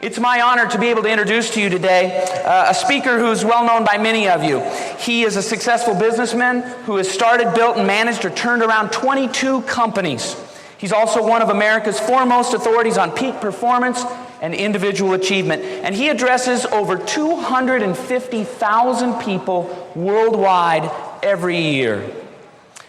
It's my honor to be able to introduce to you today a speaker who's well known by many of you. He is a successful businessman who has started, built, and managed or turned around 22 companies. He's also one of America's foremost authorities on peak performance and individual achievement. And he addresses over 250,000 people worldwide every year.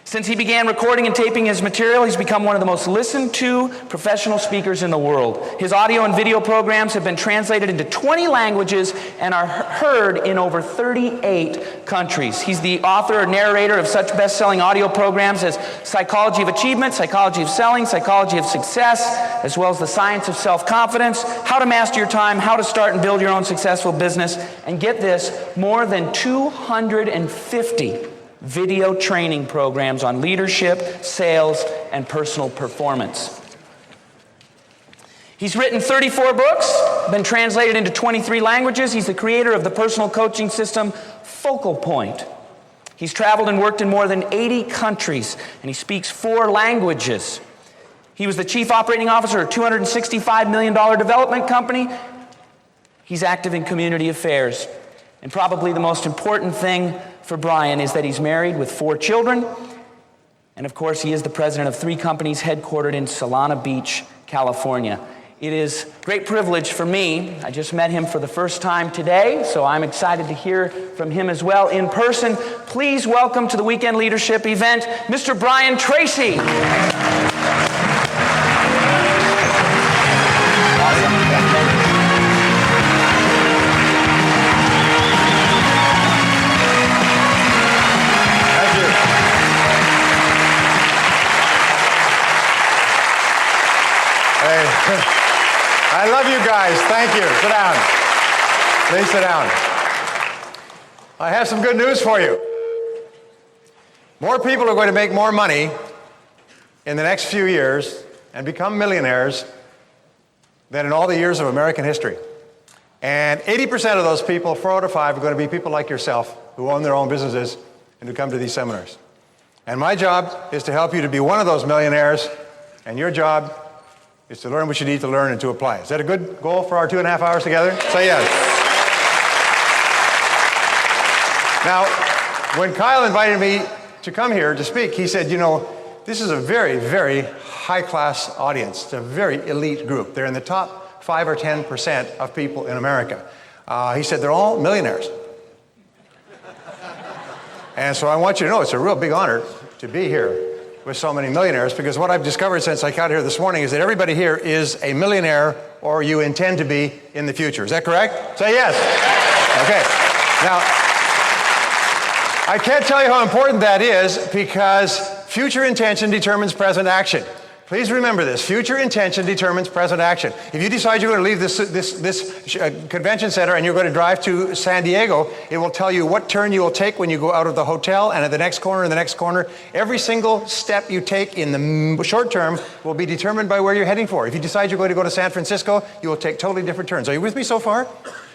Since he began recording and taping his material, he's become one of the most listened to professional speakers in the world. His audio and video programs have been translated into 20 languages and are heard in over 38 countries. He's the author or narrator of such best-selling audio programs as Psychology of Achievement, Psychology of Selling, Psychology of Success, as well as The Science of Self-Confidence, How to Master Your Time, How to Start and Build Your Own Successful Business, and get this, more than 250 video training programs on leadership, sales, and personal performance. He's written 34 books, been translated into 23 languages. He's the creator of the personal coaching system Focal Point. He's traveled and worked in more than 80 countries, and he speaks 4 languages. He was the chief operating officer of a $265 million development company. He's active in community affairs. And probably the most important thing for Brian is that he's married with 4 children. And of course, he is the president of 3 companies headquartered in Solana Beach, California. It is a great privilege for me. I just met him for the first time today, so I'm excited to hear from him as well in person. Please welcome to the Weekend Leadership event, Mr. Brian Tracy. I love you guys. Thank you. Sit down. Please sit down. I have some good news for you. More people are going to make more money in the next few years and become millionaires than in all the years of American history. And 80% of those people, 4 out of 5, are going to be people like yourself who own their own businesses and who come to these seminars. And my job is to help you to be one of those millionaires, and your job is to learn what you need to learn and to apply. Is that a good goal for our 2.5 hours together? Say yes. Now, when Kyle invited me to come here to speak, he said, you know, this is a very, very high-class audience. It's a very elite group. They're in the top 5 or 10% of people in America. He said they're all millionaires. And so I want you to know it's a real big honor to be here with so many millionaires, because what I've discovered since I got here this morning is that everybody here is a millionaire, or you intend to be in the future. Is that correct? Say yes. Okay. Now, I can't tell you how important that is, because future intention determines present action. Please remember this. Future intention determines present action. If you decide you're going to leave this convention center and you're going to drive to San Diego, it will tell you what turn you will take when you go out of the hotel, and at the next corner and the next corner. Every single step you take in the short term will be determined by where you're heading for. If you decide you're going to go to San Francisco, you will take totally different turns. Are you with me so far?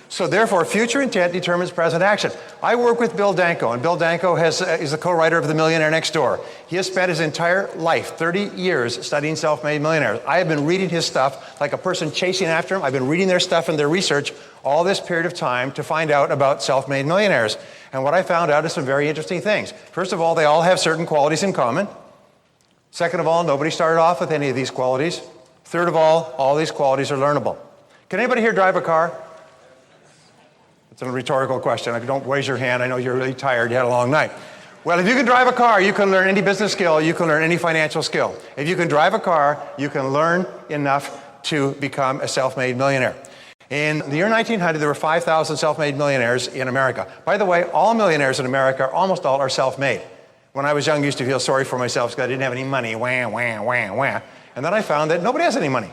So therefore, future intent determines present action. I work with Bill Danko, and Bill Danko is the co-writer of The Millionaire Next Door. He has spent his entire life, 30 years, studying self-made millionaires. I have been reading his stuff like a person chasing after him. I've been reading their stuff and their research all this period of time to find out about self-made millionaires. And what I found out is some very interesting things. First of all, they all have certain qualities in common. Second of all, nobody started off with any of these qualities. Third of all these qualities are learnable. Can anybody here drive a car? It's a rhetorical question. If you don't raise your hand, I know you're really tired. You had a long night. Well, if you can drive a car, you can learn any business skill. You can learn any financial skill. If you can drive a car, you can learn enough to become a self-made millionaire. In the year 1900, there were 5,000 self-made millionaires in America. By the way, all millionaires in America, almost all, are self-made. When I was young, I used to feel sorry for myself because I didn't have any money. Wah, wah, wah, wah. And then I found that nobody has any money.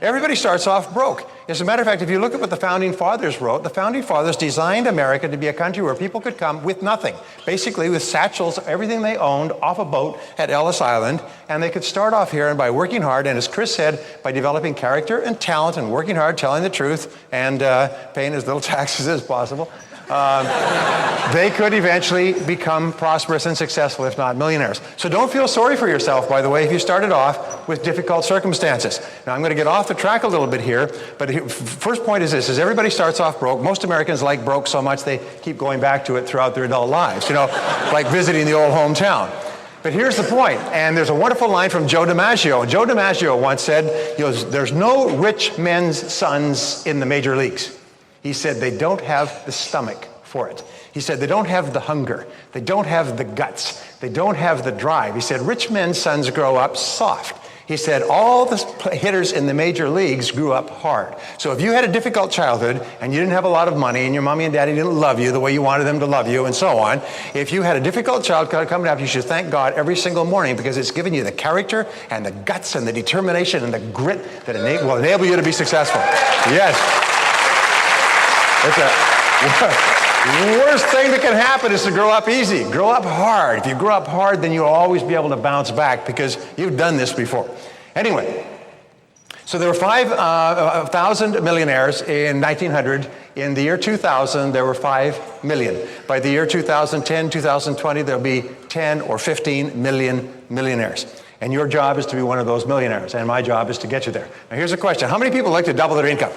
Everybody starts off broke. As a matter of fact, if you look at what the Founding Fathers wrote, the Founding Fathers designed America to be a country where people could come with nothing, basically with satchels, everything they owned, off a boat at Ellis Island, and they could start off here, and by working hard, and as Chris said, by developing character and talent and working hard, telling the truth, and paying as little taxes as possible, they could eventually become prosperous and successful, if not millionaires. So don't feel sorry for yourself, by the way, if you started off with difficult circumstances. Now, I'm going to get off the track a little bit here, but first point is this, is everybody starts off broke. Most Americans like broke so much they keep going back to it throughout their adult lives, like visiting the old hometown. But here's the point, and there's a wonderful line from Joe DiMaggio. Joe DiMaggio once said, there's no rich men's sons in the major leagues. He said they don't have the stomach for it. He said they don't have the hunger. They don't have the guts. They don't have the drive. He said rich men's sons grow up soft. He said all the hitters in the major leagues grew up hard. So if you had a difficult childhood and you didn't have a lot of money and your mommy and daddy didn't love you the way you wanted them to love you and so on, if you had a difficult childhood coming up, you should thank God every single morning because it's given you the character and the guts and the determination and the grit that will enable you to be successful. Yes. The worst thing that can happen is to grow up easy. Grow up hard. If you grow up hard, then you'll always be able to bounce back because you've done this before. Anyway, so there were 5,000 millionaires in 1900. In the year 2000, there were 5 million. By the year 2010, 2020, there'll be 10 or 15 million millionaires. And your job is to be one of those millionaires, and my job is to get you there. Now, here's a question. How many people like to double their income?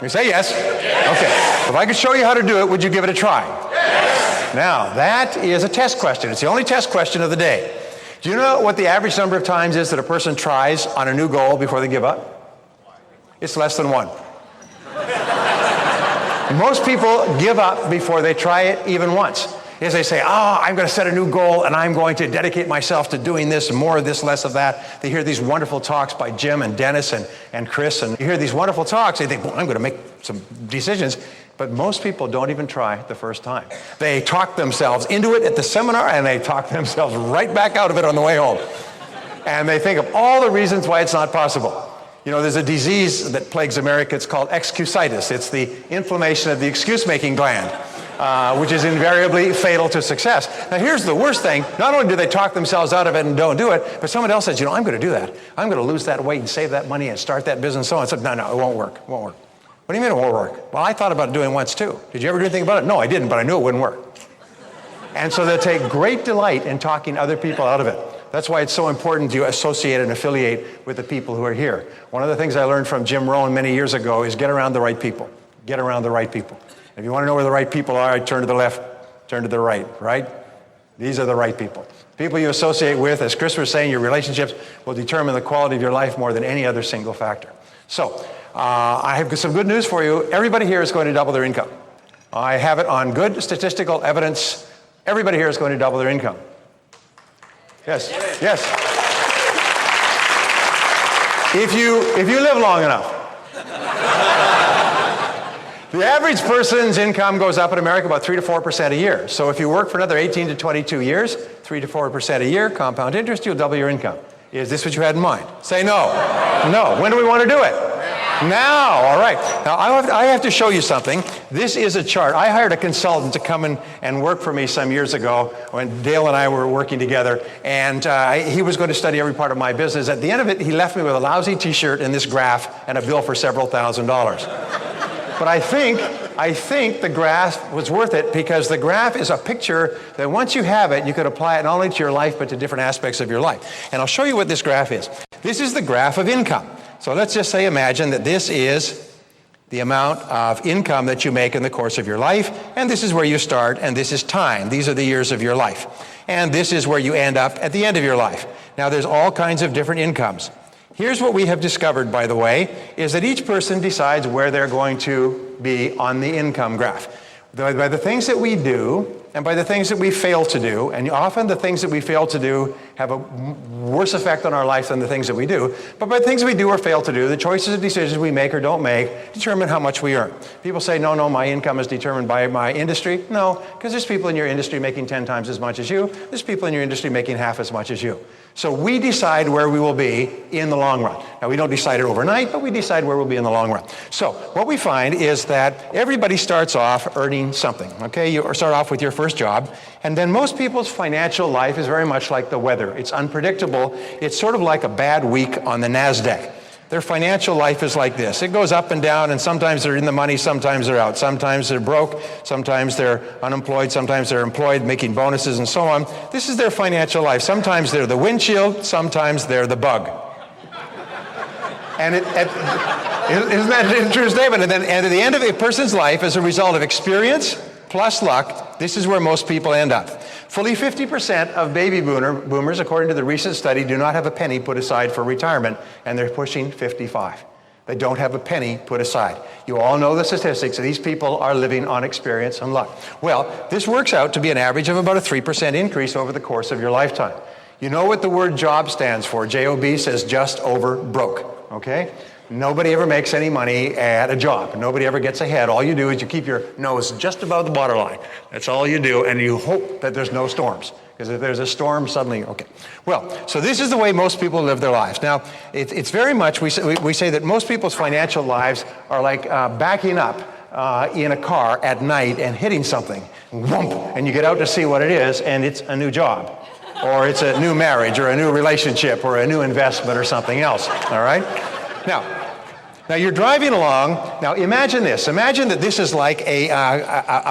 You say yes? Okay. If I could show you how to do it, would you give it a try? Yes. Now, that is a test question. It's the only test question of the day. Do you know what the average number of times is that a person tries on a new goal before they give up? It's less than 1. Most people give up before they try it even once. Is they say, I'm going to set a new goal and I'm going to dedicate myself to doing this, more of this, less of that. They hear these wonderful talks by Jim and Dennis and Chris, and you hear these wonderful talks. They think, I'm going to make some decisions. But most people don't even try the first time. They talk themselves into it at the seminar and they talk themselves right back out of it on the way home. And they think of all the reasons why it's not possible. There's a disease that plagues America. It's called excusitis. It's the inflammation of the excuse-making gland. Which is invariably fatal to success. Now, here's the worst thing. Not only do they talk themselves out of it and don't do it, but someone else says, I'm going to do that. I'm going to lose that weight and save that money and start that business and so on. So, no, it won't work. It won't work. What do you mean it won't work? Well, I thought about doing it once, too. Did you ever do anything about it? No, I didn't, but I knew it wouldn't work. And so they take great delight in talking other people out of it. That's why it's so important to associate and affiliate with the people who are here. One of the things I learned from Jim Rohn many years ago is get around the right people. Get around the right people. If you want to know where the right people are, turn to the left, turn to the right? These are the right people. People you associate with, as Chris was saying, your relationships will determine the quality of your life more than any other single factor. So, I have some good news for you. Everybody here is going to double their income. I have it on good statistical evidence. Everybody here is going to double their income. Yes. If you live long enough. The average person's income goes up in America about 3 to 4% a year. So if you work for another 18 to 22 years, 3 to 4% a year, compound interest, you'll double your income. Is this what you had in mind? Say no. No. When do we want to do it? Now. All right. Now, I have to show you something. This is a chart. I hired a consultant to come in and work for me some years ago when Dale and I were working together. And he was going to study every part of my business. At the end of it, he left me with a lousy T-shirt and this graph and a bill for several $1,000s. But I think the graph was worth it because the graph is a picture that once you have it, you could apply it not only to your life, but to different aspects of your life. And I'll show you what this graph is. This is the graph of income. So let's just say, imagine that this is the amount of income that you make in the course of your life, and this is where you start, and this is time. These are the years of your life. And this is where you end up at the end of your life. Now, there's all kinds of different incomes. Here's what we have discovered, by the way, is that each person decides where they're going to be on the income graph. By the things that we do and by the things that we fail to do, and often the things that we fail to do have a worse effect on our life than the things that we do, but by the things we do or fail to do, the choices and decisions we make or don't make determine how much we earn. People say, no, my income is determined by my industry. No, because there's people in your industry making 10 times as much as you. There's people in your industry making half as much as you. So we decide where we will be in the long run. Now, we don't decide it overnight, but we decide where we'll be in the long run. So what we find is that everybody starts off earning something, okay? You start off with your first job, and then most people's financial life is very much like the weather. It's unpredictable. It's sort of like a bad week on the NASDAQ. their financial life is like this. It goes up and down, and sometimes they're in the money, sometimes they're out. Sometimes they're broke, sometimes they're unemployed, sometimes they're employed, making bonuses and so on. This is their financial life. Sometimes they're the windshield, sometimes they're the bug. And isn't that an true statement? And at the end of a person's life, as a result of experience plus luck, this is where most people end up. Fully 50% of baby boomers, according to the recent study, do not have a penny put aside for retirement, and they're pushing 55. They don't have a penny put aside. You all know the statistics. These people are living on experience and luck. Well, this works out to be an average of about a 3% increase over the course of your lifetime. You know what the word job stands for. J-O-B says just over broke, okay? Nobody ever makes any money at a job. Nobody ever gets ahead. All you do is you keep your nose just above the waterline. That's all you do, and you hope that there's no storms. Because if there's a storm, suddenly, okay. Well, so this is the way most people live their lives. Now, it's very much, we say that most people's financial lives are like backing up in a car at night and hitting something, whoomp, and you get out to see what it is, and it's a new job. Or it's a new marriage, or a new relationship, or a new investment, or something else, all right? Now you're driving along. Now imagine this. Imagine that this is like a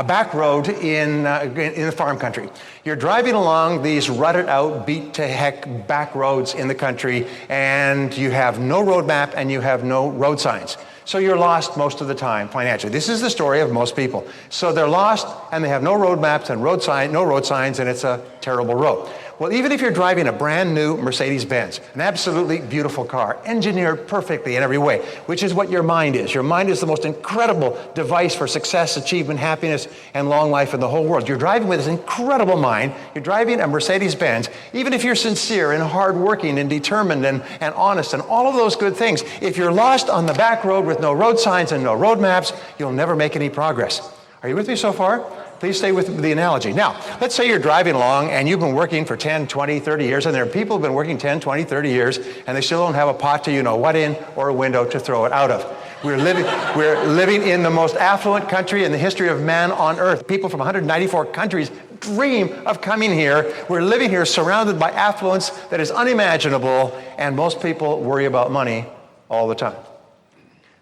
back road in the farm country. You're driving along these rutted out, beat to heck back roads in the country, and you have no road map and you have no road signs. So you're lost most of the time financially. This is the story of most people. So they're lost and they have no road maps and no road signs, and it's a terrible road. Well, even if you're driving a brand new Mercedes-Benz, an absolutely beautiful car, engineered perfectly in every way, which is what your mind is. Your mind is the most incredible device for success, achievement, happiness, and long life in the whole world. You're driving with this incredible mind. You're driving a Mercedes-Benz. Even if you're sincere and hardworking and determined and honest and all of those good things, if you're lost on the back road with no road signs and no road maps, you'll never make any progress. Are you with me so far? Please stay with the analogy. Now, let's say you're driving along and you've been working for 10, 20, 30 years, and there are people who've been working 10, 20, 30 years, and they still don't have a pot to you-know-what in or a window to throw it out of. We're living in the most affluent country in the history of man on earth. People from 194 countries dream of coming here. We're living here surrounded by affluence that is unimaginable, and most people worry about money all the time.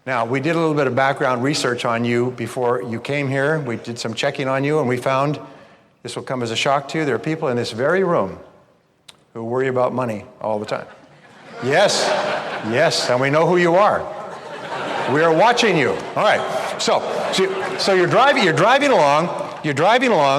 Now, we did a little bit of background research on you before you came here. We did some checking on you, and we found, this will come as a shock to you, there are people in this very room who worry about money all the time. Yes, and we know who you are. We are watching you. All right, so you're driving along,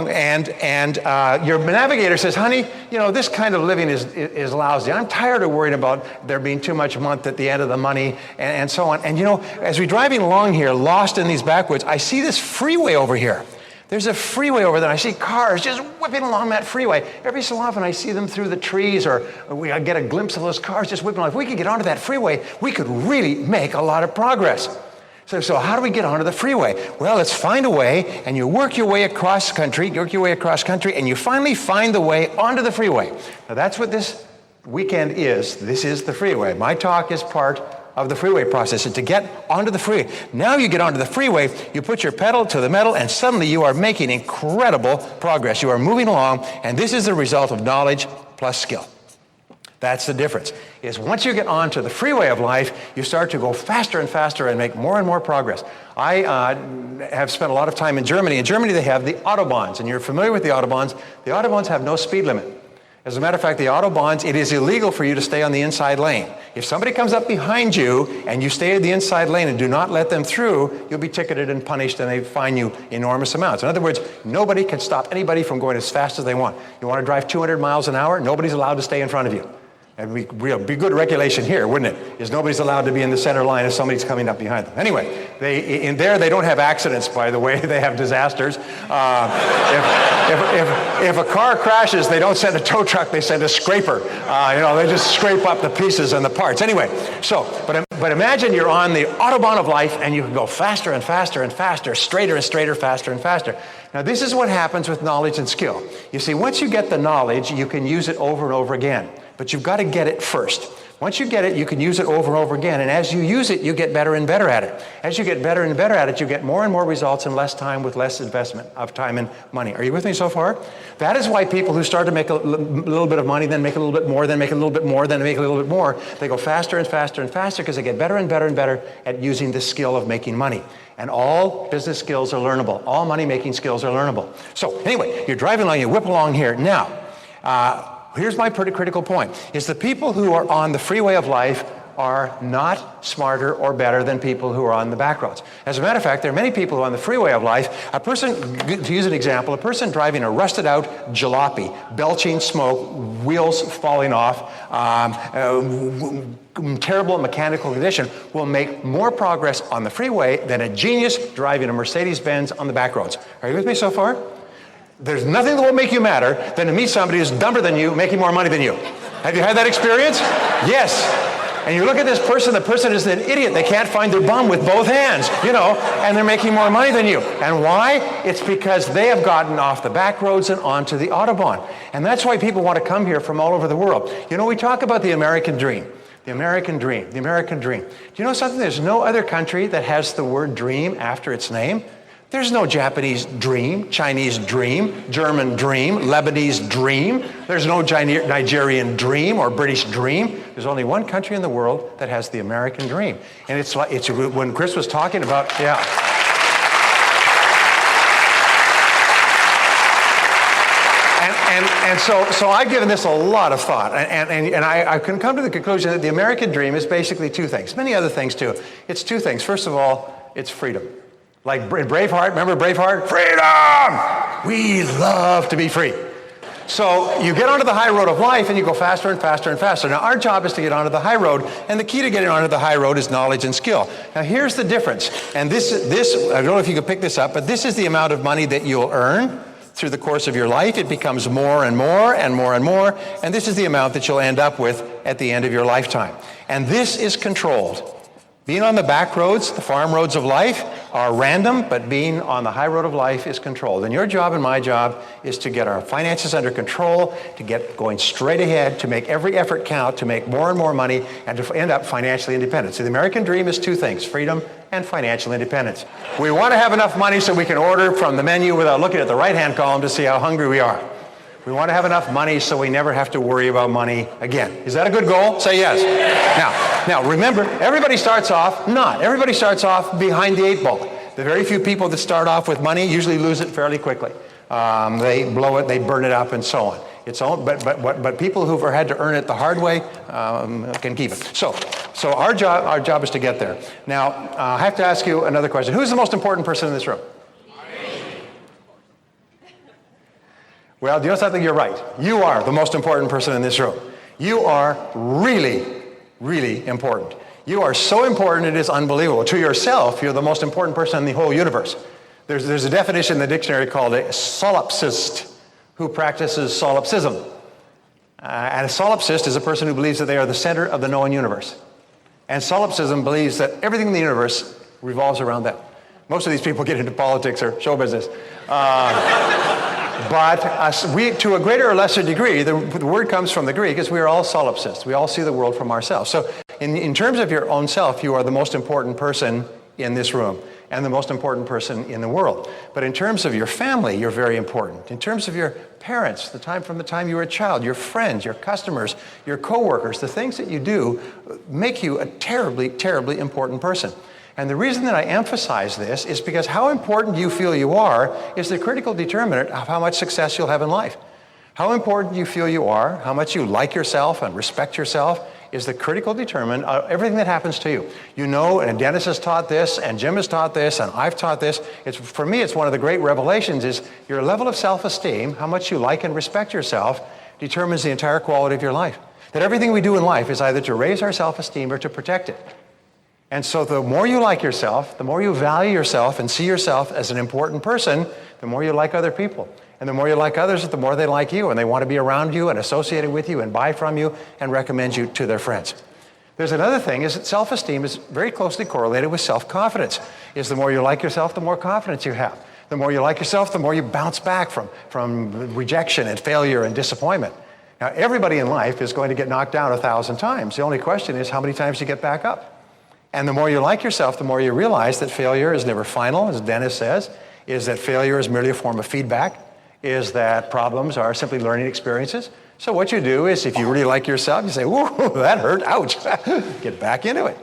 and your navigator says, honey, you know, this kind of living is lousy. I'm tired of worrying about there being too much month at the end of the money and so on. And you know, as we're driving along here, lost in these backwoods, I see this freeway over here. There's a freeway over there. I see cars just whipping along that freeway. Every so often I see them through the trees, or I get a glimpse of those cars just whipping along. If we could get onto that freeway, we could really make a lot of progress. So how do we get onto the freeway? Well, let's find a way, and you work your way across country, and you finally find the way onto the freeway. Now that's what this weekend is. This is the freeway. My talk is part of the freeway process, and to get onto the freeway. Now you get onto the freeway, you put your pedal to the metal, and suddenly you are making incredible progress. You are moving along, and this is the result of knowledge plus skill. That's the difference, is once you get onto the freeway of life, you start to go faster and faster and make more and more progress. I have spent a lot of time in Germany. In Germany, they have the Autobahns, and you're familiar with the Autobahns. The Autobahns have no speed limit. As a matter of fact, the Autobahns, it is illegal for you to stay on the inside lane. If somebody comes up behind you and you stay in the inside lane and do not let them through, you'll be ticketed and punished, and they fine you enormous amounts. In other words, nobody can stop anybody from going as fast as they want. You want to drive 200 miles an hour, nobody's allowed to stay in front of you. And be good regulation here, wouldn't it? Is nobody's allowed to be in the center line if somebody's coming up behind them. Anyway, they don't have accidents, by the way. They have disasters. If a car crashes, they don't send a tow truck. They send a scraper. They just scrape up the pieces and the parts. Anyway, but imagine you're on the Autobahn of life, and you can go faster and faster and faster, straighter and straighter, faster and faster. Now, this is what happens with knowledge and skill. You see, once you get the knowledge, you can use it over and over again. but you've got to get it first. Once you get it, you can use it over and over again. And as you use it, you get better and better at it. As you get better and better at it, you get more and more results in less time with less investment of time and money. Are you with me so far? That is why people who start to make a little bit of money, then make a little bit more, then make a little bit more, then make a little bit more, they go faster and faster and faster because they get better and better and better at using the skill of making money. And all business skills are learnable. All money-making skills are learnable. So anyway, you're driving along, you whip along here. Now, here's my pretty critical point, is the people who are on the freeway of life are not smarter or better than people who are on the back roads. As a matter of fact, there are many people who are on the freeway of life. A person, to use an example, a person driving a rusted out jalopy, belching smoke, wheels falling off, terrible mechanical condition, will make more progress on the freeway than a genius driving a Mercedes-Benz on the back roads. Are you with me so far? There's nothing that will make you madder than to meet somebody who's dumber than you, making more money than you. Have you had that experience? Yes. And you look at this person, the person is an idiot. They can't find their bum with both hands, and they're making more money than you. And why? It's because they have gotten off the back roads and onto the Autobahn. And that's why people want to come here from all over the world. We talk about the American dream. The American dream, the American dream. Do you know something? There's no other country that has the word dream after its name. There's no Japanese dream, Chinese dream, German dream, Lebanese dream. There's no Nigerian dream or British dream. There's only one country in the world that has the American dream. And it's when Chris was talking about, And so I've given this a lot of thought, and I can come to the conclusion that the American dream is basically two things, many other things too. It's two things. First of all, it's freedom. Like Braveheart, remember Braveheart? Freedom! We love to be free. So you get onto the high road of life and you go faster and faster and faster. Now our job is to get onto the high road, and the key to getting onto the high road is knowledge and skill. Now here's the difference, and this I don't know if you can pick this up, but this is the amount of money that you'll earn through the course of your life. It becomes more and more and more and more, and this is the amount that you'll end up with at the end of your lifetime. And this is controlled. Being on the back roads, the farm roads of life, are random, but being on the high road of life is controlled. And your job and my job is to get our finances under control, to get going straight ahead, to make every effort count, to make more and more money, and to end up financially independent. So the American dream is two things, freedom and financial independence. We want to have enough money so we can order from the menu without looking at the right-hand column to see how hungry we are. We want to have enough money so we never have to worry about money again. Is that a good goal? Say yes. Now remember, everybody starts off behind the eight ball. The very few people that start off with money usually lose it fairly quickly. They blow it, they burn it up, and so on. But people who've had to earn it the hard way can keep it. So our job is to get there. Now, I have to ask you another question. Who's the most important person in this room? Well, do you know something? You're right. You are the most important person in this room. You are really, really important. You are so important it is unbelievable. To yourself, you're the most important person in the whole universe. There's a definition in the dictionary called a solipsist who practices solipsism. And a solipsist is a person who believes that they are the center of the known universe. And solipsism believes that everything in the universe revolves around them. Most of these people get into politics or show business. But we, to a greater or lesser degree, the word comes from the Greek, is we are all solipsists. We all see the world from ourselves. So in terms of your own self, you are the most important person in this room and the most important person in the world. But in terms of your family, you're very important. In terms of your parents, from the time you were a child, your friends, your customers, your coworkers, the things that you do make you a terribly, terribly important person. And the reason that I emphasize this is because how important you feel you are is the critical determinant of how much success you'll have in life. How important you feel you are, how much you like yourself and respect yourself, is the critical determinant of everything that happens to you. You know, and Dennis has taught this, and Jim has taught this, and I've taught this. For me, it's one of the great revelations is your level of self-esteem, how much you like and respect yourself, determines the entire quality of your life. That everything we do in life is either to raise our self-esteem or to protect it. And so the more you like yourself, the more you value yourself and see yourself as an important person, the more you like other people. And the more you like others, the more they like you, and they want to be around you and associated with you and buy from you and recommend you to their friends. There's another thing, is that self-esteem is very closely correlated with self-confidence. Is the more you like yourself, the more confidence you have. The more you like yourself, the more you bounce back from rejection and failure and disappointment. Now, everybody in life is going to get knocked down 1,000 times. The only question is how many times you get back up. And the more you like yourself, the more you realize that failure is never final, as Dennis says, is that failure is merely a form of feedback, is that problems are simply learning experiences. So what you do is if you really like yourself, you say, whoa, that hurt, ouch, get back into it.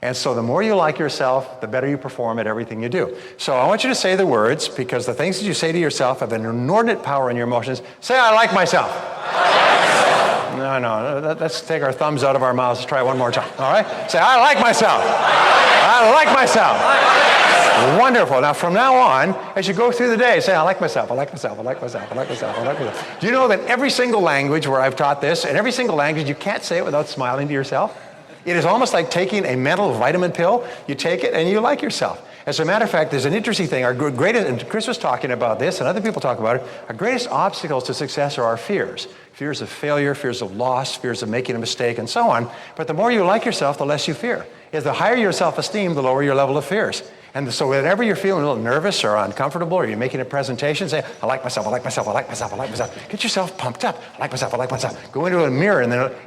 And so the more you like yourself, the better you perform at everything you do. So I want you to say the words, because the things that you say to yourself have an inordinate power in your emotions. Say, I like myself. No, let's take our thumbs out of our mouths. Let's try one more time, all right? Say, I like myself. I like myself. Wonderful. Now, from now on, as you go through the day, say, I like myself, I like myself, I like myself, I like myself, I like myself. Do you know that every single language where I've taught this, in every single language, you can't say it without smiling to yourself? It is almost like taking a mental vitamin pill. You take it and you like yourself. As a matter of fact, there's an interesting thing. Our greatest, and Chris was talking about this, and other people talk about it, our greatest obstacles to success are our fears. Fears of failure, fears of loss, fears of making a mistake, and so on. But the more you like yourself, the less you fear. If the higher your self-esteem, the lower your level of fears. And so whenever you're feeling a little nervous or uncomfortable, or you're making a presentation, say, I like myself, I like myself, I like myself, I like myself. Get yourself pumped up. I like myself, I like myself. Go into a mirror,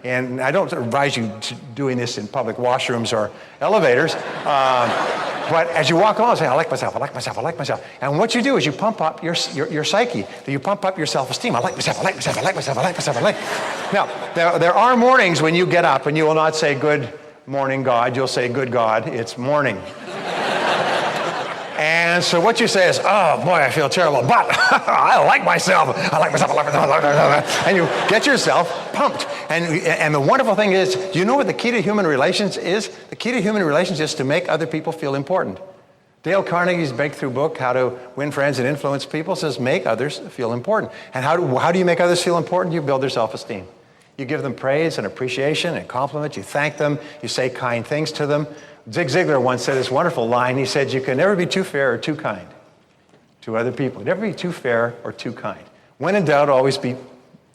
and I don't advise you to doing this in public washrooms or elevators, but as you walk along, say, I like myself, I like myself, I like myself. And what you do is you pump up your psyche. You pump up your self-esteem. I like myself, I like myself, I like myself, I like myself, I like. Now, there are mornings when you get up and you will not say, good morning, God. You'll say, good God, it's morning. And so what you say is, oh boy, I feel terrible, but I like myself. I like myself, I like myself, I like myself. And you get yourself pumped. And the wonderful thing is, do you know what the key to human relations is? The key to human relations is to make other people feel important. Dale Carnegie's breakthrough book, How to Win Friends and Influence People, says make others feel important. And how do you make others feel important? You build their self-esteem. You give them praise and appreciation and compliment. You thank them. You say kind things to them. Zig Ziglar once said this wonderful line. He said, you can never be too fair or too kind to other people. Never be too fair or too kind. When in doubt, always be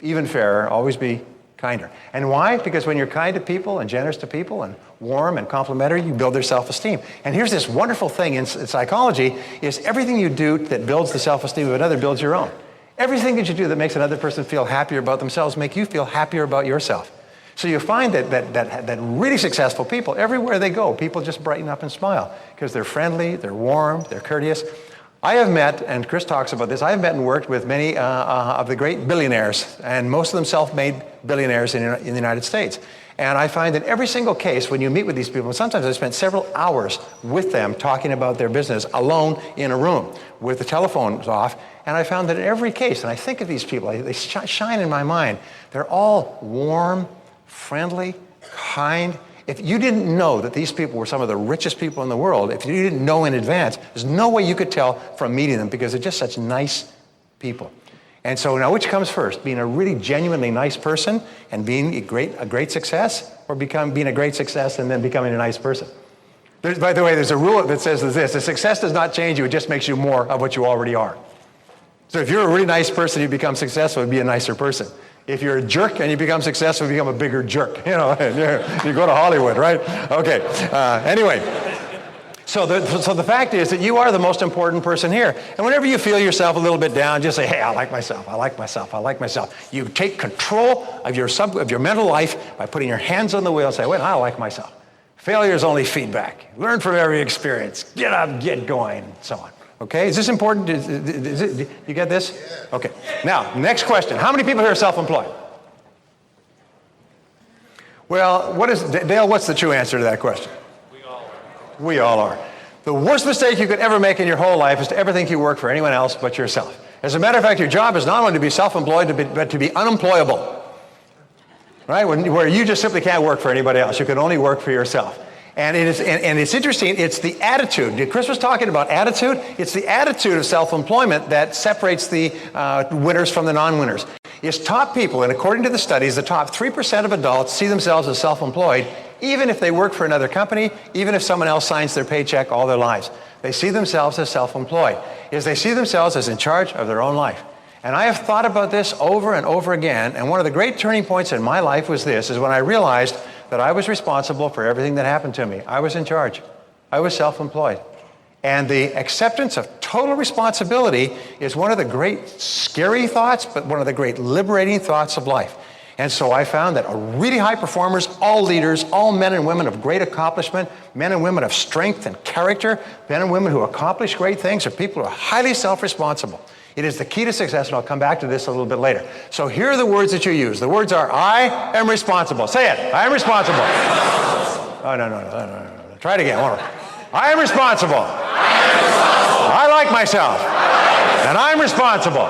even fairer, always be kinder. And why? Because when you're kind to people and generous to people and warm and complimentary, you build their self-esteem. And here's this wonderful thing in psychology is everything you do that builds the self-esteem of another builds your own. Everything that you do that makes another person feel happier about themselves make you feel happier about yourself. So you find that really successful people, everywhere they go, people just brighten up and smile because they're friendly, they're warm, they're courteous. I have met, and Chris talks about this, I have met and worked with many of the great billionaires, and most of them self-made billionaires in the United States. And I find in every single case when you meet with these people, and sometimes I spent several hours with them talking about their business alone in a room with the telephones off, and I found that in every case, and I think of these people, they shine in my mind, they're all warm, friendly, kind. If you didn't know that these people were some of the richest people in the world, if you didn't know in advance, there's no way you could tell from meeting them because they're just such nice people. And so now which comes first? Being a really genuinely nice person and being a great success, or being a great success and then becoming a nice person? By the way, there's a rule that says this: the success does not change you, it just makes you more of what you already are. So if you're a really nice person, you become successful, be a nicer person. If you're a jerk and you become successful, you become a bigger jerk. You know, you go to Hollywood, right? Okay. Anyway, so the fact is that you are the most important person here. And whenever you feel yourself a little bit down, just say, hey, I like myself, I like myself, I like myself. You take control of your mental life by putting your hands on the wheel and say, wait, I like myself. Failure is only feedback. Learn from every experience. Get up, get going, and so on. Okay, is this important? You get this? Okay. Now, next question. How many people here are self-employed? Well, Dale, what's the true answer to that question? We all are. We all are. The worst mistake you could ever make in your whole life is to ever think you work for anyone else but yourself. As a matter of fact, your job is not only to be self-employed, but to be unemployable. Right? Where you just simply can't work for anybody else. You can only work for yourself. And it's interesting, it's the attitude. Chris was talking about attitude. It's the attitude of self-employment that separates the winners from the non-winners. It's top people, and according to the studies, the top 3% of adults see themselves as self-employed, even if they work for another company, even if someone else signs their paycheck all their lives. They see themselves as self-employed. They see themselves as in charge of their own life. And I have thought about this over and over again, and one of the great turning points in my life was this, is when I realized that I was responsible for everything that happened to me. I was in charge. I was self-employed. And the acceptance of total responsibility is one of the great scary thoughts, but one of the great liberating thoughts of life. And so I found that really high performers, all leaders, all men and women of great accomplishment, men and women of strength and character, men and women who accomplish great things, are people who are highly self-responsible. It is the key to success, and I'll come back to this a little bit later. So here are the words that you use. The words are, I am responsible. Say it. I am responsible. Oh, no. Try it again. One more. I am responsible. I like myself. And I'm responsible.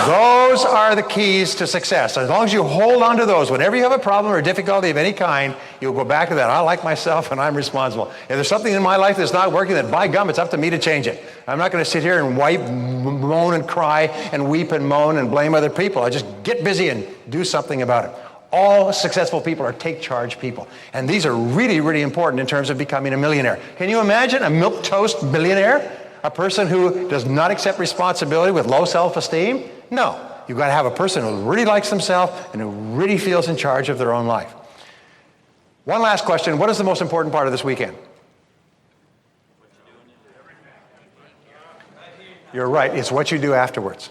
Those are the keys to success. As long as you hold on to those, whenever you have a problem or difficulty of any kind, you'll go back to that. I like myself and I'm responsible. If there's something in my life that's not working, then by gum, it's up to me to change it. I'm not going to sit here and moan and cry and weep and moan and blame other people. I just get busy and do something about it. All successful people are take-charge people. And these are really, really important in terms of becoming a millionaire. Can you imagine a milquetoast millionaire? A person who does not accept responsibility with low self-esteem? No. You've got to have a person who really likes themselves and who really feels in charge of their own life. One last question. What is the most important part of this weekend? You're right. It's what you do afterwards.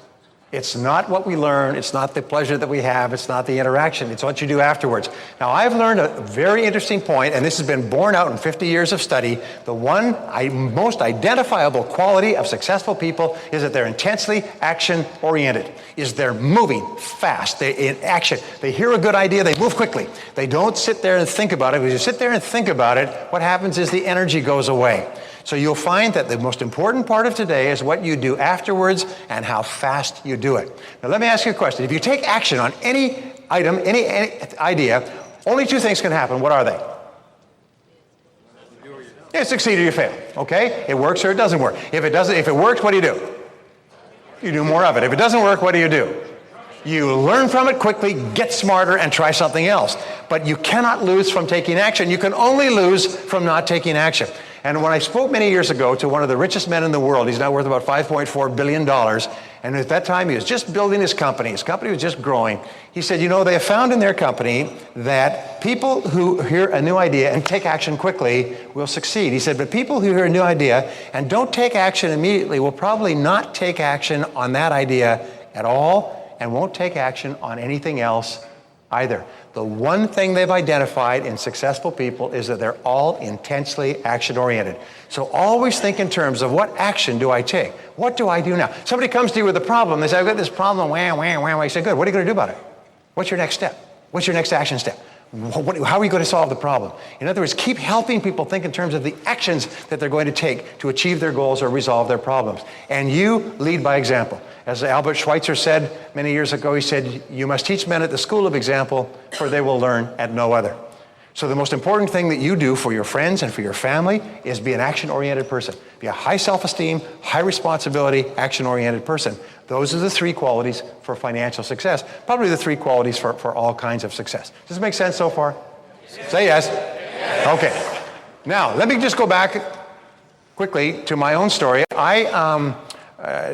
It's not what we learn. It's not the pleasure that we have. It's not the interaction. It's what you do afterwards. Now, I've learned a very interesting point, and this has been borne out in 50 years of study. The most identifiable quality of successful people is that they're intensely action-oriented, is they're moving fast. They're in action. They hear a good idea. They move quickly. They don't sit there and think about it. When you sit there and think about it, what happens is the energy goes away. So you'll find that the most important part of today is what you do afterwards and how fast you do it. Now let me ask you a question. If you take action on any item, any idea, only two things can happen. What are they? You succeed or you fail. Okay? It works or it doesn't work. If it works, what do? You do more of it. If it doesn't work, what do? You learn from it quickly, get smarter, and try something else. But you cannot lose from taking action. You can only lose from not taking action. And when I spoke many years ago to one of the richest men in the world, he's now worth about $5.4 billion, and at that time he was just building his company. His company was just growing. He said, they have found in their company that people who hear a new idea and take action quickly will succeed. He said, but people who hear a new idea and don't take action immediately will probably not take action on that idea at all and won't take action on anything else either. The one thing they've identified in successful people is that they're all intensely action-oriented. So always think in terms of what action do I take? What do I do now? Somebody comes to you with a problem. They say, I've got this problem. You say, good. What are you going to do about it? What's your next step? What's your next action step? How are you going to solve the problem? In other words, keep helping people think in terms of the actions that they're going to take to achieve their goals or resolve their problems. And you lead by example. As Albert Schweitzer said many years ago, he said, you must teach men at the school of example, for they will learn at no other. So the most important thing that you do for your friends and for your family is be an action-oriented person. Be a high self-esteem, high responsibility, action-oriented person. Those are the three qualities for financial success. Probably the three qualities for all kinds of success. Does it make sense so far? Yes. Say yes. Yes. Okay. Now, let me just go back quickly to my own story. I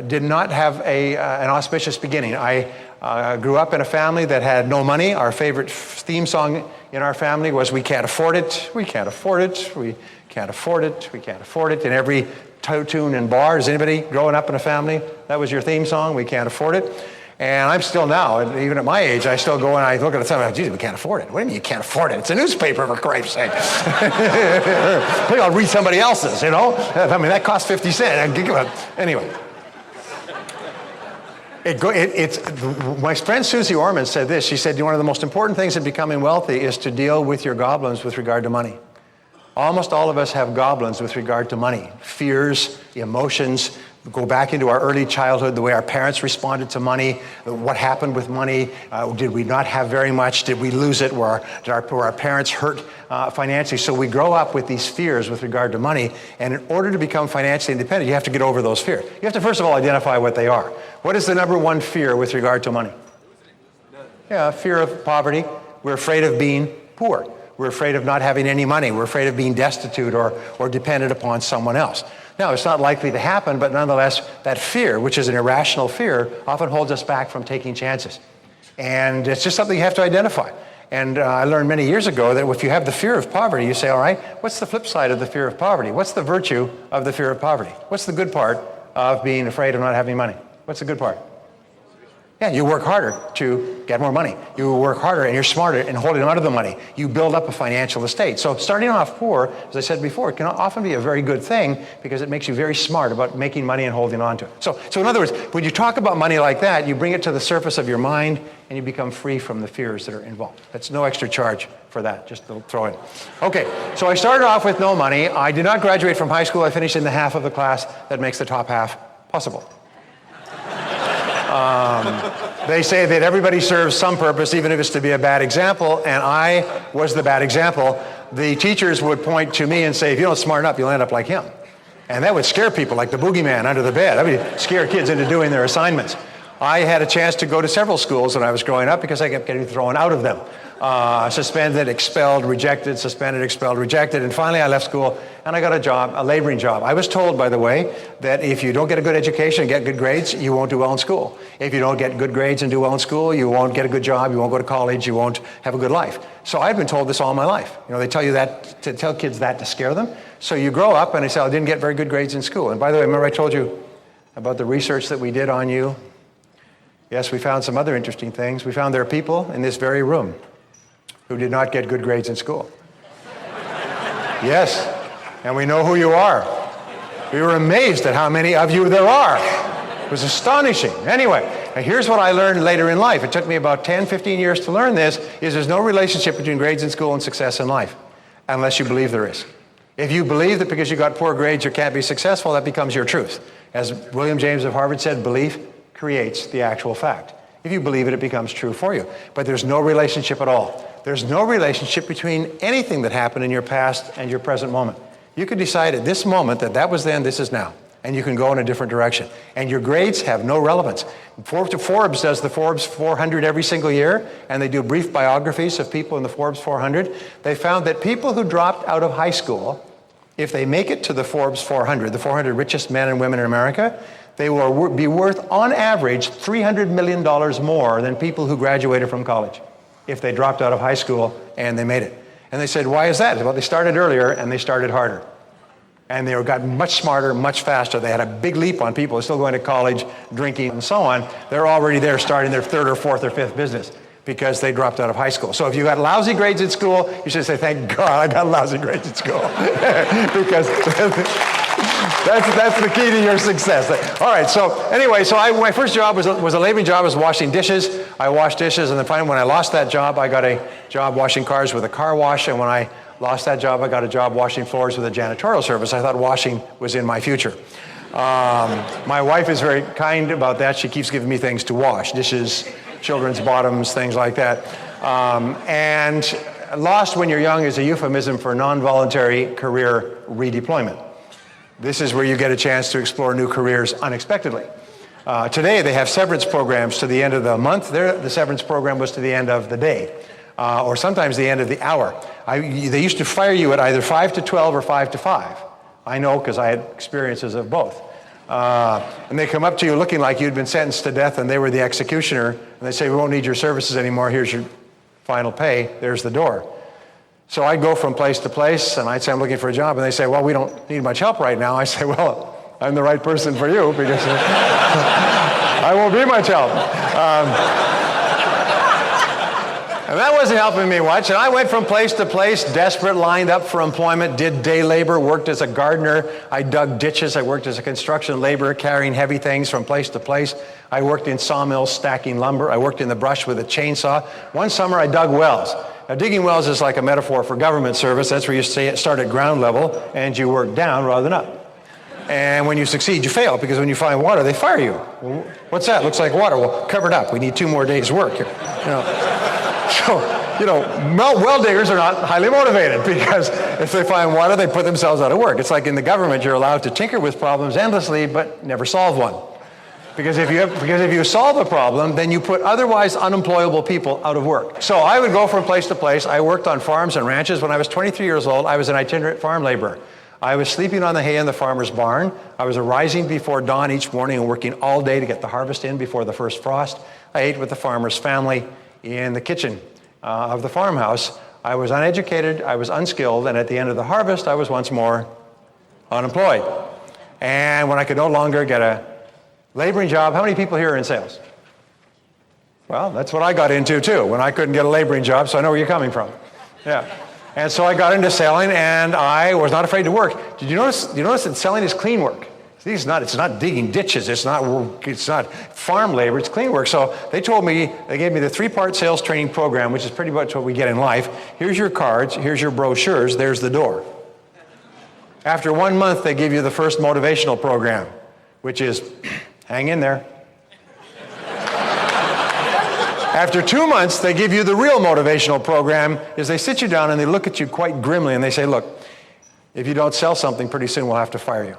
did not have an auspicious beginning. I grew up in a family that had no money. Our favorite theme song in our family was "We Can't Afford It, We Can't Afford It, We Can't Afford It, We Can't Afford It." In every tune and bar, is anybody growing up in a family? That was your theme song, "We Can't Afford It." And I'm still now, even at my age, I still go and I look at it and say, geez, we can't afford it. What do you mean you can't afford it? It's a newspaper, for Christ's sake. Maybe I'll read somebody else's, I mean, that costs 50 cents. Anyway. My friend Susie Orman said this. She said, one of the most important things in becoming wealthy is to deal with your goblins with regard to money. Almost all of us have goblins with regard to money. Fears, emotions, go back into our early childhood, the way our parents responded to money, what happened with money, did we not have very much, did we lose it, were our parents hurt financially? So we grow up with these fears with regard to money, and in order to become financially independent, you have to get over those fears. You have to first of all identify what they are. What is the number one fear with regard to money? Yeah, fear of poverty. We're afraid of being poor. We're afraid of not having any money. We're afraid of being destitute or dependent upon someone else. Now, it's not likely to happen, but nonetheless, that fear, which is an irrational fear, often holds us back from taking chances. And it's just something you have to identify. And I learned many years ago that if you have the fear of poverty, you say, all right, what's the flip side of the fear of poverty? What's the virtue of the fear of poverty? What's the good part of being afraid of not having money? What's the good part? Yeah, you work harder to get more money. You work harder and you're smarter in holding on to the money. You build up a financial estate. So starting off poor, as I said before, it can often be a very good thing because it makes you very smart about making money and holding on to it. So in other words, when you talk about money like that, you bring it to the surface of your mind and you become free from the fears that are involved. That's no extra charge for that, just to throw in. Okay, so I started off with no money. I did not graduate from high school. I finished in the half of the class that makes the top half possible. They say that everybody serves some purpose, even if it's to be a bad example, and I was the bad example. The teachers would point to me and say, if you don't smarten up, you'll end up like him. And that would scare people, like the boogeyman under the bed. That would scare kids into doing their assignments. I had a chance to go to several schools when I was growing up because I kept getting thrown out of them. Suspended, expelled, rejected, suspended, expelled, rejected, and finally I left school and I got a job, a laboring job. I was told, by the way, that if you don't get a good education and get good grades, you won't do well in school. If you don't get good grades and do well in school, you won't get a good job, you won't go to college, you won't have a good life. So I've been told this all my life. You know, they tell you that, to tell kids that to scare them. So you grow up and they say, I didn't get very good grades in school. And by the way, remember I told you about the research that we did on you? Yes, we found some other interesting things. We found there are people in this very room who did not get good grades in school. Yes, and we know who you are. We were amazed at how many of you there are. It was astonishing. Anyway, here's what I learned later in life. It took me about 10, 15 years to learn this, is there's no relationship between grades in school and success in life, unless you believe there is. If you believe that because you got poor grades you can't be successful, that becomes your truth. As William James of Harvard said, belief creates the actual fact. If you believe it, it becomes true for you. But there's no relationship at all. There's no relationship between anything that happened in your past and your present moment. You could decide at this moment that that was then, this is now. And you can go in a different direction. And your grades have no relevance. Forbes does the Forbes 400 every single year, and they do brief biographies of people in the Forbes 400. They found that people who dropped out of high school, if they make it to the Forbes 400, the 400 richest men and women in America, they will be worth, on average, $300 million more than people who graduated from college if they dropped out of high school and they made it. And they said, why is that? Well, they started earlier and they started harder. And they got much smarter, much faster. They had a big leap on people who are still going to college, drinking, and so on. They're already there starting their third or fourth or fifth business because they dropped out of high school. So if you got lousy grades in school, you should say, thank God I got lousy grades in school. Because that's the key to your success. All right, so anyway, my first job was a laboring job. I was washing dishes. I washed dishes, and then finally when I lost that job, I got a job washing cars with a car wash, and when I lost that job, I got a job washing floors with a janitorial service. I thought washing was in my future. My wife is very kind about that. She keeps giving me things to wash, dishes, children's bottoms, things like that. And lost when you're young is a euphemism for non-voluntary career redeployment. This is where you get a chance to explore new careers unexpectedly. Today, they have severance programs to the end of the month. The severance program was to the end of the day, or sometimes the end of the hour. They used to fire you at either 5 to 12 or 5 to 5. I know because I had experiences of both. And they come up to you looking like you'd been sentenced to death and they were the executioner, and they say, we won't need your services anymore. Here's your final pay. There's the door. So I'd go from place to place, and I'd say, I'm looking for a job, and they say, well, we don't need much help right now. I say, well, I'm the right person for you, because I won't be much help. And that wasn't helping me much, and I went from place to place, desperate, lined up for employment, did day labor, worked as a gardener, I dug ditches, I worked as a construction laborer, carrying heavy things from place to place. I worked in sawmills, stacking lumber, I worked in the brush with a chainsaw. One summer I dug wells. Now, digging wells is like a metaphor for government service. That's where you start at ground level and you work down rather than up. And when you succeed, you fail, because when you find water, they fire you. Well, what's that? Looks like water. Well, cover it up. We need 2 more days' work here. Well diggers are not highly motivated, because if they find water, they put themselves out of work. It's like in the government, you're allowed to tinker with problems endlessly, but never solve one. Because if you solve a problem, then you put otherwise unemployable people out of work. So I would go from place to place. I worked on farms and ranches. When I was 23 years old, I was an itinerant farm laborer. I was sleeping on the hay in the farmer's barn. I was arising before dawn each morning and working all day to get the harvest in before the first frost. I ate with the farmer's family in the kitchen of the farmhouse. I was uneducated, I was unskilled, and at the end of the harvest, I was once more unemployed. And when I could no longer get a laboring job, how many people here are in sales? Well, that's what I got into too, when I couldn't get a laboring job, so I know where you're coming from. Yeah. And so I got into selling, and I was not afraid to work. Did you notice that selling is clean work? See, it's not digging ditches, it's not farm labor, it's clean work. So they gave me the 3-part sales training program, which is pretty much what we get in life. Here's your cards, here's your brochures, there's the door. After 1 month, they give you the first motivational program, which is, hang in there. After 2 months, they give you the real motivational program, is they sit you down and they look at you quite grimly and they say, look, if you don't sell something, pretty soon we'll have to fire you.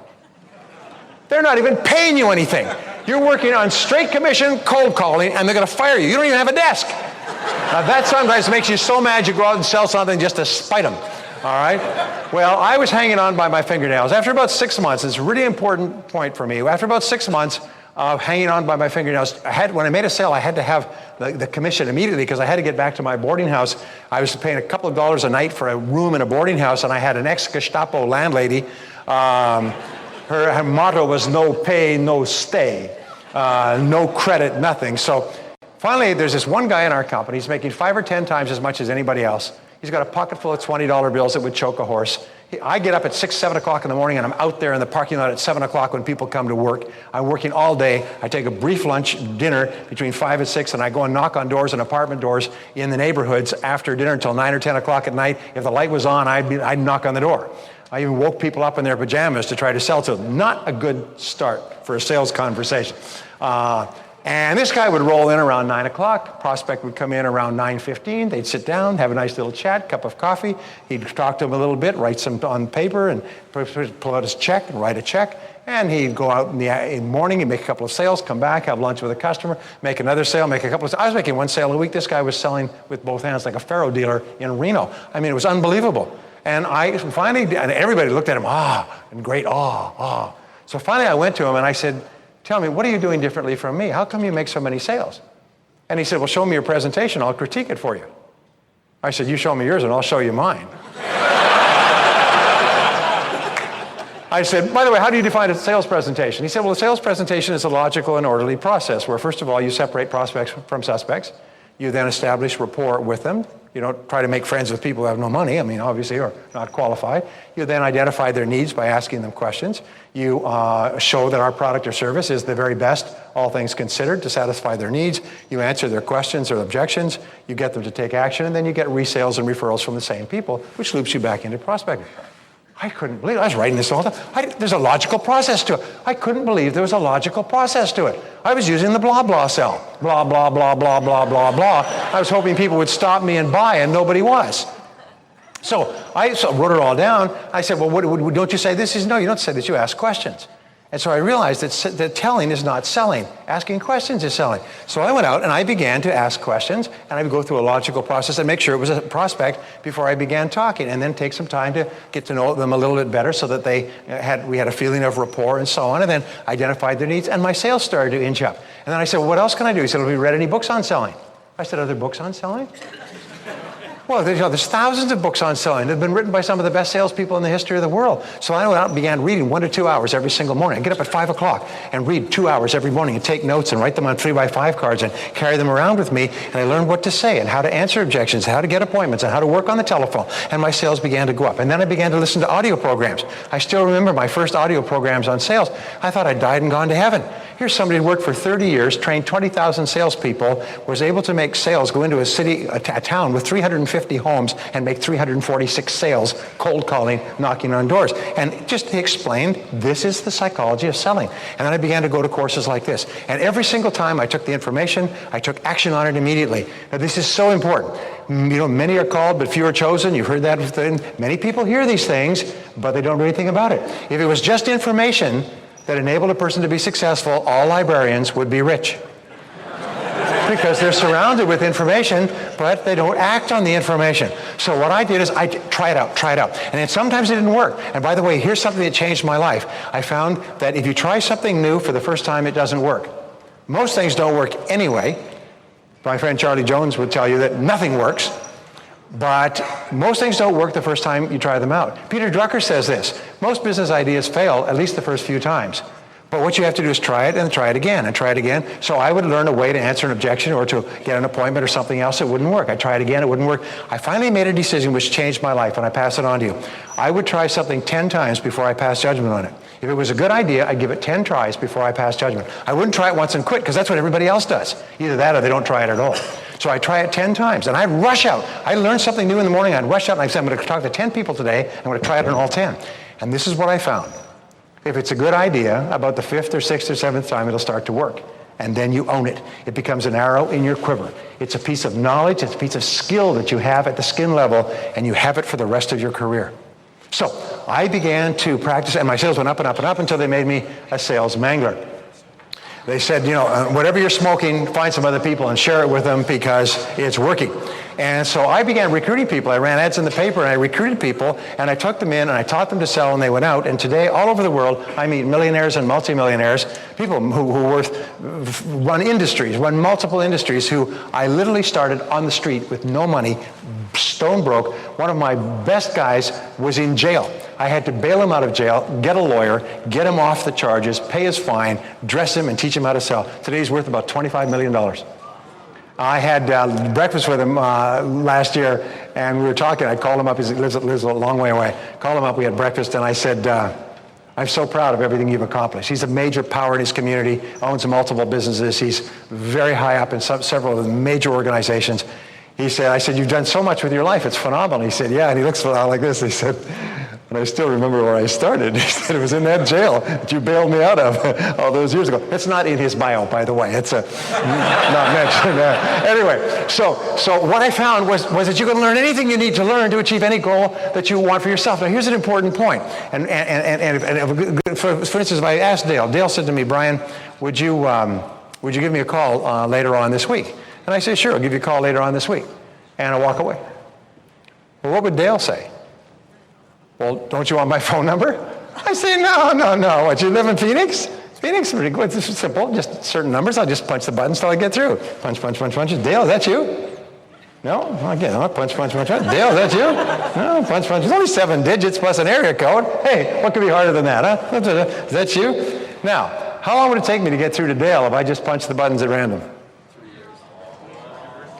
They're not even paying you anything. You're working on straight commission, cold calling, and they're going to fire you. You don't even have a desk. Now that sometimes makes you so mad you go out and sell something just to spite them. All right? Well, I was hanging on by my fingernails. After about 6 months, it's a really important point for me. After about 6 months of hanging on by my fingernails, when I made a sale, I had to have the commission immediately because I had to get back to my boarding house. I was paying a couple of dollars a night for a room in a boarding house, and I had an ex-Gestapo landlady. Her motto was no pay, no stay, no credit, nothing. So finally, there's this one guy in our company. He's making 5 or 10 times as much as anybody else. He's got a pocket full of $20 bills that would choke a horse. I get up at 6, 7 o'clock in the morning, and I'm out there in the parking lot at 7 o'clock when people come to work. I'm working all day. I take a brief lunch, dinner between 5 and 6, and I go and knock on doors and apartment doors in the neighborhoods after dinner until 9 or 10 o'clock at night. If the light was on, I'd knock on the door. I even woke people up in their pajamas to try to sell to them. Not a good start for a sales conversation. And this guy would roll in around 9 o'clock. Prospect would come in around 9:15. They'd sit down, have a nice little chat, cup of coffee. He'd talk to him a little bit, write some on paper, and pull out his check and write a check. And he'd go out in the morning and make a couple of sales, come back, have lunch with a customer, make another sale, make a couple of... I was making 1 sale a week. This guy was selling with both hands like a faro dealer in Reno. I mean, it was unbelievable. And I finally, and everybody looked at him, and great, So finally I went to him and I said, tell me, what are you doing differently from me? How come you make so many sales? And he said, well, show me your presentation. I'll critique it for you. I said, you show me yours and I'll show you mine. I said, by the way, how do you define a sales presentation? He said, well, a sales presentation is a logical and orderly process where, first of all, you separate prospects from suspects. You then establish rapport with them. You don't try to make friends with people who have no money, obviously, or not qualified. You then identify their needs by asking them questions. You show that our product or service is the very best, all things considered, to satisfy their needs. You answer their questions or objections. You get them to take action, and then you get resales and referrals from the same people, which loops you back into prospecting. I couldn't believe it. I was writing this all the time. There's a logical process to it. I couldn't believe there was a logical process to it. I was using the blah, blah cell. Blah, blah, blah, blah, blah, blah, blah. I was hoping people would stop me and buy, and nobody was. So I wrote it all down. I said, well, don't you say this? He said, no, you don't say this. You ask questions. And so I realized that telling is not selling. Asking questions is selling. So I went out and I began to ask questions, and I would go through a logical process and make sure it was a prospect before I began talking, and then take some time to get to know them a little bit better so that we had a feeling of rapport and so on, and then identified their needs, and my sales started to inch up. And then I said, well, what else can I do? He said, have you read any books on selling? I said, are there books on selling? Well, there's thousands of books on selling that have been written by some of the best salespeople in the history of the world. So I went out and began reading 1 to 2 hours every single morning. I'd get up at 5 o'clock and read 2 hours every morning and take notes and write them on 3x5 cards and carry them around with me. And I learned what to say and how to answer objections, how to get appointments, and how to work on the telephone. And my sales began to go up. And then I began to listen to audio programs. I still remember my first audio programs on sales. I thought I'd died and gone to heaven. Here's somebody who worked for 30 years, trained 20,000 salespeople, was able to make sales, go into a city, a town with 350 homes and make 346 sales, cold calling, knocking on doors. And just he explained, this is the psychology of selling. And then I began to go to courses like this. And every single time I took the information, I took action on it immediately. Now this is so important. Many are called, but few are chosen. You've heard that. Many people hear these things, but they don't do anything about it. If it was just information that enabled a person to be successful, all librarians would be rich. Because they're surrounded with information, but they don't act on the information. So what I did is I try it out. And then sometimes it didn't work. And by the way, here's something that changed my life. I found that if you try something new for the first time, it doesn't work. Most things don't work anyway. My friend Charlie Jones would tell you that nothing works. But most things don't work the first time you try them out. Peter Drucker says this: most business ideas fail at least the first few times. But what you have to do is try it and try it again and try it again. So I would learn a way to answer an objection or to get an appointment or something else that wouldn't work. I tried again, it wouldn't work. I finally made a decision which changed my life, and I pass it on to you. I would try something 10 times before I pass judgment on it. If it was a good idea, I'd give it 10 tries before I pass judgment. I wouldn't try it once and quit, because that's what everybody else does. Either that or they don't try it at all. So I try it 10 times, and I'd rush out. I learned something new in the morning, I'd rush out, and I'd say, I'm going to talk to 10 people today, I'm going to try it on all 10. And this is what I found. If it's a good idea, about the 5th or 6th or 7th time, it'll start to work. And then you own it. It becomes an arrow in your quiver. It's a piece of knowledge, it's a piece of skill that you have at the skin level, and you have it for the rest of your career. So I began to practice, and my sales went up and up and up until they made me a sales mangler. They said, whatever you're smoking, find some other people and share it with them because it's working. And so I began recruiting people. I ran ads in the paper and I recruited people and I took them in and I taught them to sell and they went out. And today, all over the world, I meet millionaires and multimillionaires, people who run industries, run multiple industries, who I literally started on the street with no money, stone broke. One of my best guys was in jail. I had to bail him out of jail, get a lawyer, get him off the charges, pay his fine, dress him, and teach him how to sell. Today he's worth about $25 million. I had breakfast with him last year, and we were talking. I called him up. He lives a long way away. Called him up. We had breakfast, and I said, I'm so proud of everything you've accomplished. He's a major power in his community, owns multiple businesses. He's very high up in several of the major organizations. I said, you've done so much with your life. It's phenomenal. He said, yeah, and he looks like this. He said, and I still remember where I started. He said, it was in that jail that you bailed me out of all those years ago. It's not in his bio, by the way. It's not mentioned. Anyway, so what I found was that you can learn anything you need to learn to achieve any goal that you want for yourself. Now, here's an important point. And for instance, if I asked Dale said to me, Brian, would you give me a call later on this week? And I say, sure, I'll give you a call later on this week. And I'll walk away. Well, what would Dale say? Well, don't you want my phone number? I say, no. What, you live in Phoenix? Phoenix is pretty good. This is simple. Just certain numbers. I'll just punch the buttons till I get through. Punch. Dale, is that you? No? Again, punch. Dale, is that you? No, punch. It's only 7 digits plus an area code. Hey, what could be harder than that, huh? Is that you? Now, how long would it take me to get through to Dale if I just punched the buttons at random?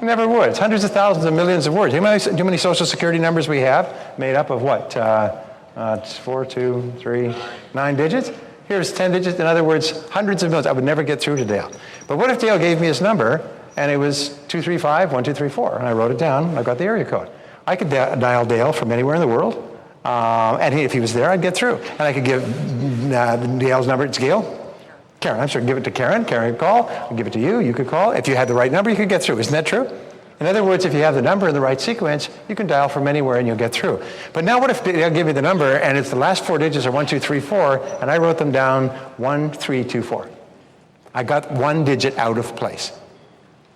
It never would. It's hundreds of thousands of millions of words. Do you know how many social security numbers we have made up of what? 4, 2, 3, 9 digits? Here's 10 digits. In other words, hundreds of millions. I would never get through to Dale. But what if Dale gave me his number and it was 235 1234 and I wrote it down and I got the area code? I could dial Dale from anywhere in the world, and if he was there, I'd get through. And I could give Dale's number. It's Gail. Karen, I'm sorry, give it to Karen. Karen could call. I'll give it to you. You could call. If you had the right number, you could get through. Isn't that true? In other words, if you have the number in the right sequence, you can dial from anywhere and you'll get through. But now what if they'll give you the number and it's the last 4 digits are 1, 2, 3, 4, and I wrote them down 1, 3, 2, 4. I got 1 digit out of place.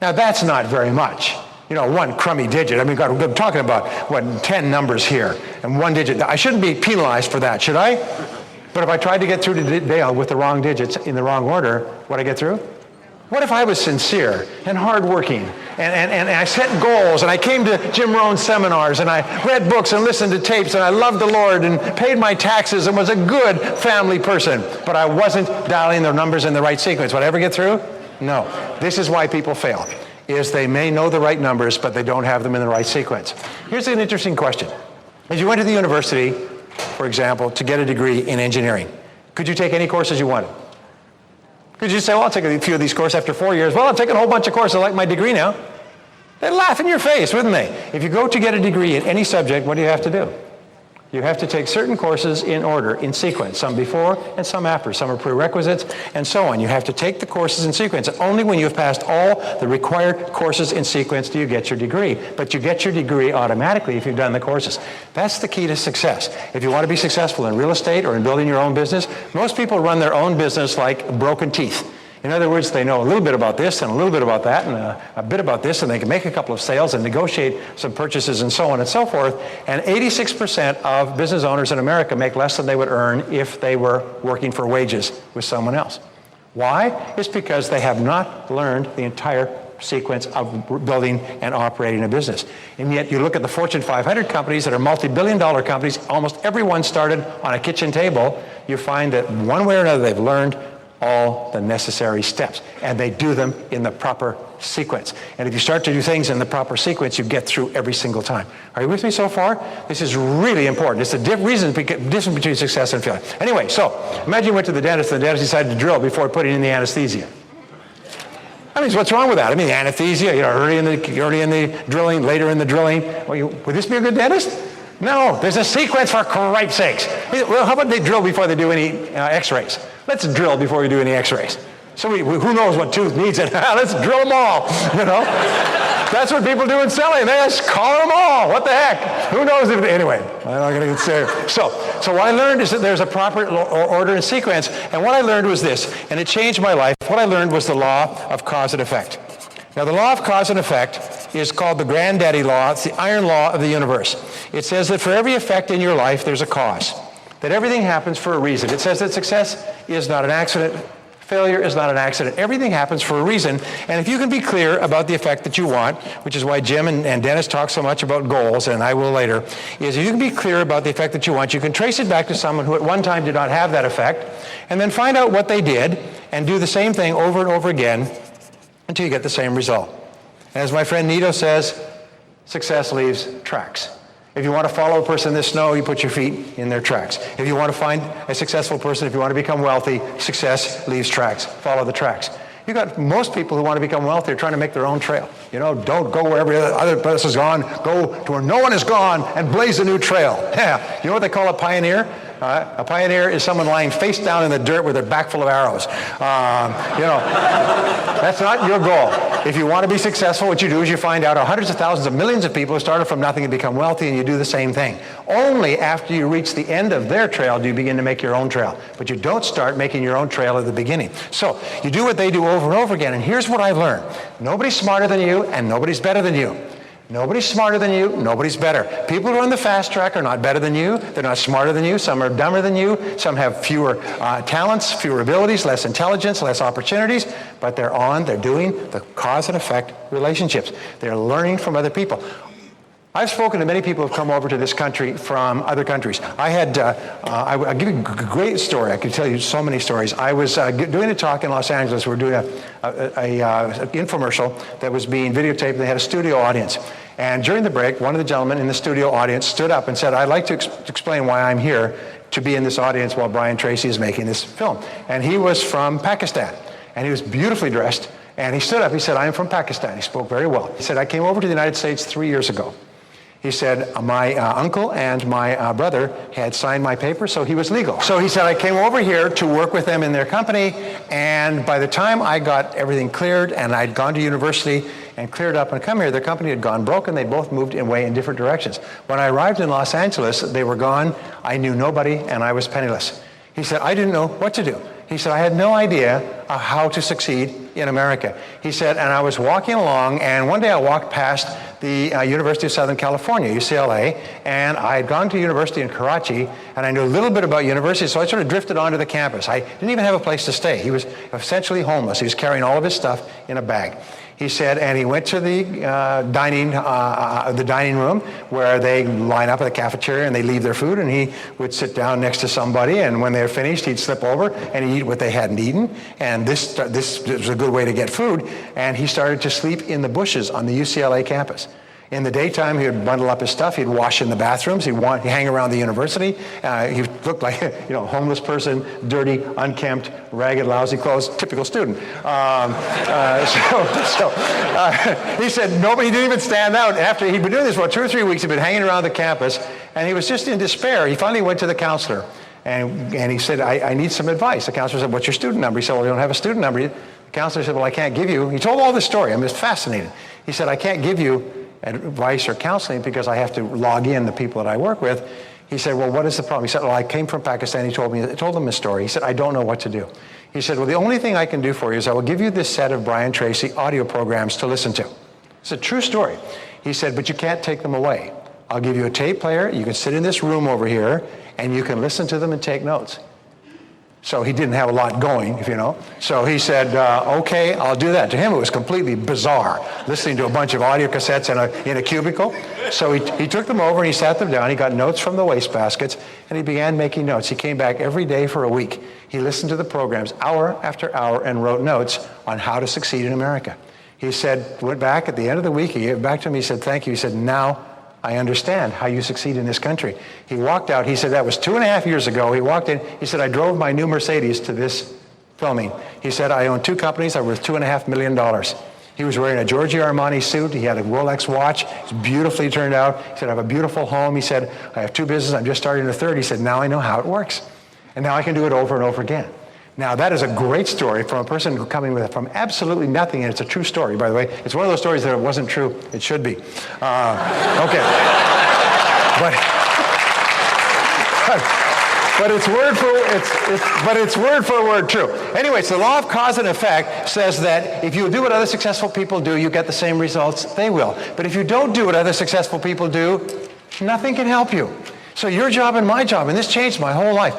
Now that's not very much. One crummy digit. I mean, God, we're talking about, 10 numbers here and 1 digit. I shouldn't be penalized for that, should I? But if I tried to get through to Dale with the wrong digits in the wrong order, would I get through? What if I was sincere and hardworking and I set goals and I came to Jim Rohn seminars and I read books and listened to tapes and I loved the Lord and paid my taxes and was a good family person, but I wasn't dialing the numbers in the right sequence? Would I ever get through? No. This is why people fail, is they may know the right numbers, but they don't have them in the right sequence. Here's an interesting question. If you went to the university, for example, to get a degree in engineering, could you take any courses you wanted? Could you say, well, I'll take a few of these courses after 4 years. Well, I've taken a whole bunch of courses. I like my degree now. They'd laugh in your face, wouldn't they? If you go to get a degree in any subject, what do you have to do? You have to take certain courses in order, in sequence, some before and some after. Some are prerequisites and so on. You have to take the courses in sequence. Only when you have passed all the required courses in sequence do you get your degree. But you get your degree automatically if you've done the courses. That's the key to success. If you want to be successful in real estate or in building your own business, most people run their own business like broken teeth. In other words, they know a little bit about this and a little bit about that and a bit about this, and they can make a couple of sales and negotiate some purchases and so on and so forth. And 86% of business owners in America make less than they would earn if they were working for wages with someone else. Why? It's because they have not learned the entire sequence of building and operating a business. And yet you look at the Fortune 500 companies that are multi-billion-dollar companies, almost everyone started on a kitchen table. You find that one way or another they've learned all the necessary steps, and they do them in the proper sequence. And if you start to do things in the proper sequence, you get through every single time. Are you with me so far? This is really important. It's the difference between success and failure. Anyway, so imagine you went to the dentist and the dentist decided to drill before putting in the anesthesia. I mean, what's wrong with that? I mean, the anesthesia, early in the drilling, later in the drilling. Well, would this be a good dentist? No, there's a sequence, for Christ's sakes. Well, how about they drill before they do any x-rays? Let's drill before we do any x-rays. So who knows what tooth needs it? Let's drill them all, That's what people do in selling. They just call them all. What the heck? Who knows? Anyway, I'm not going to get serious. So what I learned is that there's a proper order and sequence. And what I learned was this, and it changed my life. What I learned was the law of cause and effect. Now, the law of cause and effect is called the granddaddy law. It's the iron law of the universe. It says that for every effect in your life, there's a cause. That everything happens for a reason. It says that success is not an accident. Failure is not an accident. Everything happens for a reason. And if you can be clear about the effect that you want, which is why Jim and Dennis talk so much about goals, and I will later, is if you can be clear about the effect that you want, you can trace it back to someone who at one time did not have that effect, and then find out what they did, and do the same thing over and over again until you get the same result. And as my friend Nito says, success leaves tracks. If you want to follow a person in the snow, you put your feet in their tracks. If you want to find a successful person, if you want to become wealthy, success leaves tracks. Follow the tracks. You got most people who want to become wealthy are trying to make their own trail. Don't go where every other person has gone. Go to where no one has gone and blaze a new trail. Yeah. You know what they call a pioneer? A pioneer is someone lying face down in the dirt with their back full of arrows. That's not your goal. If you want to be successful, what you do is you find out hundreds of thousands of millions of people who started from nothing and become wealthy, and you do the same thing. Only after you reach the end of their trail do you begin to make your own trail. But you don't start making your own trail at the beginning. So you do what they do over and over again, and here's what I've learned. Nobody's smarter than you, and nobody's better than you. Nobody's smarter than you, nobody's better. People who are on the fast track are not better than you, they're not smarter than you, some are dumber than you, some have fewer talents, fewer abilities, less intelligence, less opportunities, but they're doing the cause and effect relationships. They're learning from other people. I've spoken to many people who have come over to this country from other countries. I'll give you a great story. I could tell you so many stories. I was doing a talk in Los Angeles. We were doing an infomercial that was being videotaped. They had a studio audience. And during the break, one of the gentlemen in the studio audience stood up and said, I'd like to explain why I'm here to be in this audience while Brian Tracy is making this film. And he was from Pakistan. And he was beautifully dressed. And he stood up. He said, I am from Pakistan. He spoke very well. He said, I came over to the United States 3 years ago. He said, my uncle and my brother had signed my paper, so he was legal. So he said, I came over here to work with them in their company, and by the time I got everything cleared and I'd gone to university and cleared up and come here, their company had gone broke and they both moved away in different directions. When I arrived in Los Angeles, they were gone, I knew nobody, and I was penniless. He said, I didn't know what to do. He said, I had no idea how to succeed in America. He said, and I was walking along, and one day I walked past the University of Southern California, UCLA, and I had gone to university in Karachi, and I knew a little bit about university, so I sort of drifted onto the campus. I didn't even have a place to stay. He was essentially homeless. He was carrying all of his stuff in a bag. He said, and he went to the dining room where they line up at the cafeteria and they leave their food, and he would sit down next to somebody, and when they were finished, he'd slip over and he'd eat what they hadn't eaten. And this was a good way to get food. And he started to sleep in the bushes on the UCLA campus. In the daytime, he would bundle up his stuff. He'd wash in the bathrooms. He'd hang around the university. He looked like a homeless person, dirty, unkempt, ragged, lousy clothes, typical student. He said nobody didn't even stand out. After he'd been doing this for 2 or 3 weeks, he'd been hanging around the campus, and he was just in despair. He finally went to the counselor, and he said, I need some advice. The counselor said, what's your student number? He said, well, you don't have a student number. The counselor said, well, I can't give you. He told all this story. I'm just fascinated. He said, I can't give you advice or counseling because I have to log in the people that I work with. He said, well, what is the problem? He said, well, I came from Pakistan. He told him his story. He said, I don't know what to do. He said, well, the only thing I can do for you is I will give you this set of Brian Tracy audio programs to listen to. It's a true story. He said, but you can't take them away. I'll give you a tape player. You can sit in this room over here, and you can listen to them and take notes. So he didn't have a lot going, if you know. So he said, okay, I'll do that. To him, it was completely bizarre, listening to a bunch of audio cassettes in a cubicle. So he took them over and he sat them down. He got notes from the wastebaskets, and he began making notes. He came back every day for a week. He listened to the programs hour after hour and wrote notes on how to succeed in America. He said, went back at the end of the week, he gave it back to me, he said, thank you. He said, now I understand how you succeed in this country. He walked out, he said, that was 2.5 years ago. He walked in, he said, I drove my new Mercedes to this filming. He said, I own 2 companies, I'm worth $2.5 million. He was wearing a Giorgio Armani suit, he had a Rolex watch, it was beautifully turned out. He said, I have a beautiful home. He said, I have 2 businesses, I'm just starting a 3rd. He said, now I know how it works. And now I can do it over and over again. Now, that is a great story from a person coming from absolutely nothing, and it's a true story, by the way. It's one of those stories that it wasn't true. It should be. Okay. But it's word for word true. Anyway, so the law of cause and effect says that if you do what other successful people do, you get the same results they will. But if you don't do what other successful people do, nothing can help you. So your job and my job, and this changed my whole life.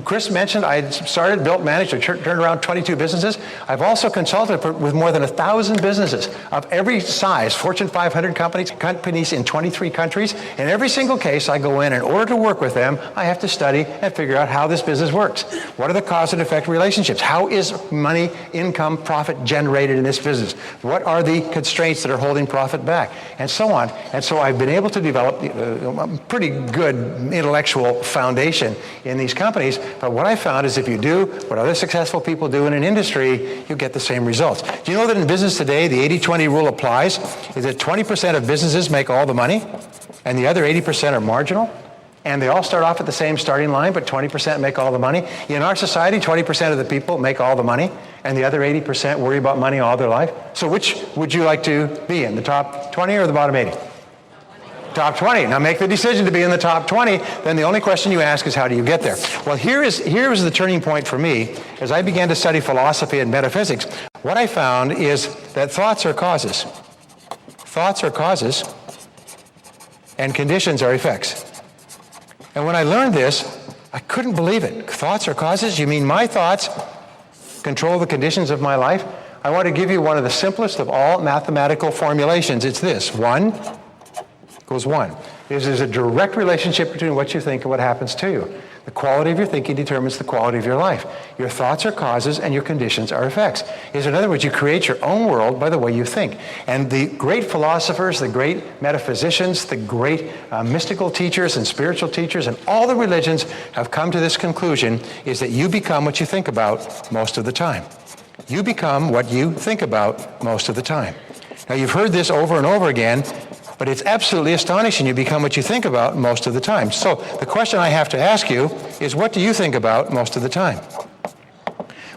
Chris mentioned I started, built, managed, or turned around 22 businesses. I've also consulted with more than 1,000 businesses of every size, Fortune 500 companies in 23 countries. In every single case, I go in order to work with them, I have to study and figure out how this business works. What are the cause and effect relationships? How is money, income, profit generated in this business? What are the constraints that are holding profit back? And so on. And so I've been able to develop a pretty good intellectual foundation in these companies, but what I found is if you do what other successful people do in an industry, you get the same results. Do you know that in business today, the 80-20 rule applies? Is that 20% of businesses make all the money, and the other 80% are marginal? And they all start off at the same starting line, but 20% make all the money. In our society, 20% of the people make all the money, and the other 80% worry about money all their life. So which would you like to be in, the top 20 or the bottom 80? Top 20. Now make the decision to be in the top 20. Then the only question you ask is, how do you get there? Well, here is the turning point for me. As I began to study philosophy and metaphysics, what I found is that thoughts are causes. Thoughts are causes, and conditions are effects. And when I learned this, I couldn't believe it. Thoughts are causes? You mean my thoughts control the conditions of my life? I want to give you one of the simplest of all mathematical formulations. It's this: 1 equals 1. There's a direct relationship between what you think and what happens to you. The quality of your thinking determines the quality of your life. Your thoughts are causes and your conditions are effects. In other words, you create your own world by the way you think. And the great philosophers, the great metaphysicians, the great mystical teachers and spiritual teachers and all the religions have come to this conclusion, is that you become what you think about most of the time. You become what you think about most of the time. Now, you've heard this over and over again, but it's absolutely astonishing. You become what you think about most of the time. So the question I have to ask you is, what do you think about most of the time?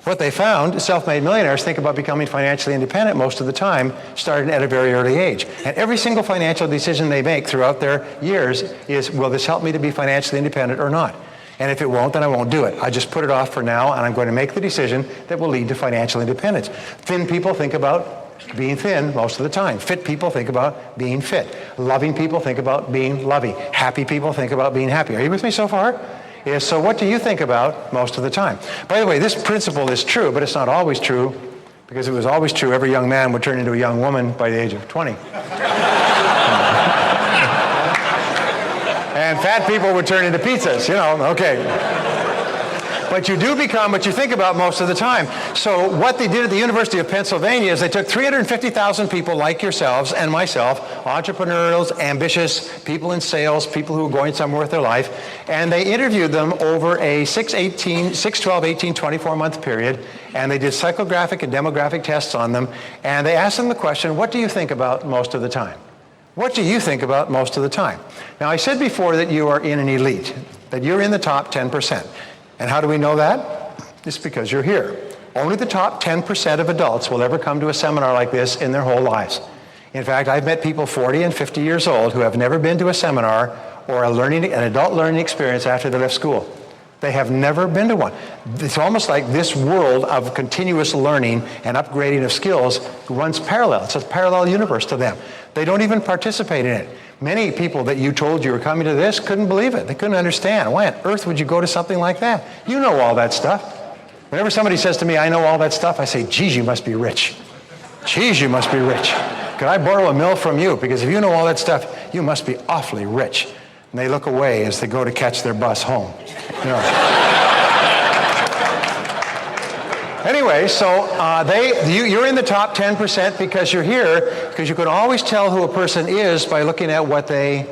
What they found, self-made millionaires think about becoming financially independent most of the time, starting at a very early age. And every single financial decision they make throughout their years is, will this help me to be financially independent or not? And if it won't, then I won't do it. I just put it off for now, and I'm going to make the decision that will lead to financial independence. Thin people think about being thin most of the time. Fit people think about being fit. Loving people think about being loving. Happy people think about being happy. Are you with me so far? Yes, so what do you think about most of the time? By the way, this principle is true, but it's not always true, because if it was always true, every young man would turn into a young woman by the age of 20. And fat people would turn into pizzas, okay. But you do become what you think about most of the time. So what they did at the University of Pennsylvania is they took 350,000 people like yourselves and myself, entrepreneurs, ambitious, people in sales, people who are going somewhere with their life, and they interviewed them over a 6, 12, 18, 24-month period, and they did psychographic and demographic tests on them, and they asked them the question, what do you think about most of the time? What do you think about most of the time? Now, I said before that you are in an elite, that you're in the top 10%. And how do we know that? It's because you're here. Only the top 10% of adults will ever come to a seminar like this in their whole lives. In fact, I've met people 40 and 50 years old who have never been to a seminar or an adult learning experience after they left school. They have never been to one. It's almost like this world of continuous learning and upgrading of skills runs parallel. It's a parallel universe to them. They don't even participate in it. Many people that you told you were coming to this couldn't believe it. They couldn't understand. Why on earth would you go to something like that? You know all that stuff. Whenever somebody says to me, I know all that stuff, I say, geez, you must be rich. Geez, you must be rich. Could I borrow $1 million from you? Because if you know all that stuff, you must be awfully rich. And they look away as they go to catch their bus home. You know. Anyway, so you're in the top 10% because you're here, because you can always tell who a person is by looking at what they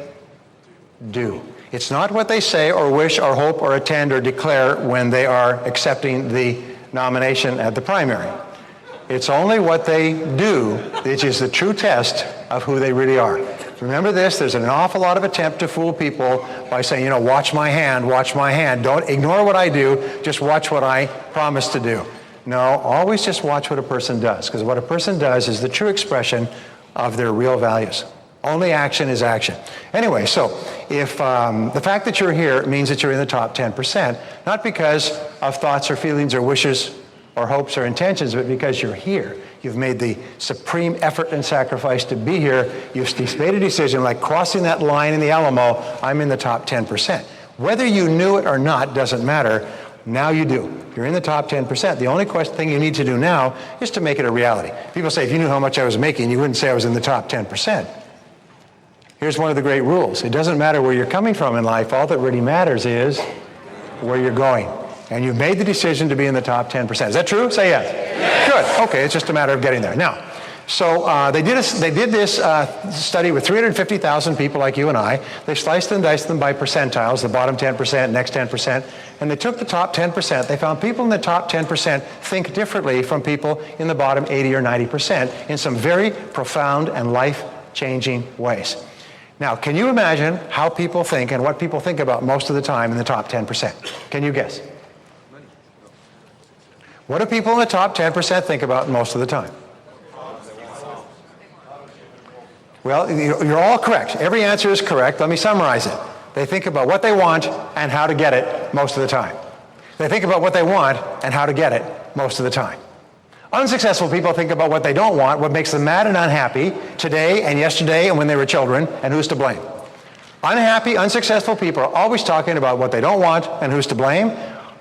do. It's not what they say or wish or hope or attend or declare when they are accepting the nomination at the primary. It's only what they do which is the true test of who they really are. Remember this, there's an awful lot of attempt to fool people by saying, you know, watch my hand, watch my hand. Don't ignore what I do, just watch what I promise to do. No, always just watch what a person does, because what a person does is the true expression of their real values. Only action is action. Anyway, so if the fact that you're here means that you're in the top 10%, not because of thoughts or feelings or wishes or hopes or intentions, but because you're here. You've made the supreme effort and sacrifice to be here. You've made a decision, like crossing that line in the Alamo, I'm in the top 10%. Whether you knew it or not doesn't matter. Now you do. You're in the top 10%. The only thing you need to do now is to make it a reality. People say, if you knew how much I was making, you wouldn't say I was in the top 10%. Here's one of the great rules. It doesn't matter where you're coming from in life. All that really matters is where you're going. And you've made the decision to be in the top 10%. Is that true? Say yes. Yes. Good. Okay, it's just a matter of getting there. Now, so they did this study with 350,000 people like you and I. They sliced and diced them by percentiles, the bottom 10%, next 10%, and they took the top 10%. They found people in the top 10% think differently from people in the bottom 80 or 90% in some very profound and life-changing ways. Now, can you imagine how people think and what people think about most of the time in the top 10%? Can you guess? What do people in the top 10% think about most of the time? Well, you're all correct. Every answer is correct. Let me summarize it. They think about what they want and how to get it most of the time. They think about what they want and how to get it most of the time. Unsuccessful people think about what they don't want, what makes them mad and unhappy today and yesterday and when they were children, and who's to blame. Unhappy, unsuccessful people are always talking about what they don't want and who's to blame.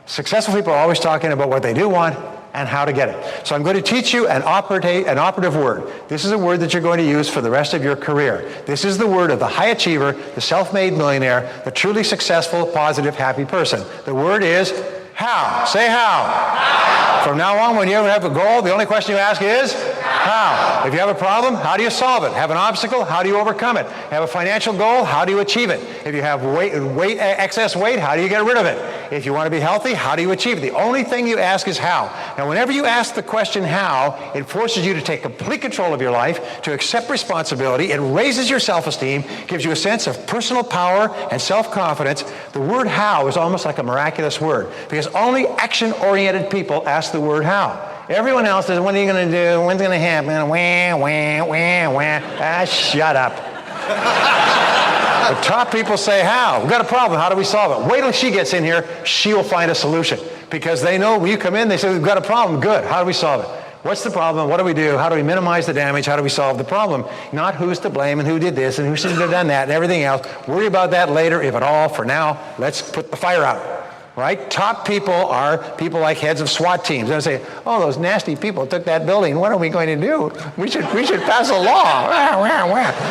Successful people are always talking about what they do want and how to get it. So I'm going to teach you an operative word. This is a word that you're going to use for the rest of your career. This is the word of the high achiever, the self-made millionaire, the truly successful, positive, happy person. The word is how. Say how. How. From now on, when you ever have a goal, the only question you ask is how. If you have a problem, how do you solve it? Have an obstacle, how do you overcome it? Have a financial goal, how do you achieve it? If you have excess weight, how do you get rid of it? If you want to be healthy, how do you achieve it? The only thing you ask is how. Now, whenever you ask the question how, it forces you to take complete control of your life, to accept responsibility. It raises your self-esteem, gives you a sense of personal power and self-confidence. The word how is almost like a miraculous word, because only action-oriented people ask the word how. Everyone else says, what are you going to do? When's it going to happen? Wah, wah, wah, wah. Ah, shut up. The top people say, how? We've got a problem. How do we solve it? Wait till she gets in here. She will find a solution. Because they know when you come in, they say, we've got a problem. Good. How do we solve it? What's the problem? What do we do? How do we minimize the damage? How do we solve the problem? Not who's to blame and who did this and who should have done that and everything else. Worry about that later, if at all. For now, let's put the fire out. Right? Top people are people like heads of SWAT teams. They say, oh, those nasty people took that building. What are we going to do? We should pass a law.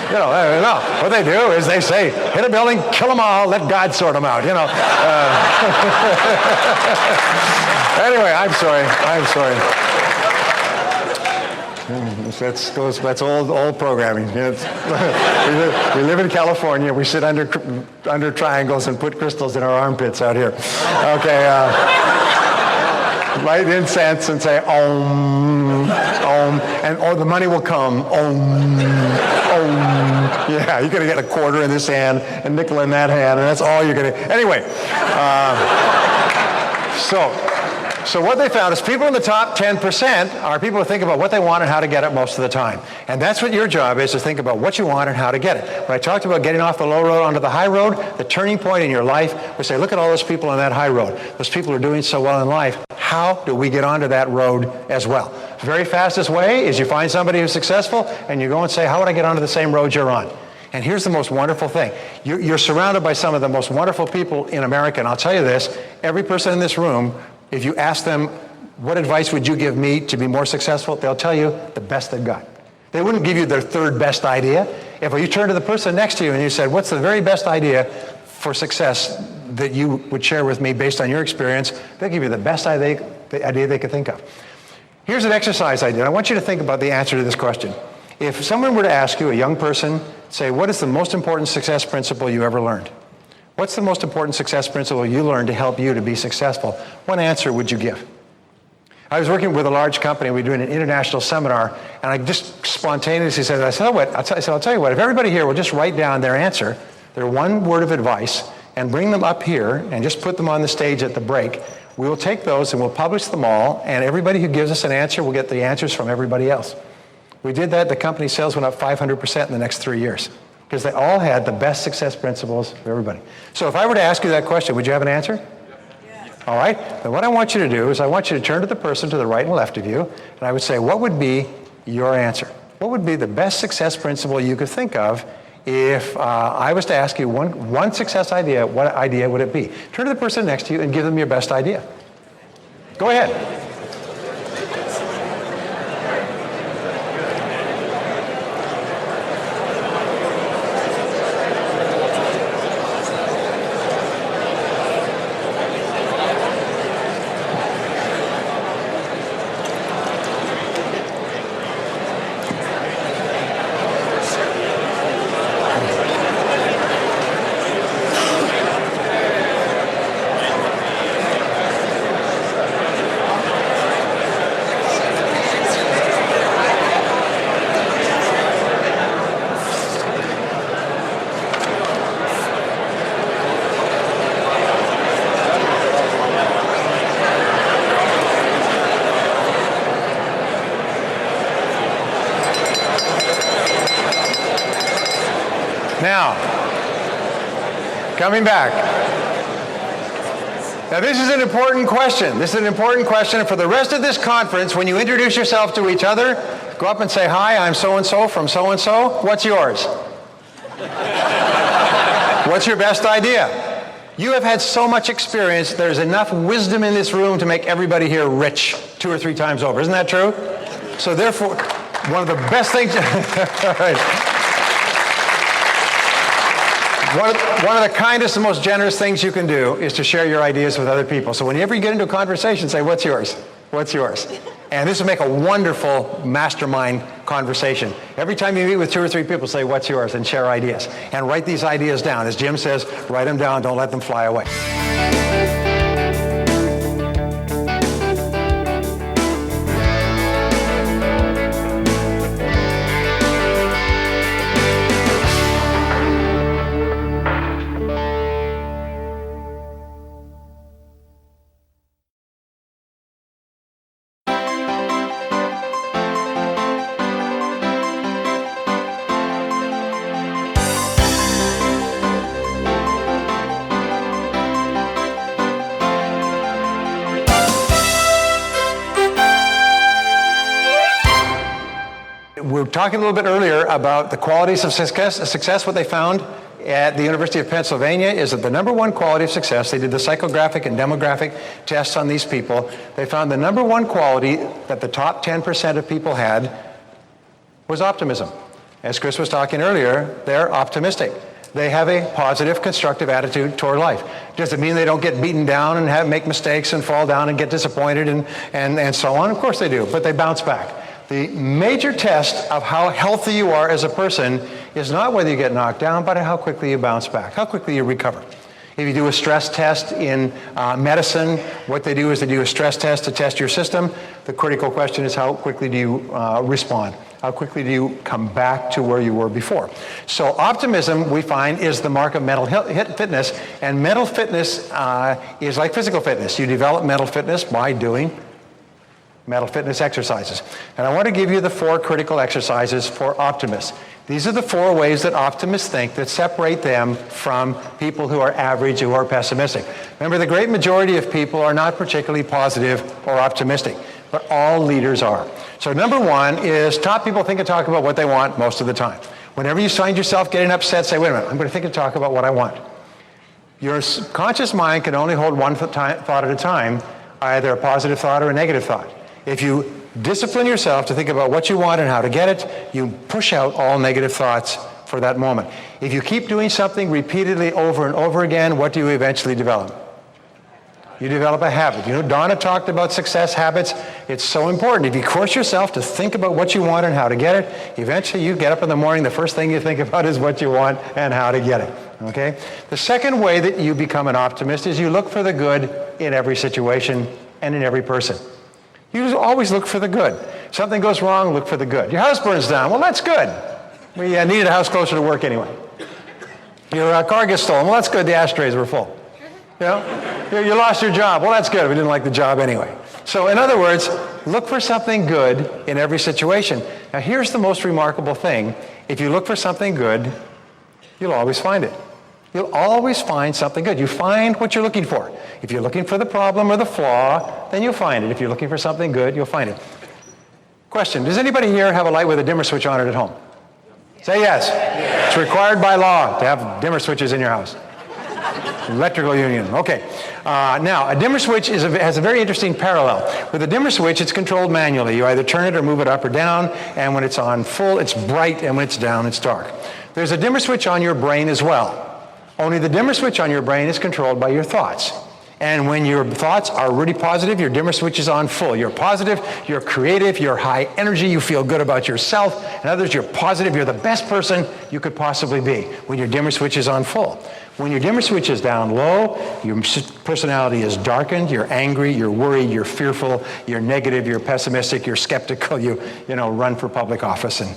You know, no. What they do is they say, hit a building, kill them all, let God sort them out. You know. Anyway, I'm sorry. That's old programming. We live in California. We sit under triangles and put crystals in our armpits out here. Okay. Light incense and say Om, Om, and the money will come. Om, Om. Yeah, you're gonna get a quarter in this hand, a nickel in that hand, and that's all you're gonna. Anyway, so. So what they found is people in the top 10% are people who think about what they want and how to get it most of the time. And that's what your job is, to think about what you want and how to get it. When I talked about getting off the low road onto the high road, the turning point in your life, we say, look at all those people on that high road. Those people are doing so well in life. How do we get onto that road as well? The very fastest way is you find somebody who's successful and you go and say, how would I get onto the same road you're on? And here's the most wonderful thing. You're surrounded by some of the most wonderful people in America. And I'll tell you this, every person in this room, if you ask them, what advice would you give me to be more successful? They'll tell you the best they've got. They wouldn't give you their third best idea. If you turn to the person next to you and you said, what's the very best idea for success that you would share with me based on your experience? They'll give you the best idea they could think of. Here's an exercise I did. I want you to think about the answer to this question. If someone were to ask you, a young person, say, what is the most important success principle you ever learned? What's the most important success principle you learned to help you to be successful? What answer would you give? I was working with a large company. We were doing an international seminar, and I just spontaneously said, I'll tell you what, if everybody here will just write down their answer, their one word of advice, and bring them up here and just put them on the stage at the break, we will take those and we'll publish them all, and everybody who gives us an answer will get the answers from everybody else. We did that. The company's sales went up 500% in the next 3 years. Because they all had the best success principles for everybody. So if I were to ask you that question, would you have an answer? Yes. All right. Then what I want you to do is I want you to turn to the person to the right and left of you, and I would say, what would be your answer? What would be the best success principle you could think of if I was to ask you one success idea? What idea would it be? Turn to the person next to you and give them your best idea. Go ahead. Now, coming back. Now this is an important question. This is an important question for the rest of this conference. When you introduce yourself to each other, go up and say, hi, I'm so-and-so from so-and-so. What's yours? What's your best idea? You have had so much experience. There's enough wisdom in this room to make everybody here rich 2 or 3 times over. Isn't that true? So therefore, one of the best things... All right. One of the kindest and most generous things you can do is to share your ideas with other people. So whenever you get into a conversation, say, what's yours? What's yours? And this will make a wonderful mastermind conversation. Every time you meet with 2 or 3 people, say, what's yours? And share ideas. And write these ideas down. As Jim says, write them down. Don't let them fly away. We were talking a little bit earlier about the qualities of success. What they found at the University of Pennsylvania is that the number one quality of success, they did the psychographic and demographic tests on these people. They found the number one quality that the top 10% of people had was optimism. As Chris was talking earlier, they're optimistic. They have a positive, constructive attitude toward life. Does it mean they don't get beaten down and make mistakes and fall down and get disappointed and so on? Of course they do, but they bounce back. The major test of how healthy you are as a person is not whether you get knocked down, but how quickly you bounce back, how quickly you recover. If you do a stress test in medicine, what they do is they do a stress test to test your system. The critical question is how quickly do you respond? How quickly do you come back to where you were before? So optimism, we find, is the mark of mental fitness. And mental fitness is like physical fitness. You develop mental fitness by doing mental fitness exercises. And I want to give you the 4 critical exercises for optimists. These are the 4 ways that optimists think that separate them from people who are average, who are pessimistic. Remember, the great majority of people are not particularly positive or optimistic, but all leaders are. So number 1 is top people think and talk about what they want most of the time. Whenever you find yourself getting upset, say, wait a minute, I'm going to think and talk about what I want. Your conscious mind can only hold one thought at a time, either a positive thought or a negative thought. If you discipline yourself to think about what you want and how to get it, you push out all negative thoughts for that moment. If you keep doing something repeatedly over and over again, what do you eventually develop? You develop a habit. You know, Donna talked about success habits. It's so important. If you force yourself to think about what you want and how to get it, eventually you get up in the morning, the first thing you think about is what you want and how to get it. Okay? The second way that you become an optimist is you look for the good in every situation and in every person. You always look for the good. Something goes wrong, look for the good. Your house burns down. Well, that's good. We needed a house closer to work anyway. Your car gets stolen. Well, that's good. The ashtrays were full. You know? You lost your job. Well, that's good. We didn't like the job anyway. So in other words, look for something good in every situation. Now, here's the most remarkable thing. If you look for something good, you'll always find it. You'll always find something good. You find what you're looking for. If you're looking for the problem or the flaw, then you'll find it. If you're looking for something good, you'll find it. Question, does anybody here have a light with a dimmer switch on it at home? Say yes. It's required by law to have dimmer switches in your house. Electrical union. Okay. Now, a dimmer switch has a very interesting parallel. With a dimmer switch, it's controlled manually. You either turn it or move it up or down, and when it's on full, it's bright, and when it's down, it's dark. There's a dimmer switch on your brain as well. Only the dimmer switch on your brain is controlled by your thoughts. And when your thoughts are really positive, your dimmer switch is on full. You're positive, you're creative, you're high energy, you feel good about yourself. In others, you're positive, you're the best person you could possibly be when your dimmer switch is on full. When your dimmer switch is down low, your personality is darkened, you're angry, you're worried, you're fearful, you're negative, you're pessimistic, you're skeptical, you run for public office and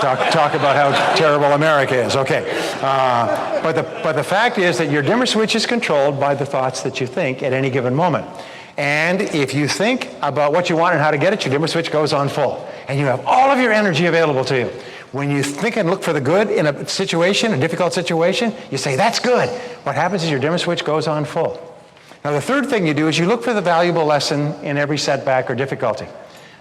talk about how terrible America is. Okay. But the fact is that your dimmer switch is controlled by the thoughts that you think at any given moment. And if you think about what you want and how to get it, your dimmer switch goes on full. And you have all of your energy available to you. When you think and look for the good in a situation, a difficult situation, you say, that's good. What happens is your dimmer switch goes on full. Now, the third thing you do is you look for the valuable lesson in every setback or difficulty.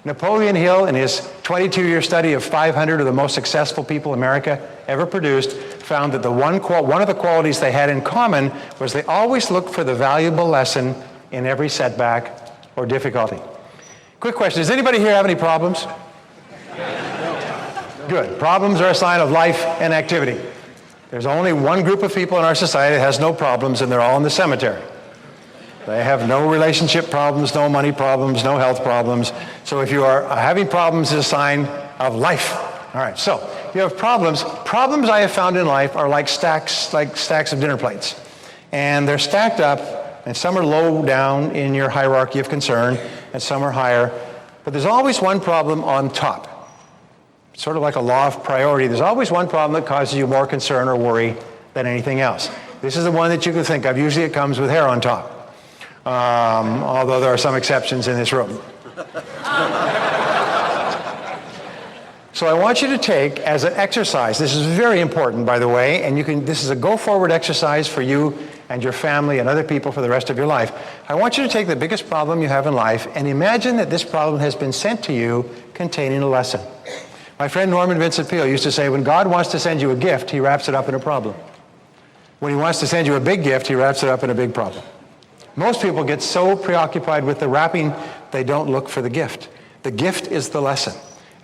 Napoleon Hill, in his 22-year study of 500 of the most successful people America ever produced, found that one of the qualities they had in common was they always looked for the valuable lesson in every setback or difficulty. Quick question, does anybody here have any problems? Good. Problems are a sign of life and activity. There's only one group of people in our society that has no problems, and they're all in the cemetery. They have no relationship problems, no money problems, no health problems. So if you are having problems, it's a sign of life. All right, so if you have problems, problems I have found in life are like stacks of dinner plates. And they're stacked up, and some are low down in your hierarchy of concern, and some are higher. But there's always one problem on top. Sort of like a law of priority. There's always one problem that causes you more concern or worry than anything else. This is the one that you can think of. Usually it comes with hair on top. Although there are some exceptions in this room. So I want you to take as an exercise, this is very important, by the way, and this is a go-forward exercise for you and your family and other people for the rest of your life. I want you to take the biggest problem you have in life and imagine that this problem has been sent to you containing a lesson. My friend Norman Vincent Peale used to say, when God wants to send you a gift, he wraps it up in a problem. When he wants to send you a big gift, he wraps it up in a big problem. Most people get so preoccupied with the wrapping, they don't look for the gift. The gift is the lesson.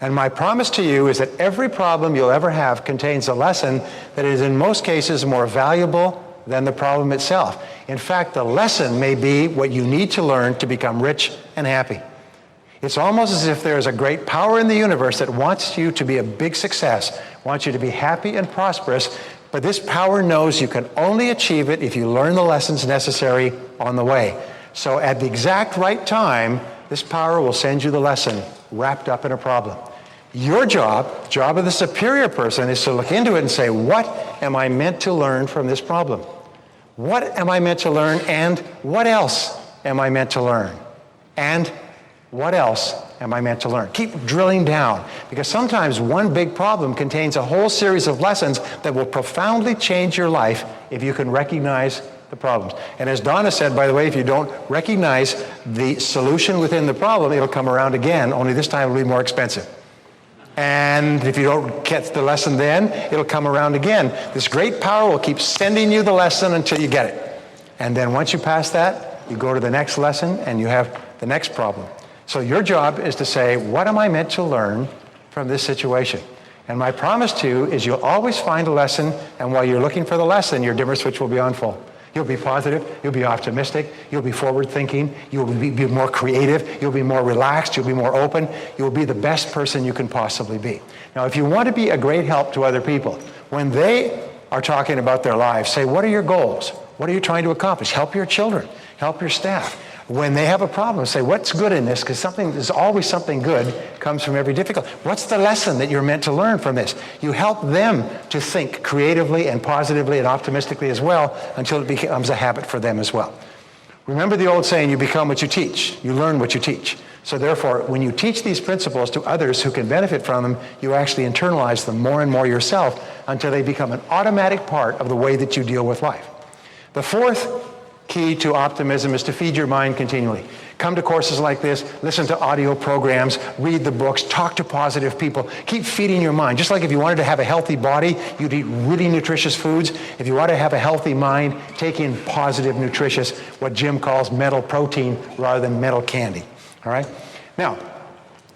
And my promise to you is that every problem you'll ever have contains a lesson that is in most cases more valuable than the problem itself. In fact, the lesson may be what you need to learn to become rich and happy. It's almost as if there is a great power in the universe that wants you to be a big success, wants you to be happy and prosperous, But this power knows you can only achieve it if you learn the lessons necessary on the way. So at the exact right time, this power will send you the lesson wrapped up in a problem. Your job of the superior person, is to look into it and say, what am I meant to learn from this problem? What am I meant to learn, and what else am I meant to learn? And what else am I meant to learn? Keep drilling down, because sometimes one big problem contains a whole series of lessons that will profoundly change your life if you can recognize the problems. And as Donna said, by the way, if you don't recognize the solution within the problem, it'll come around again, only this time it'll be more expensive. And if you don't get the lesson then, it'll come around again. This great power will keep sending you the lesson until you get it. And then once you pass that, you go to the next lesson and you have the next problem. So your job is to say, what am I meant to learn from this situation? And my promise to you is you'll always find a lesson, and while you're looking for the lesson, your dimmer switch will be on full. You'll be positive, you'll be optimistic, you'll be forward-thinking, you'll be more creative, you'll be more relaxed, you'll be more open, you'll be the best person you can possibly be. Now, if you want to be a great help to other people, when they are talking about their lives, say, what are your goals? What are you trying to accomplish? Help your children, help your staff. When they have a problem, say, what's good in this? Because there's always something good comes from every difficulty. What's the lesson that you're meant to learn from this? You help them to think creatively and positively and optimistically as well, until it becomes a habit for them as well. Remember the old saying, you become what you teach. You learn what you teach. So therefore, when you teach these principles to others who can benefit from them, you actually internalize them more and more yourself until they become an automatic part of the way that you deal with life. The fourth key to optimism is to feed your mind continually. Come to courses like this, listen to audio programs, read the books, talk to positive people. Keep feeding your mind. Just like if you wanted to have a healthy body, you'd eat really nutritious foods. If you want to have a healthy mind, take in positive, nutritious, what Jim calls mental protein rather than mental candy. All right? Now,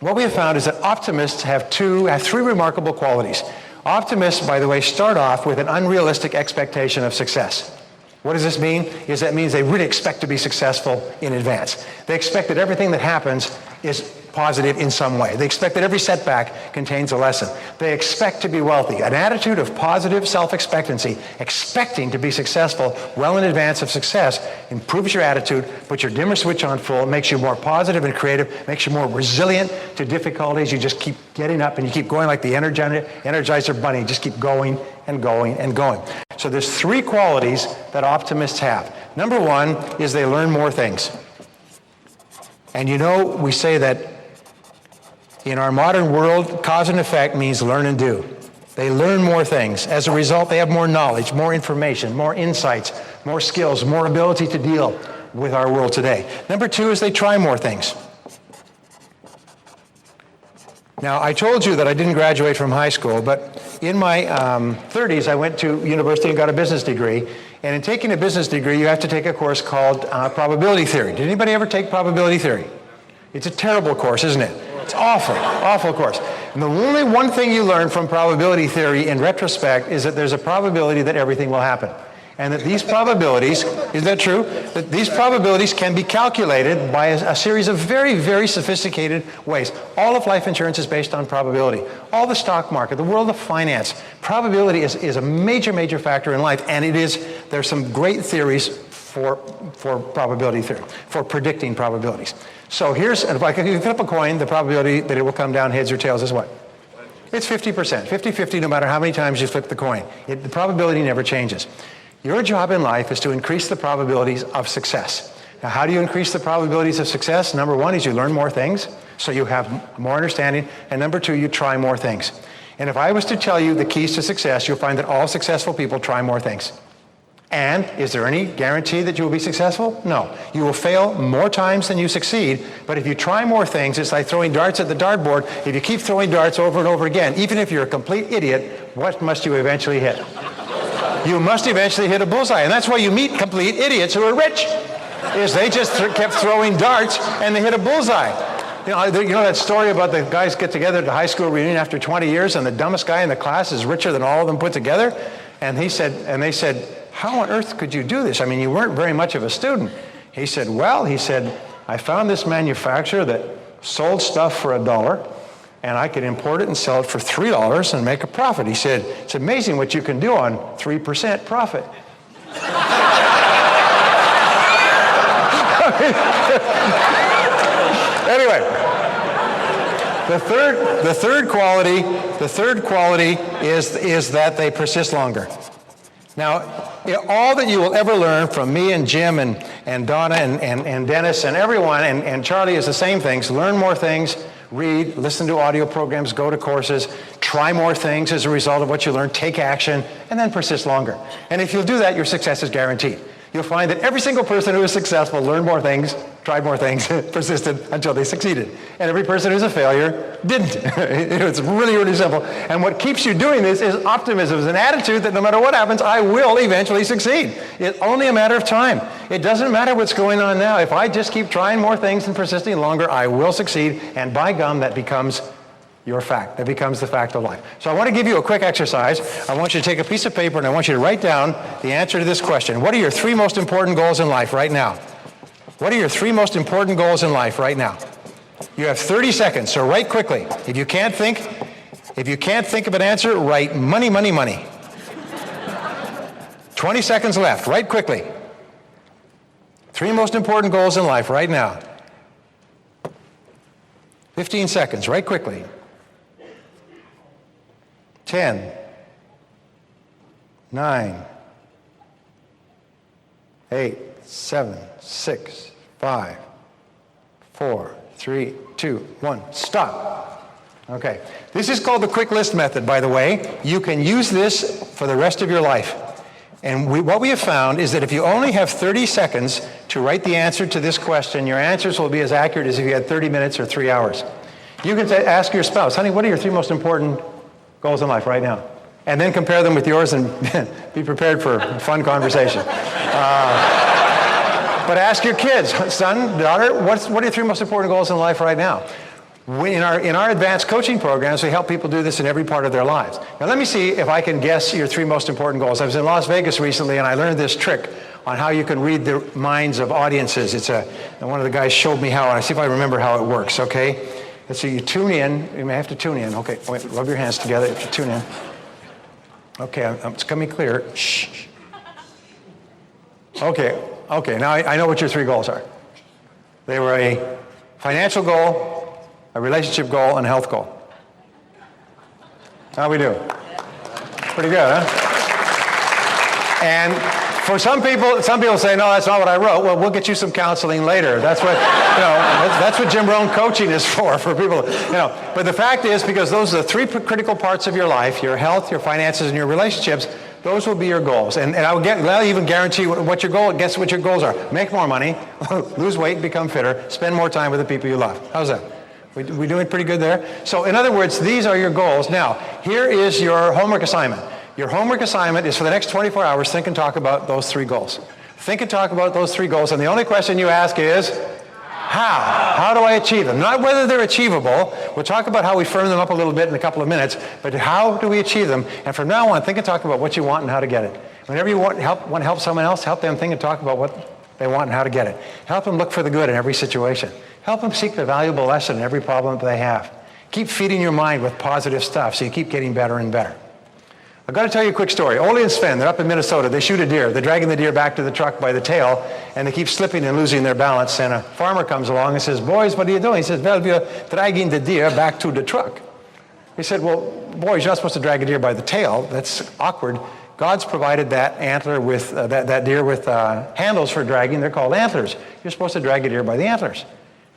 what we have found is that optimists have three remarkable qualities. Optimists, by the way, start off with an unrealistic expectation of success. What does this mean? That means they really expect to be successful in advance. They expect that everything that happens is positive in some way. They expect that every setback contains a lesson. They expect to be wealthy. An attitude of positive self-expectancy, expecting to be successful well in advance of success, improves your attitude, puts your dimmer switch on full, makes you more positive and creative, makes you more resilient to difficulties. You just keep getting up and you keep going like the Energizer Bunny. Just keep going and going and going. So there's three qualities that optimists have. Number one is they learn more things. And you know, we say that in our modern world, cause and effect means learn and do. They learn more things. As a result, they have more knowledge, more information, more insights, more skills, more ability to deal with our world today. Number two is they try more things. Now, I told you that I didn't graduate from high school, but in my 30s, I went to university and got a business degree. And in taking a business degree, you have to take a course called probability theory. Did anybody ever take probability theory? It's a terrible course, isn't it? It's awful, awful course. And the only one thing you learn from probability theory in retrospect is that there's a probability that everything will happen. And that these probabilities, is that true? That these probabilities can be calculated by a series of very, very sophisticated ways. All of life insurance is based on probability. All the stock market, the world of finance, probability is a major, major factor in life. And there's some great theories for probability theory, for predicting probabilities. So here's, if you flip a coin, the probability that it will come down heads or tails is what? It's 50%. 50-50 no matter how many times you flip the coin. The probability never changes. Your job in life is to increase the probabilities of success. Now, how do you increase the probabilities of success? Number one is you learn more things, so you have more understanding. And number two, you try more things. And if I was to tell you the keys to success, you'll find that all successful people try more things. And is there any guarantee that you will be successful? No. You will fail more times than you succeed, but if you try more things, it's like throwing darts at the dartboard. If you keep throwing darts over and over again, even if you're a complete idiot, what must you eventually hit? You must eventually hit a bullseye. And that's why you meet complete idiots who are rich, is they just kept throwing darts and they hit a bullseye. You know that story about the guys get together at a high school reunion after 20 years and the dumbest guy in the class is richer than all of them put together? And they said, how on earth could you do this? I mean, you weren't very much of a student. He said, I found this manufacturer that sold stuff for $1. and I could import it and sell it for $3 and make a profit. He said, it's amazing what you can do on 3% profit. Anyway, the third quality is that they persist longer. Now, all that you will ever learn from me and Jim and Donna and Dennis and everyone and Charlie is the same things. Learn more things, read, listen to audio programs, go to courses, try more things as a result of what you learn, take action, and then persist longer. And if you'll do that, your success is guaranteed. You'll find that every single person who is successful learned more things, tried more things, persisted until they succeeded. And every person who's a failure didn't. It's really, really simple. And what keeps you doing this is optimism. It's an attitude that no matter what happens, I will eventually succeed. It's only a matter of time. It doesn't matter what's going on now. If I just keep trying more things and persisting longer, I will succeed. And by gum, that becomes your fact. That becomes the fact of life. So I want to give you a quick exercise. I want you to take a piece of paper and I want you to write down the answer to this question. What are your 3 most important goals in life right now? What are your 3 most important goals in life right now? You have 30 seconds, so write quickly. If you can't think of an answer, write money, money, money. 20 seconds left. Write quickly. 3 most important goals in life right now. 15 seconds. Write quickly. 10, 9, 8, 7, 6, 5, 4, 3, 2, 1. Stop. Okay. This is called the quick list method, by the way. You can use this for the rest of your life. And what we have found is that if you only have 30 seconds to write the answer to this question, your answers will be as accurate as if you had 30 minutes or 3 hours. You can ask your spouse, honey, what are your 3 most important goals in life right now? And then compare them with yours and be prepared for a fun conversation. But ask your kids, son, daughter, what are your 3 most important goals in life right now? In our advanced coaching programs, we help people do this in every part of their lives. Now let me see if I can guess your 3 most important goals. I was in Las Vegas recently and I learned this trick on how you can read the minds of audiences. One of the guys showed me how, and I see if I remember how it works, okay? Let's see, you tune in. You may have to tune in. Okay, wait, rub your hands together to tune in. Okay, it's coming clear. Shh. Okay, now I know what your 3 goals are. They were a financial goal, a relationship goal, and a health goal. How we do? Pretty good, huh? And for some people say, no, that's not what I wrote. Well, we'll get you some counseling later. That's what, that's what Jim Rohn coaching is for people, But the fact is, because those are the 3 critical parts of your life, your health, your finances, and your relationships, those will be your goals. And I'll even guarantee what your goal, guess what your goals are. Make more money, lose weight, become fitter, spend more time with the people you love. How's that? We doing pretty good there? So in other words, these are your goals. Now, here is your homework assignment. Your homework assignment is for the next 24 hours, think and talk about those 3 goals. Think and talk about those 3 goals, and the only question you ask is, how? How do I achieve them? Not whether they're achievable. We'll talk about how we firm them up a little bit in a couple of minutes, but how do we achieve them? And from now on, think and talk about what you want and how to get it. Whenever you want to help someone else, help them think and talk about what they want and how to get it. Help them look for the good in every situation. Help them seek the valuable lesson in every problem that they have. Keep feeding your mind with positive stuff so you keep getting better and better. I've got to tell you a quick story. Ole and Sven, they're up in Minnesota. They shoot a deer. They're dragging the deer back to the truck by the tail, and they keep slipping and losing their balance. And a farmer comes along and says, boys, what are you doing? He says, well, we're dragging the deer back to the truck. He said, well, boys, you're not supposed to drag a deer by the tail. That's awkward. God's provided that antler with, that deer with handles for dragging. They're called antlers. You're supposed to drag a deer by the antlers.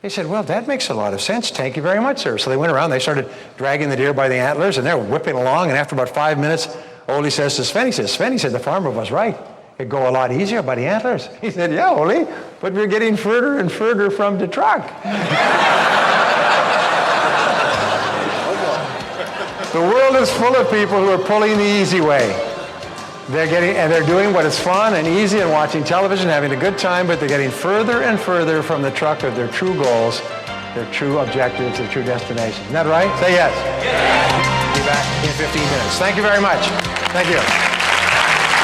They said, well, that makes a lot of sense. Thank you very much, sir. So they went around, they started dragging the deer by the antlers, and they're whipping along, and after about 5 minutes, Ole says to Sven, Sven, the farmer was right. It'd go a lot easier by the antlers. He said, yeah, Ole, but we're getting further and further from the truck. The world is full of people who are pulling the easy way. They're doing what is fun and easy and watching television, having a good time, but they're getting further and further from the truck of their true goals, their true objectives, their true destinations. Isn't that right? Say yes. Yes. Be back in 15 minutes. Thank you very much. Thank you.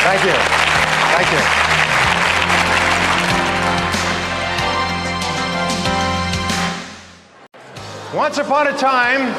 Thank you. Thank you. Once upon a time,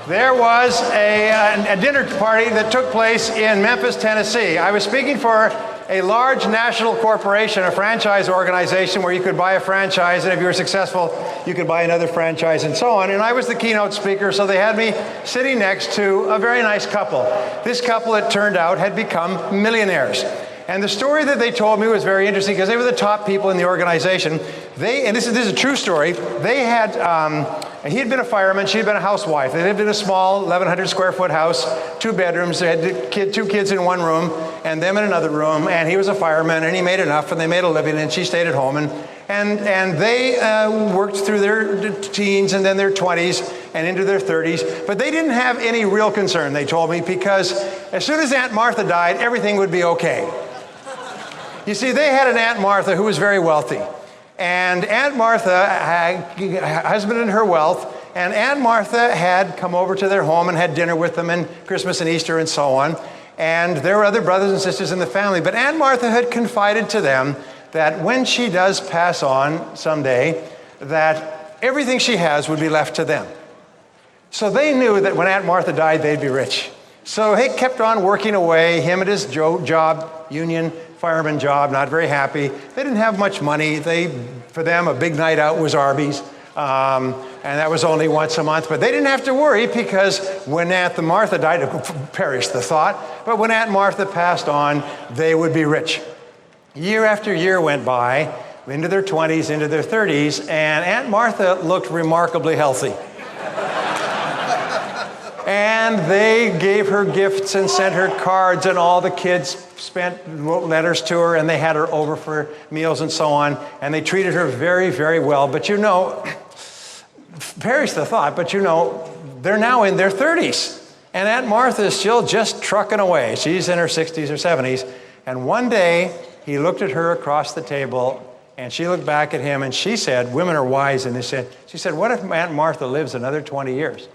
there was a dinner party that took place in Memphis, Tennessee. I was speaking for a large national corporation, a franchise organization where you could buy a franchise, and if you were successful, you could buy another franchise and so on. And I was the keynote speaker, so they had me sitting next to a very nice couple. This couple, it turned out, had become millionaires. And the story that they told me was very interesting because they were the top people in the organization. And this is a true story. They had, he had been a fireman, she had been a housewife. They lived in a small 1,100 square foot house, 2 bedrooms. They had 2 kids in one room and them in another room. And he was a fireman and he made enough and they made a living and she stayed at home. And they worked through their teens and then their 20s and into their 30s. But they didn't have any real concern, they told me, because as soon as Aunt Martha died, everything would be okay. You see, they had an Aunt Martha who was very wealthy. And Aunt Martha had a husband in her wealth, and Aunt Martha had come over to their home and had dinner with them and Christmas and Easter and so on. And there were other brothers and sisters in the family. But Aunt Martha had confided to them that when she does pass on someday, that everything she has would be left to them. So they knew that when Aunt Martha died, they'd be rich. So he kept on working away, him at his job, union fireman job, not very happy. They didn't have much money. For them, a big night out was Arby's, and that was only once a month. But they didn't have to worry because when Aunt Martha died, perished the thought, but when Aunt Martha passed on, they would be rich. Year after year went by, into their 20s, into their 30s, and Aunt Martha looked remarkably healthy. And they gave her gifts and sent her cards, and all the kids wrote letters to her, and they had her over for meals and so on, and they treated her very, very well. But you know, perish the thought, but you know, they're now in their 30s, and Aunt Martha is still just trucking away. She's in her 60s or 70s, and one day he looked at her across the table, and she looked back at him, and she said, women are wise, and she said, what if Aunt Martha lives another 20 years?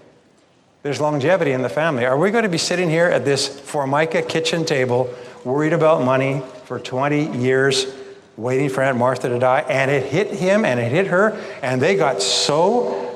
There's longevity in the family. Are we going to be sitting here at this Formica kitchen table, worried about money for 20 years, waiting for Aunt Martha to die? And it hit him and it hit her, and they got so,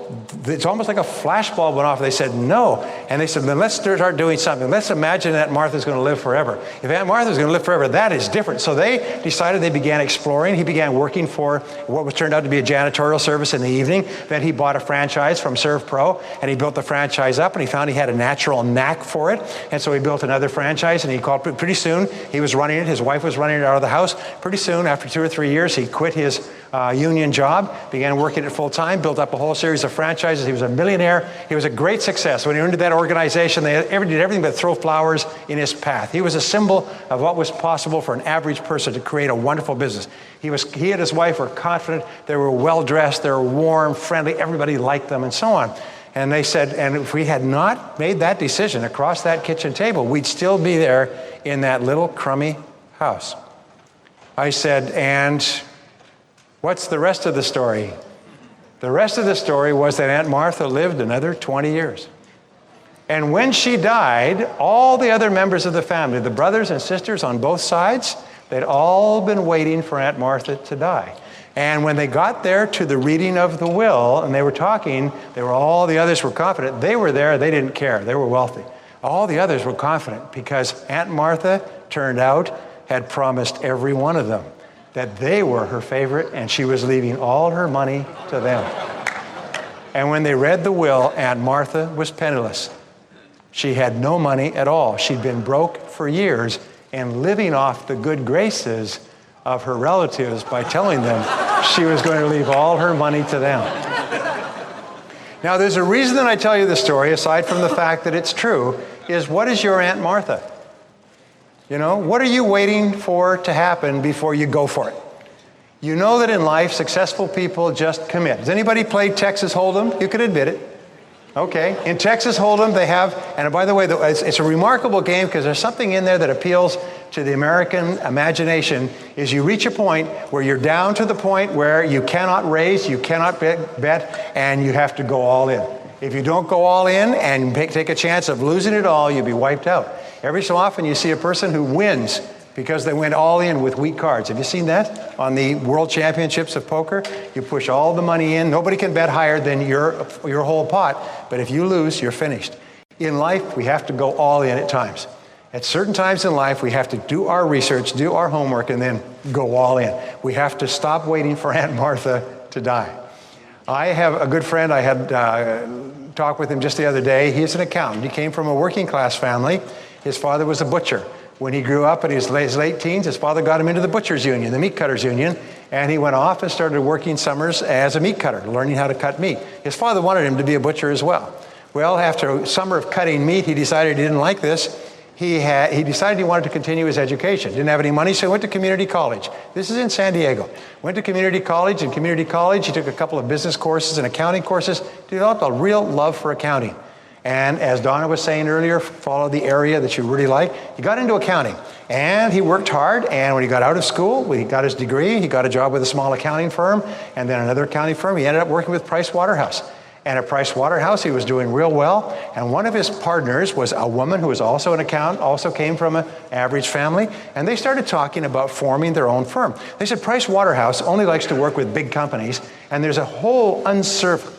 it's almost like a flashbulb went off. They said, no. And they said, then let's start doing something. Let's imagine that Martha's going to live forever. If Aunt Martha's going to live forever, that is different. So they decided, they began exploring. He began working for what was turned out to be a janitorial service in the evening. Then he bought a franchise from ServPro, and he built the franchise up, and he found he had a natural knack for it. And so he built another franchise, and he called pretty soon. He was running it. His wife was running it out of the house. Pretty soon, after 2 or 3 years, he quit his union job, began working it full time, built up a whole series of franchises. He was a millionaire. He was a great success. When he went into that organization, they did everything but throw flowers in his path. He was a symbol of what was possible for an average person to create a wonderful business. He and his wife were confident. They were well dressed. They were warm, friendly. Everybody liked them and so on. And they said, and if we had not made that decision across that kitchen table, we'd still be there in that little crummy house. I said, and what's the rest of the story? The rest of the story was that Aunt Martha lived another 20 years. And when she died, all the other members of the family, the brothers and sisters on both sides, they'd all been waiting for Aunt Martha to die. And when they got there to the reading of the will, and they were talking, all the others were confident. They were there, they didn't care, they were wealthy. All the others were confident because Aunt Martha, turned out, had promised every one of them that they were her favorite, and she was leaving all her money to them. And when they read the will, Aunt Martha was penniless. She had no money at all. She'd been broke for years and living off the good graces of her relatives by telling them she was going to leave all her money to them. Now, there's a reason that I tell you the story, aside from the fact that it's true, is what is your Aunt Martha? You know, what are you waiting for to happen before you go for it? You know that in life, successful people just commit. Has anybody played Texas Hold'em? You could admit it. Okay. In Texas Hold'em, they have, and by the way, it's a remarkable game because there's something in there that appeals to the American imagination, is you reach a point where you're down to the point where you cannot raise, you cannot bet, and you have to go all in. If you don't go all in and take a chance of losing it all, you'll be wiped out. Every so often you see a person who wins because they went all in with weak cards. Have you seen that on the World Championships of Poker? You push all the money in. Nobody can bet higher than your whole pot. But if you lose, you're finished. In life, we have to go all in at times. At certain times in life, we have to do our research, do our homework, and then go all in. We have to stop waiting for Aunt Martha to die. I have a good friend. I had talked with him just the other day. He's an accountant. He came from a working class family. His father was a butcher. When he grew up in his late teens, his father got him into the butchers union, the meat cutters union, and he went off and started working summers as a meat cutter, learning how to cut meat. His father wanted him to be a butcher as well. Well, after a summer of cutting meat, he decided he didn't like this. He decided he wanted to continue his education. Didn't have any money, so he went to community college. This is in San Diego. Went to community college. In community college, he took a couple of business courses and accounting courses, developed a real love for accounting. And as Donna was saying earlier, follow the area that you really like. He got into accounting, and he worked hard, and when he got out of school, when he got his degree, he got a job with a small accounting firm, and then another accounting firm. He ended up working with Price Waterhouse. And at Price Waterhouse, he was doing real well. And one of his partners was a woman who was also an accountant, also came from an average family. And they started talking about forming their own firm. They said Price Waterhouse only likes to work with big companies. And there's a whole unserved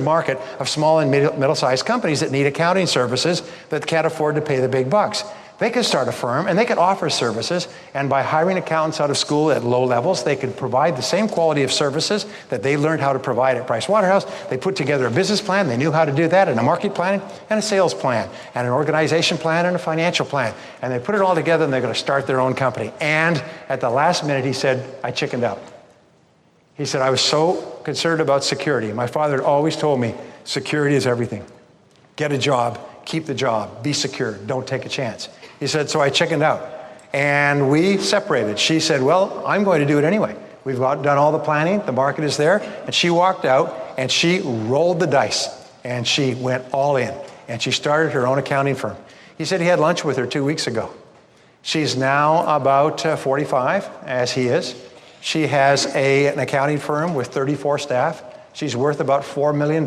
market of small and middle-sized companies that need accounting services but can't afford to pay the big bucks. They could start a firm and they could offer services, and by hiring accountants out of school at low levels, they could provide the same quality of services that they learned how to provide at Price Waterhouse. They put together a business plan, they knew how to do that, and a market planning, and a sales plan, and an organization plan, and a financial plan. And they put it all together, and they're going to start their own company. And at the last minute, he said, I chickened out. He said, I was so concerned about security. My father had always told me, security is everything. Get a job, keep the job, be secure, don't take a chance. He said, so I chickened out. And we separated. She said, well, I'm going to do it anyway. We've done all the planning, the market is there. And she walked out and she rolled the dice and she went all in. And she started her own accounting firm. He said he had lunch with her 2 weeks ago. She's now about 45, as he is. She has an accounting firm with 34 staff. She's worth about $4 million.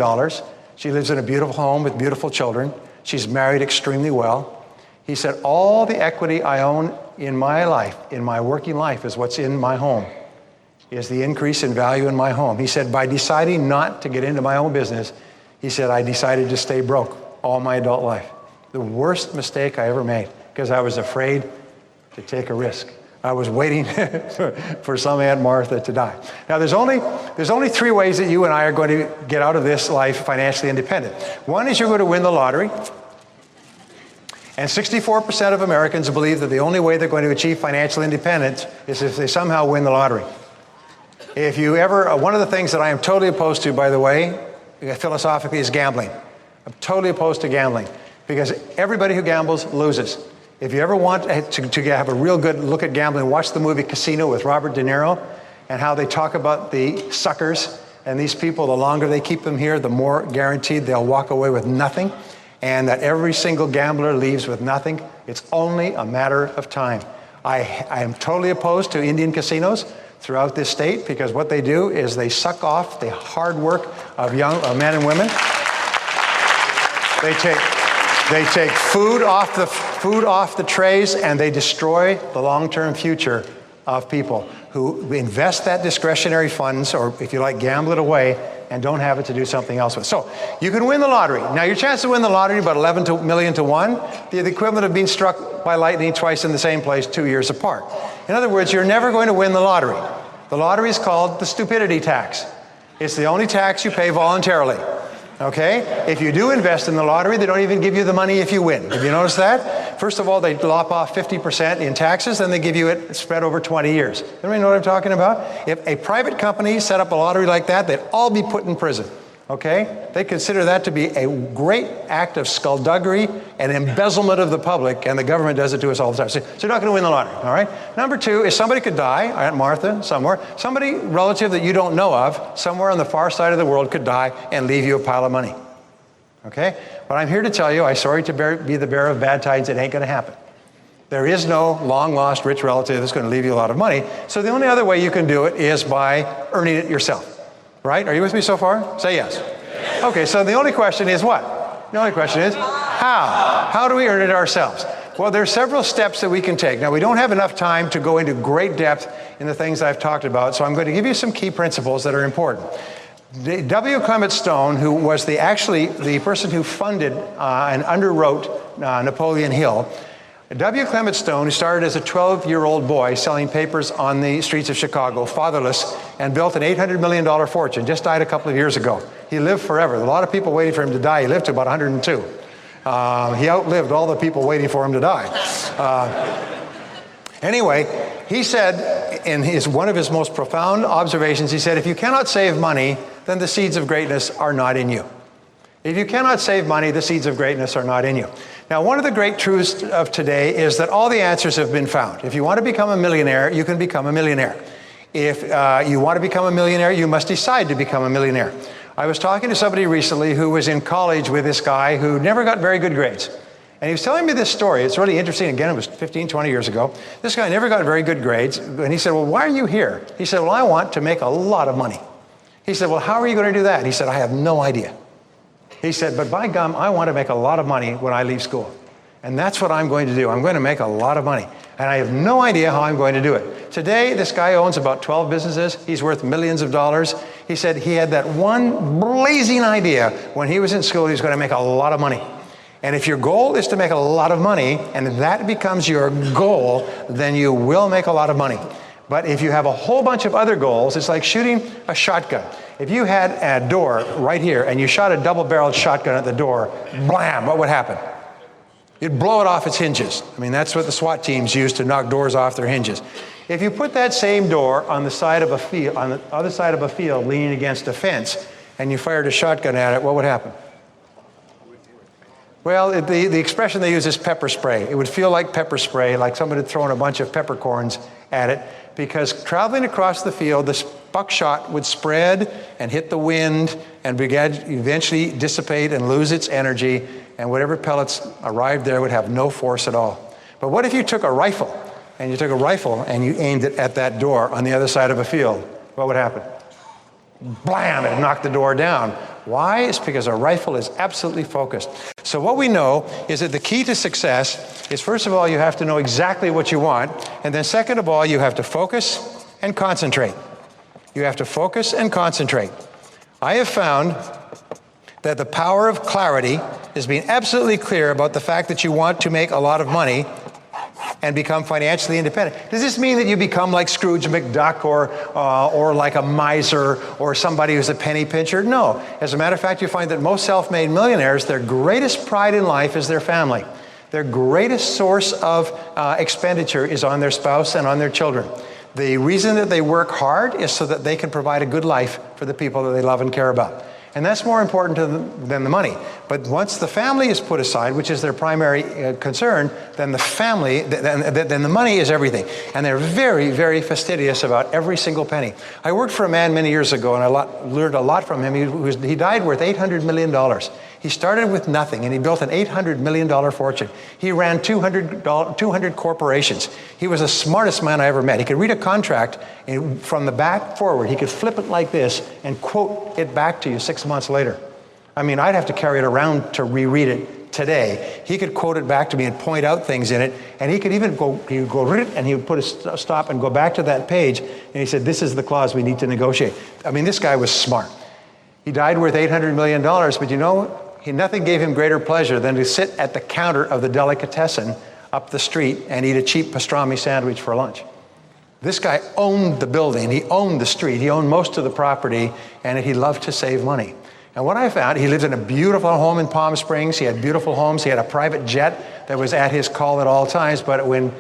She lives in a beautiful home with beautiful children. She's married extremely well. He said, all the equity I own in my life, in my working life, is what's in my home, is the increase in value in my home. He said, by deciding not to get into my own business, he said, I decided to stay broke all my adult life. The worst mistake I ever made, because I was afraid to take a risk. I was waiting for some Aunt Martha to die. Now, there's only three ways that you and I are going to get out of this life financially independent. One is you're going to win the lottery. And 64% of Americans believe that the only way they're going to achieve financial independence is if they somehow win the lottery. If you ever, one of the things that I am totally opposed to, by the way, philosophically, is gambling. I'm totally opposed to gambling because everybody who gambles loses. If you ever want to have a real good look at gambling, watch the movie Casino with Robert De Niro and how they talk about the suckers. And these people, the longer they keep them here, the more guaranteed they'll walk away with nothing. And that every single gambler leaves with nothing. It's only a matter of time. I am totally opposed to Indian casinos throughout this state because what they do is they suck off the hard work of young men and women. They take food off the trays, and they destroy the long-term future of people who invest that discretionary funds, or if you like, gamble it away, and don't have it to do something else with. So you can win the lottery. Now your chance to win the lottery about 11 million to 1, the equivalent of being struck by lightning twice in the same place 2 years apart. In other words, you're never going to win the lottery. The lottery is called the stupidity tax. It's the only tax you pay voluntarily. Okay? If you do invest in the lottery, they don't even give you the money if you win. Have you noticed that? First of all, they lop off 50% in taxes, then they give you it spread over 20 years. Everybody know what I'm talking about? If a private company set up a lottery like that, they'd all be put in prison. Okay? They consider that to be a great act of skullduggery and embezzlement of the public, and the government does it to us all the time. So you're not going to win the lottery, all right? Number two is somebody could die, Aunt Martha, somewhere. Somebody relative that you don't know of, somewhere on the far side of the world, could die and leave you a pile of money. Okay? But I'm here to tell you, I'm sorry to be the bearer of bad tidings, it ain't going to happen. There is no long-lost rich relative that's going to leave you a lot of money. So the only other way you can do it is by earning it yourself. Right? Are you with me so far? Say yes. Okay, so the only question is what? The only question is how? How do we earn it ourselves? Well, there are several steps that we can take. Now, we don't have enough time to go into great depth in the things I've talked about, so I'm going to give you some key principles that are important. W. Clement Stone, who was actually the person who funded and underwrote Napoleon Hill, W. Clement Stone, who started as a 12-year-old boy selling papers on the streets of Chicago, fatherless, and built an $800 million fortune, just died a couple of years ago. He lived forever. A lot of people waiting for him to die. He lived to about 102. He outlived all the people waiting for him to die. Anyway, he said in one of his most profound observations, he said, if you cannot save money, then the seeds of greatness are not in you. If you cannot save money, the seeds of greatness are not in you. Now, one of the great truths of today is that all the answers have been found. If you want to become a millionaire, you can become a millionaire. If you want to become a millionaire, you must decide to become a millionaire. I was talking to somebody recently who was in college with this guy who never got very good grades. And he was telling me this story. It's really interesting. Again, it was 15, 20 years ago. This guy never got very good grades. And he said, well, why are you here? He said, well, I want to make a lot of money. He said, well, how are you going to do that? He said, I have no idea. He said, but by gum, I want to make a lot of money when I leave school. And that's what I'm going to do. I'm going to make a lot of money. And I have no idea how I'm going to do it. Today, this guy owns about 12 businesses. He's worth millions of dollars. He said he had that one blazing idea when he was in school, he was going to make a lot of money. And if your goal is to make a lot of money, and that becomes your goal, then you will make a lot of money. But if you have a whole bunch of other goals, it's like shooting a shotgun. If you had a door right here and you shot a double-barreled shotgun at the door, blam, what would happen? You'd blow it off its hinges. I mean, that's what the SWAT teams use to knock doors off their hinges. If you put that same door on the side of a field, on the other side of a field, leaning against a fence, and you fired a shotgun at it, what would happen? Well, the expression they use is pepper spray. It would feel like pepper spray, like somebody had thrown a bunch of peppercorns at it, because traveling across the field, this buckshot would spread and hit the wind and eventually dissipate and lose its energy, and whatever pellets arrived there would have no force at all. But what if you took a rifle, and you aimed it at that door on the other side of a field? What would happen? Blam, it knocked the door down. Why? It's because a rifle is absolutely focused. So what we know is that the key to success is, first of all, you have to know exactly what you want. And then second of all, you have to focus and concentrate. You have to focus and concentrate. I have found that the power of clarity is being absolutely clear about the fact that you want to make a lot of money and become financially independent. Does this mean that you become like Scrooge McDuck or like a miser or somebody who's a penny pincher? No. As a matter of fact, you find that most self-made millionaires, their greatest pride in life is their family. Their greatest source of expenditure is on their spouse and on their children. The reason that they work hard is so that they can provide a good life for the people that they love and care about. And that's more important to them than the money. But once the family is put aside, which is their primary concern, then the money is everything. And they're very, very fastidious about every single penny. I worked for a man many years ago, and I learned a lot from him. He died worth $800 million. He started with nothing, and he built an $800 million fortune. He ran 200 corporations. He was the smartest man I ever met. He could read a contract from the back forward. He could flip it like this and quote it back to you 6 months later. I mean, I'd have to carry it around to reread it today. He could quote it back to me and point out things in it, and he could even he would go read it, and he would put a stop and go back to that page, and he said, this is the clause we need to negotiate. I mean, this guy was smart. He died worth $800 million, but you know, nothing gave him greater pleasure than to sit at the counter of the delicatessen up the street and eat a cheap pastrami sandwich for lunch. This guy owned the building, he owned the street, he owned most of the property, and he loved to save money. And what I found, he lived in a beautiful home in Palm Springs, he had beautiful homes, he had a private jet that was at his call at all times, but when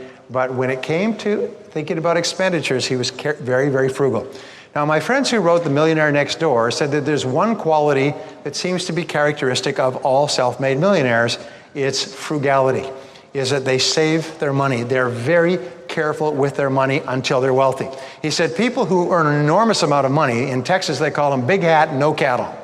it came to thinking about expenditures, he was very, very frugal. Now, my friends who wrote The Millionaire Next Door said that there's one quality that seems to be characteristic of all self-made millionaires. It's frugality, is that they save their money. They're very careful with their money until they're wealthy. He said people who earn an enormous amount of money, in Texas they call them big hat, no cattle.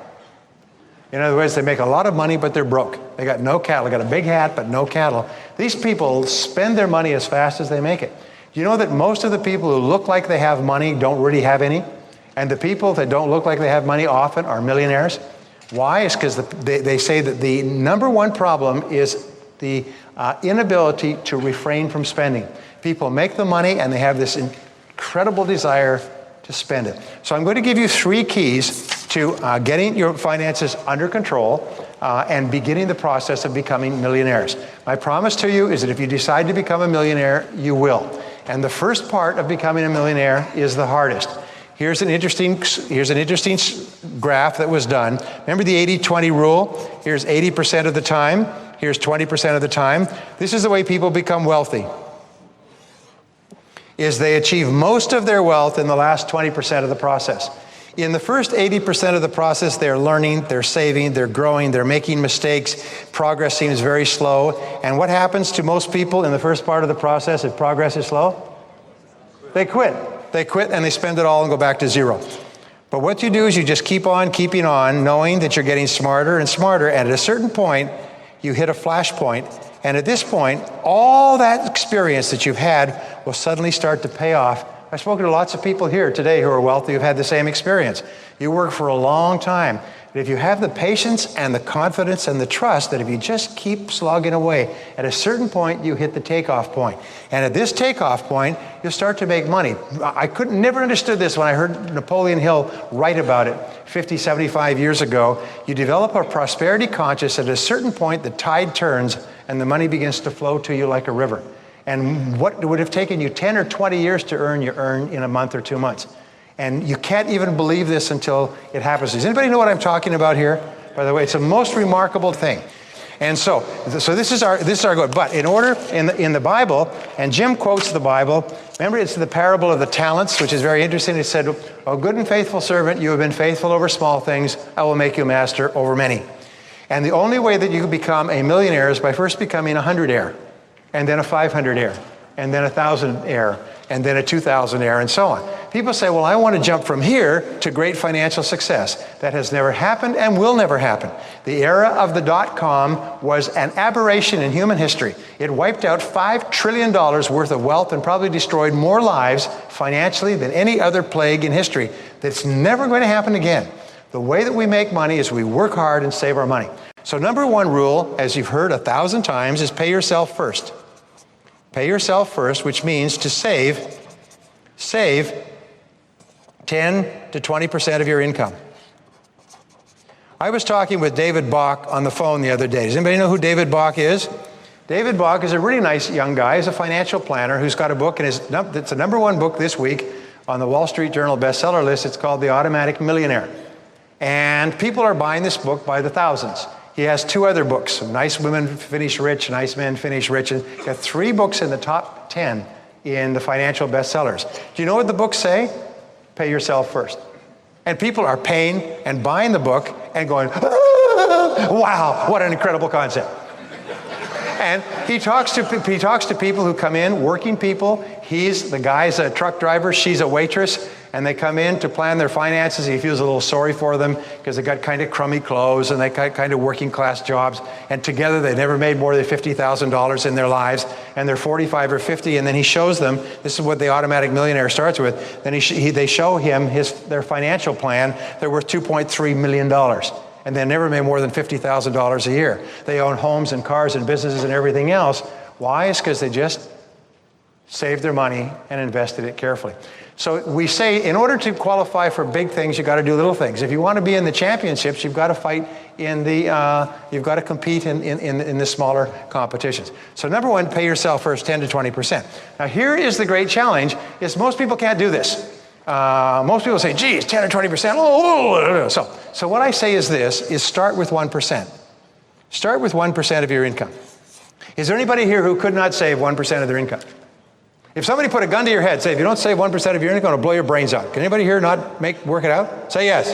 In other words, they make a lot of money, but they're broke. They got no cattle. They got a big hat, but no cattle. These people spend their money as fast as they make it. Do you know that most of the people who look like they have money don't really have any? And the people that don't look like they have money often are millionaires. Why? It's because they say that the number one problem is the inability to refrain from spending. People make the money and they have this incredible desire to spend it. So I'm going to give you 3 keys to getting your finances under control and beginning the process of becoming millionaires. My promise to you is that if you decide to become a millionaire, you will. And the first part of becoming a millionaire is the hardest. Here's an interesting graph that was done. Remember the 80-20 rule? Here's 80% of the time. Here's 20% of the time. This is the way people become wealthy. Is they achieve most of their wealth in the last 20% of the process. In the first 80% of the process, they're learning, they're saving, they're growing, they're making mistakes. Progress seems very slow. And what happens to most people in the first part of the process if progress is slow? They quit. They quit and they spend it all and go back to zero. But what you do is you just keep on keeping on, knowing that you're getting smarter and smarter. And at a certain point, you hit a flash point. And at this point, all that experience that you've had will suddenly start to pay off. I've spoken to lots of people here today who are wealthy who've had the same experience. You work for a long time. But if you have the patience and the confidence and the trust that if you just keep slogging away, at a certain point, you hit the takeoff point. And at this takeoff point, you'll start to make money. I never understood this when I heard Napoleon Hill write about it 50, 75 years ago. You develop a prosperity consciousness. At a certain point, the tide turns and the money begins to flow to you like a river. And what would have taken you 10 or 20 years to earn, you earn in a month or 2 months. And you can't even believe this until it happens. Does anybody know what I'm talking about here? By the way, it's the most remarkable thing. And so this is our goal. But in order, in the Bible, and Jim quotes the Bible, remember it's the parable of the talents, which is very interesting. It said, "O good and faithful servant, you have been faithful over small things, I will make you master over many." And the only way that you can become a millionaire is by first becoming a 100-aire, and then a 500-aire, and then a 1,000-aire, and then a 2,000-aire, and so on. People say, well, I want to jump from here to great financial success. That has never happened and will never happen. The era of the dot-com was an aberration in human history. It wiped out $5 trillion worth of wealth and probably destroyed more lives financially than any other plague in history. That's never going to happen again. The way that we make money is we work hard and save our money. So number one rule, as you've heard 1,000 times, is pay yourself first. Pay yourself first, which means to save 10 to 20% of your income. I was talking with David Bach on the phone the other day. Does anybody know who David Bach is? David Bach is a really nice young guy. He's a financial planner who's got a book, and it's the number one book this week on the Wall Street Journal bestseller list. It's called The Automatic Millionaire. And people are buying this book by the thousands. He has 2 other books, Nice Women Finish Rich, Nice Men Finish Rich. And he got 3 books in the top 10 in the financial bestsellers. Do you know what the books say? Pay yourself first. And people are paying and buying the book and going, wow, what an incredible concept. And he talks to people who come in, working people. The guy's a truck driver, she's a waitress, and they come in to plan their finances. He feels a little sorry for them because they got kind of crummy clothes and they got kind of working class jobs. And together they never made more than $50,000 in their lives. And they're 45 or 50. And then he shows them, this is what the Automatic Millionaire starts with. Then they show him their financial plan. They're worth $2.3 million. And they never made more than $50,000 a year. They own homes and cars and businesses and everything else. Why? It's because they just saved their money and invested it carefully. So we say, in order to qualify for big things, you've got to do little things. If you want to be in the championships, you've got to fight you've got to compete in the smaller competitions. So number one, pay yourself first 10 to 20%. Now here is the great challenge, is most people can't do this. Most people say, geez, 10 or 20%. So what I say is this, is start with 1%. Start with 1% of your income. Is there anybody here who could not save 1% of their income? If somebody put a gun to your head, say, if you don't save 1% of your income, it'll blow your brains out. Can anybody here not work it out? Say yes.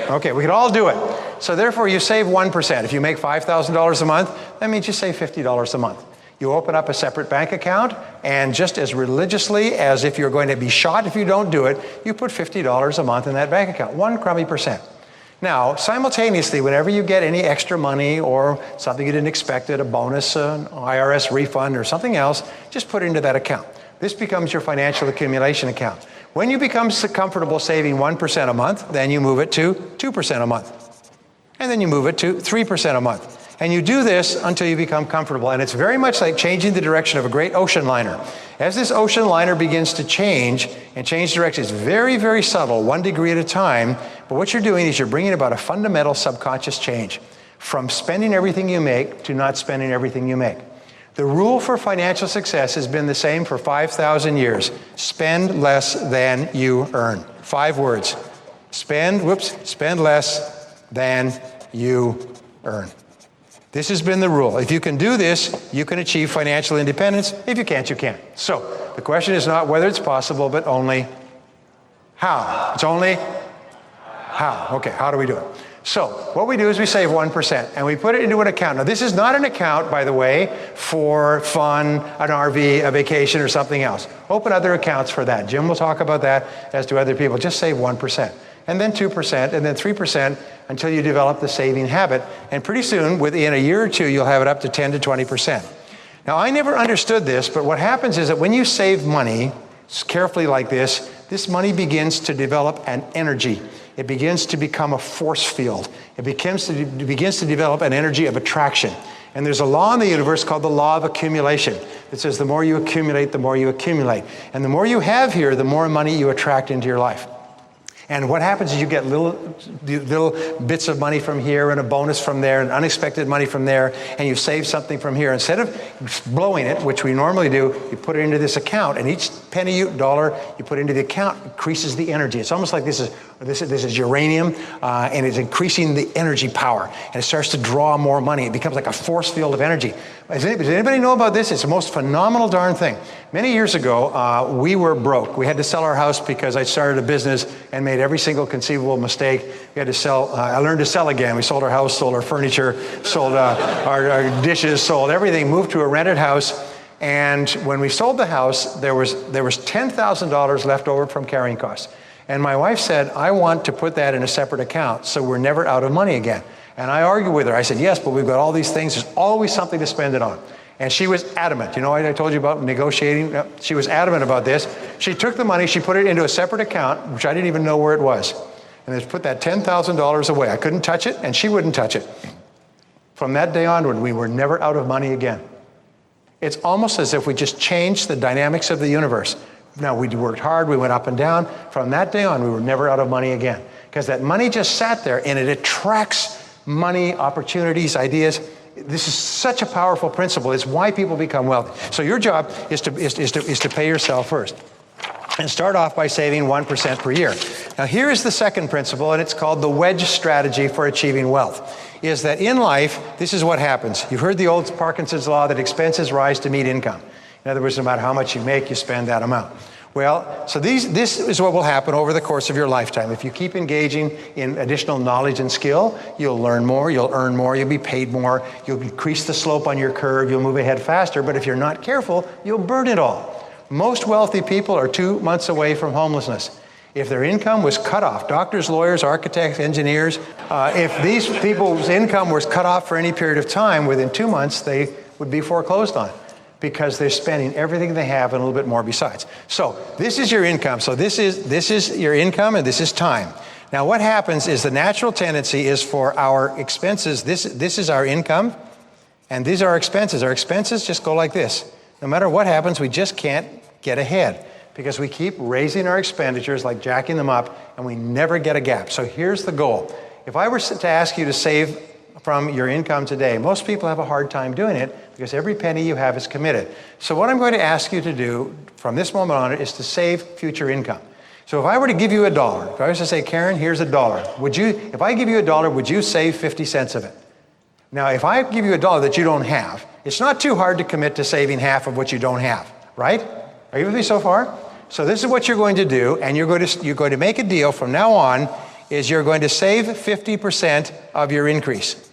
Okay, we can all do it. So therefore, you save 1%. If you make $5,000 a month, that means you save $50 a month. You open up a separate bank account, and just as religiously as if you're going to be shot if you don't do it, you put $50 a month in that bank account, 1 crummy percent. Now, simultaneously, whenever you get any extra money or something you didn't expect, a bonus, an IRS refund, or something else, just put it into that account. This becomes your financial accumulation account. When you become comfortable saving 1% a month, then you move it to 2% a month. And then you move it to 3% a month. And you do this until you become comfortable. And it's very much like changing the direction of a great ocean liner. As this ocean liner begins to change and change direction, it's very, very subtle, 1 degree at a time. But what you're doing is you're bringing about a fundamental subconscious change from spending everything you make to not spending everything you make. The rule for financial success has been the same for 5,000 years. Spend less than you earn. 5 words. Spend less than you earn. This has been the rule. If you can do this, you can achieve financial independence. If you can't, you can't. So the question is not whether it's possible, but only how. It's only how. Okay, how do we do it? So what we do is we save 1% and we put it into an account. Now this is not an account, by the way, for fun, an RV, a vacation, or something else. Open other accounts for that. Jim will talk about that, as do other people. Just save 1%. And then 2%, and then 3% until you develop the saving habit. And pretty soon, within a year or two, you'll have it up to 10 to 20%. Now, I never understood this, but what happens is that when you save money carefully like this money begins to develop an energy. It begins to become a force field. It begins to develop an energy of attraction. And there's a law in the universe called the law of accumulation. It says the more you accumulate, the more you accumulate. And the more you have here, the more money you attract into your life. And what happens is you get little bits of money from here and a bonus from there and unexpected money from there, and you save something from here. Instead of blowing it, which we normally do, you put it into this account, and each penny, dollar you put into the account increases the energy. It's almost like this is uranium, and it's increasing the energy power, and it starts to draw more money. It becomes like a force field of energy. Does anybody know about this? It's the most phenomenal darn thing. Many years ago, we were broke. We had to sell our house because I started a business and made every single conceivable mistake. We had to sell. I learned to sell again. We sold our house, sold our furniture, sold our dishes, sold everything, moved to a rented house. And when we sold the house, there was $10,000 left over from carrying costs. And my wife said, I want to put that in a separate account so we're never out of money again. And I argued with her. I said, yes, but we've got all these things. There's always something to spend it on. And she was adamant. You know what I told you about negotiating? She was adamant about this. She took the money, she put it into a separate account, which I didn't even know where it was. And they put that $10,000 away. I couldn't touch it, and she wouldn't touch it. From that day onward, we were never out of money again. It's almost as if we just changed the dynamics of the universe. Now, we worked hard, we went up and down. From that day on, we were never out of money again. Because that money just sat there, and it attracts money, opportunities, ideas. This is such a powerful principle. It's why people become wealthy. So your job is to pay yourself first. And start off by saving 1% per year. Now here is the second principle, and it's called the wedge strategy for achieving wealth. Is that in life, this is what happens. You've heard the old Parkinson's law that expenses rise to meet income. In other words, no matter how much you make, you spend that amount. Well, so this is what will happen over the course of your lifetime. If you keep engaging in additional knowledge and skill, you'll learn more, you'll earn more, you'll be paid more, you'll increase the slope on your curve, you'll move ahead faster, but if you're not careful, you'll burn it all. Most wealthy people are 2 months away from homelessness. If their income was cut off, doctors, lawyers, architects, engineers, if these people's income was cut off for any period of time, within 2 months, they would be foreclosed on, because they're spending everything they have and a little bit more besides. So this is your income. So this is your income, and this is time. Now what happens is the natural tendency is for our expenses, this is our income, and these are our expenses. Our expenses just go like this. No matter what happens, we just can't get ahead because we keep raising our expenditures, like jacking them up, and we never get a gap. So here's the goal. If I were to ask you to save from your income today, most people have a hard time doing it because every penny you have is committed. So what I'm going to ask you to do from this moment on is to save future income. So if I were to give you $1, if I was to say, Karen, here's $1, if I give you $1, would you save 50 cents of it? Now, if I give you $1 that you don't have, it's not too hard to commit to saving half of what you don't have, right? Are you with me so far? So this is what you're going to do, and you're going to make a deal from now on, is you're going to save 50% of your increase.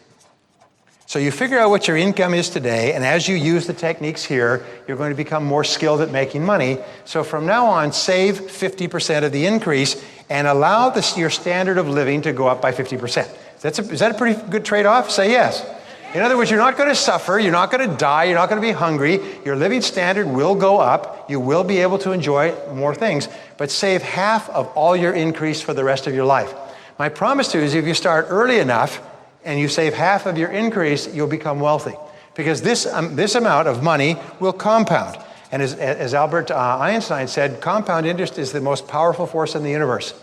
So you figure out what your income is today, and as you use the techniques here, you're going to become more skilled at making money. So from now on, save 50% of the increase and allow your standard of living to go up by 50%. Is that a pretty good trade-off? Say yes. In other words, you're not going to suffer, you're not going to die, you're not going to be hungry. Your living standard will go up. You will be able to enjoy more things, but save half of all your increase for the rest of your life. My promise to you is if you start early enough, and you save half of your increase, you'll become wealthy. Because this amount of money will compound. And as Albert Einstein said, compound interest is the most powerful force in the universe.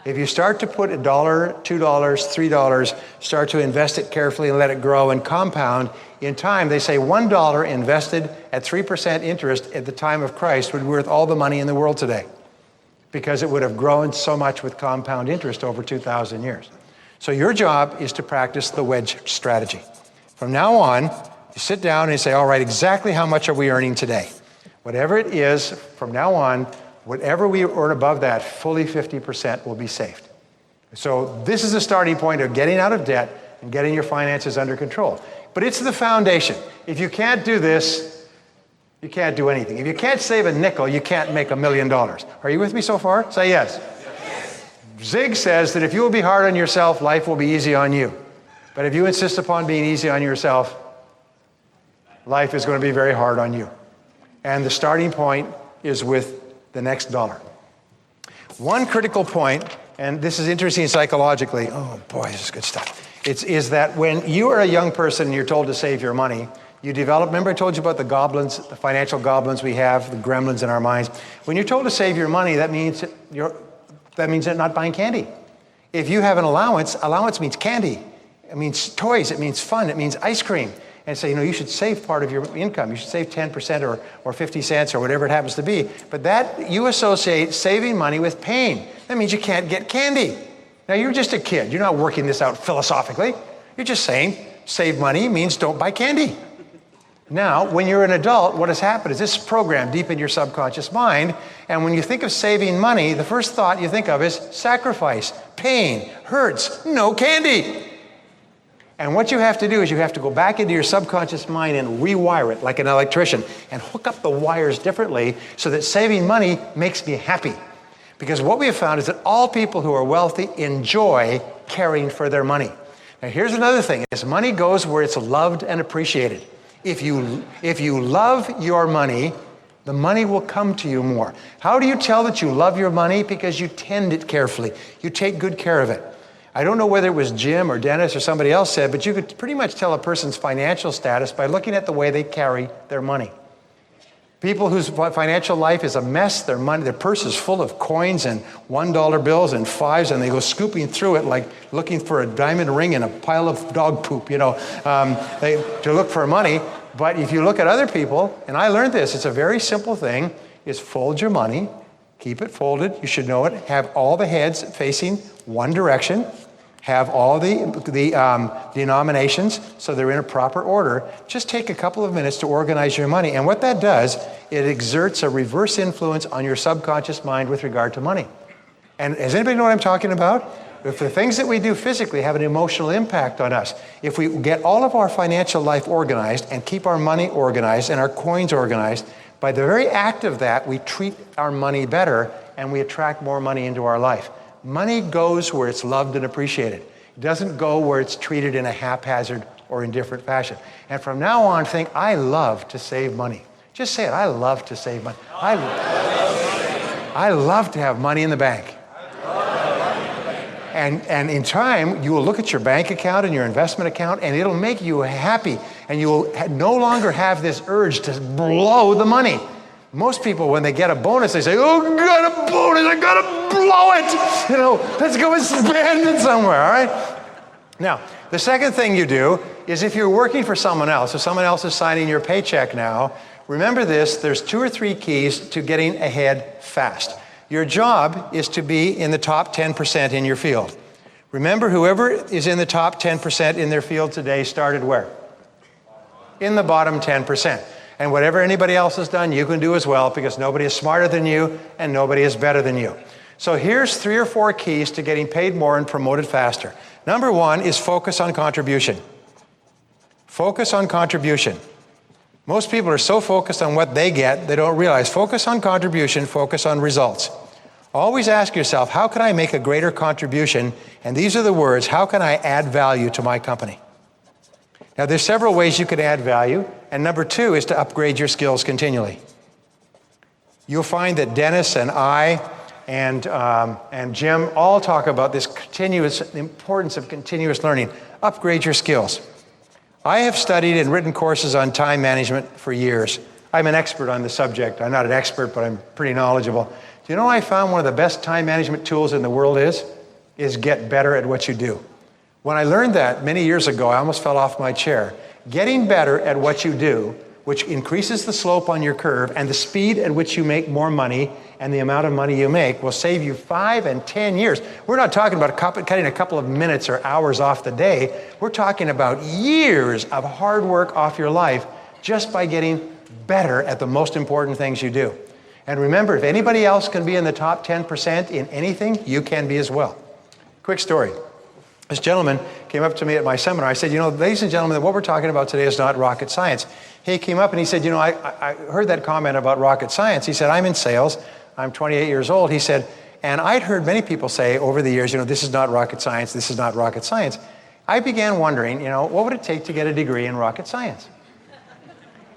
If you start to put $1, $2, $3, start to invest it carefully and let it grow and compound, in time, they say $1 invested at 3% interest at the time of Christ would be worth all the money in the world today, because it would have grown so much with compound interest over 2,000 years. So your job is to practice the wedge strategy. From now on, you sit down and you say, all right, exactly how much are we earning today? Whatever it is, from now on, whatever we earn above that, fully 50% will be saved. So this is the starting point of getting out of debt and getting your finances under control. But it's the foundation. If you can't do this, you can't do anything. If you can't save a nickel, you can't make $1 million. Are you with me so far? Say yes. Zig says that if you will be hard on yourself, life will be easy on you. But if you insist upon being easy on yourself, life is going to be very hard on you. And the starting point is with the next dollar. One critical point, and this is interesting psychologically, oh boy, this is good stuff, is that when you are a young person and you're told to save your money, you develop, remember I told you about the goblins, the financial goblins we have, the gremlins in our minds. When you're told to save your money, that means you're not buying candy. If you have an allowance means candy. It means toys, it means fun, it means ice cream. And say, you should save part of your income. You should save 10% or 50 cents or whatever it happens to be. But that, you associate saving money with pain. That means you can't get candy. Now, you're just a kid. You're not working this out philosophically. You're just saying save money means don't buy candy. Now, when you're an adult, what has happened is this is programmed deep in your subconscious mind. And when you think of saving money, the first thought you think of is sacrifice, pain, hurts, no candy. And what you have to do is you have to go back into your subconscious mind and rewire it like an electrician and hook up the wires differently so that saving money makes me happy. Because what we have found is that all people who are wealthy enjoy caring for their money. Now here's another thing, is money goes where it's loved and appreciated. If you love your money, the money will come to you more. How do you tell that you love your money? Because you tend it carefully. You take good care of it. I don't know whether it was Jim or Dennis or somebody else said, but you could pretty much tell a person's financial status by looking at the way they carry their money. People whose financial life is a mess, their purse is full of coins and $1 bills and fives, and they go scooping through it like looking for a diamond ring in a pile of dog poop, to look for money. But if you look at other people, and I learned this, it's a very simple thing, is fold your money, keep it folded, you should know it, have all the heads facing one direction, have all the denominations so they're in a proper order. Just take a couple of minutes to organize your money. And what that does, it exerts a reverse influence on your subconscious mind with regard to money. And does anybody know what I'm talking about? If the things that we do physically have an emotional impact on us, if we get all of our financial life organized and keep our money organized and our coins organized, by the very act of that, we treat our money better and we attract more money into our life. Money goes where it's loved and appreciated. It doesn't go where it's treated in a haphazard or indifferent fashion. And from now on, think, I love to save money. Just say it, I love to save money. I love to have money in the bank. And in time, you will look at your bank account and your investment account, and it'll make you happy. And you will no longer have this urge to blow the money. Most people, when they get a bonus, they say, oh, got a bonus, I got to blow it. Let's go and spend it somewhere, all right? Now, the second thing you do is if you're working for someone else, if someone else is signing your paycheck now, remember this, there's 2 or 3 keys to getting ahead fast. Your job is to be in the top 10% in your field. Remember, whoever is in the top 10% in their field today started where? In the bottom 10%. And whatever anybody else has done, you can do as well, because nobody is smarter than you and nobody is better than you. So here's 3 or 4 keys to getting paid more and promoted faster. Number 1 is focus on contribution. Focus on contribution. Most people are so focused on what they get, they don't realize. Focus on contribution, focus on results. Always ask yourself, how can I make a greater contribution? And these are the words, how can I add value to my company? Now, there's several ways you could add value. And number 2 is to upgrade your skills continually. You'll find that Dennis and I and Jim all talk about this the importance of continuous learning. Upgrade your skills. I have studied and written courses on time management for years. I'm an expert on the subject. I'm not an expert, but I'm pretty knowledgeable. Do you know what I found one of the best time management tools in the world is get better at what you do. When I learned that many years ago, I almost fell off my chair. Getting better at what you do, which increases the slope on your curve and the speed at which you make more money and the amount of money you make will save you 5 and 10 years. We're not talking about cutting a couple of minutes or hours off the day. We're talking about years of hard work off your life just by getting better at the most important things you do. And remember, if anybody else can be in the top 10% in anything, you can be as well. Quick story. This gentleman came up to me at my seminar. I said, ladies and gentlemen, what we're talking about today is not rocket science. He came up and he said, I heard that comment about rocket science. He said, I'm in sales. I'm 28 years old. He said, and I'd heard many people say over the years, this is not rocket science. This is not rocket science. I began wondering, what would it take to get a degree in rocket science?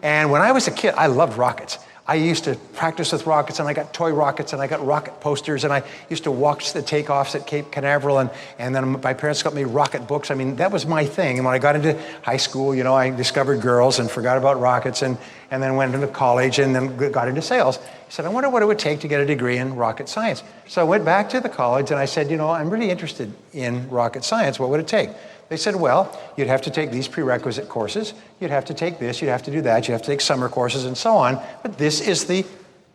And when I was a kid, I loved rockets. I used to practice with rockets, and I got toy rockets, and I got rocket posters, and I used to watch the takeoffs at Cape Canaveral, and then my parents got me rocket books. I mean, that was my thing. And when I got into high school, I discovered girls and forgot about rockets, and then went into college, and then got into sales. I said, I wonder what it would take to get a degree in rocket science. So I went back to the college, and I said, I'm really interested in rocket science. What would it take? They said, well, you'd have to take these prerequisite courses. You'd have to take this. You'd have to do that. You'd have to take summer courses and so on. But this is the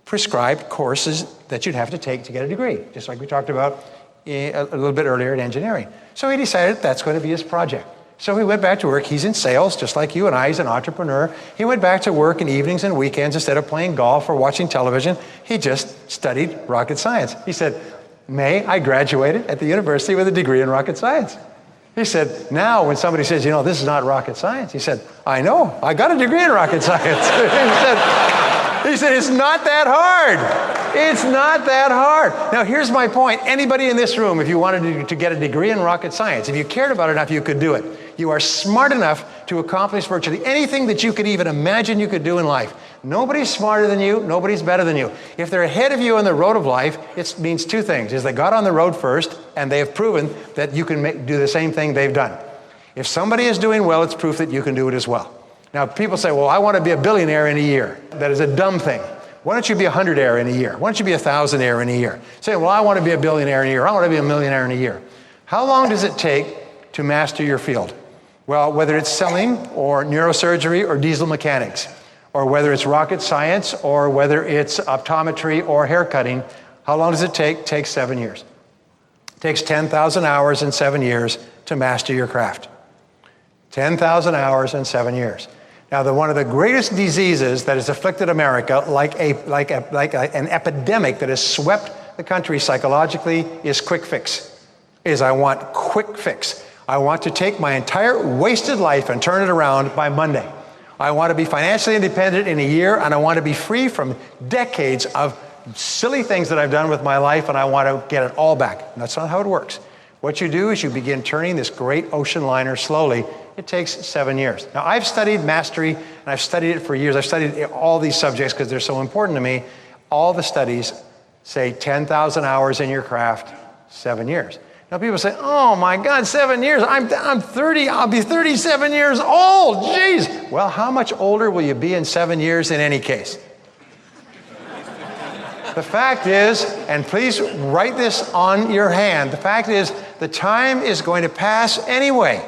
prescribed courses that you'd have to take to get a degree, just like we talked about a little bit earlier in engineering. So he decided that's going to be his project. So he went back to work. He's in sales, just like you and I. He's an entrepreneur. He went back to work in evenings and weekends. Instead of playing golf or watching television, he just studied rocket science. He said, May, I graduated at the university with a degree in rocket science. He said, now when somebody says, this is not rocket science, he said, I know, I got a degree in rocket science. he said, it's not that hard. It's not that hard. Now, here's my point. Anybody in this room, if you wanted to get a degree in rocket science, if you cared about it enough, you could do it. You are smart enough to accomplish virtually anything that you could even imagine you could do in life. Nobody's smarter than you. Nobody's better than you. If they're ahead of you on the road of life, it means two things. Is they got on the road first, and they have proven that you can do the same thing they've done. If somebody is doing well, it's proof that you can do it as well. Now, people say, well, I want to be a billionaire in a year. That is a dumb thing. Why don't you be a 100-aire in a year? Why don't you be a 1,000-aire in a year? Say, well, I want to be a billionaire in a year. I want to be a millionaire in a year. How long does it take to master your field? Well, whether it's selling or neurosurgery or diesel mechanics, or whether it's rocket science or whether it's optometry or haircutting, how long does it take? It takes 7 years. It takes 10,000 hours in 7 years to master your craft. 10,000 hours in 7 years. Now, one of the greatest diseases that has afflicted America, like an epidemic that has swept the country psychologically, is quick fix. I want quick fix. I want to take my entire wasted life and turn it around by Monday. I want to be financially independent in a year, and I want to be free from decades of silly things that I've done with my life, and I want to get it all back. And that's not how it works. What you do is you begin turning this great ocean liner slowly. It takes 7 years. Now, I've studied mastery, and I've studied it for years. I've studied all these subjects because they're so important to me. All the studies say 10,000 hours in your craft, 7 years. Now, people say, oh, my God, 7 years. I'm 30. I'll be 37 years old. Jeez. Well, how much older will you be in 7 years in any case? The fact is, and please write this on your hand, the fact is the time is going to pass anyway.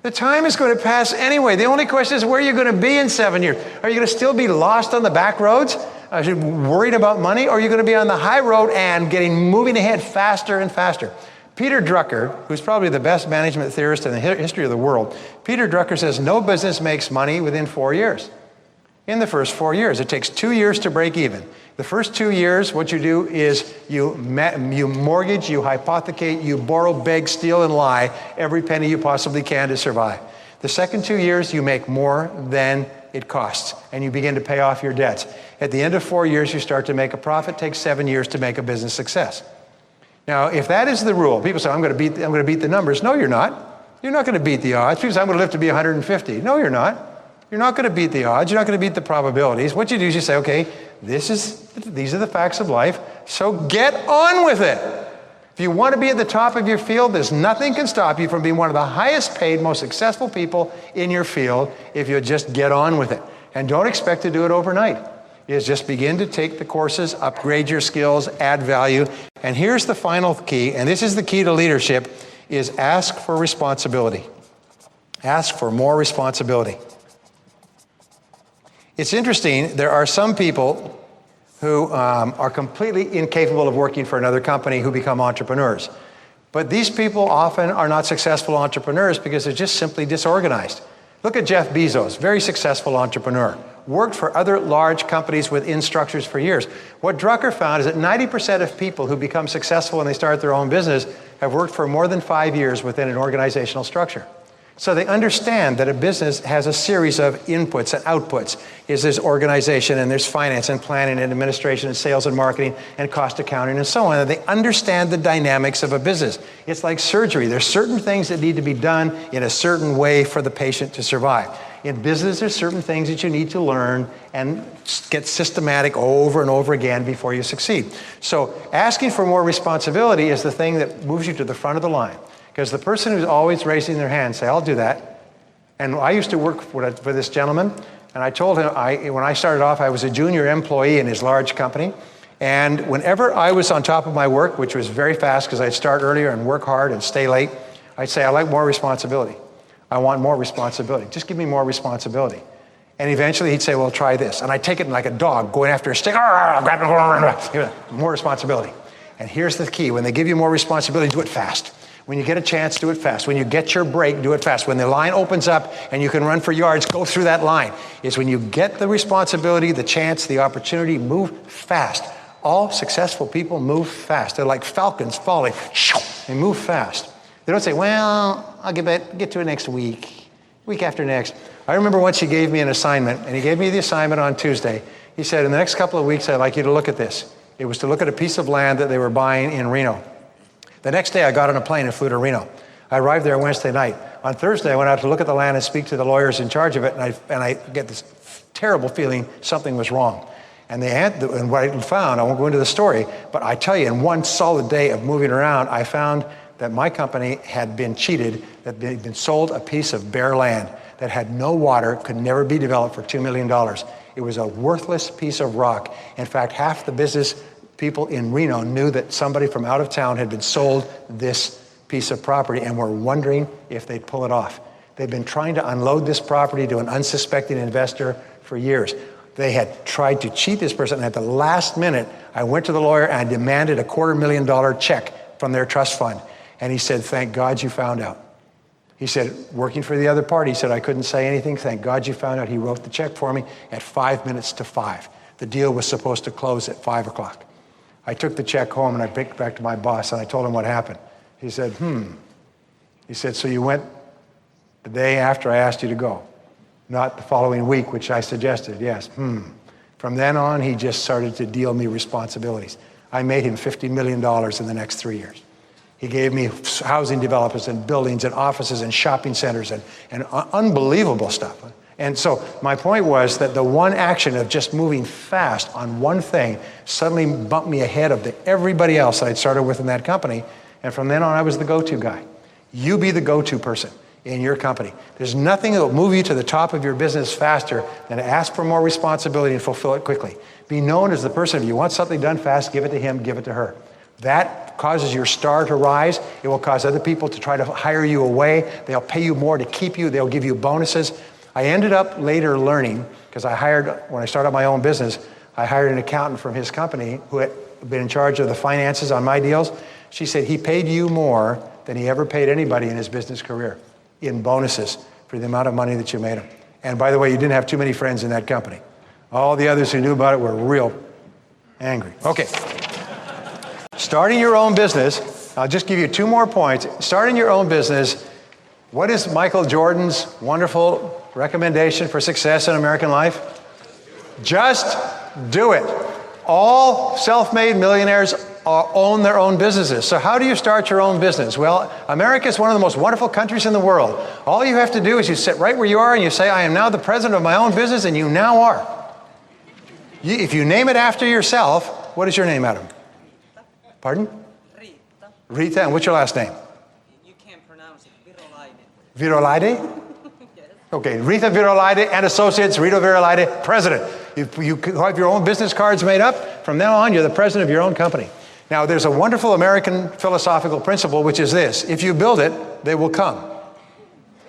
The time is going to pass anyway. The only question is where are you going to be in 7 years? Are you going to still be lost on the back roads, worried about money, or are you going to be on the high road and moving ahead faster and faster? Peter Drucker, who's probably the best management theorist in the history of the world, Peter Drucker says no business makes money within 4 years. In the first 4 years, it takes 2 years to break even. The first 2 years, what you do is you mortgage, you hypothecate, you borrow, beg, steal, and lie every penny you possibly can to survive. The second 2 years, you make more than it costs, and you begin to pay off your debts. At the end of 4 years, you start to make a profit. It takes 7 years to make a business success. Now, if that is the rule, people say, I'm going to beat the numbers. No, you're not. You're not going to beat the odds. People say, I'm going to live to be 150. No, you're not. You're not going to beat the odds. You're not going to beat the probabilities. What you do is you say, okay, these are the facts of life, so get on with it. If you want to be at the top of your field, there's nothing can stop you from being one of the highest paid, most successful people in your field if you just get on with it. And don't expect to do it overnight. is just begin to take the courses, upgrade your skills, add value. And here's the final key, and this is the key to leadership, is ask for responsibility. Ask for more responsibility. It's interesting, there are some people who are completely incapable of working for another company who become entrepreneurs. But these people often are not successful entrepreneurs because they're just simply disorganized. Look at Jeff Bezos, very successful entrepreneur. Worked for other large companies within structures for years. What Drucker found is that 90% of people who become successful when they start their own business have worked for more than 5 years within an organizational structure. So they understand that a business has a series of inputs and outputs. There's organization and there's finance and planning and administration and sales and marketing and cost accounting and so on. And they understand the dynamics of a business. It's like surgery. There's certain things that need to be done in a certain way for the patient to survive. In business, there's certain things that you need to learn and get systematic over and over again before you succeed. So asking for more responsibility is the thing that moves you to the front of the line. Because the person who's always raising their hand say, I'll do that. And I used to work for this gentleman, and I told him, when I started off, I was a junior employee in his large company. And whenever I was on top of my work, which was very fast because I'd start earlier and work hard and stay late, I'd say, I like more responsibility. I want more responsibility. Just give me more responsibility. And eventually he'd say, well, try this. And I'd take it like a dog going after a stick, more responsibility. And here's the key. When they give you more responsibility, do it fast. When you get a chance, do it fast. When you get your break, do it fast. When the line opens up and you can run for yards, go through that line. It's when you get the responsibility, the chance, the opportunity, move fast. All successful people move fast. They're like falcons falling. They move fast. They don't say, well, I'll get to it next week after next. I remember once he gave me an assignment, and he gave me the assignment on Tuesday. He said, in the next couple of weeks, I'd like you to look at this. It was to look at a piece of land that they were buying in Reno. The next day, I got on a plane and flew to Reno. I arrived there Wednesday night. On Thursday, I went out to look at the land and speak to the lawyers in charge of it, and I get this terrible feeling something was wrong. And what I found, I won't go into the story, but I tell you, in one solid day of moving around, I found that my company had been cheated, that they'd been sold a piece of bare land that had no water, could never be developed for $2 million. It was a worthless piece of rock. In fact, half the business people in Reno knew that somebody from out of town had been sold this piece of property and were wondering if they'd pull it off. They'd been trying to unload this property to an unsuspecting investor for years. They had tried to cheat this person, and at the last minute, I went to the lawyer and I demanded a $250,000 check from their trust fund. And he said, thank God you found out. He said, working for the other party, he said, I couldn't say anything. Thank God you found out. He wrote the check for me at 5 minutes to 5. The deal was supposed to close at 5 o'clock. I took the check home and I picked it back to my boss and I told him what happened. He said, He said, so you went the day after I asked you to go, not the following week, which I suggested. Yes, From then on, he just started to deal me responsibilities. I made him $50 million in the next 3 years. He gave me housing developers and buildings and offices and shopping centers and unbelievable stuff. And so my point was that the one action of just moving fast on one thing suddenly bumped me ahead of everybody else that I'd started with in that company. And from then on, I was the go-to guy. You be the go-to person in your company. There's nothing that will move you to the top of your business faster than to ask for more responsibility and fulfill it quickly. Be known as the person, if you want something done fast, give it to him, give it to her. That causes your star to rise. It will cause other people to try to hire you away. They'll pay you more to keep you. They'll give you bonuses. I ended up later learning, because when I started my own business, I hired an accountant from his company who had been in charge of the finances on my deals. She said he paid you more than he ever paid anybody in his business career in bonuses for the amount of money that you made him. And by the way, you didn't have too many friends in that company. All the others who knew about it were real angry. Okay. Starting your own business, I'll just give you 2 more points. Starting your own business, what is Michael Jordan's wonderful recommendation for success in American life? Just do it. All self-made millionaires own their own businesses. So how do you start your own business? Well, America is one of the most wonderful countries in the world. All you have to do is you sit right where you are and you say, I am now the president of my own business, and you now are. If you name it after yourself, what is your name, Adam? Pardon? Rita. Rita, and what's your last name? You can't pronounce it. Virolaide? Yes. Okay, Rita Virolaide and Associates, Rita Virolaide, president. You have your own business cards made up. From now on, you're the president of your own company. Now, there's a wonderful American philosophical principle, which is this: if you build it, they will come.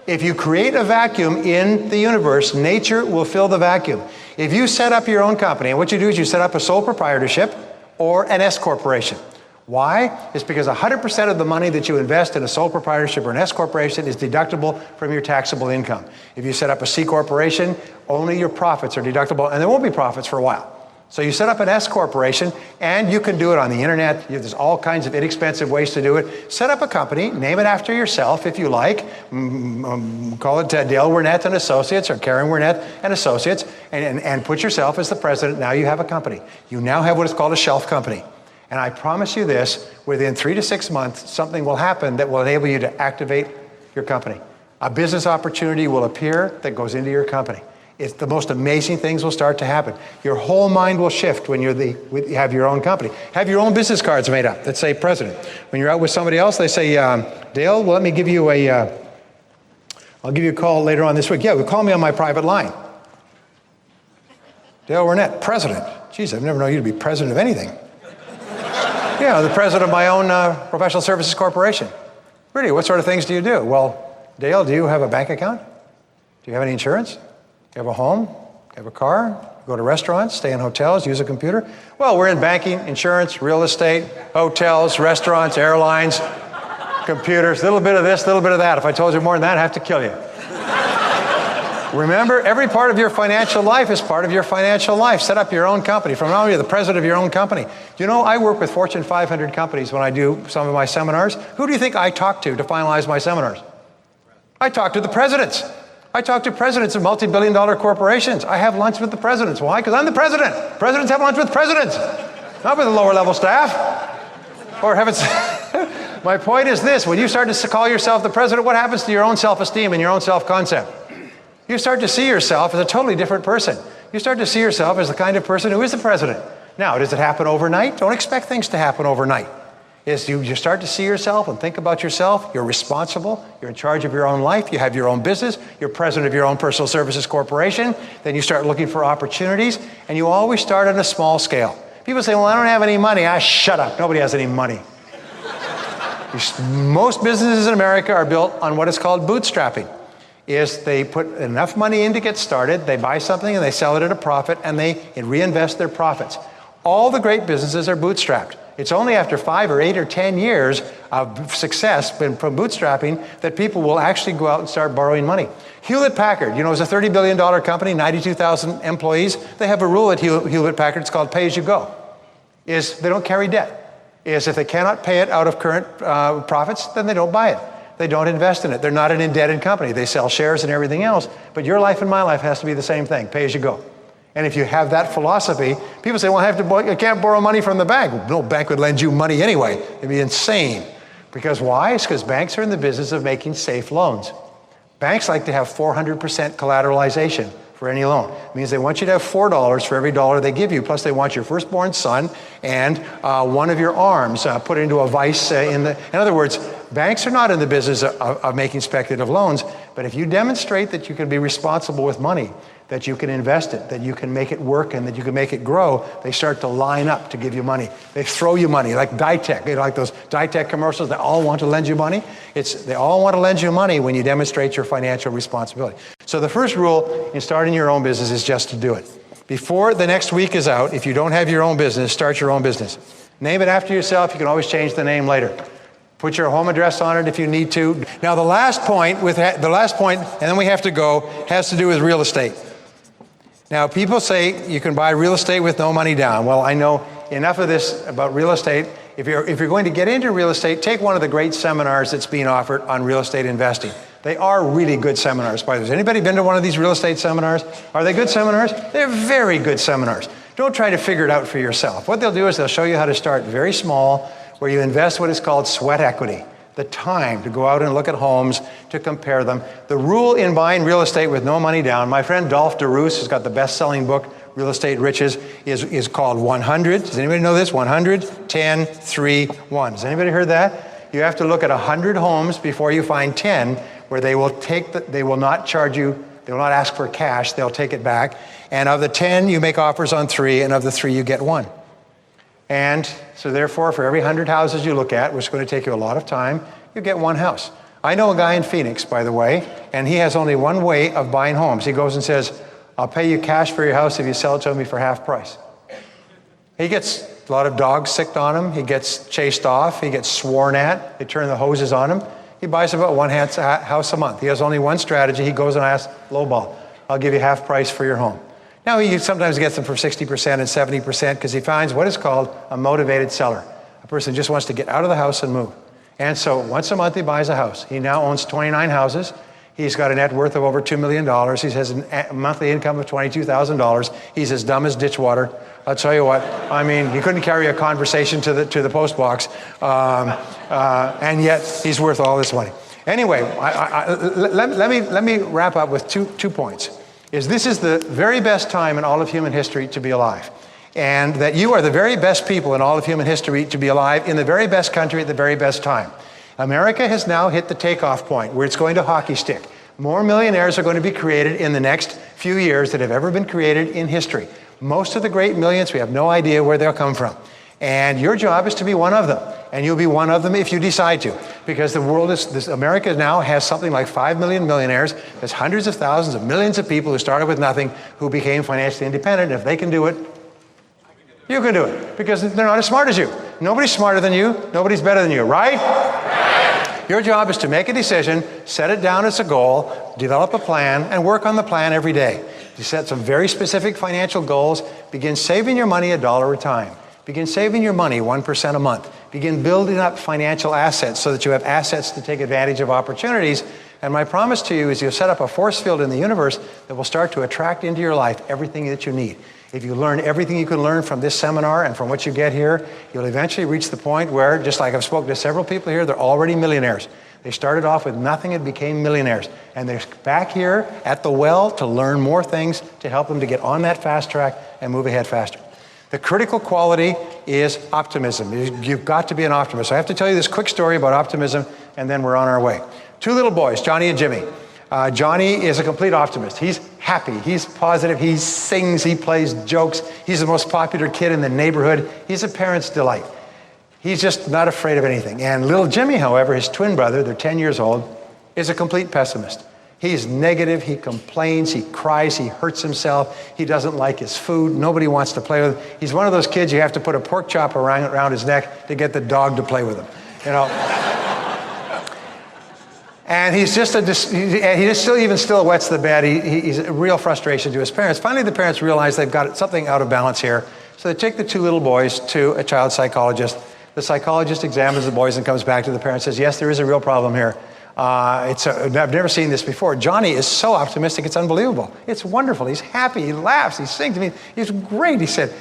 If you create a vacuum in the universe, nature will fill the vacuum. If you set up your own company, and what you do is you set up a sole proprietorship or an S corporation. Why? It's because 100% of the money that you invest in a sole proprietorship or an S corporation is deductible from your taxable income. If you set up a C corporation, only your profits are deductible, and there won't be profits for a while. So you set up an S corporation, and you can do it on the internet. There's all kinds of inexpensive ways to do it. Set up a company, name it after yourself if you like. Call it Dale Wernette and Associates or Karen Wernette and Associates, and put yourself as the president. Now you have a company. You now have what is called a shelf company. And I promise you this, within 3 to 6 months, something will happen that will enable you to activate your company. A business opportunity will appear that goes into your company. It's the most amazing things will start to happen. Your whole mind will shift when you have your own company. Have your own business cards made up that say president. When you're out with somebody else, they say, Dale, well, let me give you I'll give you a call later on this week. Yeah, call me on my private line. Dale Wernette, president. Geez, I've never known you to be president of anything. Yeah, the president of my own professional services corporation. Really, what sort of things do you do? Well, Dale, do you have a bank account? Do you have any insurance? Do you have a home? Do you have a car? Go to restaurants, stay in hotels, use a computer? Well, we're in banking, insurance, real estate, hotels, restaurants, airlines, computers, a little bit of this, a little bit of that. If I told you more than that, I'd have to kill you. Remember, every part of your financial life is part of your financial life. Set up your own company. From now on, you're the president of your own company. You know, I work with Fortune 500 companies when I do some of my seminars. Who do you think I talk to finalize my seminars? I talk to the presidents. I talk to presidents of multi-billion-dollar corporations. I have lunch with the presidents. Why? Because I'm the president. Presidents have lunch with presidents, not with the lower-level staff. Or heavens, my point is this: when you start to call yourself the president, what happens to your own self-esteem and your own self-concept? You start to see yourself as a totally different person. You start to see yourself as the kind of person who is the president. Now, does it happen overnight? Don't expect things to happen overnight. You start to see yourself and think about yourself. You're responsible. You're in charge of your own life. You have your own business. You're president of your own personal services corporation. Then you start looking for opportunities, and you always start on a small scale. People say, well, I don't have any money. Shut up. Nobody has any money. Most businesses in America are built on what is called bootstrapping. They put enough money in to get started, they buy something and they sell it at a profit, and they reinvest their profits. All the great businesses are bootstrapped. It's only after 5 or 8 or 10 years of success from bootstrapping that people will actually go out and start borrowing money. Hewlett-Packard, is a $30 billion company, 92,000 employees. They have a rule at Hewlett-Packard, it's called pay-as-you-go. They don't carry debt. If they cannot pay it out of current profits, then they don't buy it. They don't invest in it. They're not an indebted company. They sell shares and everything else. But your life and my life has to be the same thing, pay as you go. And if you have that philosophy, people say, well, I can't borrow money from the bank. No bank would lend you money anyway. It'd be insane. Because why? It's because banks are in the business of making safe loans. Banks like to have 400% collateralization for any loan. It means they want you to have $4 for every dollar they give you, plus they want your firstborn son and one of your arms put into a vice in other words, banks are not in the business of making speculative loans, but if you demonstrate that you can be responsible with money, that you can invest it, that you can make it work, and that you can make it grow, they start to line up to give you money. They throw you money, like Ditech, like those Ditech commercials, they all want to lend you money. They all want to lend you money when you demonstrate your financial responsibility. So the first rule in starting your own business is just to do it. Before the next week is out, if you don't have your own business, start your own business. Name it after yourself. You can always change the name later. Put your home address on it if you need to. Now the last point, and then we have to go, has to do with real estate. Now, people say you can buy real estate with no money down. Well, I know enough of this about real estate. If you're going to get into real estate, take one of the great seminars that's being offered on real estate investing. They are really good seminars, by the way. Has anybody been to one of these real estate seminars? Are they good seminars? They're very good seminars. Don't try to figure it out for yourself. What they'll do is they'll show you how to start very small, where you invest what is called sweat equity. The time to go out and look at homes, to compare them. The rule in buying real estate with no money down, my friend Dolph DeRoos, who's got the best-selling book, Real Estate Riches, is called 100. Does anybody know this? 100, 10, 3, 1. Has anybody heard that? You have to look at 100 homes before you find 10 where they will not charge you They will not ask for cash. They'll take it back. And of the 10, you make offers on 3, and of the 3, you get 1. And so therefore, for every 100 houses you look at, which is going to take you a lot of time, you get 1 house. I know a guy in Phoenix, by the way, and he has only one way of buying homes. He goes and says, I'll pay you cash for your house if you sell it to me for half price. He gets a lot of dogs sicked on him. He gets chased off. He gets sworn at. They turn the hoses on him. He buys about 1 house a month. He has only one strategy. He goes and asks, lowball, I'll give you half price for your home. Now, he sometimes gets them for 60% and 70% because he finds what is called a motivated seller. A person just wants to get out of the house and move. And so once a month he buys a house. He now owns 29 houses. He's got a net worth of over $2 million. He has a monthly income of $22,000. He's as dumb as ditch water. I'll tell you what, I mean, he couldn't carry a conversation to the post box, and yet he's worth all this money. Anyway, let me wrap up with two points. This is the very best time in all of human history to be alive. And that you are the very best people in all of human history to be alive in the very best country at the very best time. America has now hit the takeoff point where it's going to hockey stick. More millionaires are going to be created in the next few years than have ever been created in history. Most of the great millions, we have no idea where they'll come from. And your job is to be one of them. And you'll be one of them if you decide to. Because the world America now has something like 5 million millionaires. There's hundreds of thousands of millions of people who started with nothing, who became financially independent. And if they can do it, you can do it. Because they're not as smart as you. Nobody's smarter than you. Nobody's better than you, right? Your job is to make a decision, set it down as a goal, develop a plan, and work on the plan every day. You set some very specific financial goals. Begin saving your money $1 a time. Begin saving your money 1% a month. Begin building up financial assets so that you have assets to take advantage of opportunities. And my promise to you is you'll set up a force field in the universe that will start to attract into your life everything that you need. If you learn everything you can learn from this seminar and from what you get here, you'll eventually reach the point where, just like I've spoken to several people here, they're already millionaires. They started off with nothing and became millionaires. And they're back here at the well to learn more things to help them to get on that fast track and move ahead faster. The critical quality is optimism. You've got to be an optimist. So I have to tell you this quick story about optimism, and then we're on our way. 2 little boys, Johnny and Jimmy. Johnny is a complete optimist. He's happy. He's positive. He sings. He plays jokes. He's the most popular kid in the neighborhood. He's a parent's delight. He's just not afraid of anything. And little Jimmy, however, his twin brother, they're 10 years old, is a complete pessimist. He's negative. He complains. He cries. He hurts himself. He doesn't like his food. Nobody wants to play with him. He's one of those kids you have to put a pork chop around his neck to get the dog to play with him. You know. And he's just he still wets the bed. He's a real frustration to his parents. Finally, the parents realize they've got something out of balance here. So they take the 2 little boys to a child psychologist. The psychologist examines the boys and comes back to the parents and says, yes, there is a real problem here. I've never seen this before. Johnny is so optimistic, it's unbelievable. It's wonderful. He's happy. He laughs. He sings. I mean, he's great. He said,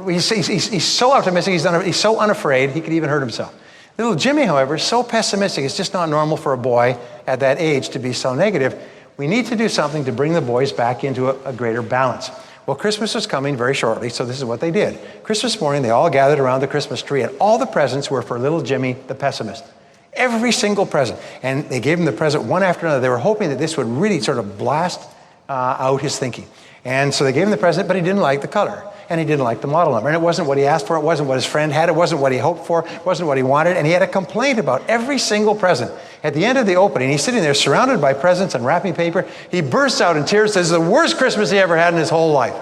he's so optimistic. He's so unafraid, he could even hurt himself. Little Jimmy, however, is so pessimistic. It's just not normal for a boy at that age to be so negative. We need to do something to bring the boys back into a greater balance. Well, Christmas was coming very shortly, so this is what they did. Christmas morning, they all gathered around the Christmas tree, and all the presents were for little Jimmy, the pessimist. Every single present. And they gave him the present one after another. They were hoping that this would really sort of blast out his thinking. And so they gave him the present, but he didn't like the color. And he didn't like the model number. And it wasn't what he asked for. It wasn't what his friend had. It wasn't what he hoped for. It wasn't what he wanted. And he had a complaint about every single present. At the end of the opening, he's sitting there surrounded by presents and wrapping paper. He bursts out in tears, says, "This is the worst Christmas he ever had in his whole life."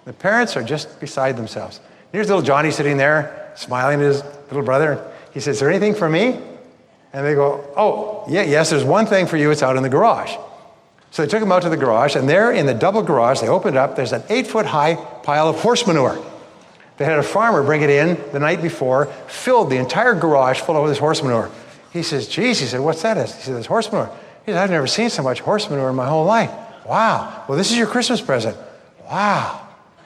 The parents are just beside themselves. Here's little Johnny sitting there, smiling at his little brother. He says, "Is there anything for me?" And they go, "Oh, yes, there's one thing for you. It's out in the garage." So they took him out to the garage, and there in the double garage, they opened it up. There's an 8-foot-high pile of horse manure. They had a farmer bring it in the night before, filled the entire garage full of this horse manure. He says, "Geez," he said, "what's that?" He said, "It's horse manure." He said, "I've never seen so much horse manure in my whole life." "Wow. Well, this is your Christmas present." "Wow.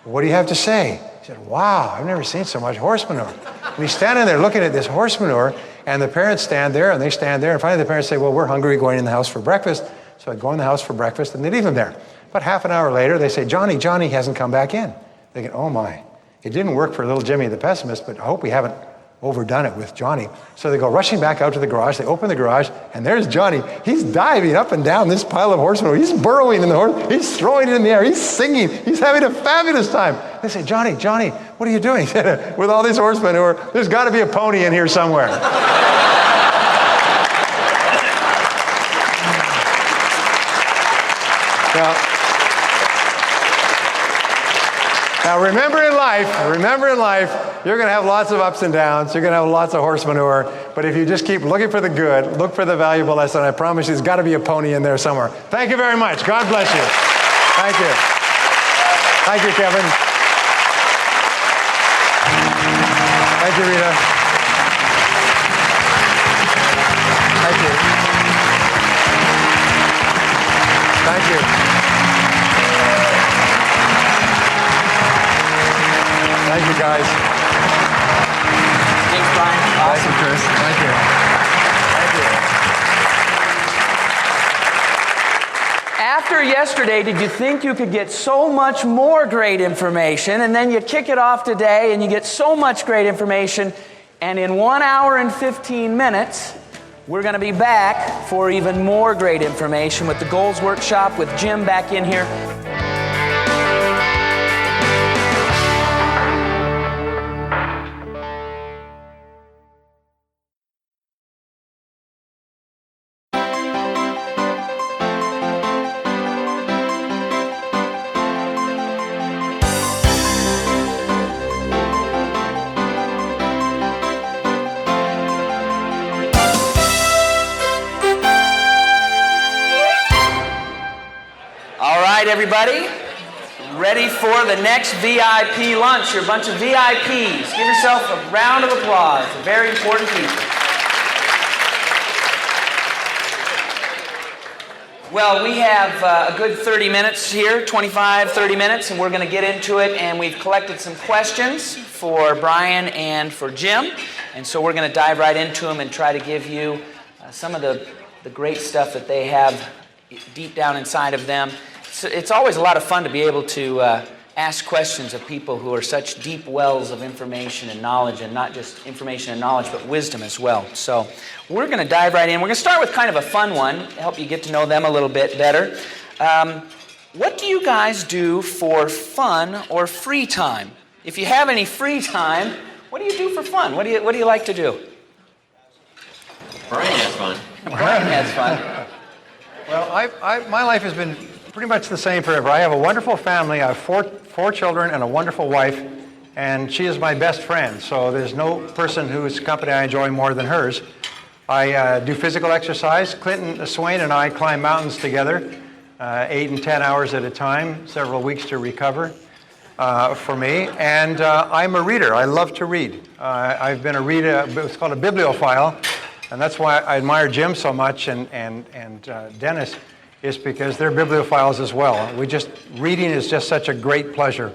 What do you have to say?" He said, "Wow, I've never seen so much horse manure." And he's standing there looking at this horse manure, and the parents stand there, and they stand there, and finally the parents say, "Well, we're hungry, going in the house for breakfast." So I go in the house for breakfast, and they leave him there. About half an hour later, they say, Johnny hasn't come back in. They go, "Oh my, it didn't work for little Jimmy the pessimist, but I hope we haven't overdone it with Johnny. So they go rushing back out to the garage. They open the garage, and there's Johnny. He's diving up and down this pile of horse manure. He's burrowing in the horse. He's throwing it in the air. He's singing. He's having a fabulous time. They say, Johnny, what are you doing? He said, with all this horse manure, there's got to be a pony in here somewhere. Now remember in life, you're going to have lots of ups and downs. You're going to have lots of horse manure. But if you just keep looking for the good, look for the valuable lesson, I promise you there's got to be a pony in there somewhere. Thank you very much. God bless you. Thank you. Thank you, Kevin. Thank you, Rita. Thank you. Thank you. Thank you, guys. Thanks, Brian. Awesome. Thank you, Chris. Thank you. Thank you. After yesterday, did you think you could get so much more great information, and then you kick it off today and you get so much great information, and in 1 hour and 15 minutes, we're going to be back for even more great information with the Goals Workshop with Jim back in here. Everybody, ready for the next VIP lunch? You're a bunch of VIPs. Give yourself a round of applause. Very important people. Well, we have a good 30 minutes here, 25, 30 minutes, and we're going to get into it. And we've collected some questions for Brian and for Jim. And so we're going to dive right into them and try to give you some of the great stuff that they have deep down inside of them. It's always a lot of fun to be able to ask questions of people who are such deep wells of information and knowledge, and not just information and knowledge, but wisdom as well. So we're going to dive right in. We're going to start with kind of a fun one to help you get to know them a little bit better. What do you guys do for fun or free time? If you have any free time, what do you do for fun? What do you like to do? Brian has fun. Brian has fun. Well, my life has been pretty much the same forever. I have a wonderful family. I have four children and a wonderful wife, and she is my best friend. So there's no person whose company I enjoy more than hers. I do physical exercise. Clinton Swain and I climb mountains together, 8 and 10 hours at a time, several weeks to recover for me. And I'm a reader. I love to read. I've been a reader. It's called a bibliophile, and that's why I admire Jim so much and Dennis. Is because they're bibliophiles as well. Reading is just such a great pleasure.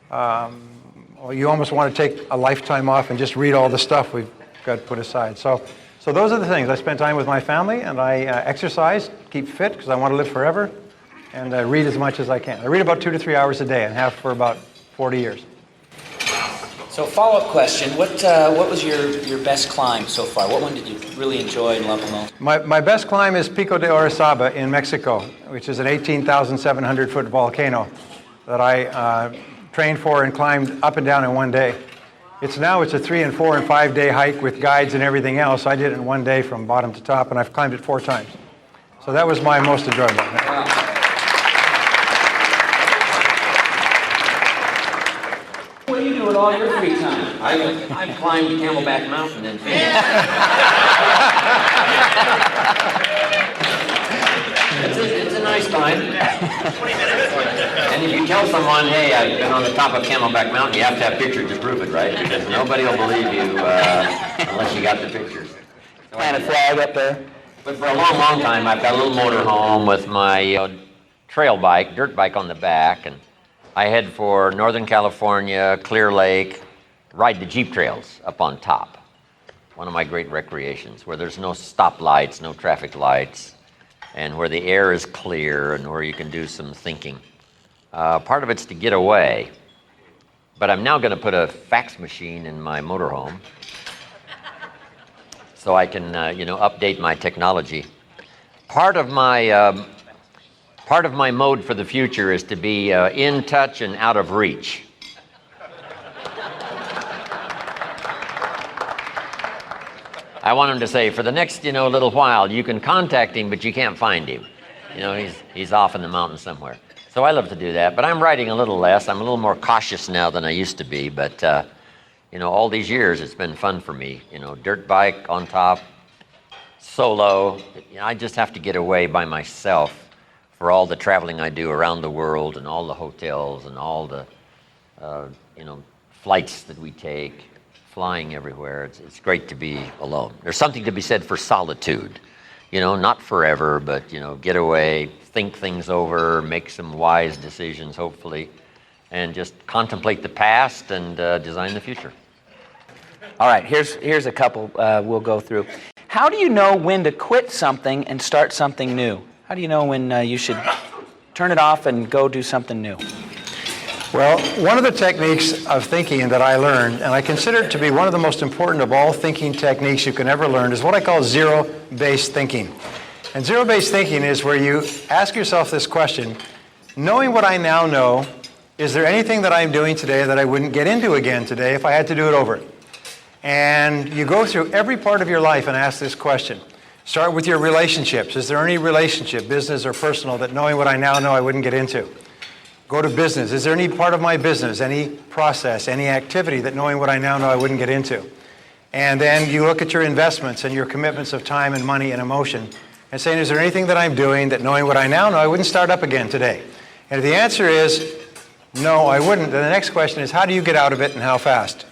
You almost want to take a lifetime off and just read all the stuff we've got put aside. So those are the things. I spend time with my family, and I exercise, keep fit because I want to live forever, and I read as much as I can. I read about 2 to 3 hours a day and have for about 40 years. So follow-up question, what was your best climb so far? What one did you really enjoy and love the most? My best climb is Pico de Orizaba in Mexico, which is an 18,700-foot volcano that I trained for and climbed up and down in one day. It's a 3 and 4 and 5 day hike with guides and everything else. I did it in one day from bottom to top, and I've climbed it 4 times. So that was my most enjoyable. Wow. What do you do with all your free time? I climbed Camelback Mountain in Phoenix. It's a nice climb. And if you tell someone, hey, I've been on the top of Camelback Mountain, you have to have pictures to prove it, right? Because nobody will believe you unless you got the pictures. Plant a flag up there. But for a long, long time, I've got a little motor home with my trail bike, dirt bike on the back, and I head for Northern California, Clear Lake, ride the Jeep trails up on top. One of my great recreations, where there's no stoplights, no traffic lights, and where the air is clear and where you can do some thinking. Part of it's to get away, but I'm now going to put a fax machine in my motorhome so I can, update my technology. Part of my mode for the future is to be in touch and out of reach. I want him to say, for the next, little while, you can contact him, but you can't find him. He's off in the mountains somewhere. So I love to do that, but I'm writing a little less. I'm a little more cautious now than I used to be, but, all these years it's been fun for me. Dirt bike on top, solo. I just have to get away by myself for all the traveling I do around the world and all the hotels and all the, flights that we take, flying everywhere. It's great to be alone. There's something to be said for solitude. Not forever, but, get away, think things over, make some wise decisions, hopefully, and just contemplate the past and design the future. All right, here's a couple we'll go through. How do you know when to quit something and start something new? How do you know when you should turn it off and go do something new? Well, one of the techniques of thinking that I learned, and I consider it to be one of the most important of all thinking techniques you can ever learn, is what I call zero-based thinking. And zero-based thinking is where you ask yourself this question: knowing what I now know, is there anything that I'm doing today that I wouldn't get into again today if I had to do it over? And you go through every part of your life and ask this question. Start with your relationships. Is there any relationship, business or personal, that knowing what I now know I wouldn't get into? Go to business. Is there any part of my business, any process, any activity that knowing what I now know I wouldn't get into? And then you look at your investments and your commitments of time and money and emotion and saying, is there anything that I'm doing that knowing what I now know I wouldn't start up again today? And if the answer is no, I wouldn't, then the next question is, how do you get out of it and how fast?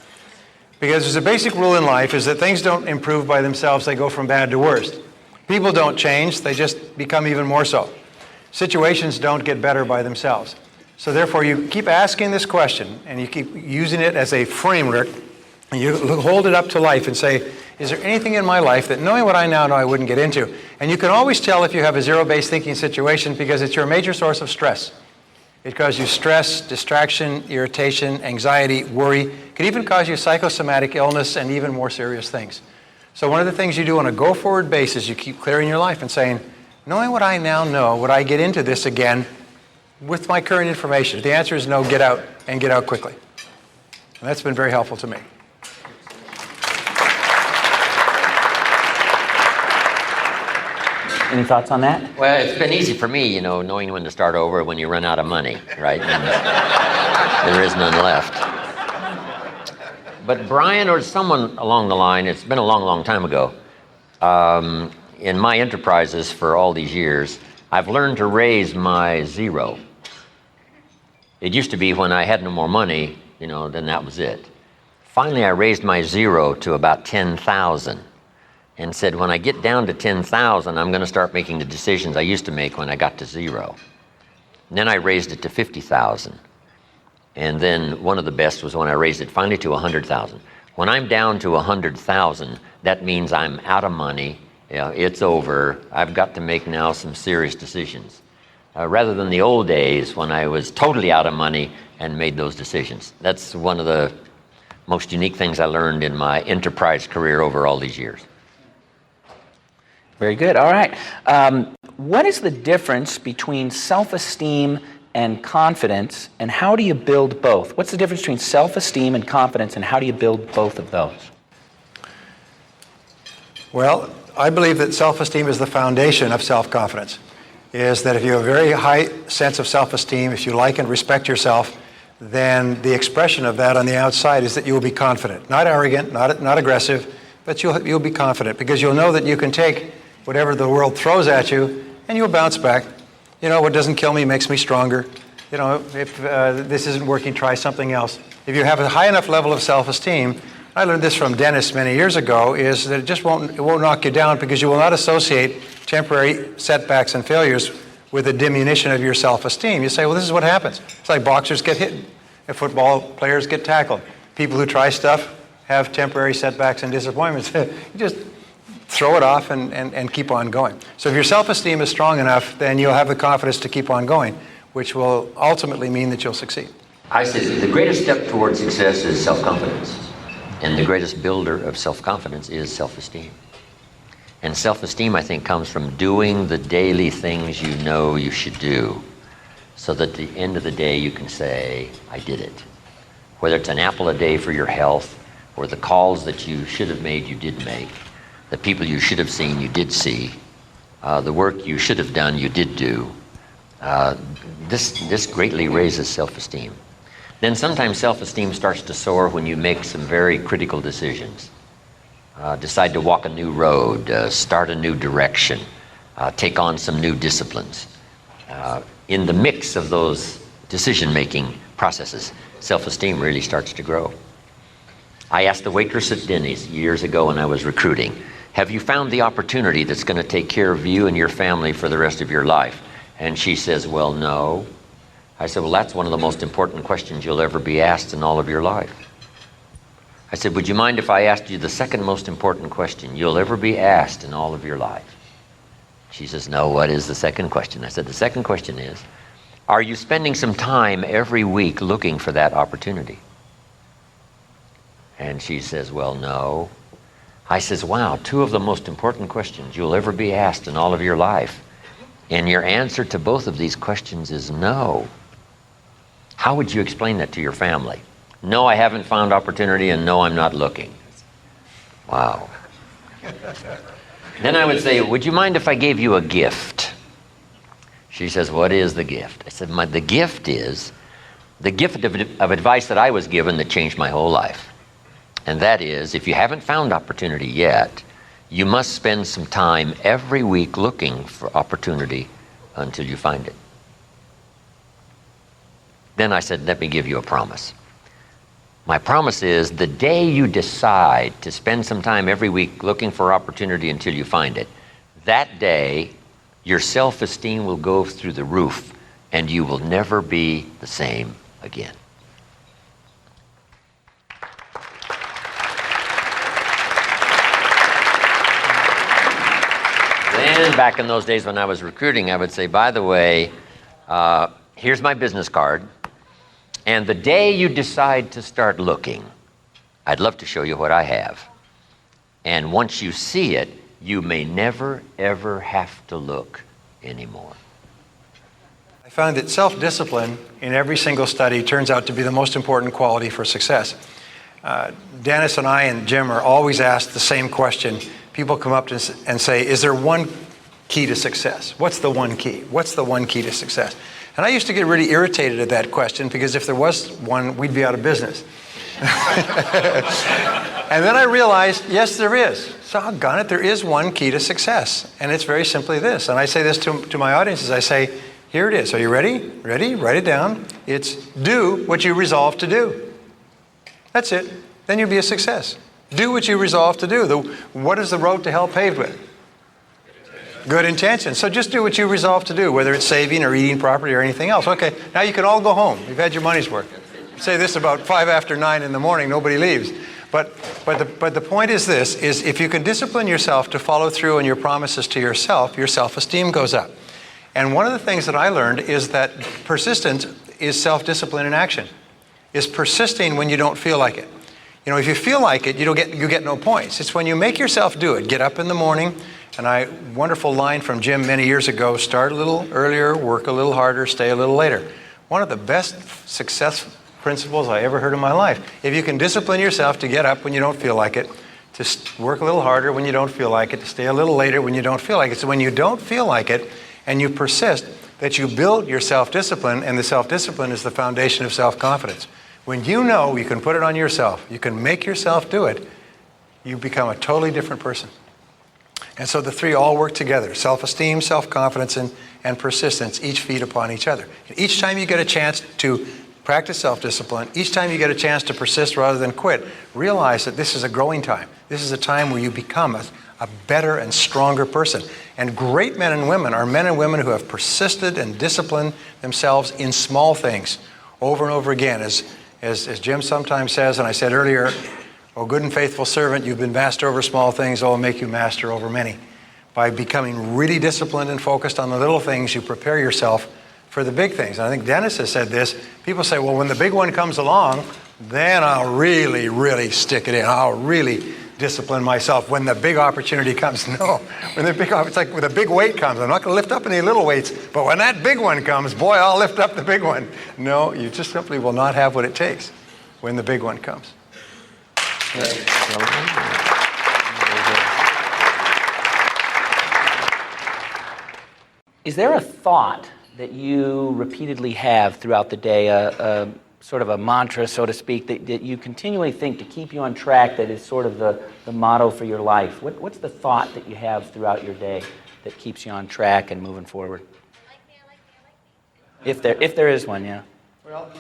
Because there's a basic rule in life is that things don't improve by themselves, they go from bad to worse. People don't change, they just become even more so. Situations don't get better by themselves. So therefore, you keep asking this question, and you keep using it as a framework, and you hold it up to life and say, is there anything in my life that knowing what I now know I wouldn't get into? And you can always tell if you have a zero-based thinking situation because it's your major source of stress. It causes you stress, distraction, irritation, anxiety, worry. It can even cause you psychosomatic illness and even more serious things. So one of the things you do on a go-forward basis, you keep clearing your life and saying, knowing what I now know, would I get into this again with my current information? If the answer is no, get out, and get out quickly. And that's been very helpful to me. Any thoughts on that? Well, it's been easy for me, knowing when to start over when you run out of money, right? And there is none left. But Brian or someone along the line, it's been a long, long time ago, in my enterprises for all these years, I've learned to raise my zero. It used to be when I had no more money, then that was it. Finally, I raised my zero to about 10,000 and said, when I get down to 10,000, I'm going to start making the decisions I used to make when I got to zero. And then I raised it to 50,000. And then one of the best was when I raised it finally to 100,000. When I'm down to 100,000, that means I'm out of money. It's over. I've got to make now some serious decisions. Rather than the old days when I was totally out of money and made those decisions. That's one of the most unique things I learned in my enterprise career over all these years. Very good. All right. What is the difference between self-esteem and confidence, and how do you build both? What's the difference between self-esteem and confidence, and how do you build both of those? Well, I believe that self-esteem is the foundation of self-confidence. Is that if you have a very high sense of self-esteem, if you like and respect yourself, then the expression of that on the outside is that you will be confident. Not arrogant, not aggressive, but you'll be confident because you'll know that you can take whatever the world throws at you and you'll bounce back. What doesn't kill me makes me stronger. If this isn't working, try something else. If you have a high enough level of self-esteem, I learned this from Dennis many years ago, is that it won't knock you down because you will not associate temporary setbacks and failures with a diminution of your self-esteem. You say, well, this is what happens. It's like boxers get hit and football players get tackled. People who try stuff have temporary setbacks and disappointments. You just throw it off and keep on going. So if your self-esteem is strong enough, then you'll have the confidence to keep on going, which will ultimately mean that you'll succeed. I say the greatest step toward success is self-confidence. And the greatest builder of self-confidence is self-esteem. And self-esteem, I think, comes from doing the daily things you know you should do, so that at the end of the day you can say, I did it. Whether it's an apple a day for your health, or the calls that you should have made, you did make, the people you should have seen, you did see, the work you should have done, you did do. This greatly raises self-esteem. Then sometimes self-esteem starts to soar when you make some very critical decisions. Decide to walk a new road, start a new direction, take on some new disciplines. In the mix of those decision-making processes, self-esteem really starts to grow. I asked the waitress at Denny's years ago when I was recruiting, have you found the opportunity that's going to take care of you and your family for the rest of your life? And she says, well, no. I said, well, that's one of the most important questions you'll ever be asked in all of your life. I said, would you mind if I asked you the second most important question you'll ever be asked in all of your life? She says, no, what is the second question? I said, the second question is, are you spending some time every week looking for that opportunity? And she says, well, no. I says, wow, two of the most important questions you'll ever be asked in all of your life. And your answer to both of these questions is no. How would you explain that to your family? No, I haven't found opportunity, and no, I'm not looking. Wow. Then I would say, would you mind if I gave you a gift? She says, what is the gift? I said, the gift is the gift of advice that I was given that changed my whole life. And that is, if you haven't found opportunity yet, you must spend some time every week looking for opportunity until you find it. Then I said, let me give you a promise. My promise is the day you decide to spend some time every week looking for opportunity until you find it, that day your self-esteem will go through the roof and you will never be the same again. Then back in those days when I was recruiting, I would say, by the way, here's my business card. And the day you decide to start looking, I'd love to show you what I have. And once you see it, you may never, ever have to look anymore. I found that self-discipline in every single study turns out to be the most important quality for success. Dennis and I and Jim are always asked the same question. People come up and say, is there one key to success? What's the one key? What's the one key to success? And I used to get really irritated at that question because if there was one, we'd be out of business. And then I realized, yes, there is. So doggone it, there is one key to success. And it's very simply this. And I say this to my audiences. I say, here it is. Are you ready? Ready? Write it down. It's do what you resolve to do. That's it. Then you'll be a success. Do what you resolve to do. What is the road to hell paved with? Good intention. So just do what you resolve to do, whether it's saving or eating properly or anything else. Okay, now you can all go home. You've had your money's worth. Say this about 5 after 9 in the morning, nobody leaves. But the point is this, is if you can discipline yourself to follow through on your promises to yourself, your self-esteem goes up. And one of the things that I learned is that persistence is self-discipline in action. Is persisting when you don't feel like it. You know, if you feel like it, you get no points. It's when you make yourself do it. Get up in the morning. And wonderful line from Jim many years ago, start a little earlier, work a little harder, stay a little later. One of the best success principles I ever heard in my life. If you can discipline yourself to get up when you don't feel like it, to work a little harder when you don't feel like it, to stay a little later when you don't feel like it. So when you don't feel like it and you persist, that you build your self-discipline, and the self-discipline is the foundation of self-confidence. When you know you can put it on yourself, you can make yourself do it, you become a totally different person. And so the three all work together. Self-esteem, self-confidence, and persistence each feed upon each other. And each time you get a chance to practice self-discipline, each time you get a chance to persist rather than quit, realize that this is a growing time. This is a time where you become a better and stronger person. And great men and women are men and women who have persisted and disciplined themselves in small things over and over again. As Jim sometimes says, and I said earlier, O good and faithful servant, you've been master over small things, I will make you master over many. By becoming really disciplined and focused on the little things, you prepare yourself for the big things. And I think Dennis has said this. People say, well, when the big one comes along, then I'll really, really stick it in. I'll really discipline myself when the big opportunity comes. No, it's like when the big weight comes. I'm not going to lift up any little weights, but when that big one comes, boy, I'll lift up the big one. No, you just simply will not have what it takes when the big one comes. Is there a thought that you repeatedly have throughout the day, sort of a mantra, so to speak, that you continually think to keep you on track, that is sort of the motto for your life? What's the thought that you have throughout your day that keeps you on track and moving forward? If there is one, yeah. Well,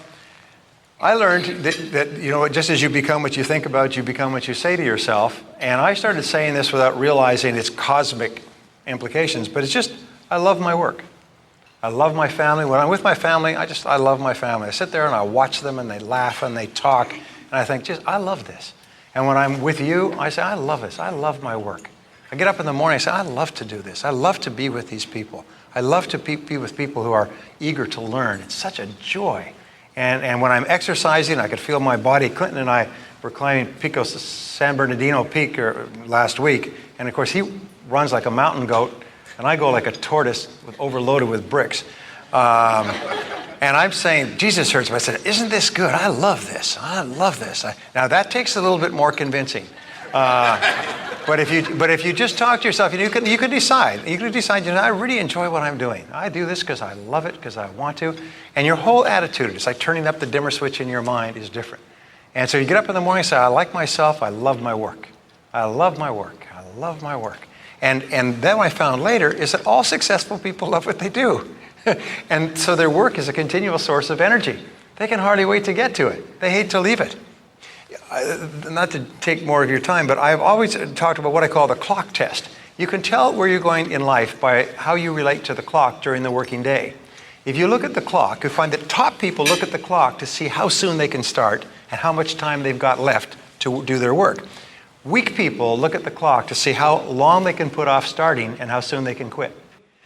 I learned that just as you become what you think about, you become what you say to yourself. And I started saying this without realizing its cosmic implications, but it's just, I love my work. I love my family. When I'm with my family, I love my family. I sit there and I watch them and they laugh and they talk. And I think, I love this. And when I'm with you, I say, I love this. I love my work. I get up in the morning, I say, I love to do this. I love to be with these people. I love to be with people who are eager to learn. It's such a joy. And when I'm exercising, I could feel my body. Clinton and I were climbing Pico San Bernardino Peak last week. And of course, he runs like a mountain goat. And I go like a tortoise overloaded with bricks. And I'm saying, Jesus hurts me. I said, isn't this good? I love this. I love this. Now that takes a little bit more convincing. But if you just talk to yourself, you can decide. You can decide, I really enjoy what I'm doing. I do this because I love it, because I want to. And your whole attitude, it's like turning up the dimmer switch in your mind, is different. And so you get up in the morning and say, I like myself. I love my work. I love my work. I love my work. And then what I found later is that all successful people love what they do. And so their work is a continual source of energy. They can hardly wait to get to it. They hate to leave it. Not to take more of your time, but I've always talked about what I call the clock test. You can tell where you're going in life by how you relate to the clock during the working day. If you look at the clock, you find that top people look at the clock to see how soon they can start and how much time they've got left to do their work. Weak people look at the clock to see how long they can put off starting and how soon they can quit.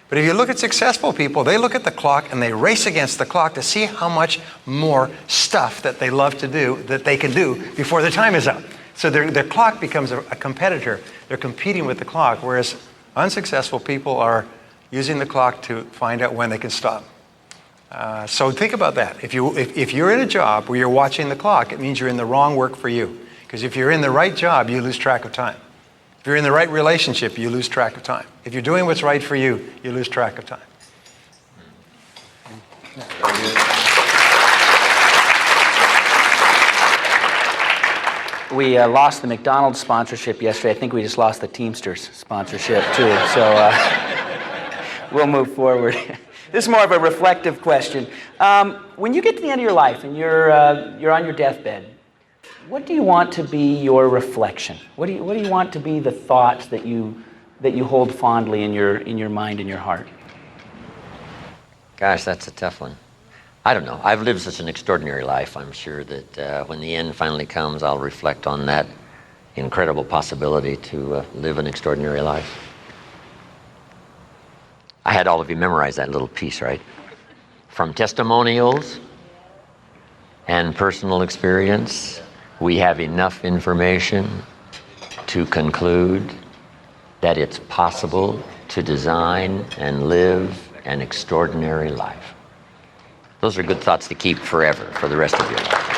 But if you look at successful people, they look at the clock and they race against the clock to see how much more stuff that they love to do, that they can do before their time is up. So their clock becomes a competitor. They're competing with the clock, whereas unsuccessful people are using the clock to find out when they can stop. So think about that. If you're in a job where you're watching the clock, it means you're in the wrong work for you. Because if you're in the right job, you lose track of time. If you're in the right relationship, you lose track of time. If you're doing what's right for you, you lose track of time. We lost the McDonald's sponsorship yesterday. I think we just lost the Teamsters sponsorship too. So we'll move forward. This is more of a reflective question. When you get to the end of your life and you're on your deathbed, what do you want to be your reflection? What do you want to be the thoughts that you hold fondly in your mind and your heart? Gosh, that's a tough one. I don't know. I've lived such an extraordinary life. I'm sure that when the end finally comes, I'll reflect on that incredible possibility to live an extraordinary life. I had all of you memorize that little piece, right? From testimonials and personal experience, we have enough information to conclude that it's possible to design and live an extraordinary life. Those are good thoughts to keep forever, for the rest of your life.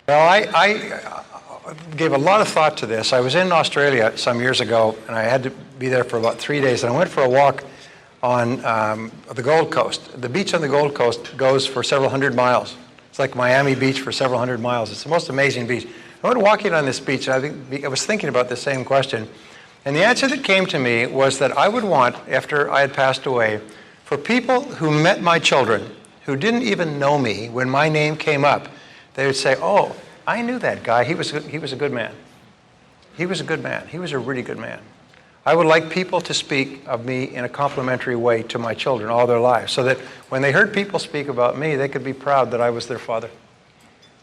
Well, I gave a lot of thought to this. I was in Australia some years ago, and I had to be there for about 3 days, and I went for a walk on the Gold Coast. The beach on the Gold Coast goes for several hundred miles. It's like Miami Beach for several hundred miles. It's the most amazing beach. I went walking on this beach, and I was thinking about the same question. And the answer that came to me was that I would want, after I had passed away, for people who met my children, who didn't even know me, when my name came up, they would say, oh, I knew that guy. He was a good man. He was a good man. He was a really good man. I would like people to speak of me in a complimentary way to my children all their lives, so that when they heard people speak about me, they could be proud that I was their father.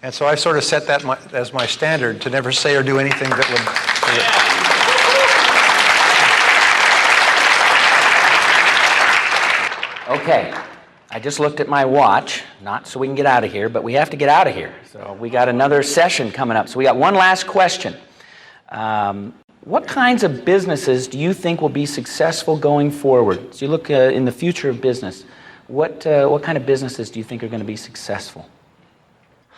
And so I sort of set that as my standard, to never say or do anything that would... Okay. I just looked at my watch, not so we can get out of here, but we have to get out of here. So we got another session coming up. So we got one last question. What kinds of businesses do you think will be successful going forward? So you look in the future of business, what kind of businesses do you think are going to be successful?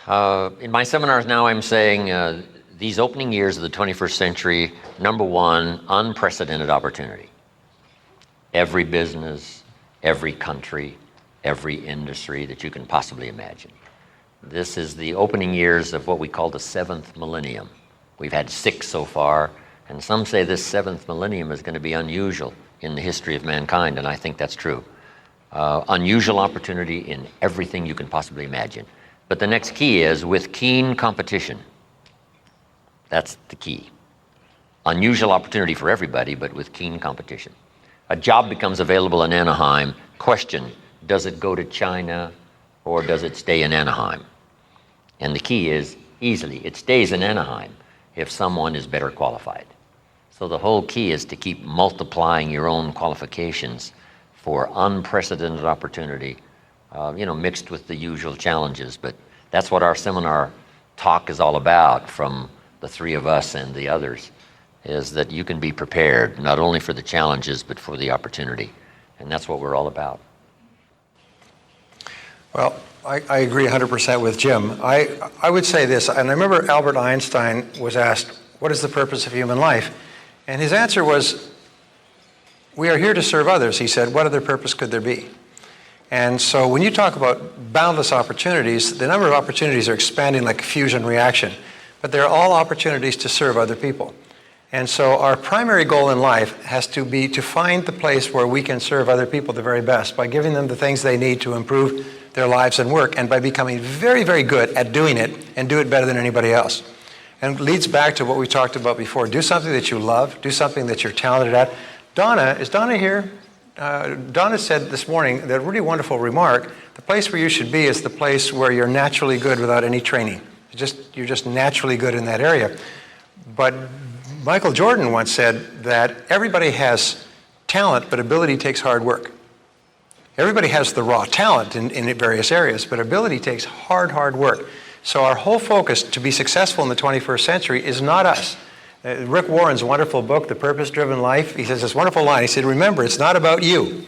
In my seminars now, I'm saying these opening years of the 21st century, number one, unprecedented opportunity. Every business, every country, every industry that you can possibly imagine. This is the opening years of what we call the 7th millennium. We've had 6 so far, and some say this 7th millennium is going to be unusual in the history of mankind, and I think that's true. Unusual opportunity in everything you can possibly imagine. But the next key is with keen competition. That's the key. Unusual opportunity for everybody, but with keen competition. A job becomes available in Anaheim. Question, does it go to China or does it stay in Anaheim? And the key is easily, it stays in Anaheim if someone is better qualified. So the whole key is to keep multiplying your own qualifications for unprecedented opportunity, mixed with the usual challenges. But that's what our seminar talk is all about from the 3 of us and the others, is that you can be prepared not only for the challenges but for the opportunity. And that's what we're all about. Well, I agree 100% with Jim. I would say this, and I remember Albert Einstein was asked, what is the purpose of human life? And his answer was, we are here to serve others. He said, what other purpose could there be? And so when you talk about boundless opportunities, the number of opportunities are expanding like a fusion reaction, but they're all opportunities to serve other people. And so our primary goal in life has to be to find the place where we can serve other people the very best by giving them the things they need to improve their lives and work, and by becoming very, very good at doing it and do it better than anybody else. And it leads back to what we talked about before. Do something that you love. Do something that you're talented at. Donna, is Donna here? Donna said this morning that really wonderful remark, the place where you should be is the place where you're naturally good without any training. You're just naturally good in that area. But Michael Jordan once said that everybody has talent, but ability takes hard work. Everybody has the raw talent in various areas, but ability takes hard work. So our whole focus to be successful in the 21st century is not us. Rick Warren's wonderful book, The Purpose-Driven Life, he says this wonderful line. He said, remember, it's not about you.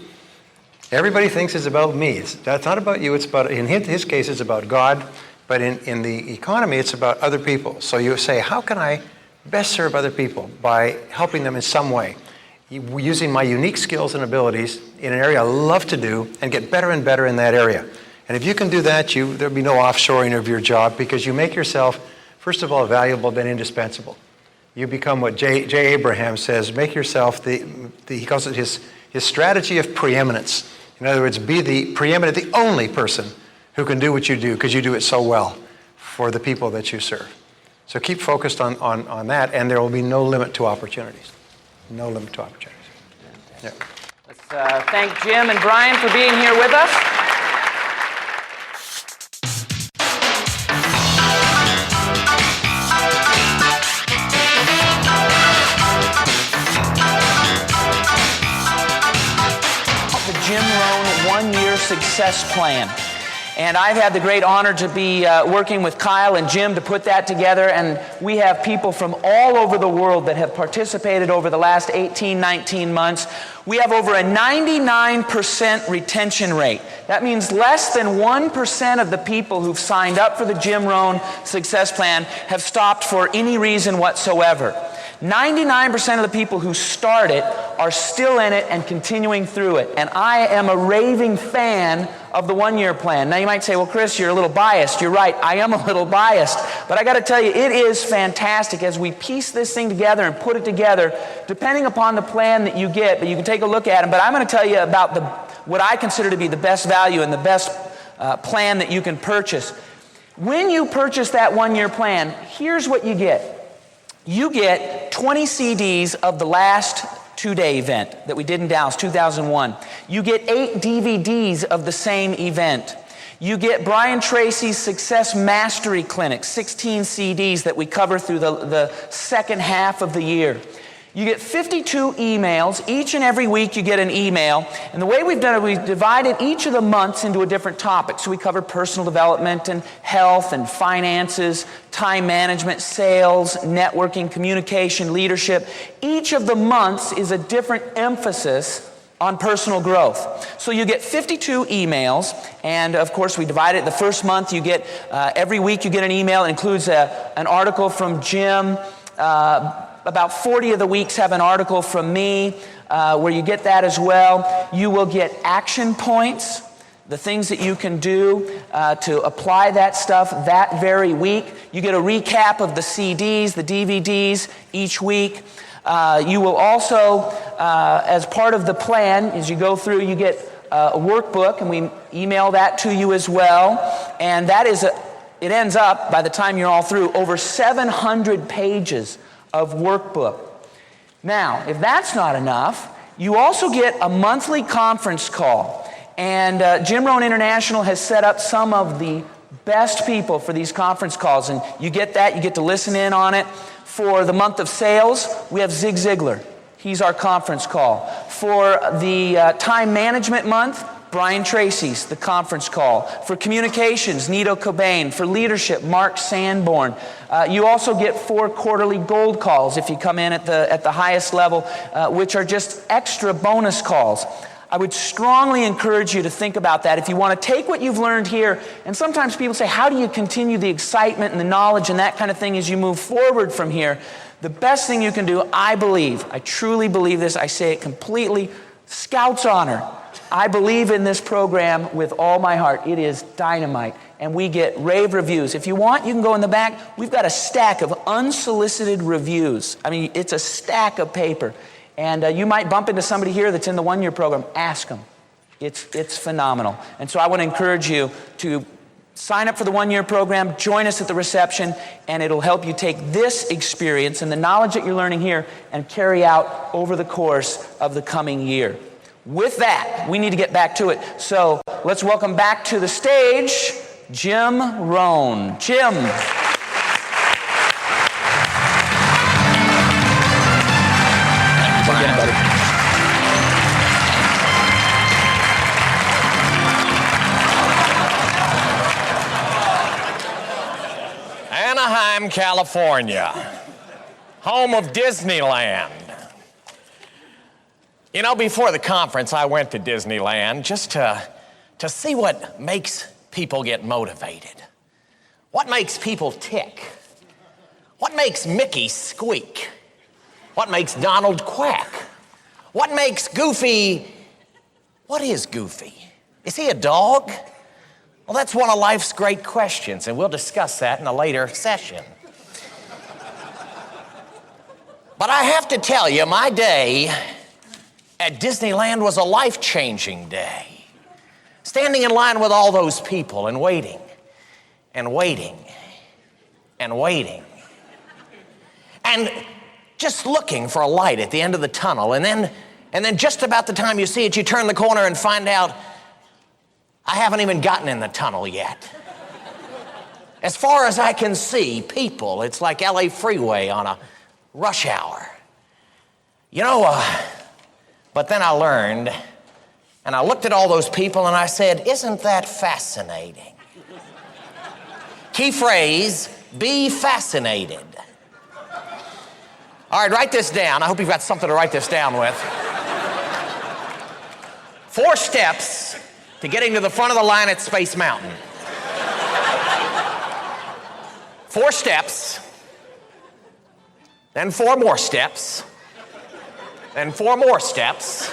Everybody thinks it's about me. That's not about you. It's about, in his case, it's about God. But in the economy, it's about other people. So you say, how can I best serve other people? By helping them in some way, using my unique skills and abilities in an area I love to do and get better and better in that area. And if you can do that, there'll be no offshoring of your job because you make yourself, first of all, valuable, then indispensable. You become what J. Abraham says, make yourself he calls it his strategy of preeminence. In other words, be the preeminent, the only person who can do what you do because you do it so well for the people that you serve. So keep focused on that, and there will be no limit to opportunities. No limit to opportunities. Yeah. Let's thank Jim and Brian for being here with us. The Jim Rohn 1-year success plan. And I've had the great honor to be working with Kyle and Jim to put that together, and we have people from all over the world that have participated over the last 18, 19 months. We have over a 99% retention rate. That means less than 1% of the people who've signed up for the Jim Rohn Success Plan have stopped for any reason whatsoever. 99% of the people who start it are still in it and continuing through it. And I am a raving fan of the 1-year plan. Now you might say, well, Chris, you're a little biased. You're right, I am a little biased. But I got to tell you, it is fantastic as we piece this thing together and put it together, depending upon the plan that you get. But you can take a look at them. But I'm going to tell you about what I consider to be the best value and the best plan that you can purchase. When you purchase that 1-year plan, here's what you get. You get 20 CDs of the last 2-day event that we did in Dallas, 2001. You get 8 DVDs of the same event. You get Brian Tracy's Success Mastery Clinic, 16 CDs that we cover through the second half of the year. You get 52 emails. Each and every week you get an email. And the way we've done it, we've divided each of the months into a different topic. So we cover personal development and health and finances, time management, sales, networking, communication, leadership. Each of the months is a different emphasis on personal growth. So you get 52 emails, and of course we divide it. The first month you get, every week you get an email. It includes an article from Jim. About 40 of the weeks have an article from me where you get that as well. You will get action points, the things that you can do to apply that stuff that very week. You get a recap of the CDs, the DVDs each week. You will also, as part of the plan, as you go through, you get a workbook, and we email that to you as well. And that is, it ends up, by the time you're all through, over 700 pages of workbook. Now, if that's not enough, you also get a monthly conference call. And Jim Rohn International has set up some of the best people for these conference calls. And you get that, you get to listen in on it. For the month of sales, we have Zig Ziglar. He's our conference call. For the time management month, Brian Tracy's the conference call. For communications, Nito Cobain. For leadership, Mark Sanborn. You also get 4 quarterly gold calls if you come in at the highest level, which are just extra bonus calls. I would strongly encourage you to think about that. If you want to take what you've learned here, and sometimes people say, how do you continue the excitement and the knowledge and that kind of thing as you move forward from here? The best thing you can do, I believe, I truly believe this, I say it completely, Scout's honor. I believe in this program with all my heart. It is dynamite, and we get rave reviews. If you want, you can go in the back. We've got a stack of unsolicited reviews. I mean, it's a stack of paper. And you might bump into somebody here that's in the one-year program. Ask them. It's phenomenal. And so I want to encourage you to sign up for the one-year program, join us at the reception, and it'll help you take this experience and the knowledge that you're learning here and carry out over the course of the coming year. With that, we need to get back to it. So let's welcome back to the stage, Jim Rohn. Jim. Again, buddy. Anaheim, California, home of Disneyland. You know, before the conference, I went to Disneyland just to see what makes people get motivated. What makes people tick? What makes Mickey squeak? What makes Donald quack? What makes Goofy? What is Goofy? Is he a dog? Well, that's one of life's great questions, and we'll discuss that in a later session. But I have to tell you, my day at Disneyland was a life-changing day. Standing in line with all those people and waiting and waiting and waiting. And just looking for a light at the end of the tunnel, and then just about the time you see it, you turn the corner and find out, I haven't even gotten in the tunnel yet. As far as I can see, people, it's like LA freeway on a rush hour. You know, but then I learned, and I looked at all those people and I said, isn't that fascinating? Key phrase, be fascinated. All right, write this down. I hope you've got something to write this down with. 4 steps to getting to the front of the line at Space Mountain. 4 steps, then 4 more steps, then 4 more steps,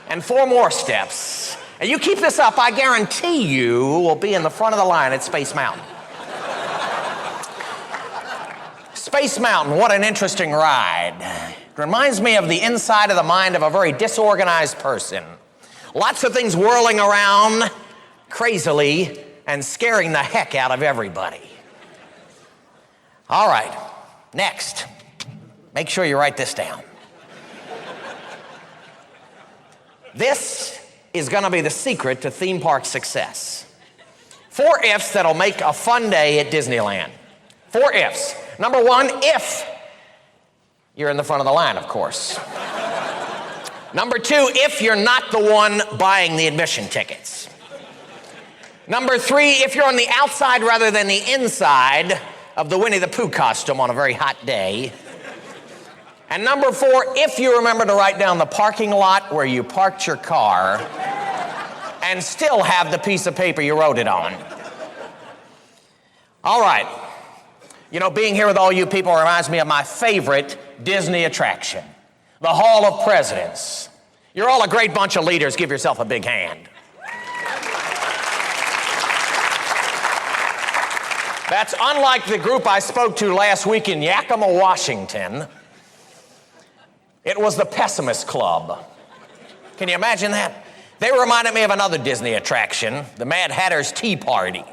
and 4 more steps. And you keep this up, I guarantee you will be in the front of the line at Space Mountain. Space Mountain, what an interesting ride. It reminds me of the inside of the mind of a very disorganized person. Lots of things whirling around crazily and scaring the heck out of everybody. All right, next. Make sure you write this down. This is going to be the secret to theme park success. 4 ifs that'll make a fun day at Disneyland. 4 ifs. Number 1, if you're in the front of the line, of course. Number 2, if you're not the one buying the admission tickets. Number 3, if you're on the outside rather than the inside of the Winnie the Pooh costume on a very hot day. And number 4, if you remember to write down the parking lot where you parked your car and still have the piece of paper you wrote it on. All right. You know, being here with all you people reminds me of my favorite Disney attraction, the Hall of Presidents. You're all a great bunch of leaders. Give yourself a big hand. That's unlike the group I spoke to last week in Yakima, Washington. It was the Pessimist Club. Can you imagine that? They reminded me of another Disney attraction, the Mad Hatter's Tea Party.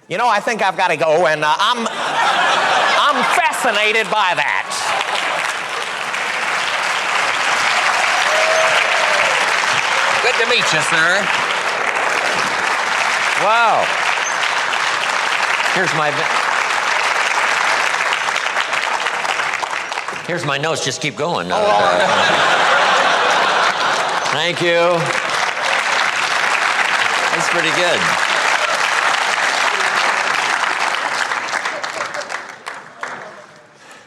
You know, I think I've got to go, and I'm fascinated by that. Good to meet you, sir. Wow. Here's my notes. Just keep going. Thank you. That's pretty good.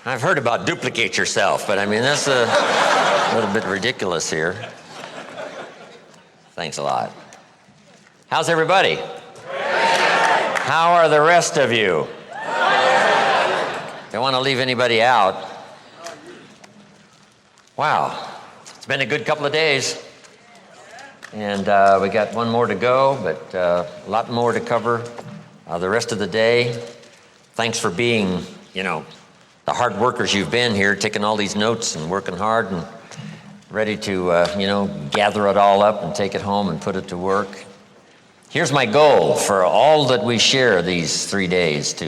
I've heard about duplicate yourself, but I mean, that's a little bit ridiculous here. Thanks a lot. How's everybody? How are the rest of you? Don't want to leave anybody out. Wow, it's been a good couple of days. And we got one more to go, but a lot more to cover the rest of the day. Thanks for being, the hard workers you've been here, taking all these notes and working hard and ready to, gather it all up and take it home and put it to work. Here's my goal for all that we share these 3 days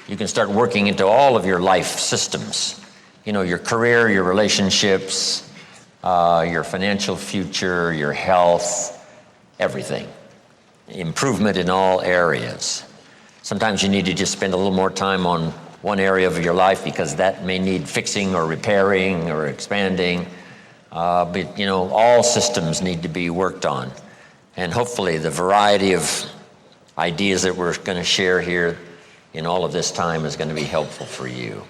you can start working into all of your life systems. Your career, your relationships, your financial future, your health, everything. Improvement in all areas. Sometimes you need to just spend a little more time on one area of your life because that may need fixing or repairing or expanding. But all systems need to be worked on. And hopefully the variety of ideas that we're going to share here in all of this time is going to be helpful for you.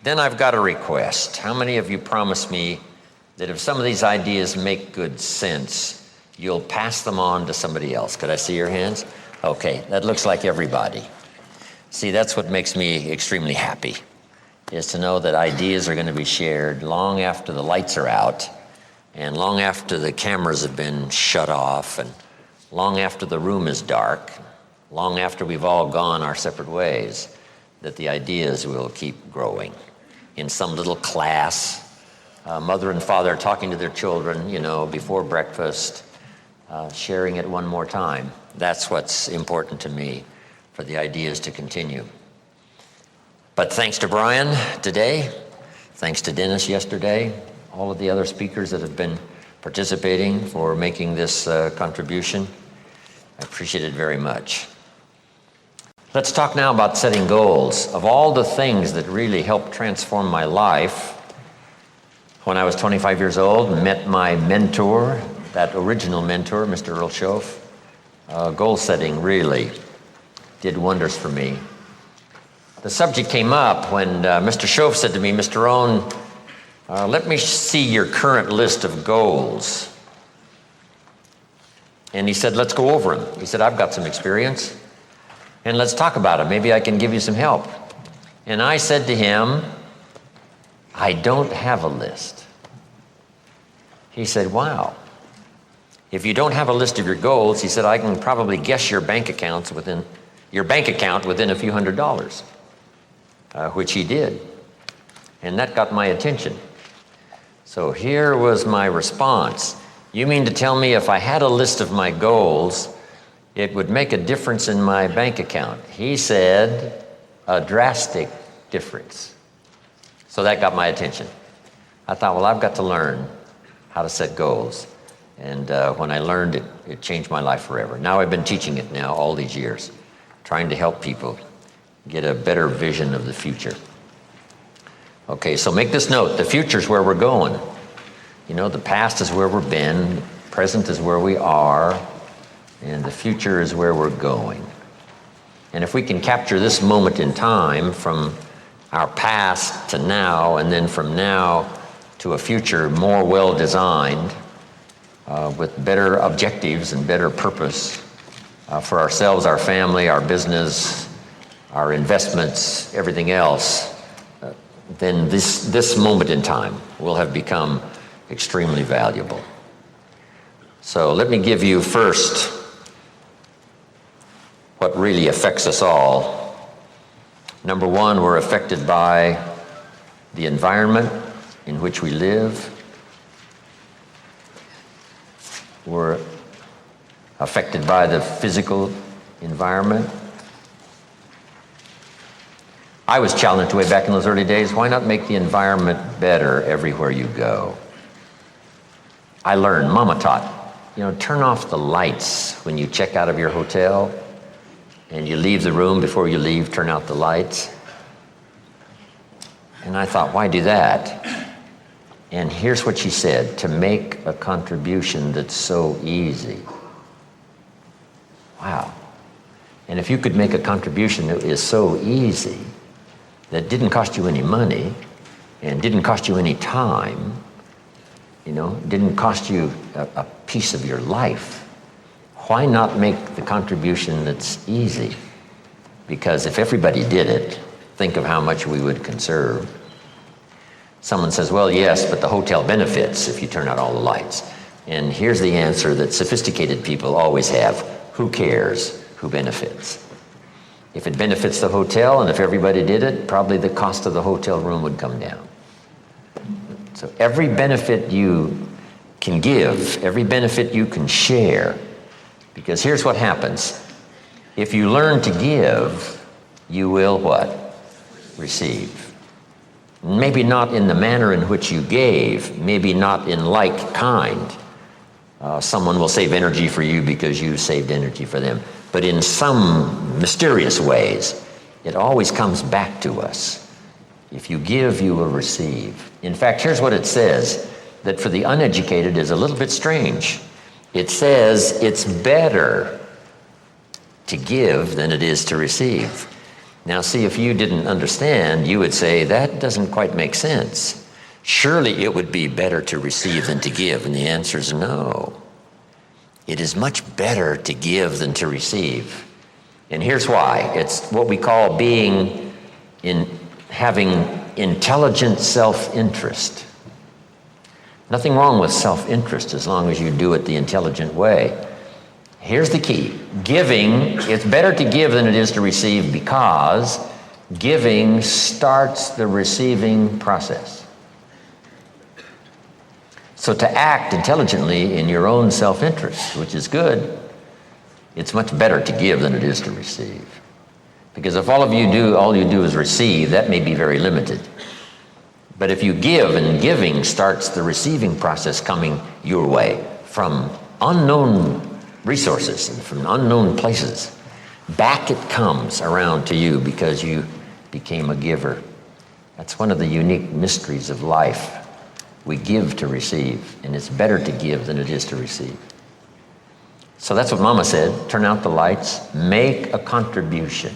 Then I've got a request. How many of you promise me that if some of these ideas make good sense, you'll pass them on to somebody else? Could I see your hands? Okay, that looks like everybody. See, that's what makes me extremely happy, is to know that ideas are going to be shared long after the lights are out and long after the cameras have been shut off and long after the room is dark, long after we've all gone our separate ways, that the ideas will keep growing. In some little class, mother and father talking to their children, before breakfast, sharing it one more time. That's what's important to me, for the ideas to continue. But thanks to Brian today, thanks to Dennis yesterday, all of the other speakers that have been participating for making this contribution. I appreciate it very much. Let's talk now about setting goals. Of all the things that really helped transform my life, when I was 25 years old and met my mentor, that original mentor, Mr. Earl Schoaf, goal setting really did wonders for me. The subject came up when Mr. Schoaf said to me, Mr. Rohn, let me see your current list of goals. And he said, let's go over them. He said, I've got some experience, and let's talk about it. Maybe I can give you some help. And I said to him, I don't have a list. He said, wow. If you don't have a list of your goals, he said, I can probably guess your bank account within a few $100s, which he did. And that got my attention. So here was my response. You mean to tell me if I had a list of my goals, it would make a difference in my bank account? He said, a drastic difference. So that got my attention. I thought, well, I've got to learn how to set goals. And when I learned it, it changed my life forever. Now I've been teaching it now all these years, trying to help people get a better vision of the future. Okay, so make this note. The future's where we're going. You know, the past is where we've been, the present is where we are, and the future is where we're going. And if we can capture this moment in time from our past to now, and then from now to a future more well-designed, with better objectives and better purpose for ourselves, our family, our business, our investments, everything else, then this moment in time will have become extremely valuable. So let me give you first what really affects us all. Number one, we're affected by the environment in which we live. We're affected by the physical environment. I was challenged way back in those early days, why not make the environment better everywhere you go? I learned, Mama taught, turn off the lights when you check out of your hotel and you leave the room. Before you leave, turn out the lights. And I thought, why do that? And here's what she said, to make a contribution that's so easy. Wow. And if you could make a contribution that is so easy, that didn't cost you any money, and didn't cost you any time, didn't cost you a piece of your life, why not make the contribution that's easy? Because if everybody did it, think of how much we would conserve. Someone says, well, yes, but the hotel benefits if you turn out all the lights. And here's the answer that sophisticated people always have. Who cares who benefits? If it benefits the hotel, and if everybody did it, probably the cost of the hotel room would come down. So every benefit you can give, every benefit you can share, because here's what happens. If you learn to give, you will what? Receive. Maybe not in the manner in which you gave, maybe not in like kind. Someone will save energy for you because you saved energy for them. But in some mysterious ways, it always comes back to us. If you give, you will receive. In fact, here's what it says, that for the uneducated is a little bit strange. It says it's better to give than it is to receive. Now, see, if you didn't understand, you would say, that doesn't quite make sense. Surely it would be better to receive than to give, and the answer is no. It is much better to give than to receive. And here's why. It's what we call having intelligent self-interest. Nothing wrong with self-interest as long as you do it the intelligent way. Here's the key. Giving, it's better to give than it is to receive because giving starts the receiving process. So to act intelligently in your own self-interest, which is good, it's much better to give than it is to receive. Because if all you do is receive, that may be very limited. But if you give, and giving starts the receiving process coming your way from unknown resources and from unknown places, back it comes around to you because you became a giver. That's one of the unique mysteries of life. We give to receive, and it's better to give than it is to receive. So that's what Mama said, turn out the lights, make a contribution.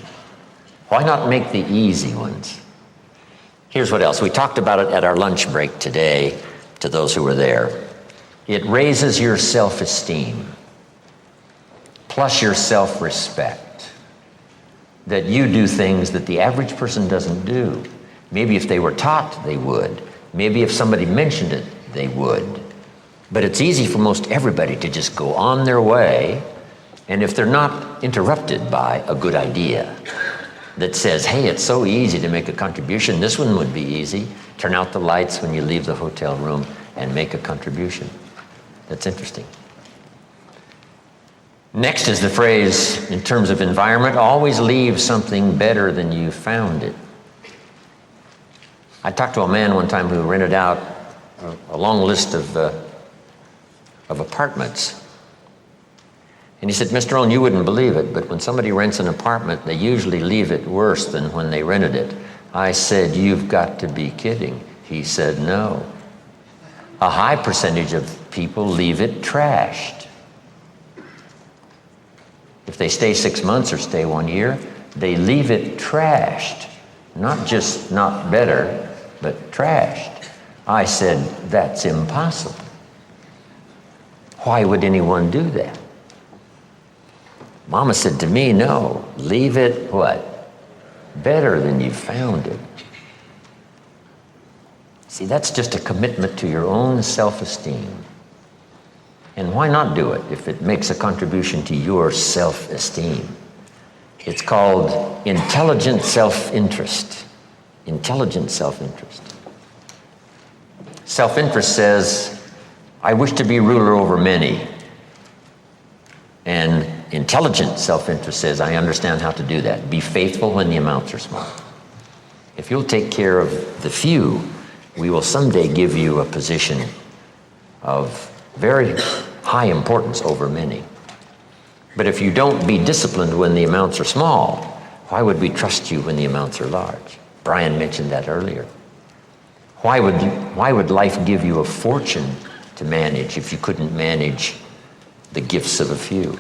Why not make the easy ones? Here's what else. We talked about it at our lunch break today to those who were there. It raises your self-esteem, plus your self-respect, that you do things that the average person doesn't do. Maybe if they were taught, they would. Maybe if somebody mentioned it, they would. But it's easy for most everybody to just go on their way, and if they're not interrupted by a good idea that says, hey, it's so easy to make a contribution, this one would be easy. Turn out the lights when you leave the hotel room and make a contribution. That's interesting. Next is the phrase, in terms of environment, always leave something better than you found it. I talked to a man one time who rented out a long list of apartments. And he said, Mr. Rohn, you wouldn't believe it, but when somebody rents an apartment, they usually leave it worse than when they rented it. I said, you've got to be kidding. He said, no. A high percentage of people leave it trashed. If they stay 6 months or stay 1 year, they leave it trashed. Not just not better, but trashed. I said, that's impossible. Why would anyone do that? Mama said to me, no, leave it what? Better than you found it. See, that's just a commitment to your own self-esteem. And why not do it if it makes a contribution to your self-esteem? It's called intelligent self-interest. Intelligent self-interest. Self-interest says, I wish to be ruler over many. And intelligent self-interest says, I understand how to do that. Be faithful when the amounts are small. If you'll take care of the few, we will someday give you a position of very high importance over many. But if you don't be disciplined when the amounts are small, why would we trust you when the amounts are large? Brian mentioned that earlier. Why would life give you a fortune to manage if you couldn't manage the gifts of a few?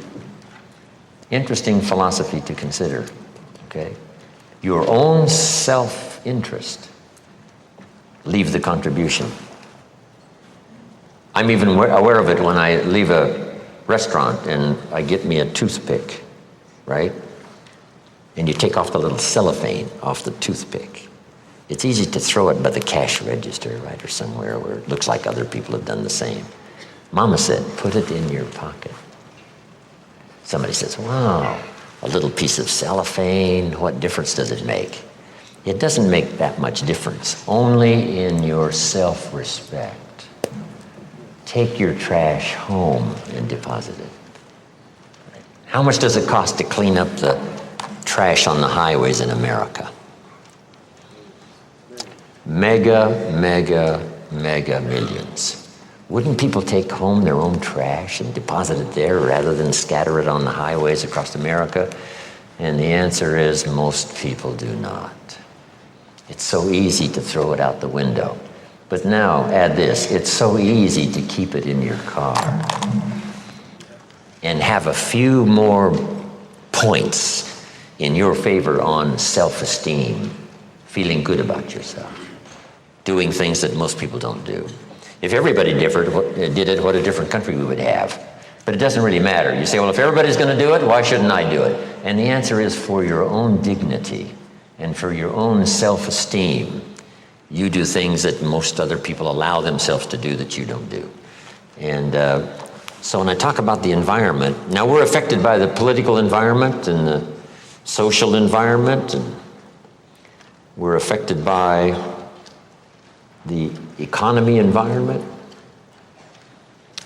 Interesting philosophy to consider, okay? Your own self-interest. Leave the contribution. I'm even aware of it when I leave a restaurant and I get me a toothpick, right? And you take off the little cellophane off the toothpick. It's easy to throw it by the cash register, right, or somewhere where it looks like other people have done the same. Mama said, put it in your pocket. Somebody says, wow, a little piece of cellophane, what difference does it make? It doesn't make that much difference, only in your self-respect. Take your trash home and deposit it. How much does it cost to clean up the trash on the highways in America? Mega millions. Wouldn't people take home their own trash and deposit it there rather than scatter it on the highways across America? And the answer is most people do not. It's so easy to throw it out the window. But now, add this, it's so easy to keep it in your car and have a few more points in your favor on self-esteem, feeling good about yourself, doing things that most people don't do. If everybody did it, what a different country we would have. But it doesn't really matter. You say, well, if everybody's going to do it, why shouldn't I do it? And the answer is for your own dignity and for your own self-esteem. You do things that most other people allow themselves to do that you don't do. And so when I talk about the environment, now we're affected by the political environment and the social environment, and we're affected by the economy environment.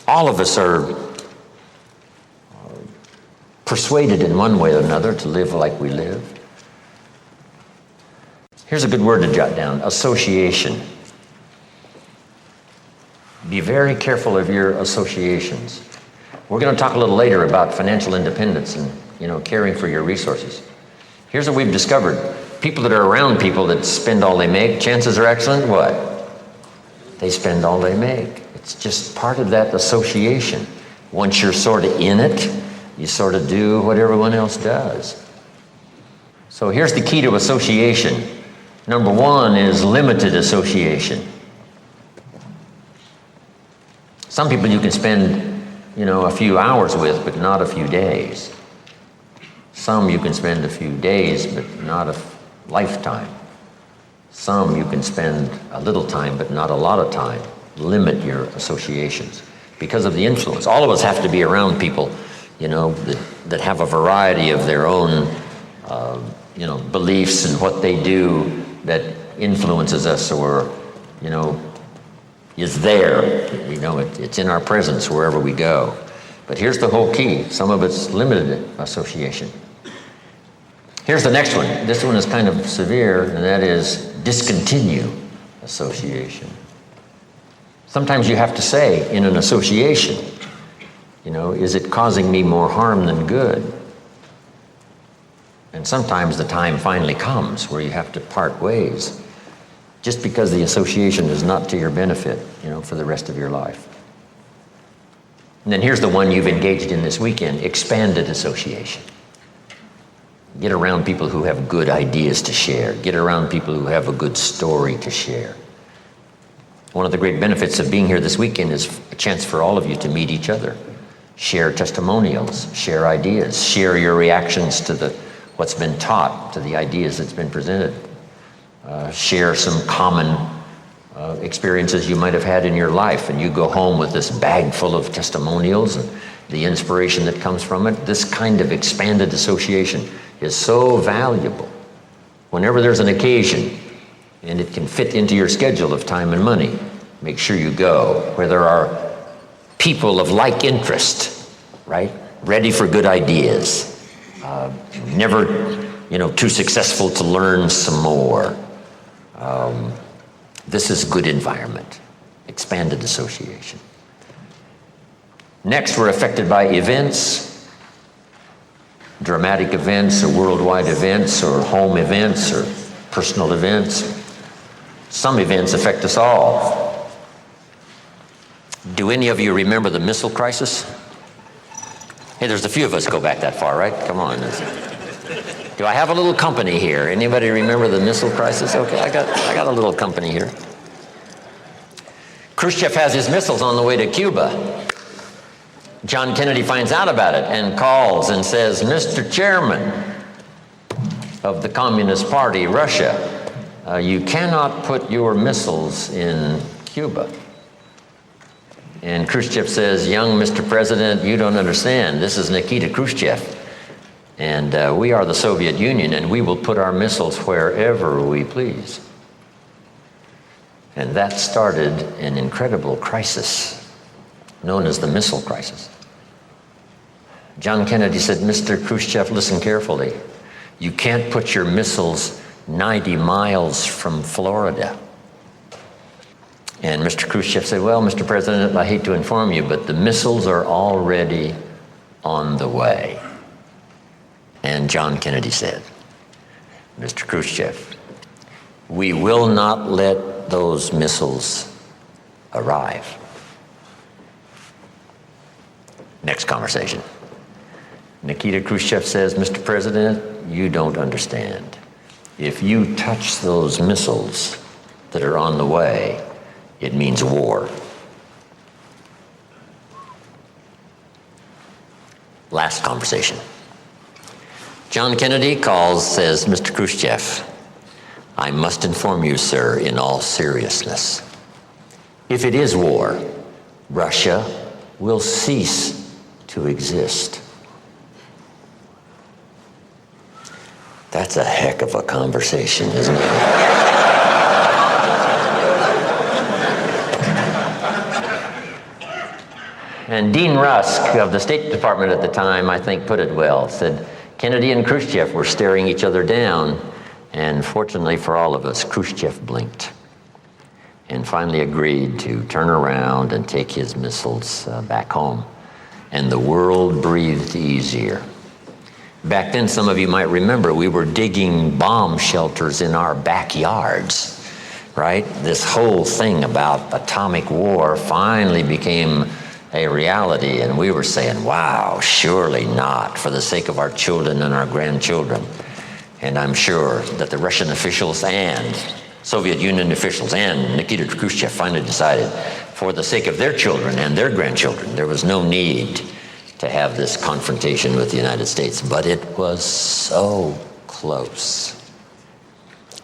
All of us are persuaded in one way or another to live like we live. Here's a good word to jot down: association. Be very careful of your associations. We're going to talk a little later about financial independence and, caring for your resources. Here's what we've discovered. People that are around people that spend all they make, chances are excellent, what? They spend all they make. It's just part of that association. Once you're sort of in it, you sort of do what everyone else does. So here's the key to association. Number one is limited association. Some people you can spend, a few hours with, but not a few days. Some you can spend a few days, but not a lifetime. Some you can spend a little time, but not a lot of time. Limit your associations because of the influence. All of us have to be around people, that have a variety of their own, beliefs and what they do that influences us or, is there. It's in our presence wherever we go. But here's the whole key. Some of it's limited association. Here's the next one. This one is kind of severe, and that is discontinue association. Sometimes you have to say in an association, is it causing me more harm than good? And sometimes the time finally comes where you have to part ways, just because the association is not to your benefit, for the rest of your life. And then here's the one you've engaged in this weekend: expanded association. Get around people who have good ideas to share. Get around people who have a good story to share. One of the great benefits of being here this weekend is a chance for all of you to meet each other, share testimonials, share ideas, share your reactions to what's been taught, to the ideas that's been presented. Share some common experiences you might have had in your life, and you go home with this bag full of testimonials and the inspiration that comes from it. This kind of expanded association is so valuable. Whenever there's an occasion, and it can fit into your schedule of time and money, make sure you go where there are people of like interest, right? Ready for good ideas. Never, too successful to learn some more. This is good environment, expanded association. Next, we're affected by events, dramatic events, or worldwide events, or home events, or personal events. Some events affect us all. Do any of you remember the missile crisis? Hey, there's a few of us go back that far, right? Come on. Do I have a little company here? Anybody remember the missile crisis? Okay, I got a little company here. Khrushchev has his missiles on the way to Cuba. John Kennedy finds out about it and calls and says, "Mr. Chairman of the Communist Party, Russia, you cannot put your missiles in Cuba." And Khrushchev says, "Young Mr. President, you don't understand. This is Nikita Khrushchev. And we are the Soviet Union, and we will put our missiles wherever we please." And that started an incredible crisis known as the missile crisis. John Kennedy said, "Mr. Khrushchev, listen carefully. You can't put your missiles 90 miles from Florida." And Mr. Khrushchev said, "Well, Mr. President, I hate to inform you, but the missiles are already on the way." And John Kennedy said, "Mr. Khrushchev, we will not let those missiles arrive." Next conversation. Nikita Khrushchev says, "Mr. President, you don't understand. If you touch those missiles that are on the way, it means war." Last conversation. John Kennedy calls, says, "Mr. Khrushchev, I must inform you, sir, in all seriousness. If it is war, Russia will cease to exist." That's a heck of a conversation, isn't it? And Dean Rusk of the State Department at the time, I think, put it well, said, Kennedy and Khrushchev were staring each other down, and fortunately for all of us, Khrushchev blinked and finally agreed to turn around and take his missiles back home. And the world breathed easier. Back then, some of you might remember, we were digging bomb shelters in our backyards, right? This whole thing about atomic war finally became a reality, and we were saying, wow, surely not, for the sake of our children and our grandchildren. And I'm sure that the Russian officials and Soviet Union officials and Nikita Khrushchev finally decided, for the sake of their children and their grandchildren, there was no need to have this confrontation with the United States. But it was so close.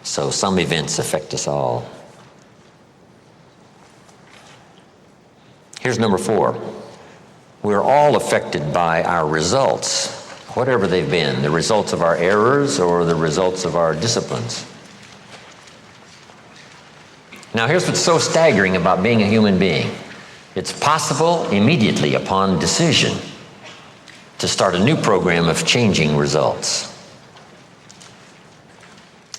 So some events affect us all. Here's number 4. We're all affected by our results, whatever they've been, the results of our errors or the results of our disciplines. Now, here's what's so staggering about being a human being. It's possible immediately upon decision to start a new program of changing results.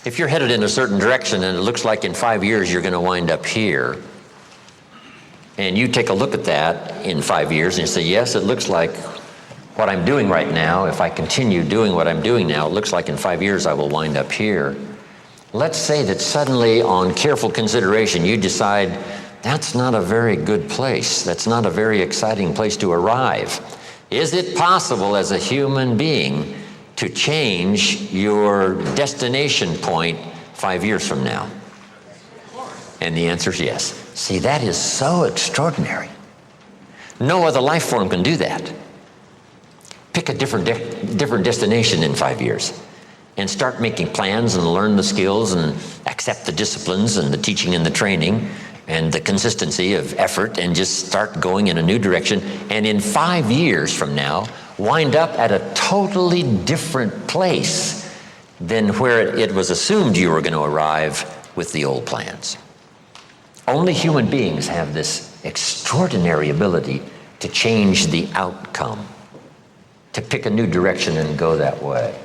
If you're headed in a certain direction and it looks like in 5 years you're going to wind up here, and you take a look at that in 5 years and you say, yes, it looks like what I'm doing right now, if I continue doing what I'm doing now, it looks like in 5 years I will wind up here. Let's say that suddenly, on careful consideration, you decide that's not a very good place. That's not a very exciting place to arrive. Is it possible as a human being to change your destination point 5 years from now? And the answer is yes. See, that is so extraordinary. No other life form can do that. Pick a different destination in 5 years and start making plans and learn the skills and accept the disciplines and the teaching and the training and the consistency of effort and just start going in a new direction. And in 5 years from now, wind up at a totally different place than where it was assumed you were going to arrive with the old plans. Only human beings have this extraordinary ability to change the outcome, to pick a new direction and go that way,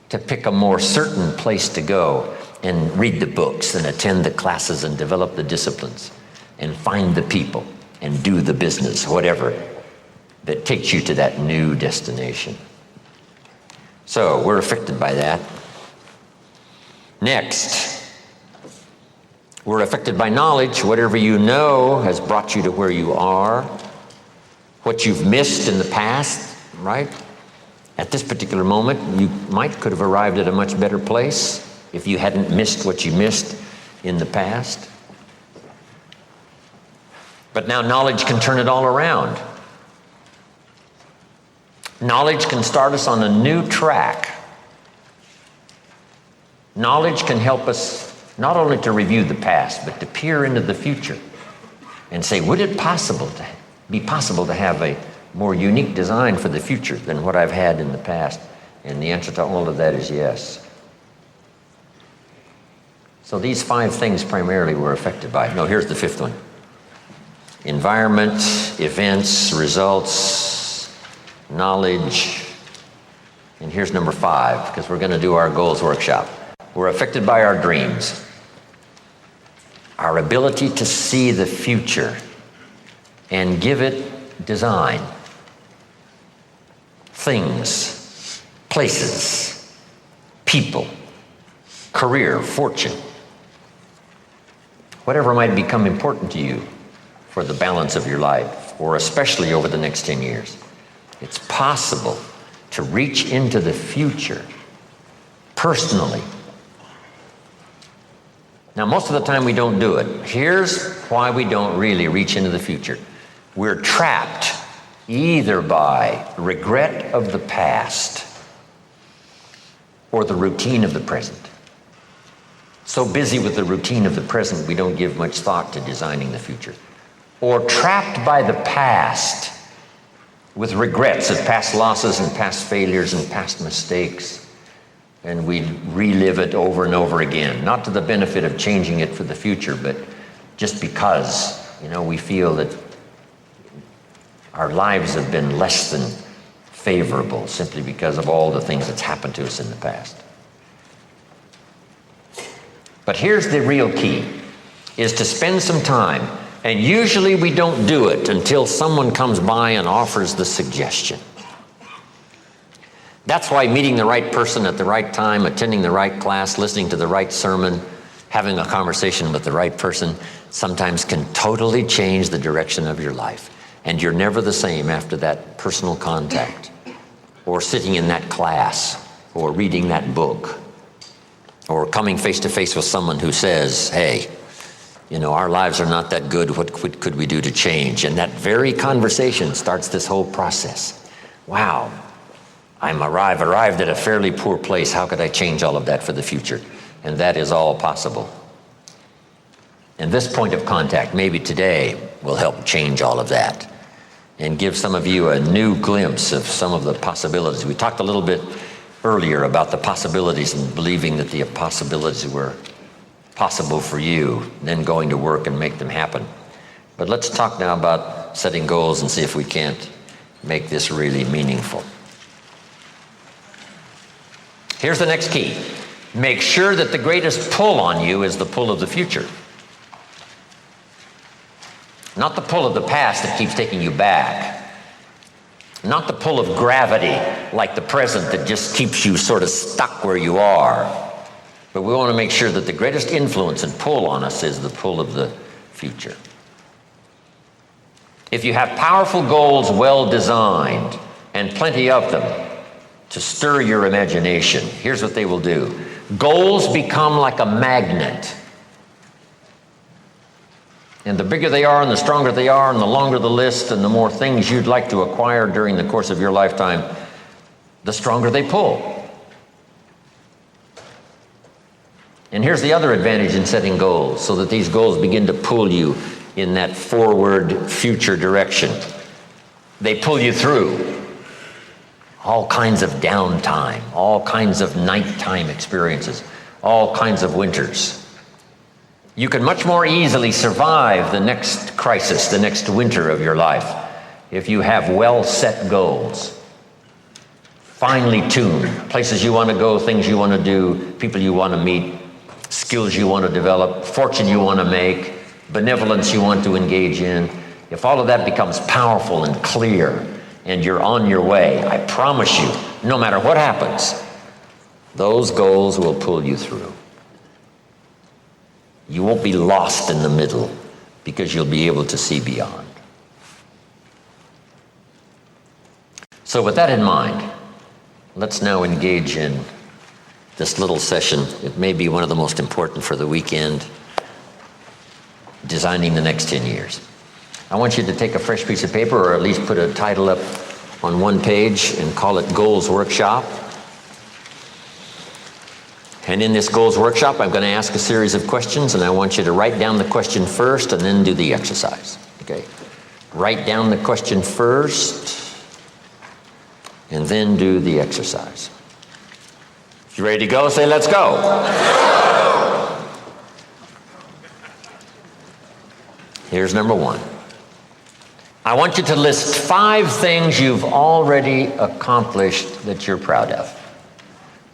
to pick a more certain place to go and read the books and attend the classes and develop the disciplines and find the people and do the business, whatever, that takes you to that new destination. So we're affected by that. Next, we're affected by knowledge. Whatever you know has brought you to where you are. What you've missed in the past, right? At this particular moment, you could have arrived at a much better place if you hadn't missed what you missed in the past. But now knowledge can turn it all around. Knowledge can start us on a new track. Knowledge can help us not only to review the past, but to peer into the future and say, would it be possible to have a more unique design for the future than what I've had in the past? And the answer to all of that is yes. So these 5 things primarily were affected by. No, here's the 5th one. Environment, events, results, knowledge. And here's number 5, because we're going to do our goals workshop. We're affected by our dreams. Our ability to see the future and give it design. Things, places, people, career, fortune. Whatever might become important to you for the balance of your life, or especially over the next 10 years. It's possible to reach into the future personally. Now, most of the time we don't do it. Here's why we don't really reach into the future. We're trapped either by regret of the past or the routine of the present. So busy with the routine of the present, we don't give much thought to designing the future. Or trapped by the past with regrets of past losses and past failures and past mistakes. And we relive it over and over again, not to the benefit of changing it for the future, but just because, we feel that our lives have been less than favorable simply because of all the things that's happened to us in the past. But here's the real key, is to spend some time, and usually we don't do it until someone comes by and offers the suggestion. That's why meeting the right person at the right time, attending the right class, listening to the right sermon, having a conversation with the right person sometimes can totally change the direction of your life. And you're never the same after that personal contact, or sitting in that class, or reading that book, or coming face to face with someone who says, hey, our lives are not that good. What could we do to change? And that very conversation starts this whole process. Wow. I've arrived at a fairly poor place. How could I change all of that for the future? And that is all possible. And this point of contact, maybe today, will help change all of that and give some of you a new glimpse of some of the possibilities. We talked a little bit earlier about the possibilities and believing that the possibilities were possible for you, then going to work and make them happen. But let's talk now about setting goals and see if we can't make this really meaningful. Here's the next key. Make sure that the greatest pull on you is the pull of the future. Not the pull of the past that keeps taking you back. Not the pull of gravity like the present that just keeps you sort of stuck where you are. But we want to make sure that the greatest influence and pull on us is the pull of the future. If you have powerful goals well designed and plenty of them to stir your imagination, here's what they will do. Goals become like a magnet. And the bigger they are and the stronger they are and the longer the list and the more things you'd like to acquire during the course of your lifetime, the stronger they pull. And here's the other advantage in setting goals, so that these goals begin to pull you in that forward future direction. They pull you through all kinds of downtime, all kinds of nighttime experiences, all kinds of winters. You can much more easily survive the next crisis, the next winter of your life, if you have well-set goals, finely tuned, places you want to go, things you want to do, people you want to meet, skills you want to develop, fortune you want to make, benevolence you want to engage in. If all of that becomes powerful and clear and you're on your way, I promise you, no matter what happens, those goals will pull you through. You won't be lost in the middle because you'll be able to see beyond. So with that in mind, let's now engage in this little session. It may be one of the most important for the weekend, designing the next 10 years. I want you to take a fresh piece of paper, or at least put a title up on one page and call it Goals Workshop. And in this Goals Workshop, I'm going to ask a series of questions, and I want you to write down the question first and then do the exercise. Okay? Write down the question first and then do the exercise. If you're ready to go, say, let's go. Here's number one. I want you to list 5 things you've already accomplished that you're proud of.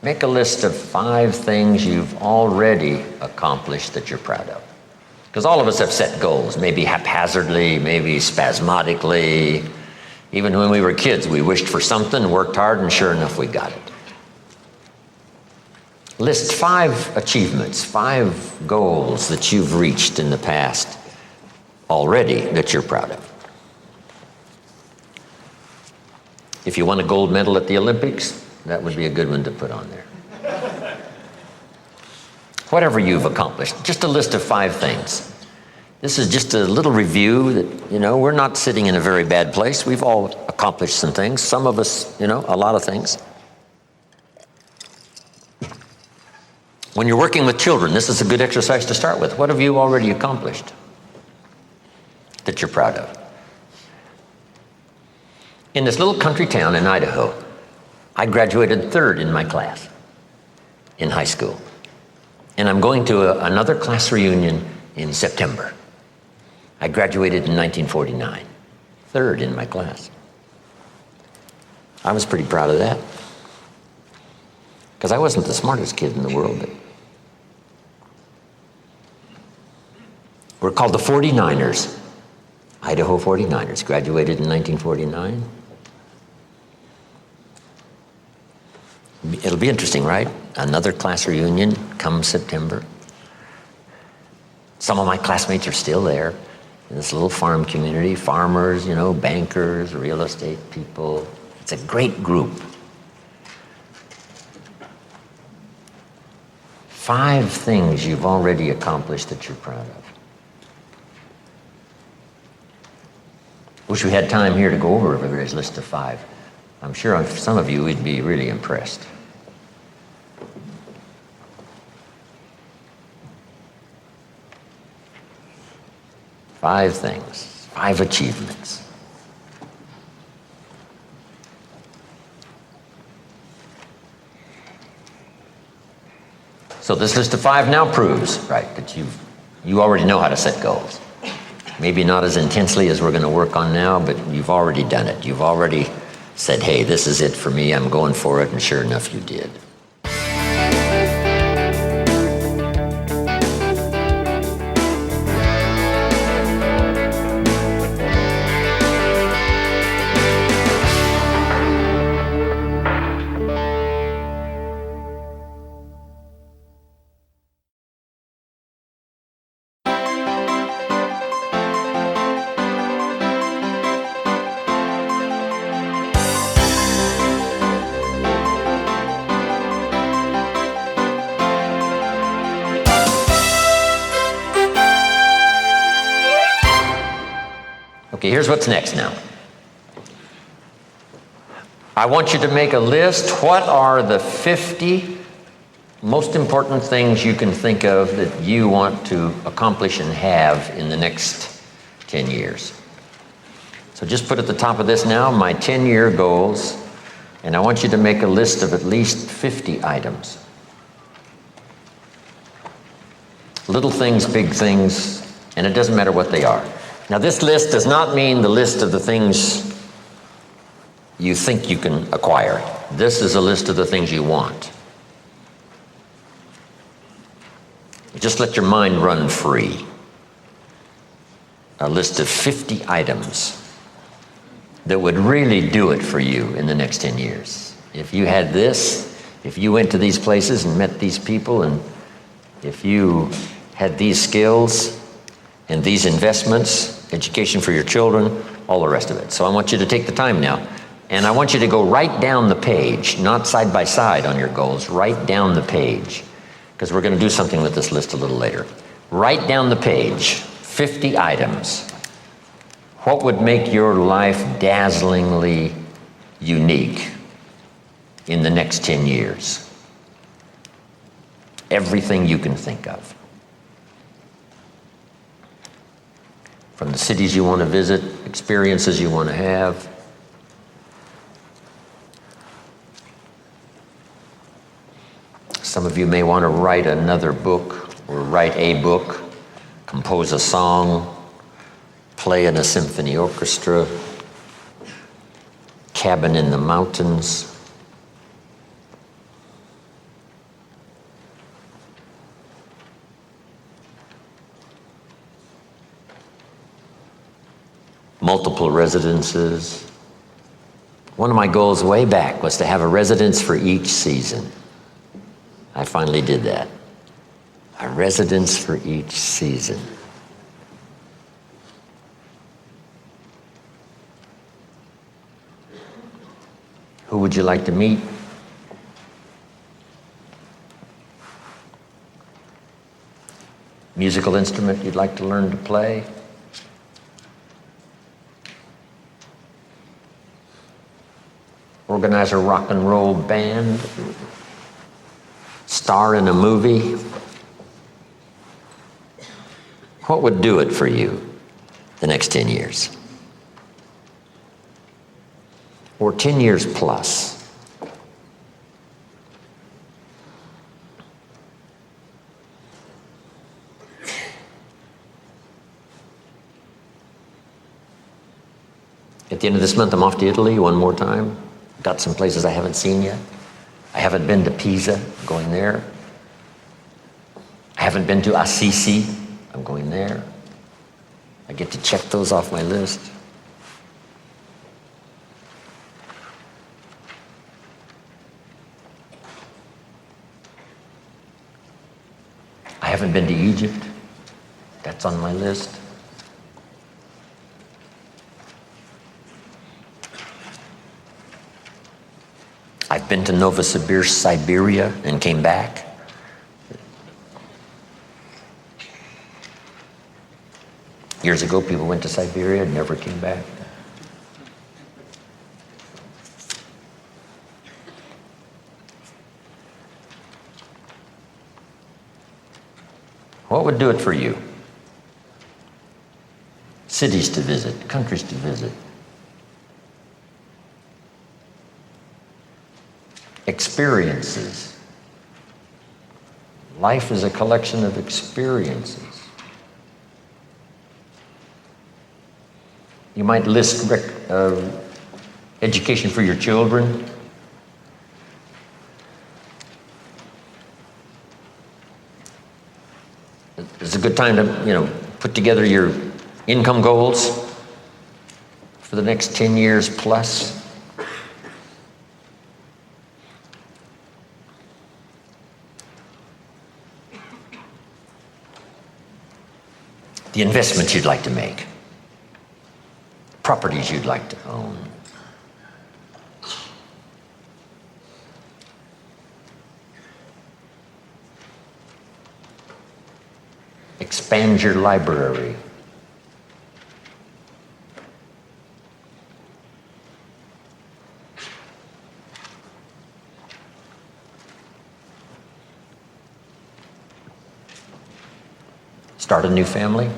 Make a list of 5 things you've already accomplished that you're proud of. Because all of us have set goals, maybe haphazardly, maybe spasmodically. Even when we were kids, we wished for something, worked hard, and sure enough, we got it. List 5 achievements, 5 goals that you've reached in the past already that you're proud of. If you won a gold medal at the Olympics, that would be a good one to put on there. Whatever you've accomplished, just a list of 5 things. This is just a little review that, we're not sitting in a very bad place. We've all accomplished some things. Some of us, a lot of things. When you're working with children, this is a good exercise to start with. What have you already accomplished that you're proud of? In this little country town in Idaho, I graduated 3rd in my class in high school. And I'm going to another class reunion in September. I graduated in 1949, 3rd in my class. I was pretty proud of that. Because I wasn't the smartest kid in the world. But we're called the 49ers. Idaho 49ers, graduated in 1949. It'll be interesting, right? Another class reunion come September. Some of my classmates are still there in this little farm community. Farmers, bankers, real estate people. It's a great group. 5 things you've already accomplished that you're proud of. Wish we had time here to go over everybody's list of 5. I'm sure some of you would be really impressed. Five things, 5 achievements. So this list of 5 now proves, right, that you already know how to set goals. Maybe not as intensely as we're going to work on now, but you've already done it. You've already said, hey, this is it for me, I'm going for it, and sure enough, you did. Okay, here's what's next now. I want you to make a list. What are the 50 most important things you can think of that you want to accomplish and have in the next 10 years? So just put at the top of this now, my 10-year goals, and I want you to make a list of at least 50 items. Little things, big things, and it doesn't matter what they are. Now, this list does not mean the list of the things you think you can acquire. This is a list of the things you want. Just let your mind run free. A list of 50 items that would really do it for you in the next 10 years. If you had this, if you went to these places and met these people, and if you had these skills and these investments, education for your children, all the rest of it. So I want you to take the time now, and I want you to go right down the page, not side by side on your goals, right down the page, because we're going to do something with this list a little later. Right down the page, 50 items. What would make your life dazzlingly unique in the next 10 years? Everything you can think of. From the cities you want to visit, experiences you want to have. Some of you may want to write another book, or write a book, compose a song, play in a symphony orchestra, cabin in the mountains. Multiple residences. One of my goals way back was to have a residence for each season. I finally did that. A residence for each season. Who would you like to meet? Musical instrument you'd like to learn to play? Organize a rock and roll band? Star in a movie? What would do it for you the next 10 years? Or 10 years plus? At the end of this month, I'm off to Italy one more time. Got some places I haven't seen yet. I haven't been to Pisa, I'm going there. I haven't been to Assisi, I'm going there. I get to check those off my list. I haven't been to Egypt, that's on my list. I've been to Novosibirsk, Siberia, and came back. Years ago, people went to Siberia and never came back. What would do it for you? Cities to visit, countries to visit. Experiences. Life is a collection of experiences. You might list education for your children. It's a good time to, put together your income goals for the next 10 years plus. The investments you'd like to make, properties you'd like to own. Expand your library. start a new family?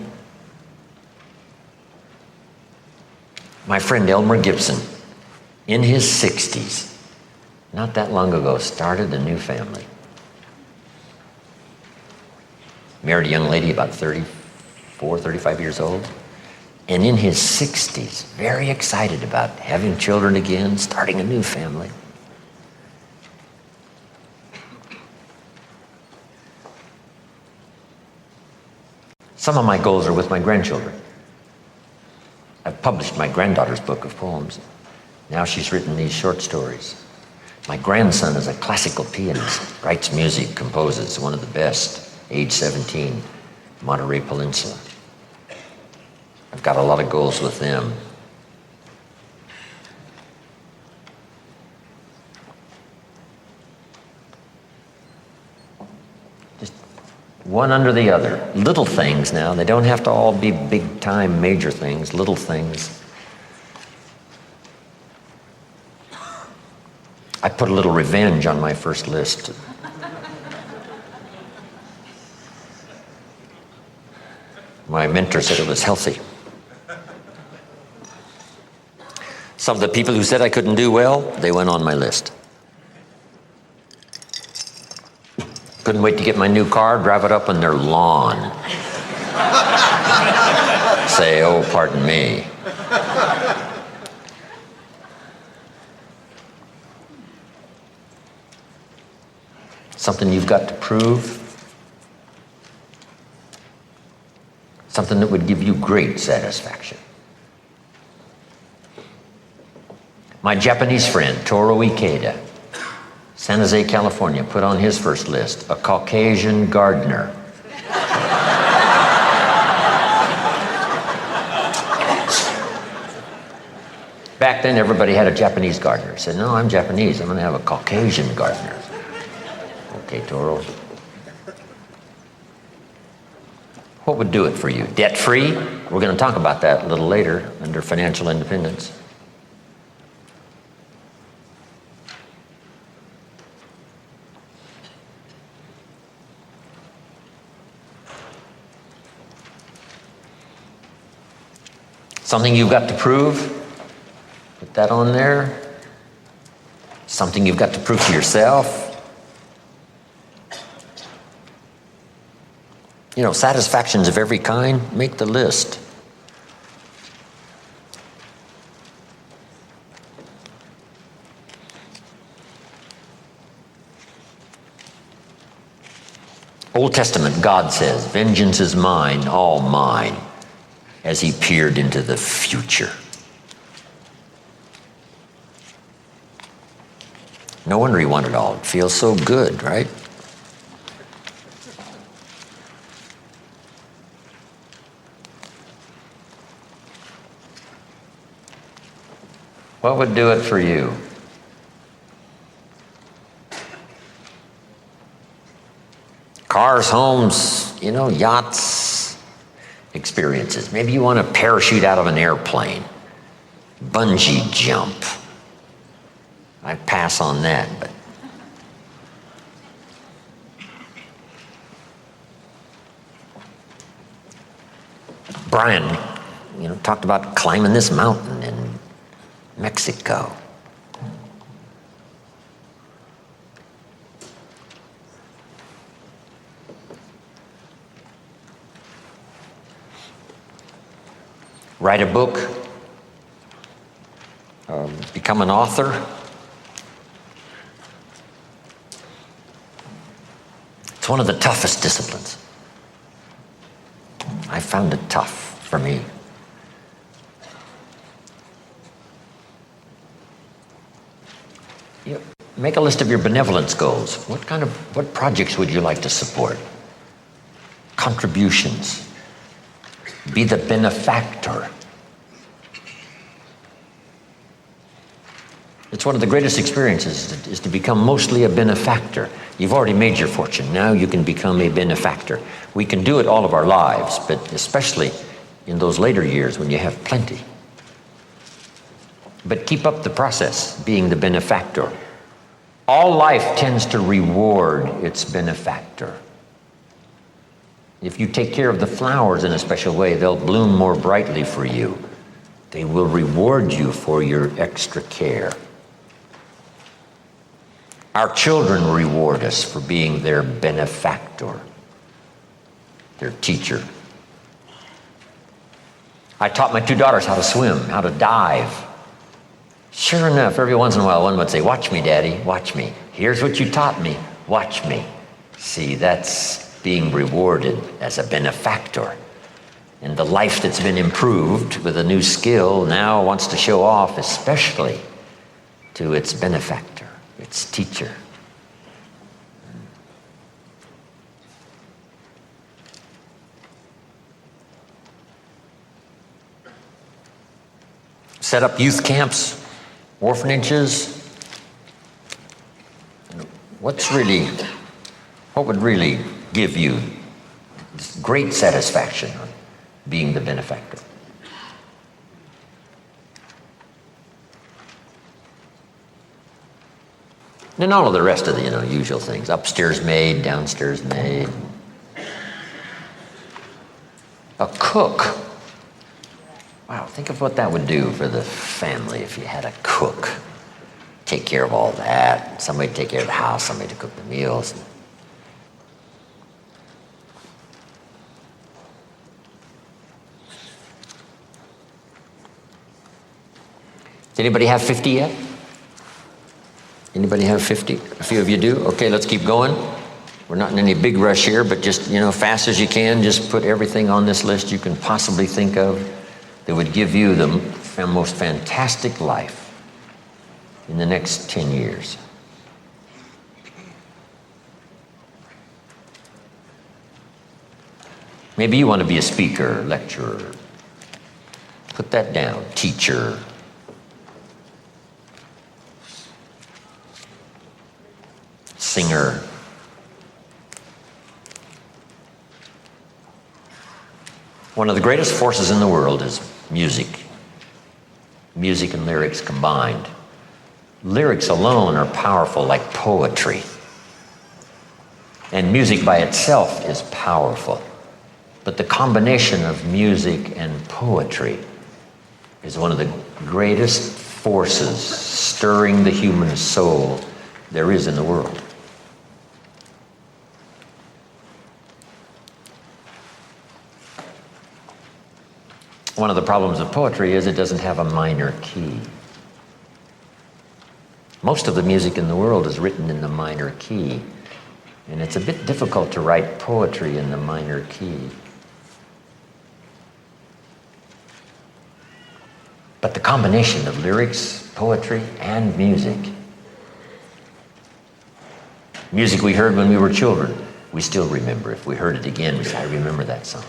My friend Elmer Gibson, in his 60s, not that long ago, started a new family. Married a young lady about 34, 35 years old. And in his 60s, very excited about having children again, starting a new family. Some of my goals are with my grandchildren. I've published my granddaughter's book of poems. Now she's written these short stories. My grandson is a classical pianist, writes music, composes, one of the best, age 17, Monterey Peninsula. I've got a lot of goals with them. Just one under the other. Little things now. They don't have to all be big time major things, little things. I put a little revenge on my first list. My mentor said it was healthy. Some of the people who said I couldn't do well, they went on my list. Couldn't wait to get my new car, drive it up on their lawn. Say, oh, pardon me. Something you've got to prove. Something that would give you great satisfaction. My Japanese friend, Toro Ikeda, San Jose, California, put on his first list, a Caucasian gardener. Back then, everybody had a Japanese gardener. Said, no, I'm Japanese, I'm gonna have a Caucasian gardener. Okay, Toro. What would do it for you? Debt-free? We're gonna talk about that a little later under financial independence. Something you've got to prove, put that on there. Something you've got to prove to yourself. You know, satisfactions of every kind, make the list. Old Testament, God says, vengeance is mine, all mine, as he peered into the future. No wonder he wanted it all. It feels so good, right? What would do it for you? Cars, homes, you know, yachts, experiences. Maybe you want to parachute out of an airplane, bungee jump. I pass on that, but Brian, you know, talked about climbing this mountain in Mexico. Write a book, become an author. It's one of the toughest disciplines. I found it tough for me. You make a list of your benevolence goals. What projects would you like to support? Contributions. Be the benefactor. It's one of the greatest experiences is to become mostly a benefactor. You've already made your fortune. Now you can become a benefactor. We can do it all of our lives, but especially in those later years when you have plenty. But keep up the process, being the benefactor. All life tends to reward its benefactor. If you take care of the flowers in a special way, they'll bloom more brightly for you. They will reward you for your extra care. Our children reward us for being their benefactor, their teacher. I taught my 2 daughters how to swim, how to dive. Sure enough, every once in a while, one would say, "Watch me, Daddy, watch me. Here's what you taught me, watch me." See, that's being rewarded as a benefactor. And the life that's been improved with a new skill now wants to show off, especially to its benefactor, its teacher. Set up youth camps, orphanages. What would really give you this great satisfaction on being the benefactor? And all of the rest of the usual things. Upstairs maid, downstairs maid. A cook. Wow, think of what that would do for the family if you had a cook. Take care of all that. Somebody to take care of the house, somebody to cook the meals. Does anybody have 50 yet? Anybody have 50? A few of you do? Okay, let's keep going. We're not in any big rush here, but just, fast as you can, just put everything on this list you can possibly think of that would give you the most fantastic life in the next 10 years. Maybe you want to be a speaker, lecturer. Put that down. Teacher. Singer. One of the greatest forces in the world is music. Music and lyrics combined. Lyrics alone are powerful like poetry. And music by itself is powerful. But the combination of music and poetry is one of the greatest forces stirring the human soul there is in the world. One of the problems of poetry is it doesn't have a minor key. Most of the music in the world is written in the minor key, and it's a bit difficult to write poetry in the minor key. But the combination of lyrics, poetry, and music we heard when we were children, we still remember. If we heard it again, we say, "I remember that song."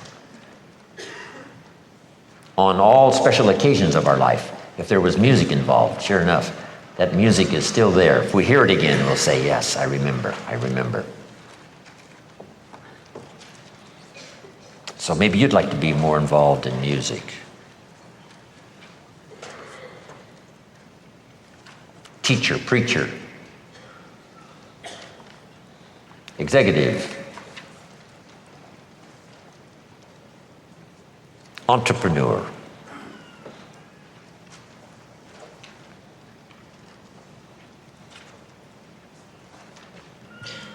On all special occasions of our life, if there was music involved, sure enough, that music is still there. If we hear it again, we'll say, "Yes, I remember, I remember." So maybe you'd like to be more involved in music. Teacher, preacher, executive, entrepreneur.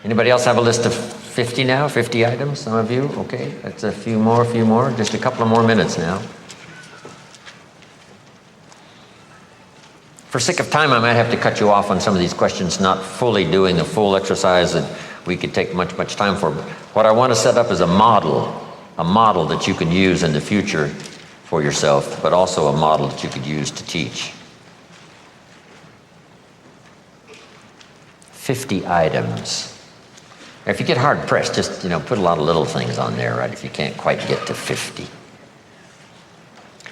Anybody else have a list of 50 now? 50 items? Some of you? Okay, that's a few more. Just a couple of more minutes now. For sake of time, I might have to cut you off on some of these questions, not fully doing the full exercise that we could take much time for. What I want to set up is a model that you can use in the future for yourself, but also a model that you could use to teach. 50 items. If you get hard pressed, just put a lot of little things on there, right? If you can't quite get to 50.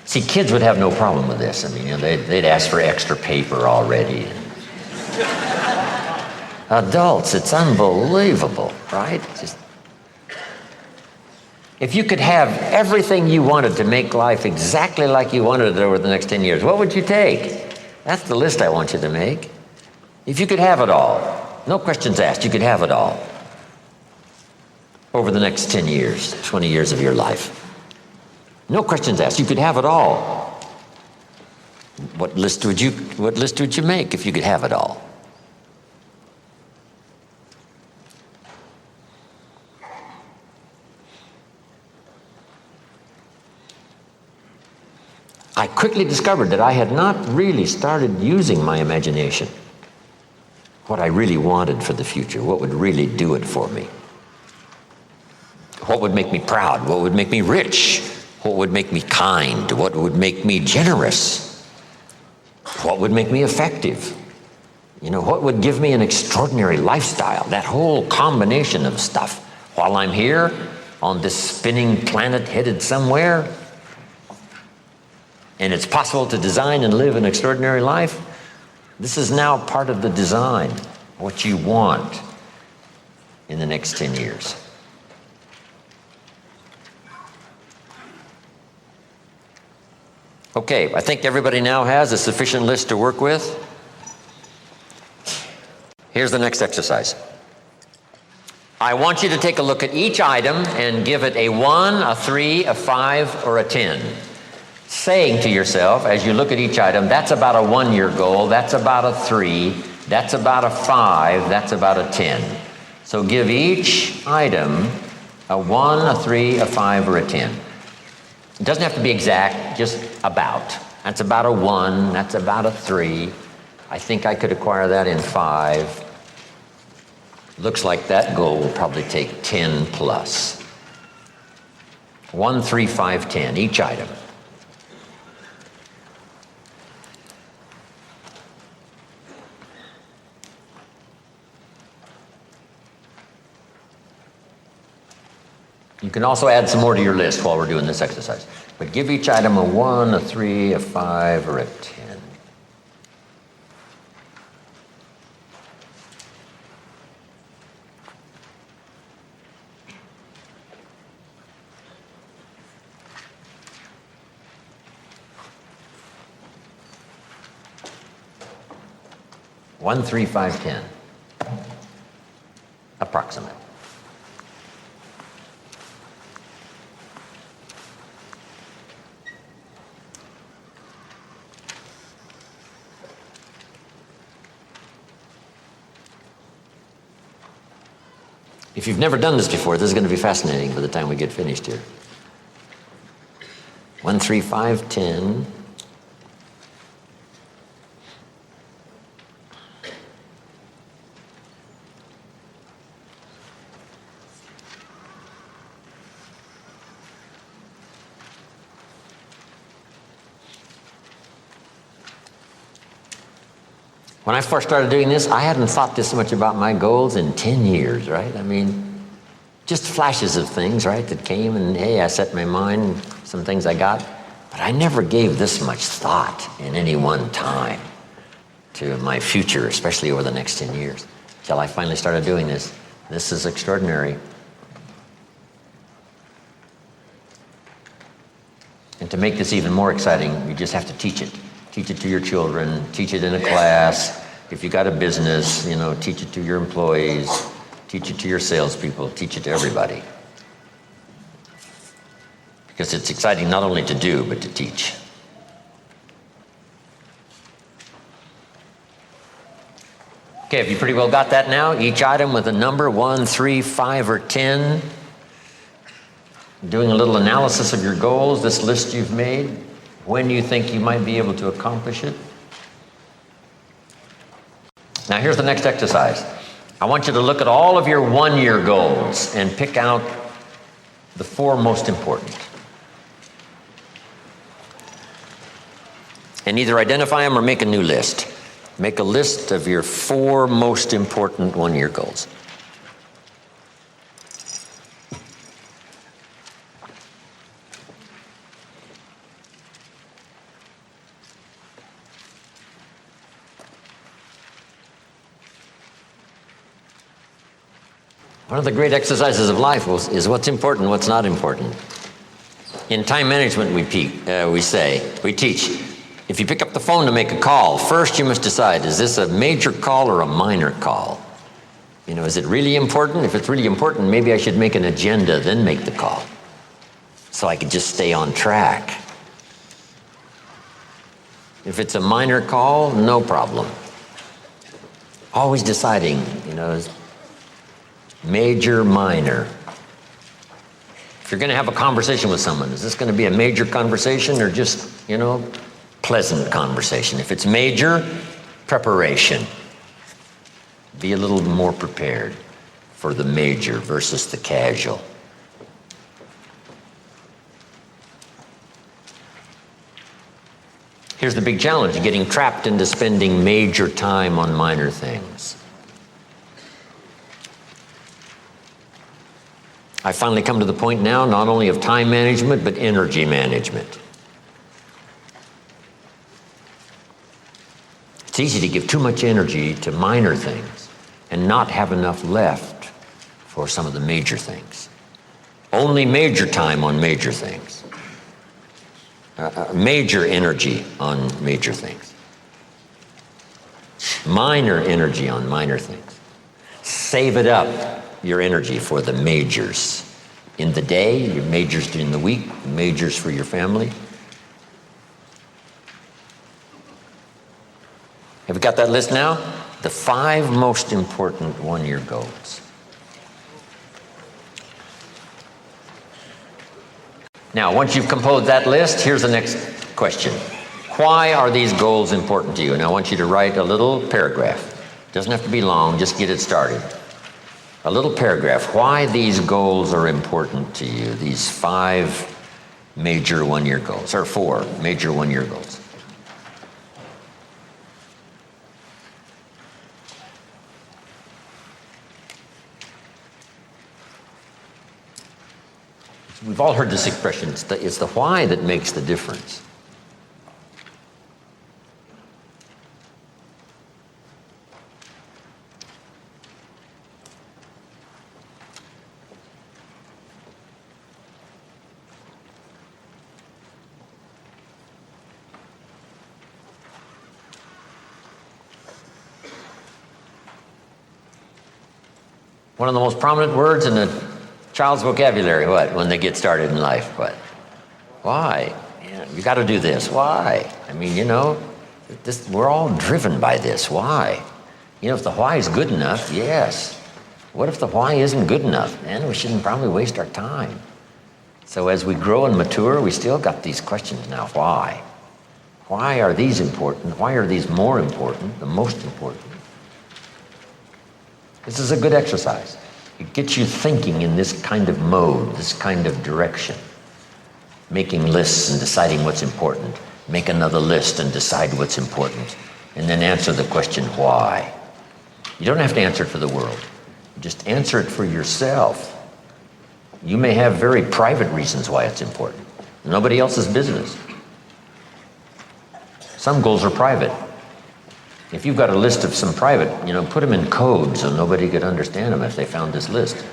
See, kids would have no problem with this. I mean, they'd ask for extra paper already. Adults, it's unbelievable, right? If you could have everything you wanted to make life exactly like you wanted it over the next 10 years, what would you take? That's the list I want you to make. If you could have it all, no questions asked, you could have it all. over the next 10 years, 20 years of your life? No questions asked. You could have it all. What list would you make if you could have it all? I quickly discovered that I had not really started using my imagination. What I really wanted for the future, what would really do it for me. What would make me proud? What would make me rich? What would make me kind? What would make me generous? What would make me effective? What would give me an extraordinary lifestyle? That whole combination of stuff. While I'm here on this spinning planet headed somewhere, and it's possible to design and live an extraordinary life, this is now part of the design, what you want in the next 10 years. Okay, I think everybody now has a sufficient list to work with. Here's the next exercise. I want you to take a look at each item and give it a 1, a 3, a 5, or a 10. Saying to yourself, as you look at each item, that's about a 1-year goal, that's about a 3, that's about a 5, that's about a 10. So give each item a 1, a 3, a 5, or a 10. It doesn't have to be exact, just about. That's about a 1, that's about a 3. I think I could acquire that in 5. Looks like that goal will probably take 10 plus. 1, 3, 5, 10, each item. You can also add some more to your list while we're doing this exercise. But give each item a 1, a 3, a 5, or a 10. One, 3, 5, 10. Approximate. If you've never done this before, this is going to be fascinating by the time we get finished here. 1, 3, 5, 10. When I first started doing this, I hadn't thought this much about my goals in 10 years, right? I mean, just flashes of things, right, that came and, hey, I set my mind, some things I got. But I never gave this much thought in any one time to my future, especially over the next 10 years, till I finally started doing this. This is extraordinary. And to make this even more exciting, you just have to teach it. Teach it to your children, teach it in a class. If you got a business, teach it to your employees, teach it to your salespeople, teach it to everybody. Because it's exciting not only to do, but to teach. Okay, have you pretty well got that now? Each item with a number, 1, 3, 5, or 10. Doing a little analysis of your goals, this list you've made. When you think you might be able to accomplish it. Now here's the next exercise. I want you to look at all of your 1-year goals and pick out the 4 most important. And either identify them or make a new list. Make a list of your 4 most important 1-year goals. One of the great exercises of life is what's important, what's not important. In time management, we teach, if you pick up the phone to make a call, first you must decide, is this a major call or a minor call? Is it really important? If it's really important, maybe I should make an agenda, then make the call, so I could just stay on track. If it's a minor call, no problem. Always deciding, is major, minor. If you're going to have a conversation with someone, is this going to be a major conversation or just, pleasant conversation? If it's major, preparation. Be a little more prepared for the major versus the casual. Here's the big challenge, getting trapped into spending major time on minor things. I finally come to the point now, not only of time management, but energy management. It's easy to give too much energy to minor things and not have enough left for some of the major things. Only major time on major things. Major energy on major things. Minor energy on minor things. Save it up, your energy, for the majors. In the day, your majors during the week, majors for your family. Have you got that list now? The 5 most important one-year goals. Now, once you've composed that list, here's the next question. Why are these goals important to you? And I want you to write a little paragraph. Doesn't have to be long, just get it started. A little paragraph. Why these goals are important to you, these 5 major one-year goals, or 4 major one-year goals. We've all heard this expression, it's the why that makes the difference. One of the most prominent words in a child's vocabulary, what? When they get started in life, what? Why? You got to do this. Why? I mean, we're all driven by this. Why? If the why is good enough, yes. What if the why isn't good enough? Then we shouldn't probably waste our time. So as we grow and mature, we still got these questions now. Why? Why are these important? Why are these more important, the most important? This is a good exercise. It gets you thinking in this kind of mode, this kind of direction. Making lists and deciding what's important. Make another list and decide what's important. And then answer the question, why? You don't have to answer it for the world. Just answer it for yourself. You may have very private reasons why it's important. Nobody else's business. Some goals are private. If you've got a list of some private, put them in code so nobody could understand them if they found this list.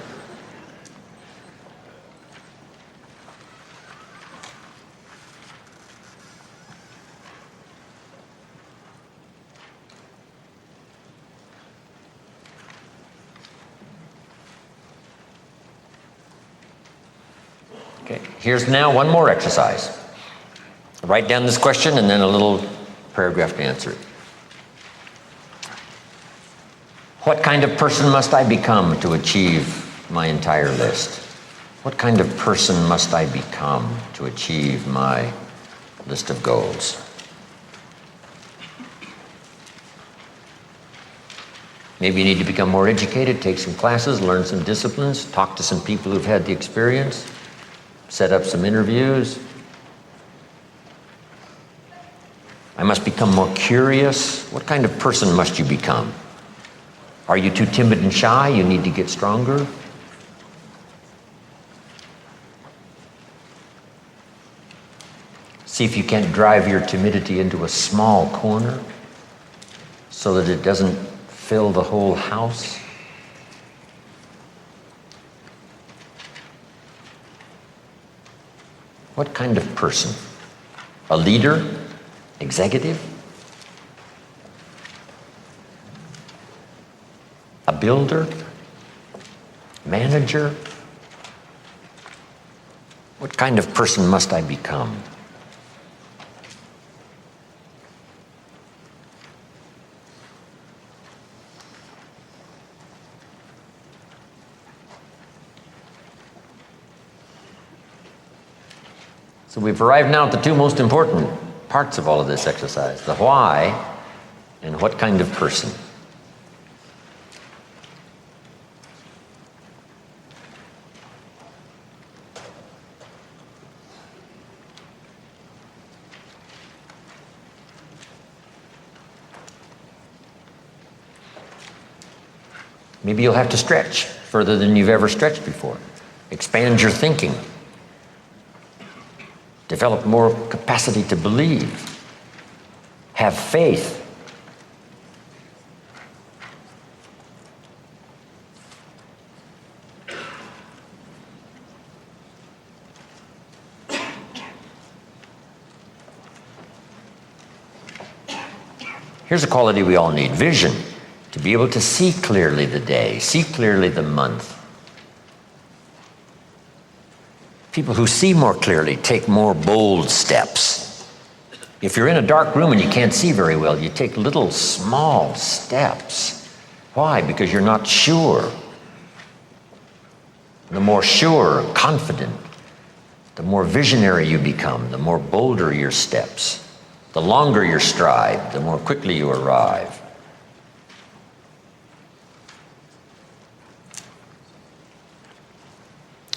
Okay, here's now one more exercise. Write down this question and then a little paragraph to answer it. What kind of person must I become to achieve my entire list? What kind of person must I become to achieve my list of goals? Maybe you need to become more educated, take some classes, learn some disciplines, talk to some people who've had the experience, set up some interviews. I must become more curious. What kind of person must you become? Are you too timid and shy? You need to get stronger. See if you can't drive your timidity into a small corner so that it doesn't fill the whole house. What kind of person? A leader? Executive? A builder? Manager? What kind of person must I become? So we've arrived now at the two most important parts of all of this exercise, the why and what kind of person. Maybe you'll have to stretch further than you've ever stretched before. Expand your thinking. Develop more capacity to believe. Have faith. Here's a quality we all need: vision. To be able to see clearly the day, see clearly the month. People who see more clearly take more bold steps. If you're in a dark room and you can't see very well, you take little small steps. Why? Because you're not sure. The more sure, confident, the more visionary you become, the more bolder your steps. The longer your stride, the more quickly you arrive.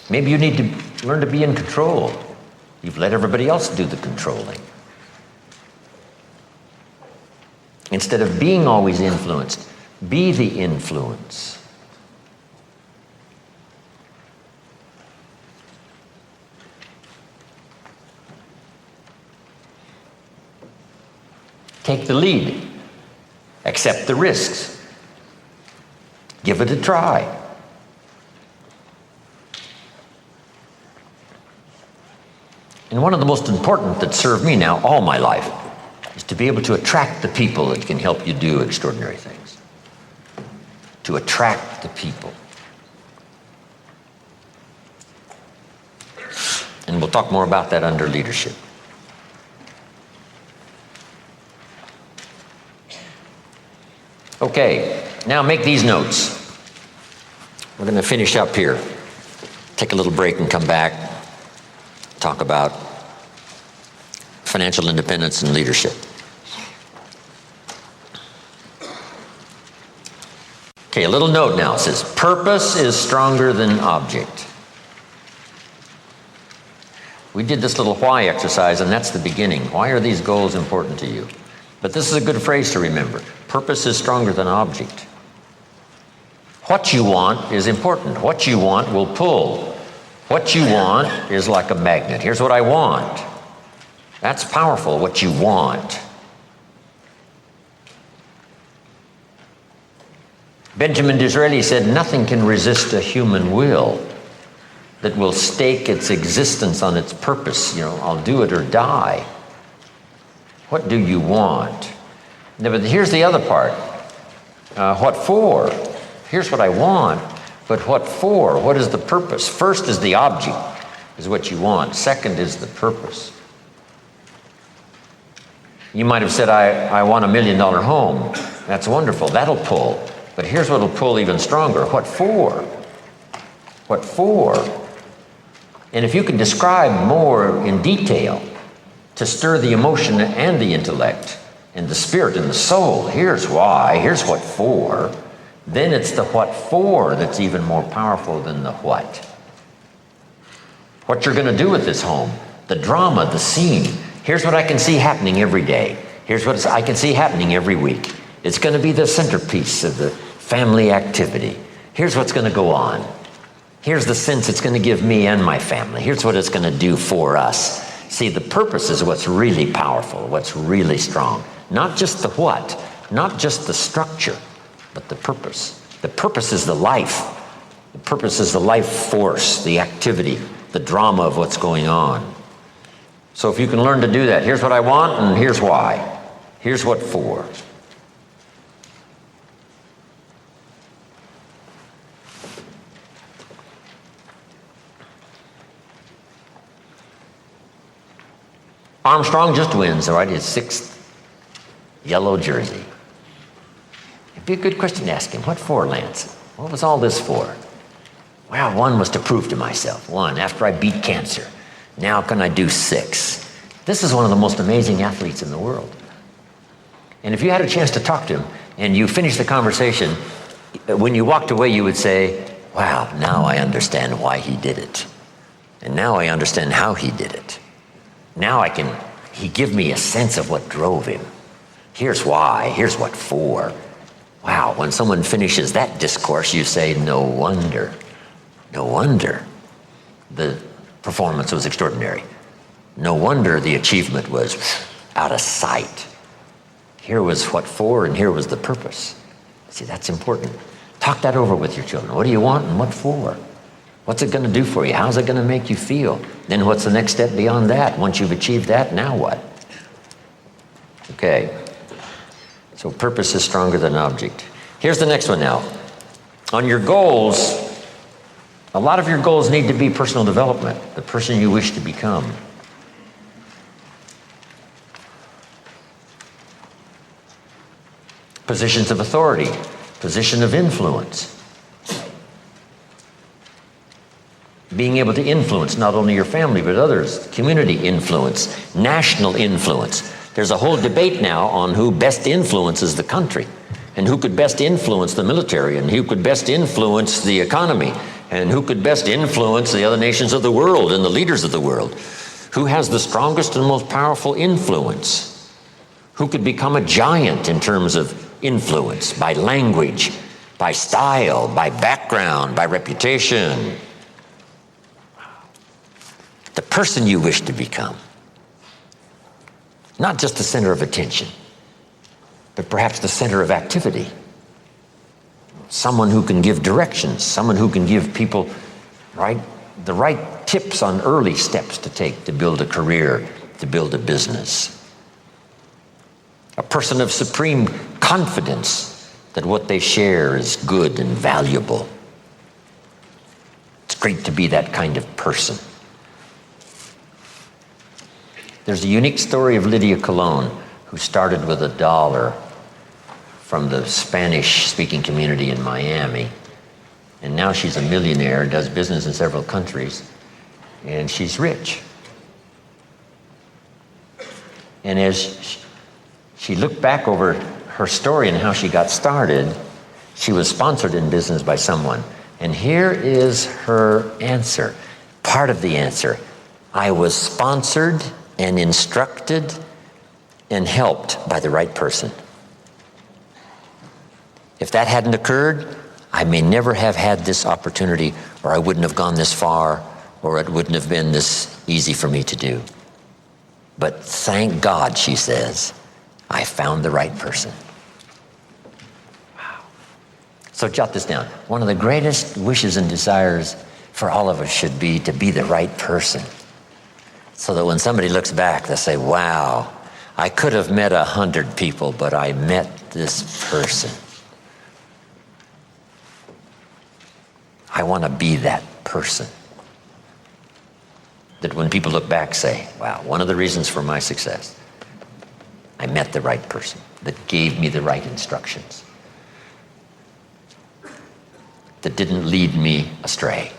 Maybe you need to learn to be in control. You've let everybody else do the controlling. Instead of being always influenced, be the influence. Take the lead. Accept the risks. Give it a try. And one of the most important that served me now all my life is to be able to attract the people that can help you do extraordinary things. To attract the people. And we'll talk more about that under leadership. Okay, now make these notes. We're going to finish up here. Take a little break and come back. Talk about financial independence and leadership. Okay, a little note now. It says, purpose is stronger than object. We did this little why exercise, and that's the beginning. Why are these goals important to you? But this is a good phrase to remember. Purpose is stronger than object. What you want is important. What you want will pull. What you want is like a magnet. Here's what I want. That's powerful, what you want. Benjamin Disraeli said, nothing can resist a human will that will stake its existence on its purpose. I'll do it or die. What do you want? Now, but here's the other part. What for? Here's what I want. But what for? What is the purpose? First is the object, is what you want. Second is the purpose. You might have said, I want $1 million home. That's wonderful. That'll pull. But here's what'll pull even stronger. What for? What for? And if you can describe more in detail to stir the emotion and the intellect and the spirit and the soul, here's why, here's what for. Then it's the what for that's even more powerful than the what. What you're going to do with this home, the drama, the scene. Here's what I can see happening every day. Here's what I can see happening every week. It's going to be the centerpiece of the family activity. Here's what's going to go on. Here's the sense it's going to give me and my family. Here's what it's going to do for us. See, the purpose is what's really powerful, what's really strong. Not just the what, not just the structure, but the purpose. The purpose is the life. The purpose is the life force, the activity, the drama of what's going on. So if you can learn to do that, here's what I want and here's why. Here's what for. Armstrong just wins, all right, his 6th yellow jersey. It'd be a good question to ask him. What for, Lance? What was all this for? Well, 1 was to prove to myself. 1, after I beat cancer. Now can I do 6? This is one of the most amazing athletes in the world. And if you had a chance to talk to him and you finished the conversation, when you walked away, you would say, wow, now I understand why he did it. And now I understand how he did it. Now he give me a sense of what drove him. Here's why, here's what for. Wow, when someone finishes that discourse, you say, no wonder the performance was extraordinary. No wonder the achievement was out of sight. Here was what for, and here was the purpose. See, that's important. Talk that over with your children. What do you want and what for? What's it going to do for you? How's it going to make you feel? Then what's the next step beyond that? Once you've achieved that, now what? Okay. So purpose is stronger than object. Here's the next one now. On your goals, a lot of your goals need to be personal development, the person you wish to become. Positions of authority, position of influence. Being able to influence not only your family but others, community influence, national influence. There's a whole debate now on who best influences the country and who could best influence the military and who could best influence the economy and who could best influence the other nations of the world and the leaders of the world. Who has the strongest and most powerful influence? Who could become a giant in terms of influence by language, by style, by background, by reputation? The person you wish to become. Not just the center of attention, but perhaps the center of activity. Someone who can give directions, someone who can give people the right tips on early steps to take to build a career, to build a business. A person of supreme confidence that what they share is good and valuable. It's great to be that kind of person. There's a unique story of Lydia Colon, who started with $1 from the Spanish-speaking community in Miami. And now she's a millionaire, does business in several countries, and she's rich. And as she looked back over her story and how she got started, she was sponsored in business by someone. And here is her answer, part of the answer. I was sponsored and instructed and helped by the right person. If that hadn't occurred, I may never have had this opportunity, or I wouldn't have gone this far, or it wouldn't have been this easy for me to do. But thank God, she says, I found the right person. Wow. So jot this down. One of the greatest wishes and desires for all of us should be to be the right person. So that when somebody looks back, they'll say, wow, I could have met 100 people, but I met this person. I want to be that person. That when people look back, say, wow, one of the reasons for my success, I met the right person that gave me the right instructions, that didn't lead me astray,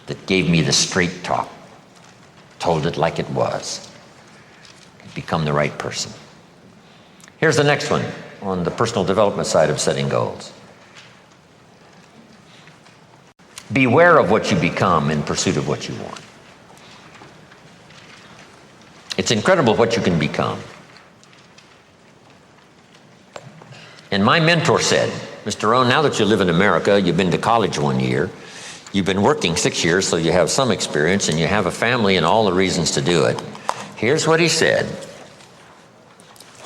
that gave me the straight talk, told it like it was. Become the right person. Here's the next one on the personal development side of setting goals. Beware of what you become in pursuit of what you want. It's incredible what you can become. And my mentor said, Mr. Rohn, now that you live in America, you've been to college 1 year, you've been working 6 years, so you have some experience, and you have a family and all the reasons to do it. Here's what he said.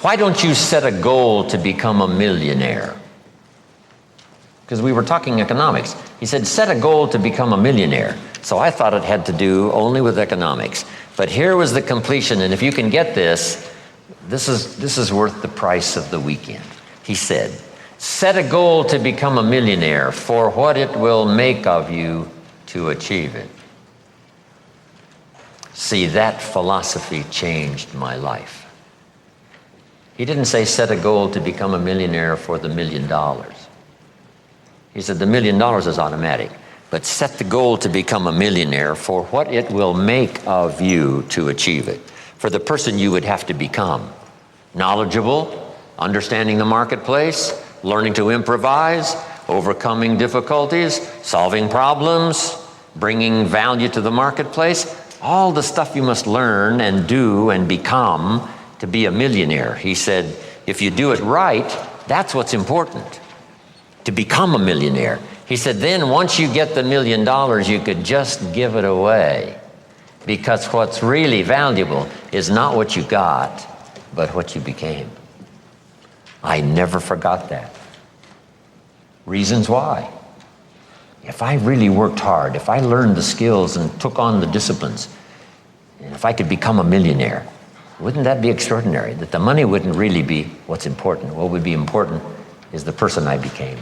Why don't you set a goal to become a millionaire? Because we were talking economics. He said, set a goal to become a millionaire. So I thought it had to do only with economics. But here was the completion, and if you can get this, this is worth the price of the weekend. He said, set a goal to become a millionaire for what it will make of you to achieve it. See, that philosophy changed my life. He didn't say set a goal to become a millionaire for the $1 million. He said the $1 million is automatic, but set the goal to become a millionaire for what it will make of you to achieve it, for the person you would have to become. Knowledgeable, understanding the marketplace, learning to improvise, overcoming difficulties, solving problems, bringing value to the marketplace, all the stuff you must learn and do and become to be a millionaire. He said, if you do it right, that's what's important, to become a millionaire. He said, then once you get the $1 million, you could just give it away, because what's really valuable is not what you got, but what you became. I never forgot that. Reasons why. If I really worked hard, if I learned the skills and took on the disciplines, and if I could become a millionaire, wouldn't that be extraordinary? That the money wouldn't really be what's important. What would be important is the person I became.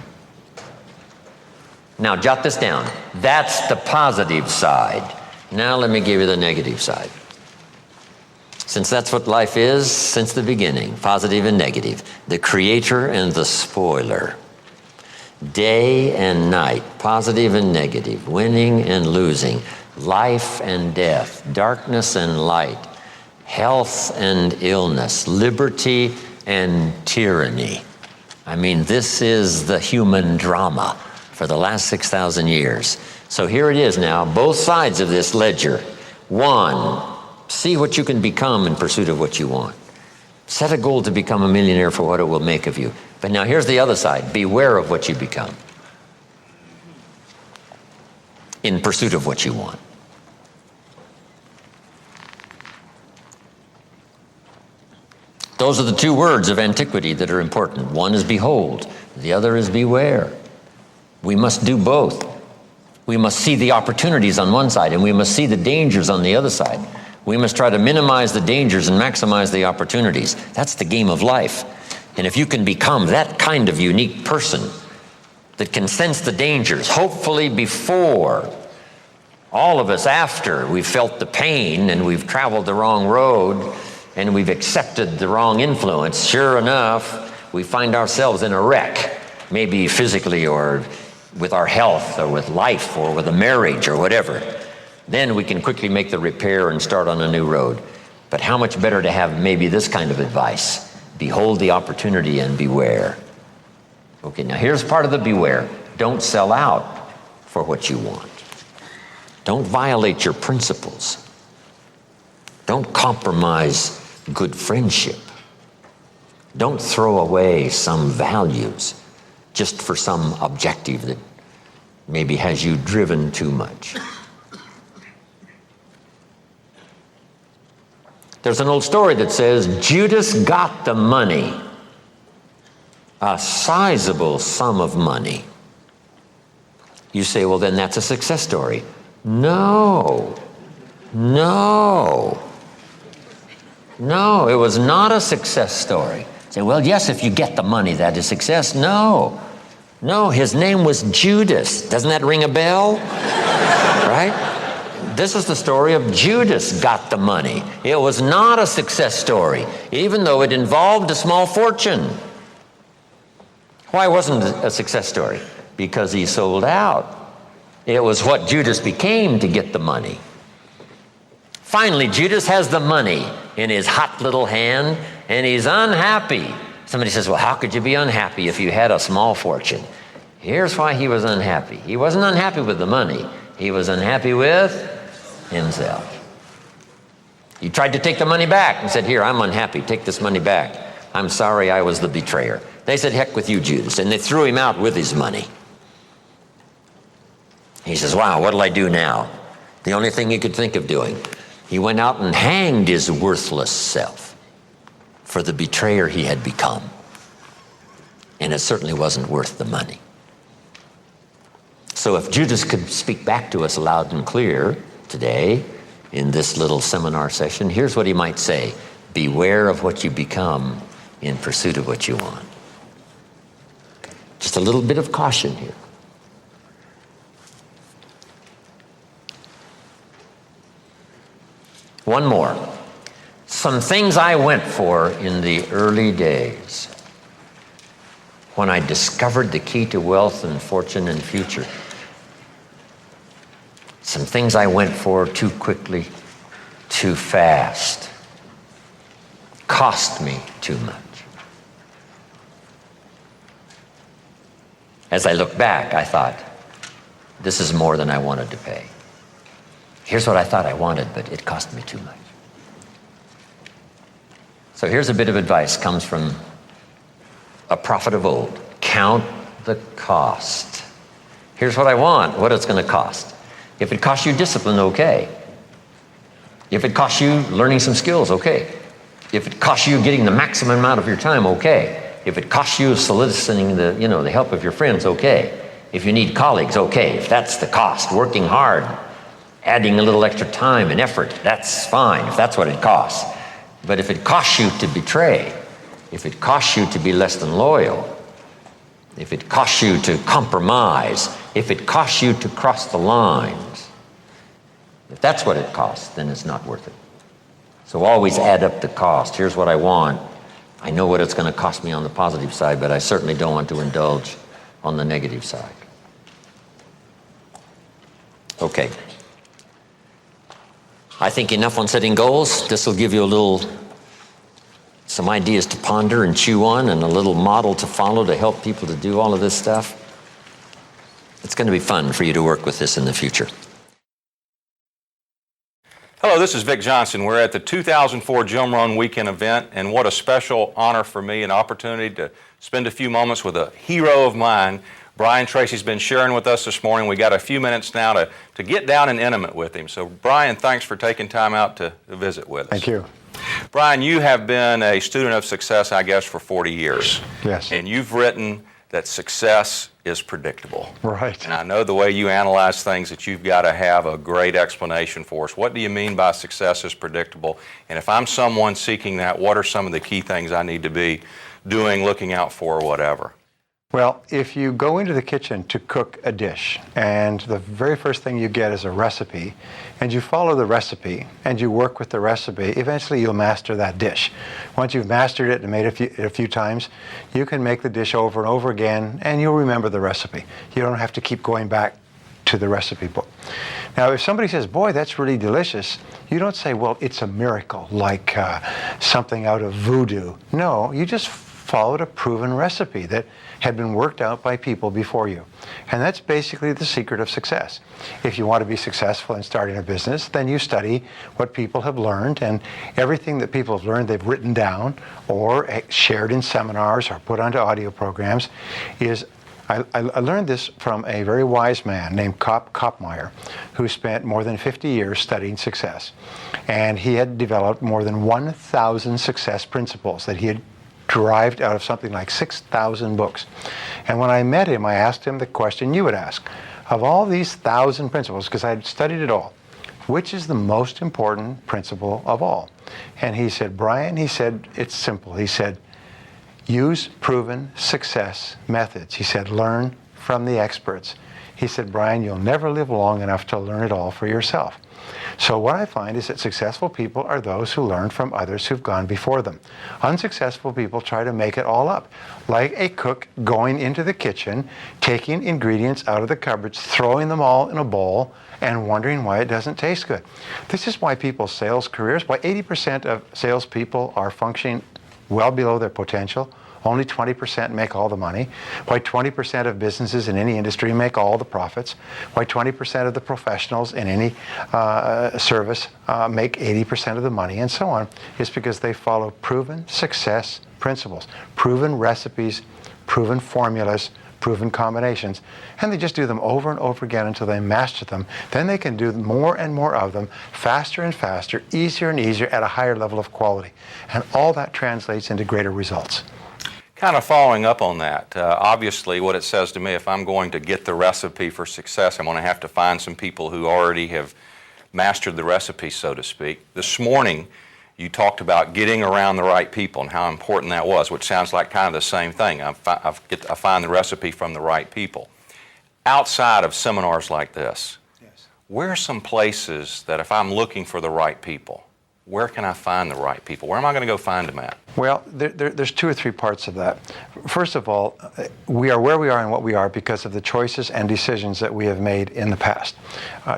Now, jot this down. That's the positive side. Now let me give you the negative side. Since that's what life is since the beginning, positive and negative, the creator and the spoiler. Day and night, positive and negative, winning and losing, life and death, darkness and light, health and illness, liberty and tyranny. I mean, this is the human drama for the last 6,000 years. So here it is now, both sides of this ledger. One, see what you can become in pursuit of what you want. Set a goal to become a millionaire for what it will make of you. But now here's the other side. Beware of what you become in pursuit of what you want. Those are the two words of antiquity that are important. One is behold, the other is beware. We must do both. We must see the opportunities on one side, and we must see the dangers on the other side. We must try to minimize the dangers and maximize the opportunities. That's the game of life. And if you can become that kind of unique person that can sense the dangers, hopefully before, all of us after we've felt the pain and we've traveled the wrong road and we've accepted the wrong influence, sure enough, we find ourselves in a wreck, maybe physically or with our health or with life or with a marriage or whatever. Then we can quickly make the repair and start on a new road. But how much better to have maybe this kind of advice. Behold the opportunity and beware. Okay, now here's part of the beware. Don't sell out for what you want. Don't violate your principles. Don't compromise good friendship. Don't throw away some values just for some objective that maybe has you driven too much. There's an old story that says Judas got the money, a sizable sum of money. You say, well, then that's a success story. No, it was not a success story. Say, well, yes, if you get the money, that is success. No, his name was Judas. Doesn't that ring a bell? Right? This is the story of Judas got the money. It was not a success story, even though it involved a small fortune. Why wasn't it a success story? Because he sold out. It was what Judas became to get the money. Finally, Judas has the money in his hot little hand, and he's unhappy. Somebody says, well, how could you be unhappy if you had a small fortune? Here's why he was unhappy. He wasn't unhappy with the money. He was unhappy with himself. He tried to take the money back and said, here, I'm unhappy. Take this money back. I'm sorry I was the betrayer. They said, heck with you, Judas. And they threw him out with his money. He says, wow, what'll I do now? The only thing he could think of doing. He went out and hanged his worthless self for the betrayer he had become. And it certainly wasn't worth the money. So if Judas could speak back to us loud and clear today in this little seminar session, here's what he might say. Beware of what you become in pursuit of what you want. Just a little bit of caution here. One more. Some things I went for in the early days when I discovered the key to wealth and fortune and future. Some things I went for too quickly, too fast, cost me too much. As I look back, I thought, this is more than I wanted to pay. Here's what I thought I wanted, but it cost me too much. So here's a bit of advice, comes from a prophet of old. Count the cost. Here's what I want, what it's going to cost. If it costs you discipline, okay. If it costs you learning some skills, okay. If it costs you getting the maximum amount of your time, okay. If it costs you soliciting the help of your friends, okay. If you need colleagues, okay. If that's the cost, working hard, adding a little extra time and effort, that's fine, if that's what it costs. But if it costs you to betray, if it costs you to be less than loyal, if it costs you to compromise, if it costs you to cross the lines, if that's what it costs, then it's not worth it. So always add up the cost. Here's what I want. I know what it's going to cost me on the positive side, but I certainly don't want to indulge on the negative side. Okay. I think enough on setting goals. This will give you some ideas to ponder and chew on, and a little model to follow to help people to do all of this stuff. It's going to be fun for you to work with this in the future. Hello, this is Vic Johnson. We're at the 2004 Jim Rohn Weekend event, and what a special honor for me, an opportunity to spend a few moments with a hero of mine. Brian Tracy's been sharing with us this morning. We got a few minutes now to get down and intimate with him. So Brian, thanks for taking time out to visit with us. Thank you. Brian, you have been a student of success, I guess, for 40 years. Yes. And you've written that success is predictable. Right. And I know the way you analyze things that you've got to have a great explanation for us. What do you mean by success is predictable? And if I'm someone seeking that, what are some of the key things I need to be doing, looking out for, or whatever? Well, if you go into the kitchen to cook a dish, and the very first thing you get is a recipe, and you follow the recipe, and you work with the recipe, eventually you'll master that dish. Once you've mastered it and made it a few times, you can make the dish over and over again, and you'll remember the recipe. You don't have to keep going back to the recipe book. Now, if somebody says, boy, that's really delicious, you don't say, well, it's a miracle, like something out of voodoo. No, you just followed a proven recipe that had been worked out by people before you. And that's basically the secret of success. If you want to be successful in starting a business, then you study what people have learned, and everything that people have learned they've written down or shared in seminars or put onto audio programs is I learned this from a very wise man named Kopmeyer, who spent more than 50 years studying success. And he had developed more than 1,000 success principles that he had derived out of something like 6,000 books. And when I met him, I asked him the question you would ask. Of all these 1,000 principles, because I had studied it all, which is the most important principle of all? And he said, Brian, he said, it's simple. He said, use proven success methods. He said, learn from the experts. He said, Brian, you'll never live long enough to learn it all for yourself. So what I find is that successful people are those who learn from others who've gone before them. Unsuccessful people try to make it all up, like a cook going into the kitchen, taking ingredients out of the cupboards, throwing them all in a bowl, and wondering why it doesn't taste good. This is why people's sales careers, why 80% of salespeople are functioning well below their potential. Only 20% make all the money. Why 20% of businesses in any industry make all the profits. Why 20% of the professionals in any service make 80% of the money, and so on, is because they follow proven success principles, proven recipes, proven formulas, proven combinations, and they just do them over and over again until they master them. Then they can do more and more of them, faster and faster, easier and easier, at a higher level of quality. And all that translates into greater results. Kind of following up on that, obviously what it says to me, if I'm going to get the recipe for success, I'm going to have to find some people who already have mastered the recipe, so to speak. This morning, you talked about getting around the right people and how important that was, which sounds like kind of the same thing. I find the recipe from the right people. Outside of seminars like this, where are some places that if I'm looking for the right people, where can I find the right people? Where am I going to go find them at? Well, there's 2 or 3 parts of that. First of all, we are where we are and what we are because of the choices and decisions that we have made in the past.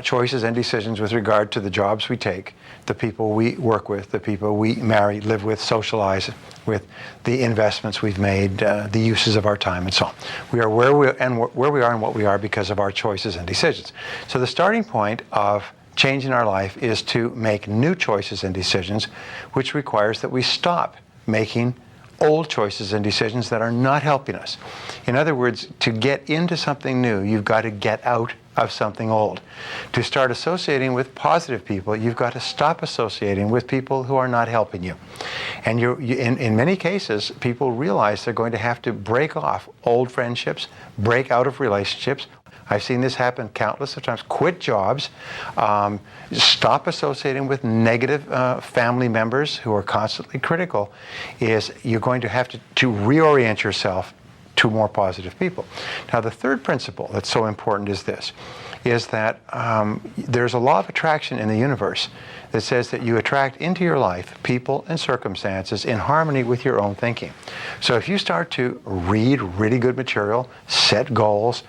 Choices and decisions with regard to the jobs we take, the people we work with, the people we marry, live with, socialize with, the investments we've made, the uses of our time, and so on. We are where we are and what we are because of our choices and decisions. So the starting point of change in our life is to make new choices and decisions, which requires that we stop making old choices and decisions that are not helping us. In other words, to get into something new, you've got to get out of something old. To start associating with positive people, you've got to stop associating with people who are not helping you. And in many cases, people realize they're going to have to break off old friendships, break out of relationships. I've seen this happen countless of times. Quit jobs, stop associating with negative family members who are constantly critical. You're going to have to reorient yourself to more positive people. Now, the third principle that's so important is this, is that there's a law of attraction in the universe that says that you attract into your life people and circumstances in harmony with your own thinking. So if you start to read really good material, set goals,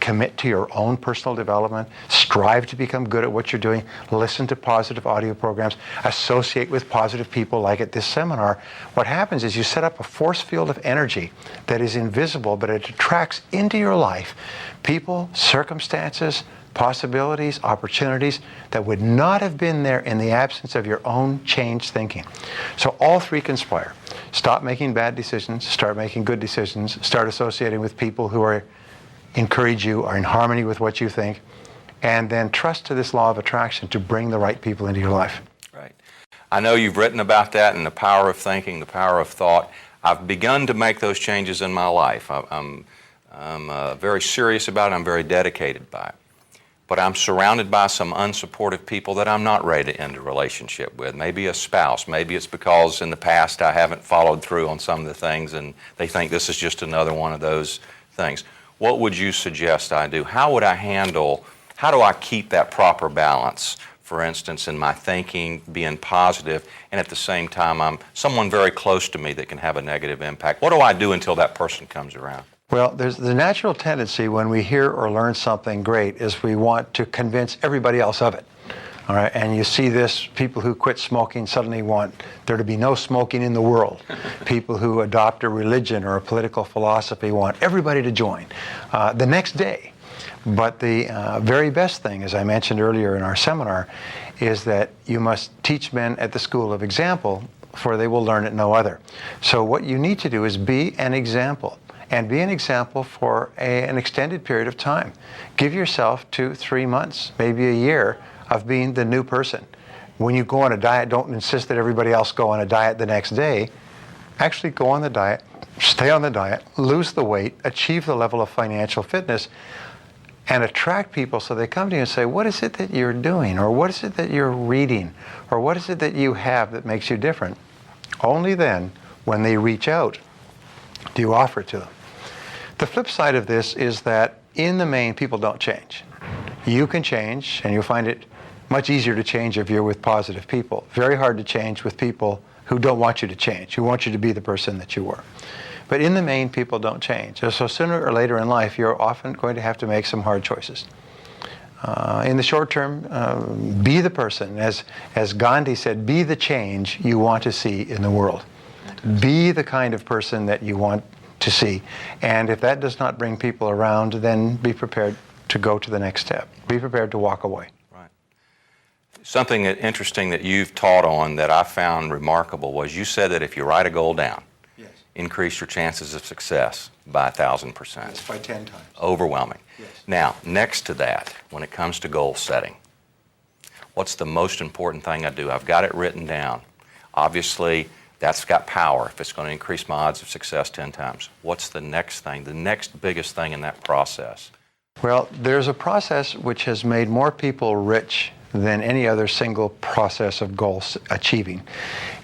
commit to your own personal development, strive to become good at what you're doing, listen to positive audio programs, associate with positive people like at this seminar, what happens is you set up a force field of energy that is invisible, but it attracts into your life people, circumstances, possibilities, opportunities that would not have been there in the absence of your own changed thinking. So all 3 conspire. Stop making bad decisions, start making good decisions, start associating with people who encourage you, are in harmony with what you think, and then trust to this law of attraction to bring the right people into your life. Right. I know you've written about that and the power of thinking, the power of thought. I've begun to make those changes in my life. I'm very serious about it. I'm very dedicated by it. But I'm surrounded by some unsupportive people that I'm not ready to end a relationship with. Maybe a spouse. Maybe it's because in the past I haven't followed through on some of the things and they think this is just another one of those things. What would you suggest I do? How do I keep that proper balance, for instance, in my thinking, being positive, and at the same time I'm someone very close to me that can have a negative impact? What do I do until that person comes around? Well, there's the natural tendency when we hear or learn something great is we want to convince everybody else of it. All right, and you see this, people who quit smoking suddenly want there to be no smoking in the world. People who adopt a religion or a political philosophy want everybody to join the next day. But the very best thing, as I mentioned earlier in our seminar, is that you must teach men at the school of example, for they will learn at no other. So what you need to do is be an example. And be an example for an extended period of time. Give yourself 2, 3 months, maybe a year of being the new person. When you go on a diet, don't insist that everybody else go on a diet the next day. Actually go on the diet, stay on the diet, lose the weight, achieve the level of financial fitness, and attract people so they come to you and say, what is it that you're doing? Or what is it that you're reading? Or what is it that you have that makes you different? Only then, when they reach out, do you offer it to them. The flip side of this is that in the main, people don't change. You can change, and you'll find it much easier to change if you're with positive people. Very hard to change with people who don't want you to change, who want you to be the person that you were. But in the main, people don't change. So sooner or later in life, you're often going to have to make some hard choices. In the short term, be the person. As Gandhi said, be the change you want to see in the world. Be the kind of person that you want to see. And if that does not bring people around, then be prepared to go to the next step. Be prepared to walk away. Right. Something interesting that you've taught on that I found remarkable was you said that if you write a goal down, Yes. increase your chances of success by 1,000%. Yes, by 10 times. Overwhelming. Yes. Now, next to that, when it comes to goal setting, what's the most important thing I do? I've got it written down. Obviously, that's got power if it's going to increase my odds of success 10 times. What's the next thing, the next biggest thing in that process? Well, there's a process which has made more people rich than any other single process of goal achieving.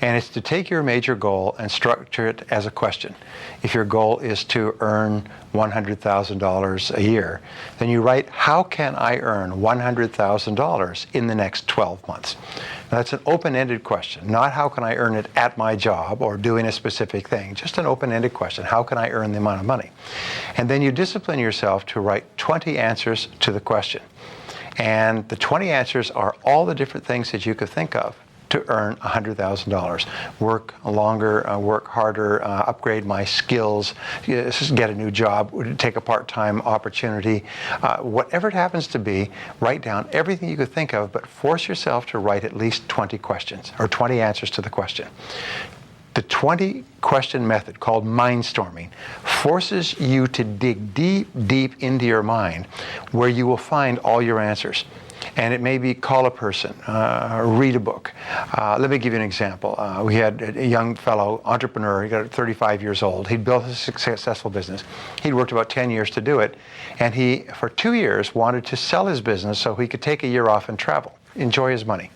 And it's to take your major goal and structure it as a question. If your goal is to earn $100,000 a year, then you write, how can I earn $100,000 in the next 12 months? Now, that's an open-ended question, not how can I earn it at my job or doing a specific thing, just an open-ended question, how can I earn the amount of money? And then you discipline yourself to write 20 answers to the question. And the 20 answers are all the different things that you could think of to earn $100,000. Work longer, work harder, upgrade my skills, get a new job, take a part-time opportunity. Whatever it happens to be, write down everything you could think of, but force yourself to write at least 20 questions, or 20 answers to the question. The 20-question method, called mindstorming, forces you to dig deep, deep into your mind where you will find all your answers. And it may be call a person, read a book. Let me give you an example. We had a young fellow, entrepreneur, he got 35 years old. He'd built a successful business. He'd worked about 10 years to do it. And he, for 2 years, wanted to sell his business so he could take a year off and travel, enjoy his money.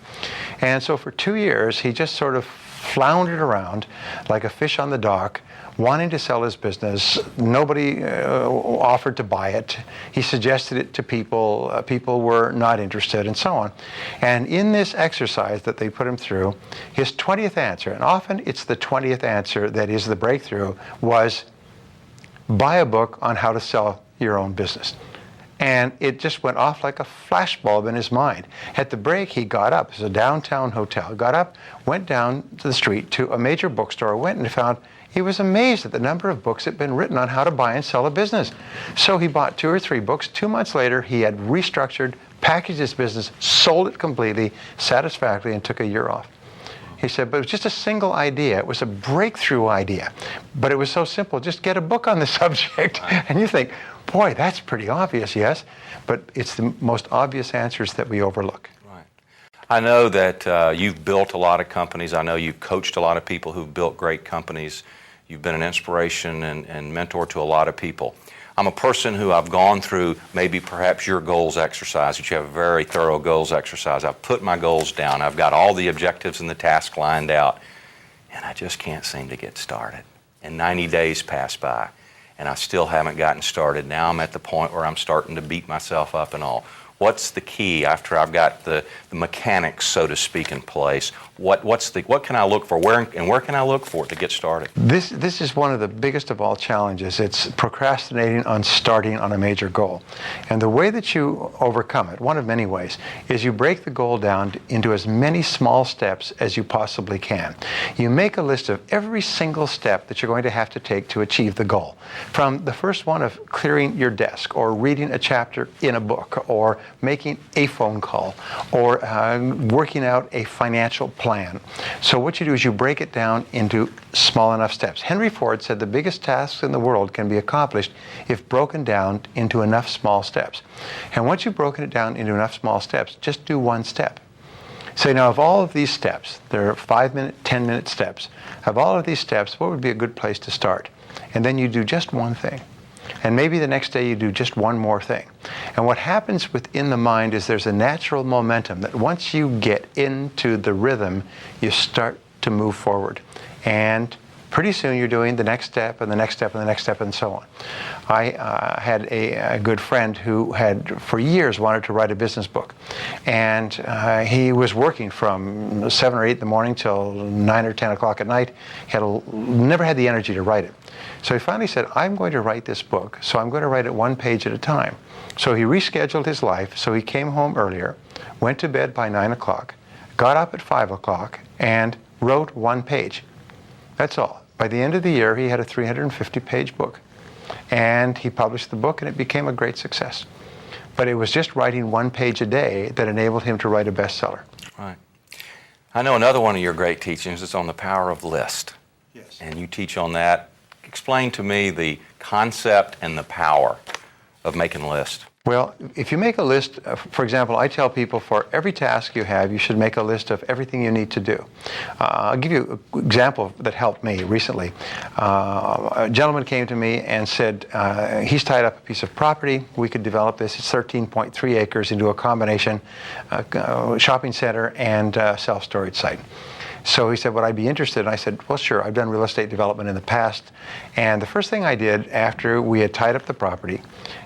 And so for 2 years, he just sort of floundered around like a fish on the dock, wanting to sell his business. Nobody offered to buy it. He suggested it to people. People were not interested, and so on. And in this exercise that they put him through, his 20th answer, and often it's the 20th answer that is the breakthrough, was buy a book on how to sell your own business. And it just went off like a flashbulb in his mind. At the break, he got up. It was a downtown hotel. Got up, went down to the street to a major bookstore, went and found, he was amazed at the number of books that had been written on how to buy and sell a business. So he bought 2 or 3 books. 2 months later, he had restructured, packaged his business, sold it completely, satisfactorily, and took a year off. He said, but it was just a single idea. It was a breakthrough idea. But it was so simple. Just get a book on the subject. And you think, boy, that's pretty obvious, yes. But it's the most obvious answers that we overlook. Right. I know that you've built a lot of companies. I know you've coached a lot of people who've built great companies. You've been an inspiration and mentor to a lot of people. I'm a person who I've gone through maybe perhaps your goals exercise, that you have a very thorough goals exercise. I've put my goals down. I've got all the objectives and the tasks lined out, and I just can't seem to get started. And 90 days pass by, and I still haven't gotten started. Now I'm at the point where I'm starting to beat myself up and all. What's the key after I've got the mechanics, so to speak, in place? What can I look for? Where can I look for it to get started? This is one of the biggest of all challenges. It's procrastinating on starting on a major goal. And the way that you overcome it, one of many ways, is you break the goal down into as many small steps as you possibly can. You make a list of every single step that you're going to have to take to achieve the goal. From the first one of clearing your desk, or reading a chapter in a book, or making a phone call, or working out a financial plan. So what you do is you break it down into small enough steps. Henry Ford said the biggest tasks in the world can be accomplished if broken down into enough small steps. And once you've broken it down into enough small steps, just do one step. Say, now of all of these steps, there are 5-minute, 10-minute steps. Of all of these steps, what would be a good place to start? And then you do just one thing. And maybe the next day you do just one more thing. And what happens within the mind is there's a natural momentum that once you get into the rhythm, you start to move forward. And pretty soon you're doing the next step and the next step and the next step and so on. I had a good friend who had for years wanted to write a business book. And he was working from 7 or 8 in the morning till 9 or 10 o'clock at night. He never had the energy to write it. So he finally said, I'm going to write this book, so I'm going to write it 1 page at a time. So he rescheduled his life, so he came home earlier, went to bed by 9 o'clock, got up at 5 o'clock, and wrote 1 page. That's all. By the end of the year, he had a 350-page book. And he published the book, and it became a great success. But it was just writing 1 page a day that enabled him to write a bestseller. Right. I know another one of your great teachings is on the power of list. Yes. And you teach on that. Explain to me the concept and the power of making a list. Well, if you make a list, for example, I tell people for every task you have, you should make a list of everything you need to do. I'll give you an example that helped me recently. A gentleman came to me and said he's tied up a piece of property. We could develop this. It's 13.3 acres into a combination shopping center and self-storage site. So he said, would I be interested? And I said, well, sure. I've done real estate development in the past. And the first thing I did after we had tied up the property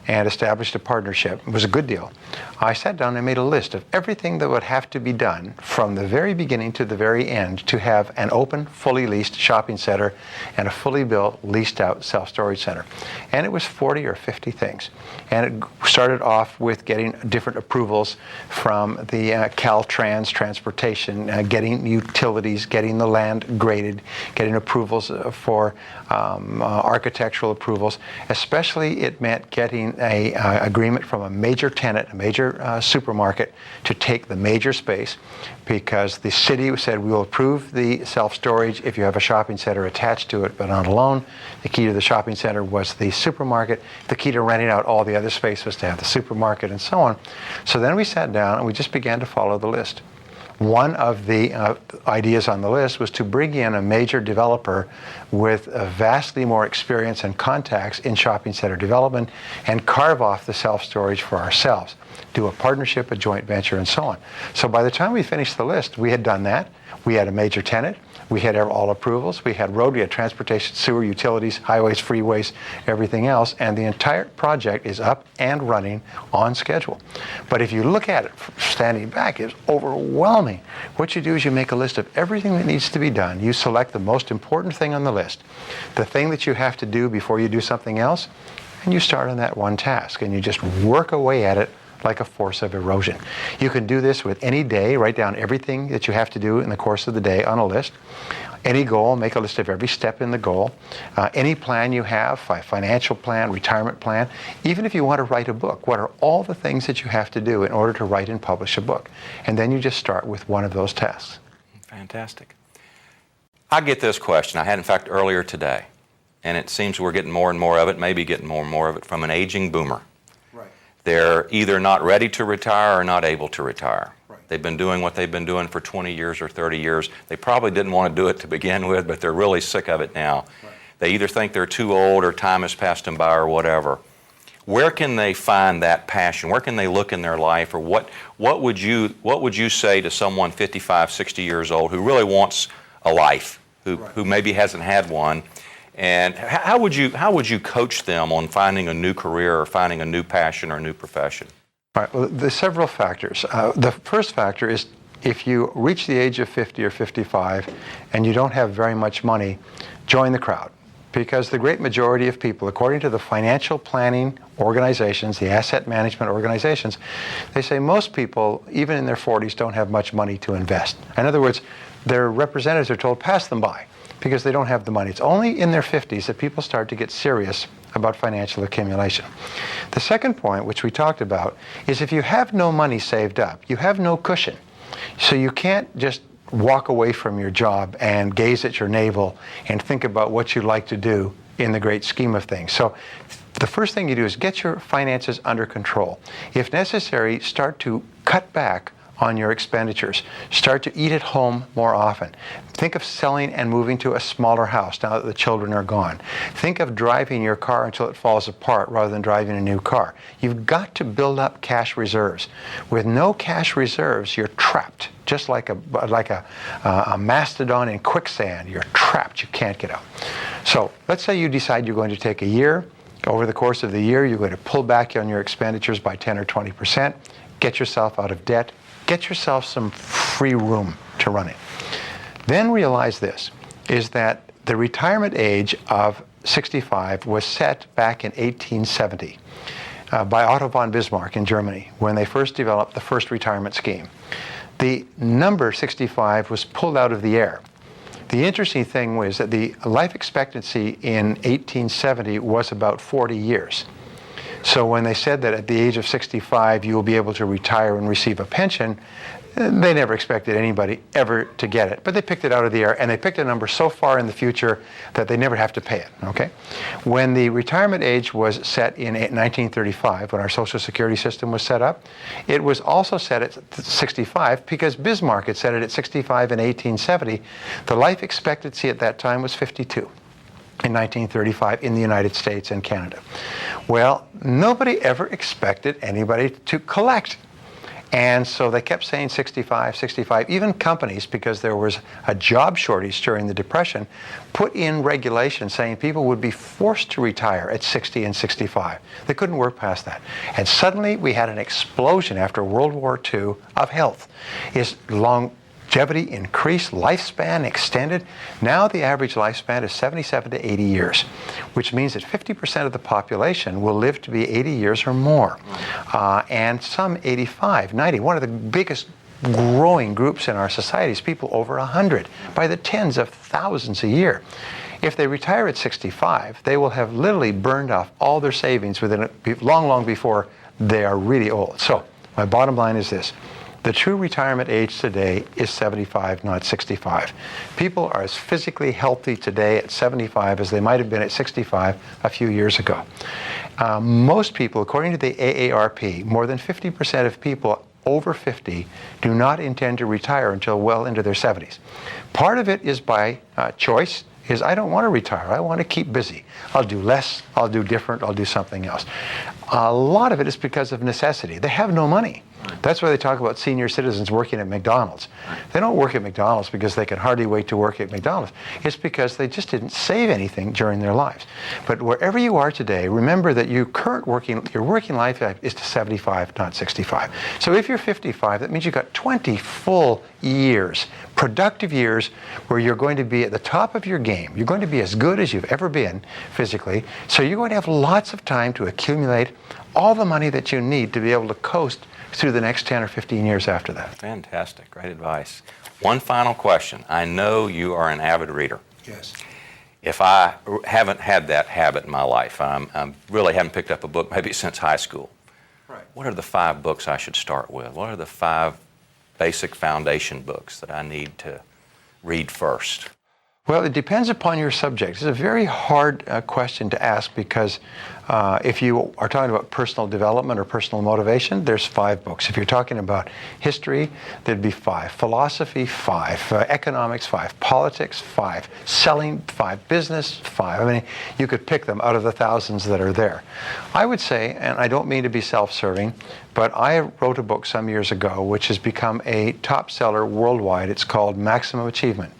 and established a partnership, it was a good deal, I sat down and made a list of everything that would have to be done from the very beginning to the very end to have an open, fully leased shopping center and a fully built, leased out self-storage center. And it was 40 or 50 things. And it started off with getting different approvals from the Caltrans transportation, getting utilities, getting the land graded, getting approvals for architectural approvals. Especially it meant getting a agreement from a major tenant, a major supermarket, to take the major space, because the city said we will approve the self-storage if you have a shopping center attached to it, but not alone. The key to the shopping center was the supermarket. The key to renting out all the other space was to have the supermarket, and so on. So then we sat down and we just began to follow the list. One of the ideas on the list was to bring in a major developer with vastly more experience and contacts in shopping center development and carve off the self-storage for ourselves, do a partnership, a joint venture, and so on. So by the time we finished the list, we had done that. We had a major tenant. We had all approvals. We had road, we had transportation, sewer, utilities, highways, freeways, everything else, and the entire project is up and running on schedule. But if you look at it standing back, it's overwhelming. What you do is you make a list of everything that needs to be done. You select the most important thing on the list, the thing that you have to do before you do something else, and you start on that one task, and you just work away at it like a force of erosion. You can do this with any day. Write down everything that you have to do in the course of the day on a list. Any goal, make a list of every step in the goal. Any plan you have, financial plan, retirement plan. Even if you want to write a book, what are all the things that you have to do in order to write and publish a book? And then you just start with one of those tasks. Fantastic. I get this question. I had, in fact, earlier today, and it seems we're getting more and more of it, maybe getting more and more of it from an aging boomer. They're either not ready to retire or not able to retire. Right. They've been doing what they've been doing for 20 years or 30 years. They probably didn't want to do it to begin with, but they're really sick of it now. Right. They either think they're too old or time has passed them by or whatever. Where can they find that passion? Where can they look in their life? Or what would you say to someone 55, 60 years old who really wants a life, who maybe hasn't had one? And how would you coach them on finding a new career or finding a new passion or a new profession? All right, well, there's several factors. The first factor is if you reach the age of 50 or 55 and you don't have very much money, join the crowd. Because the great majority of people, according to the financial planning organizations, the asset management organizations, they say most people, even in their 40s, don't have much money to invest. In other words, their representatives are told, pass them by, because they don't have the money. It's only in their 50s that people start to get serious about financial accumulation. The second point, which we talked about, is if you have no money saved up, you have no cushion. So you can't just walk away from your job and gaze at your navel and think about what you'd like to do in the great scheme of things. So the first thing you do is get your finances under control. If necessary, start to cut back on your expenditures. Start to eat at home more often. Think of selling and moving to a smaller house now that the children are gone. Think of driving your car until it falls apart rather than driving a new car. You've got to build up cash reserves. With no cash reserves, you're trapped. Just like a mastodon in quicksand, you're trapped. You can't get out. So let's say you decide you're going to take a year. Over the course of the year, you're going to pull back on your expenditures by 10 or 20%. Get yourself out of debt. Get yourself some free room to run it. Then realize this, is that the retirement age of 65 was set back in 1870 by Otto von Bismarck in Germany when they first developed the first retirement scheme. The number 65 was pulled out of the air. The interesting thing was that the life expectancy in 1870 was about 40 years. So when they said that at the age of 65 you will be able to retire and receive a pension, They never expected anybody ever to get it, but they picked it out of the air, and they picked a number so far in the future that they never have to pay it, okay? When the retirement age was set in 1935, when our Social Security system was set up, it was also set at 65 because Bismarck had set it at 65 in 1870. The life expectancy at that time was 52. In 1935 in the United States and Canada. Well, nobody ever expected anybody to collect. And so they kept saying 65, 65. Even companies, because there was a job shortage during the Depression, put in regulations saying people would be forced to retire at 60 and 65. They couldn't work past that. And suddenly we had an explosion after World War II of health. Longevity increased, lifespan extended. Now the average lifespan is 77 to 80 years, which means that 50% of the population will live to be 80 years or more, and some 85, 90. One of the biggest growing groups in our society is people over 100, by the tens of thousands a year. If they retire at 65, they will have literally burned off all their savings long before they are really old. So my bottom line is this. The true retirement age today is 75, not 65. People are as physically healthy today at 75 as they might have been at 65 a few years ago. Most people, according to the AARP, more than 50% of people over 50 do not intend to retire until well into their 70s. Part of it is by choice. I don't want to retire. I want to keep busy. I'll do less, I'll do different, I'll do something else. A lot of it is because of necessity. They have no money. That's why they talk about senior citizens working at McDonald's. They don't work at McDonald's because they can hardly wait to work at McDonald's. It's because they just didn't save anything during their lives. But wherever you are today, remember that your working life is to 75, not 65. So if you're 55, that means you've got 20 full years, productive years, where you're going to be at the top of your game. You're going to be as good as you've ever been physically. So you're going to have lots of time to accumulate all the money that you need to be able to coast through the next 10 or 15 years after that. Fantastic. Great advice. One final question. I know you are an avid reader. Yes. If I haven't had that habit in my life, I really haven't picked up a book maybe since high school. Right. What are the 5 books I should start with? What are the 5 basic foundation books that I need to read first? Well, it depends upon your subject. It's a very hard question to ask because if you are talking about personal development or personal motivation, there's 5 books. If you're talking about history, there'd be 5. Philosophy, 5. Economics, 5. Politics, 5. Selling, 5. Business, 5. I mean, you could pick them out of the thousands that are there. I would say, and I don't mean to be self-serving, but I wrote a book some years ago which has become a top seller worldwide. It's called Maximum Achievement.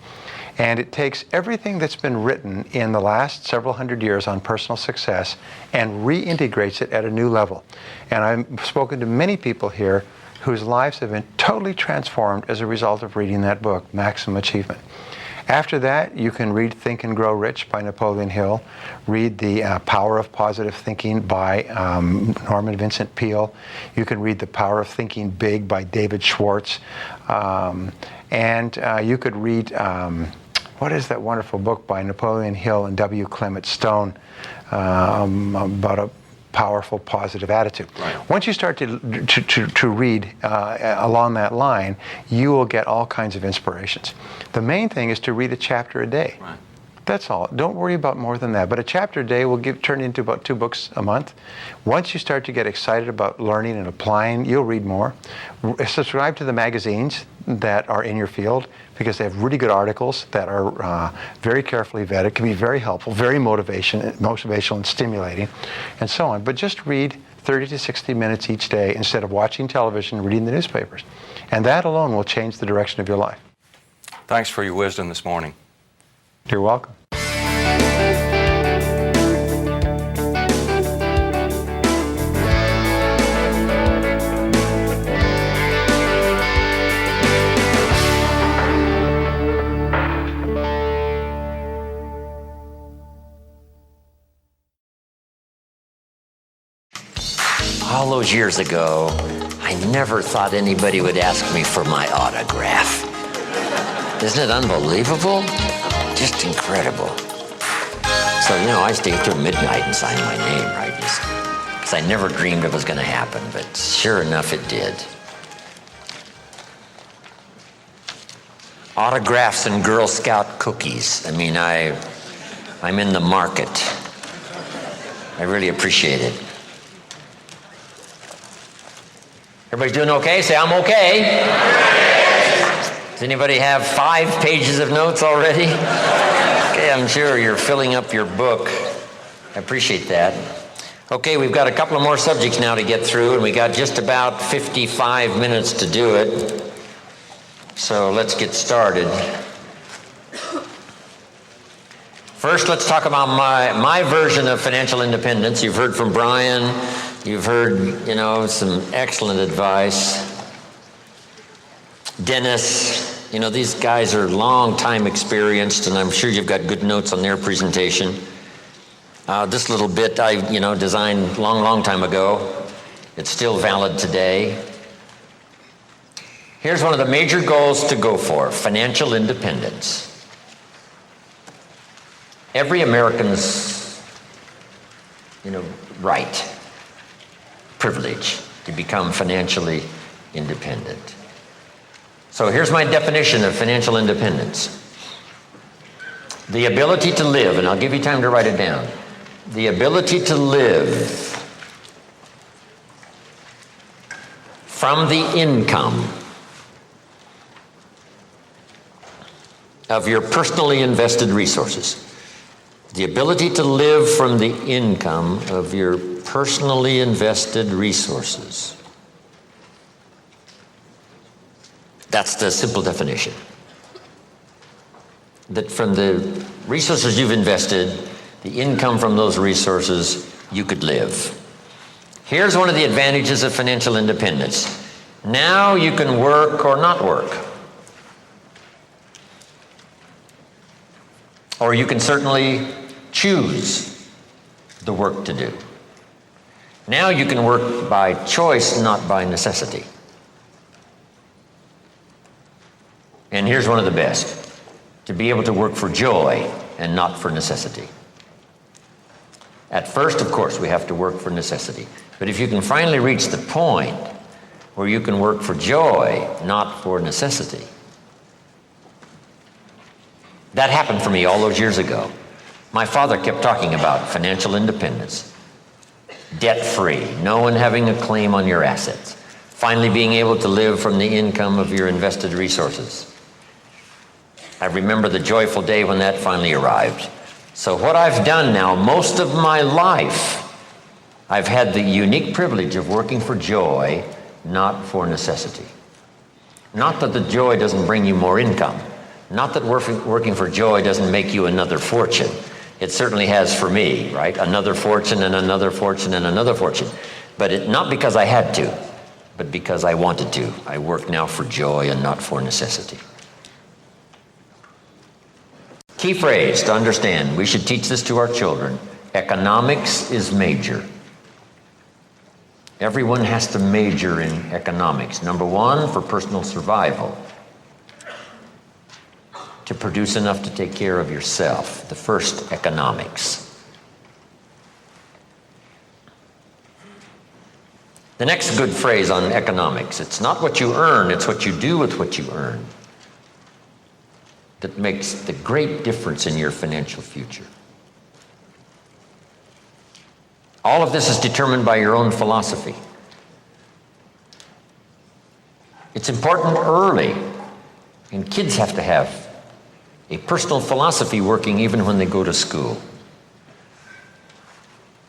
And it takes everything that's been written in the last several hundred years on personal success and reintegrates it at a new level. And I've spoken to many people here whose lives have been totally transformed as a result of reading that book, Maximum Achievement. After that, you can read Think and Grow Rich by Napoleon Hill, read The Power of Positive Thinking by Norman Vincent Peale. You can read The Power of Thinking Big by David Schwartz. And you could read, what is that wonderful book by Napoleon Hill and W. Clement Stone about a powerful, positive attitude. Right. Once you start to read along that line, you will get all kinds of inspirations. The main thing is to read a chapter a day. Right. That's all. Don't worry about more than that. But a chapter a day will turn into about 2 books a month. Once you start to get excited about learning and applying, you'll read more. Subscribe to the magazines that are in your field because they have really good articles that are very carefully vetted, can be very helpful, very motivational and stimulating, and so on. But just read 30 to 60 minutes each day instead of watching television and reading the newspapers. And that alone will change the direction of your life. Thanks for your wisdom this morning. You're welcome. All those years ago, I never thought anybody would ask me for my autograph. Isn't it unbelievable? Just incredible. So, I stayed till midnight and signed my name, right? Because I never dreamed it was going to happen, but sure enough, it did. autographs and Girl Scout cookies. I mean, I'm in the market. I really appreciate it. Everybody's doing okay? Say, I'm okay. Does anybody have 5 pages of notes already? Okay, I'm sure you're filling up your book. I appreciate that. Okay, we've got a couple of more subjects now to get through, and we got just about 55 minutes to do it. So let's get started. First, let's talk about my version of financial independence. You've heard from Brian. You've heard, some excellent advice. Dennis, these guys are long time experienced, and I'm sure you've got good notes on their presentation. This little bit I, designed long time ago. It's still valid today. Here's one of the major goals to go for: financial independence. Every American's, right, privilege to become financially independent. So here's my definition of financial independence. The ability to live, and I'll give you time to write it down. The ability to live from the income of your personally invested resources. The ability to live from the income of your personally invested resources. That's the simple definition. That from the resources you've invested, the income from those resources, you could live. Here's one of the advantages of financial independence. Now you can work or not work. Or you can certainly choose the work to do. Now you can work by choice, not by necessity. And here's one of the best: to be able to work for joy and not for necessity. At first, of course, we have to work for necessity. But if you can finally reach the point where you can work for joy, not for necessity. That happened for me all those years ago. My father kept talking about financial independence, debt-free, no one having a claim on your assets, finally being able to live from the income of your invested resources. I remember the joyful day when that finally arrived. So what I've done now, most of my life, I've had the unique privilege of working for joy, not for necessity. Not that the joy doesn't bring you more income. Not that working for joy doesn't make you another fortune. It certainly has for me, right? Another fortune and another fortune and another fortune. But not because I had to, but because I wanted to. I work now for joy and not for necessity. Key phrase to understand, we should teach this to our children. Economics is major. Everyone has to major in economics. Number one, for personal survival. To produce enough to take care of yourself. The first, economics. The next good phrase on economics, it's not what you earn, it's what you do with what you earn that makes the great difference in your financial future. All of this is determined by your own philosophy. It's important early, and kids have to have a personal philosophy working even when they go to school.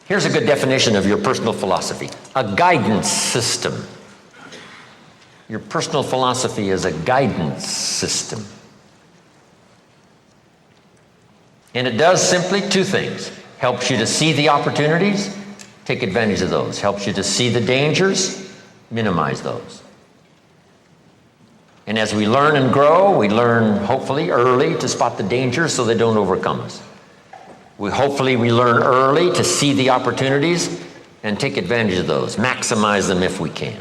Here's a good definition of your personal philosophy: a guidance system. Your personal philosophy is a guidance system. And it does simply 2 things. Helps you to see the opportunities, take advantage of those. Helps you to see the dangers, minimize those. And as we learn and grow, we learn hopefully early to spot the dangers so they don't overcome us. We learn early to see the opportunities and take advantage of those, maximize them if we can.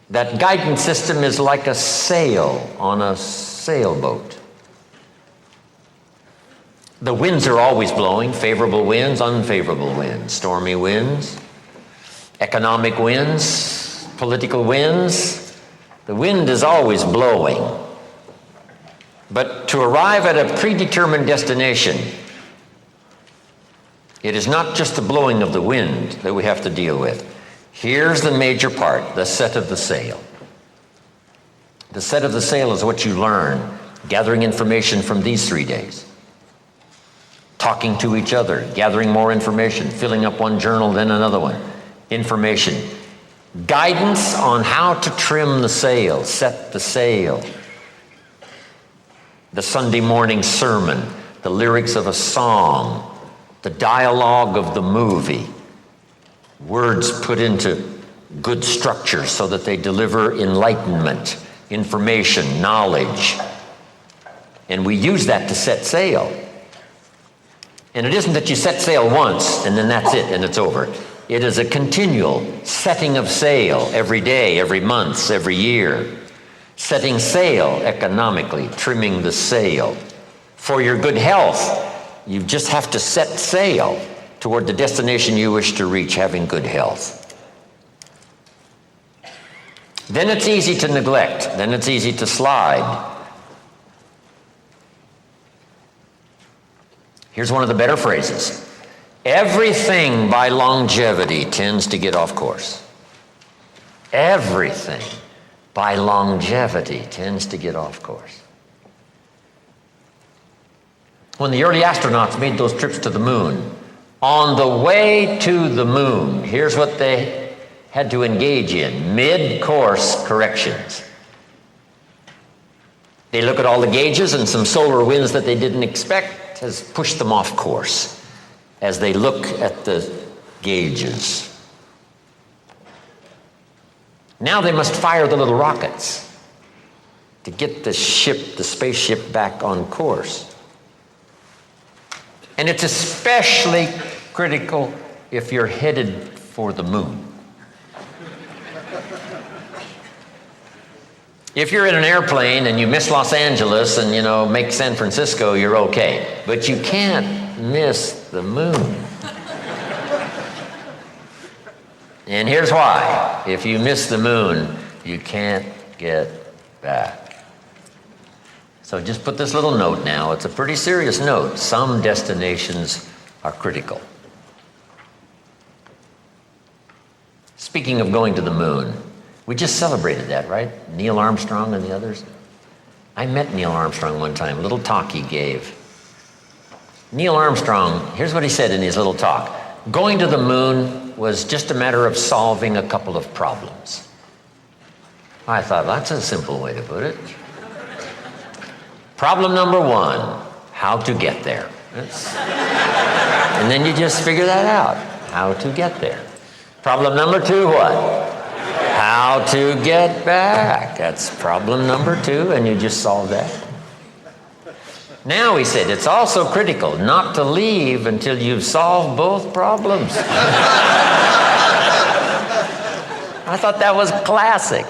That guidance system is like a sail on a sailboat. The winds are always blowing, favorable winds, unfavorable winds, stormy winds, economic winds, political winds. The wind is always blowing. But to arrive at a predetermined destination, it is not just the blowing of the wind that we have to deal with. Here's the major part, the set of the sail. The set of the sail is what you learn, gathering information from these 3 days. Talking to each other, gathering more information, filling up one journal, then another one. Information. Guidance on how to trim the sail, set the sail. The Sunday morning sermon, the lyrics of a song, the dialogue of the movie. Words put into good structure so that they deliver enlightenment, information, knowledge. And we use that to set sail. And it isn't that you set sail once and then that's it and it's over. It is a continual setting of sail every day, every month, every year. Setting sail economically, trimming the sail. For your good health, you just have to set sail toward the destination you wish to reach, having good health. Then it's easy to neglect. Then it's easy to slide. Here's one of the better phrases. Everything by longevity tends to get off course. Everything by longevity tends to get off course. When the early astronauts made those trips to the moon, on the way to the moon, here's what they had to engage in: mid-course corrections. They look at all the gauges, and some solar winds that they didn't expect has pushed them off course as they look at the gauges. Now they must fire the little rockets to get the spaceship back on course. And it's especially critical if you're headed for the moon. If you're in an airplane and you miss Los Angeles and, make San Francisco, you're okay. But you can't miss the moon. And here's why. If you miss the moon, you can't get back. So just put this little note now. It's a pretty serious note. Some destinations are critical. Speaking of going to the moon, we just celebrated that, right? Neil Armstrong and the others. I met Neil Armstrong one time, a little talk he gave. Neil Armstrong, here's what he said in his little talk. Going to the moon was just a matter of solving a couple of problems. I thought, that's a simple way to put it. Problem number one, how to get there. And then you just figure that out, how to get there. Problem number two, what? How to get back. That's problem number two, and you just solve that. Now, he said, it's also critical not to leave until you've solved both problems. I thought that was classic.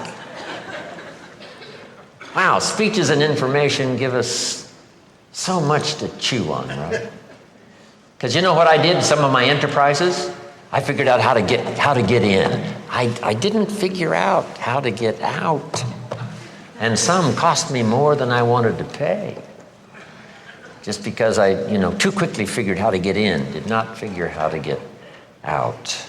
Wow, speeches and information give us so much to chew on, right? Because you know what I did in some of my enterprises? I figured out how to get in. I didn't figure out how to get out. And some cost me more than I wanted to pay. Just because I, too quickly figured how to get in, did not figure how to get out.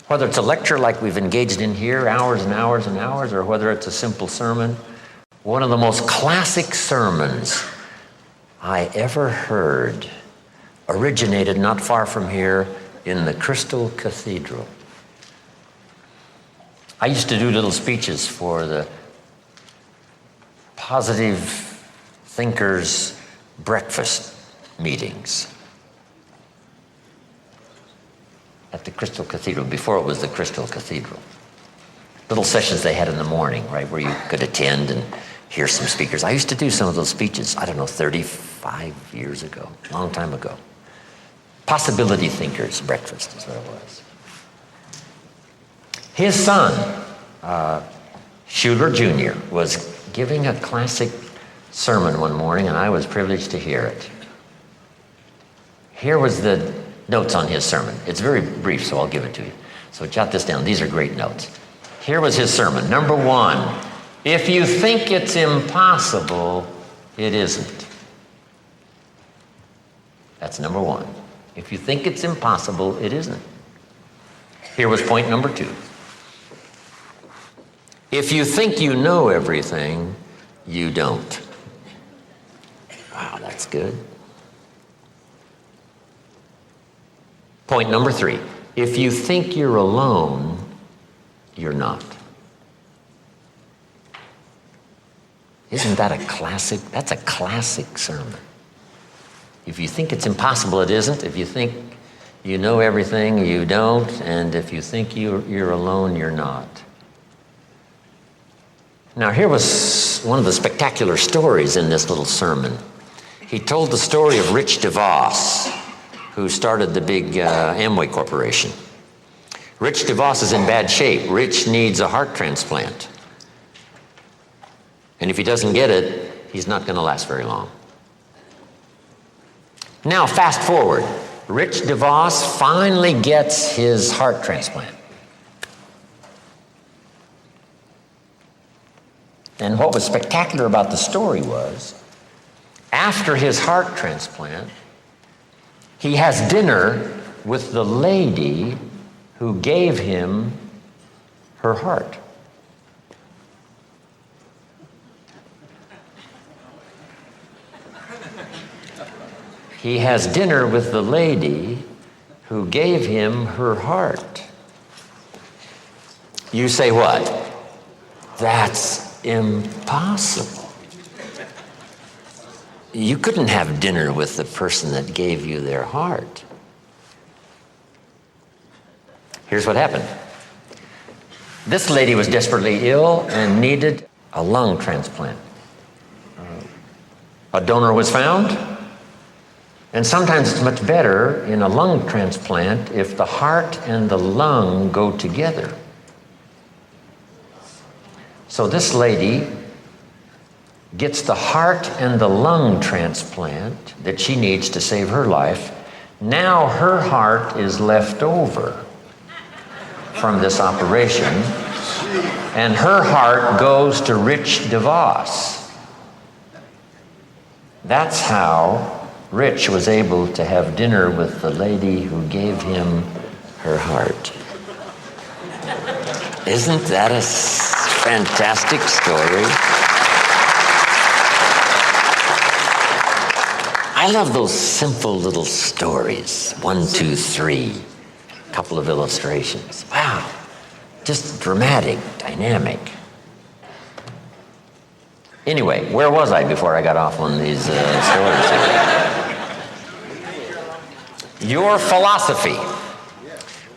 Whether it's a lecture like we've engaged in here, hours and hours and hours, or whether it's a simple sermon, one of the most classic sermons I ever heard originated not far from here in the Crystal Cathedral. I used to do little speeches for the Positive Thinkers breakfast meetings at the Crystal Cathedral, before it was the Crystal Cathedral. Little sessions they had in the morning, right, where you could attend and hear some speakers. I used to do some of those speeches, 35 years ago, a long time ago. Possibility Thinkers breakfast is what it was. His son, Schuler Jr., was giving a classic sermon one morning, and I was privileged to hear it. Here was the notes on his sermon. It's very brief, so I'll give it to you. So jot this down. These are great notes. Here was his sermon. Number one, If you think it's impossible, it isn't. That's number one. If you think it's impossible, it isn't. Here was point number two. If you think you know everything, you don't. Wow, that's good. Point number three. If you think you're alone, you're not. Isn't that a classic? That's a classic sermon. If you think it's impossible, it isn't. If you think you know everything, you don't. And if you think you're alone, you're not. Now, here was one of the spectacular stories in this little sermon. He told the story of Rich DeVos, who started the big Amway Corporation. Rich DeVos is in bad shape. Rich needs a heart transplant. And if he doesn't get it, he's not going to last very long. Now, fast forward. Rich DeVos finally gets his heart transplant. And what was spectacular about the story was, after his heart transplant, he has dinner with the lady who gave him her heart. He has dinner with the lady who gave him her heart. You say what? That's impossible. You couldn't have dinner with the person that gave you their heart. Here's what happened. This lady was desperately ill and needed a lung transplant. A donor was found. And sometimes it's much better in a lung transplant if the heart and the lung go together. So this lady gets the heart and the lung transplant that she needs to save her life. Now her heart is left over from this operation, and her heart goes to Rich DeVos. That's how Rich was able to have dinner with the lady who gave him her heart. Isn't that a fantastic story? I love those simple little stories. 1, 2, 3. A couple of illustrations. Wow. Just dramatic, dynamic. Anyway, where was I before I got off on these stories? Your philosophy.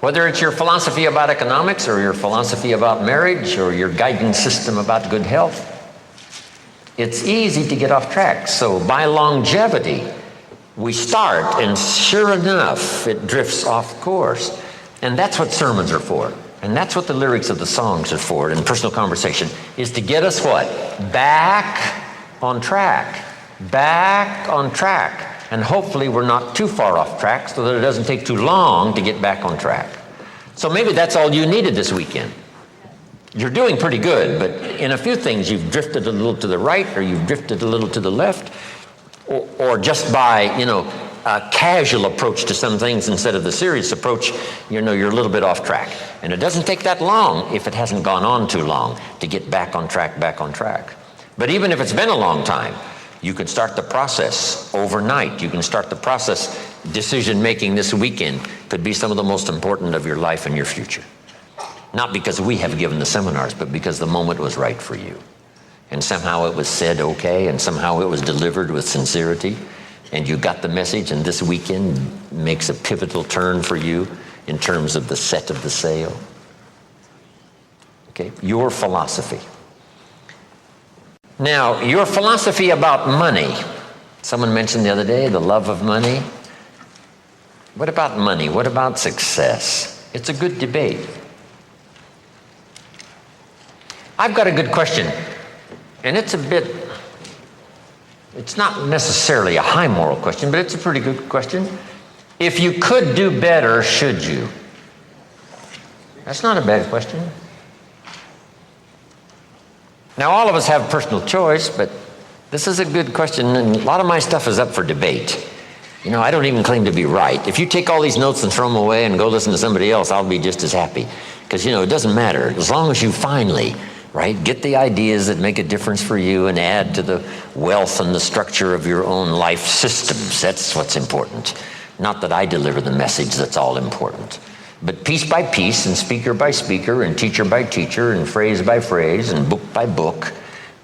Whether it's your philosophy about economics or your philosophy about marriage or your guidance system about good health, it's easy to get off track. So by longevity, we start, and sure enough, it drifts off course. And that's what sermons are for. And that's what the lyrics of the songs are for in personal conversation, is to get us what? Back on track. Back on track. And hopefully we're not too far off track so that it doesn't take too long to get back on track. So maybe that's all you needed this weekend. You're doing pretty good, but in a few things you've drifted a little to the right, or you've drifted a little to the left, or just by, a casual approach to some things instead of the serious approach, you're a little bit off track. And it doesn't take that long, if it hasn't gone on too long, to get back on track. But even if it's been a long time, you can start the process overnight. You can start the process. Decision making this weekend could be some of the most important of your life and your future. Not because we have given the seminars, but because the moment was right for you. And somehow it was said okay, and somehow it was delivered with sincerity, and you got the message, and this weekend makes a pivotal turn for you in terms of the set of the sail. Okay, your philosophy. Now, your philosophy about money. Someone mentioned the other day the love of money. What about money? What about success? It's a good debate. I've got a good question, and it's not necessarily a high moral question, but it's a pretty good question. If you could do better, should you? That's not a bad question. Now, all of us have personal choice, but this is a good question, and a lot of my stuff is up for debate. You know, I don't even claim to be right. If you take all these notes and throw them away and go listen to somebody else, I'll be just as happy. Because, you know, it doesn't matter. As long as you finally, right, get the ideas that make a difference for you and add to the wealth and the structure of your own life systems. That's what's important. Not that I deliver the message that's all important. But piece by piece and speaker by speaker and teacher by teacher and phrase by phrase and book by book,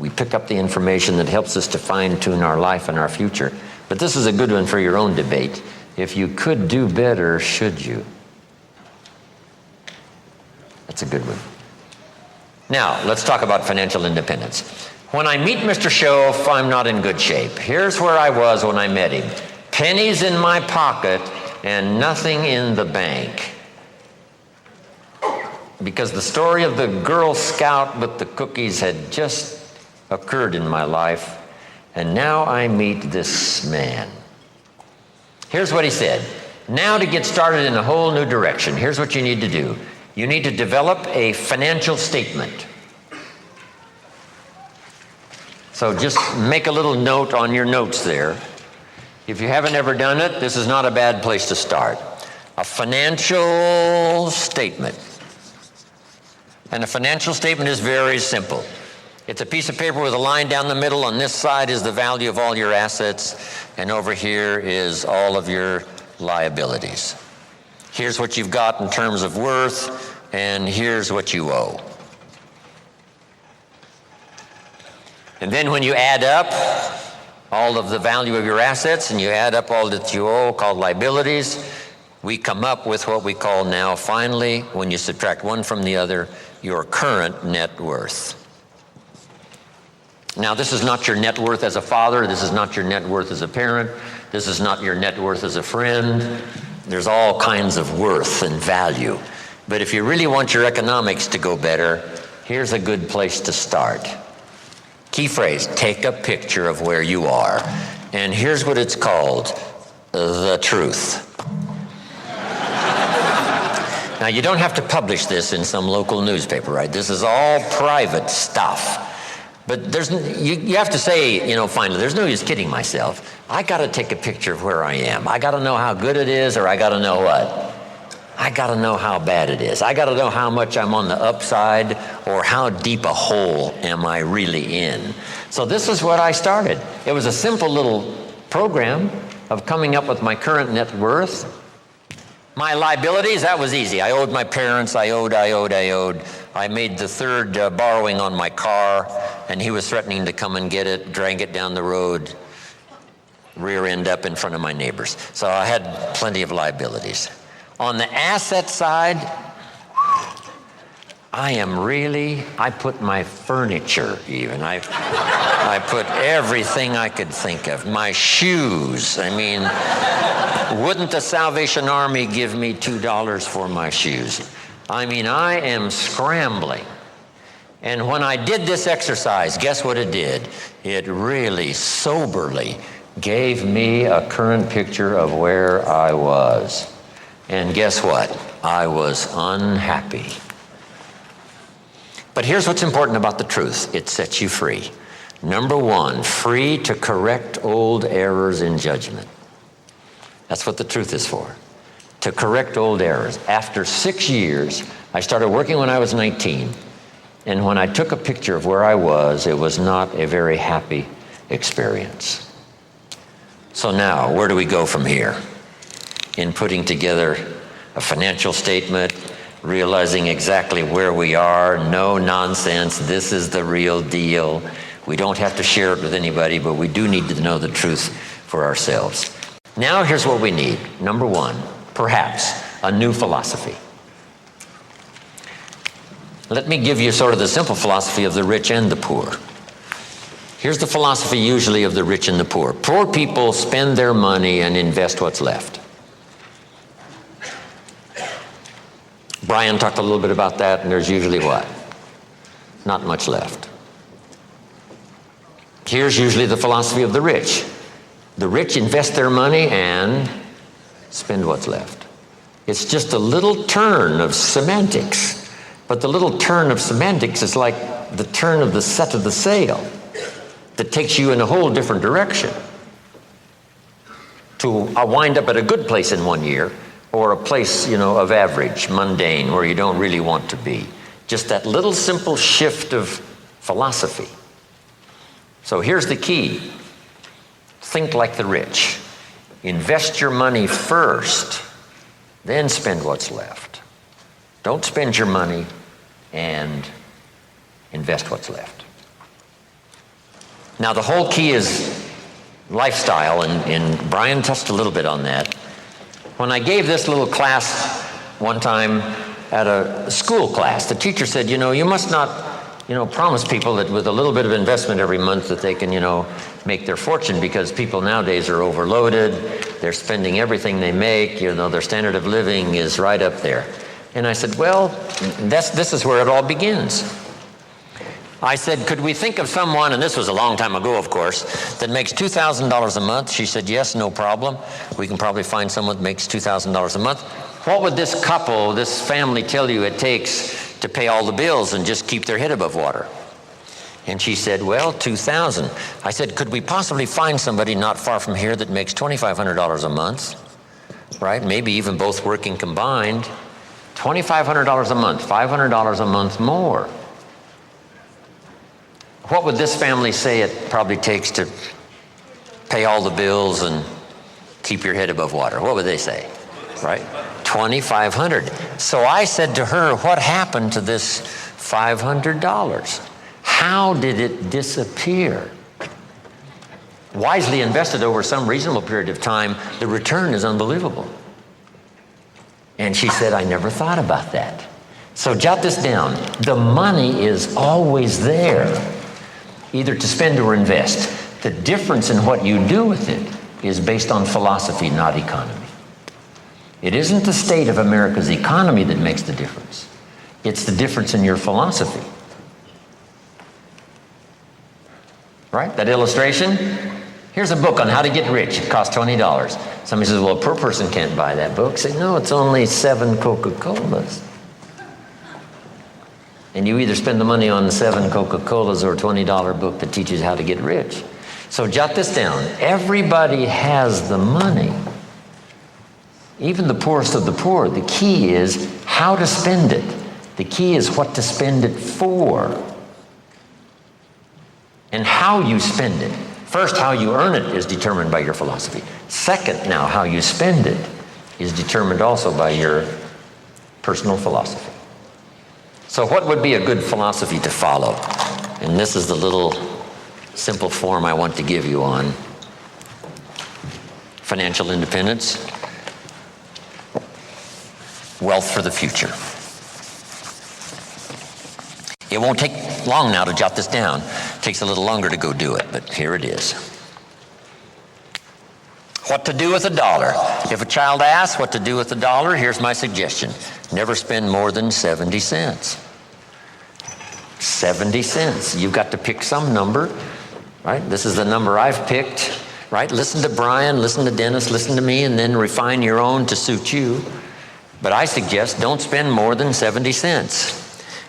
we pick up the information that helps us to fine-tune our life and our future. But this is a good one for your own debate. If you could do better, should you? That's a good one. Now, let's talk about financial independence. When I meet Mr. Schoaf, I'm not in good shape. Here's where I was when I met him. Pennies in my pocket and nothing in the bank. Because the story of the Girl Scout with the cookies had just occurred in my life, and now I meet this man. Here's what he said. Now, to get started in a whole new direction, here's what you need to do. You need to develop a financial statement. So just make a little note on your notes there. If you haven't ever done it, this is not a bad place to start. A financial statement. And a financial statement is very simple. It's a piece of paper with a line down the middle. On this side is the value of all your assets, and over here is all of your liabilities. Here's what you've got in terms of worth, and here's what you owe. And then when you add up all of the value of your assets and you add up all that you owe, called liabilities, we come up with what we call now, finally, when you subtract one from the other, your current net worth. Now, this is not your net worth as a father. This is not your net worth as a parent. This is not your net worth as a friend. There's all kinds of worth and value. But if you really want your economics to go better, here's a good place to start. Key phrase, take a picture of where you are. And here's what it's called, the truth. Now, you don't have to publish this in some local newspaper, right? This is all private stuff. But you have to say, you know, finally, there's no use kidding myself. I got to take a picture of where I am. I got to know how good it is, or I got to know what? I got to know how bad it is. I got to know how much I'm on the upside, or how deep a hole am I really in. So this is what I started. It was a simple little program of coming up with my current net worth. My liabilities, that was easy. I owed my parents, I owed. I made the third borrowing on my car, and he was threatening to come and get it, drag it down the road, rear end up in front of my neighbors. So I had plenty of liabilities. On the asset side, I put my furniture even. I put everything I could think of. My shoes. I mean, wouldn't the Salvation Army give me $2 for my shoes? I mean, I am scrambling. And when I did this exercise, guess what it did? It really soberly gave me a current picture of where I was. And guess what? I was unhappy. But here's what's important about the truth. It sets you free. Number one, free to correct old errors in judgment. That's what the truth is for. To correct old errors. After 6 years, I started working when I was 19. And when I took a picture of where I was, it was not a very happy experience. So now, where do we go from here? In putting together a financial statement, realizing exactly where we are, no nonsense, this is the real deal. We don't have to share it with anybody, but we do need to know the truth for ourselves. Now here's what we need. Number one, perhaps a new philosophy. Let me give you sort of the simple philosophy of the rich and the poor. Here's the philosophy usually of the rich and the poor. Poor people spend their money and invest what's left. Brian talked a little bit about that, and there's usually what? Not much left. Here's usually the philosophy of the rich. The rich invest their money and spend what's left. It's just a little turn of semantics. But the little turn of semantics is like the turn of the set of the sail that takes you in a whole different direction to wind up at a good place in 1 year, or a place, of average, mundane, where you don't really want to be. Just that little simple shift of philosophy. So here's the key. Think like the rich. Invest your money first, then spend what's left. Don't spend your money and invest what's left. Now the whole key is lifestyle, and Brian touched a little bit on that. When I gave this little class one time at a school class, the teacher said, you must not, promise people that with a little bit of investment every month that they can, make their fortune, because people nowadays are overloaded. They're spending everything they make. Their standard of living is right up there. And I said, well, this is where it all begins. I said, could we think of someone, and this was a long time ago, of course, that makes $2,000 a month? She said, yes, no problem. We can probably find someone that makes $2,000 a month. What would this couple, this family tell you it takes to pay all the bills and just keep their head above water? And she said, well, $2,000. I said, could we possibly find somebody not far from here that makes $2,500 a month, right? Maybe even both working combined. $2,500 a month, $500 a month more. What would this family say it probably takes to pay all the bills and keep your head above water? What would they say, right? $2,500. So I said to her, what happened to this $500? How did it disappear? Wisely invested over some reasonable period of time, the return is unbelievable. And she said, I never thought about that. So jot this down. The money is always there, either to spend or invest. The difference in what you do with it is based on philosophy, not economy. It isn't the state of America's economy that makes the difference. It's the difference in your philosophy. Right? That illustration? Here's a book on how to get rich. It costs $20. Somebody says, well, a poor person can't buy that book. Say, no, it's only 7 Coca-Colas. And you either spend the money on 7 Coca-Colas or a $20 book that teaches how to get rich. So jot this down. Everybody has the money. Even the poorest of the poor. The key is how to spend it. The key is what to spend it for. And how you spend it. First, how you earn it is determined by your philosophy. Second, now, how you spend it is determined also by your personal philosophy. So what would be a good philosophy to follow? And this is the little simple form I want to give you on financial independence, wealth for the future. It won't take long now to jot this down. It takes a little longer to go do it, but here it is. What to do with $1? If a child asks what to do with $1, here's my suggestion. Never spend more than 70 cents. 70 cents. You've got to pick some number, right? This is the number I've picked, right? Listen to Brian, listen to Dennis, listen to me, and then refine your own to suit you. But I suggest don't spend more than 70 cents.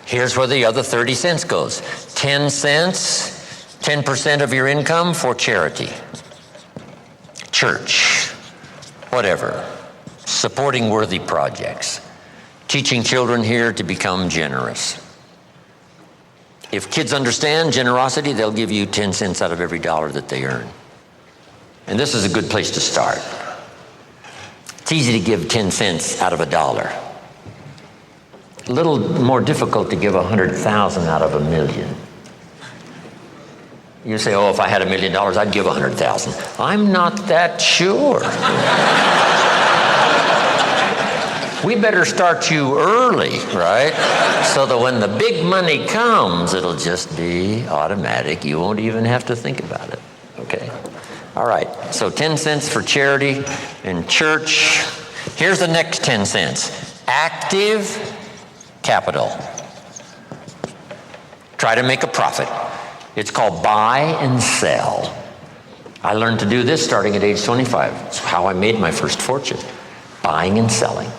Here's where the other 30 cents goes. 10 cents, 10% of your income for charity, church, whatever, supporting worthy projects, teaching children here to become generous. If kids understand generosity, they'll give you 10 cents out of every dollar that they earn. And this is a good place to start. It's easy to give 10 cents out of $1. A little more difficult to give 100,000 out of $1 million. You say, oh, if I had $1 million, I'd give 100,000. I'm not that sure. We better start you early, right? So that when the big money comes, it'll just be automatic. You won't even have to think about it, okay? All right, so 10 cents for charity and church. Here's the next 10 cents. Active capital. Try to make a profit. It's called buy and sell. I learned to do this starting at age 25. It's how I made my first fortune. Buying and selling.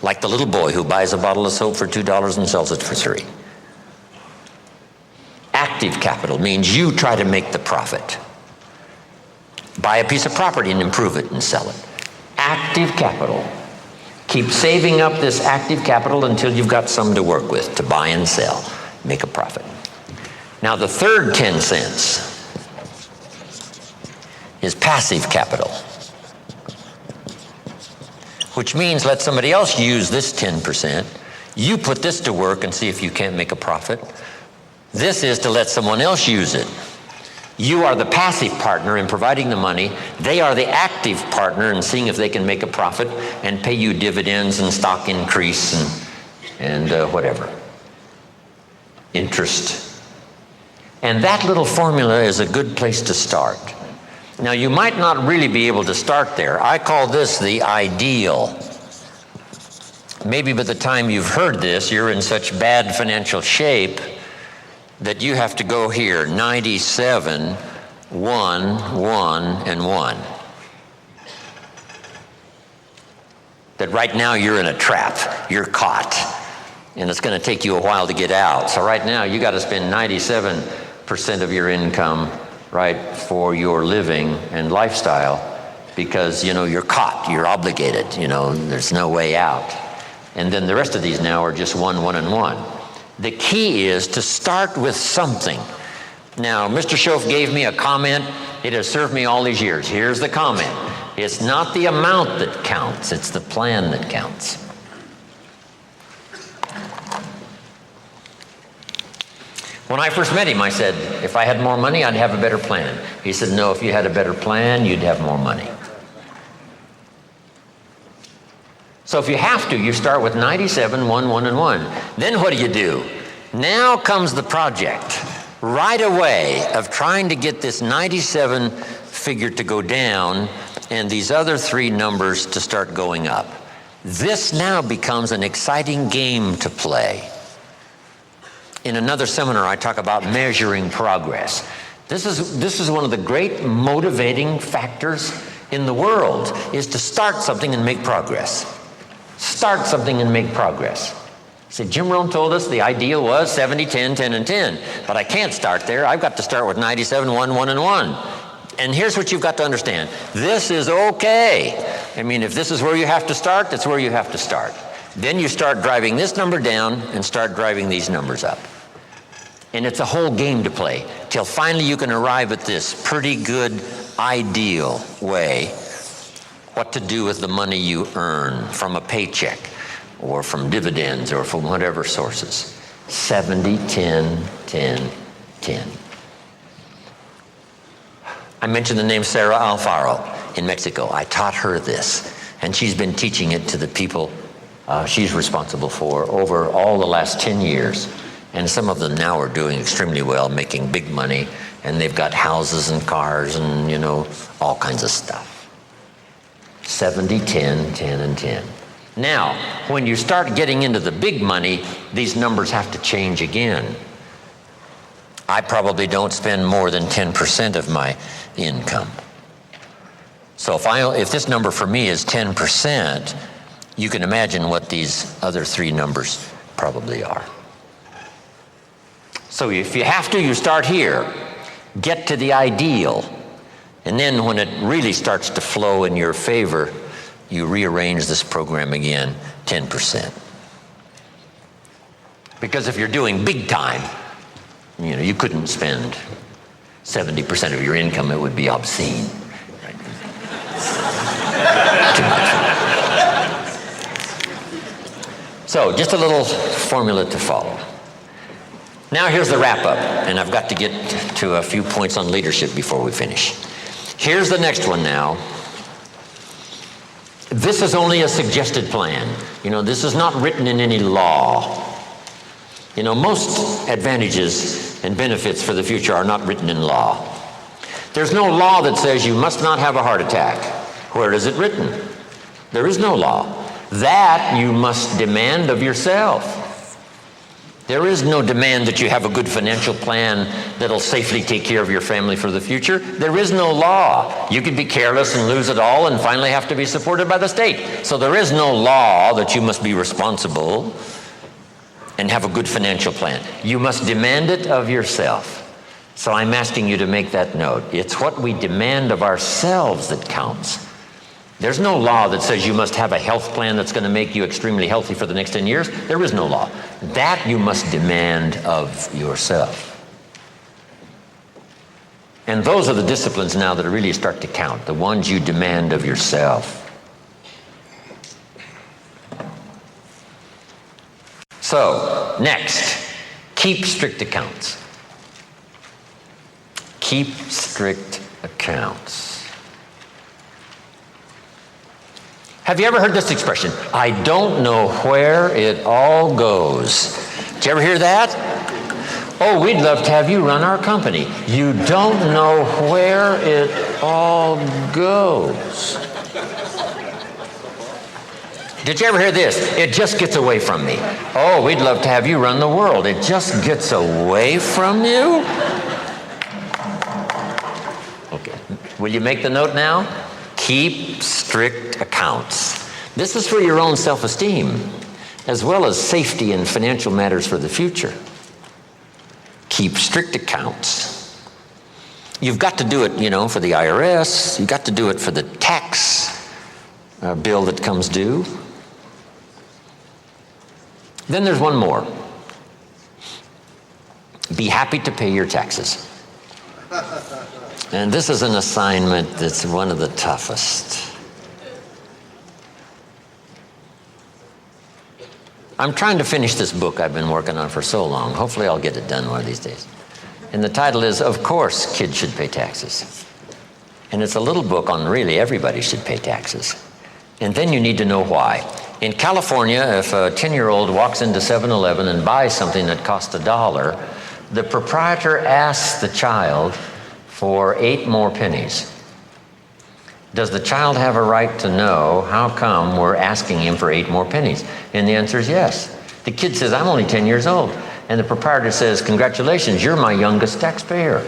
like the little boy who buys a bottle of soap for $2 and sells it for $3. Active capital means you try to make the profit. Buy a piece of property and improve it and sell it. Active capital. Keep saving up this active capital until you've got some to work with, to buy and sell, make a profit. Now the third 10 cents is passive capital, which means let somebody else use this 10%. You put this to work and see if you can't make a profit. This is to let someone else use it. You are the passive partner in providing the money. They are the active partner in seeing if they can make a profit and pay you dividends and stock increase and whatever. Interest. And that little formula is a good place to start. Now, you might not really be able to start there. I call this the ideal. Maybe by the time you've heard this, you're in such bad financial shape that you have to go here, 97, 1, 1, and 1. That right now you're in a trap, you're caught, and it's going to take you a while to get out. So right now you got to spend 97% of your income, right, for your living and lifestyle, because, you know, you're caught, you're obligated, you know, there's no way out. And then the rest of these now are just 1, 1, and 1. The key is to start with something. Now, Mr. Schoaf gave me a comment. It has served me all these years. Here's the comment. It's not the amount that counts, it's the plan that counts. When I first met him, I said, if I had more money, I'd have a better plan. He said, no, if you had a better plan, you'd have more money. So if you have to, you start with 97, 1, 1, and 1. Then what do? Now comes the project right away of trying to get this 97 figure to go down and these other 3 numbers to start going up. This now becomes an exciting game to play. In another seminar, I talk about measuring progress. This is one of the great motivating factors in the world, is to start something and make progress. Start something and make progress. See, Jim Rohn told us the ideal was 70, 10, 10, and 10. But I can't start there. I've got to start with 97, 1, 1, and 1. And here's what you've got to understand. This is okay. I mean, if this is where you have to start, that's where you have to start. Then you start driving this number down and start driving these numbers up. And it's a whole game to play till finally you can arrive at this pretty good ideal way what to do with the money you earn from a paycheck or from dividends or from whatever sources. 70, 10, 10, 10. I mentioned the name Sarah Alfaro in Mexico. I taught her this, and she's been teaching it to the people she's responsible for over all the last 10 years. And some of them now are doing extremely well, making big money, and they've got houses and cars and, you know, all kinds of stuff. 70, 10, 10, and 10. Now, when you start getting into the big money, these numbers have to change again. I probably don't spend more than 10% of my income. So if this number for me is 10%, you can imagine what these other 3 numbers probably are. So if you have to, you start here. Get to the ideal. And then when it really starts to flow in your favor, you rearrange this program again, 10%. Because if you're doing big time, you know, you couldn't spend 70% of your income. It would be obscene. Right? Too much. So just a little formula to follow. Now here's the wrap up, and I've got to get to a few points on leadership before we finish. Here's the next one now. This is only a suggested plan. You know, this is not written in any law. You know, most advantages and benefits for the future are not written in law. There's no law that says you must not have a heart attack. Where is it written? There is no law. That you must demand of yourself. There is no demand that you have a good financial plan that'll safely take care of your family for the future. There is no law. You could be careless and lose it all and finally have to be supported by the state. So there is no law that you must be responsible and have a good financial plan. You must demand it of yourself. So I'm asking you to make that note. It's what we demand of ourselves that counts. There's no law that says you must have a health plan that's going to make you extremely healthy for the next 10 years. There is no law. That you must demand of yourself. And those are the disciplines now that really start to count, the ones you demand of yourself. So, next, keep strict accounts. Keep strict accounts. Have you ever heard this expression? I don't know where it all goes. Did you ever hear that? Oh, we'd love to have you run our company. You don't know where it all goes. Did you ever hear this? It just gets away from me. Oh, we'd love to have you run the world. It just gets away from you? Okay. Will you make the note now? Keep strict accounts. This is for your own self-esteem, as well as safety and financial matters for the future. Keep strict accounts. You've got to do it, for the IRS. You've got to do it for the tax bill that comes due. Then there's one more. Be happy to pay your taxes. And this is an assignment that's one of the toughest. I'm trying to finish this book I've been working on for so long. Hopefully I'll get it done one of these days. And the title is, Of Course Kids Should Pay Taxes. And it's a little book on really everybody should pay taxes. And then you need to know why. In California, if a 10-year-old walks into 7-Eleven and buys something that costs $1, the proprietor asks the child for 8 more pennies. Does the child have a right to know how come we're asking him for 8 more pennies? And the answer is yes. The kid says, I'm only 10 years old. And the proprietor says, congratulations, you're my youngest taxpayer.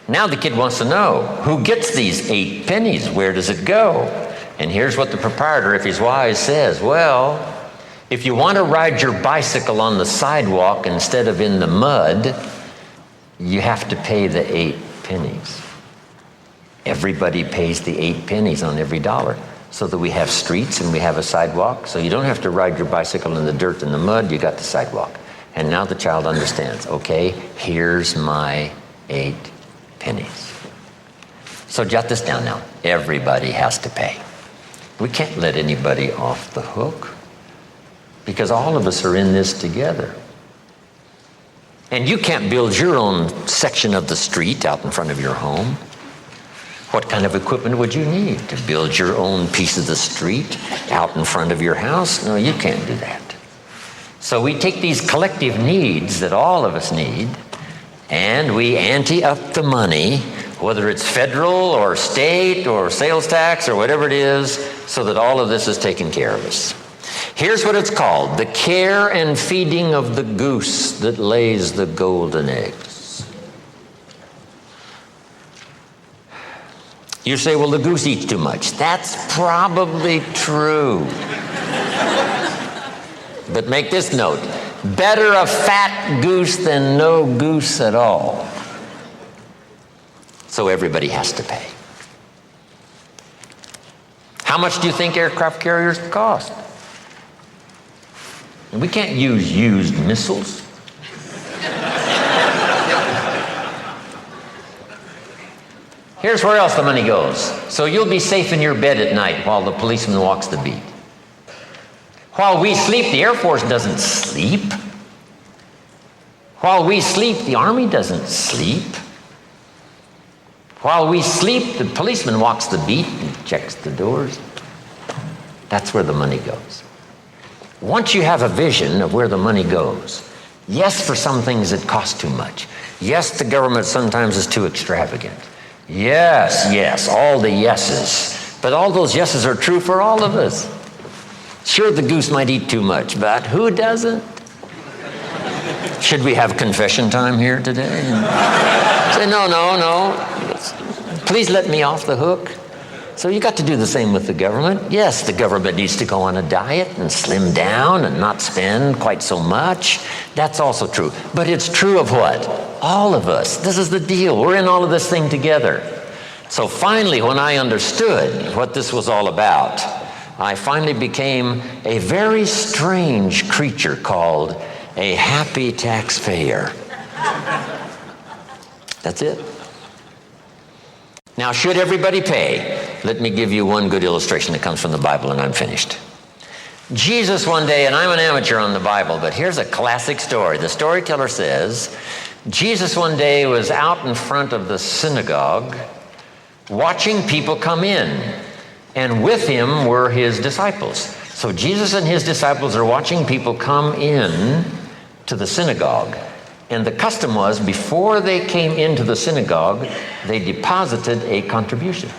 Now the kid wants to know, who gets these 8 pennies? Where does it go? And here's what the proprietor, if he's wise, says. Well, if you want to ride your bicycle on the sidewalk instead of in the mud, you have to pay the 8 pennies. Everybody pays the 8 pennies on every dollar, so that we have streets and we have a sidewalk. So you don't have to ride your bicycle in the dirt and the mud, you got the sidewalk. And now the child understands, okay, here's my 8 pennies. So jot this down now. Everybody has to pay. We can't let anybody off the hook, because all of us are in this together. And you can't build your own section of the street out in front of your home. What kind of equipment would you need to build your own piece of the street out in front of your house? No, you can't do that. So we take these collective needs that all of us need, and we ante up the money, whether it's federal or state or sales tax or whatever it is, so that all of this is taken care of us. Here's what it's called: the care and feeding of the goose that lays the golden eggs. You say, well, the goose eats too much. That's probably true. But make this note: better a fat goose than no goose at all. So everybody has to pay. How much do you think aircraft carriers cost? And we can't use used missiles. Here's where else the money goes. So you'll be safe in your bed at night while the policeman walks the beat. While we sleep, the Air Force doesn't sleep. While we sleep, the Army doesn't sleep. While we sleep, the policeman walks the beat and checks the doors. That's where the money goes. Once you have a vision of where the money goes, yes, for some things it costs too much. Yes, the government sometimes is too extravagant. Yes, all the yeses. But all those yeses are true for all of us. Sure, the goose might eat too much, but who doesn't? Should we have confession time here today? Say, no. Please let me off the hook. So you got to do the same with the government. Yes, the government needs to go on a diet and slim down and not spend quite so much. That's also true. But it's true of what? All of us. This is the deal. We're in all of this thing together. So finally, when I understood what this was all about, I finally became a very strange creature called a happy taxpayer. That's it. Now, should everybody pay? Let me give you one good illustration that comes from the Bible, and I'm finished. Jesus one day, and I'm an amateur on the Bible, but here's a classic story. The storyteller says, Jesus one day was out in front of the synagogue watching people come in, and with him were his disciples. So Jesus and his disciples are watching people come in to the synagogue. And the custom was, before they came into the synagogue, they deposited a contribution.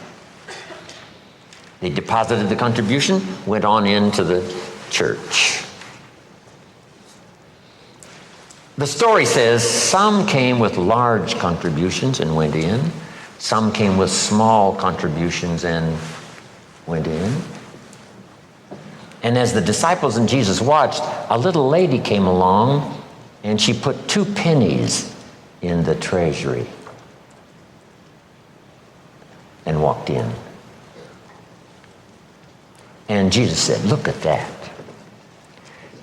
They deposited the contribution, went on into the church. The story says some came with large contributions and went in. Some came with small contributions and went in. And as the disciples and Jesus watched, a little lady came along and she put 2 pennies in the treasury and walked in. And Jesus said, "Look at that."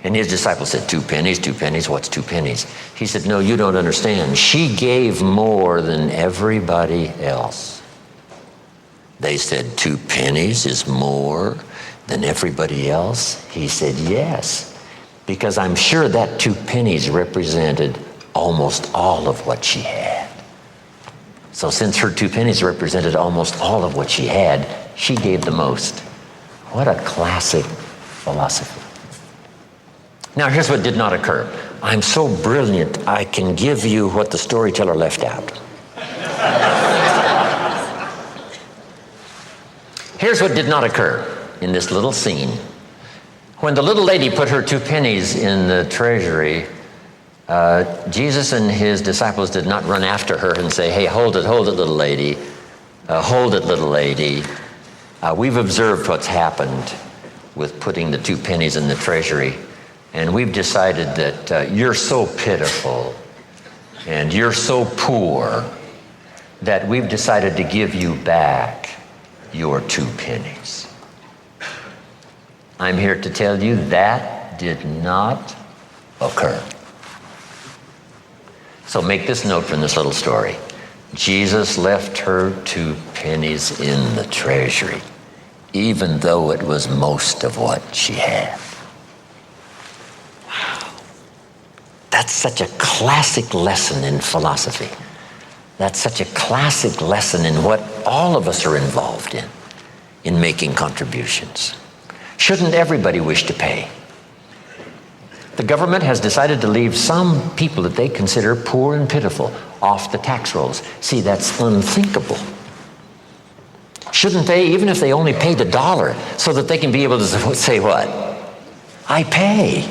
And his disciples said, 2 pennies, 2 pennies, what's 2 pennies? He said, "No, you don't understand. She gave more than everybody else." They said, 2 pennies is more than everybody else? He said, "Yes, because I'm sure that 2 pennies represented almost all of what she had. So since her 2 pennies represented almost all of what she had, she gave the most." What a classic philosophy. Now, here's what did not occur. I'm so brilliant, I can give you what the storyteller left out. Here's what did not occur in this little scene. When the little lady put her 2 pennies in the treasury, Jesus and his disciples did not run after her and say, "Hey, hold it, little lady. Hold it, little lady. We've observed what's happened with putting the 2 pennies in the treasury, and we've decided that you're so pitiful and you're so poor that we've decided to give you back your 2 pennies." I'm here to tell you that did not occur. So make this note from this little story. Jesus left her 2 pennies in the treasury, even though it was most of what she had. Wow. That's such a classic lesson in philosophy. That's such a classic lesson in what all of us are involved in making contributions. Shouldn't everybody wish to pay? The government has decided to leave some people that they consider poor and pitiful off the tax rolls. See, that's unthinkable. Shouldn't they, even if they only paid $1, so that they can be able to say what? I pay.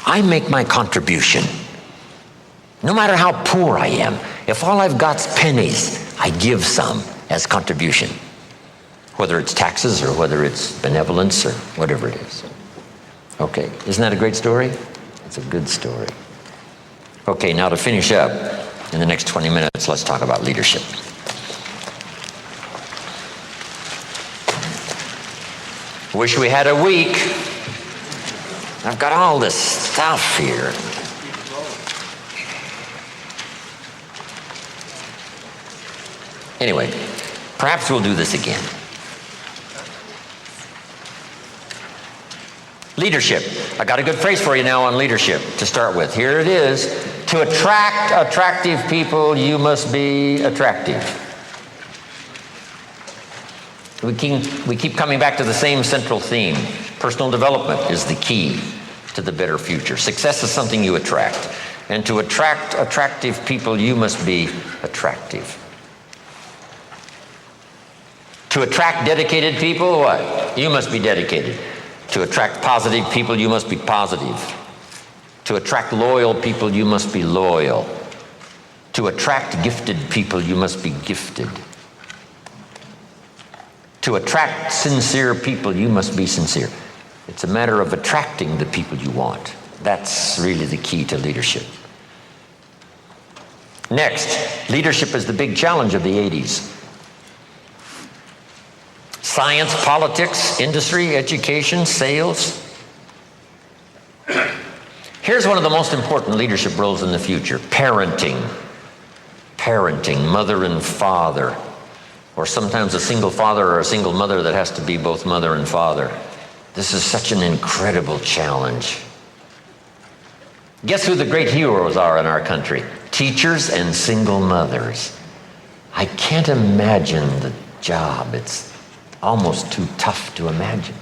I make my contribution. No matter how poor I am, if all I've got's pennies, I give some as contribution. Whether it's taxes or whether it's benevolence or whatever it is. Okay, isn't that a great story? It's a good story. Okay, now to finish up, in the next 20 minutes, let's talk about leadership. Wish we had a week. I've got all this stuff here. Anyway, perhaps we'll do this again. Leadership. I got a good phrase for you now on leadership to start with. Here it is. To attract attractive people, you must be attractive. We keep coming back to the same central theme. Personal development is the key to the better future. Success is something you attract. And to attract attractive people, you must be attractive. To attract dedicated people, what? You must be dedicated. To attract positive people, you must be positive. To attract loyal people, you must be loyal. To attract gifted people, you must be gifted. To attract sincere people, you must be sincere. It's a matter of attracting the people you want. That's really the key to leadership. Next, leadership is the big challenge of the 80s. Science, politics, industry, education, sales. Here's one of the most important leadership roles in the future: parenting. Parenting, mother and father. Or sometimes a single father or a single mother that has to be both mother and father. This is such an incredible challenge. Guess who the great heroes are in our country? Teachers and single mothers. I can't imagine the job. It's almost too tough to imagine.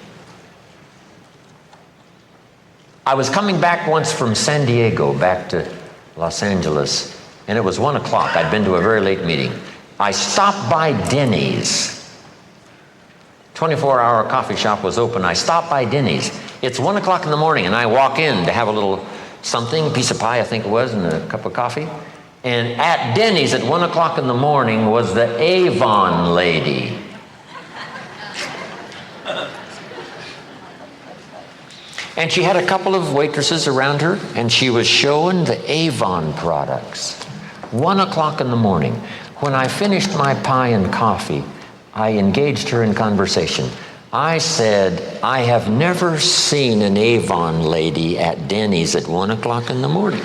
I was coming back once from San Diego back to Los Angeles, and it was 1 o'clock. I'd been to a very late meeting. I stopped by Denny's. 24-hour coffee shop was open. I stopped by Denny's. It's 1 o'clock in the morning, and I walk in to have a little something, a piece of pie, I think it was, and a cup of coffee. And at Denny's at 1 o'clock in the morning was the Avon lady. And she had a couple of waitresses around her, and she was showing the Avon products. 1 o'clock in the morning. When I finished my pie and coffee, I engaged her in conversation. I said, I have never seen an Avon lady at Denny's at 1 o'clock in the morning.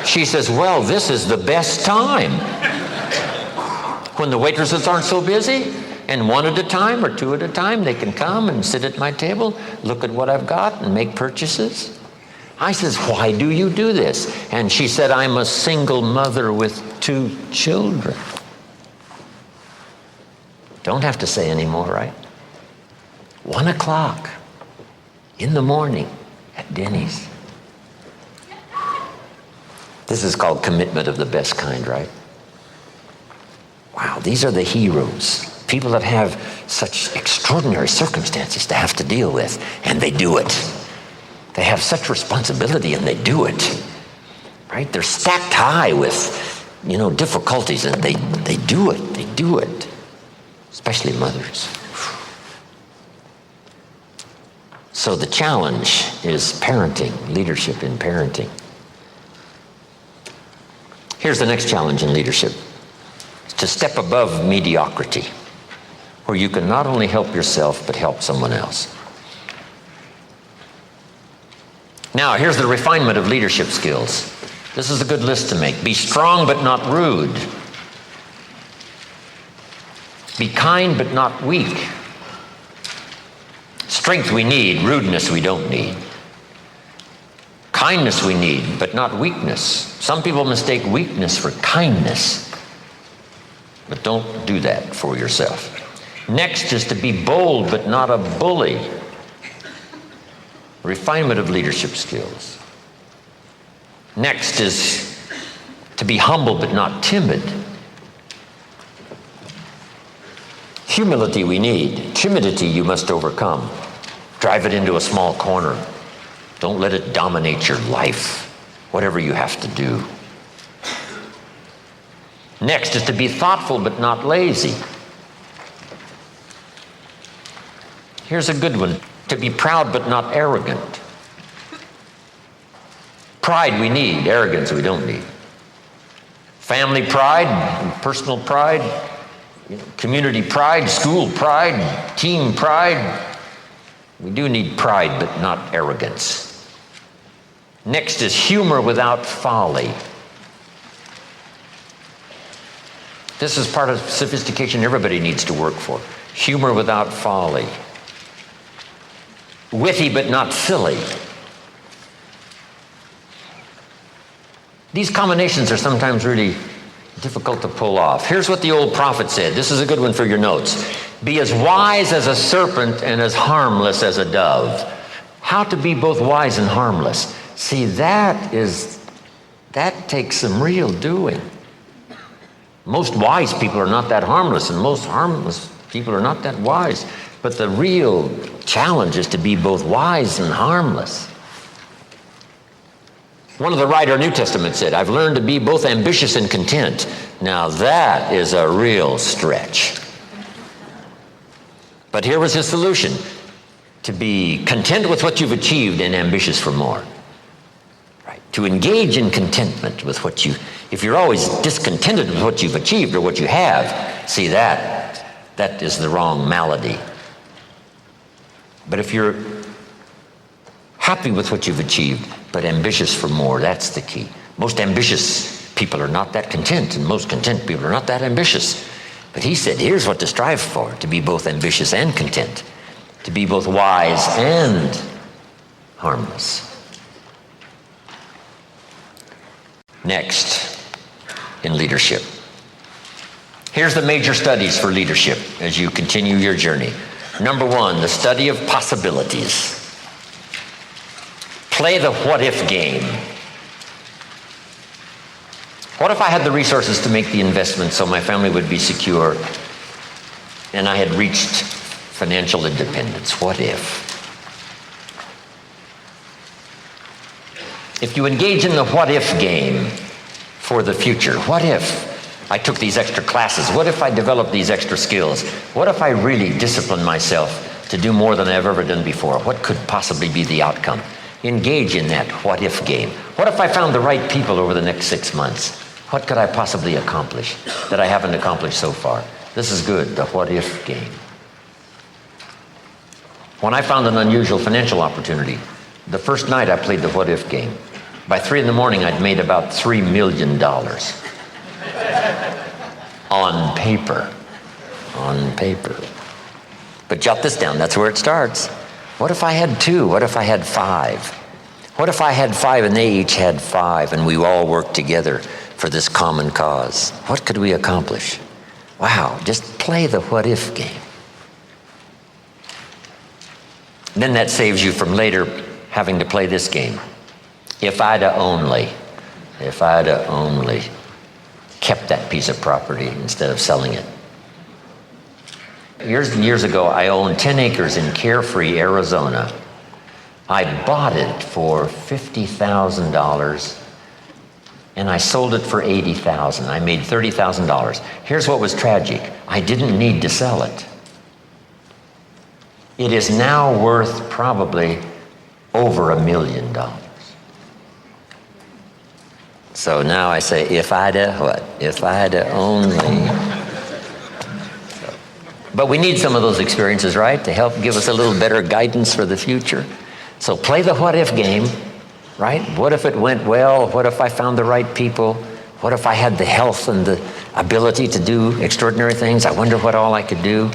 She says, well, this is the best time. When the waitresses aren't so busy, and one at a time or two at a time, they can come and sit at my table, look at what I've got, and make purchases. I says, why do you do this? And she said, I'm a single mother with 2 children. Don't have to say any more, right? 1 o'clock in the morning at Denny's. This is called commitment of the best kind, right? Wow, these are the heroes. People that have such extraordinary circumstances to have to deal with, and they do it. They have such responsibility, and they do it. Right? They're stacked high with, difficulties, and they do it. They do it. Especially mothers. So the challenge is parenting, leadership in parenting. Here's the next challenge in leadership. It's to step above mediocrity, where you can not only help yourself, but help someone else. Now, here's the refinement of leadership skills. This is a good list to make. Be strong, but not rude. Be kind, but not weak. Strength we need, rudeness we don't need. Kindness we need, but not weakness. Some people mistake weakness for kindness, but don't do that for yourself. Next is to be bold, but not a bully. Refinement of leadership skills. Next is to be humble, but not timid. Humility we need. Timidity you must overcome. Drive it into a small corner. Don't let it dominate your life, whatever you have to do. Next is to be thoughtful, but not lazy. Here's a good one. To be proud, but not arrogant. Pride we need, arrogance we don't need. Family pride, personal pride, community pride, school pride, team pride. We do need pride, but not arrogance. Next is humor without folly. This is part of sophistication everybody needs to work for. Humor without folly. Witty, but not silly. These combinations are sometimes really difficult to pull off. Here's what the old prophet said. This is a good one for your notes. Be as wise as a serpent and as harmless as a dove. How to be both wise and harmless. See, that takes some real doing. Most wise people are not that harmless, and most harmless People are not that wise. But the real challenge is to be both wise and harmless. One of the writer of New Testament said, I've learned to be both ambitious and content. Now that is a real stretch. But here was his solution: to be content with what you've achieved and ambitious for more. Right? To engage in contentment with what you, if you're always discontented with what you've achieved or what you have, see that is the wrong malady. But if you're happy with what you've achieved, but ambitious for more, that's the key. Most ambitious people are not that content, and most content people are not that ambitious. But he said, here's what to strive for: to be both ambitious and content, to be both wise and harmless. Next, in leadership. Here's the major studies for leadership as you continue your journey. Number one, the study of possibilities. Play the what-if game. What if I had the resources to make the investment so my family would be secure and I had reached financial independence? What if? If you engage in the what-if game for the future, what if I took these extra classes? What if I developed these extra skills? What if I really disciplined myself to do more than I've ever done before? What could possibly be the outcome? Engage in that what-if game. What if I found the right people over the next 6 months? What could I possibly accomplish that I haven't accomplished so far? This is good, the what-if game. When I found an unusual financial opportunity, the first night I played the what-if game. By 3 in the morning, I'd made about $3 million. On paper. On paper. But jot this down, that's where it starts. What if I had 2? What if I had 5? What if I had 5 and they each had 5 and we all worked together for this common cause? What could we accomplish? Wow, just play the what-if game. Then that saves you from later having to play this game. If I'd only kept that piece of property instead of selling it. Years and years ago, I owned 10 acres in Carefree, Arizona. I bought it for $50,000 and I sold it for $80,000. I made $30,000. Here's what was tragic. I didn't need to sell it. It is now worth probably over $1 million. So now I say, if I'd only. But we need some of those experiences, right, to help give us a little better guidance for the future. So play the what-if game, right? What if it went well? What if I found the right people? What if I had the health and the ability to do extraordinary things? I wonder what all I could do.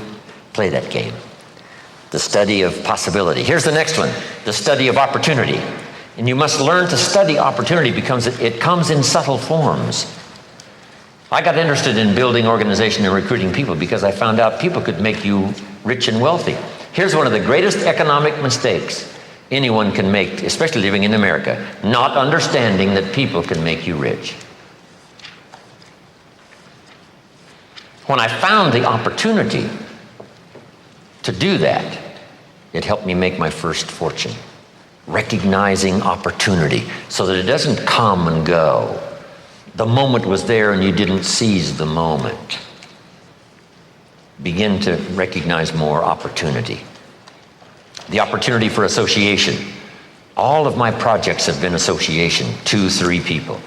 Play that game. The study of possibility. Here's the next one, the study of opportunity. And you must learn to study opportunity because it comes in subtle forms. I got interested in building organization and recruiting people because I found out people could make you rich and wealthy. Here's one of the greatest economic mistakes anyone can make, especially living in America, not understanding that people can make you rich. When I found the opportunity to do that, it helped me make my first fortune. Recognizing opportunity so that it doesn't come and go. The moment was there and you didn't seize the moment. Begin to recognize more opportunity. The opportunity for association. All of my projects have been association, 2, 3 people.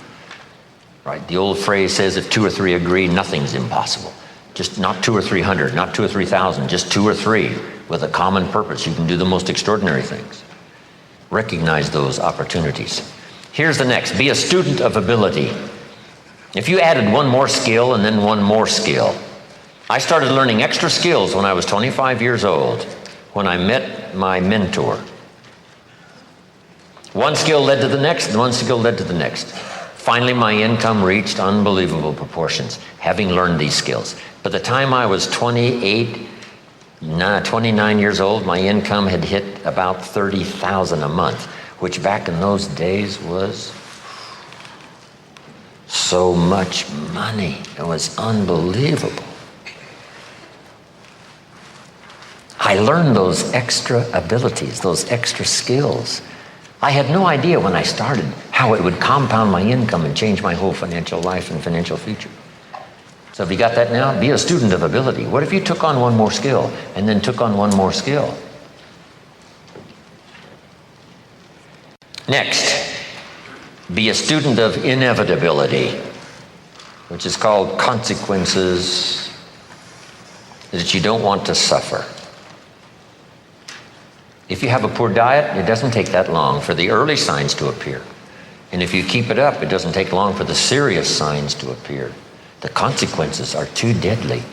Right? The old phrase says if 2 or 3 agree, nothing's impossible. Just not 2 or 300, not 2 or 3,000, just 2 or 3 with a common purpose. You can do the most extraordinary things. Recognize those opportunities. Here's the next. Be a student of ability. If you added one more skill and then one more skill. I started learning extra skills when I was 25 years old, when I met my mentor. One skill led to the next, and one skill led to the next. Finally, my income reached unbelievable proportions, having learned these skills. By the time I was 29 years old, my income had hit about $30,000 a month, which back in those days was so much money. It was unbelievable. I learned those extra abilities, those extra skills. I had no idea when I started how it would compound my income and change my whole financial life and financial future. So have you got that now? Be a student of ability. What if you took on one more skill and then took on one more skill? Next, be a student of inevitability, which is called consequences that you don't want to suffer. If you have a poor diet, it doesn't take that long for the early signs to appear. And if you keep it up, it doesn't take long for the serious signs to appear. The consequences are too deadly.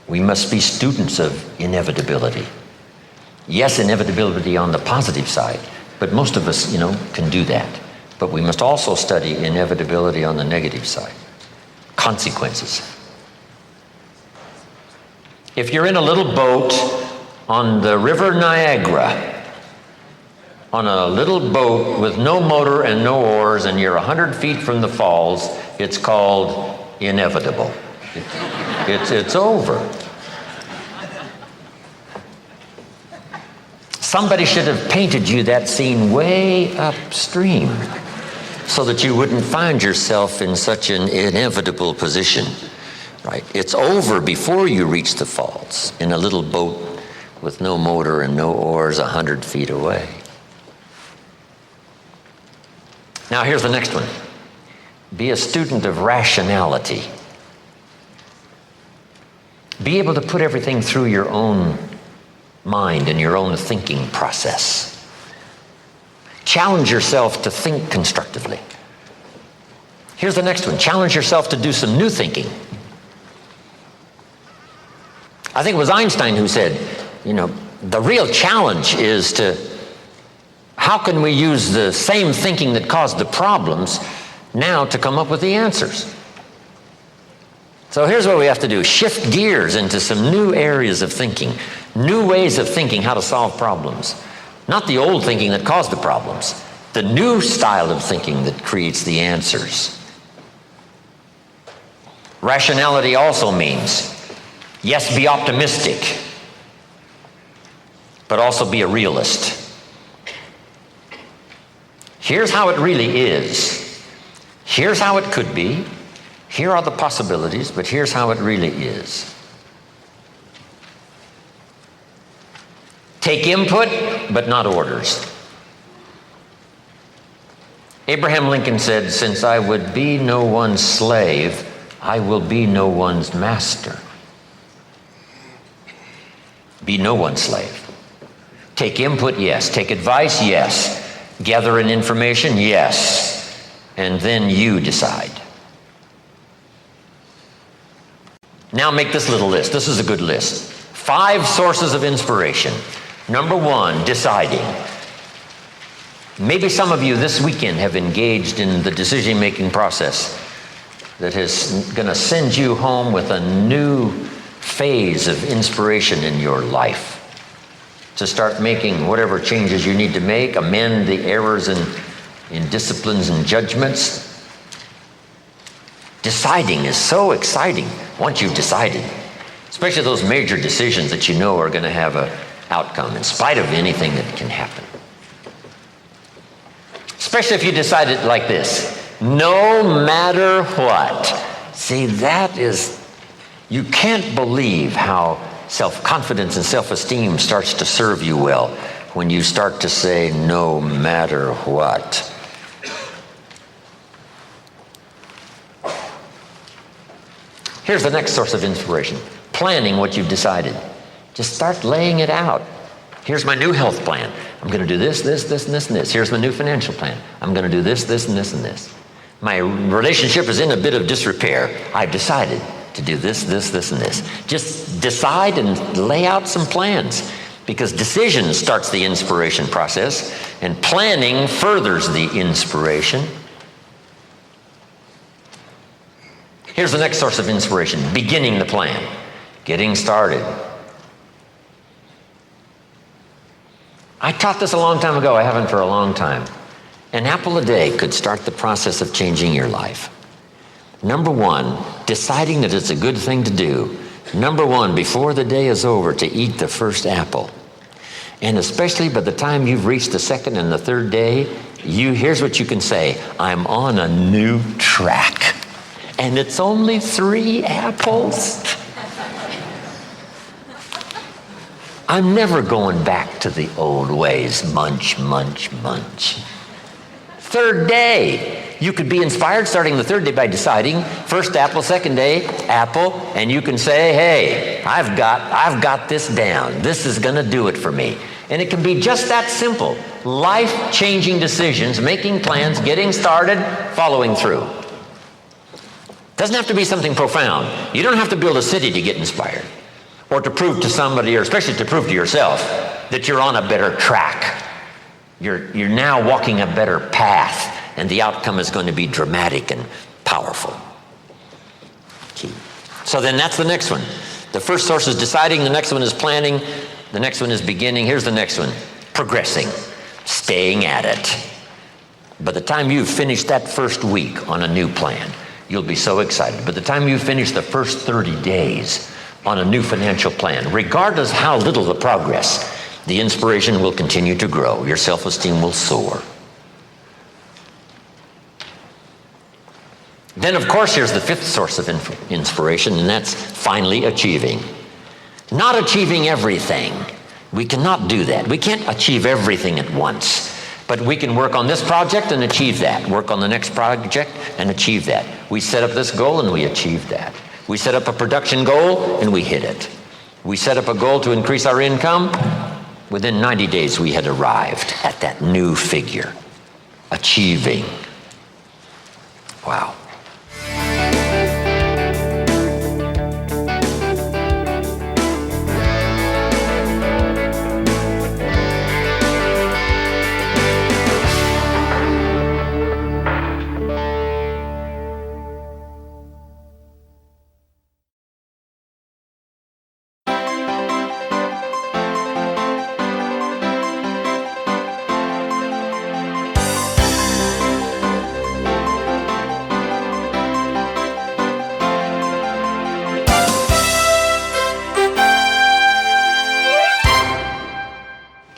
We must be students of inevitability. Yes, inevitability on the positive side, but most of us, can do that. But we must also study inevitability on the negative side. Consequences. If you're in a little boat on the River Niagara, on a little boat with no motor and no oars, and you're 100 feet from the falls, it's called inevitable. It's over. Somebody should have painted you that scene way upstream so that you wouldn't find yourself in such an inevitable position, right? It's over before you reach the falls in a little boat with no motor and no oars 100 feet away. Now here's the next one. Be a student of rationality. Be able to put everything through your own mind and your own thinking process. Challenge yourself to think constructively. Here's the next one. Challenge yourself to do some new thinking. I think it was Einstein who said, the real challenge is how can we use the same thinking that caused the problems now to come up with the answers? So here's what we have to do. Shift gears into some new areas of thinking, new ways of thinking how to solve problems. Not the old thinking that caused the problems, the new style of thinking that creates the answers. Rationality also means, yes, be optimistic, but also be a realist. Here's how it really is. Here's how it could be. Here are the possibilities, but here's how it really is. Take input, but not orders. Abraham Lincoln said, "Since I would be no one's slave, I will be no one's master." Be no one's slave. Take input, yes. Take advice, yes. Gather in information, yes. And then you decide. Now make this little list. This is a good list. 5 sources of inspiration. Number 1, deciding. Maybe some of you this weekend have engaged in the decision-making process that is going to send you home with a new phase of inspiration in your life to start making whatever changes you need to make, amend the errors in disciplines and judgments. Deciding is so exciting once you've decided, especially those major decisions that you know are going to have an outcome in spite of anything that can happen. Especially if you decide it like this, no matter what. See, you can't believe how self-confidence and self-esteem starts to serve you well when you start to say, no matter what. Here's the next source of inspiration. Planning what you've decided. Just start laying it out. Here's my new health plan. I'm going to do this, this, this, and this, and this. Here's my new financial plan. I'm going to do this, this, and this, and this. My relationship is in a bit of disrepair. I've decided to do this, this, this, and this. Just decide and lay out some plans, because decision starts the inspiration process, and planning furthers the inspiration. Here's the next source of inspiration, beginning the plan, getting started. I taught this a long time ago. I haven't for a long time. An apple a day could start the process of changing your life. Number 1, deciding that it's a good thing to do Number one, before the day is over, to eat the first apple. And especially by the time you've reached the second and the third day, here's what you can say: I'm on a new track. And it's only 3 apples. I'm never going back to the old ways. Munch, munch, munch. Third day, you could be inspired starting the third day by deciding first apple, second day apple, and you can say, hey, I've got this down. This is going to do it for me. And it can be just that simple. Life-changing decisions, making plans, getting started, following through. Doesn't have to be something profound. You don't have to build a city to get inspired, or to prove to somebody, or especially to prove to yourself, that you're on a better track. You're now walking a better path, and the outcome is going to be dramatic and powerful. Key. So then that's the next one. The first source is deciding, the next one is planning, the next one is beginning. Here's the next one: progressing, staying at it. By the time you've finished that first week on a new plan, you'll be so excited. By the time you finish the first 30 days on a new financial plan, regardless how little the progress, the inspiration will continue to grow. Your self-esteem will soar. Then, of course, here's the fifth source of inspiration, and that's finally achieving. Not achieving everything. We cannot do that. We can't achieve everything at once. But we can work on this project and achieve that. Work on the next project and achieve that. We set up this goal and we achieve that. We set up a production goal and we hit it. We set up a goal to increase our income. Within 90 days, we had arrived at that new figure. Achieving. Wow.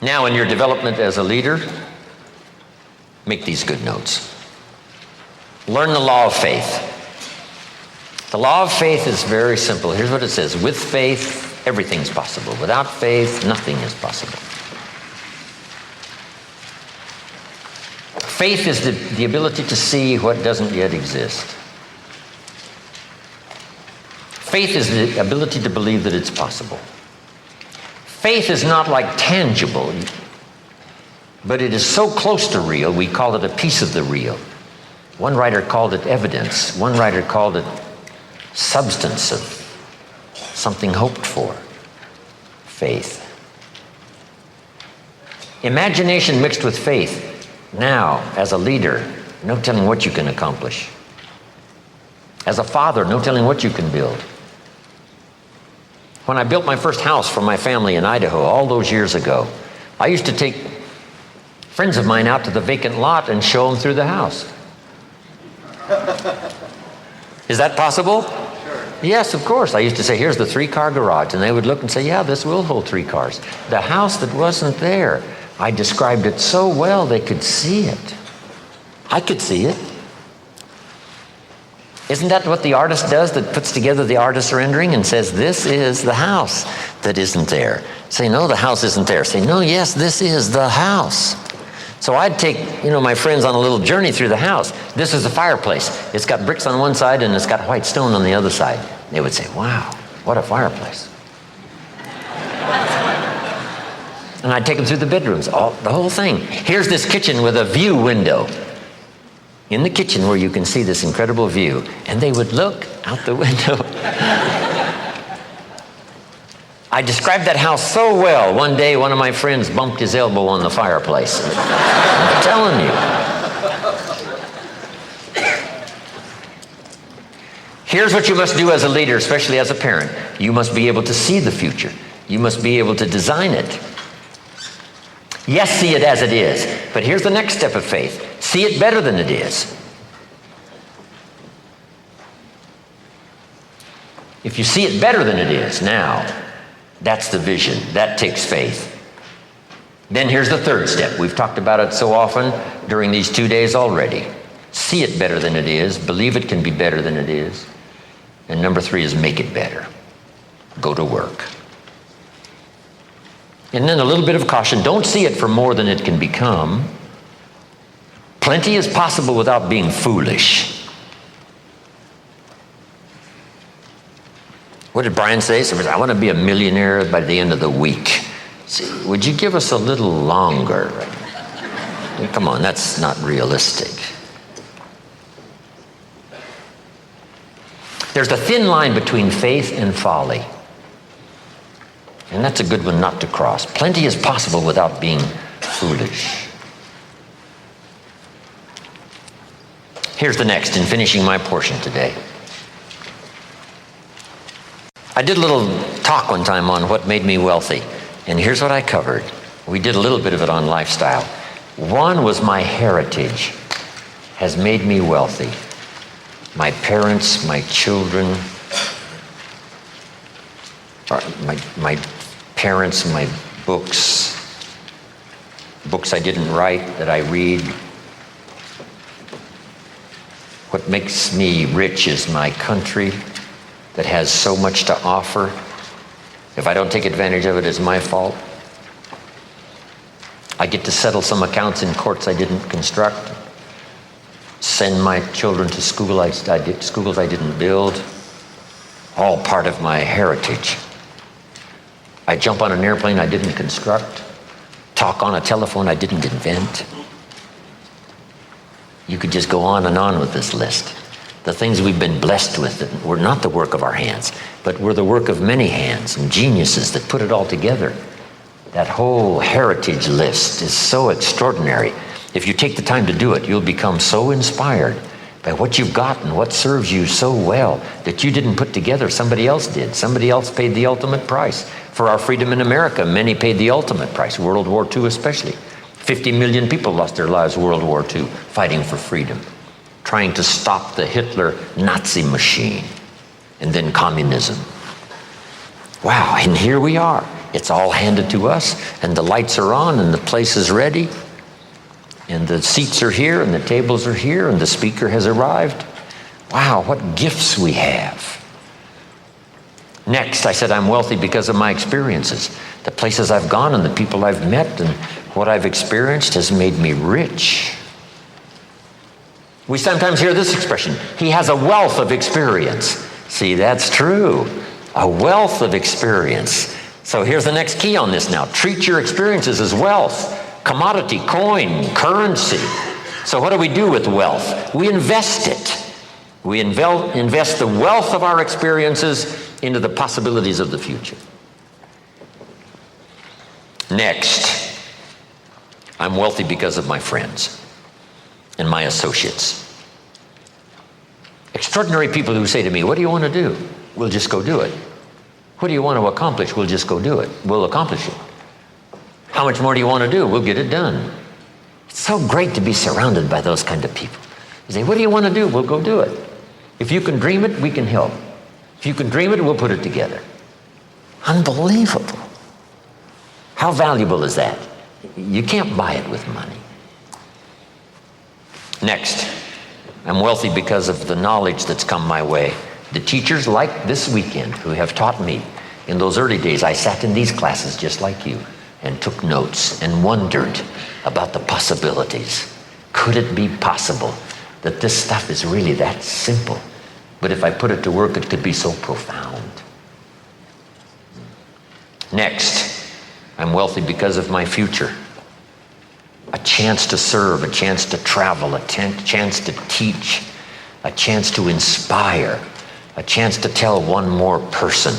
Now, in your development as a leader, make these good notes. Learn the law of faith. The law of faith is very simple. Here's what it says: with faith, everything's possible. Without faith, nothing is possible. Faith is the ability to see what doesn't yet exist. Faith is the ability to believe that it's possible. Faith is not like tangible, but it is so close to real, we call it a piece of the real. One writer called it evidence. One writer called it substance of something hoped for. Faith. Imagination mixed with faith. Now, as a leader, no telling what you can accomplish. As a father, no telling what you can build. When I built my first house for my family in Idaho all those years ago, I used to take friends of mine out to the vacant lot and show them through the house. Is that possible? Sure. Yes, of course. I used to say, here's the 3-car garage. And they would look and say, yeah, this will hold 3 cars. The house that wasn't there, I described it so well they could see it. I could see it. Isn't that what the artist does, that puts together the artist's rendering and says, this is the house that isn't there? Say, no, the house isn't there. Say, no, yes, this is the house. So I'd take, my friends on a little journey through the house. This is the fireplace. It's got bricks on one side and it's got white stone on the other side. They would say, wow, what a fireplace. And I'd take them through the bedrooms, the whole thing. Here's this kitchen with a view window. In the kitchen where you can see this incredible view, and they would look out the window. I described that house so well. One day, one of my friends bumped his elbow on the fireplace. I'm telling you. Here's what you must do as a leader, especially as a parent. You must be able to see the future. You must be able to design it. Yes, see it as it is. But here's the next step of faith. See it better than it is. If you see it better than it is now, that's the vision. That takes faith. Then here's the third step. We've talked about it so often during these 2 days already. See it better than it is. Believe it can be better than it is. And number 3 is make it better. Go to work. And then a little bit of caution. Don't see it for more than it can become. Plenty is possible without being foolish. What did Brian say? Somebody said, I want to be a millionaire by the end of the week. See, would you give us a little longer? Come on, that's not realistic. There's a thin line between faith and folly. And that's a good one not to cross. Plenty is possible without being foolish. Here's the next in finishing my portion today. I did a little talk one time on what made me wealthy. And here's what I covered. We did a little bit of it on lifestyle. One was my heritage has made me wealthy. My parents, my children, my parents, my books I didn't write that I read. What makes me rich is my country that has so much to offer. If I don't take advantage of it, it's my fault. I get to settle some accounts in courts I didn't construct. Send my children to schools I didn't build. All part of my heritage. I jump on an airplane I didn't construct. Talk on a telephone I didn't invent. You could just go on and on with this list. The things we've been blessed with that were not the work of our hands, but were the work of many hands and geniuses that put it all together. That whole heritage list is so extraordinary. If you take the time to do it, you'll become so inspired by what you've got and what serves you so well that you didn't put together, somebody else did. Somebody else paid the ultimate price. For our freedom in America, many paid the ultimate price, World War II especially. 50 million people lost their lives World War II fighting for freedom, trying to stop the Hitler Nazi machine, and then communism. Wow, and here we are. It's all handed to us, and the lights are on, and the place is ready, and the seats are here, and the tables are here, and the speaker has arrived. Wow, what gifts we have. Next, I said I'm wealthy because of my experiences. The places I've gone and the people I've met and what I've experienced has made me rich. We sometimes hear this expression, he has a wealth of experience. See, that's true. A wealth of experience. So here's the next key on this now. Treat your experiences as wealth, commodity, coin, currency. So what do we do with wealth? We invest it. We invest the wealth of our experiences into the possibilities of the future. Next, I'm wealthy because of my friends and my associates. Extraordinary people who say to me, what do you want to do? We'll just go do it. What do you want to accomplish? We'll just go do it. We'll accomplish it. How much more do you want to do? We'll get it done. It's so great to be surrounded by those kind of people. You say, what do you want to do? We'll go do it. If you can dream it, we can help. If you can dream it, we'll put it together. Unbelievable. How valuable is that? You can't buy it with money. Next, I'm wealthy because of the knowledge that's come my way. The teachers like this weekend who have taught me. In those early days, I sat in these classes just like you and took notes and wondered about the possibilities. Could it be possible that this stuff is really that simple? But if I put it to work, it could be so profound. Next, I'm wealthy because of my future. A chance to serve, a chance to travel, a chance to teach, a chance to inspire, a chance to tell one more person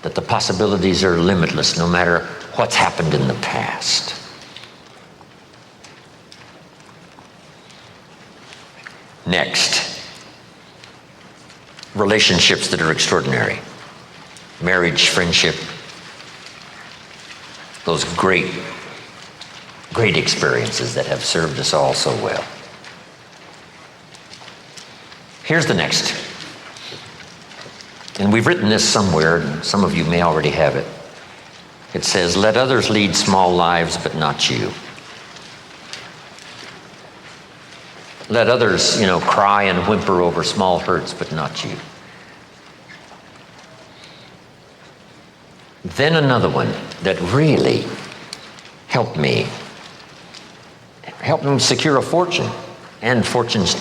that the possibilities are limitless no matter what's happened in the past. Next, relationships that are extraordinary. Marriage, friendship, those great experiences that have served us all so well. Here's the next. And we've written this somewhere, and some of you may already have it. It says, let others lead small lives, but not you. Let others, cry and whimper over small hurts, but not you. Then another one that really helped me secure a fortune and fortunes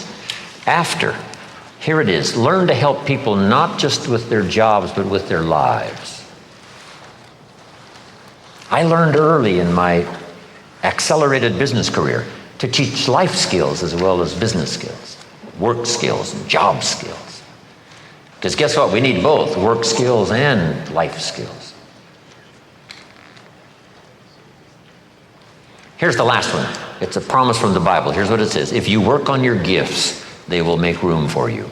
after. Here it is. Learn to help people not just with their jobs, but with their lives. I learned early in my accelerated business career to teach life skills as well as business skills, work skills and job skills. Because guess what? We need both work skills and life skills. Here's the last one. It's a promise from the Bible. Here's what it says. If you work on your gifts, they will make room for you.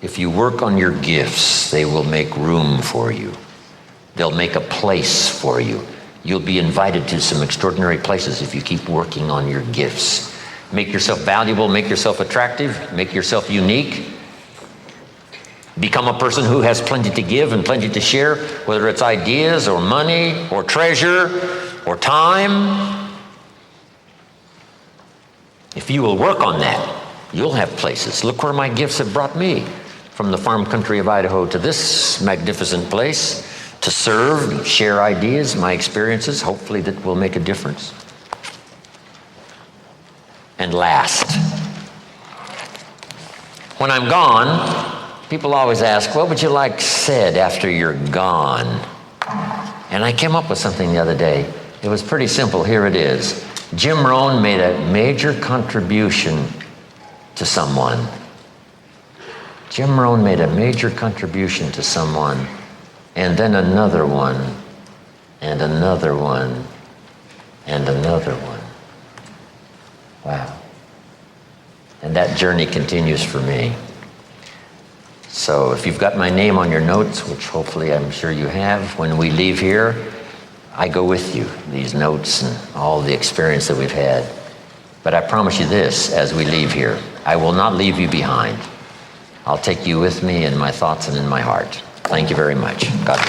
If you work on your gifts, they will make room for you. They'll make a place for you. You'll be invited to some extraordinary places if you keep working on your gifts. Make yourself valuable, make yourself attractive, make yourself unique. Become a person who has plenty to give and plenty to share, whether it's ideas or money or treasure or time. If you will work on that, you'll have places. Look where my gifts have brought me, from the farm country of Idaho to this magnificent place, to serve and share ideas, my experiences, hopefully that will make a difference. And last, when I'm gone, people always ask, what would you like said after you're gone? And I came up with something the other day. It was pretty simple. Here it is. Jim Rohn made a major contribution to someone. Jim Rohn made a major contribution to someone, and then another one, and another one, and another one. Wow. And that journey continues for me. So if you've got my name on your notes, which hopefully I'm sure you have, when we leave here, I go with you, these notes and all the experience that we've had. But I promise you this, as we leave here, I will not leave you behind. I'll take you with me in my thoughts and in my heart. Thank you very much. God bless.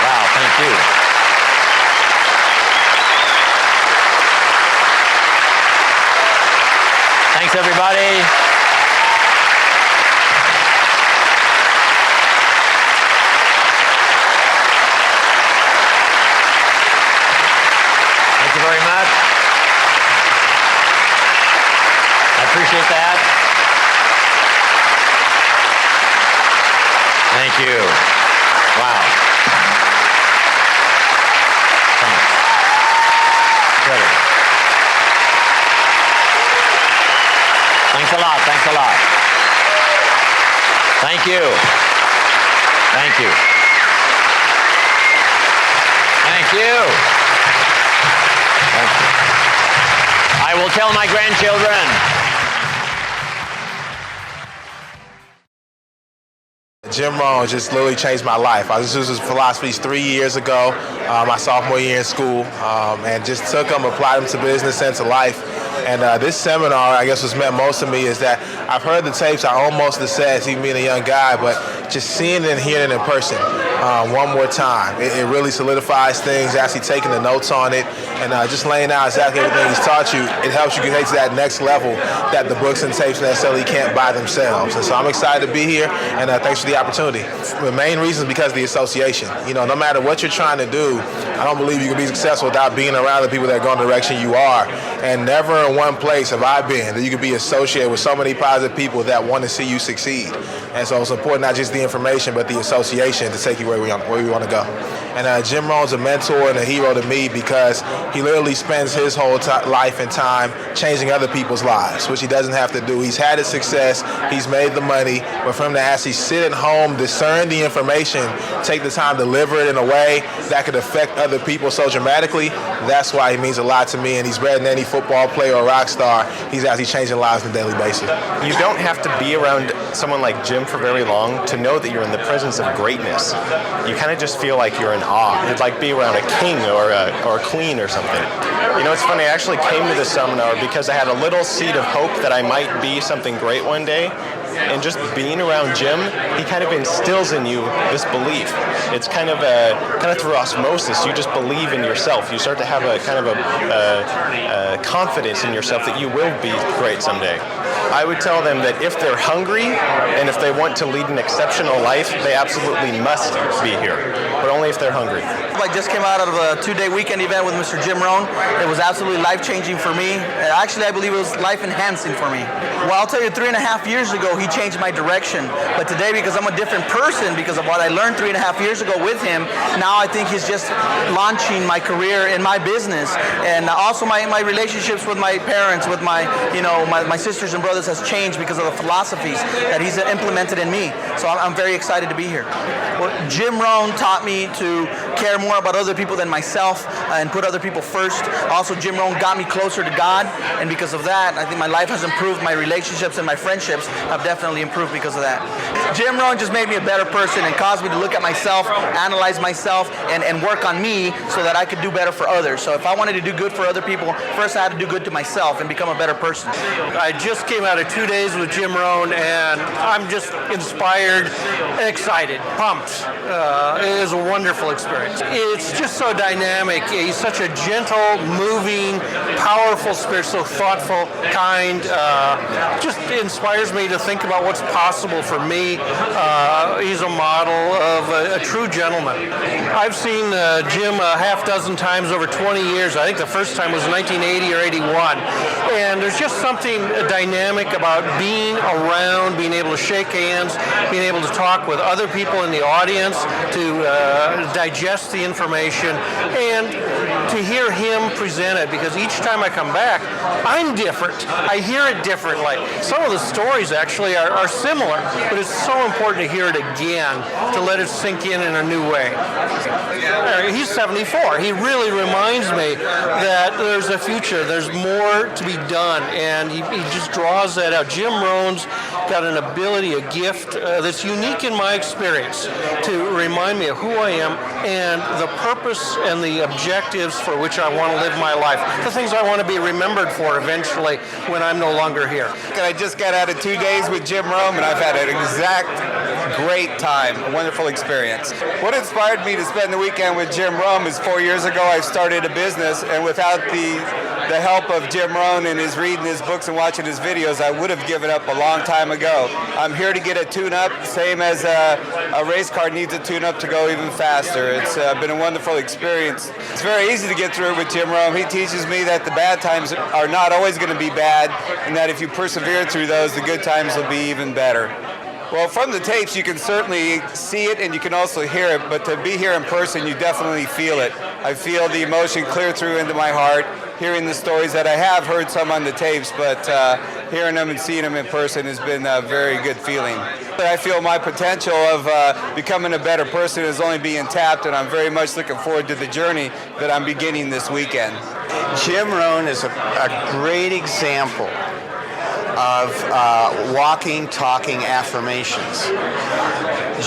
Wow, thank you. Thanks, everybody. Thank you very much. I appreciate that. Thank you. Wow. Thanks. Incredible. Thanks a lot. Thanks a lot. Thank you. Thank you. Thank you. I will tell my grandchildren. Jim Rohn just literally changed my life. I just used his philosophies 3 years ago, my sophomore year in school, and just took them, applied them to business and to life. And this seminar, I guess, what's meant most to me is that I've heard the tapes, I almost the sets, even being a young guy, but just seeing it and hearing it in person one more time. It really solidifies things, actually taking the notes on it, and just laying out exactly everything he's taught you. It helps you get to that next level that the books and tapes necessarily can't buy themselves. And so I'm excited to be here, and thanks for the opportunity. The main reason is because of the association. No matter what you're trying to do, I don't believe you can be successful without being around the people that go in the direction you are. And never in one place have I been that you can be associated with so many positive people that want to see you succeed. And so it's important not just the information, but the association to take you where we want to go. And Jim Rohn's a mentor and a hero to me because he literally spends his whole life and time changing other people's lives, which he doesn't have to do. He's had his success, he's made the money, but for him to actually sit at home, discern the information, take the time to deliver it in a way that could affect other people so dramatically, that's why he means a lot to me, and he's better than any football player or rock star. He's actually changing lives on a daily basis. You don't have to be around someone like Jim for very long to know that you're in the presence of greatness. You kind of just feel like you're in awe. It'd like be around a king or a queen or something. You know, it's funny, I actually came to this seminar because I had a little seed of hope that I might be something great one day. And just being around Jim, he kind of instills in you this belief. It's kind of through osmosis. You just believe in yourself. You start to have a kind of a confidence in yourself that you will be great someday. I would tell them that if they're hungry and if they want to lead an exceptional life, they absolutely must be here, but only if they're hungry. I just came out of a 2-day weekend event with Mr. Jim Rohn. It was absolutely life-changing for me. Actually, I believe it was life-enhancing for me. Well, I'll tell you, 3.5 years ago, he changed my direction. But today, because I'm a different person, because of what I learned 3.5 years ago with him, now I think he's just launching my career in my business. And also my relationships with my parents, with my sisters and brothers has changed because of the philosophies that he's implemented in me. So I'm very excited to be here. Well, Jim Rohn taught me to care more about other people than myself and put other people first. Also, Jim Rohn got me closer to God, and because of that, I think my life has improved. My relationships and my friendships have definitely improved because of that. Jim Rohn just made me a better person and caused me to look at myself, analyze myself, and work on me so that I could do better for others. So if I wanted to do good for other people, first I had to do good to myself and become a better person. I just came out of 2 days with Jim Rohn, and I'm just inspired, excited, pumped. It is a wonderful experience. It's just so dynamic. He's such a gentle, moving, powerful spirit, so thoughtful, kind. Just inspires me to think about what's possible for me. He's a model of a true gentleman. I've seen Jim a half dozen times over 20 years. I think the first time was 1980 or 81. And there's just something dynamic about being around, being able to shake hands, being able to talk with other people in the audience, to digest the information, and to hear him present it, because each time I come back, I'm different. I hear it differently. Some of the stories actually are similar, but it's so important to hear it again, to let it sink in a new way. He's 74. He really reminds me that there's a future, there's more to be done, and he just draws that out. Jim Rohn's got an ability, a gift that's unique in my experience to remind me of who I am and the purpose and the objectives for which I want to live my life, the things I want to be remembered for eventually when I'm no longer here. I just got out of 2 days with Jim Rohn, and I've had an exact great time, a wonderful experience. What inspired me to spend the weekend with Jim Rohn is 4 years ago I started a business, and without the help of Jim Rohn and his reading his books and watching his videos, I would have given up a long time ago. I'm here to get a tune-up, same as a race car needs a tune-up to go even faster. It's been a wonderful experience. It's very easy to get through it with Jim Rohn. He teaches me that the bad times are not always going to be bad, and that if you persevere through those, the good times will be even better. Well, from the tapes, you can certainly see it and you can also hear it, but to be here in person, you definitely feel it. I feel the emotion clear through into my heart, hearing the stories that I have heard some on the tapes, but hearing them and seeing them in person has been a very good feeling. I feel my potential of becoming a better person is only being tapped, and I'm very much looking forward to the journey that I'm beginning this weekend. Jim Rohn is a great example of walking, talking affirmations.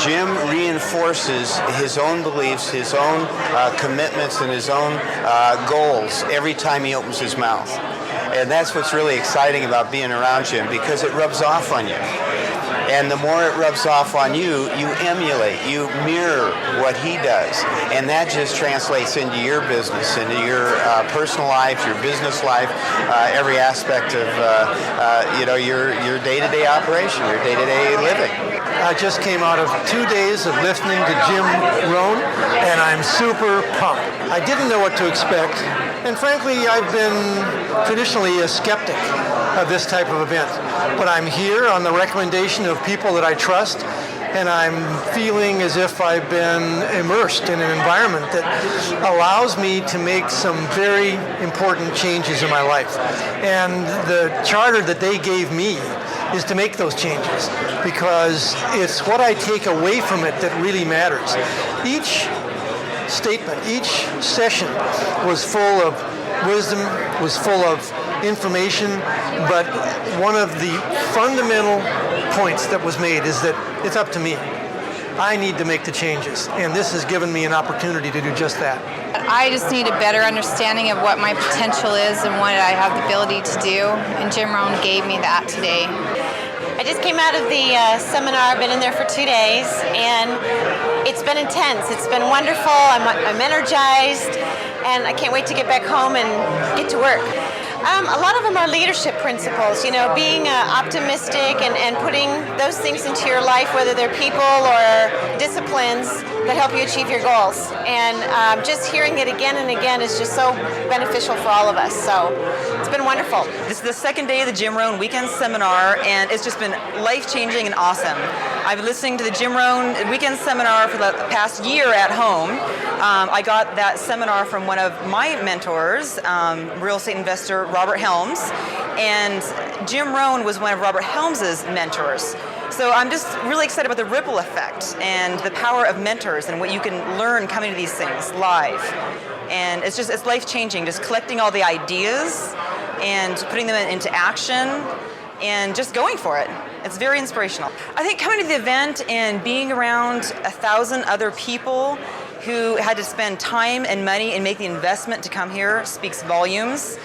Jim reinforces his own beliefs, his own commitments, and his own goals every time he opens his mouth. And that's what's really exciting about being around Jim, because it rubs off on you. And the more it rubs off on you, you emulate, you mirror what he does. And that just translates into your business, into your personal life, your business life, every aspect of your day-to-day operation, your day-to-day living. I just came out of 2 days of listening to Jim Rohn, and I'm super pumped. I didn't know what to expect, and frankly, I've been traditionally a skeptic of this type of event. But I'm here on the recommendation of people that I trust, and I'm feeling as if I've been immersed in an environment that allows me to make some very important changes in my life. And the charter that they gave me is to make those changes, because it's what I take away from it that really matters. Each statement, each session was full of wisdom, was full of information, but one of the fundamental points that was made is that it's up to me. I need to make the changes. And this has given me an opportunity to do just that. I just need a better understanding of what my potential is and what I have the ability to do. And Jim Rohn gave me that today. I just came out of the seminar. I've been in there for 2 days, and it's been intense. It's been wonderful. I'm energized, and I can't wait to get back home and get to work. A lot of them are leadership principles, you know, being optimistic and putting those things into your life, whether they're people or disciplines that help you achieve your goals. And just hearing it again and again is just so beneficial for all of us. So it's been wonderful. This is the second day of the Jim Rohn Weekend Seminar, and it's just been life-changing and awesome. I've been listening to the Jim Rohn Weekend Seminar for the past year at home. I got that seminar from one of my mentors, real estate investor Robert Helms, and Jim Rohn was one of Robert Helms's mentors. So I'm just really excited about the ripple effect and the power of mentors and what you can learn coming to these things live. And it's life-changing, just collecting all the ideas and putting them into action and just going for it. It's very inspirational. I think coming to the event and being around 1,000 other people who had to spend time and money and make the investment to come here speaks volumes.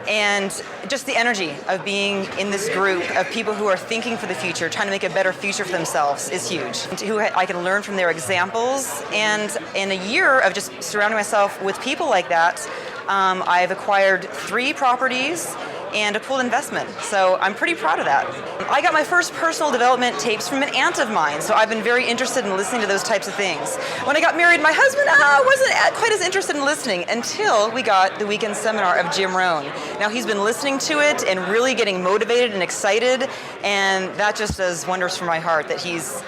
And just the energy of being in this group of people who are thinking for the future, trying to make a better future for themselves is huge. Who I can learn from their examples. And in a year of just surrounding myself with people like that, I've acquired 3 properties and a pooled investment. So I'm pretty proud of that. I got my first personal development tapes from an aunt of mine, so I've been very interested in listening to those types of things. When I got married, my husband wasn't quite as interested in listening until we got the weekend seminar of Jim Rohn. Now he's been listening to it and really getting motivated and excited, and that just does wonders for my heart that he's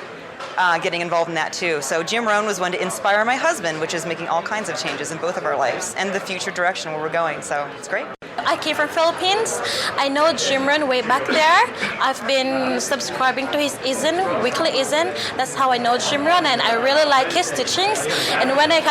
getting involved in that too. So Jim Rohn was one to inspire my husband, which is making all kinds of changes in both of our lives and the future direction where we're going. So it's great. I came from Philippines. I know Jim Rohn way back there. I've been subscribing to his weekly Izin. That's how I know Jim Rohn, and I really like his teachings. And when I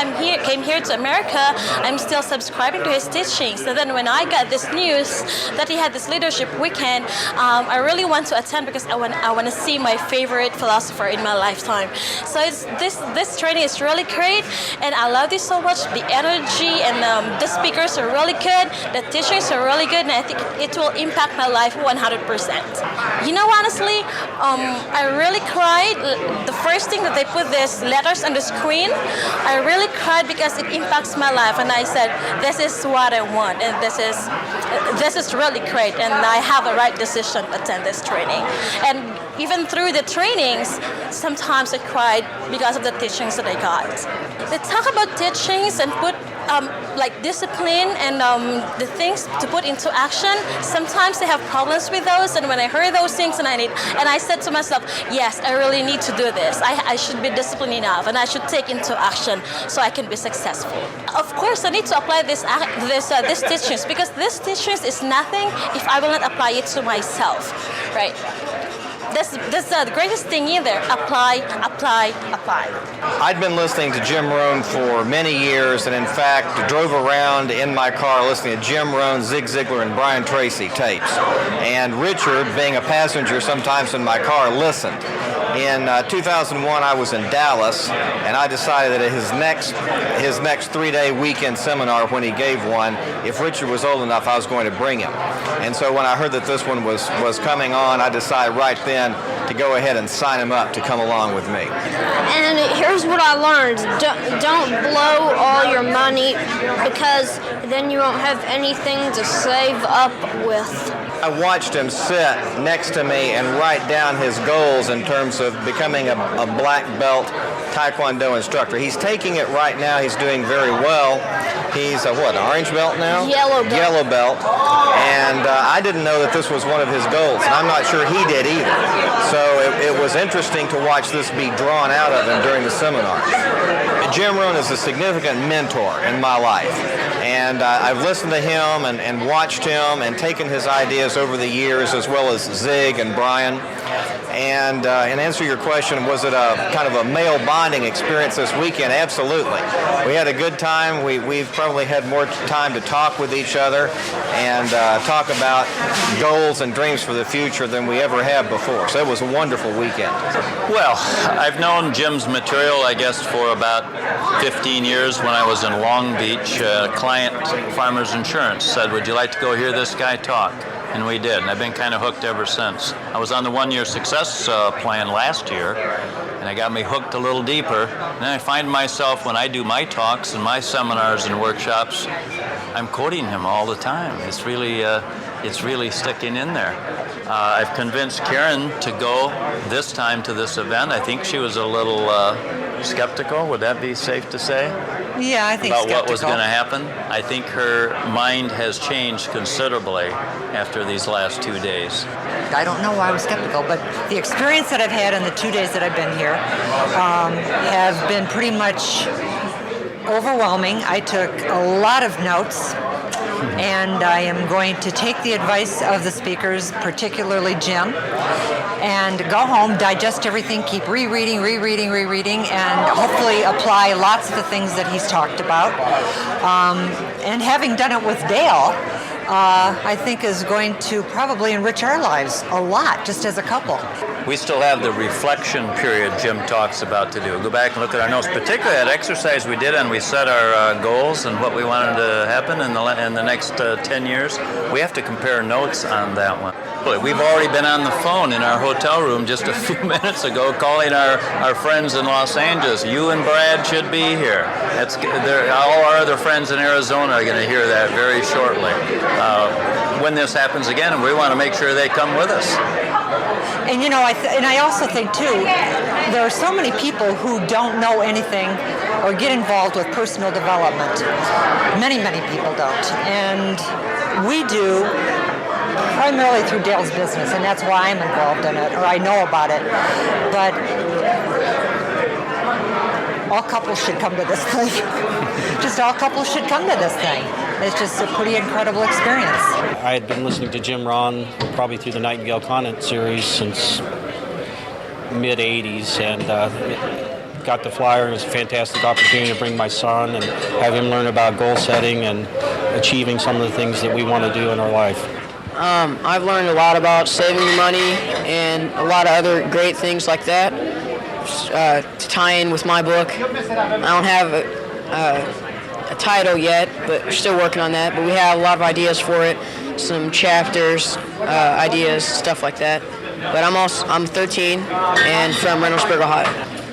came here to America, I'm still subscribing to his teachings. And then when I got this news that he had this leadership weekend, I really want to attend because I want to see my favorite philosopher in my lifetime. So this training is really great, and I love this so much. The energy and the speakers are really good. The teachings are really good, and I think it will impact my life 100%. You know, honestly, I really cried. The first thing that they put these letters on the screen, I really cried because it impacts my life, and I said, this is what I want, and this is really great, and I have a right decision to attend this training. And even through the trainings, sometimes I cried because of the teachings that I got. They talk about teachings and put like discipline and the things to put into action. Sometimes they have problems with those, and when I heard those things and I said to myself, yes, I really need to do this. I should be disciplined enough, and I should take into action so I can be successful. Of course, I need to apply these teachings, because this teachings is nothing if I will not apply it to myself, right? That's the greatest thing either. Apply, apply, apply. I'd been listening to Jim Rohn for many years, and in fact drove around in my car listening to Jim Rohn, Zig Ziglar, and Brian Tracy tapes. And Richard, being a passenger sometimes in my car, listened. In 2001, I was in Dallas, and I decided that his next 3-day weekend seminar, when he gave one, if Richard was old enough, I was going to bring him. And so when I heard that this one was coming on, I decided right then to go ahead and sign him up to come along with me. And here's what I learned. Don't blow all your money, because then you won't have anything to save up with. I watched him sit next to me and write down his goals in terms of becoming a black belt Taekwondo instructor. He's taking it right now. He's doing very well. He's an orange belt now? Yellow belt. Yellow belt. And I didn't know that this was one of his goals, and I'm not sure he did either. So it was interesting to watch this be drawn out of him during the seminar. Jim Rohn is a significant mentor in my life. And I've listened to him and watched him and taken his ideas over the years, as well as Zig and Brian. And in answer to your question, was it a kind of a male bonding experience this weekend? Absolutely. We had a good time. We've probably had more time to talk with each other and talk about goals and dreams for the future than we ever have before. So it was a wonderful weekend. Well, I've known Jim's material, I guess, for about 15 years. When I was in Long Beach, client Farmers Insurance said, "Would you like to go hear this guy talk?" And we did, and I've been kind of hooked ever since. I was on the one-year success plan last year, and it got me hooked a little deeper. And then I find myself, when I do my talks and my seminars and workshops, I'm quoting him all the time. It's really sticking in there. I've convinced Karen to go this time to this event. I think she was a little skeptical. Would that be safe to say? Yeah, I think about skeptical. what was going to happen. I think her mind has changed considerably after these last 2 days. I don't know why I was skeptical, but the experience that I've had in the 2 days that I've been here have been pretty much overwhelming. I took a lot of notes, and I am going to take the advice of the speakers, particularly Jim, and go home, digest everything, keep rereading, and hopefully apply lots of the things that he's talked about. And having done it with Dale, I think is going to probably enrich our lives a lot, just as a couple. We still have the reflection period Jim talks about to do. Go back and look at our notes, particularly that exercise we did, and we set our goals and what we wanted to happen in the next 10 years. We have to compare notes on that one. We've already been on the phone in our hotel room just a few minutes ago calling our friends in Los Angeles. You and Brad should be here. All our other friends in Arizona are going to hear that very shortly. When this happens again, we want to make sure they come with us. And I also think too, there are so many people who don't know anything or get involved with personal development. Many people don't. And we do, primarily through Dale's business, and that's why I'm involved in it, or I know about it. But all couples should come to this thing. Just all couples should come to this thing. It's just a pretty incredible experience. I had been listening to Jim Rohn probably through the Nightingale Content series since mid-'80s, and got the flyer, and it was a fantastic opportunity to bring my son and have him learn about goal setting and achieving some of the things that we want to do in our life. I've learned a lot about saving money and a lot of other great things like that to tie in with my book. I don't have a title yet, but we're still working on that. But we have a lot of ideas for it, some chapters, ideas, stuff like that. But I'm 13 and from Reynoldsburg, Ohio.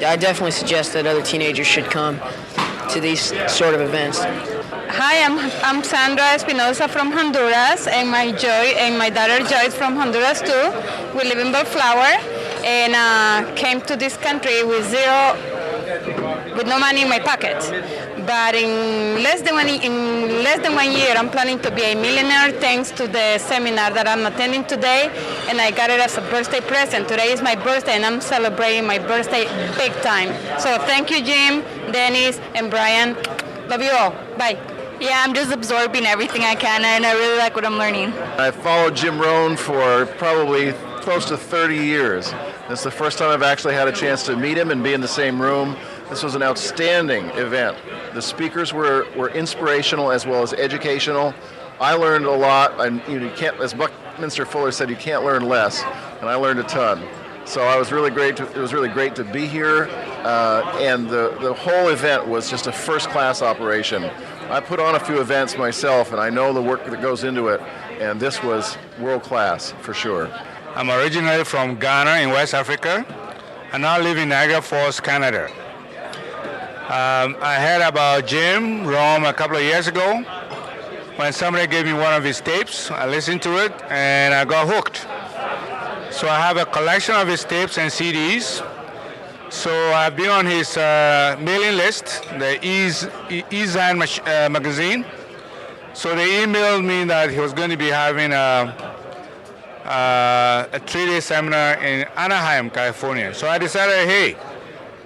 I definitely suggest that other teenagers should come to these sort of events. Hi, I'm Sandra Espinosa from Honduras, and my daughter Joy is from Honduras too. We live in Bellflower, and came to this country with no money in my pocket. But in less than 1 year, I'm planning to be a millionaire thanks to the seminar that I'm attending today, and I got it as a birthday present. Today is my birthday, and I'm celebrating my birthday big time. So thank you, Jim, Dennis, and Brian. Love you all. Bye. Yeah, I'm just absorbing everything I can, and I really like what I'm learning. I've followed Jim Rohn for probably close to 30 years. This is the first time I've actually had a chance to meet him and be in the same room. This was an outstanding event. The speakers were inspirational as well as educational. I learned a lot. You can't, as Buckminster Fuller said, you can't learn less, and I learned a ton. So it was really great to be here, and the whole event was just a first-class operation. I put on a few events myself, and I know the work that goes into it, and this was world-class for sure. I'm originally from Ghana in West Africa. I now live in Niagara Falls, Canada. I heard about Jim Rohn a couple of years ago when somebody gave me one of his tapes. I listened to it, and I got hooked. So I have a collection of his tapes and CDs. So I've been on his mailing list, the E-Zine magazine. So they emailed me that he was going to be having a 3-day seminar in Anaheim, California. So I decided, hey,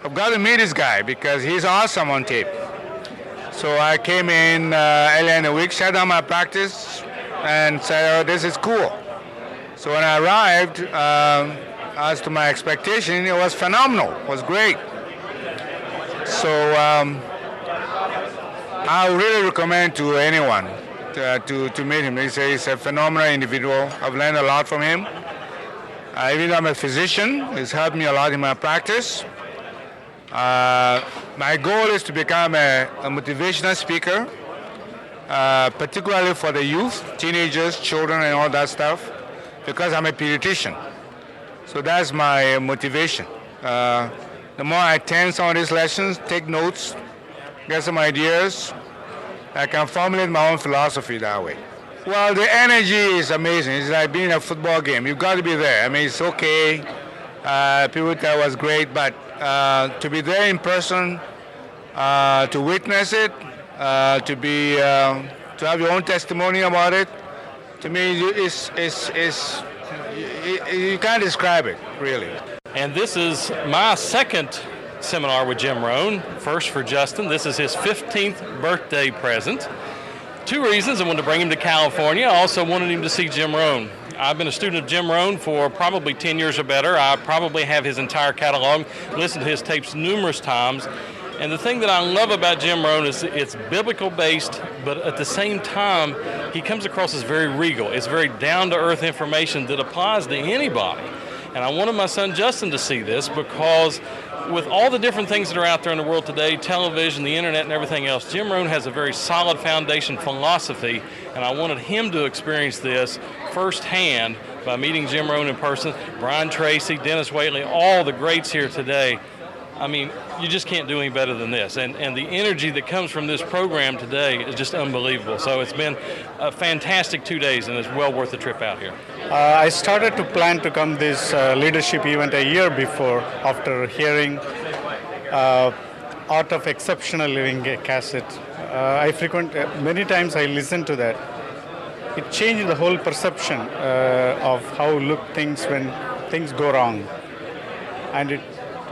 I've got to meet this guy because he's awesome on tape. So I came in earlier in the week, shut down my practice, and said, oh, this is cool. So when I arrived, as to my expectation, it was phenomenal. It was great. So I really recommend to anyone to meet him. He's a phenomenal individual. I've learned a lot from him. Even though I'm a physician, he's helped me a lot in my practice. My goal is to become a motivational speaker, particularly for the youth, teenagers, children, and all that stuff, because I'm a pediatrician. So that's my motivation. The more I attend some of these lessons, take notes, get some ideas, I can formulate my own philosophy that way. Well, the energy is amazing. It's like being in a football game. You've got to be there. I mean, it's okay. People tell it was great, but to be there in person, to witness it, to have your own testimony about it, to me, you can't describe it, really. And this is my second seminar with Jim Rohn. First for Justin. This is his 15th birthday present. Two reasons. I wanted to bring him to California. I also wanted him to see Jim Rohn. I've been a student of Jim Rohn for probably 10 years or better. I probably have his entire catalog, listened to his tapes numerous times. And the thing that I love about Jim Rohn is it's biblical based, but at the same time, he comes across as very regal. It's very down-to-earth information that applies to anybody. And I wanted my son Justin to see this because with all the different things that are out there in the world today, television, the internet, and everything else, Jim Rohn has a very solid foundation philosophy, and I wanted him to experience this firsthand by meeting Jim Rohn in person. Brian Tracy, Dennis Whaley, all the greats here today. I mean, you just can't do any better than this. And the energy that comes from this program today is just unbelievable. So it's been a fantastic 2 days, and it's well worth the trip out here. I started to plan to come this leadership event a year before after hearing Art of Exceptional Living cassette. Many times I listened to that. It changed the whole perception of how look things when things go wrong. And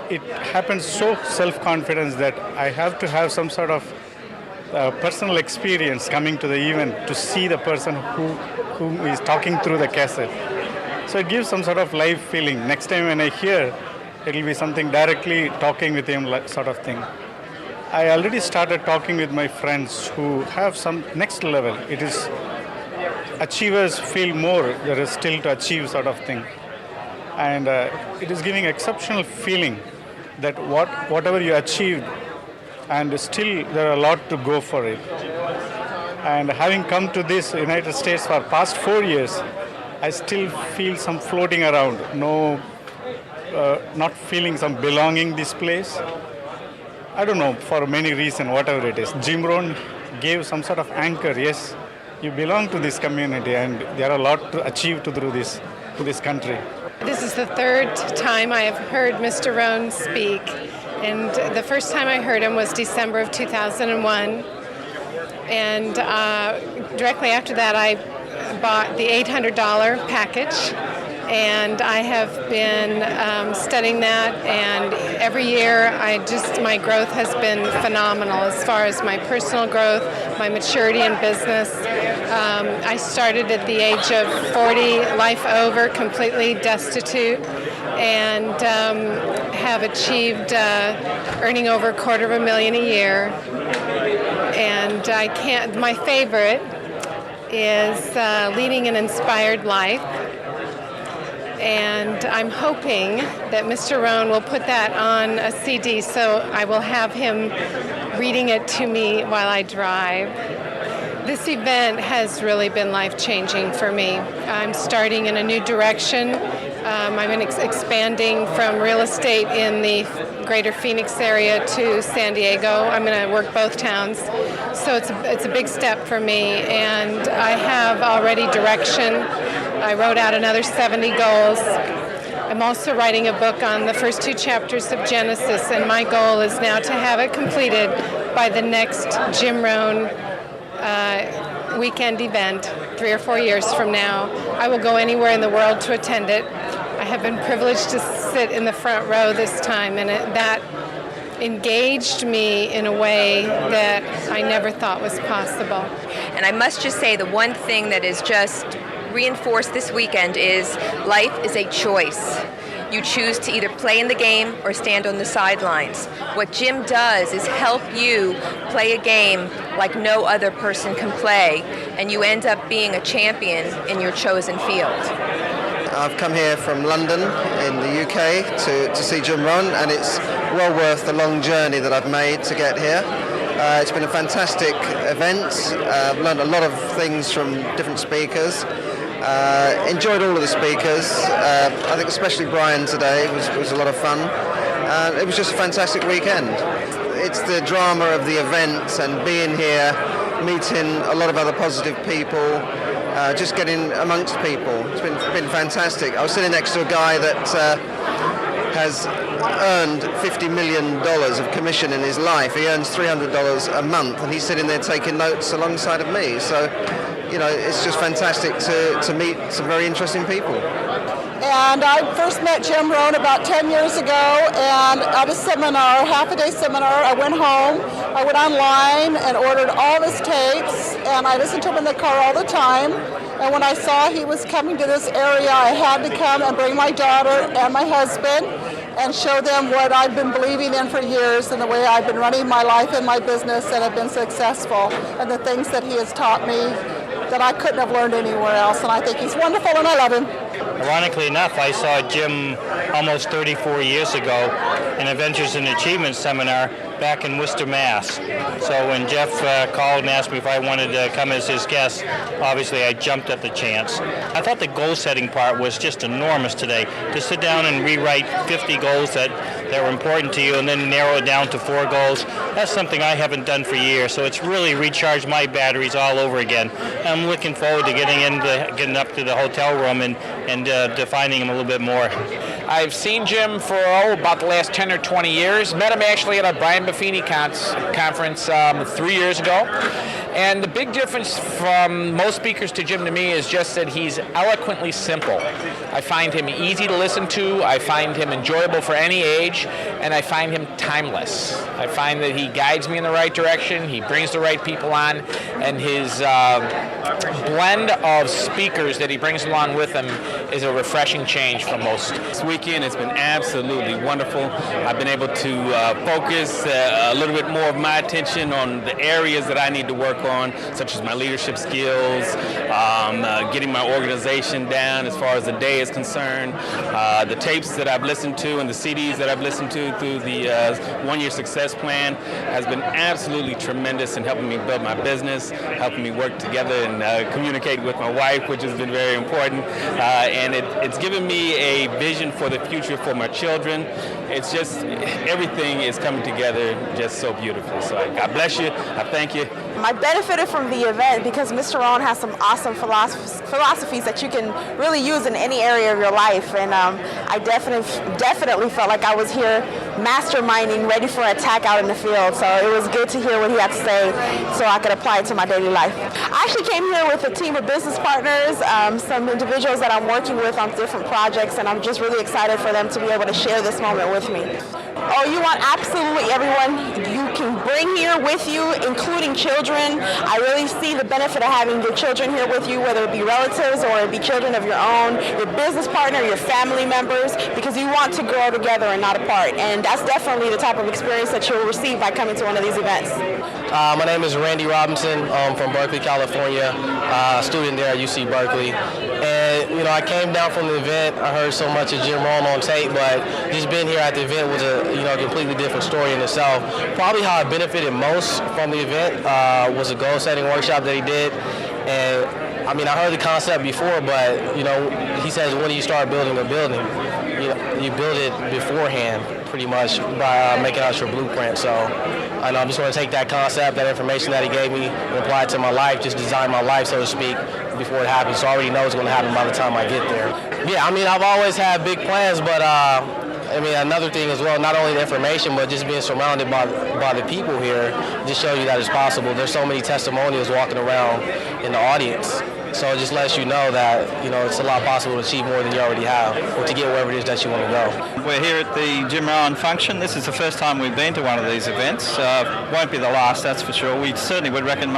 it happens so self-confidence that I have to have some sort of personal experience coming to the event to see the person who is talking through the cassette. So it gives some sort of live feeling. Next time when I hear, it'll be something directly talking with him sort of thing. I already started talking with my friends who have some next level. It is achievers feel more, there is still to achieve sort of thing. And it is giving exceptional feeling that whatever you achieved, and still there are a lot to go for it. And having come to this United States for past 4 years, I still feel some floating around, not feeling some belonging this place. I don't know, for many reasons, whatever it is. Jim Rohn gave some sort of anchor. Yes, you belong to this community, and there are a lot to achieve to this country. This is the third time I have heard Mr. Rohn speak, and the first time I heard him was December of 2001, and directly after that I bought the $800 package, and I have been studying that, and every year my growth has been phenomenal as far as my personal growth, my maturity in business. I started at the age of 40, life over, completely destitute, and have achieved earning over $250,000 a year. And my favorite is leading an inspired life. And I'm hoping that Mr. Rohn will put that on a CD so I will have him reading it to me while I drive. This event has really been life-changing for me. I'm starting in a new direction. I'm expanding from real estate in the greater Phoenix area to San Diego. I'm going to work both towns. So it's a big step for me, and I have already direction. I wrote out another 70 goals. I'm also writing a book on the first 2 chapters of Genesis, and my goal is now to have it completed by the next Jim Rohn weekend event 3 or 4 years from now. I will go anywhere in the world to attend it. I have been privileged to sit in the front row this time, and that engaged me in a way that I never thought was possible. And I must just say the one thing that is just reinforced this weekend is life is a choice. You choose to either play in the game or stand on the sidelines. What Jim does is help you play a game like no other person can play, and you end up being a champion in your chosen field. I've come here from London in the UK to see Jim Rohn, and it's well worth the long journey that I've made to get here. It's been a fantastic event. I've learned a lot of things from different speakers. Enjoyed all of the speakers. I think especially Brian today was a lot of fun. It was just a fantastic weekend. It's the drama of the event and being here, meeting a lot of other positive people, just getting amongst people. It's been fantastic. I was sitting next to a guy that has earned $50 million of commission in his life. He earns $300 a month, and he's sitting there taking notes alongside of me. So, you know, it's just fantastic to meet some very interesting people. And I first met Jim Rohn about 10 years ago, and at a seminar, half-a-day seminar, I went home, I went online and ordered all of his tapes, and I listened to him in the car all the time. And when I saw he was coming to this area, I had to come and bring my daughter and my husband and show them what I've been believing in for years and the way I've been running my life and my business and have been successful, and the things that he has taught me that I couldn't have learned anywhere else. And I think he's wonderful, and I love him. Ironically enough, I saw Jim almost 34 years ago in Adventures in Achievement seminar back in Worcester, Mass. So when Jeff called and asked me if I wanted to come as his guest, obviously I jumped at the chance. I thought the goal-setting part was just enormous today. To sit down and rewrite 50 goals that were important to you and then narrow it down to 4 goals, that's something I haven't done for years. So it's really recharged my batteries all over again. I'm looking forward to getting up to the hotel room and defining him a little bit more. I've seen Jim for about the last 10 or 20 years. Met him actually at a Brian Buffini conference 3 years ago. And the big difference from most speakers to Jim to me is just that he's eloquently simple. I find him easy to listen to, I find him enjoyable for any age, and I find him timeless. I find that he guides me in the right direction, he brings the right people on, and his blend of speakers that he brings along with him is a refreshing change from most. This weekend has been absolutely wonderful. I've been able to focus a little bit more of my attention on the areas that I need to work on, such as my leadership skills, getting my organization down as far as the day is concerned, the tapes that I've listened to and the CDs that I've listened to through the one-year success plan has been absolutely tremendous in helping me build my business, helping me work together and communicate with my wife, which has been very important. And it's given me a vision for the future for my children. It's just, everything is coming together just so beautifully. So God bless you. I thank you. I benefited from the event because Mr. Rohn has some awesome philosophies that you can really use in any area of your life. And I definitely felt like I was here masterminding, ready for attack out in the field. So it was good to hear what he had to say so I could apply it to my daily life. I actually came here with a team of business partners, some individuals that I'm working with on different projects, and I'm just really excited for them to be able to share this moment with me. Oh, you want absolutely everyone you can bring here with you, including children. I really see the benefit of having your children here with you, whether it be relatives or it be children of your own, your business partner, your family members, because you want to grow together and not apart. And that's definitely the type of experience that you'll receive by coming to one of these events. My name is Randy Robinson. I'm from Berkeley, California, a student there at UC Berkeley. And, you know, I came down from the event. I heard so much of Jim Rohn on tape, but just being here at the event was a completely different story in itself. Probably how I benefited most from the event was a goal-setting workshop that he did. And, I mean, I heard the concept before, but, you know, he says when you start building a building, you build it beforehand, pretty much, by making out your blueprint. So I know I'm just going to take that concept, that information that he gave me, and apply it to my life, just design my life, so to speak, before it happens. So I already know it's going to happen by the time I get there. Yeah, I mean, I've always had big plans, but I mean, another thing as well, not only the information, but just being surrounded by the people here just shows you that it's possible. There's so many testimonials walking around in the audience. So it just lets you know that, you know, it's a lot possible to achieve more than you already have or to get wherever it is that you want to go. We're here at the Jim Rohn function. This is the first time we've been to one of these events. Won't be the last, that's for sure. We certainly would recommend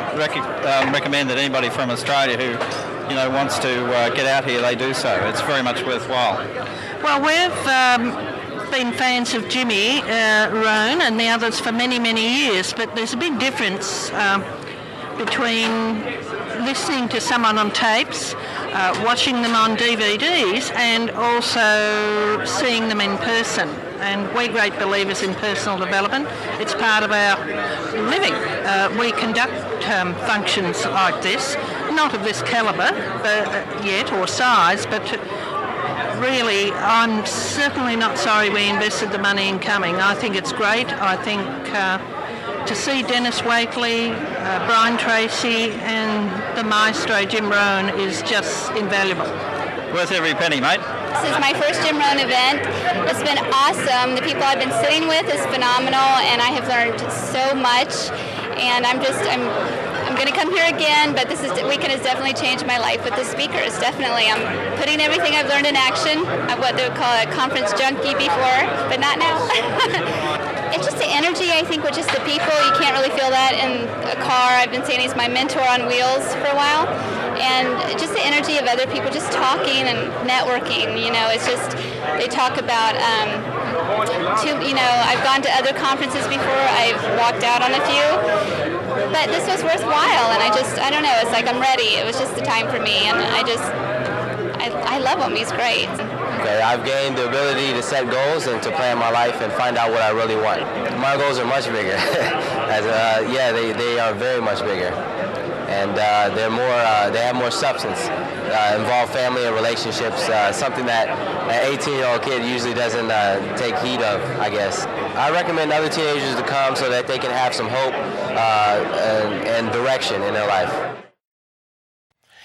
that anybody from Australia who, you know, wants to get out here, they do so. It's very much worthwhile. Well, we've been fans of Jimmy Rohn and the others for many, many years, but there's a big difference between listening to someone on tapes, watching them on DVDs, and also seeing them in person. And we're great believers in personal development. It's part of our living. We conduct functions like this, not of this calibre yet or size, but really, I'm certainly not sorry we invested the money in coming. I think it's great. I think to see Dennis Wakely, Brian Tracy and the maestro Jim Rohn is just invaluable. Worth every penny, mate. This is my first Jim Rohn event. It's been awesome. The people I've been sitting with is phenomenal, and I have learned so much. And I'm going to come here again, but this weekend has definitely changed my life with the speakers. Definitely, I'm putting everything I've learned in action. I'm what they would call a conference junkie before, but not now. It's just the energy, I think, with just the people. You can't really feel that in a car. I've been saying he's my mentor on wheels for a while. And just the energy of other people just talking and networking, you know, it's just, they talk about, you know, I've gone to other conferences before, I've walked out on a few, but this was worthwhile, and I don't know, it's like I'm ready. It was just the time for me, and I love him. He's great. Okay, I've gained the ability to set goals and to plan my life and find out what I really want. My goals are much bigger. They are very much bigger. And they're more, they have more substance, involve family and relationships, something that an 18-year-old kid usually doesn't take heed of, I guess. I recommend other teenagers to come so that they can have some hope and direction in their life.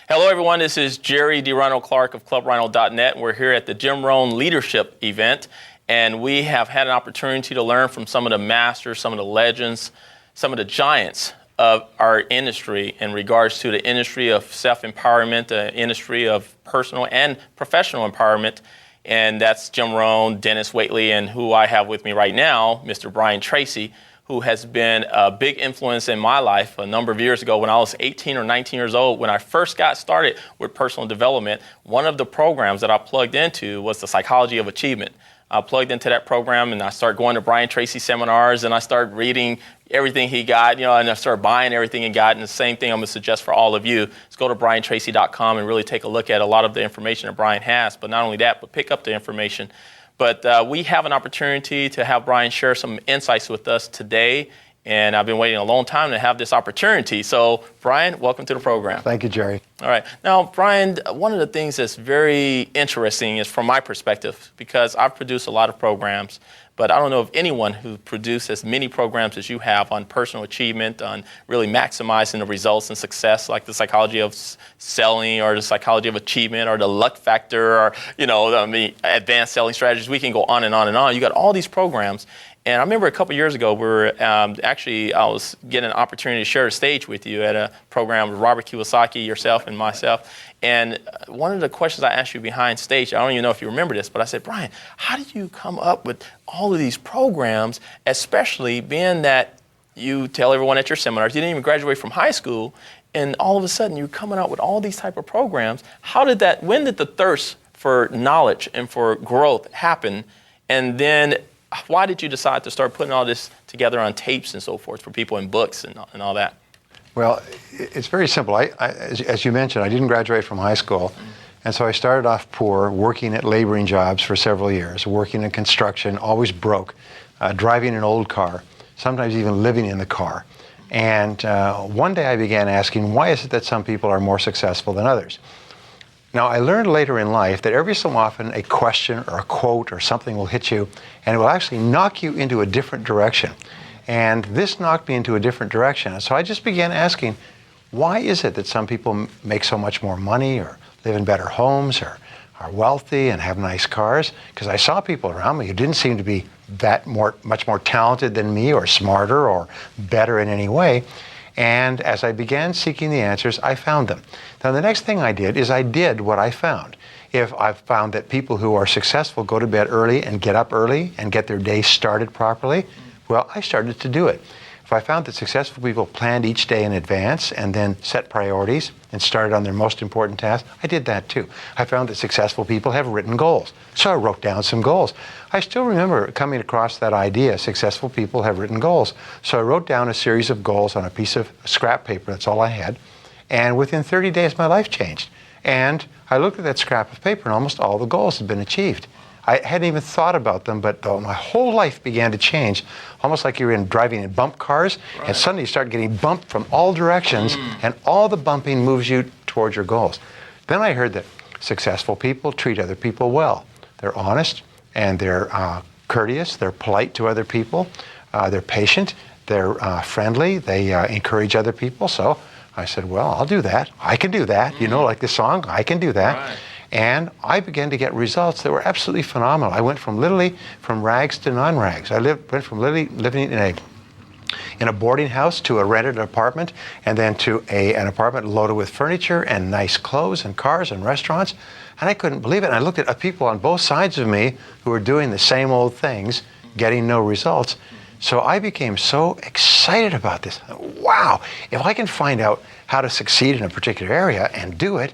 Hello, everyone. This is Jerry DeRhino Clark of ClubRhino.net. We're here at the Jim Rohn Leadership event, and we have had an opportunity to learn from some of the masters, some of the legends, some of the giants of our industry in regards to the industry of self-empowerment, the industry of personal and professional empowerment. And that's Jim Rohn, Dennis Wakely, and who I have with me right now, Mr. Brian Tracy, who has been a big influence in my life a number of years ago when I was 18 or 19 years old. When I first got started with personal development, one of the programs that I plugged into was the Psychology of Achievement. I plugged into that program and I started going to Brian Tracy seminars and I started reading everything he got, and I started buying everything he got. And the same thing I'm going to suggest for all of you is go to briantracy.com and really take a look at a lot of the information that Brian has. But not only that, but pick up the information. But we have an opportunity to have Brian share some insights with us today. And I've been waiting a long time to have this opportunity. So, Brian, welcome to the program. Thank you, Jerry. All right. Now, Brian, one of the things that's very interesting is from my perspective, because I've produced a lot of programs, but I don't know of anyone who produced as many programs as you have on personal achievement, on really maximizing the results and success, like the psychology of selling or the psychology of achievement or the luck factor or, advanced selling strategies. We can go on and on and on. You got all these programs. And I remember a couple years ago, I was getting an opportunity to share a stage with you at a program with Robert Kiyosaki, yourself, and myself. And one of the questions I asked you behind stage, I don't even know if you remember this, but I said, Brian, how did you come up with all of these programs, especially being that you tell everyone at your seminars, you didn't even graduate from high school, and all of a sudden you're coming out with all these type of programs. When did the thirst for knowledge and for growth happen? And then why did you decide to start putting all this together on tapes and so forth for people in books and all that? Well, it's very simple. As you mentioned, I didn't graduate from high school, and so I started off poor, working at laboring jobs for several years, working in construction, always broke, driving an old car, sometimes even living in the car. And one day I began asking, why is it that some people are more successful than others? Now, I learned later in life that every so often a question or a quote or something will hit you, and it will actually knock you into a different direction. And this knocked me into a different direction. And so I just began asking, why is it that some people make so much more money or live in better homes or are wealthy and have nice cars? Because I saw people around me who didn't seem to be much more talented than me or smarter or better in any way. And as I began seeking the answers, I found them. Now, the next thing I did is I did what I found. If I've found that people who are successful go to bed early and get up early and get their day started properly, well, I started to do it. If I found that successful people planned each day in advance and then set priorities and started on their most important tasks, I did that too. I found that successful people have written goals, so I wrote down some goals. I still remember coming across that idea, successful people have written goals. So I wrote down a series of goals on a piece of scrap paper, that's all I had, and within 30 days my life changed. And I looked at that scrap of paper and almost all the goals had been achieved. I hadn't even thought about them, but my whole life began to change, almost like you were driving in bump cars, and suddenly you start getting bumped from all directions, and all the bumping moves you towards your goals. Then I heard that successful people treat other people well. They're honest, and they're courteous, they're polite to other people, they're patient, they're friendly, they encourage other people. So I said, well, I'll do that. I can do that. You know, like the song, I can do that. Right. And I began to get results that were absolutely phenomenal. I went from literally from rags to non-rags. I went from literally living in a boarding house to a rented apartment, and then to an apartment loaded with furniture and nice clothes and cars and restaurants. And I couldn't believe it. And I looked at people on both sides of me who were doing the same old things, getting no results. So I became so excited about this. Wow, if I can find out how to succeed in a particular area and do it,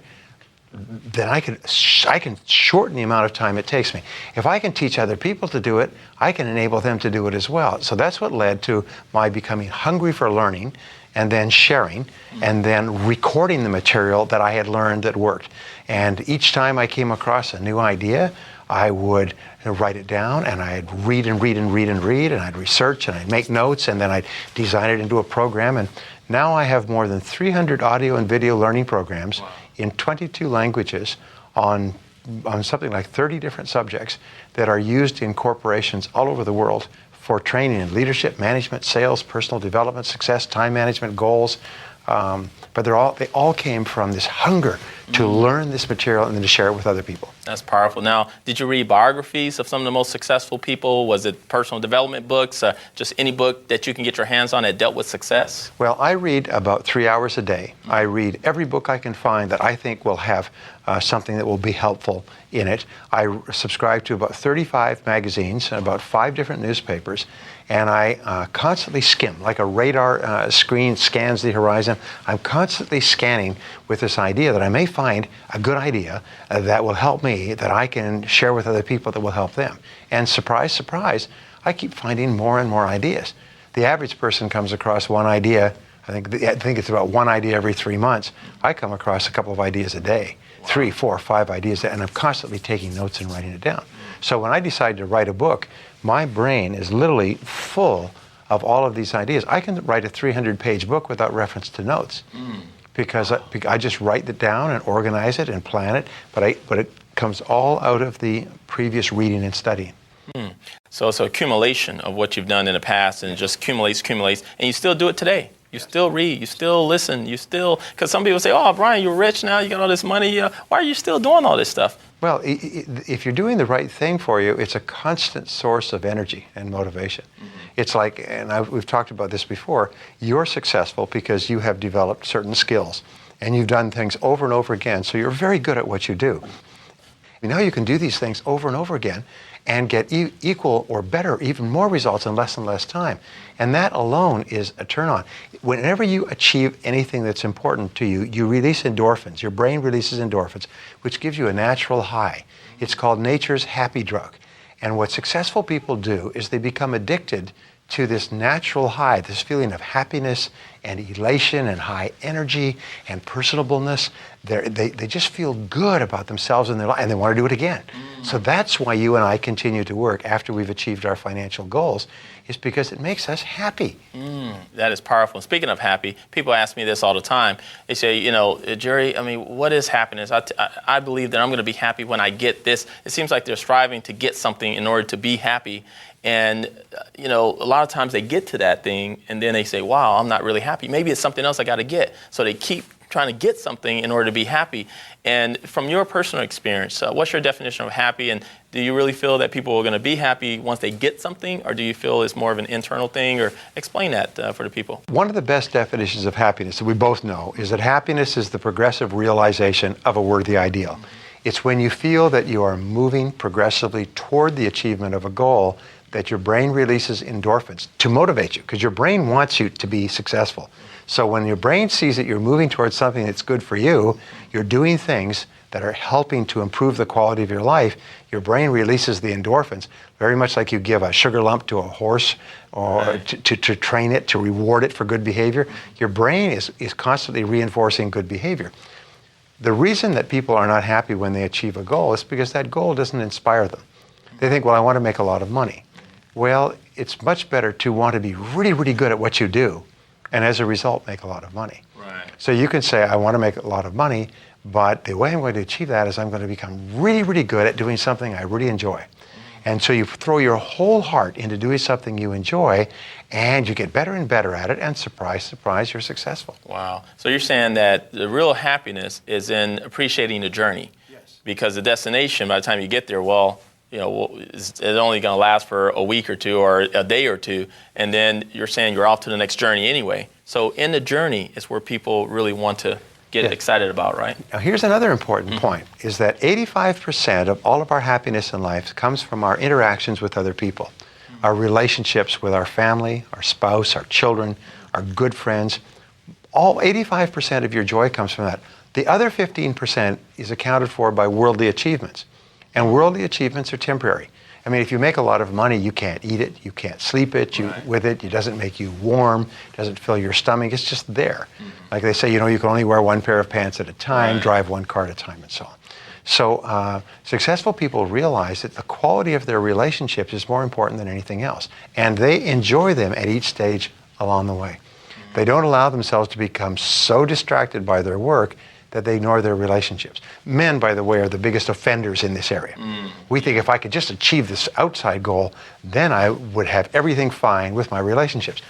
then I can shorten the amount of time it takes me. If I can teach other people to do it, I can enable them to do it as well. So that's what led to my becoming hungry for learning, and then sharing, and then recording the material that I had learned that worked. And each time I came across a new idea, I would write it down, and I'd read and read and read and read, and I'd research, and I'd make notes, and then I'd design it into a program. And now I have more than 300 audio and video learning programs in 22 languages on something like 30 different subjects that are used in corporations all over the world for training in leadership, management, sales, personal development, success, time management, goals. But they all came from this hunger to learn this material and then to share it with other people. That's powerful. Now, did you read biographies of some of the most successful people? Was it personal development books? Just any book that you can get your hands on that dealt with success? Well, I read about 3 hours a day. I read every book I can find that I think will have something that will be helpful in it. I subscribe to about 35 magazines and about 5 different newspapers, and I constantly skim, like a radar screen scans the horizon. I'm constantly scanning with this idea that I may find a good idea that will help me, that I can share with other people that will help them. And surprise, surprise, I keep finding more and more ideas. The average person comes across one idea, I think it's about one idea every 3 months. I come across a couple of ideas a day, 3, 4, 5 ideas, and I'm constantly taking notes and writing it down. So when I decide to write a book, my brain is literally full of all of these ideas. I can write a 300-page book without reference to notes because I just write it down and organize it and plan it, but it comes all out of the previous reading and studying. So it's an accumulation of what you've done in the past, and it just accumulates, and you still do it today. You still read, you still listen, because some people say, oh, Brian, you're rich now, you got all this money, why are you still doing all this stuff? Well, if you're doing the right thing for you, it's a constant source of energy and motivation. It's like, and we've talked about this before, you're successful because you have developed certain skills, and you've done things over and over again, so you're very good at what you do. Now you can do these things over and over again and get equal or better, even more results in less and less time. And that alone is a turn on. Whenever you achieve anything that's important to you, you release endorphins. Your brain releases endorphins, which gives you a natural high. It's called nature's happy drug. And what successful people do is they become addicted to this natural high, this feeling of happiness and elation and high energy and personableness. They just feel good about themselves and their life, and they want to do it again. So that's why you and I continue to work after we've achieved our financial goals, is because it makes us happy. That is powerful. Speaking of happy, people ask me this all the time. They say, Jerry, what is happiness? I believe that I'm going to be happy when I get this. It seems like they're striving to get something in order to be happy. And, a lot of times they get to that thing and then they say, wow, I'm not really happy. Maybe it's something else I got to get. So they keep trying to get something in order to be happy. And from your personal experience, what's your definition of happy? And do you really feel that people are going to be happy once they get something, or do you feel it's more of an internal thing? Or explain that for the people. One of the best definitions of happiness that we both know is that happiness is the progressive realization of a worthy ideal. It's when you feel that you are moving progressively toward the achievement of a goal that your brain releases endorphins to motivate you, because your brain wants you to be successful. So when your brain sees that you're moving towards something that's good for you, you're doing things that are helping to improve the quality of your life, your brain releases the endorphins, very much like you give a sugar lump to a horse or to train it, to reward it for good behavior. Your brain is constantly reinforcing good behavior. The reason that people are not happy when they achieve a goal is because that goal doesn't inspire them. They think, well, I want to make a lot of money. Well, it's much better to want to be really, really good at what you do, and as a result, make a lot of money. Right. So you can say, I want to make a lot of money, but the way I'm going to achieve that is I'm going to become really, really good at doing something I really enjoy. And so you throw your whole heart into doing something you enjoy, and you get better and better at it, and surprise, surprise, you're successf's. Wow. So you're saying that the real happiness is in appreciating the journey. Yes. Because the destination, by the time you get there, well, you know, it's only going to last for a week or two or a day or two, and then you're saying you're off to the next journey anyway. So in the journey is where people really want to get excited about, right? Now here's another important point, is that 85% of all of our happiness in life comes from our interactions with other people, our relationships with our family, our spouse, our children, our good friends. All 85% of your joy comes from that. The other 15% is accounted for by worldly achievements. And worldly achievements are temporary. I mean, if you make a lot of money, you can't eat it, you can't sleep with it, it doesn't make you warm, it doesn't fill your stomach, it's just there. Like they say, you know, you can only wear one pair of pants at a time, drive one car at a time, and so on. So successful people realize that the quality of their relationships is more important than anything else. And they enjoy them at each stage along the way. They don't allow themselves to become so distracted by their work that they ignore their relationships. Men, by the way, are the biggest offenders in this area. We think if I could just achieve this outside goal, then I would have everything fine with my relationships.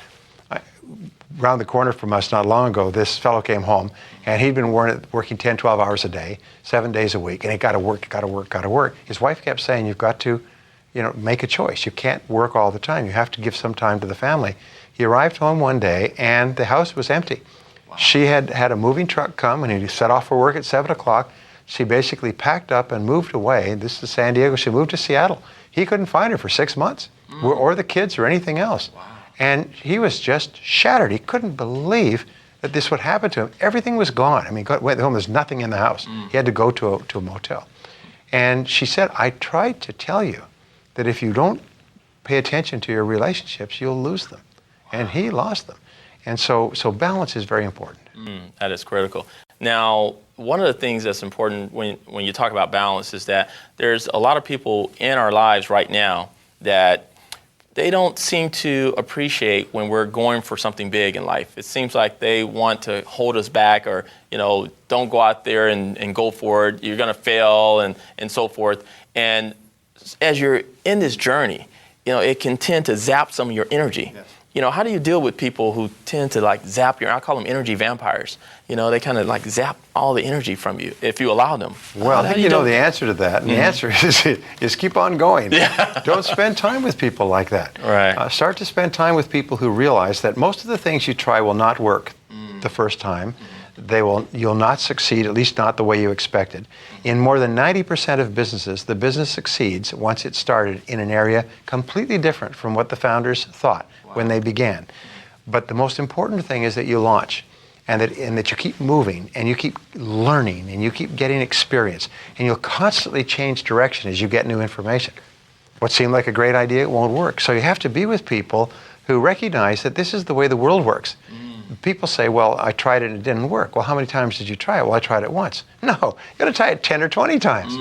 Around the corner from us not long ago, this fellow came home, and he'd been working 10, 12 hours a day, 7 days a week, and he got to work, got to work, got to work. His wife kept saying, you've got to, you know, make a choice. You can't work all the time. You have to give some time to the family. He arrived home one day, and the house was empty. She had a moving truck come, and he set off for work at 7 o'clock. She basically packed up and moved away. This is San Diego. She moved to Seattle. He couldn't find her for 6 months, or the kids, or anything else. Wow. And he was just shattered. He couldn't believe that this would happen to him. Everything was gone. I mean, he went home, there's nothing in the house. He had to go to a motel. And she said, I tried to tell you that if you don't pay attention to your relationships, you'll lose them. And he lost them. And so balance is very important. That is critical. Now, one of the things that's important when you talk about balance is that there's a lot of people in our lives right now that they don't seem to appreciate when we're going for something big in life. It seems like they want to hold us back, or, you know, don't go out there and go for it. You're going to fail and so forth. And as you're in this journey, you know, it can tend to zap some of your energy. Yes. You know, how do you deal with people who tend to like zap I call them energy vampires. You know, they kind of like zap all the energy from you if you allow them. Well, I think you know the answer to that. And the answer is keep on going. Yeah. Don't spend time with people like that. Right. Start to spend time with people who realize that most of the things you try will not work the first time. You'll not succeed, at least not the way you expected. In more than 90% of businesses, the business succeeds once it's started in an area completely different from what the founders thought when they began. But the most important thing is that you launch, and that you keep moving, and you keep learning, and you keep getting experience, and you'll constantly change direction as you get new information. What seemed like a great idea, it won't work. So you have to be with people who recognize that this is the way the world works. People say, well, I tried it and it didn't work. Well, how many times did you try it? Well, I tried it once. No, you got to try it 10 or 20 times.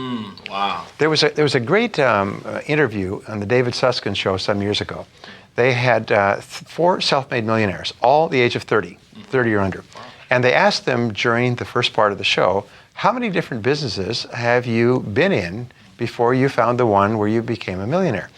Wow. There was a great interview on the David Susskind show some years ago. They had 4 self-made millionaires, all the age of 30 or under. And they asked them during the first part of the show, how many different businesses have you been in before you found the one where you became a millionaire?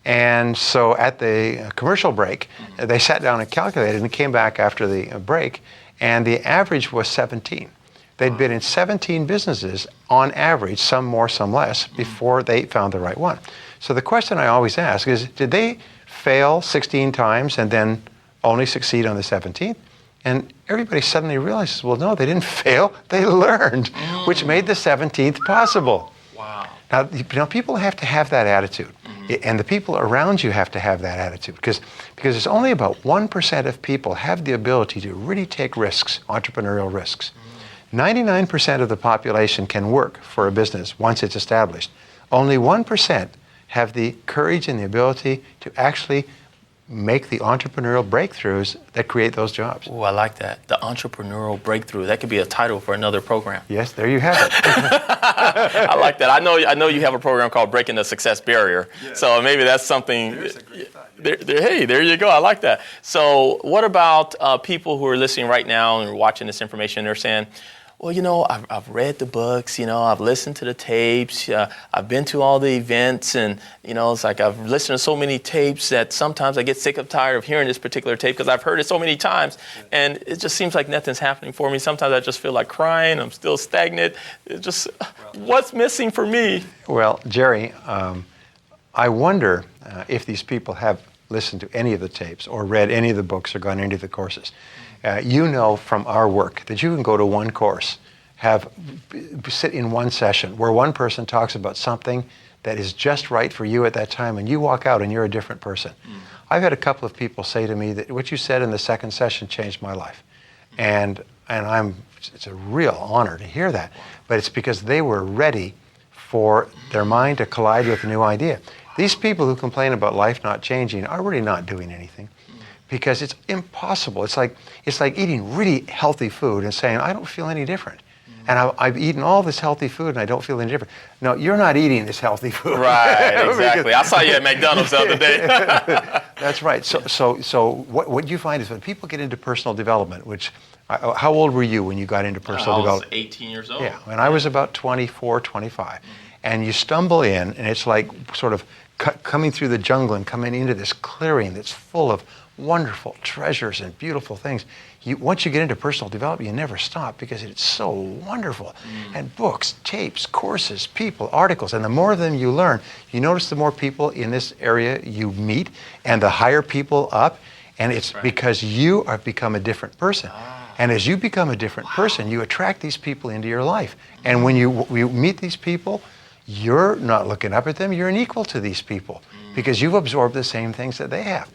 And so at the commercial break, they sat down and calculated and came back after the break, and the average was 17. They'd been in 17 businesses on average, some more, some less, before they found the right one. So the question I always ask is, did they fail 16 times and then only succeed on the 17th? And everybody suddenly realizes, well, no, they didn't fail, they learned, which made the 17th possible. Wow. Now, people have to have that attitude, and the people around you have to have that attitude, because it's only about 1% of people have the ability to really take risks, entrepreneurial risks. 99% of the population can work for a business once it's established. Only 1% have the courage and the ability to actually make the entrepreneurial breakthroughs that create those jobs. Oh, I like that. The entrepreneurial breakthrough. That could be a title for another program. Yes, there you have it. I like that. I know you have a program called Breaking the Success Barrier. Yeah. So maybe that's something. Hey, there you go. I like that. So what about people who are listening right now and watching this information? They're saying, well, I've read the books, I've listened to the tapes, I've been to all the events, and, it's like I've listened to so many tapes that sometimes I get sick and tired of hearing this particular tape because I've heard it so many times, and it just seems like nothing's happening for me. Sometimes I just feel like crying, I'm still stagnant. It's just, what's missing for me? Well, Jerry, I wonder if these people have listened to any of the tapes or read any of the books or gone into the courses. From our work that you can go to one course, sit in one session where one person talks about something that is just right for you at that time, and you walk out and you're a different person. I've had a couple of people say to me that what you said in the second session changed my life, and it's a real honor to hear that. But it's because they were ready for their mind to collide with a new idea. These people who complain about life not changing are really not doing anything. Because it's impossible. It's like eating really healthy food and saying, I don't feel any different. And I've eaten all this healthy food and I don't feel any different. No, you're not eating this healthy food. Right, exactly. I saw you at McDonald's the other day. That's right. So what you find is when people get into personal development, which, how old were you when you got into personal development? I was 18 years old. Yeah, when I was about 24, 25. And you stumble in and it's like sort of coming through the jungle and coming into this clearing that's full of wonderful treasures and beautiful things. Once you get into personal development, you never stop because it's so wonderful. And books, tapes, courses, people, articles, and the more of them you learn, you notice the more people in this area you meet and the higher people up, and it's because you have become a different person. And as you become a different person, you attract these people into your life. And when you meet these people, you're not looking up at them, you're an equal to these people because you've absorbed the same things that they have.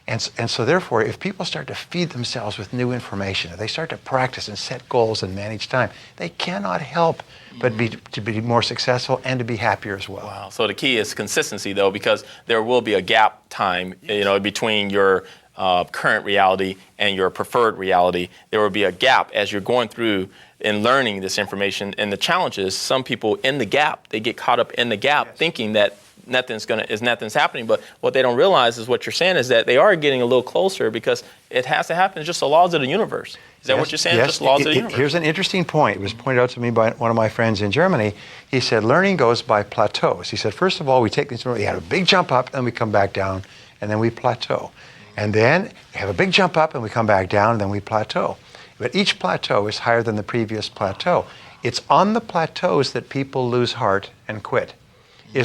And so therefore, if people start to feed themselves with new information, if they start to practice and set goals and manage time, they cannot help but to be more successful and to be happier as well. Wow. So the key is consistency, though, because there will be a gap time, between your current reality and your preferred reality. There will be a gap as you're going through and learning this information. And the challenge is some people in the gap, they get caught up in the gap thinking that nothing's happening, but what they don't realize is what you're saying is that they are getting a little closer because it has to happen. It's just the laws of the universe. Is that what you're saying? Yes. Just laws of the universe. Here's an interesting point. It was pointed out to me by one of my friends in Germany. He said learning goes by plateaus. He said, first of all, we take these, we have a big jump up, then we come back down, and then we plateau. And then we have a big jump up, and we come back down, and then we plateau. But each plateau is higher than the previous plateau. It's on the plateaus that people lose heart and quit.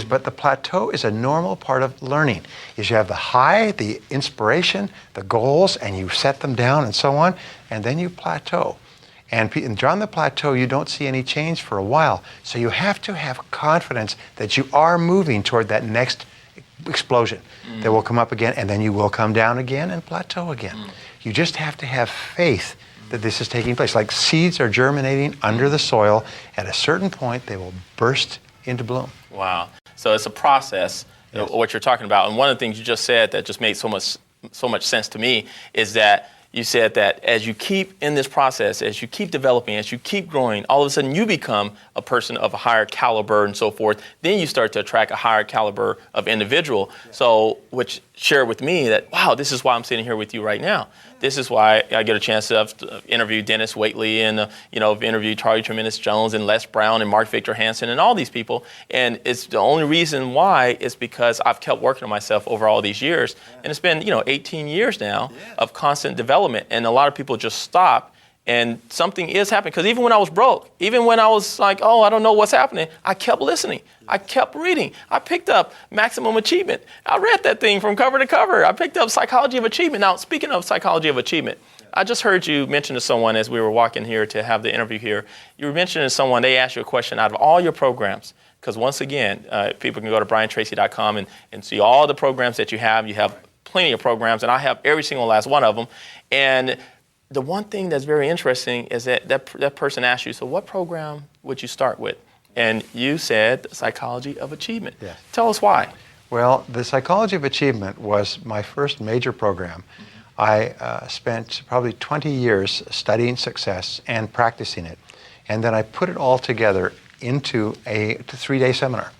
But the plateau is a normal part of learning. Is you have the high, the inspiration, the goals, and you set them down and so on, and then you plateau. And on the plateau, you don't see any change for a while. So you have to have confidence that you are moving toward that next explosion that will come up again, and then you will come down again and plateau again. You just have to have faith that this is taking place. Like seeds are germinating under the soil. At a certain point, they will burst into bloom. Wow. So it's a process, what you're talking about. And one of the things you just said that just made so much sense to me is that you said that as you keep in this process, as you keep developing, as you keep growing, all of a sudden you become a person of a higher caliber and so forth. Then you start to attract a higher caliber of individual. So, which share with me that, wow, this is why I'm sitting here with you right now. This is why I get a chance to interview Dennis Waitley and, interview Charlie Tremendous Jones and Les Brown and Mark Victor Hansen and all these people. And it's the only reason why is because I've kept working on myself over all these years. And it's been, 18 years now of constant development. And a lot of people just stop And something is happening, because even when I was broke, even when I was like, oh, I don't know what's happening, I kept listening. I kept reading. I picked up Maximum Achievement. I read that thing from cover to cover. I picked up Psychology of Achievement. Now, speaking of Psychology of Achievement, I just heard you mention to someone as we were walking here to have the interview here, you were mentioning to someone, they asked you a question out of all your programs, because once again, people can go to briantracy.com and see all the programs that you have. You have plenty of programs, and I have every single last one of them. And the one thing that's very interesting is that person asked you, so what program would you start with? And you said Psychology of Achievement. Yes. Tell us why. Well, the Psychology of Achievement was my first major program. I spent probably 20 years studying success and practicing it. And then I put it all together into a 3-day seminar.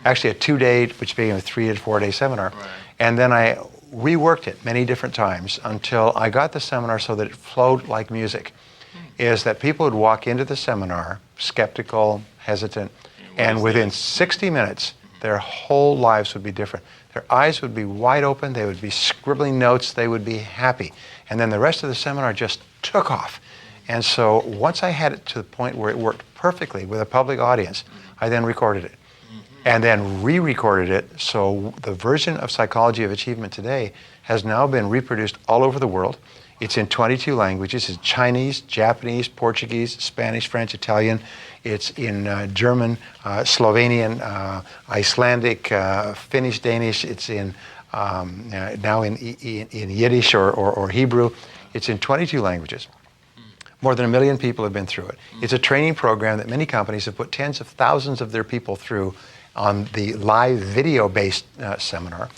Actually a 2-day, which became a 3 to 4-day seminar. Right. And then I reworked it many different times until I got the seminar so that it flowed like music. Is that people would walk into the seminar skeptical, hesitant, and within 60 minutes, their whole lives would be different. Their eyes would be wide open, they would be scribbling notes, they would be happy. And then the rest of the seminar just took off. And so once I had it to the point where it worked perfectly with a public audience, I then recorded it. And then re-recorded it, so the version of Psychology of Achievement today has now been reproduced all over the world. It's in 22 languages. It's Chinese, Japanese, Portuguese, Spanish, French, Italian. It's in German, Slovenian, Icelandic, Finnish, Danish. It's in now in Yiddish or Hebrew. It's in 22 languages. More than 1 million people have been through it. It's a training program that many companies have put tens of thousands of their people through on the live video-based seminar.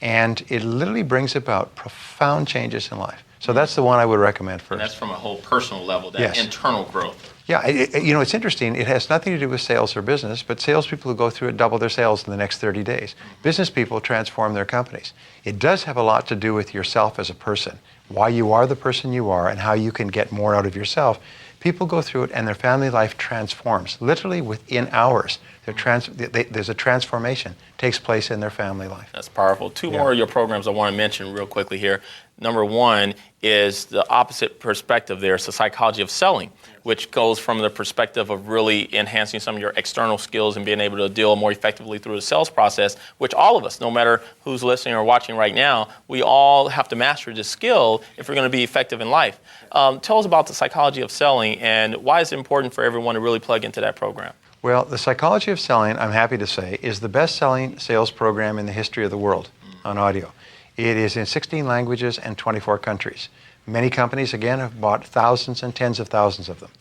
And it literally brings about profound changes in life. So that's the one I would recommend first. And that's from a whole personal level, that Yes. internal growth. Yeah, you know, it's interesting. It has nothing to do with sales or business, but salespeople who go through it double their sales in the next 30 days. Business people transform their companies. It does have a lot to do with yourself as a person, why you are the person you are and how you can get more out of yourself. People go through it and their family life transforms. Literally within hours, there's a transformation takes place in their family life. That's powerful. Two more of your programs I want to mention real quickly here. Number one is the opposite perspective there. It's the Psychology of Selling, which goes from the perspective of really enhancing some of your external skills and being able to deal more effectively through the sales process, which all of us, no matter who's listening or watching right now, we all have to master this skill if we're going to be effective in life. Tell us about the Psychology of Selling and why it's important for everyone to really plug into that program. Well, the Psychology of Selling, I'm happy to say, is the best-selling sales program in the history of the world on audio. It is in 16 languages and 24 countries. Many companies, again, have bought thousands and tens of thousands of them.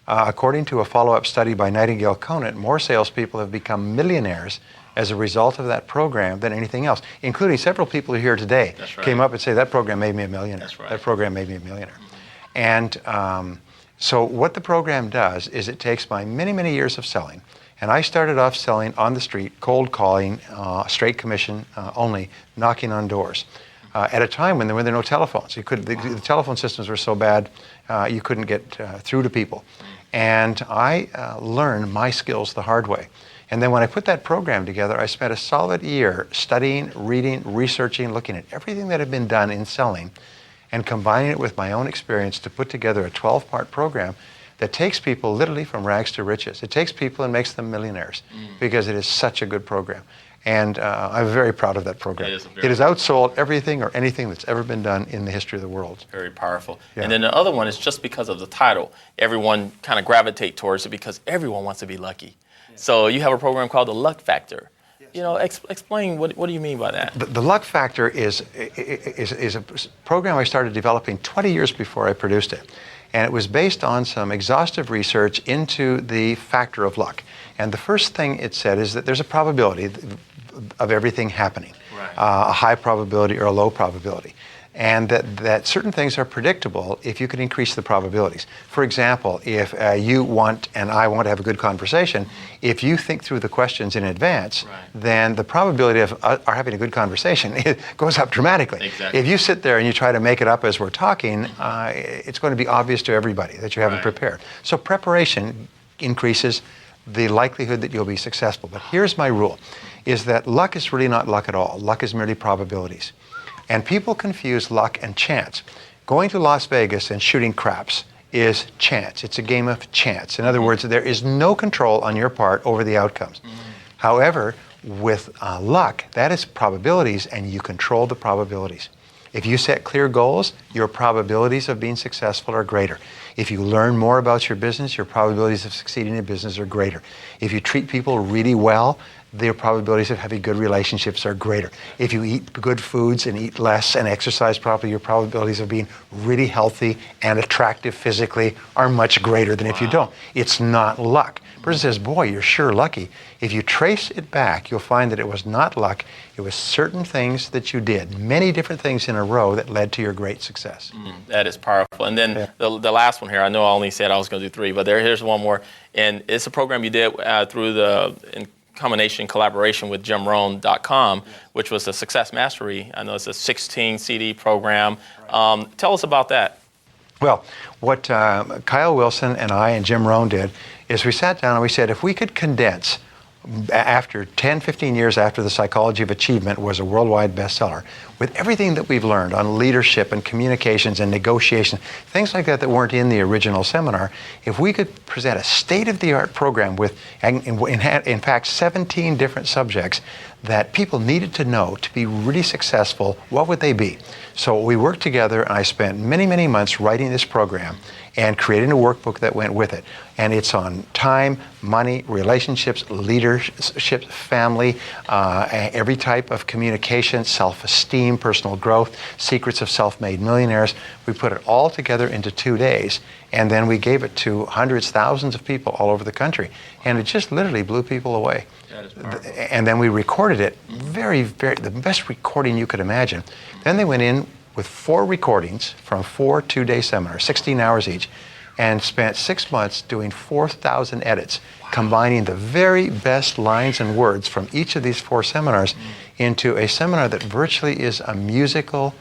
According to a follow-up study by Nightingale Conant, more salespeople have become millionaires as a result of that program than anything else, including several people who are here today came up and say, that program made me a millionaire. That's right. That program made me a millionaire. And so what the program does is it takes my many, many years of selling, and I started off selling on the street, cold calling, straight commission only, knocking on doors. At a time when there were no telephones. The telephone systems were so bad, you couldn't get through to people. And I learned my skills the hard way. And then when I put that program together, I spent a solid year studying, reading, researching, looking at everything that had been done in selling, and combining it with my own experience to put together a 12-part program that takes people literally from rags to riches. It takes people and makes them millionaires because it is such a good program. And I'm very proud of that program. It has outsold everything or anything that's ever been done in the history of the world. Very powerful. Yeah. And then the other one is just because of the title, everyone kind of gravitate towards it because everyone wants to be lucky. Yeah. So you have a program called the Luck Factor. You know, explain what do you mean by that? The Luck Factor is a program I started developing 20 years before I produced it. And it was based on some exhaustive research into the factor of luck. And the first thing it said is that there's a probability of everything happening, a high probability or a low probability. And that certain things are predictable if you can increase the probabilities. For example, if you want and I want to have a good conversation, if you think through the questions in advance, then the probability of our having a good conversation goes up dramatically. Exactly. If you sit there and you try to make it up as we're talking, it's going to be obvious to everybody that you haven't prepared. So preparation increases the likelihood that you'll be successful. But here's my rule, is that luck is really not luck at all. Luck is merely probabilities. And people confuse luck and chance. Going to Las Vegas and shooting craps is chance. It's a game of chance. In other words, there is no control on your part over the outcomes. However, with luck, that is probabilities, and you control the probabilities. If you set clear goals, your probabilities of being successful are greater. If you learn more about your business, your probabilities of succeeding in business are greater. If you treat people really well, their probabilities of having good relationships are greater. If you eat good foods and eat less and exercise properly, your probabilities of being really healthy and attractive physically are much greater than if you don't. It's not luck. A person says, boy, you're sure lucky. If you trace it back, you'll find that it was not luck. It was certain things that you did, many different things in a row that led to your great success. That is powerful. And then the last one here, I know I only said I was going to do 3, but here's one more. And it's a program you did through in collaboration with JimRohn.com, which was the Success Mastery. I know it's a 16 CD program. Tell us about that. Well, what Kyle Wilson and I and Jim Rohn did is we sat down and we said, if we could condense, after 10, 15 years after The Psychology of Achievement was a worldwide bestseller, with everything that we've learned on leadership and communications and negotiation, things like that that weren't in the original seminar, if we could present a state-of-the-art program with, in fact, 17 different subjects that people needed to know to be really successful, what would they be? So we worked together, and I spent many, many months writing this program and creating a workbook that went with it. And it's on time, money, relationships, leadership, family, every type of communication, self-esteem, personal growth, secrets of self-made millionaires. We put it all together into 2 days, and then we gave it to hundreds, thousands of people all over the country. And it just literally blew people away. And then we recorded it, the best recording you could imagine. Then they went in with 4 recordings from 4 2-day seminars, 16 hours each, and spent 6 months doing 4,000 edits, combining the very best lines and words from each of these 4 seminars into a seminar that virtually is a musical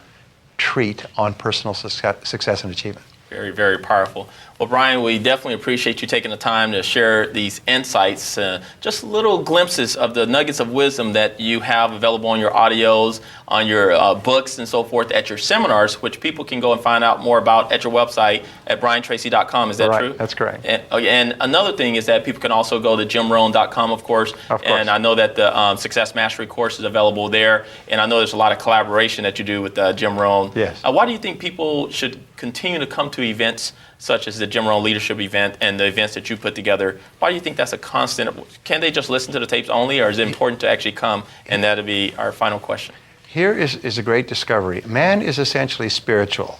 treat on personal success and achievement. Very, very powerful. Well, Brian, we definitely appreciate you taking the time to share these insights, just little glimpses of the nuggets of wisdom that you have available on your audios, on your books and so forth at your seminars, which people can go and find out more about at your website at briantracy.com. Is that true? That's correct. And another thing is that people can also go to jimrohn.com, of course. And I know that the Success Mastery course is available there. And I know there's a lot of collaboration that you do with Jim Rohn. Yes. Why do you think people should continue to come to events such as the Jim Rohn Leadership event and the events that you put together? Why do you think that's a constant? Can they just listen to the tapes only, or is it important to actually come? And that'll be our final question. Here is a great discovery. Man is essentially spiritual.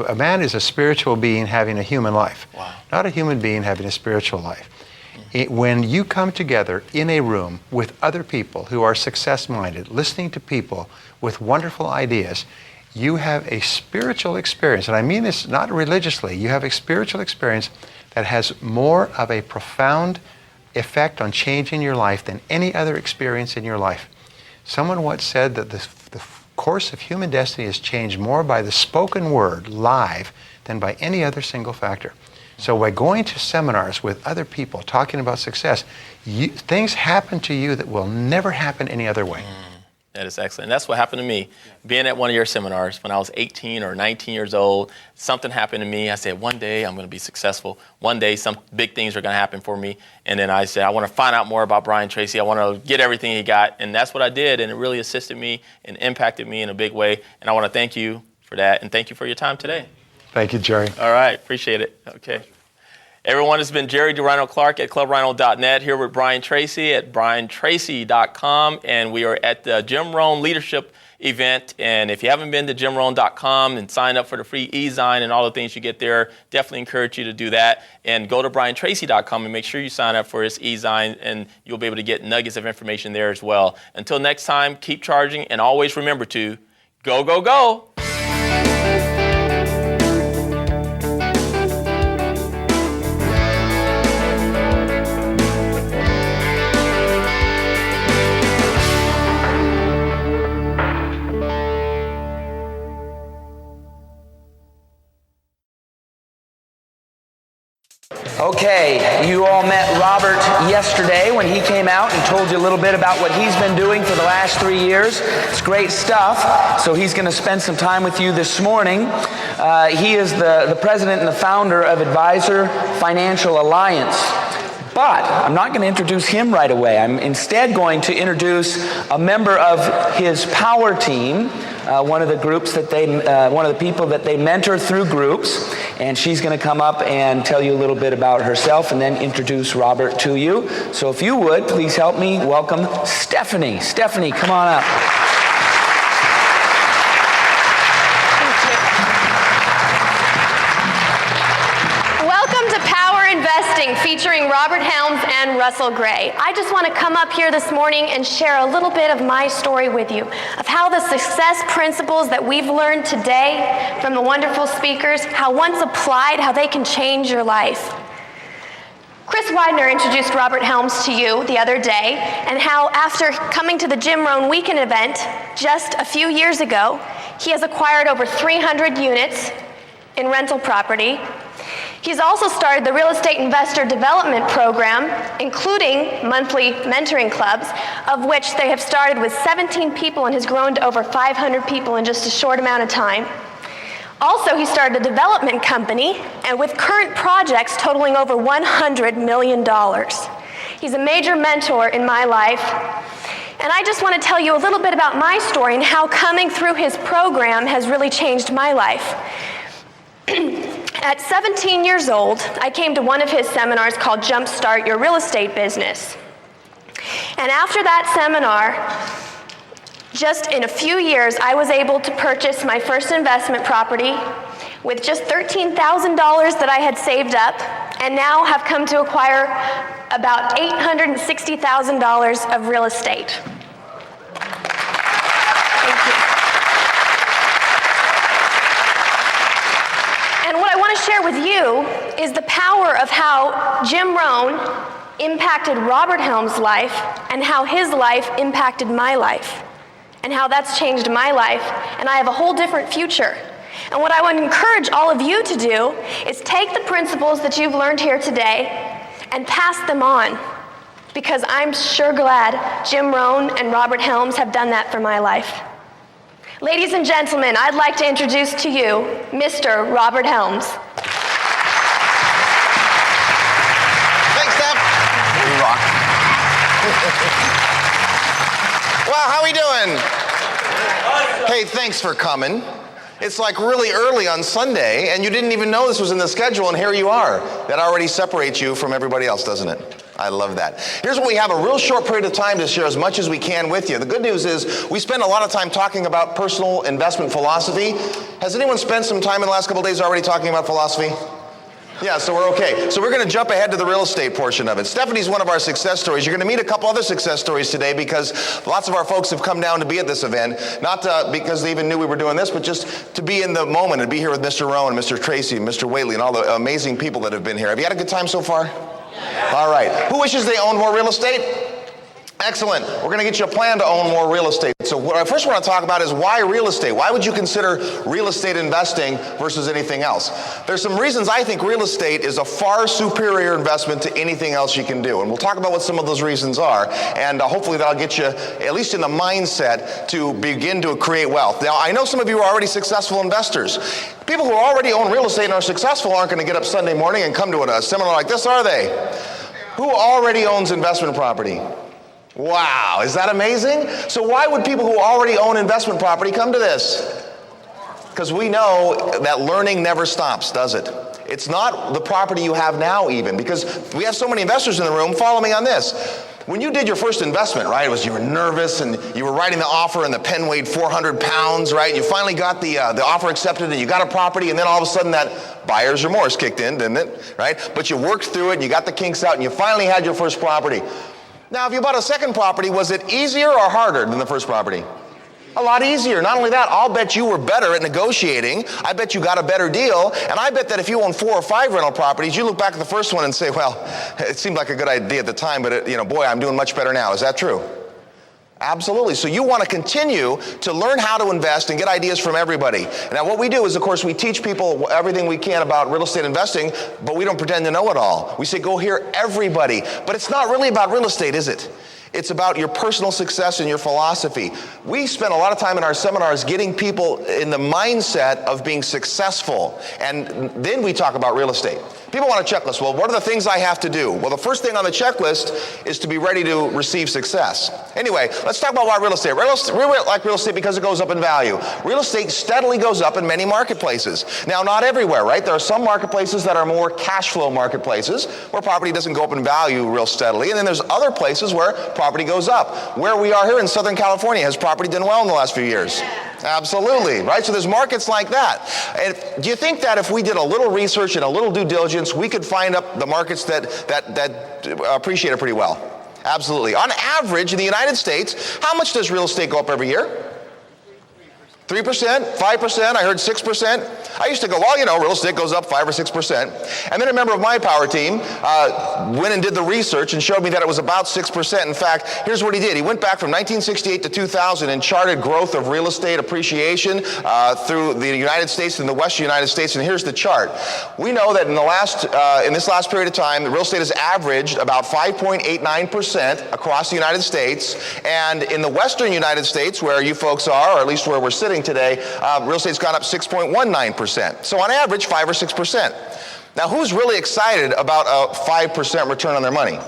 A man is a spiritual being having a human life, not a human being having a spiritual life. When you come together in a room with other people who are success-minded, listening to people with wonderful ideas, you have a spiritual experience, and I mean this not religiously, you have a spiritual experience that has more of a profound effect on changing your life than any other experience in your life. Someone once said that the course of human destiny is changed more by the spoken word live than by any other single factor. So by going to seminars with other people talking about success, things happen to you that will never happen any other way. That is excellent. And that's what happened to me. Being at one of your seminars when I was 18 or 19 years old, something happened to me. I said, one day I'm going to be successful. One day some big things are going to happen for me. And then I said, I want to find out more about Brian Tracy. I want to get everything he got. And that's what I did. And it really assisted me and impacted me in a big way. And I want to thank you for that. And thank you for your time today. Thank you, Jerry. All right. Appreciate it. Okay. Everyone, it's been Jerry DeRhino Clark at ClubRhino.net here with Brian Tracy at BrianTracy.com, and we are at the Jim Rohn Leadership event. And if you haven't been to JimRohn.com and sign up for the free e-zine and all the things you get there, definitely encourage you to do that. And go to BrianTracy.com and make sure you sign up for his e-zine, and you'll be able to get nuggets of information there as well. Until next time, keep charging, and always remember to go, go, go. Okay, you all met Robert yesterday when he came out and told you a little bit about what he's been doing for the last 3 years. It's great stuff. So he's going to spend some time with you this morning. He is the president and the founder of Advisor Financial Alliance. But I'm not going to introduce him right away. I'm instead going to introduce a member of his power team, one of the people that they mentor through groups, and she's going to come up and tell you a little bit about herself and then introduce Robert to you. So if you would, please help me welcome Stephanie. Stephanie, come on up. Featuring Robert Helms and Russell Gray. I just want to come up here this morning and share a little bit of my story with you, of how the success principles that we've learned today from the wonderful speakers, how once applied, how they can change your life. Chris Widener introduced Robert Helms to you the other day, and how after coming to the Jim Rohn Weekend event just a few years ago, he has acquired over 300 units in rental property. He's also started the Real Estate Investor Development Program, including monthly mentoring clubs, of which they have started with 17 people and has grown to over 500 people in just a short amount of time. Also, he started a development company, and with current projects totaling over $100 million. He's a major mentor in my life. And I just want to tell you a little bit about my story and how coming through his program has really changed my life. At 17 years old, I came to one of his seminars called Jumpstart Your Real Estate Business. And after that seminar, just in a few years, I was able to purchase my first investment property with just $13,000 that I had saved up, and now have come to acquire about $860,000 of real estate. And what I want to share with you is the power of how Jim Rohn impacted Robert Helms' life and how his life impacted my life and how that's changed my life, and I have a whole different future. And what I want to encourage all of you to do is take the principles that you've learned here today and pass them on, because I'm sure glad Jim Rohn and Robert Helms have done that for my life. Ladies and gentlemen, I'd like to introduce to you Mr. Robert Helms. Thanks, Steph. You rock. Wow, how we doing? Hey, thanks for coming. It's like really early on Sunday, and you didn't even know this was in the schedule, and here you are. That already separates you from everybody else, doesn't it? I love that. Here's what we have: a real short period of time to share as much as we can with you. The good news is we spend a lot of time talking about personal investment philosophy. Has anyone spent some time in the last couple of days already talking about philosophy? Yeah, so we're okay. So we're going to jump ahead to the real estate portion of it. Stephanie's one of our success stories. You're going to meet a couple other success stories today, because lots of our folks have come down to be at this event, not because they even knew we were doing this, but just to be in the moment and be here with Mr. Rohn, Mr. Tracy, Mr. Whately, and all the amazing people that have been here. Have you had a good time so far? All right. Who wishes they owned more real estate? Excellent. We're going to get you a plan to own more real estate. So what I first want to talk about is why real estate. Why would you consider real estate investing versus anything else? There's some reasons I think real estate is a far superior investment to anything else you can do. And we'll talk about what some of those reasons are. And hopefully that'll get you at least in the mindset to begin to create wealth. Now, I know some of you are already successful investors. People who already own real estate and are successful aren't going to get up Sunday morning and come to a seminar like this, are they? Who already owns investment property? Wow, is that amazing? So why would people who already own investment property come to this? Because we know that learning never stops, does it? It's not the property you have now even, because we have so many investors in the room. Follow me on this. When you did your first investment, right, you were nervous and you were writing the offer and the pen weighed 400 pounds, right? You finally got the offer accepted and you got a property, and then all of a sudden that buyer's remorse kicked in, didn't it, right? But you worked through it and you got the kinks out and you finally had your first property. Now, if you bought a second property, was it easier or harder than the first property? A lot easier. Not only that, I'll bet you were better at negotiating. I bet you got a better deal. And I bet that if you own 4 or 5 rental properties, you look back at the first one and say, well, it seemed like a good idea at the time, but boy, I'm doing much better now. Is that true? Absolutely. So you want to continue to learn how to invest and get ideas from everybody. Now, what we do is, of course, we teach people everything we can about real estate investing, but we don't pretend to know it all. We say, go hear everybody. But it's not really about real estate, is it? It's about your personal success and your philosophy. We spend a lot of time in our seminars getting people in the mindset of being successful, and then we talk about real estate. People want a checklist. Well, what are the things I have to do? Well, the first thing on the checklist is to be ready to receive success. Anyway, let's talk about why real estate. We like real estate because it goes up in value. Real estate steadily goes up in many marketplaces. Now, not everywhere, right? There are some marketplaces that are more cash flow marketplaces where property doesn't go up in value real steadily. And then there's other places where property goes up. Where we are here in Southern California, has property done well in the last few years? Absolutely, right? So there's markets like that. And do you think that if we did a little research and a little due diligence, we could find up the markets that appreciate it pretty well? Absolutely. On average, in the United States, how much does real estate go up every year? 3%, 5%, I heard 6%. I used to go, well, you know, real estate goes up 5 or 6%. And then a member of my power team went and did the research and showed me that it was about 6%. In fact, here's what he did. He went back from 1968 to 2000 and charted growth of real estate appreciation through the United States and the Western United States. And here's the chart. We know that in this last period of time, the real estate has averaged about 5.89% across the United States. And in the Western United States, where you folks are, or at least where we're sitting today, real estate's gone up 6.19%. So on average, 5 or 6%. Now, who's really excited about a 5% return on their money?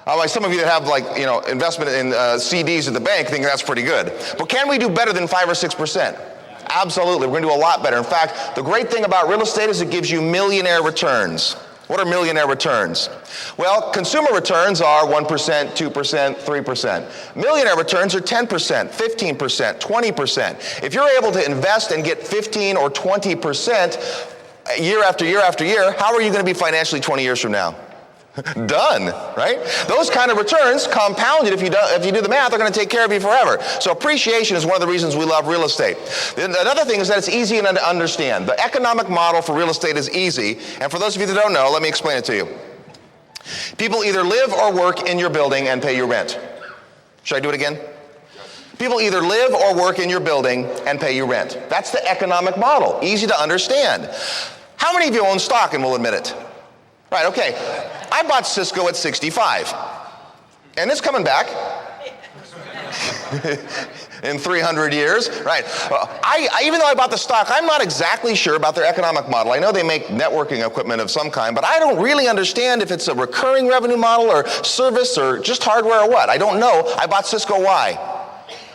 Like some of you that have, like, you know, investment in CDs at the bank think that's pretty good. But can we do better than 5 or 6%? Absolutely, we're going to do a lot better. In fact, the great thing about real estate is it gives you millionaire returns. What are millionaire returns? Well, consumer returns are 1%, 2%, 3%. Millionaire returns are 10%, 15%, 20%. If you're able to invest and get 15 or 20% year after year after year, how are you going to be financially 20 years from now? Done, right? Those kind of returns, compounded, if you do the math, are going to take care of you forever. So appreciation is one of the reasons we love real estate. Another thing is that it's easy to understand. The economic model for real estate is easy, and for those of you that don't know, let me explain it to you. People either live or work in your building and pay your rent. Should I do it again? People either live or work in your building and pay you rent. That's the economic model. Easy to understand. How many of you own stock and will admit it? Right, okay. I bought Cisco at 65. And it's coming back. In 300 years, right? Even though I bought the stock, I'm not exactly sure about their economic model. I know they make networking equipment of some kind, but I don't really understand if it's a recurring revenue model or service or just hardware or what. I don't know. I bought Cisco. Why?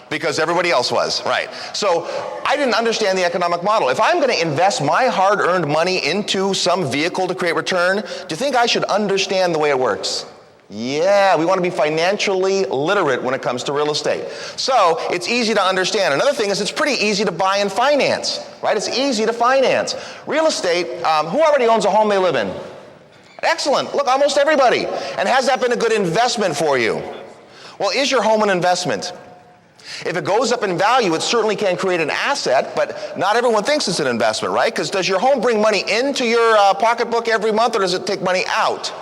Because everybody else was, right? So I didn't understand the economic model. If I'm going to invest my hard-earned money into some vehicle to create return, do you think I should understand the way it works? Yeah, we want to be financially literate when it comes to real estate. So it's easy to understand. Another thing is it's pretty easy to buy and finance, right? It's easy to finance. Real estate, who already owns a home they live in? Excellent. Look, almost everybody. And has that been a good investment for you? Well, is your home an investment? If it goes up in value, it certainly can create an asset, but not everyone thinks it's an investment, right? Because does your home bring money into your pocketbook every month, or does it take money out?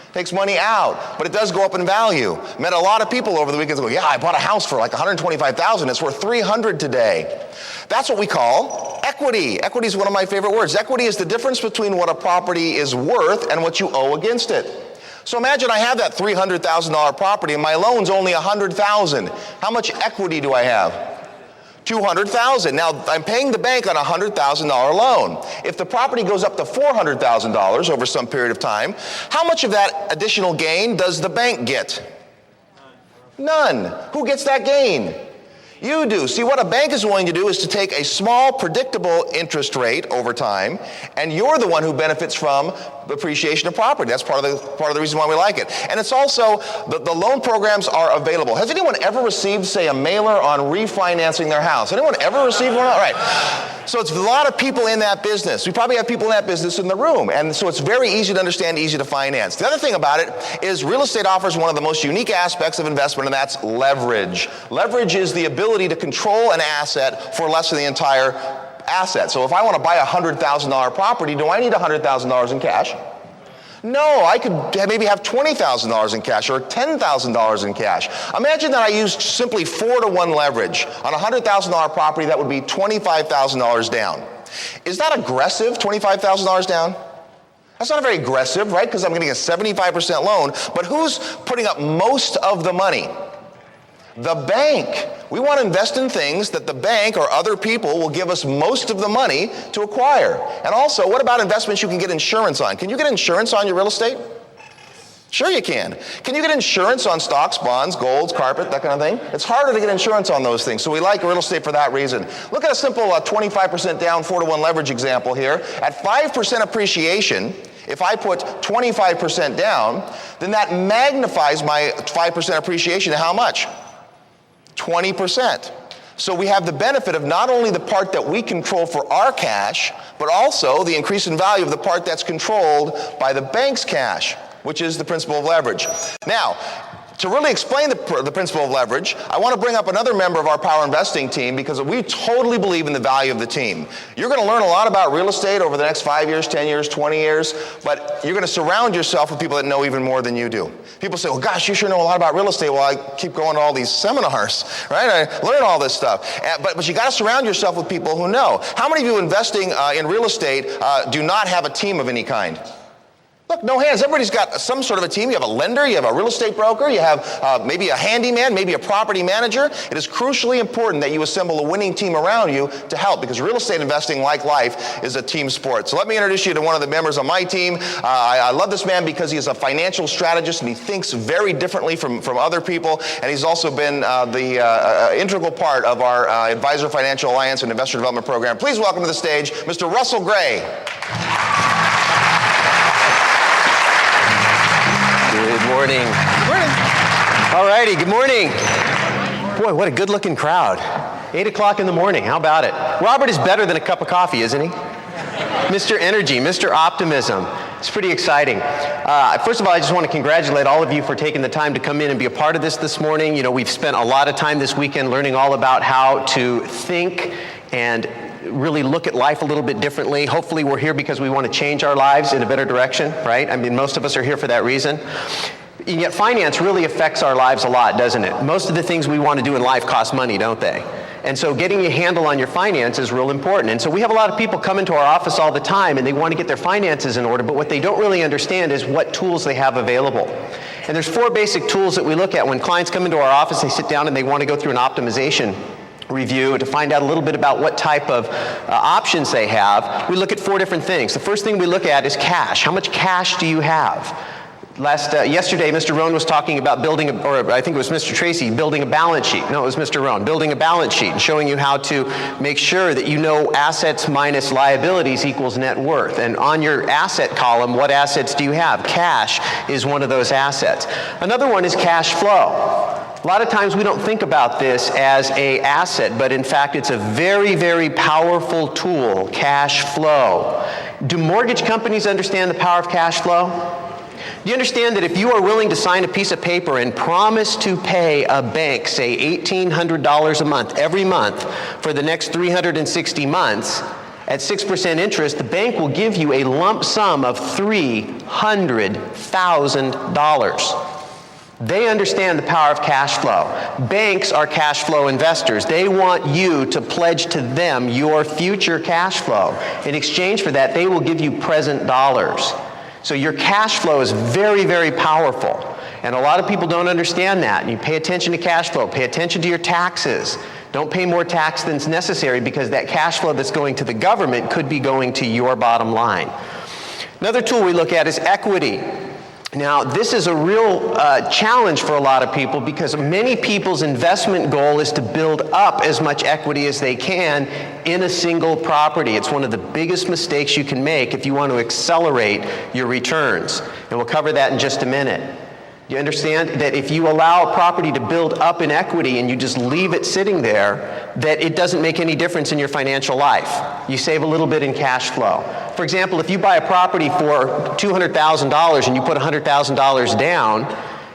It takes money out, but it does go up in value. Met a lot of people over the weekends go, yeah, I bought a house for like $125,000. It's worth $300 today. That's what we call equity. Equity is one of my favorite words. Equity is the difference between what a property is worth and what you owe against it. So imagine I have that $300,000 property and my loan's only $100,000. How much equity do I have? $200,000. Now I'm paying the bank on a $100,000 loan. If the property goes up to $400,000 over some period of time, how much of that additional gain does the bank get? None. Who gets that gain? You do. See, what a bank is willing to do is to take a small, predictable interest rate over time, and you're the one who benefits from the appreciation of property. That's part of the reason why we like it. And it's also, the loan programs are available. Has anyone ever received, say, a mailer on refinancing their house? Anyone ever received one? All right. So it's a lot of people in that business. We probably have people in that business in the room. And so it's very easy to understand, easy to finance. The other thing about it is real estate offers one of the most unique aspects of investment, and that's leverage. Leverage is the ability to control an asset for less than the entire asset. So if I want to buy a $100,000 property, do I need $100,000 in cash? No, I could maybe have $20,000 in cash or $10,000 in cash. Imagine that I used simply 4-to-1 leverage. On a $100,000 property, that would be $25,000 down. Is that aggressive, $25,000 down? That's not very aggressive, right? Because I'm getting a 75% loan. But who's putting up most of the money? The bank. We want to invest in things that the bank or other people will give us most of the money to acquire. And also, what about investments you can get insurance on? Can you get insurance on your real estate? Sure you can. Can you get insurance on stocks, bonds, golds, carpet, that kind of thing? It's harder to get insurance on those things, so we like real estate for that reason. Look at a simple 25% down, 4-to-1 leverage example here. At 5% appreciation, if I put 25% down, then that magnifies my 5% appreciation to how much? 20%. So we have the benefit of not only the part that we control for our cash, but also the increase in value of the part that's controlled by the bank's cash, which is the principle of leverage. Now, to really explain the principle of leverage, I want to bring up another member of our power investing team because we totally believe in the value of the team. You're going to learn a lot about real estate over the next 5 years, 10 years, 20 years, but you're going to surround yourself with people that know even more than you do. People say, well, gosh, you sure know a lot about real estate. Well, I keep going to all these seminars, right? I learn all this stuff. But you got to surround yourself with people who know. How many of you investing in real estate do not have a team of any kind? Look, no hands. Everybody's got some sort of a team. You have a lender, you have a real estate broker, you have maybe a handyman, maybe a property manager. It is crucially important that you assemble a winning team around you to help, because real estate investing, like life, is a team sport. So let me introduce you to one of the members of my team. I love this man because he is a financial strategist and he thinks very differently from other people, and he's also been the integral part of our Advisor Financial Alliance and Investor Development Program. Please welcome to the stage Mr. Russell Gray. Good morning. Good morning. All righty, good morning. Boy, what a good-looking crowd. 8 o'clock in the morning, how about it? Robert is better than a cup of coffee, isn't he? Mr. Energy, Mr. Optimism. It's pretty exciting. First of all, I just want to congratulate all of you for taking the time to come in and be a part of this morning. You know, we've spent a lot of time this weekend learning all about how to think and really look at life a little bit differently. Hopefully we're here because we want to change our lives in a better direction, right? I mean, most of us are here for that reason. And yet finance really affects our lives a lot, doesn't it? Most of the things we want to do in life cost money, don't they? And so getting a handle on your finance is real important. And so we have a lot of people come into our office all the time and they want to get their finances in order, but what they don't really understand is what tools they have available. And there's 4 basic tools that we look at when clients come into our office. They sit down and they want to go through an optimization review to find out a little bit about what type of options they have. We look at 4 different things. The first thing we look at is cash. How much cash do you have? Yesterday, Mr. Rohn was talking about building, or I think it was Mr. Tracy, building a balance sheet. No, it was Mr. Rohn, building a balance sheet and showing you how to make sure that you know assets minus liabilities equals net worth. And on your asset column, what assets do you have? Cash is one of those assets. Another one is cash flow. A lot of times we don't think about this as an asset, but in fact it's a very, very powerful tool, cash flow. Do mortgage companies understand the power of cash flow? Do you understand that if you are willing to sign a piece of paper and promise to pay a bank, say $1,800 a month, every month, for the next 360 months, at 6% interest, the bank will give you a lump sum of $300,000. They understand the power of cash flow. Banks are cash flow investors. They want you to pledge to them your future cash flow. In exchange for that, they will give you present dollars. So your cash flow is very, very powerful. And a lot of people don't understand that. And you pay attention to cash flow. Pay attention to your taxes. Don't pay more tax than is necessary because that cash flow that's going to the government could be going to your bottom line. Another tool we look at is equity. Now, this is a real challenge for a lot of people because many people's investment goal is to build up as much equity as they can in a single property. It's one of the biggest mistakes you can make if you want to accelerate your returns. And we'll cover that in just a minute. You understand that if you allow a property to build up in equity and you just leave it sitting there, that it doesn't make any difference in your financial life. You save a little bit in cash flow. For example, if you buy a property for $200,000 and you put $100,000 down,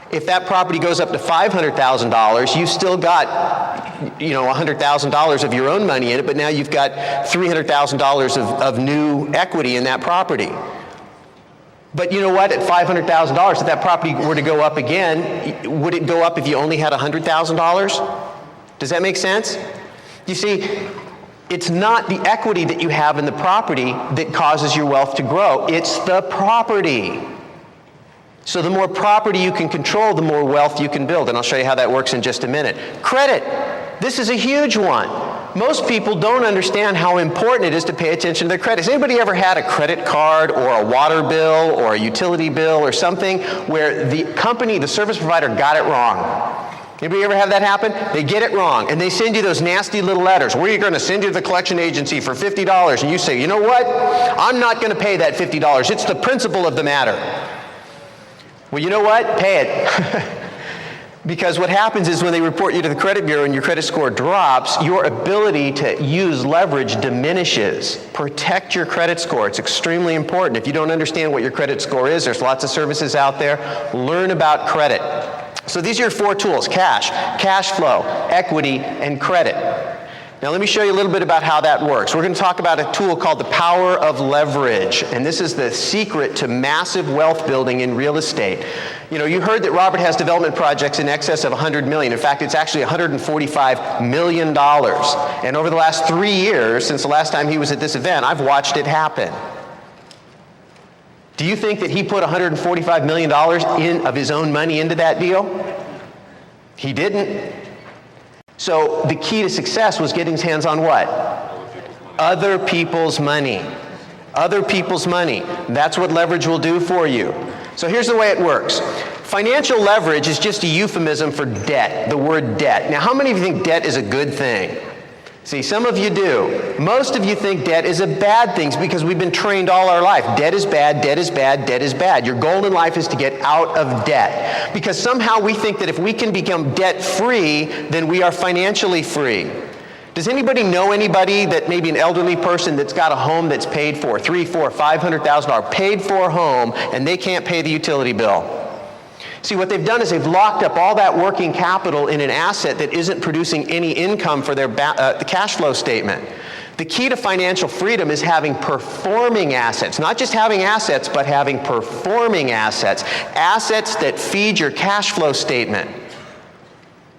if that property goes up to $500,000, you've still got, $100,000 of your own money in it, but now you've got $300,000 of new equity in that property. But you know what? At $500,000, if that property were to go up again, would it go up if you only had $100,000? Does that make sense? You see, It's not the equity that you have in the property that causes your wealth to grow. It's the property. So the more property you can control, the more wealth you can build. And I'll show you how that works in just a minute. Credit. This is a huge one. Most people don't understand how important it is to pay attention to their credit. Has anybody ever had a credit card or a water bill or a utility bill or something where the company, the service provider, got it wrong? Anybody ever have that happen? They get it wrong, and they send you those nasty little letters. We're going to send you to the collection agency for $50, and you say, you know what? I'm not going to pay that $50. It's the principle of the matter. Well, you know what? Pay it. Because what happens is when they report you to the credit bureau and your credit score drops, your ability to use leverage diminishes. Protect your credit score. It's extremely important. If you don't understand what your credit score is, there's lots of services out there. Learn about credit. So these are your 4 tools: cash, cash flow, equity, and credit. Now let me show you a little bit about how that works. We're going to talk about a tool called the power of leverage, and this is the secret to massive wealth building in real estate. You know, you heard that Robert has development projects in excess of $100 million. In fact, it's actually $145 million. And over the last 3 years, since the last time he was at this event, I've watched it happen. Do you think that he put $145 million of his own money into that deal? He didn't. So the key to success was getting his hands on what? Other people's money. Other people's money. That's what leverage will do for you. So here's the way it works. Financial leverage is just a euphemism for debt, the word debt. Now, how many of you think debt is a good thing? See, some of you do. Most of you think debt is a bad thing because we've been trained all our life. Debt is bad, debt is bad, debt is bad. Your goal in life is to get out of debt. Because somehow we think that if we can become debt-free, then we are financially free. Does anybody know anybody that maybe an elderly person that's got a home that's paid for, $300,000, $400,000, $500,000 paid for home, and they can't pay the utility bill? See, what they've done is they've locked up all that working capital in an asset that isn't producing any income for their the cash flow statement. The key to financial freedom is having performing assets. Not just having assets, but having performing assets. Assets that feed your cash flow statement.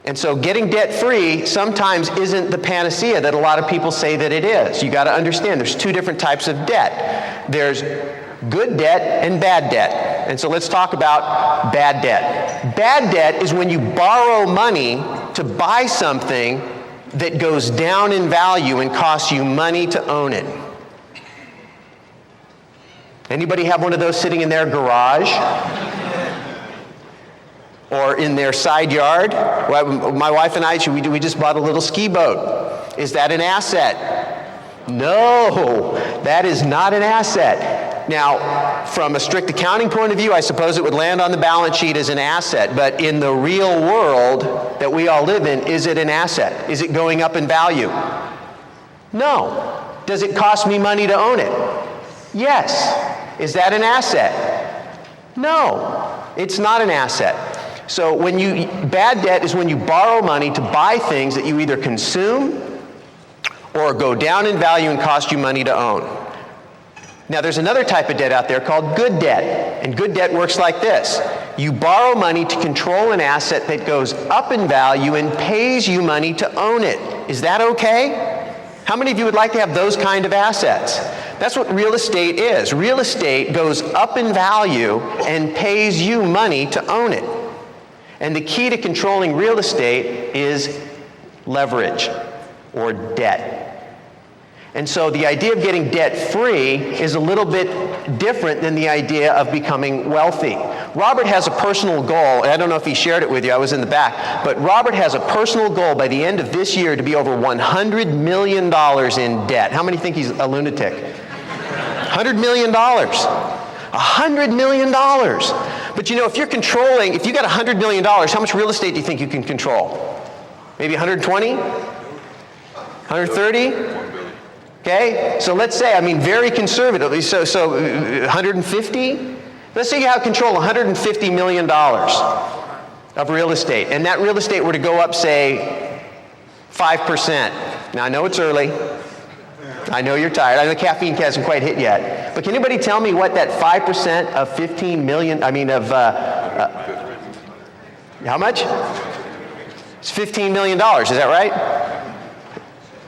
And so getting debt-free sometimes isn't the panacea that a lot of people say that it is. You got to understand there's 2 different types of debt. There's good debt and bad debt. And so let's talk about bad debt. Bad debt is when you borrow money to buy something that goes down in value and costs you money to own it. Anybody have one of those sitting in their garage? Or in their side yard? Well, my wife and I, we just bought a little ski boat. Is that an asset? No, that is not an asset. Now, from a strict accounting point of view, I suppose it would land on the balance sheet as an asset, but in the real world that we all live in, is it an asset? Is it going up in value? No. Does it cost me money to own it? Yes. Is that an asset? No, it's not an asset. So bad debt is when you borrow money to buy things that you either consume or go down in value and cost you money to own. Now, there's another type of debt out there called good debt. And good debt works like this. You borrow money to control an asset that goes up in value and pays you money to own it. Is that okay? How many of you would like to have those kind of assets? That's what real estate is. Real estate goes up in value and pays you money to own it. And the key to controlling real estate is leverage or debt. And so the idea of getting debt-free is a little bit different than the idea of becoming wealthy. Robert has a personal goal, and I don't know if he shared it with you, I was in the back, but Robert has a personal goal by the end of this year to be over $100 million in debt. How many think he's a lunatic? $100 million. $100 million. But you know, if you got $100 million, how much real estate do you think you can control? Maybe 120? 130? Okay, so let's say, very conservatively, so 150? Let's say you have control of $150 million of real estate, and that real estate were to go up, say, 5%. Now, I know it's early. I know you're tired. I know caffeine hasn't quite hit yet. But can anybody tell me what that 5% of 15 million, how much? It's $15 million, is that right?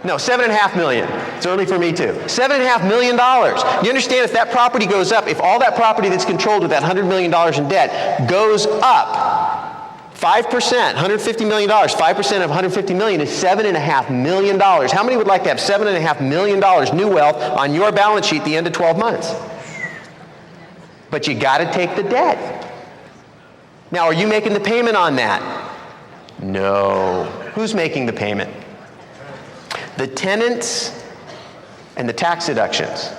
No, $7.5 million. It's early for me too. $7.5 million. You understand if that property goes up, if all that property that's controlled with that $100 million in debt goes up 5%, $150 million, 5% of $150 million is $7.5 million. How many would like to have $7.5 million new wealth on your balance sheet at the end of 12 months? But you got to take the debt. Now, are you making the payment on that? No. Who's making the payment? The tenants and the tax deductions.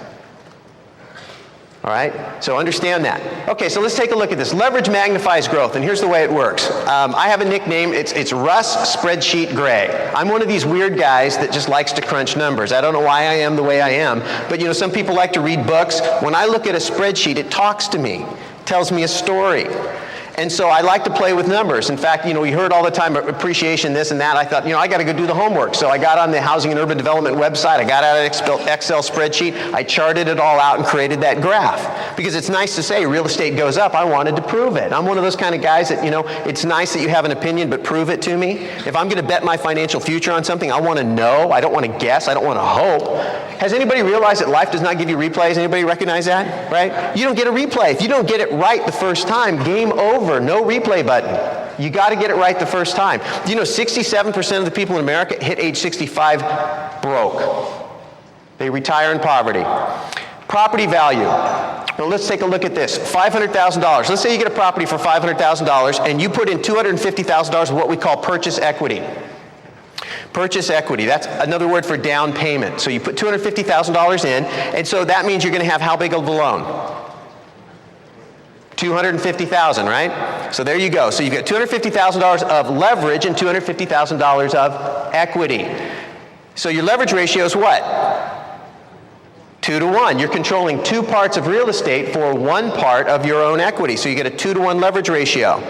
All right? So understand that. Okay, so let's take a look at this. Leverage magnifies growth, and here's the way it works. I have a nickname. It's Russ Spreadsheet Gray. I'm one of these weird guys that just likes to crunch numbers. I don't know why I am the way I am, but you know, some people like to read books. When I look at a spreadsheet, it talks to me, tells me a story. And so I like to play with numbers. In fact, you know, we heard all the time appreciation, this and that. I thought, you know, I got to go do the homework. So I got on the Housing and Urban Development website. I got out an Excel spreadsheet. I charted it all out and created that graph. Because it's nice to say real estate goes up. I wanted to prove it. I'm one of those kind of guys that, you know, it's nice that you have an opinion, but prove it to me. If I'm going to bet my financial future on something, I want to know. I don't want to guess. I don't want to hope. Has anybody realized that life does not give you replays? Anybody recognize that? Right? You don't get a replay. If you don't get it right the first time, game over. No replay button. You got to get it right the first time. Do you know 67% of the people in America hit age 65 broke? They retire in poverty. Property value. Now let's take a look at this. $500,000. Let's say you get a property for $500,000 and you put in $250,000 of what we call purchase equity. Purchase equity, that's another word for down payment. So you put $250,000 in, and so that means you're going to have how big of a loan? $250,000, right? So there you go. So you've got $250,000 of leverage and $250,000 of equity. So your leverage ratio is what? 2 to 1. You're controlling 2 parts of real estate for 1 part of your own equity. So you get a 2 to 1 leverage ratio.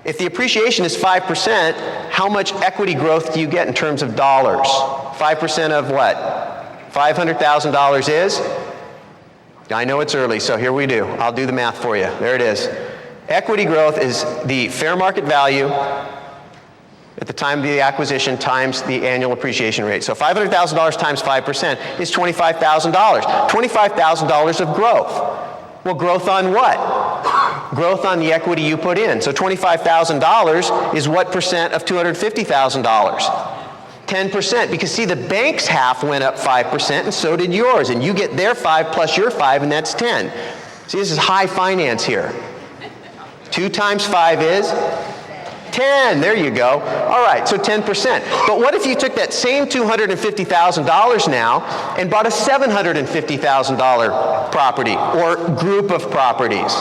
If the appreciation is 5%, how much equity growth do you get in terms of dollars? 5% of what? $500,000 is? I know it's early, so here we do. I'll do the math for you. There it is. Equity growth is the fair market value at the time of the acquisition times the annual appreciation rate. So $500,000 times 5% is $25,000. $25,000 of growth. Well, growth on what? Growth on the equity you put in. So $25,000 is what percent of $250,000? 10%, because see, the bank's half went up 5% and so did yours, and you get their 5 plus your 5, and that's 10. See, this is high finance here. 2 times 5 is 10. There you go. All right, so 10%. But what if you took that same $250,000 now and bought a $750,000 property or group of properties?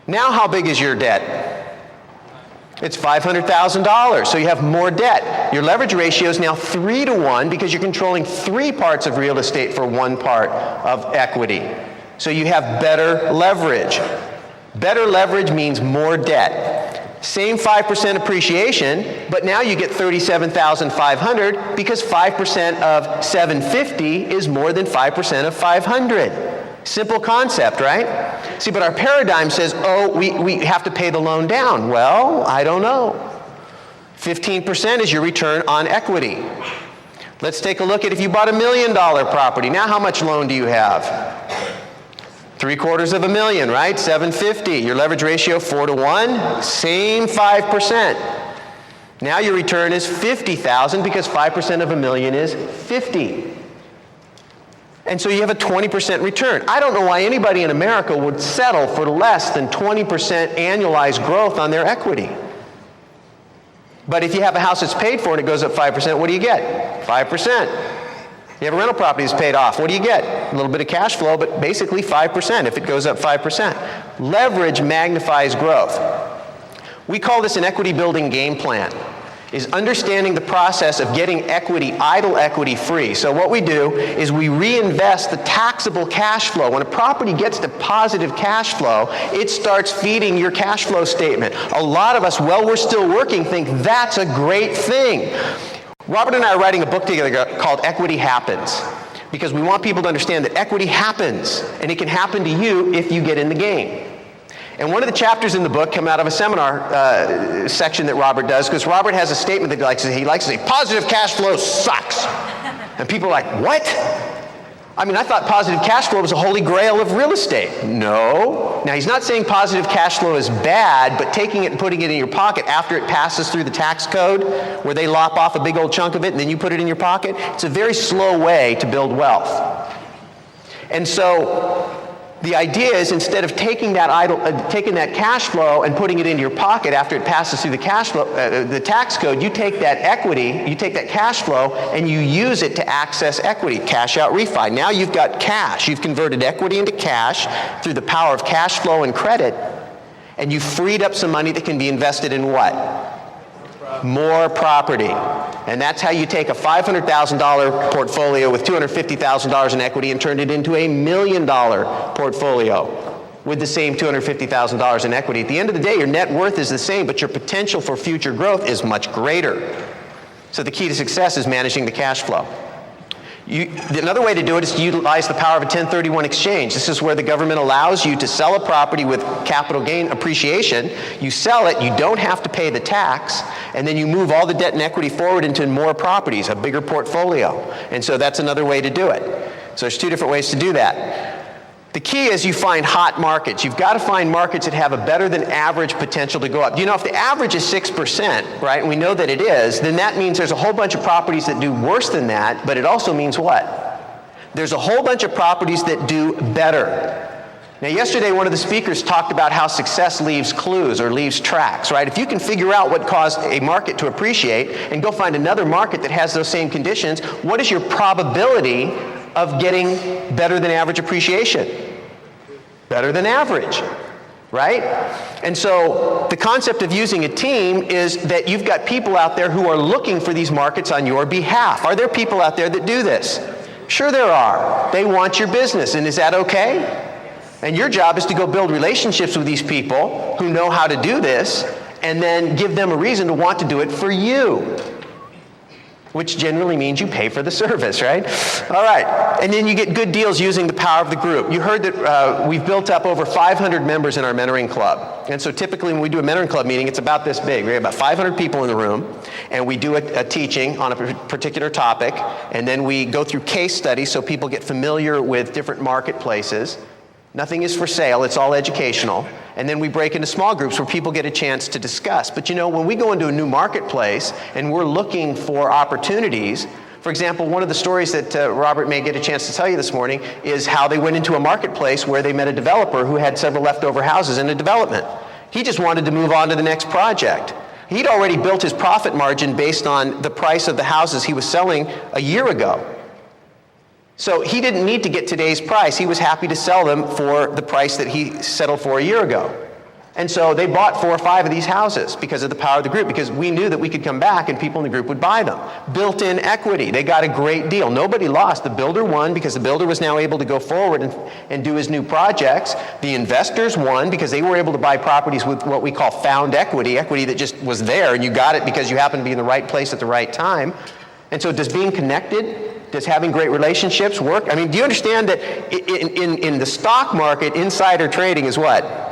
Now how big is your debt? It's $500,000, so you have more debt. Your leverage ratio is now 3 to 1 because you're controlling 3 parts of real estate for 1 part of equity. So you have better leverage. Better leverage means more debt. Same 5% appreciation, but now you get $37,500 because 5% of $750 is more than 5% of $500. Simple concept, right? See, but our paradigm says, oh, we have to pay the loan down. Well, I don't know. 15% is your return on equity. Let's take a look at if you bought $1 million property. Now how much loan do you have? $750,000, right? $750. Your leverage ratio 4 to 1. Same 5%. Now your return is $50,000 because 5% of $1 million is 50. And so you have a 20% return. I don't know why anybody in America would settle for less than 20% annualized growth on their equity. But if you have a house that's paid for and it goes up 5%, what do you get? 5%. You have a rental property that's paid off, what do you get? A little bit of cash flow, but basically 5% if it goes up 5%. Leverage magnifies growth. We call this an equity building game plan. Is understanding the process of getting equity, idle equity free. So what we do is we reinvest the taxable cash flow. When a property gets to positive cash flow, it starts feeding your cash flow statement. A lot of us, while we're still working, think that's a great thing. Robert and I are writing a book together called Equity Happens, because we want people to understand that equity happens, and it can happen to you if you get in the game. And one of the chapters in the book come out of a seminar section that Robert does, because Robert has a statement that he likes to say, positive cash flow sucks. And people are like, what? I mean, I thought positive cash flow was a holy grail of real estate. No. Now, he's not saying positive cash flow is bad, but taking it and putting it in your pocket after it passes through the tax code, where they lop off a big old chunk of it and then you put it in your pocket, it's a very slow way to build wealth. And so the idea is, instead of taking that cash flow and putting it into your pocket after it passes through the the tax code, you take that equity, you take that cash flow, and you use it to access equity, cash out refi. Now you've got cash. You've converted equity into cash through the power of cash flow and credit, and you've freed up some money that can be invested in what? More property. And that's how you take a $500,000 portfolio with $250,000 in equity and turn it into $1 million portfolio with the same $250,000 in equity. At the end of the day, your net worth is the same, but your potential for future growth is much greater. So the key to success is managing the cash flow. Another way to do it is to utilize the power of a 1031 exchange. This is where the government allows you to sell a property with capital gain appreciation. You sell it, you don't have to pay the tax, and then you move all the debt and equity forward into more properties, a bigger portfolio. And so that's another way to do it. So there's two different ways to do that. The key is you find hot markets. You've got to find markets that have a better than average potential to go up. You know, if the average is 6%, right, and we know that it is, then that means there's a whole bunch of properties that do worse than that, but it also means what? There's a whole bunch of properties that do better. Now, yesterday, one of the speakers talked about how success leaves clues or leaves tracks, right? If you can figure out what caused a market to appreciate and go find another market that has those same conditions, what is your probability of getting better than average appreciation? Better than average, right? And so the concept of using a team is that you've got people out there who are looking for these markets on your behalf. Are there people out there that do this? Sure there are. They want your business, and is that okay? And your job is to go build relationships with these people who know how to do this, and then give them a reason to want to do it for you, which generally means you pay for the service, right? All right, and then you get good deals using the power of the group. You heard that we've built up over 500 members in our mentoring club. And so typically when we do a mentoring club meeting, it's about this big. We have about 500 people in the room, and we do a teaching on a particular topic, and then we go through case studies so people get familiar with different marketplaces. Nothing is for sale, it's all educational. And then we break into small groups where people get a chance to discuss. But you know, when we go into a new marketplace and we're looking for opportunities, for example, one of the stories that Robert may get a chance to tell you this morning is how they went into a marketplace where they met a developer who had several leftover houses in a development. He just wanted to move on to the next project. He'd already built his profit margin based on the price of the houses he was selling a year ago. So he didn't need to get today's price. He was happy to sell them for the price that he settled for a year ago. And so they bought 4 or 5 of these houses because of the power of the group, because we knew that we could come back and people in the group would buy them. Built-in equity. They got a great deal. Nobody lost. The builder won because the builder was now able to go forward and do his new projects. The investors won because they were able to buy properties with what we call found equity, equity that just was there and you got it because you happened to be in the right place at the right time. And so does being connected, does having great relationships work? I mean, do you understand that in the stock market, insider trading is what?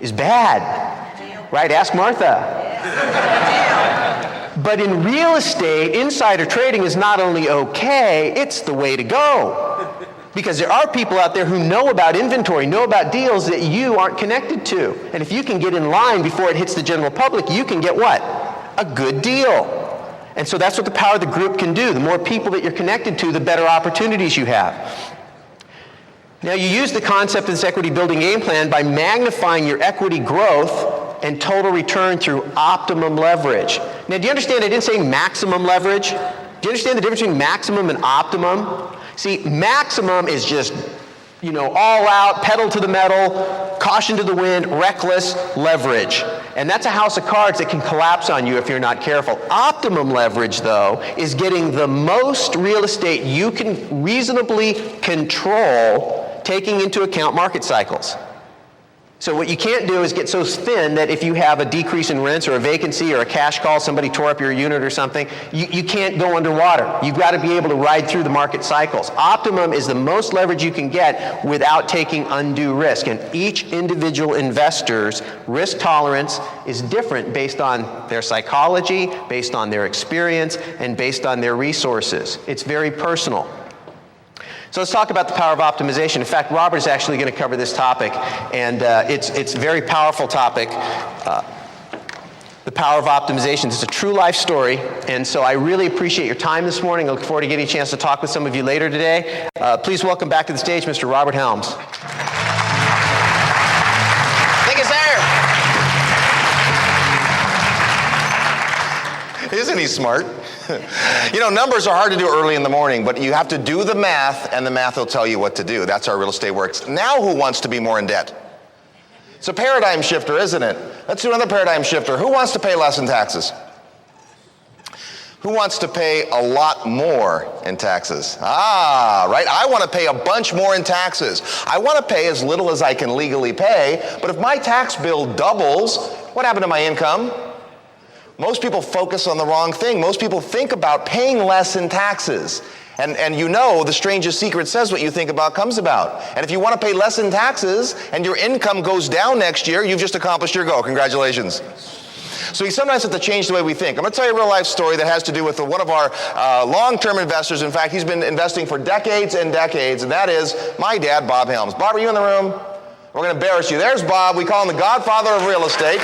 Is bad, right? Ask Martha. But in real estate, insider trading is not only okay, it's the way to go. Because there are people out there who know about inventory, know about deals that you aren't connected to. And if you can get in line before it hits the general public, you can get what? A good deal. And so that's what the power of the group can do. The more people that you're connected to, the better opportunities you have. Now, you use the concept of this equity building game plan by magnifying your equity growth and total return through optimum leverage. Now, do you understand I didn't say maximum leverage? Do you understand the difference between maximum and optimum? See, maximum is just, you know, all out, pedal to the metal, caution to the wind, reckless leverage. And that's a house of cards that can collapse on you if you're not careful. Optimum leverage, though, is getting the most real estate you can reasonably control, taking into account market cycles. So what you can't do is get so thin that if you have a decrease in rents or a vacancy or a cash call, somebody tore up your unit or something, you can't go underwater. You've got to be able to ride through the market cycles. Optimum is the most leverage you can get without taking undue risk. And each individual investor's risk tolerance is different based on their psychology, based on their experience, and based on their resources. It's very personal. So let's talk about the power of optimization. In fact, Robert is actually going to cover this topic, and it's a very powerful topic. The power of optimization. It's a true life story, and so I really appreciate your time this morning. I look forward to getting a chance to talk with some of you later today. Please welcome back to the stage Mr. Robert Helms. Thank you, sir. Isn't he smart? You know, numbers are hard to do early in the morning, but you have to do the math, and the math will tell you what to do. That's how real estate works. Now who wants to be more in debt? It's a paradigm shifter, isn't it? Let's do another paradigm shifter. Who wants to pay less in taxes? Who wants to pay a lot more in taxes? Right? I want to pay a bunch more in taxes. I want to pay as little as I can legally pay, but if my tax bill doubles, what happened to my income? Most people focus on the wrong thing. Most people think about paying less in taxes. And you know, the strangest secret says what you think about comes about. And if you want to pay less in taxes and your income goes down next year, you've just accomplished your goal. Congratulations. So we sometimes have to change the way we think. I'm going to tell you a real life story that has to do with one of our long-term investors. In fact, he's been investing for decades and decades, and that is my dad, Bob Helms. Bob, are you in the room? We're going to embarrass you. There's Bob. We call him the godfather of real estate.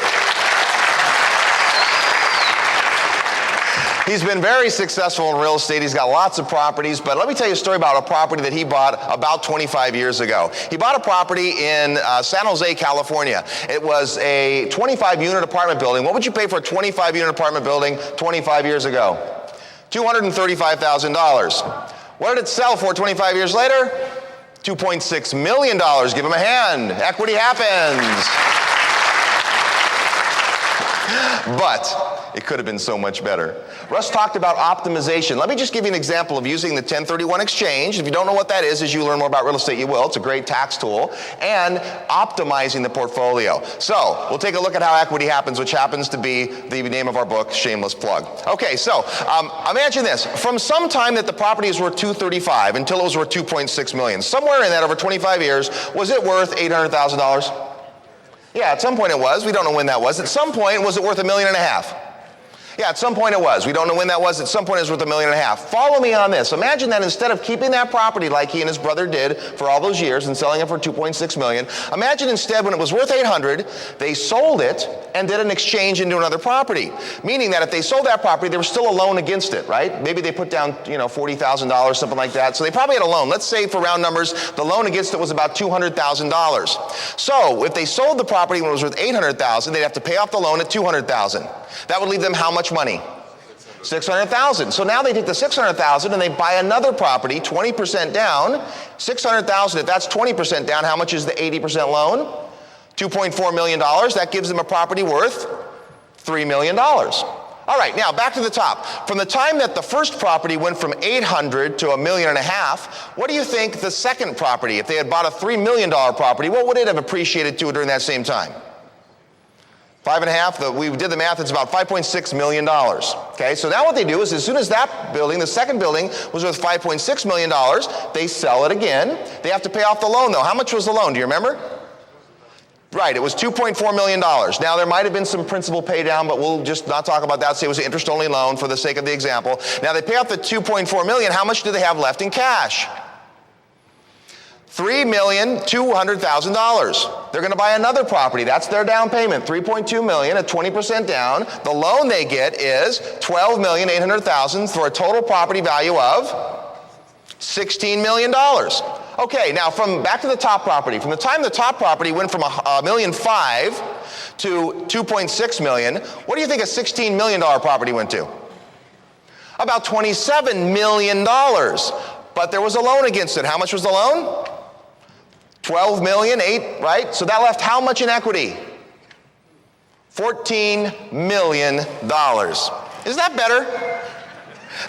He's been very successful in real estate. He's got lots of properties, but let me tell you a story about a property that he bought about 25 years ago. He bought a property in San Jose, California. It was a 25-unit apartment building. What would you pay for a 25-unit apartment building 25 years ago? $235,000. What did it sell for 25 years later? $2.6 million. Give him a hand. Equity happens. But it could have been so much better. Russ talked about optimization. Let me just give you an example of using the 1031 exchange. If you don't know what that is, as you learn more about real estate, you will. It's a great tax tool. And optimizing the portfolio. So we'll take a look at how equity happens, which happens to be the name of our book, shameless plug. Okay, so imagine this. From some time that the property is worth $235 until it was worth $2.6 million, somewhere in that over 25 years, was it worth $800,000? Yeah, at some point it was. We don't know when that was. At some point, was it worth $1.5 million? Yeah, at some point it was. We don't know when that was. At some point it was worth $1.5 million. Follow me on this. Imagine that instead of keeping that property like he and his brother did for all those years and selling it for $2.6 million, imagine instead when it was worth $800, they sold it and did an exchange into another property. Meaning that if they sold that property, there was still a loan against it, right? Maybe they put down, $40,000, something like that. So they probably had a loan. Let's say for round numbers, the loan against it was about $200,000. So if they sold the property when it was worth $800,000, they'd have to pay off the loan at $200,000. That would leave them how much money? $600,000. So now they take the $600,000 and they buy another property, 20% down. $600,000, if that's 20% down, how much is the 80% loan? $2.4 million. That gives them a property worth $3 million. All right, now back to the top. From the time that the first property went from $800,000 to $1.5 million, what do you think the second property, if they had bought a $3 million property, what would it have appreciated to during that same time? 5.5, we did the math, it's about $5.6 million. Okay, so now what they do is as soon as that building, the second building, was worth $5.6 million, they sell it again. They have to pay off the loan though. How much was the loan, do you remember? Right, it was $2.4 million. Now there might have been some principal pay down, but we'll just not talk about that, say it was an interest-only loan for the sake of the example. Now they pay off the $2.4 million, how much do they have left in cash? $3,200,000. They're going to buy another property. That's their down payment, $3.2 million at 20% down. The loan they get is $12,800,000 for a total property value of $16 million. Okay, now back to the top property. From the time the top property went from $1.5 million to $2.6 million, what do you think a $16 million property went to? About $27 million. But there was a loan against it. How much was the loan? 12 million, 8, right? So that left how much in equity? $14 million. Isn't that better?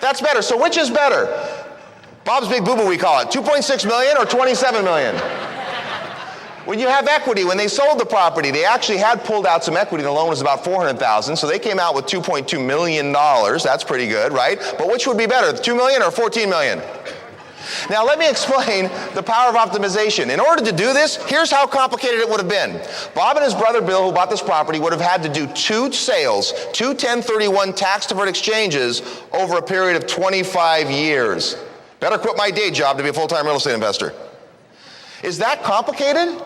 That's better. So which is better? Bob's Big Boo Boo, we call it. 2.6 million or 27 million? When you have equity, when they sold the property, they actually had pulled out some equity. The loan was about $400,000, so they came out with $2.2 million. That's pretty good, right? But which would be better, $2 million or $14 million? Now let me explain the power of optimization. In order to do this, here's how complicated it would have been. Bob and his brother Bill, who bought this property, would have had to do 2 sales, 2 1031 tax-deferred exchanges over a period of 25 years. Better quit my day job to be a full-time real estate investor. Is that complicated?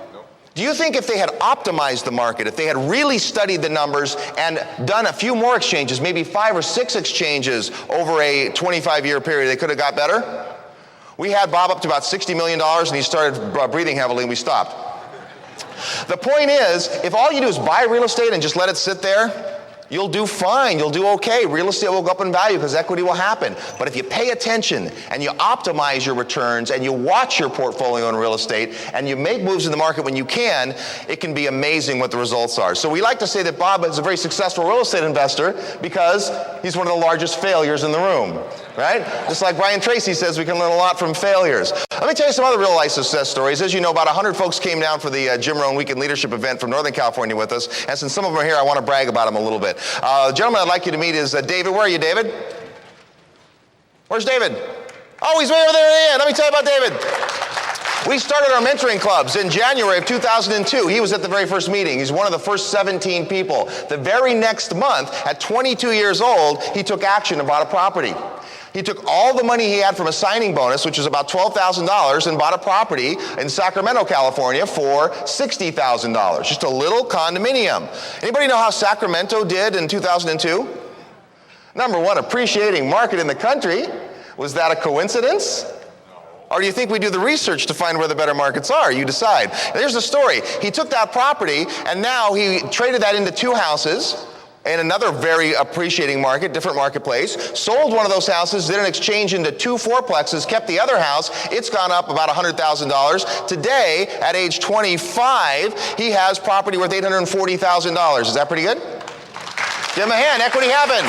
Do you think if they had optimized the market, if they had really studied the numbers and done a few more exchanges, maybe 5 or 6 exchanges over a 25-year period, they could have got better? We had Bob up to about $60 million and he started breathing heavily and we stopped. The point is, if all you do is buy real estate and just let it sit there, you'll do fine, you'll do okay. Real estate will go up in value because equity will happen. But if you pay attention and you optimize your returns and you watch your portfolio in real estate and you make moves in the market when you can, it can be amazing what the results are. So we like to say that Bob is a very successful real estate investor because he's one of the largest failures in the room, right? Just like Brian Tracy says, we can learn a lot from failures. Let me tell you some other real life success stories. As you know, about 100 folks came down for the Jim Rohn Weekend Leadership event from Northern California with us. And since some of them are here, I want to brag about them a little bit. The gentleman I'd like you to meet is David. Where are you, David? Where's David? Oh, he's way over there. Yeah, let me tell you about David. We started our mentoring clubs in January of 2002. He was at the very first meeting. He's one of the first 17 people. The very next month, at 22 years old, he took action and bought a property. He took all the money he had from a signing bonus, which was about $12,000, and bought a property in Sacramento, California for $60,000. Just a little condominium. Anybody know how Sacramento did in 2002? Number 1 appreciating market in the country. Was that a coincidence? Or do you think we do the research to find where the better markets are? You decide. There's the story. He took that property, and now he traded that into 2 houses in another very appreciating market, different marketplace, sold one of those houses, did an exchange into 2 fourplexes, kept the other house. It's gone up about $100,000. Today, at age 25, he has property worth $840,000. Is that pretty good? Give him a hand. Equity happened.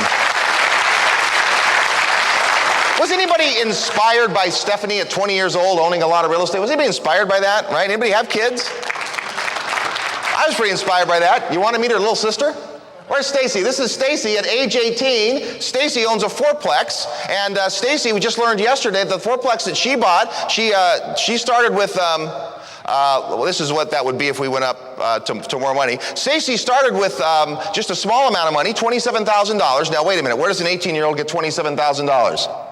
Was anybody inspired by Stephanie at 20 years old owning a lot of real estate? Was anybody inspired by that, right? Anybody have kids? I was pretty inspired by that. You want to meet her little sister? Where's Stacy? This is Stacy at age 18. Stacy owns a fourplex, and Stacy, we just learned yesterday, the fourplex that she bought, she started with, well, this is what that would be if we went up to more money. Stacy started with just a small amount of money, $27,000. Now, wait a minute, where does an 18-year-old get $27,000?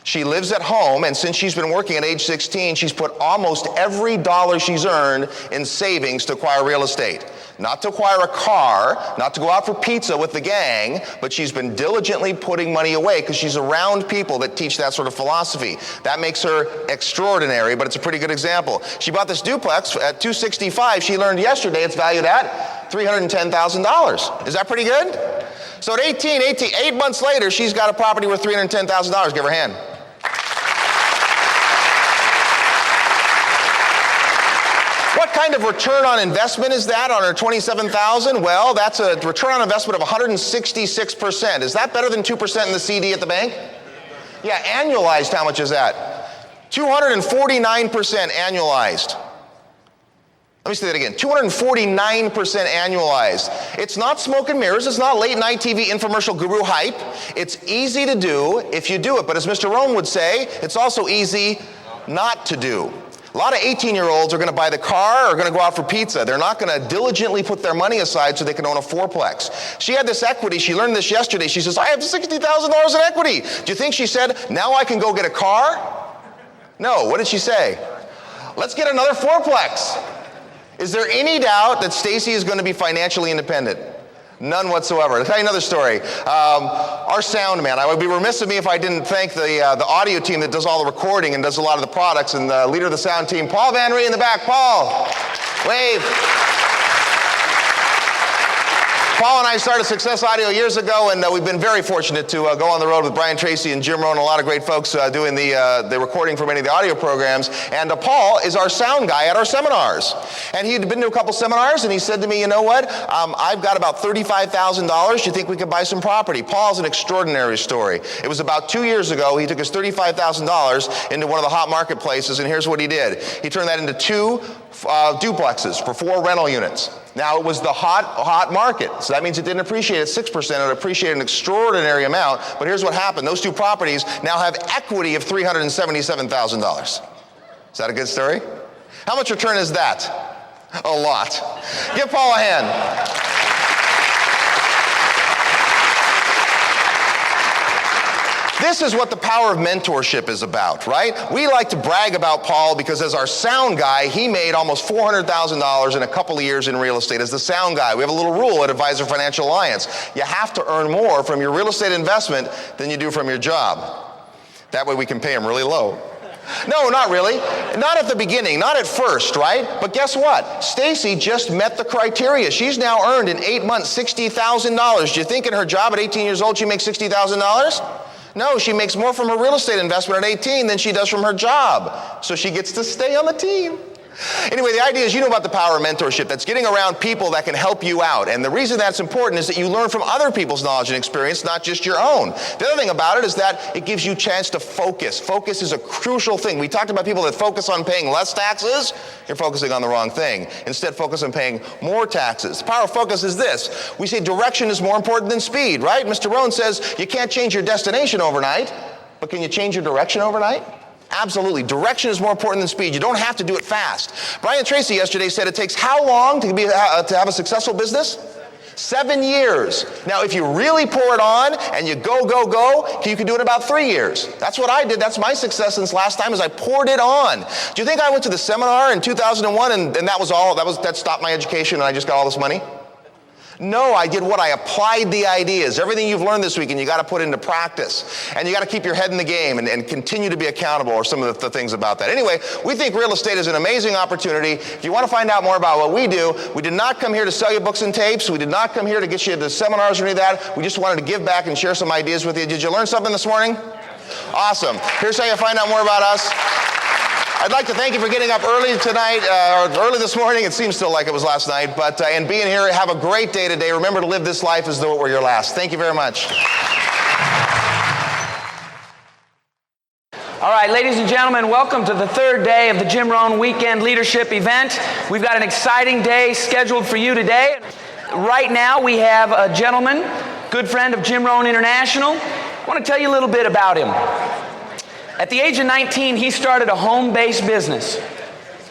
She lives at home, and since she's been working at age 16, she's put almost every dollar she's earned in savings to acquire real estate. Not to acquire a car, not to go out for pizza with the gang, but she's been diligently putting money away because she's around people that teach that sort of philosophy. That makes her extraordinary, but it's a pretty good example. She bought this duplex at $265. She learned yesterday it's valued at $310,000. Is that pretty good? So at 8 months later, she's got a property worth $310,000. Give her a hand. What kind of return on investment is that on her $27,000? Well, that's a return on investment of 166%. Is that better than 2% in the CD at the bank? Yeah, annualized, how much is that? 249% annualized. Let me say that again, 249% annualized. It's not smoke and mirrors, it's not late night TV infomercial guru hype. It's easy to do if you do it, but as Mr. Rohn would say, it's also easy not to do. A lot of 18-year-olds are going to buy the car or going to go out for pizza. They're not going to diligently put their money aside so they can own a fourplex. She had this equity. She learned this yesterday. She says, I have $60,000 in equity. Do you think she said, now I can go get a car? No. What did she say? Let's get another fourplex. Is there any doubt that Stacy is going to be financially independent? None whatsoever. I'll tell you another story. Our sound man, I would be remiss of me if I didn't thank the audio team that does all the recording and does a lot of the products, and the leader of the sound team, Paul Van Ree in the back. Paul, wave. Paul and I started Success Audio years ago, and we've been very fortunate to go on the road with Brian Tracy and Jim Rohn and a lot of great folks doing the recording for many of the audio programs. And Paul is our sound guy at our seminars. And he'd been to a couple seminars, and he said to me, you know what, I've got about $35,000. Do you think we could buy some property? Paul's an extraordinary story. It was about 2 years ago. He took his $35,000 into one of the hot marketplaces, and here's what he did. He turned that into 2 duplexes for 4 rental units. Now, it was the hot market, so that means it didn't appreciate at 6%, it appreciated an extraordinary amount, but here's what happened. Those 2 properties now have equity of $377,000. Is that a good story? How much return is that? A lot. Give Paul a hand. This is what the power of mentorship is about, right? We like to brag about Paul because as our sound guy, he made almost $400,000 in a couple of years in real estate as the sound guy. We have a little rule at Advisor Financial Alliance. You have to earn more from your real estate investment than you do from your job. That way we can pay him really low. No, not really. Not at the beginning, not at first, right? But guess what? Stacy just met the criteria. She's now earned in 8 months $60,000. Do you think in her job at 18 years old she makes $60,000? No, she makes more from her real estate investment at 18 than she does from her job. So she gets to stay on the team. Anyway, the idea is you know about the power of mentorship. That's getting around people that can help you out. And the reason that's important is that you learn from other people's knowledge and experience, not just your own. The other thing about it is that it gives you a chance to focus. Focus is a crucial thing. We talked about people that focus on paying less taxes. You're focusing on the wrong thing. Instead, focus on paying more taxes. The power of focus is this. We say direction is more important than speed, right? Mr. Rohn says you can't change your destination overnight, but can you change your direction overnight? Absolutely. Direction is more important than speed. You don't have to do it fast. Brian Tracy yesterday said it takes how long to have a successful business? 7 years. Now, if you really pour it on and you go, you can do it in about 3 years. That's what I did. That's my success since last time is I poured it on. Do you think I went to the seminar in 2001 and that was all? That stopped my education and I just got all this money? No, I did what? I applied the ideas. Everything you've learned this week, and you got to put into practice. And you got to keep your head in the game and continue to be accountable, or some of the things about that. Anyway, we think real estate is an amazing opportunity. If you want to find out more about what we do, we did not come here to sell you books and tapes. We did not come here to get you to seminars or any of that. We just wanted to give back and share some ideas with you. Did you learn something this morning? Awesome. Here's how you find out more about us. I'd like to thank you for getting up early tonight, or early this morning. It seems still like it was last night, but and being here. Have a great day today. Remember to live this life as though it were your last. Thank you very much. All right, ladies and gentlemen, welcome to the 3rd day of the Jim Rohn Weekend Leadership Event. We've got an exciting day scheduled for you today. Right now, we have a gentleman, good friend of Jim Rohn International. I want to tell you a little bit about him. At the age of 19, he started a home-based business.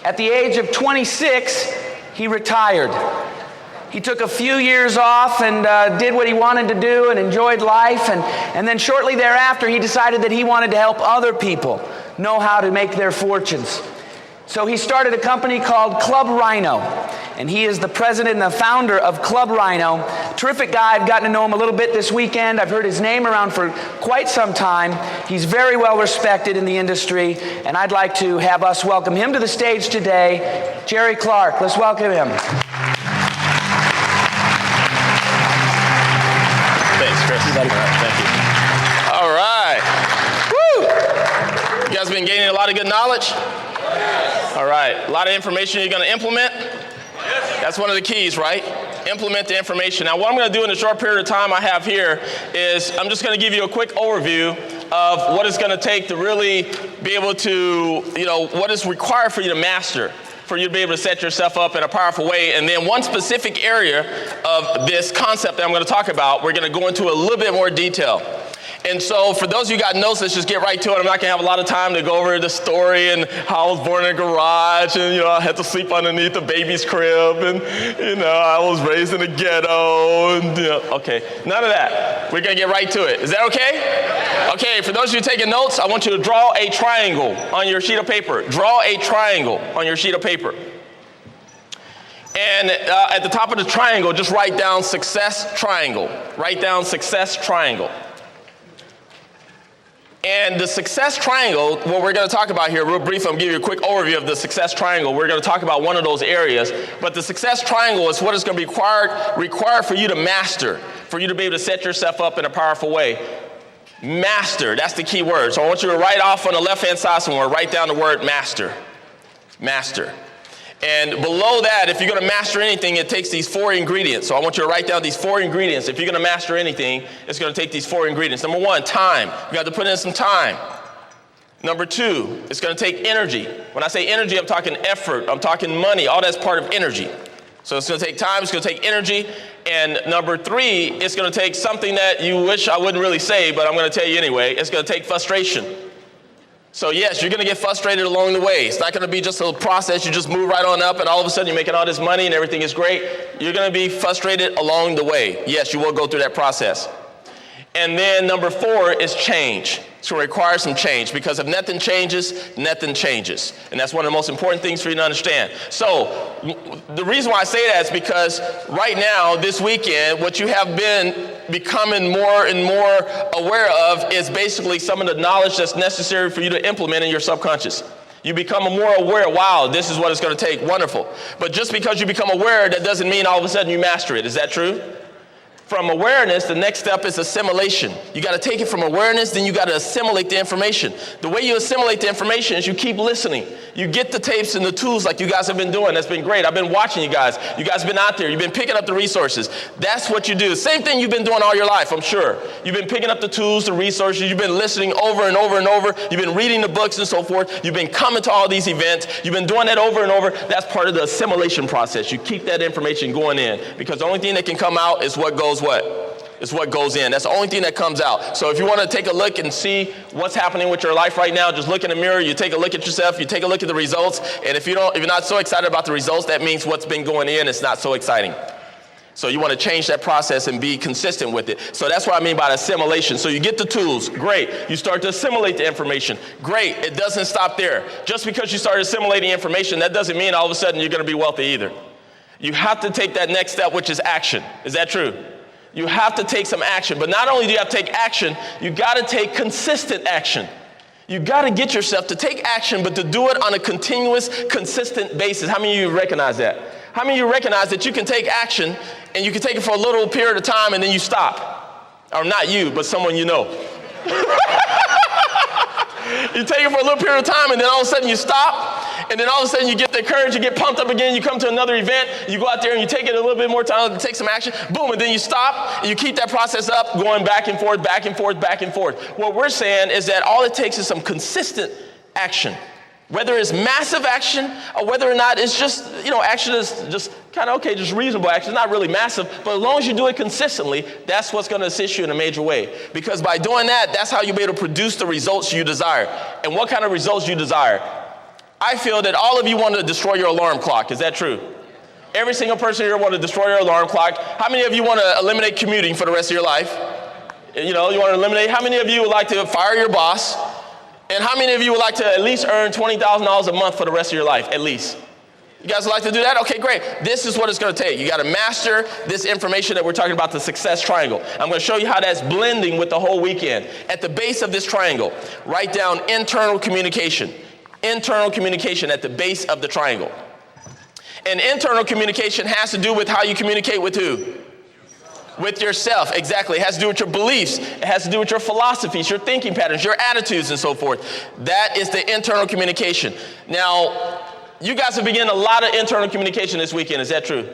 At the age of 26, he retired. He took a few years off and did what he wanted to do and enjoyed life. And then shortly thereafter, he decided that he wanted to help other people know how to make their fortunes. So he started a company called Club Rhino. And he is the president and the founder of Club Rhino. Terrific guy. I've gotten to know him a little bit this weekend. I've heard his name around for quite some time. He's very well respected in the industry. And I'd like to have us welcome him to the stage today. Jerry Clark. Let's welcome him. Thanks, Chris. Thank you. All right. Woo! You guys been gaining a lot of good knowledge? All right. A lot of information you're going to implement? That's one of the keys, right? Implement the information. Now, what I'm going to do in the short period of time I have here is I'm just going to give you a quick overview of what it's going to take to really be able to, what is required for you to master, for you to be able to set yourself up in a powerful way. And then one specific area of this concept that I'm going to talk about, we're going to go into a little bit more detail. And so for those of you who got notes, let's just get right to it. I'm not going to have a lot of time to go over the story and how I was born in a garage and, I had to sleep underneath a baby's crib and, I was raised in a ghetto and, okay, none of that. We're going to get right to it. Is that okay? Okay, for those of you taking notes, I want you to draw a triangle on your sheet of paper. Draw a triangle on your sheet of paper. And at the top of the triangle, just write down success triangle. Write down success triangle. And the success triangle, what we're going to talk about here, real brief, I'm going to give you a quick overview of the success triangle. We're going to talk about one of those areas. But the success triangle is what is going to be required for you to master, for you to be able to set yourself up in a powerful way. Master, that's the key word. So I want you to write off on the left-hand side somewhere, write down the word master. Master. And below that, if you're going to master anything, it takes these 4 ingredients. So I want you to write down these 4 ingredients. If you're going to master anything, it's going to take these 4 ingredients. Number 1, time. You got to put in some time. Number 2, it's going to take energy. When I say energy, I'm talking effort. I'm talking money. All that's part of energy. So it's going to take time. It's going to take energy. And number 3, it's going to take something that you wish I wouldn't really say, but I'm going to tell you anyway. It's going to take frustration. So yes, you're going to get frustrated along the way. It's not going to be just a process. You just move right on up and all of a sudden you're making all this money and everything is great. You're going to be frustrated along the way. Yes, you will go through that process. And then number 4 is change. So it requires some change, because if nothing changes, nothing changes. And that's one of the most important things for you to understand. So the reason why I say that is because right now, this weekend, what you have been becoming more and more aware of is basically some of the knowledge that's necessary for you to implement in your subconscious. You become more aware, wow, this is what it's going to take, wonderful. But just because you become aware, that doesn't mean all of a sudden you master it. Is that true? From awareness, the next step is assimilation. You got to take it from awareness, then you got to assimilate the information. The way you assimilate the information is you keep listening. You get the tapes and the tools like you guys have been doing. That's been great. I've been watching you guys. You guys have been out there. You've been picking up the resources. That's what you do. Same thing you've been doing all your life, I'm sure. You've been picking up the tools, the resources. You've been listening over and over and over. You've been reading the books and so forth. You've been coming to all these events. You've been doing that over and over. That's part of the assimilation process. You keep that information going in, because the only thing that can come out is what goes what? Is what goes in. That's the only thing that comes out. So if you want to take a look and see what's happening with your life right now, just look in the mirror, you take a look at yourself, you take a look at the results, and if you're not so excited about the results, that means what's been going in is not so exciting. So you want to change that process and be consistent with it. So that's what I mean by assimilation. So you get the tools, great. You start to assimilate the information, great. It doesn't stop there. Just because you start assimilating information, that doesn't mean all of a sudden you're going to be wealthy either. You have to take that next step, which is action. Is that true? You have to take some action. But not only do you have to take action, you got to take consistent action. You got to get yourself to take action, but to do it on a continuous, consistent basis. How many of you recognize that? How many of you recognize that you can take action and you can take it for a little period of time and then you stop? Or not you, but someone you know. You take it for a little period of time and then all of a sudden you stop. And then all of a sudden you get the courage, you get pumped up again, you come to another event, you go out there and you take it a little bit more time to take some action, boom, and then you stop, and you keep that process up, going back and forth, back and forth, back and forth. What we're saying is that all it takes is some consistent action. Whether it's massive action or whether or not it's just, action is just kind of okay, just reasonable action. It's not really massive, but as long as you do it consistently, that's what's going to assist you in a major way. Because by doing that, that's how you'll be able to produce the results you desire. And what kind of results you desire? I feel that all of you want to destroy your alarm clock. Is that true? Every single person here want to destroy your alarm clock. How many of you want to eliminate commuting for the rest of your life? You want to eliminate. How many of you would like to fire your boss? And how many of you would like to at least earn $20,000 a month for the rest of your life, at least? You guys would like to do that? Okay, great. This is what it's going to take. You got to master this information that we're talking about, the success triangle. I'm going to show you how that's blending with the whole weekend. At the base of this triangle, write down internal communication. Internal communication at the base of the triangle. And internal communication has to do with how you communicate with who? With yourself, exactly. It has to do with your beliefs. It has to do with your philosophies, your thinking patterns, your attitudes, and so forth. That is the internal communication. Now, you guys have begun a lot of internal communication this weekend. Is that true?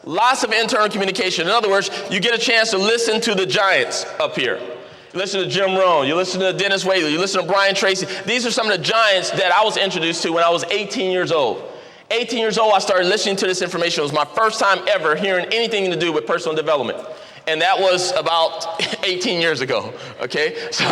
Lots of internal communication. In other words, you get a chance to listen to the giants up here. You listen to Jim Rohn, you listen to Dennis Whaley, you listen to Brian Tracy. These are some of the giants that I was introduced to when I was 18 years old. 18 years old, I started listening to this information. It was my first time ever hearing anything to do with personal development. And that was about 18 years ago, okay? So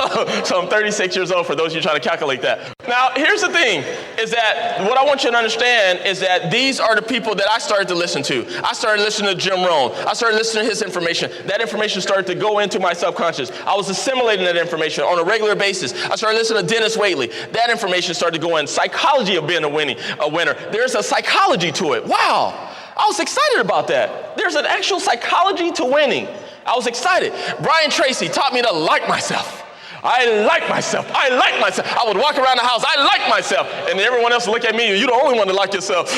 I'm 36 years old for those of you trying to calculate that. Now, here's the thing, is that what I want you to understand is that these are the people that I started to listen to. I started listening to Jim Rohn. I started listening to his information. That information started to go into my subconscious. I was assimilating that information on a regular basis. I started listening to Dennis Whaley. That information started to go in. Psychology of being a winner. There's a psychology to it. Wow. I was excited about that. There's an actual psychology to winning. I was excited. Brian Tracy taught me to like myself. I like myself. I like myself. I would walk around the house. I like myself. And everyone else would look at me. You're the only one that like yourself.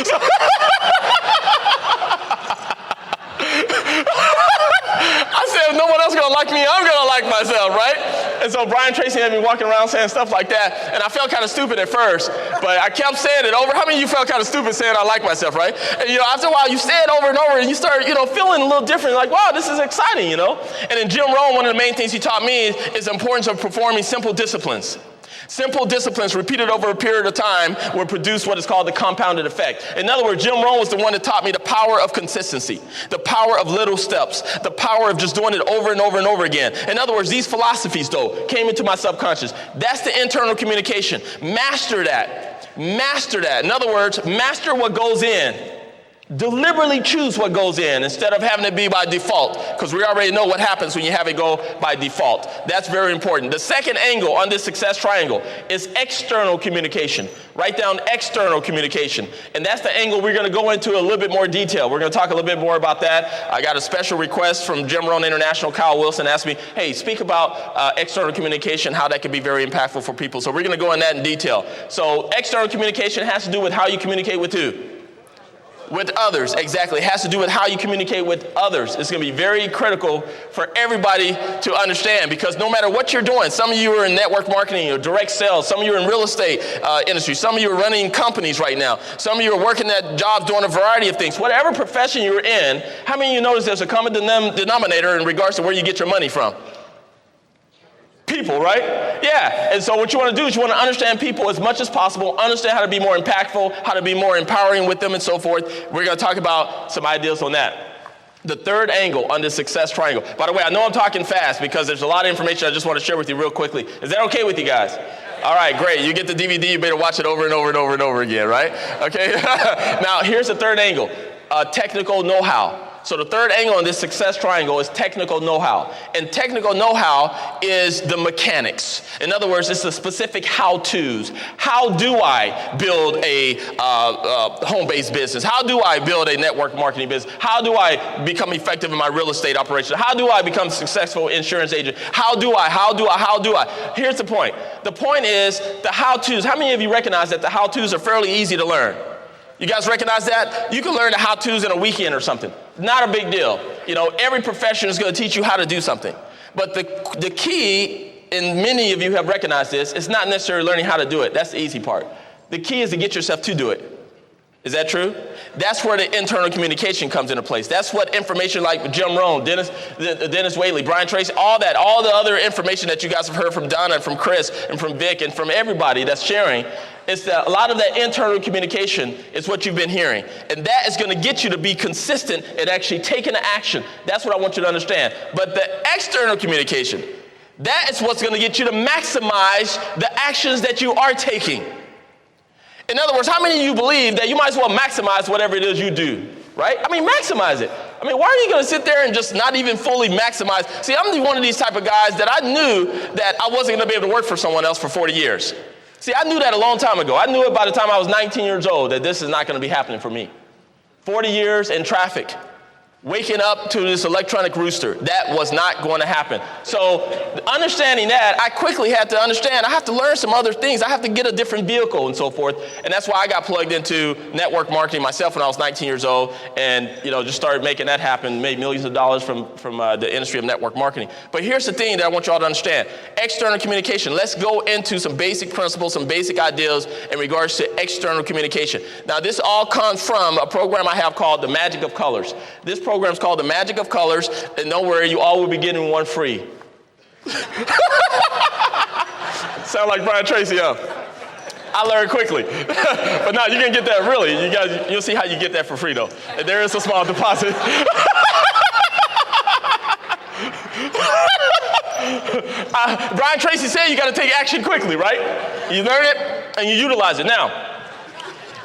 I said, if no one else is going to like me, I'm going to like myself, right? And so Brian Tracy had me walking around saying stuff like that, and I felt kind of stupid at first, but I kept saying it over. How many of you felt kind of stupid saying I like myself, right? And, after a while, you say it over and over, and you start, feeling a little different, like, wow, this is exciting, And in Jim Rohn, one of the main things he taught me is the importance of performing simple disciplines. Simple disciplines repeated over a period of time will produce what is called the compounded effect. In other words, Jim Rohn was the one that taught me the power of consistency, the power of little steps, the power of just doing it over and over and over again. In other words, these philosophies, though, came into my subconscious. That's the internal communication. Master that. Master that. In other words, master what goes in. Deliberately choose what goes in instead of having it be by default, because we already know what happens when you have it go by default. That's very important. The second angle on this success triangle is external communication. Write down external communication. And that's the angle we're going to go into a little bit more detail. We're going to talk a little bit more about that. I got a special request from Jim Rohn International. Kyle Wilson asked me, hey, speak about external communication, how that can be very impactful for people. So we're going to go in that in detail. So external communication has to do with how you communicate with who? With others, exactly. It has to do with how you communicate with others. It's going to be very critical for everybody to understand, because no matter what you're doing, some of you are in network marketing or direct sales, some of you are in real estate industry, some of you are running companies right now, some of you are working at jobs doing a variety of things. Whatever profession you're in, how many of you notice there's a common denominator in regards to where you get your money from? People, right? Yeah. And so what you want to do is you want to understand people as much as possible, understand how to be more impactful, how to be more empowering with them and so forth. We're going to talk about some ideas on that. The third angle on this success triangle. By the way, I know I'm talking fast because there's a lot of information I just want to share with you real quickly. Is that okay with you guys? All right, great. You get the DVD, you better watch it over and over and over and over again, right? Okay. Now, here's the third angle, technical know-how. So the third angle on this success triangle is technical know-how. And technical know-how is the mechanics. In other words, it's the specific how-tos. How do I build a home-based business? How do I build a network marketing business? How do I become effective in my real estate operation? How do I become a successful insurance agent? How do I? Here's the point. The point is the how-tos. How many of you recognize that the how-tos are fairly easy to learn? You guys recognize that? You can learn the how-tos in a weekend or something. Not a big deal. Every profession is going to teach you how to do something. But the key, and many of you have recognized this, it's not necessarily learning how to do it. That's the easy part. The key is to get yourself to do it. Is that true? That's where the internal communication comes into place. That's what information like Jim Rohn, Dennis Whaley, Brian Tracy, all the other information that you guys have heard from Donna and from Chris and from Vic and from everybody that's sharing, it's that a lot of that internal communication is what you've been hearing. And that is going to get you to be consistent and actually taking action. That's what I want you to understand. But the external communication, that is what's going to get you to maximize the actions that you are taking. In other words, how many of you believe that you might as well maximize whatever it is you do, right? Maximize it. Why are you going to sit there and just not even fully maximize? See, I'm one of these type of guys that I knew that I wasn't going to be able to work for someone else for 40 years. See, I knew that a long time ago. I knew it by the time I was 19 years old that this is not going to be happening for me. 40 years in traffic, waking up to this electronic rooster. That was not going to happen. So understanding that, I quickly had to understand I have to learn some other things. I have to get a different vehicle and so forth. And that's why I got plugged into network marketing myself when I was 19 years old and just started making that happen, made millions of dollars from the industry of network marketing. But here's the thing that I want you all to understand. External communication. Let's go into some basic principles, some basic ideas in regards to external communication. Now, this all comes from a program I have called The Magic of Colors. This program is called The Magic of Colors, and don't worry, you all will be getting one free. Sound like Brian Tracy, huh? I learned quickly. But no, you can get that really. You guys, you'll see how you get that for free, though. And there is a small deposit. Brian Tracy said you got to take action quickly, right? You learn it, and you utilize it. Now,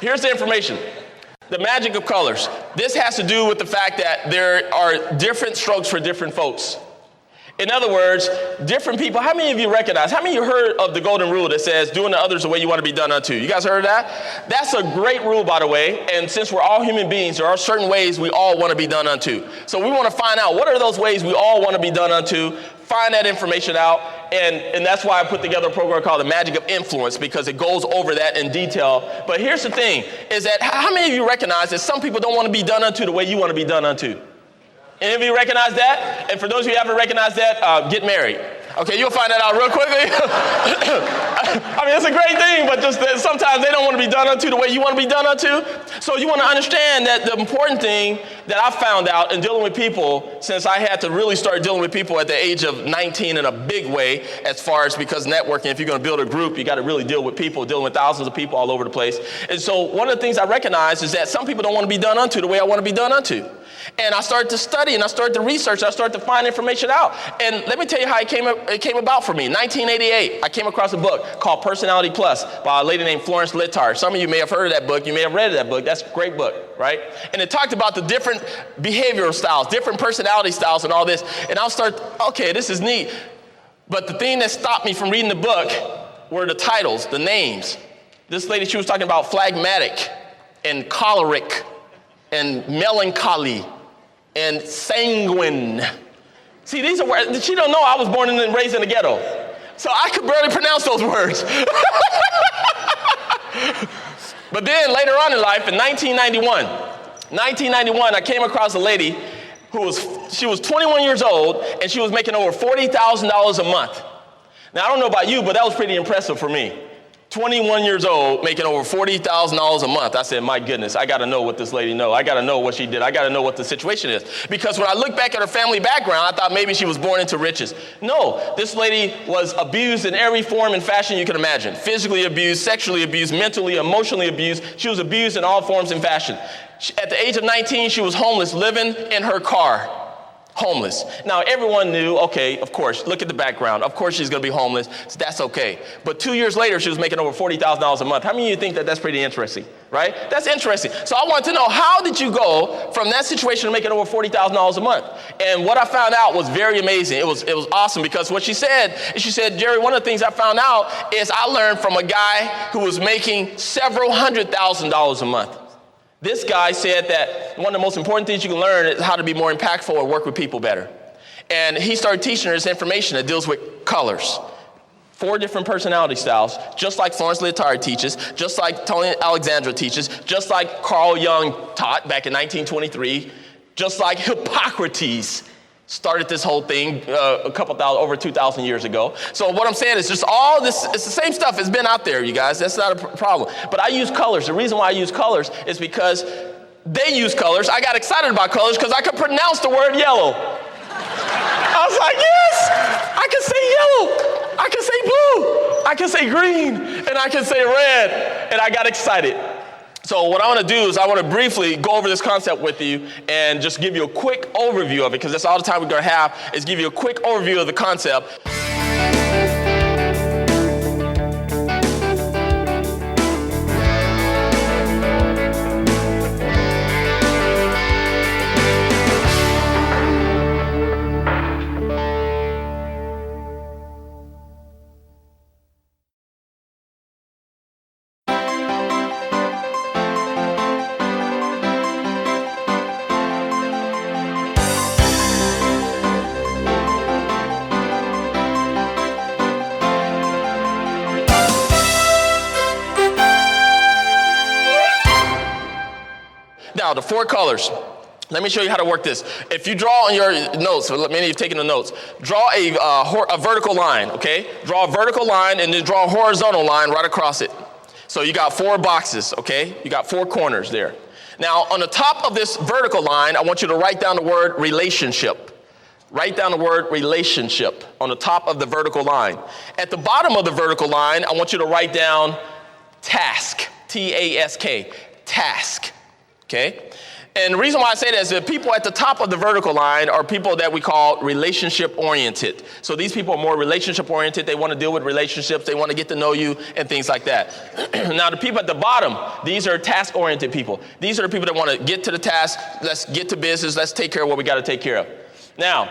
here's the information. The magic of colors. This has to do with the fact that there are different strokes for different folks. In other words, different people. How many of you recognize, how many of you heard of the golden rule that says doing to others the way you want to be done unto? You guys heard of that? That's a great rule, by the way. And since we're all human beings, there are certain ways we all want to be done unto. So we want to find out what are those ways we all want to be done unto find that information out, and that's why I put together a program called The Magic of Influence, because it goes over that in detail. But here's the thing, is that how many of you recognize that some people don't want to be done unto the way you want to be done unto? Any of you recognize that? And for those of you who haven't recognized that, get married. Okay, you'll find that out real quickly. I mean, it's a great thing, but just that sometimes they don't want to be done unto the way you want to be done unto. So you want to understand that the important thing that I found out in dealing with people, since I had to really start dealing with people at the age of 19 in a big way, as far as because networking, if you're going to build a group, you got to really deal with people, dealing with thousands of people all over the place. And so one of the things I recognize is that some people don't want to be done unto the way I want to be done unto. And I started to study, and I started to research, and I started to find information out. And let me tell you how it came about for me. In 1988, I came across a book called Personality Plus by a lady named Florence Littard. Some of you may have heard of that book. You may have read that book. That's a great book, right? And it talked about the different behavioral styles, different personality styles and all this. And I'll start, okay, this is neat. But the thing that stopped me from reading the book were the titles, the names. This lady, she was talking about phlegmatic and choleric and melancholy and sanguine. See, these are words, she don't know I was born and raised in the ghetto. So I could barely pronounce those words. But then later on in life, in 1991, I came across a lady she was 21 years old, and she was making over $40,000 a month. Now, I don't know about you, but that was pretty impressive for me. 21 years old, making over $40,000 a month. I said, my goodness, I got to know what this lady knows. I got to know what she did. I got to know what the situation is. Because when I look back at her family background, I thought maybe she was born into riches. No, this lady was abused in every form and fashion you can imagine. Physically abused, sexually abused, mentally, emotionally abused. She was abused in all forms and fashion. At the age of 19, she was homeless, living in her car. Homeless. Now, everyone knew, okay, of course, look at the background. Of course she's going to be homeless. So that's okay. But 2 years later, she was making over $40,000 a month. How many of you think that that's pretty interesting, right? That's interesting. So I want to know, how did you go from that situation to making over $40,000 a month? And what I found out was very amazing. It was awesome, because what she said, Jerry, one of the things I found out is I learned from a guy who was making several $100,000 a month. This guy said that one of the most important things you can learn is how to be more impactful or work with people better. And he started teaching her this information that deals with colors. 4 different personality styles, just like Florence Littard teaches, just like Tony Alexandra teaches, just like Carl Jung taught back in 1923, just like Hippocrates started this whole thing over 2,000 years ago. So what I'm saying is just all this, it's the same stuff. It's been out there, you guys. That's not a problem. But I use colors. The reason why I use colors is because they use colors. I got excited about colors because I could pronounce the word yellow. I was like, yes, I can say yellow. I can say blue. I can say green. And I can say red. And I got excited. So what I want to do is I want to briefly go over this concept with you and just give you a quick overview of it, because that's all the time we're going to have, is give you a quick overview of the concept. Now, the 4 colors. Let me show you how to work this. If you draw on your notes, many of you have taken the notes, draw a vertical line, okay? Draw a vertical line and then draw a horizontal line right across it. So you got 4 boxes, okay? You got 4 corners there. Now, on the top of this vertical line, I want you to write down the word relationship. Write down the word relationship on the top of the vertical line. At the bottom of the vertical line, I want you to write down task, T-A-S-K, task. Okay? And the reason why I say that is that people at the top of the vertical line are people that we call relationship-oriented. So these people are more relationship-oriented. They want to deal with relationships. They want to get to know you and things like that. Now, the people at the bottom, these are task-oriented people. These are the people that want to get to the task. Let's get to business. Let's take care of what we got to take care of. Now,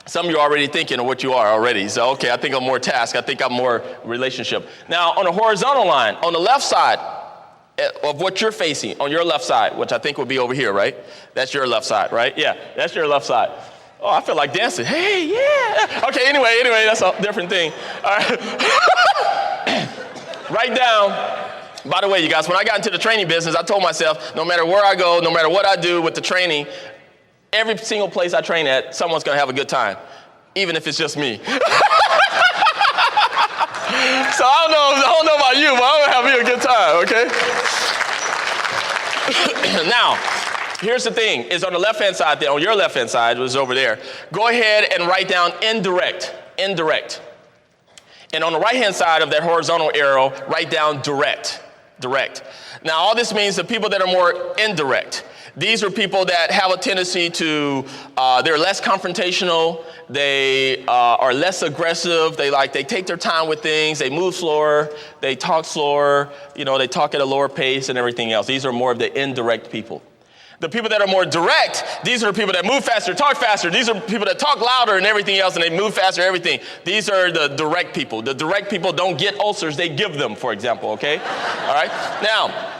some of you are already thinking of what you are already. So, okay, I think I'm more task. I think I'm more relationship. Now, on the horizontal line, on the left side, of what you're facing on your left side, which I think would be over here, right? That's your left side, right? Yeah, that's your left side. Oh, I feel like dancing. Hey, yeah. Okay, anyway, that's a different thing. All right. Write down. By the way, you guys, when I got into the training business, I told myself, no matter where I go, no matter what I do with the training, every single place I train at, someone's going to have a good time, even if it's just me. So I don't know about you, but I'm going to have me a good time, okay? Now, here's the thing, is on the left-hand side there, on your left-hand side, was over there. Go ahead and write down indirect. And on the right-hand side of that horizontal arrow, write down direct. Now, all this means the people that are more indirect. These are people that have a tendency to, they're less confrontational, they are less aggressive, they take their time with things, they move slower, they talk slower, they talk at a lower pace and everything else. These are more of the indirect people. The people that are more direct, these are the people that move faster, talk faster. These are people that talk louder and everything else, and they move faster, everything. These are the direct people. The direct people don't get ulcers, they give them, for example, okay? All right? Now,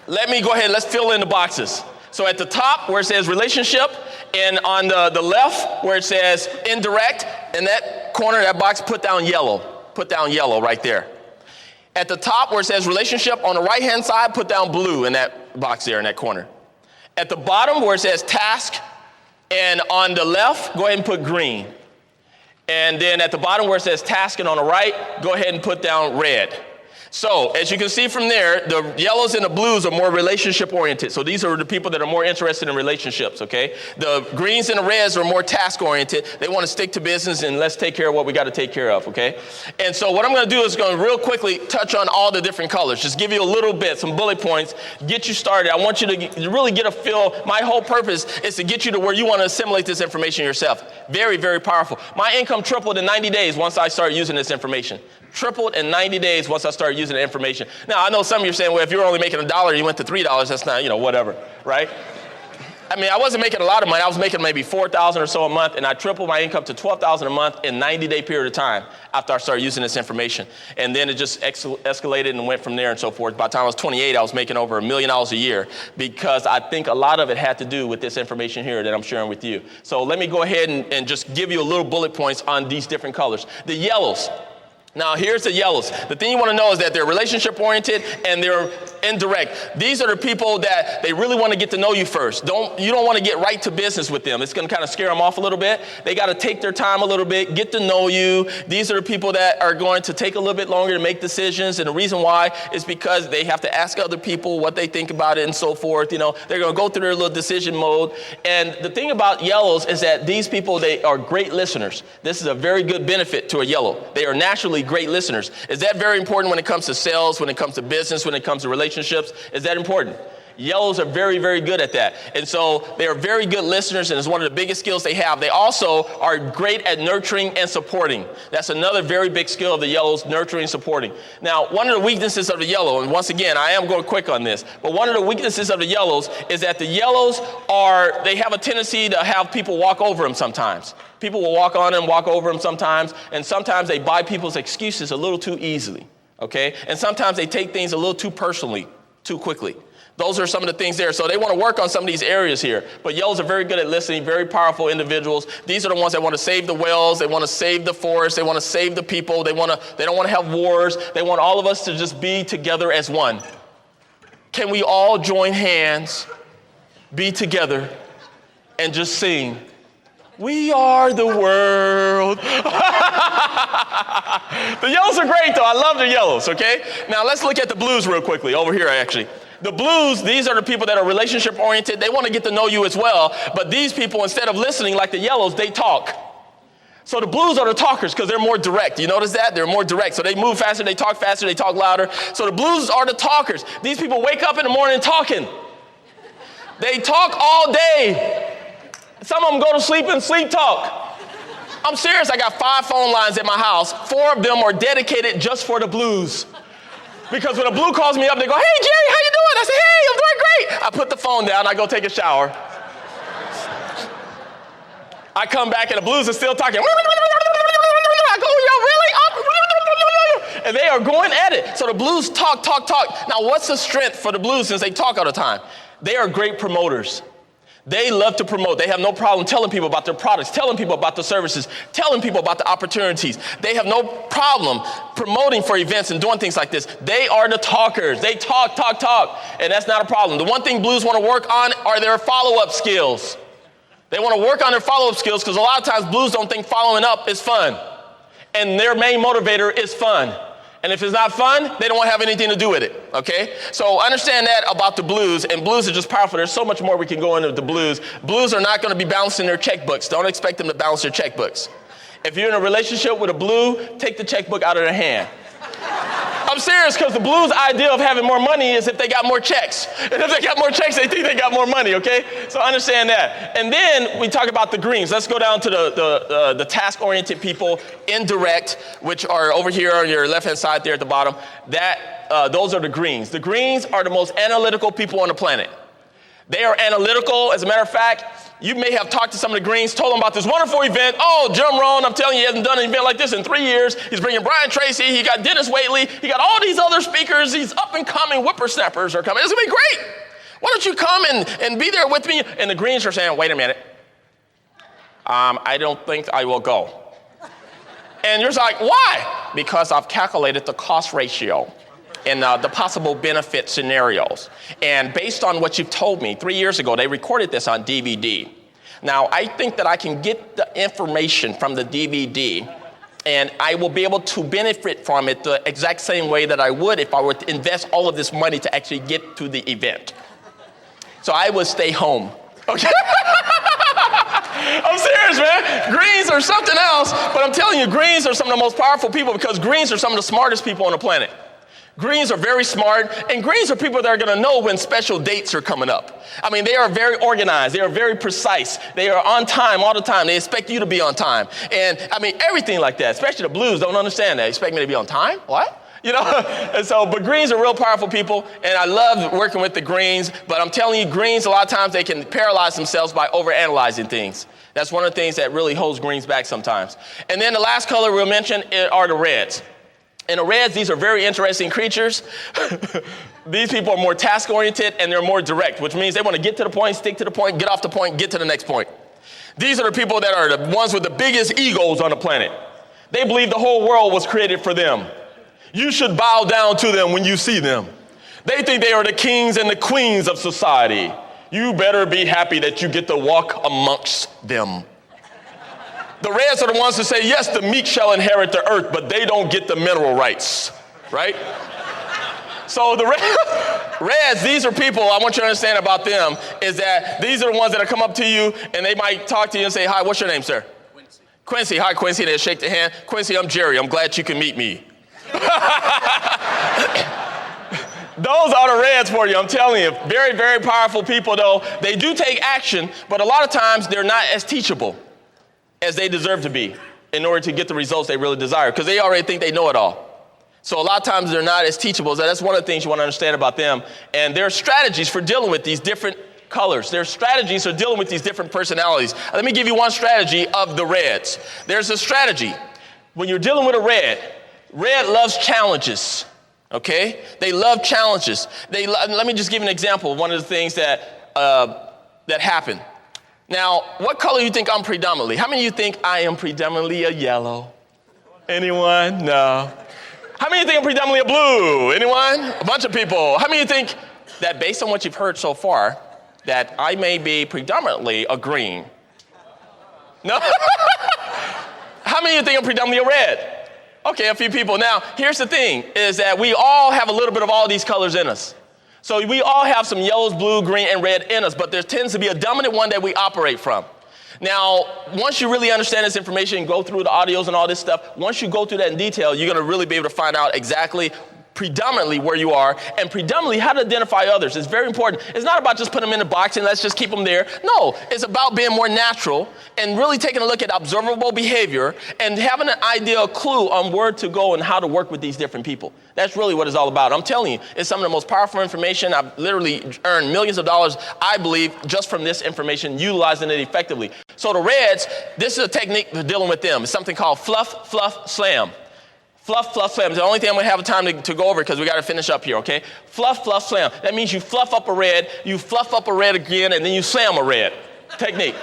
let me go ahead, let's fill in the boxes. So at the top where it says relationship, and on the left where it says indirect, in that corner, that box, put down yellow. Put down yellow right there. At the top where it says relationship, on the right-hand side, put down blue in that box there in that corner. At the bottom where it says task, and on the left, go ahead and put green. And then at the bottom where it says task and on the right, go ahead and put down red. So as you can see from there, the yellows and the blues are more relationship oriented. So these are the people that are more interested in relationships, okay? The greens and the reds are more task oriented. They want to stick to business and let's take care of what we got to take care of, okay? And so what I'm going to do is going to real quickly touch on all the different colors. Just give you a little bit, some bullet points, get you started. I want you to really get a feel. My whole purpose is to get you to where you want to assimilate this information yourself. Very, very powerful. My income tripled in 90 days once I started using this information. Tripled in 90 days once I started using the information. Now, I know some of you are saying, well, if you're only making $1, you went to $3, that's not, whatever, right? I mean, I wasn't making a lot of money. I was making maybe $4,000 or so a month, and I tripled my income to $12,000 a month in a 90-day period of time after I started using this information. And then it just escalated and went from there and so forth. By the time I was 28, I was making over $1 million a year because I think a lot of it had to do with this information here that I'm sharing with you. So let me go ahead and just give you a little bullet points on these different colors. The yellows. Now, here's the yellows. The thing you want to know is that they're relationship-oriented and they're indirect. These are the people that they really want to get to know you first. You don't want to get right to business with them. It's going to kind of scare them off a little bit. They got to take their time a little bit, get to know you. These are the people that are going to take a little bit longer to make decisions. And the reason why is because they have to ask other people what they think about it and so forth. They're going to go through their little decision mode. And the thing about yellows is that these people, they are great listeners. This is a very good benefit to a yellow. They are naturally great listeners. Is that very important when it comes to sales, when it comes to business, when it comes to relationships? Is that important? Yellows are very, very good at that. And so they are very good listeners, and it's one of the biggest skills they have. They also are great at nurturing and supporting. That's another very big skill of the yellows, nurturing and supporting. Now, one of the weaknesses of the yellow, and once again, I am going quick on this, but one of the weaknesses of the yellows is that the yellows they have a tendency to have people walk over them sometimes. People will walk on them, walk over them sometimes, and sometimes they buy people's excuses a little too easily, okay? And sometimes they take things a little too personally, too quickly. Those are some of the things there. So they want to work on some of these areas here. But yellows are very good at listening, very powerful individuals. These are the ones that want to save the whales. They want to save the forest. They want to save the people. They don't want to have wars. They want all of us to just be together as one. Can we all join hands, be together, and just sing? We are the world. The yellows are great, though. I love the yellows, okay? Now, let's look at the blues real quickly. Over here, actually. The blues, these are the people that are relationship-oriented. They want to get to know you as well. But these people, instead of listening like the yellows, they talk. So the blues are the talkers because they're more direct. You notice that? They're more direct. So they move faster, they talk louder. So the blues are the talkers. These people wake up in the morning talking. They talk all day. Some of them go to sleep and sleep talk. I'm serious. I got 5 phone lines at my house. 4 of them are dedicated just for the blues. Because when a blue calls me up, they go, "Hey, Jerry, how you doing?" I say, "Hey, I'm doing great." I put the phone down. I go take a shower. I come back and the blues are still talking. I go, "Yo, really?" And they are going at it. So the blues talk. Now, what's the strength for the blues since they talk all the time? They are great promoters. They love to promote. They have no problem telling people about their products, telling people about the services, telling people about the opportunities. They have no problem promoting for events and doing things like this. They are the talkers. They talk, and that's not a problem. The one thing Blues want to work on are their follow-up skills. They want to work on their follow-up skills because a lot of times Blues don't think following up is fun. And their main motivator is fun. And if it's not fun, they don't want to have anything to do with it, okay? So understand that about the Blues, and Blues are just powerful. There's so much more we can go into the Blues. Blues are not going to be balancing their checkbooks. Don't expect them to balance their checkbooks. If you're in a relationship with a Blue, take the checkbook out of their hand. I'm serious, because the Blues' idea of having more money is if they got more checks. And if they got more checks, they think they got more money, okay? So understand that. And then we talk about the greens. Let's go down to the task-oriented people, indirect, which are over here on your left-hand side there at the bottom. Those are the greens. The greens are the most analytical people on the planet. They are analytical. As a matter of fact, you may have talked to some of the greens, told them about this wonderful event. Oh, Jim Rohn, I'm telling you, he hasn't done an event like this in 3 years. He's bringing Brian Tracy. He got Dennis Waitley. He got all these other speakers. These up-and-coming whippersnappers are coming. It's going to be great. Why don't you come and be there with me? And the greens are saying, wait a minute. I don't think I will go. And you're like, why? Because I've calculated the cost ratio and the possible benefit scenarios. And based on what you've told me, 3 years ago, they recorded this on DVD. Now, I think that I can get the information from the DVD, and I will be able to benefit from it the exact same way that I would if I were to invest all of this money to actually get to the event. So I would stay home. Okay? I'm serious, man. Greens are something else, but I'm telling you, greens are some of the most powerful people because greens are some of the smartest people on the planet. Greens are very smart, and greens are people that are going to know when special dates are coming up. I mean, they are very organized. They are very precise. They are on time all the time. They expect you to be on time. And, I mean, everything like that, especially the Blues don't understand that. They expect me to be on time? What? You know, and so, but greens are real powerful people, and I love working with the greens, but I'm telling you, greens, a lot of times they can paralyze themselves by overanalyzing things. That's one of the things that really holds greens back sometimes. And then the last color we'll mention are the reds. And the reds, these are very interesting creatures. These people are more task-oriented, and they're more direct, which means they want to get to the point, stick to the point, get off the point, get to the next point. These are the people that are the ones with the biggest egos on the planet. They believe the whole world was created for them. You should bow down to them when you see them. They think they are the kings and the queens of society. You better be happy that you get to walk amongst them. The reds are the ones who say, yes, the meek shall inherit the earth, but they don't get the mineral rights, right? So the reds, these are people, I want you to understand about them, is that these are the ones that come up to you, and they might talk to you and say, hi, what's your name, sir? Quincy. Quincy, hi, Quincy. They'll shake their hand. Quincy, I'm Jerry. I'm glad you can meet me. Those are the reds for you, I'm telling you. Very, very powerful people, though. They do take action, but a lot of times they're not as teachable as they deserve to be in order to get the results they really desire, because they already think they know it all. So a lot of times they're not as teachable. So that's one of the things you want to understand about them. And there are strategies for dealing with these different colors. There are strategies for dealing with these different personalities. Let me give you one strategy of the reds. There's a strategy. When you're dealing with a red loves challenges, okay? They love challenges. Let me just give you an example of one of the things that happen. Now, what color do you think I'm predominantly? How many of you think I am predominantly a yellow? Anyone? No. How many of you think I'm predominantly a blue? Anyone? A bunch of people. How many of you think that based on what you've heard so far, that I may be predominantly a green? No? How many of you think I'm predominantly a red? Okay, a few people. Now, here's the thing, is that we all have a little bit of all these colors in us. So we all have some yellows, blue, green, and red in us, but there tends to be a dominant one that we operate from. Now, once you really understand this information and go through the audios and all this stuff, once you go through that in detail, you're going to really be able to find out exactly predominantly where you are, and predominantly how to identify others. It's very important. It's not about just putting them in a box and let's just keep them there. No, it's about being more natural and really taking a look at observable behavior and having an idea, a clue on where to go and how to work with these different people. That's really what it's all about. I'm telling you, it's some of the most powerful information. I've literally earned millions of dollars, I believe, just from this information, utilizing it effectively. So the reds, this is a technique for dealing with them. It's something called fluff, fluff, slam. Fluff, fluff, slam. It's the only thing I'm going to have time to go over because we got to finish up here, okay? Fluff, fluff, slam. That means you fluff up a red, you fluff up a red again, and then you slam a red. Technique.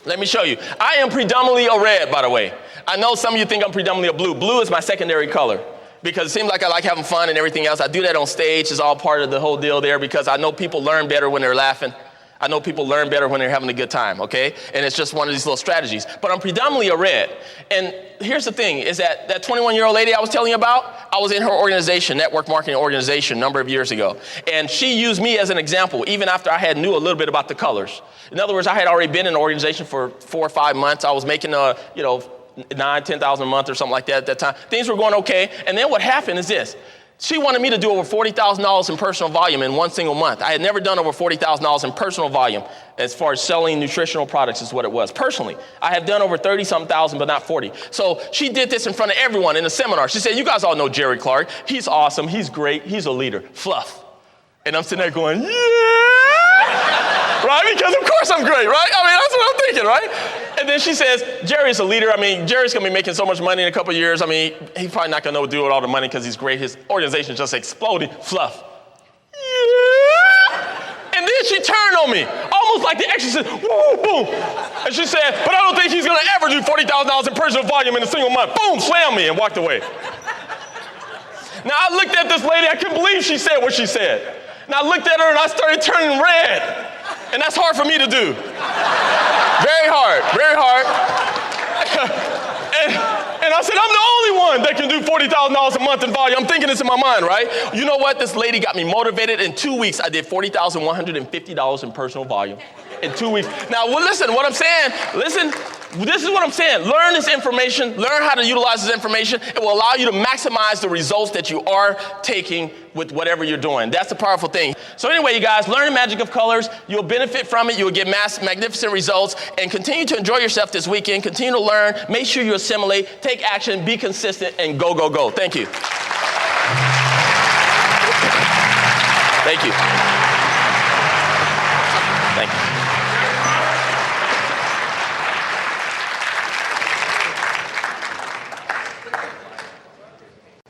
Let me show you. I am predominantly a red, by the way. I know some of you think I'm predominantly a blue. Blue is my secondary color because it seems like I like having fun and everything else. I do that on stage. It's all part of the whole deal there because I know people learn better when they're laughing. I know people learn better when they're having a good time, okay? And it's just one of these little strategies. But I'm predominantly a red. And here's the thing, is that 21-year-old lady I was telling you about, I was in her organization, network marketing organization, a number of years ago. And she used me as an example, even after I had knew a little bit about the colors. In other words, I had already been in the organization for 4 or 5 months. I was making, $9,000-$10,000 a month or something like that at that time. Things were going okay. And then what happened is this. She wanted me to do over $40,000 in personal volume in one single month. I had never done over $40,000 in personal volume as far as selling nutritional products is what it was. Personally, I have done over 30-something thousand, but not 40. So she did this in front of everyone in the seminar. She said, you guys all know Jerry Clark. He's awesome. He's great. He's a leader. Fluff. And I'm sitting there going, yeah. Right? Because of course I'm great, right? I mean, that's what I'm thinking, right? And then she says, Jerry's a leader. I mean, Jerry's going to be making so much money in a couple of years. I mean, he's probably not going to know what to do with all the money because he's great. His organization's just exploding. Fluff. Yeah. And then she turned on me, almost like the exorcist. Woo, boom. And she said, but I don't think he's going to ever do $40,000 in personal volume in a single month. Boom, slammed me and walked away. Now, I looked at this lady. I couldn't believe she said what she said. And I looked at her and I started turning red. And that's hard for me to do. Very hard, very hard. and I said, I'm the only one that can do $40,000 a month in volume. I'm thinking this in my mind, right? You know what? This lady got me motivated. In 2 weeks, I did $40,150 in personal volume. In 2 weeks. Now, well, listen, what I'm saying, this is what I'm saying. Learn this information. Learn how to utilize this information. It will allow you to maximize the results that you are taking with whatever you're doing. That's the powerful thing. So anyway, you guys, learn the magic of colors. You'll benefit from it. You'll get magnificent results. And continue to enjoy yourself this weekend. Continue to learn. Make sure you assimilate. Take action. Be consistent. And go, go, go. Thank you. Thank you. Thank you.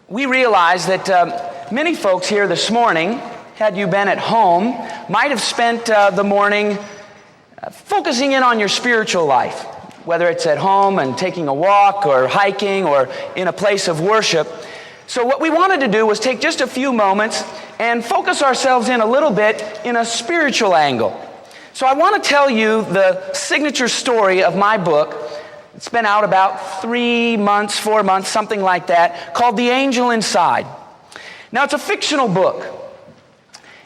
We realize that many folks here this morning, had you been at home, might have spent the morning focusing in on your spiritual life, whether it's at home and taking a walk or hiking or in a place of worship. So what we wanted to do was take just a few moments and focus ourselves in a little bit in a spiritual angle. So I want to tell you the signature story of my book. It's been out about 3 months, 4 months, something like that, called The Angel Inside. Now, it's a fictional book.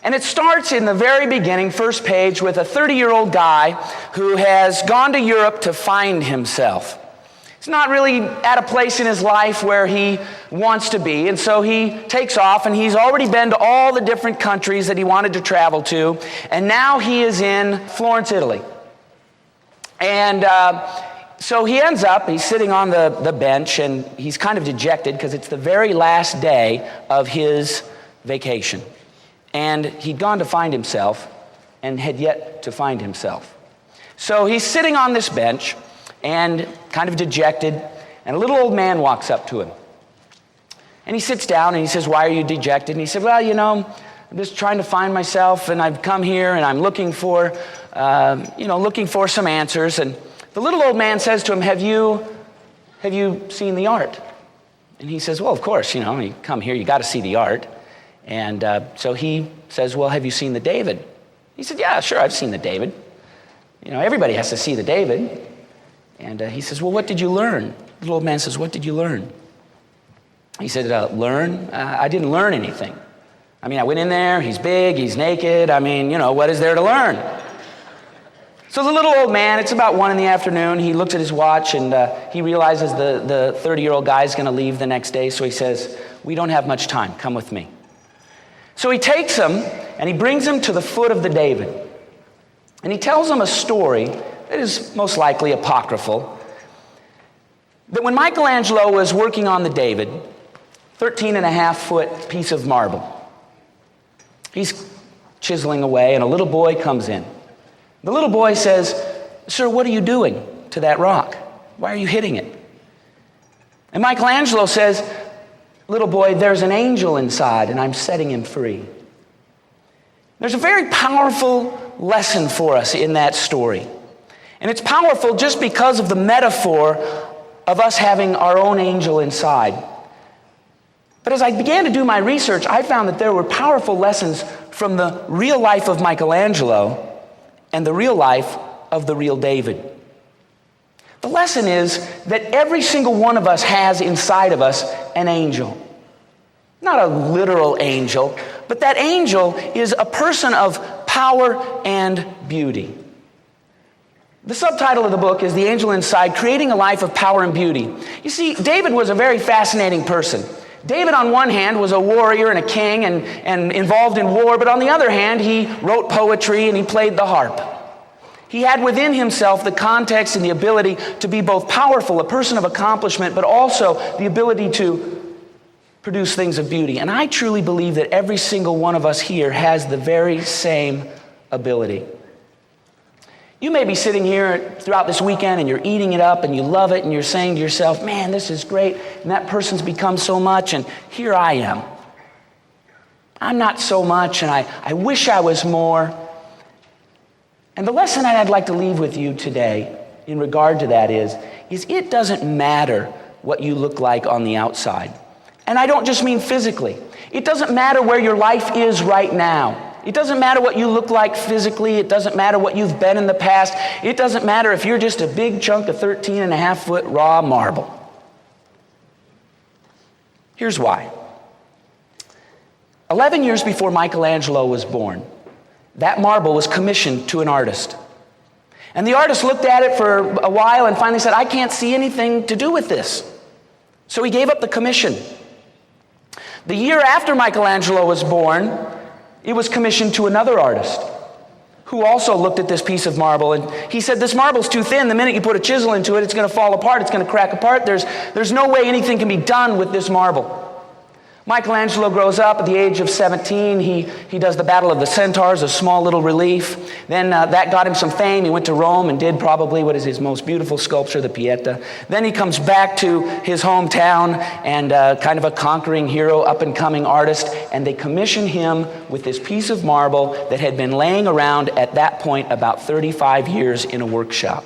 And it starts in the very beginning, first page, with a 30-year-old guy who has gone to Europe to find himself. He's not really at a place in his life where he wants to be, and so he takes off, and he's already been to all the different countries that he wanted to travel to, and now he is in Florence, Italy. And so he ends up, he's sitting on the bench, and he's kind of dejected because it's the very last day of his vacation. And he'd gone to find himself and had yet to find himself. So he's sitting on this bench and kind of dejected, and a little old man walks up to him. And he sits down and he says, "Why are you dejected?" And he said, "Well, I'm just trying to find myself, and I've come here and I'm looking for some answers." And the little old man says to him, Have you seen the art? And he says, "Well, of course, you come here, you got to see the art." And so he says, "Well, have you seen the David?" He said, "Yeah, sure, I've seen the David. Everybody has to see the David." And he says, "Well, what did you learn?" The little old man says, "What did you learn?" He said, "Learn? I didn't learn anything. I went in there, he's big, he's naked. What is there to learn?" So the little old man, it's about 1 PM, he looks at his watch and he realizes the 30-year-old guy's going to leave the next day, so he says, "We don't have much time, come with me." So he takes him and he brings him to the foot of the David. And he tells him a story that is most likely apocryphal, that when Michelangelo was working on the David, 13.5-foot piece of marble, he's chiseling away and a little boy comes in. The little boy says, "Sir, what are you doing to that rock? Why are you hitting it?" And Michelangelo says, little boy, there's an angel inside and I'm setting him free. There's a very powerful lesson for us in that story. And it's powerful just because of the metaphor of us having our own angel inside. But as I began to do my research, I found that there were powerful lessons from the real life of Michelangelo and the real life of the real David. The lesson is that every single one of us has inside of us an angel. Not a literal angel, but that angel is a person of power and beauty. The subtitle of the book is The Angel Inside, Creating a Life of Power and Beauty. You see, David was a very fascinating person. David, on one hand, was a warrior and a king and involved in war, but on the other hand, he wrote poetry and he played the harp. He had within himself the context and the ability to be both powerful, a person of accomplishment, but also the ability to produce things of beauty. And I truly believe that every single one of us here has the very same ability. You may be sitting here throughout this weekend and you're eating it up and you love it and you're saying to yourself, man, this is great, and that person's become so much, and here I am. I'm not so much, and I wish I was more. And the lesson that I'd like to leave with you today in regard to that is it doesn't matter what you look like on the outside. And I don't just mean physically. It doesn't matter where your life is right now. It doesn't matter what you look like physically. It doesn't matter what you've been in the past. It doesn't matter if you're just a big chunk of 13.5-foot raw marble. Here's why. 11 years before Michelangelo was born, that marble was commissioned to an artist. And the artist looked at it for a while and finally said, I can't see anything to do with this. So he gave up the commission. The year after Michelangelo was born, it was commissioned to another artist who also looked at this piece of marble, and he said, this marble's too thin. The minute you put a chisel into it, it's going to fall apart. It's going to crack apart. There's no way anything can be done with this marble. Michelangelo grows up at the age of 17. He does the Battle of the Centaurs, a small little relief. Then that got him some fame. He went to Rome and did probably what is his most beautiful sculpture, the Pieta. Then he comes back to his hometown and kind of a conquering hero, up-and-coming artist, and they commission him with this piece of marble that had been laying around at that point about 35 years in a workshop.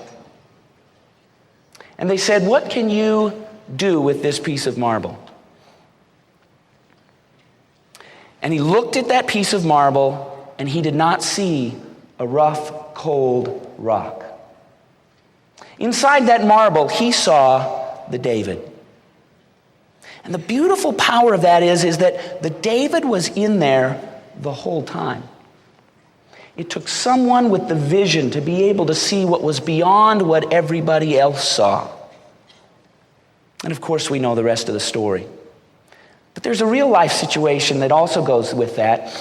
And they said, what can you do with this piece of marble? And he looked at that piece of marble, and he did not see a rough, cold rock. Inside that marble, he saw the David. And the beautiful power of that is that the David was in there the whole time. It took someone with the vision to be able to see what was beyond what everybody else saw. And of course, we know the rest of the story. But there's a real life situation that also goes with that.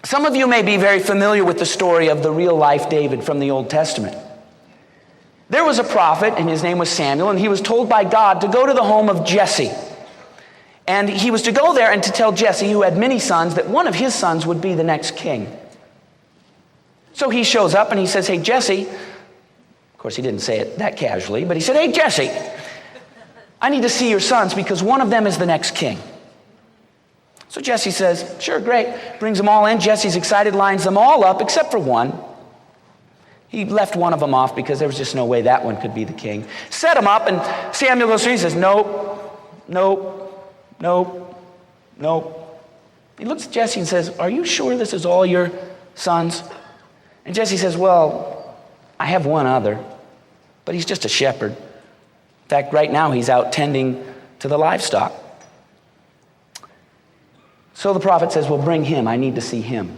Some of you may be very familiar with the story of the real life David from the Old Testament. There was a prophet, and his name was Samuel, and he was told by God to go to the home of Jesse. And he was to go there and to tell Jesse, who had many sons, that one of his sons would be the next king. So he shows up and he says, hey, Jesse, of course he didn't say it that casually, but he said, hey, Jesse, I need to see your sons because one of them is the next king. So Jesse says, sure, great. Brings them all in. Jesse's excited, lines them all up except for one. He left one of them off because there was just no way that one could be the king. Set him up, and Samuel goes through. He says, nope, nope, nope, nope. He looks at Jesse and says, are you sure this is all your sons? And Jesse says, well, I have one other, but he's just a shepherd. In fact, right now he's out tending to the livestock. So the prophet says, well, bring him. I need to see him.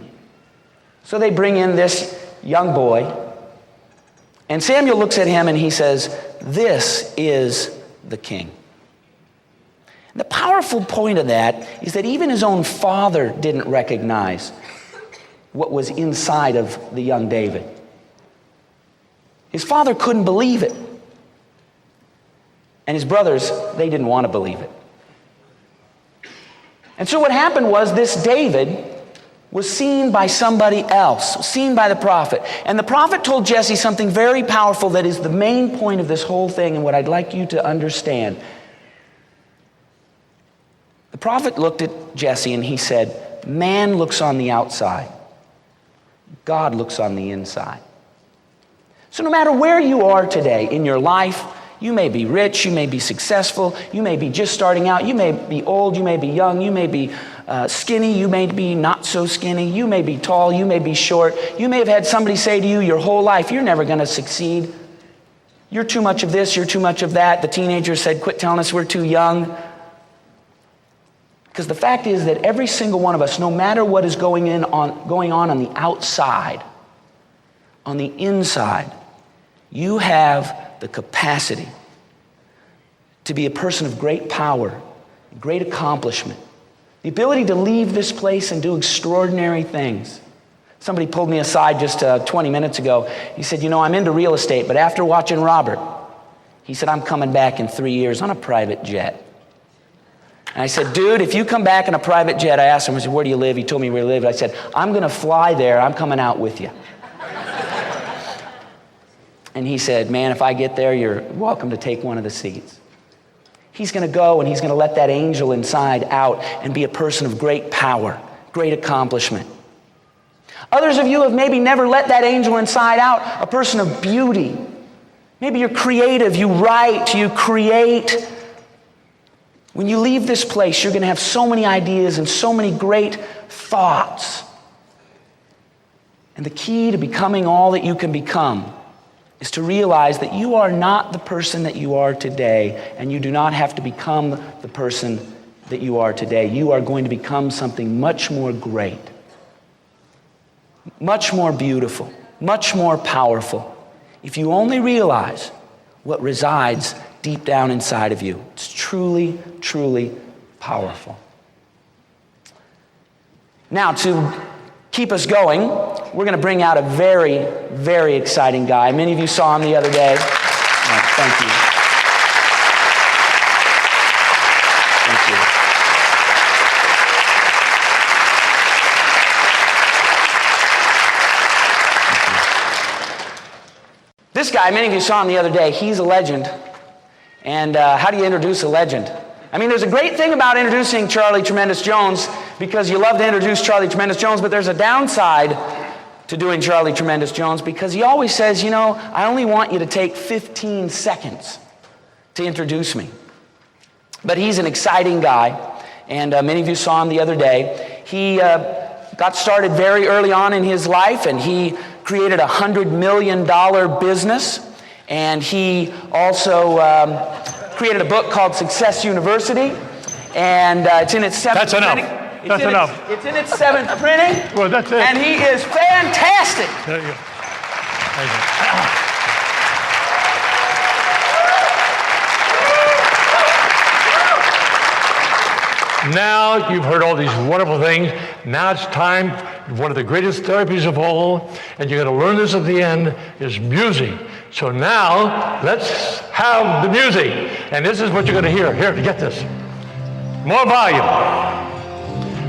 So they bring in this young boy. And Samuel looks at him and he says, this is the king. And the powerful point of that is that even his own father didn't recognize what was inside of the young David. His father couldn't believe it. And his brothers, they didn't want to believe it. And so what happened was this David was seen by somebody else, seen by the prophet. And the prophet told Jesse something very powerful that is the main point of this whole thing and what I'd like you to understand. The prophet looked at Jesse and he said, man looks on the outside. God looks on the inside. So no matter where you are today in your life, you may be rich, you may be successful, you may be just starting out, you may be old, you may be young, you may be skinny, you may be not so skinny, you may be tall, you may be short, you may have had somebody say to you your whole life, you're never going to succeed. You're too much of this, you're too much of that. The teenager said, quit telling us we're too young. Because the fact is that every single one of us, no matter what is going on the outside, on the inside, you have the capacity to be a person of great power, great accomplishment, the ability to leave this place and do extraordinary things. Somebody pulled me aside just 20 minutes ago. He said, you know, I'm into real estate, but after watching Robert, he said, I'm coming back in 3 years on a private jet. And I said, dude, if you come back in a private jet, I asked him, I said, where do you live? He told me where he lived. I said, I'm going to fly there. I'm coming out with you. And he said, man, if I get there, you're welcome to take one of the seats. He's going to go and he's going to let that angel inside out and be a person of great power, great accomplishment. Others of you have maybe never let that angel inside out, a person of beauty. Maybe you're creative, you write, you create. When you leave this place, you're going to have so many ideas and so many great thoughts. And the key to becoming all that you can become is to realize that you are not the person that you are today, and you do not have to become the person that you are today. You are going to become something much more great, much more beautiful, much more powerful. If you only realize what resides deep down inside of you, it's truly, truly powerful. Now, to keep us going, we're going to bring out a very, very exciting guy. Many of you saw him the other day. Oh, thank you. Thank you. This guy, many of you saw him the other day. He's a legend. And how do you introduce a legend? I mean, there's a great thing about introducing Charlie Tremendous Jones, because you love to introduce Charlie Tremendous Jones, but there's a downside to doing Charlie Tremendous Jones, because he always says, you know, I only want you to take 15 seconds to introduce me. But he's an exciting guy, and many of you saw him the other day. He got started very early on in his life, and he created a $100 million business, and he also created a book called Success University, and it's in its seventh printing. That's enough. It's in its seventh printing. Well, that's it. And he is fantastic. There you go. Thank you. Now you've heard all these wonderful things. Now it's time, one of the greatest therapies of all, and you're going to learn this at the end, is music. So now let's have the music. And this is what you're going to hear. Here, get this. More volume.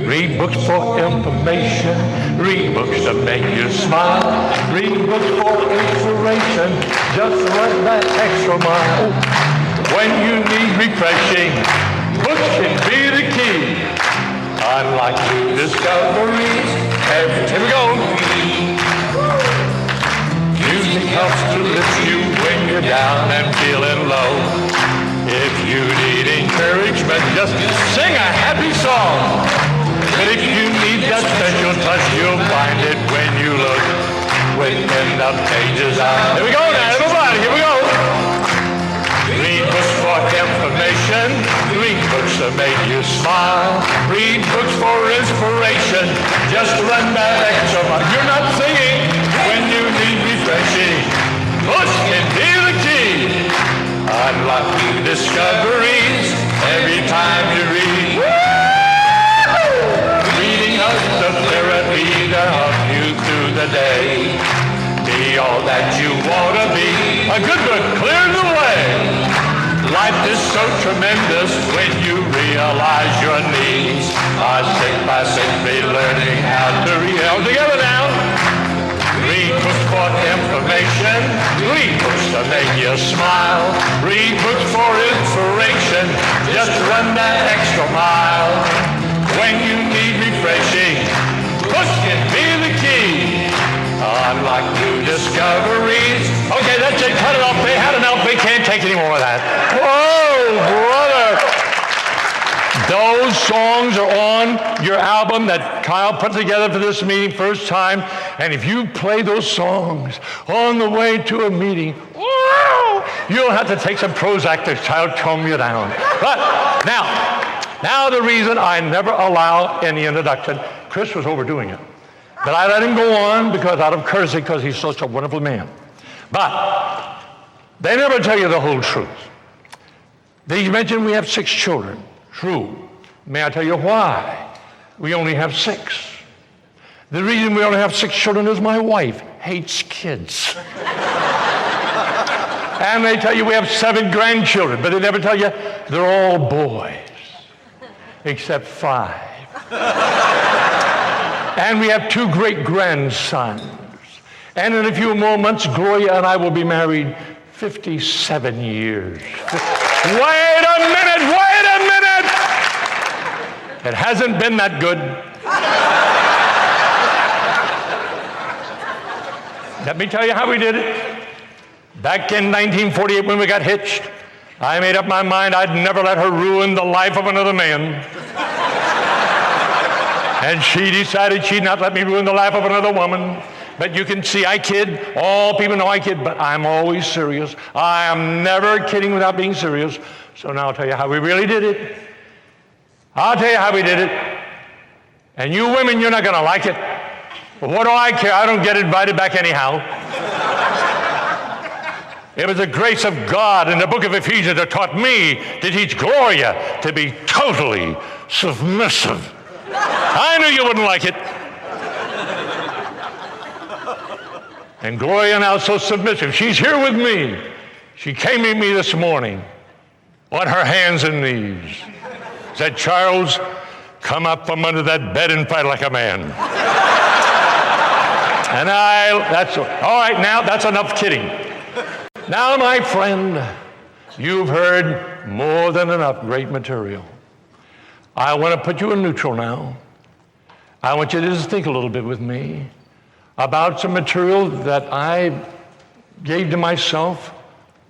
Read books for information. Read books to make you smile. Read books for inspiration. Just run that extra mile. When you need refreshing, books can be the key. Unlike new discoveries. Here we go. Music helps to lift you when you're down and feeling low. If you need encouragement, just sing a happy song. But if you need that special touch, you'll find it when you look within the pages of... Here we go now, everybody, here we go. Read books for information. Read books that make you smile. Read books for inspiration. Just run that extra mile. You're not singing when you need refreshing. Books can be the key. Unlock new discoveries every time you read. Reading us the therapy to help you through the day. Be all that you want to be. A good book clears the way. Life is so tremendous when you realize your needs are sick by simply learning how to read. All together now. Read books for information. Read books to make you smile. Read books for inspiration. Just run that extra mile. When you need refreshing, books can be the key. Unlock new discoveries. Okay, that's it. Cut it off. They had enough. They can't take any more of that. Whoa, brother. Those songs are on your album that Kyle put together for this meeting first time. And if you play those songs on the way to a meeting, you'll have to take some Prozac to calm you down. But now the reason I never allow any introduction, Chris was overdoing it. But I let him go on because out of courtesy, because he's such a wonderful man. But they never tell you the whole truth. They mentioned we have 6 children. True. May I tell you why? We only have 6. The reason we only have 6 children is my wife hates kids. And they tell you we have 7 grandchildren, but they never tell you they're all boys, except 5. And we have 2 great-grandsons. And in a few more months, Gloria and I will be married 57 years. Wait a minute! It hasn't been that good. Let me tell you how we did it. Back in 1948 when we got hitched, I made up my mind I'd never let her ruin the life of another man. And she decided she'd not let me ruin the life of another woman. But you can see I kid. All people know I kid, but I'm always serious. I am never kidding without being serious. So now I'll tell you how we really did it. I'll tell you how we did it. And you women, you're not going to like it. But what do I care? I don't get invited back anyhow. It was the grace of God in the book of Ephesians that taught me to teach Gloria to be totally submissive. I knew you wouldn't like it. And Gloria now is so submissive. She's here with me. She came to me this morning on her hands and knees. Said, Charles, come up from under that bed and fight like a man. And that's all right now, that's enough kidding. Now, my friend, you've heard more than enough great material. I want to put you in neutral now. I want you to just think a little bit with me about some material that I gave to myself.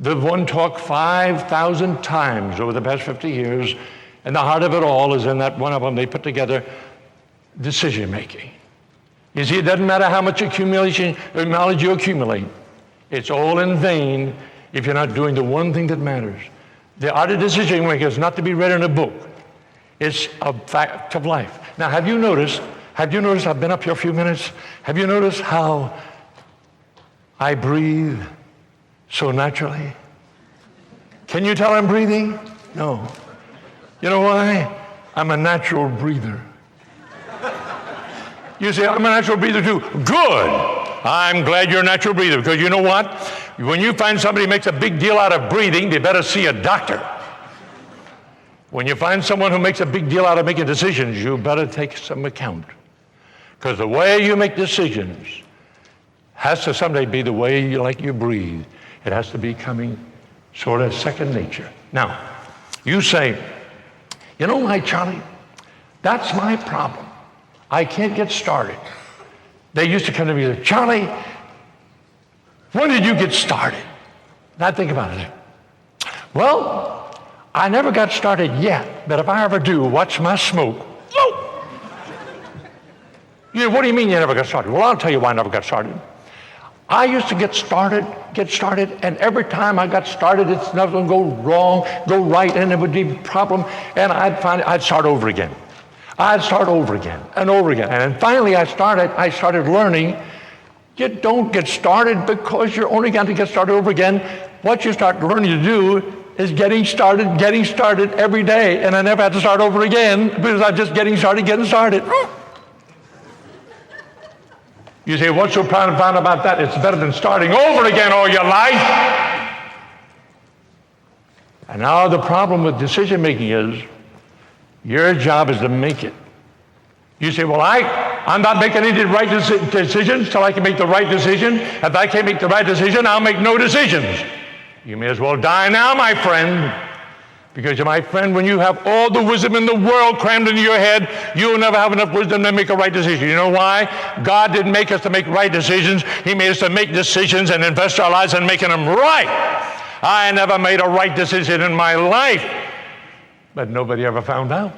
The one talk 5,000 times over the past 50 years, and the heart of it all is in that one of them they put together, decision making. You see, it doesn't matter how much knowledge you accumulate. It's all in vain if you're not doing the one thing that matters. The art of decision making is not to be read in a book. It's a fact of life. Now, have you noticed, I've been up here a few minutes, have you noticed how I breathe so naturally? Can you tell I'm breathing? No. You know why? I'm a natural breather. You say, I'm a natural breather too. Good. I'm glad you're a natural breather, because you know what? When you find somebody who makes a big deal out of breathing, they better see a doctor. When you find someone who makes a big deal out of making decisions, you better take some account. Because the way you make decisions has to someday be the way you breathe. It has to be coming sort of second nature. Now, you say, you know why, Charlie? That's my problem. I can't get started. They used to come to me, Charlie, when did you get started? And I think about it. Well, I never got started yet, but if I ever do, watch my smoke. Oh! You know, what do you mean you never got started? Well, I'll tell you why I never got started. I used to get started, and every time I got started, it's never going to go wrong, go right, and it would be a problem, and I'd start over again. I'd start over again and over again. And then finally I started learning, you don't get started because you're only going to get started over again. What you start learning to do is getting started every day. And I never had to start over again because I'm just getting started. You say, what's so profound about that? It's better than starting over again all your life. And now the problem with decision making is, your job is to make it. You say, well, I I'm not making any right decisions till I can make the right decision. If I can't make the right decision, I'll make no decisions. You may as well die now, my friend. Because, my friend, when you have all the wisdom in the world crammed into your head, you'll never have enough wisdom to make a right decision. You know why? God didn't make us to make right decisions. He made us to make decisions and invest our lives in making them right. I never made a right decision in my life, but nobody ever found out.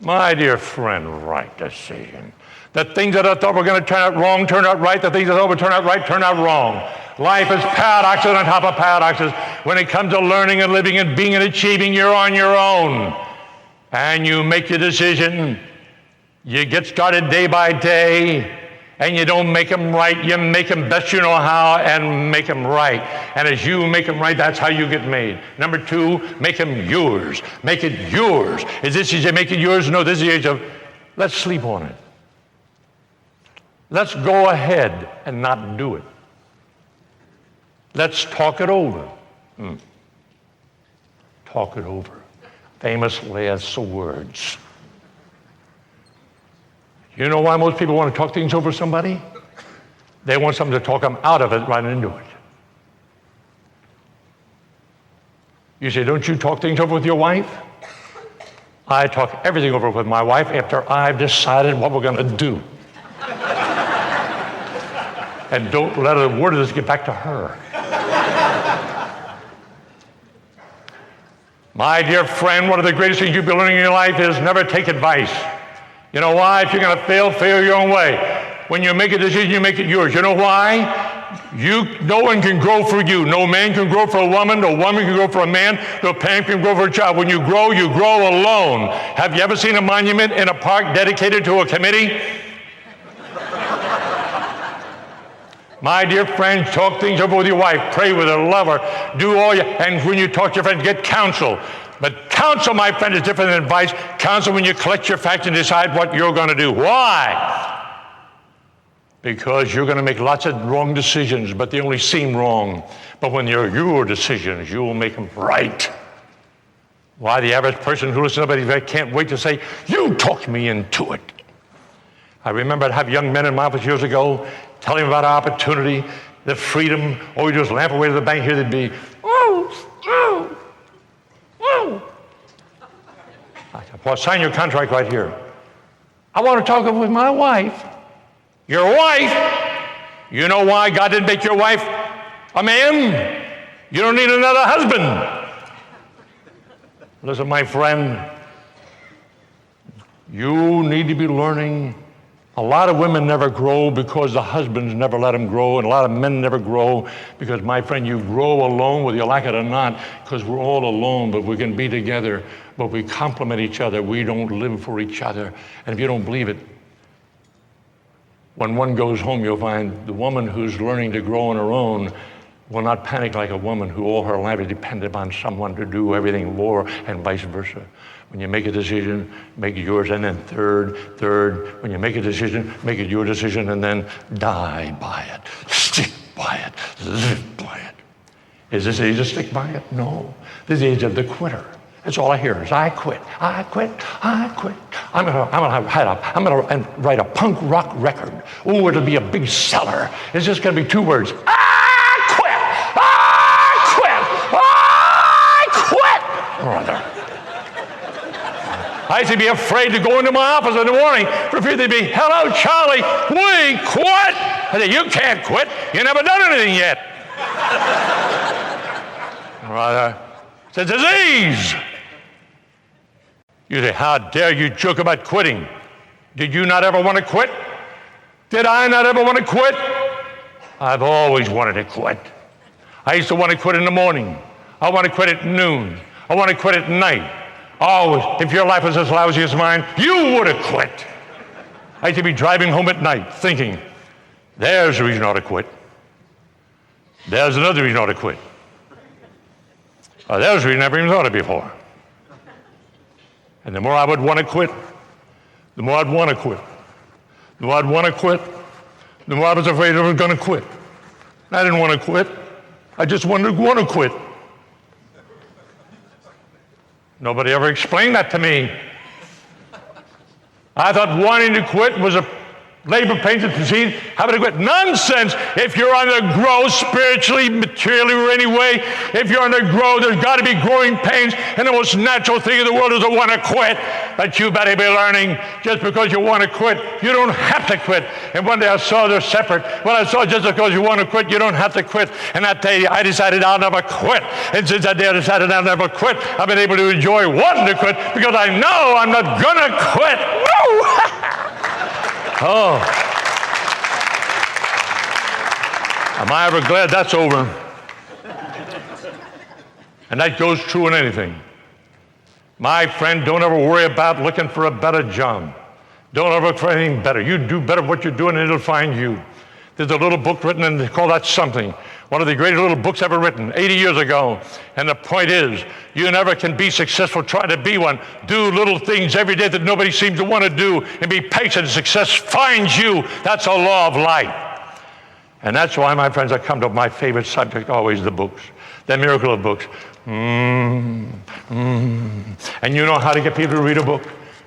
My dear friend, right decision. The things that I thought were going to turn out wrong turn out right. The things I thought would turn out right turn out wrong. Life is paradoxes on top of paradoxes. When it comes to learning and living and being and achieving, you're on your own. And you make your decision. You get started day by day. And you don't make them right. You make them best you know how and make them right. And as you make them right, that's how you get made. Number two, make them yours. Make it yours. Is this the age of make it yours? No, this is the age of let's sleep on it. Let's go ahead and not do it. Let's talk it over. Talk it over. Famous last words. You know why most people want to talk things over with somebody? They want something to talk them out of it rather than into it. You say, don't you talk things over with your wife? I talk everything over with my wife after I've decided what we're going to do. And don't let a word of this get back to her. My dear friend, one of the greatest things you'll be learning in your life is never take advice. You know why? If you're going to fail your own way. When you make a decision, you make it yours. You know why? No one can grow for you. No man can grow for a woman. No woman can grow for a man. No parent can grow for a child. When you grow alone. Have you ever seen a monument in a park dedicated to a committee? My dear friends, talk things over with your wife. Pray with her, love her. Do all and when you talk to your friends, get counsel. But counsel, my friend, is different than advice. Counsel when you collect your facts and decide what you're going to do. Why? Because you're going to make lots of wrong decisions, but they only seem wrong. But when they're your decisions, you will make them right. Why the average person who listens to somebody can't wait to say, you talked me into it. I remember I'd have young men in my office years ago telling them about our opportunity, the freedom. All you do is lamp away to the bank. Here they'd be, oh. I said, well, sign your contract right here. I want to talk with my wife. Your wife? You know why God didn't make your wife a man? You don't need another husband. Listen, my friend, you need to be learning. A lot of women never grow because the husbands never let them grow, and a lot of men never grow because, my friend, you grow alone, whether you like it or not, because we're all alone, but we can be together, but we complement each other. We don't live for each other. And if you don't believe it, when one goes home, you'll find the woman who's learning to grow on her own will not panic like a woman who all her life is dependent upon someone to do everything for, and vice versa. When you make a decision, make it yours, and then third, when you make a decision, make it your decision, and then die by it, stick by it, live by it. Is this the age to stick by it? No. This is the age of the quitter. That's all I hear is, I quit. I'm gonna write a punk rock record. Oh, it'll be a big seller. It's just gonna be 2 words. I quit. Brother. I used to be afraid to go into my office in the morning for fear they'd be, hello, Charlie, we quit. I said, you can't quit. You never done anything yet. Brother, it's a disease. You say, how dare you joke about quitting? Did you not ever want to quit? Did I not ever want to quit? I've always wanted to quit. I used to want to quit in the morning. I want to quit at noon. I want to quit at night. Always. If your life was as lousy as mine, you would have quit. I used to be driving home at night thinking, there's the reason I ought to quit. There's another reason I ought to quit. There's the reason I never even thought of before. And the more I would want to quit, the more I'd want to quit. The more I'd want to quit, the more I was afraid I was going to quit. I didn't want to quit. I just wanted to want to quit. Nobody ever explained that to me. I thought wanting to quit was a labor pains and disease, having to quit. Nonsense! If you're on the grow spiritually, materially, or any way, if you're on the grow, there's got to be growing pains, and the most natural thing in the world is to want to quit. But you better be learning, just because you want to quit, you don't have to quit. And one day I saw they're separate. Well, I saw just because you want to quit, you don't have to quit. And that day I decided I'll never quit. And since that day I decided I'll never quit, I've been able to enjoy wanting to quit because I know I'm not gonna quit. Woo! Oh, am I ever glad that's over? And that goes true in anything. My friend, don't ever worry about looking for a better job. Don't ever look for anything better. You do better what you're doing and it'll find you. There's a little book written and they call that Something. One of the greatest little books ever written, 80 years ago. And the point is, you never can be successful trying to be one. Do little things every day that nobody seems to want to do and be patient. Success finds you. That's a law of life. And that's why, my friends, I come to my favorite subject, always the books. The miracle of books. And you know how to get people to read a book?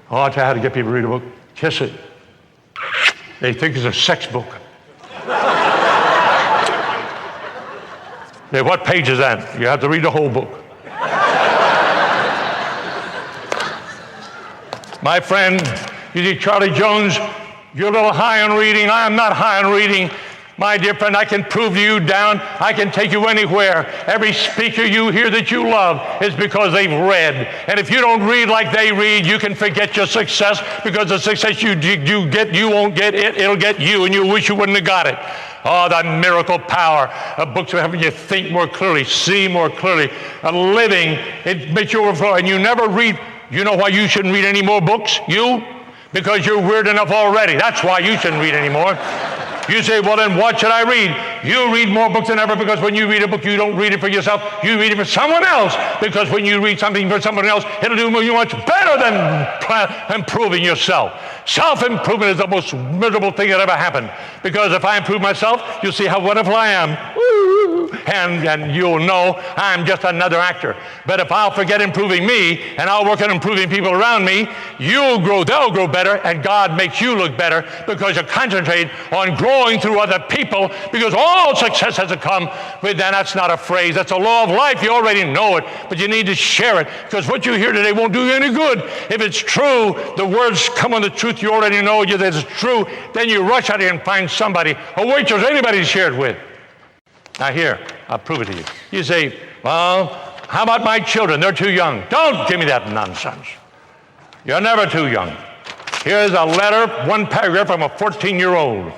Oh, I'll tell you how to get people to read a book. Kiss it. They think it's a sex book. Hey, what page is that? You have to read the whole book. My friend, you see, Charlie Jones, you're a little high on reading. I am not high on reading. My dear friend, I can prove you down. I can take you anywhere. Every speaker you hear that you love is because they've read. And if you don't read like they read, you can forget your success, because the success you get, you won't get it. It'll get you, and you wish you wouldn't have got it. Oh, the miracle power of books are helping you think more clearly, see more clearly. A living, it makes you overflow. And you never read. You know why you shouldn't read any more books? You? Because you're weird enough already. That's why you shouldn't read anymore. You say, well, then what should I read? You read more books than ever, because when you read a book, you don't read it for yourself. You read it for someone else, because when you read something for someone else, it'll do you much better than improving yourself. Self-improvement is the most miserable thing that ever happened, because if I improve myself, you'll see how wonderful I am. Woo! And you'll know I'm just another actor. But if I'll forget improving me, and I'll work on improving people around me, you'll grow, they'll grow better, and God makes you look better, because you concentrate on growing through other people, because all success has to come with that. That's not a phrase. That's a law of life. You already know it, but you need to share it, because what you hear today won't do you any good. If it's true, the words come on the truth you already know that it's true, then you rush out here and find somebody, a waitress, anybody to share it with. Now here, I'll prove it to you. You say, well, how about my children? They're too young. Don't give me that nonsense. You're never too young. Here's a letter, one paragraph from a 14-year-old.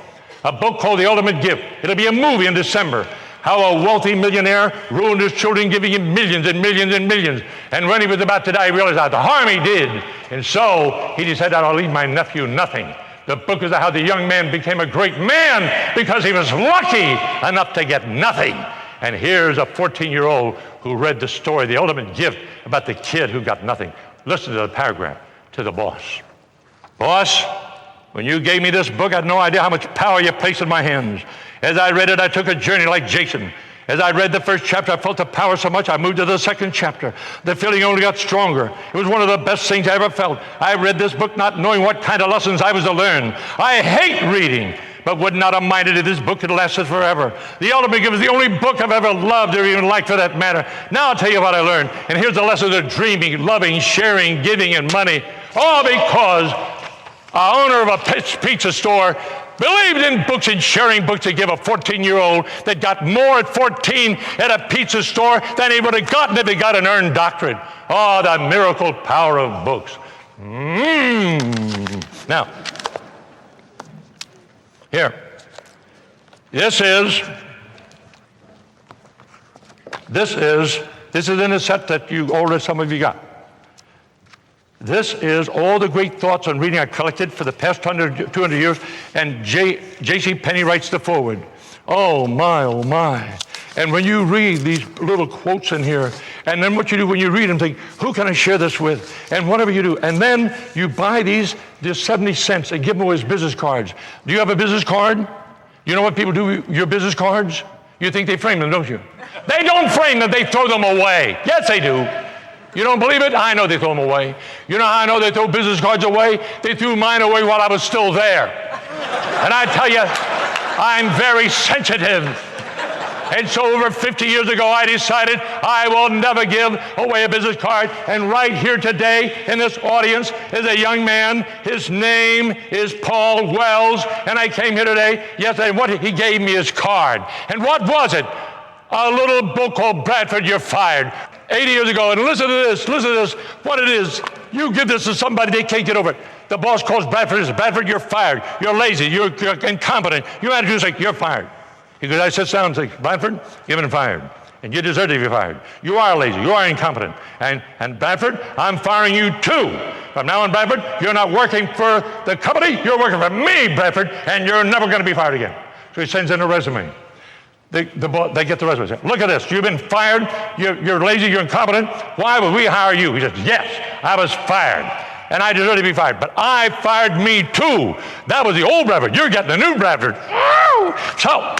A book called The Ultimate Gift. It'll be a movie in December. How a wealthy millionaire ruined his children, giving him millions and millions and millions. And when he was about to die, he realized how the harm he did. And so he decided, I'll leave my nephew nothing. The book is how the young man became a great man, because he was lucky enough to get nothing. And here's a 14-year-old who read the story, The Ultimate Gift, about the kid who got nothing. Listen to the paragraph to the boss. Boss, when you gave me this book, I had no idea how much power you placed in my hands. As I read it, I took a journey like Jason. As I read the first chapter, I felt the power so much, I moved to the second chapter. The feeling only got stronger. It was one of the best things I ever felt. I read this book not knowing what kind of lessons I was to learn. I hate reading, but would not have minded if this book had lasted forever. The Ultimate Gift is the only book I've ever loved or even liked, for that matter. Now I'll tell you what I learned. And here's the lessons of dreaming, loving, sharing, giving, and money. All because an owner of a pizza store believed in books and sharing books to give a 14-year-old that got more at 14 at a pizza store than he would have gotten if he got an earned doctorate. Oh, the miracle power of books. Now, here. This is in a set that some of you got. This is all the great thoughts on reading I collected for the past 200 years, and J.C. Penney writes the foreword. Oh my. And when you read these little quotes in here, and then what you do when you read them, think, who can I share this with? And whatever you do. And then you buy these 70 cents and give them away as business cards. Do you have a business card? You know what people do with your business cards? You think they frame them, don't you? They don't frame them, they throw them away. Yes, they do. You don't believe it? I know they throw them away. You know how I know they throw business cards away? They threw mine away while I was still there. And I tell you, I'm very sensitive. And so over 50 years ago, I decided I will never give away a business card. And right here today in this audience is a young man. His name is Paul Wells. And I came here today, yesterday, and he gave me his card. And what was it? A little book called Bradford, You're Fired. 80 years ago. And listen to this, what it is. You give this to somebody, they can't get over it. The boss calls Bradford, says, Bradford, you're fired. You're lazy, you're incompetent. Your manager's like, you're fired. He goes, I sit down and say, Bradford, you've been fired. And you deserve to be fired. You are lazy, you are incompetent. And Bradford, I'm firing you too. From now on, Bradford, you're not working for the company, you're working for me, Bradford, and you're never going to be fired again. So he sends in a resume. They get the resume. Say, look at this. You've been fired. You're lazy. You're incompetent. Why would we hire you? He says, yes, I was fired. And I deserve to be fired. But I fired me too. That was the old Bradford. You're getting the new Bradford. So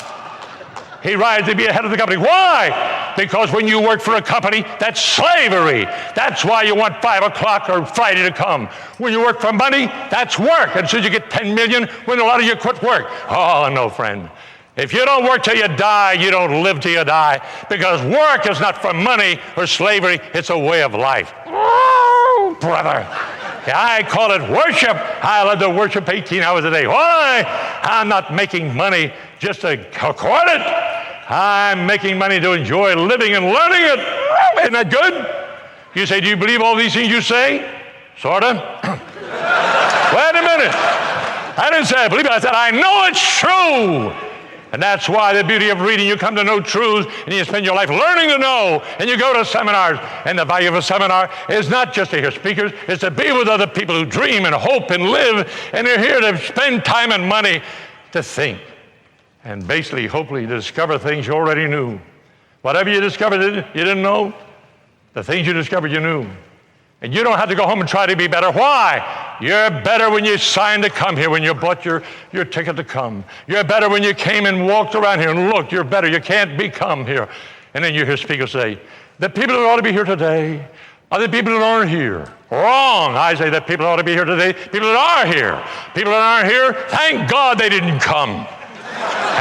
he rises to be ahead of the company. Why? Because when you work for a company, that's slavery. That's why you want 5 o'clock or Friday to come. When you work for money, that's work. And so you get 10 million when a lot of you quit work. Oh, no, friend. If you don't work till you die, you don't live till you die. Because work is not for money or slavery. It's a way of life. Oh, brother. I call it worship. I love to worship 18 hours a day. Why? I'm not making money just to accord it. I'm making money to enjoy living and learning it. Isn't that good? You say, do you believe all these things you say? Sort of. Wait a minute. I didn't say I believe it. I said, I know it's true. And that's why the beauty of reading, you come to know truths, and you spend your life learning to know, and you go to seminars. And the value of a seminar is not just to hear speakers, it's to be with other people who dream and hope and live, and they're here to spend time and money to think. And basically, hopefully, to discover things you already knew. Whatever you discovered you didn't know, the things you discovered you knew. And you don't have to go home and try to be better. Why? You're better when you signed to come here, when you bought your ticket to come. You're better when you came and walked around here and looked. You're better. You can't become here. And then you hear speakers say, the people that ought to be here today are the people that aren't here. Wrong. I say that people that ought to be here today, people that are here. People that aren't here, thank God they didn't come.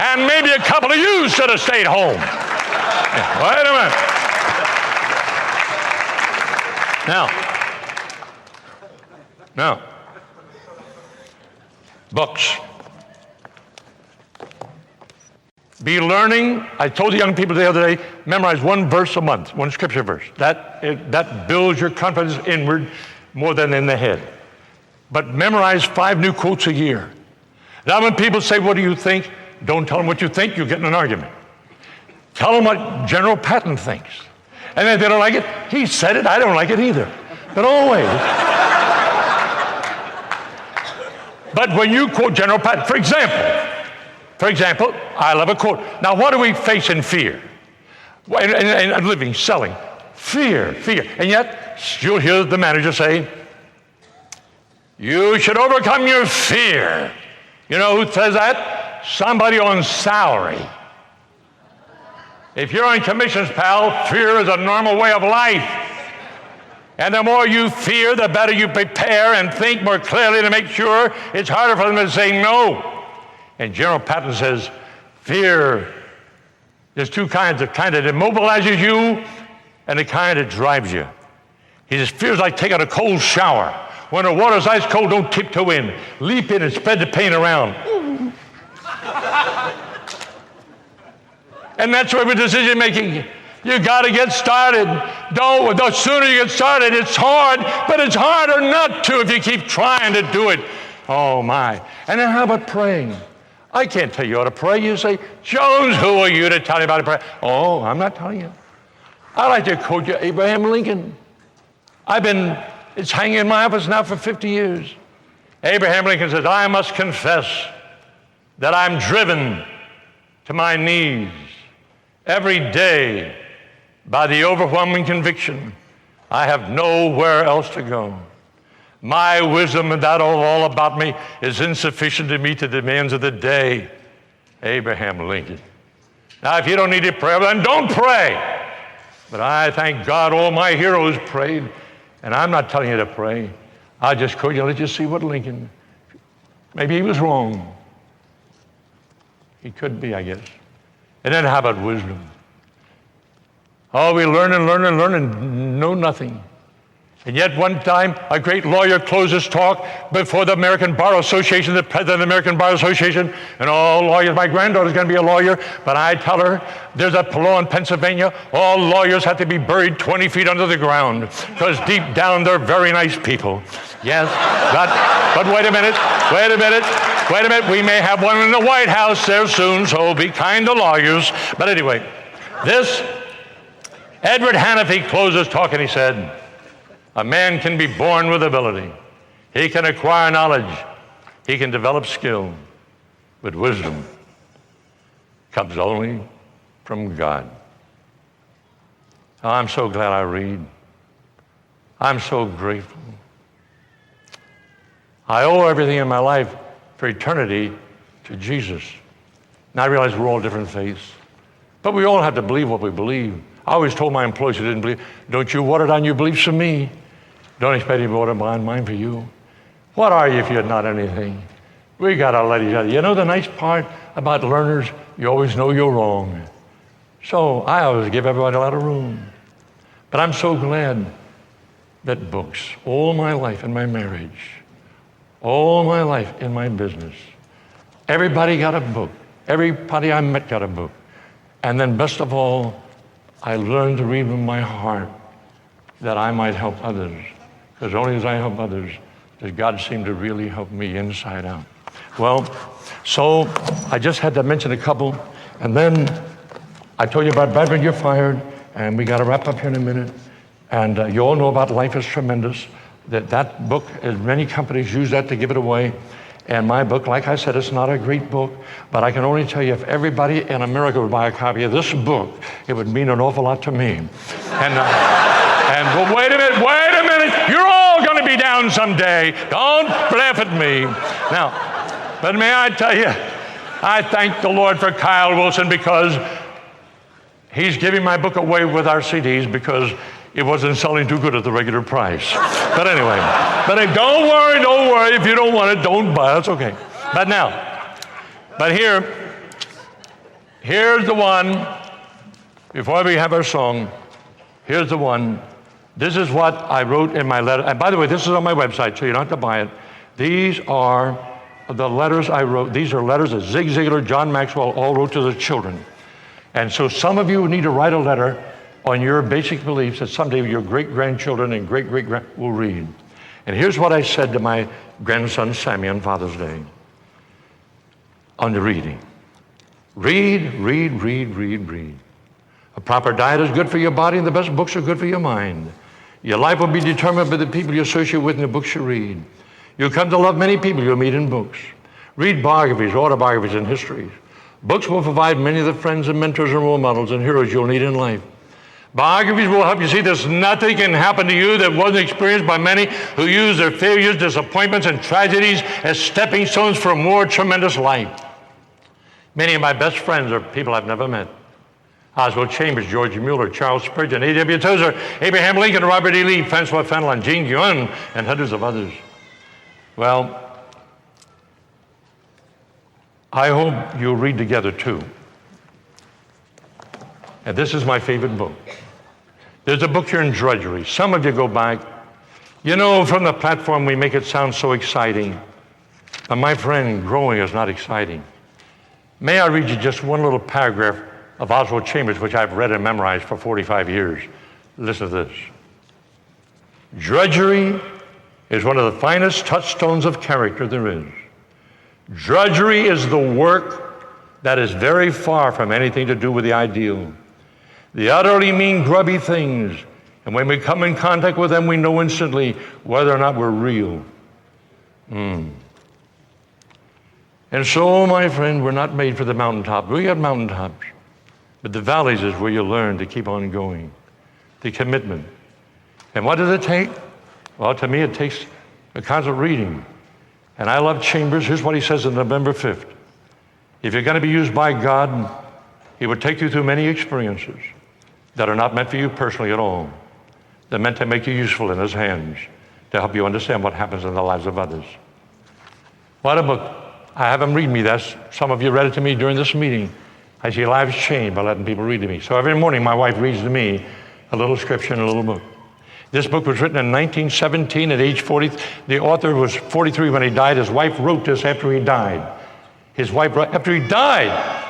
And maybe a couple of you should have stayed home. Wait a minute. Now, books. Be learning. I told the young people the other day, memorize one verse a month, one scripture verse. That builds your confidence inward more than in the head. But memorize 5 new quotes a year. Now when people say, what do you think? Don't tell them what you think, you'll get in an argument. Tell them what General Patton thinks. And if they don't like it, he said it, I don't like it either. But always. But when you quote General Patton, for example, I love a quote. Now, what do we face in fear? And living, selling. Fear. And yet, you'll hear the manager say, you should overcome your fear. You know who says that? Somebody on salary. If you're on commissions, pal, fear is a normal way of life. And the more you fear, the better you prepare and think more clearly to make sure it's harder for them to say no. And General Patton says, fear, there's 2 kinds, the kind that immobilizes you and the kind that drives you. He says, fear is like taking a cold shower. When the water's ice cold, don't tiptoe in. Leap in and spread the pain around. And that's where we're decision making. You got to get started. The sooner you get started, it's hard, but it's harder not to if you keep trying to do it. Oh, my. And then how about praying? I can't tell you how to pray. You say, Jones, who are you to tell me how to pray? Oh, I'm not telling you. I like to quote you Abraham Lincoln. It's hanging in my office now for 50 years. Abraham Lincoln says, I must confess that I'm driven to my knees every day by the overwhelming conviction I have nowhere else to go. My wisdom and that all about me is insufficient to meet the demands of the day. Abraham Lincoln. Now, if you don't need to pray, then don't pray. But I thank God all my heroes prayed. And I'm not telling you to pray. I'll just quote you, let you see what Lincoln, maybe he was wrong. He could be, I guess. And then how about wisdom? Oh, we learn and learn and learn and know nothing. And yet one time, a great lawyer closed his talk before the American Bar Association, the president of the American Bar Association, and all lawyers, my granddaughter's going to be a lawyer, but I tell her, there's a law in Pennsylvania, all lawyers have to be buried 20 feet under the ground, because deep down they're very nice people. Yes, but wait a minute, we may have one in the White House there soon, so be kind to lawyers. But anyway, this, Edward Hannafy closed his talk and he said, a man can be born with ability. He can acquire knowledge. He can develop skill. But wisdom comes only from God. Oh, I'm so glad I read. I'm so grateful. I owe everything in my life for eternity to Jesus. Now I realize we're all different faiths, but we all have to believe what we believe. I always told my employees who didn't believe, don't you water down your beliefs for me. Don't expect me to water down mine for you. What are you if you're not anything? We got to let each other. You know the nice part about learners? You always know you're wrong. So I always give everybody a lot of room. But I'm so glad that books, all my life in my marriage, all my life in my business, everybody got a book. Everybody I met got a book. And then best of all, I learned to read with my heart that I might help others. Because only as I help others does God seem to really help me inside out. Well, so I just had to mention a couple. And then I told you about Bradford, You're Fired. And we got to wrap up here in a minute. And you all know about Life is Tremendous. That book, many companies use that to give it away. And my book, like I said, it's not a great book, but I can only tell you if everybody in America would buy a copy of this book, it would mean an awful lot to me. But wait a minute, you're all going to be down someday. Don't laugh at me. Now, but may I tell you, I thank the Lord for Kyle Wilson because he's giving my book away with our CDs because it wasn't selling too good at the regular price. But anyway, don't worry. If you don't want it, don't buy it. It's okay. But here's the one. Before we have our song, here's the one. This is what I wrote in my letter. And by the way, this is on my website, so you don't have to buy it. These are the letters I wrote. These are letters that Zig Ziglar, John Maxwell all wrote to their children. And so some of you need to write a letter on your basic beliefs that someday your great-grandchildren and great-great-grand will read. And here's what I said to my grandson Sammy on Father's Day on the reading. Read. A proper diet is good for your body, and the best books are good for your mind. Your life will be determined by the people you associate with and the books you read. You'll come to love many people you'll meet in books. Read biographies, autobiographies, and histories. Books will provide many of the friends and mentors and role models and heroes you'll need in life. Biographies will help you see there's nothing can happen to you that wasn't experienced by many who use their failures, disappointments, and tragedies as stepping stones for a more tremendous life. Many of my best friends are people I've never met. Oswald Chambers, George Mueller, Charles Spurgeon, A.W. Tozer, Abraham Lincoln, Robert E. Lee, Francois Fenelon, Jean Guyon, and hundreds of others. Well, I hope you'll read together too. And this is my favorite book. There's a book here in Drudgery. Some of you go back. You know, from the platform we make it sound so exciting. But my friend, growing is not exciting. May I read you just one little paragraph of Oswald Chambers, which I've read and memorized for 45 years. Listen to this. Drudgery is one of the finest touchstones of character there is. Drudgery is the work that is very far from anything to do with the ideal. The utterly mean, grubby things, and when we come in contact with them, we know instantly whether or not we're real. And so, my friend, we're not made for the mountaintop. We got mountaintops. But the valleys is where you learn to keep on going. The commitment. And what does it take? Well, to me, it takes a constant reading. And I love Chambers. Here's what he says on November 5th. If you're going to be used by God, He will take you through many experiences. that are not meant for you personally at all. They're meant to make you useful in His hands, to help you understand what happens in the lives of others. What a book. I have them read me. Some of you read it to me during this meeting. I see lives changed by letting people read to me. So every morning my wife reads to me a little scripture and a little book. This book was written in 1917 at age 40. The author was 43 when he died. His wife wrote this after he died. His wife wrote after he died.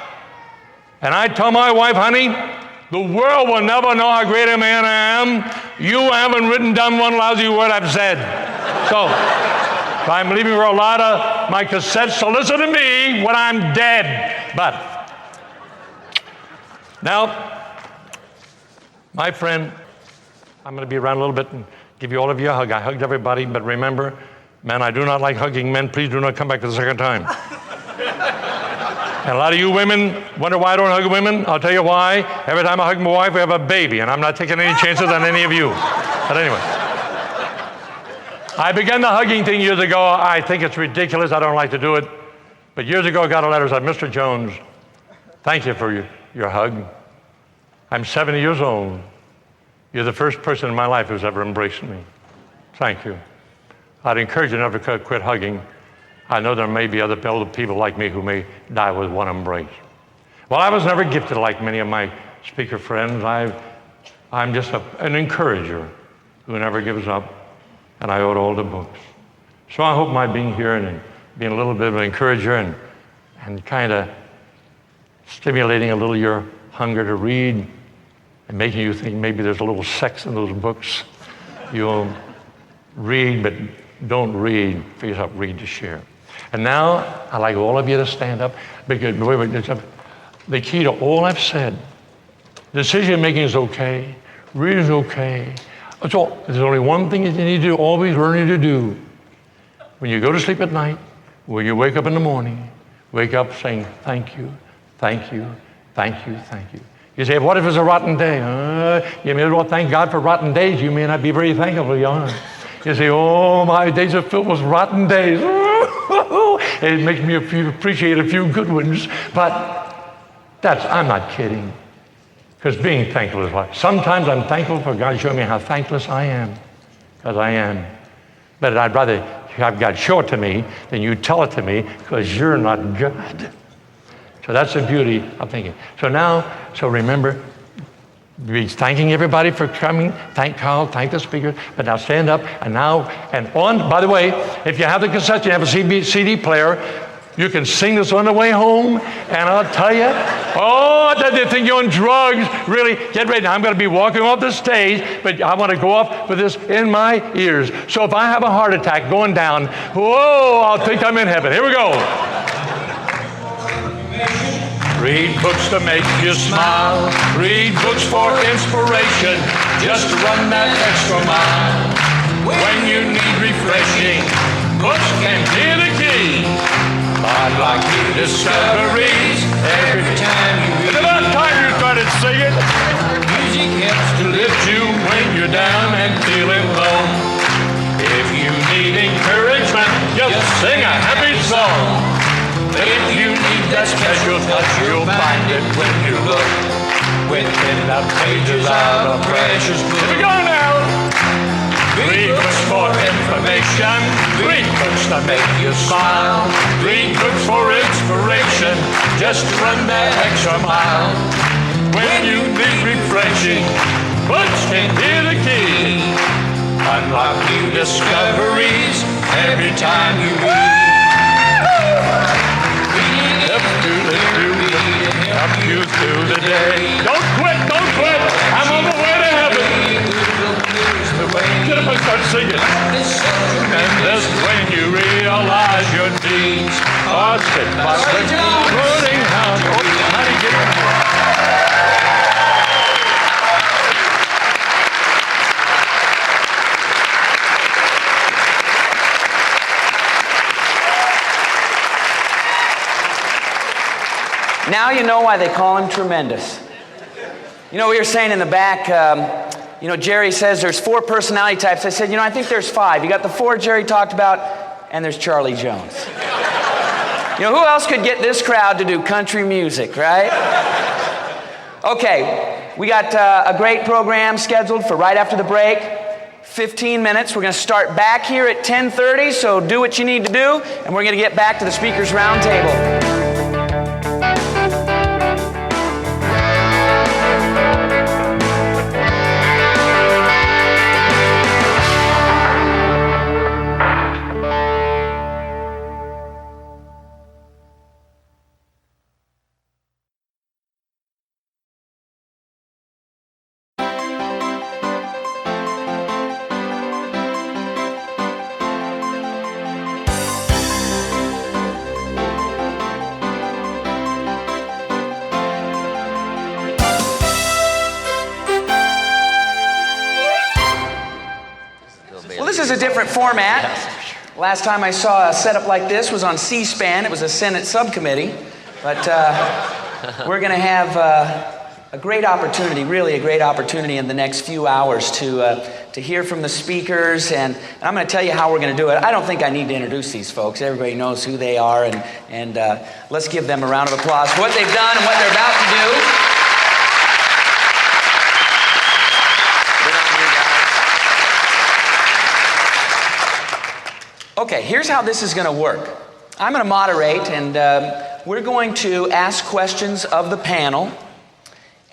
And I tell my wife, honey, the world will never know how great a man I am. You haven't done one lousy word I've said. So I'm leaving her a lot of my cassettes, so listen to me when I'm dead. But now, my friend, I'm going to be around a little bit and give you all of you a hug. I hugged everybody, but remember, men, I do not like hugging men. Please do not come back the second time. And a lot of you women wonder why I don't hug women. I'll tell you why. Every time I hug my wife, we have a baby, and I'm not taking any chances on any of you. But anyway, I began the hugging thing years ago. I think it's ridiculous. I don't like to do it. But years ago, I got a letter that said, Mr. Jones, thank you for your hug. I'm 70 years old. You're the first person in my life who's ever embraced me. Thank you. I'd encourage you never to quit hugging. I know there may be other people like me who may die with one embrace. Well, I was never gifted like many of my speaker friends. I'm just an encourager who never gives up, and I wrote all the books. So I hope my being here and being a little bit of an encourager and kind of stimulating a little your hunger to read and making you think maybe there's a little sex in those books. You'll read, but don't read for yourself, read to share. And now, I'd like all of you to stand up, because the key to all I've said, decision making is okay, reading is okay. There's only one thing that you need to always learn to do. When you go to sleep at night, when you wake up in the morning, wake up saying, thank you, thank you, thank you, thank you. You say, what if it's a rotten day? You may as well thank God for rotten days. You may not be very thankful, you are. You say, oh, my days are filled with rotten days. It makes me appreciate a few good ones. But I'm not kidding. Because being thankful is what? Sometimes I'm thankful for God showing me how thankless I am. Because I am. But I'd rather have God show it to me than you tell it to me, because you're not God. So that's the beauty of thinking. So remember, be thanking everybody for coming. Thank Carl, thank the speakers. But now stand up by the way, if you have the cassette, you have a CD player, you can sing this on the way home. And I'll tell you, they think you're on drugs. Really, get ready. Now I'm going to be walking off the stage, but I want to go off with this in my ears. So if I have a heart attack going down, I'll think I'm in heaven. Here we go. Read books to make you smile. Read books for inspiration. Just run that extra mile. When you need refreshing, books can be the key. Unlock new discoveries every time you read. It's about time you started singing. Music helps to lift you when you're down and feeling low. If you need encouragement, just sing a happy song. If you need that special touch, you'll find it when you look within the pages of a precious book. Here we go now. Read books for information. Read books to make you smile. Read books for inspiration. Just run that extra mile. When you need refreshing, books can be the key. Unlock new discoveries every time you read. Help you through the day. Don't quit, don't quit. I'm on the way to heaven. Get up and start singing. And that's when you realize your needs are set by running out. How do you get it? Now you know why they call him tremendous. We were saying in the back, Jerry says there's 4 personality types. I said, I think there's 5. You got the 4 Jerry talked about, and there's Charlie Jones. Who else could get this crowd to do country music, right? Okay, we got a great program scheduled for right after the break. 15 minutes. We're going to start back here at 10:30, so do what you need to do, and we're going to get back to the Speakers Roundtable. This is a different format. Last time I saw a setup like this was on C-SPAN. It was a Senate subcommittee. But we're going to have a great opportunity, really a great opportunity in the next few hours to hear from the speakers. And I'm going to tell you how we're going to do it. I don't think I need to introduce these folks. Everybody knows who they are. And let's give them a round of applause for what they've done and what they're about to do. Okay, here's how this is going to work. I'm going to moderate, and we're going to ask questions of the panel.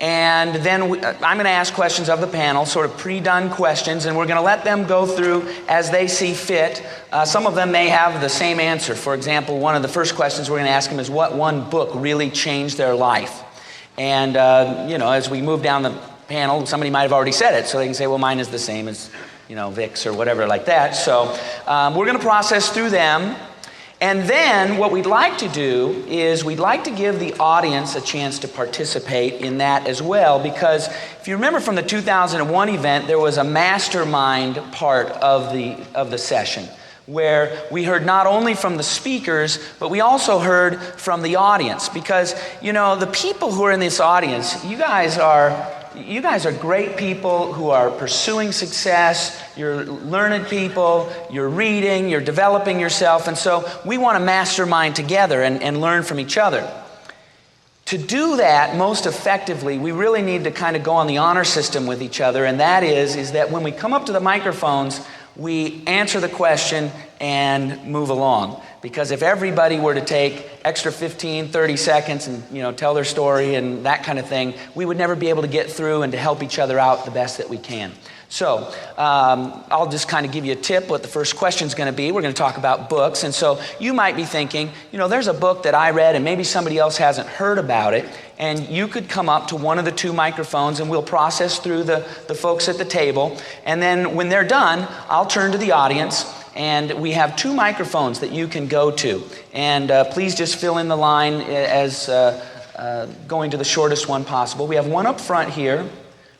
And then I'm going to ask questions of the panel, sort of pre-done questions, and we're going to let them go through as they see fit. Some of them may have the same answer. For example, one of the first questions we're going to ask them is, what one book really changed their life? And, as we move down the panel, somebody might have already said it, so they can say, well, mine is the same as Vic's or whatever like that. So we're going to process through them. And then what we'd like to do is we'd like to give the audience a chance to participate in that as well, because if you remember from the 2001 event, there was a mastermind part of the session where we heard not only from the speakers, but we also heard from the audience. Because, the people who are in this audience, you guys are great people who are pursuing success. You're learned people, you're reading, you're developing yourself, and so we want to mastermind together and learn from each other. To do that most effectively, we really need to kind of go on the honor system with each other, and that is that when we come up to the microphones, we answer the question and move along. Because if everybody were to take extra 15, 30 seconds and tell their story and that kind of thing, we would never be able to get through and to help each other out the best that we can. So I'll just kind of give you a tip what the first question is going to be. We're going to talk about books. And so you might be thinking, there's a book that I read and maybe somebody else hasn't heard about it. And you could come up to one of the two microphones and we'll process through the folks at the table. And then when they're done, I'll turn to the audience. And we have two microphones that you can go to. And please just fill in the line as going to the shortest one possible. We have one up front here,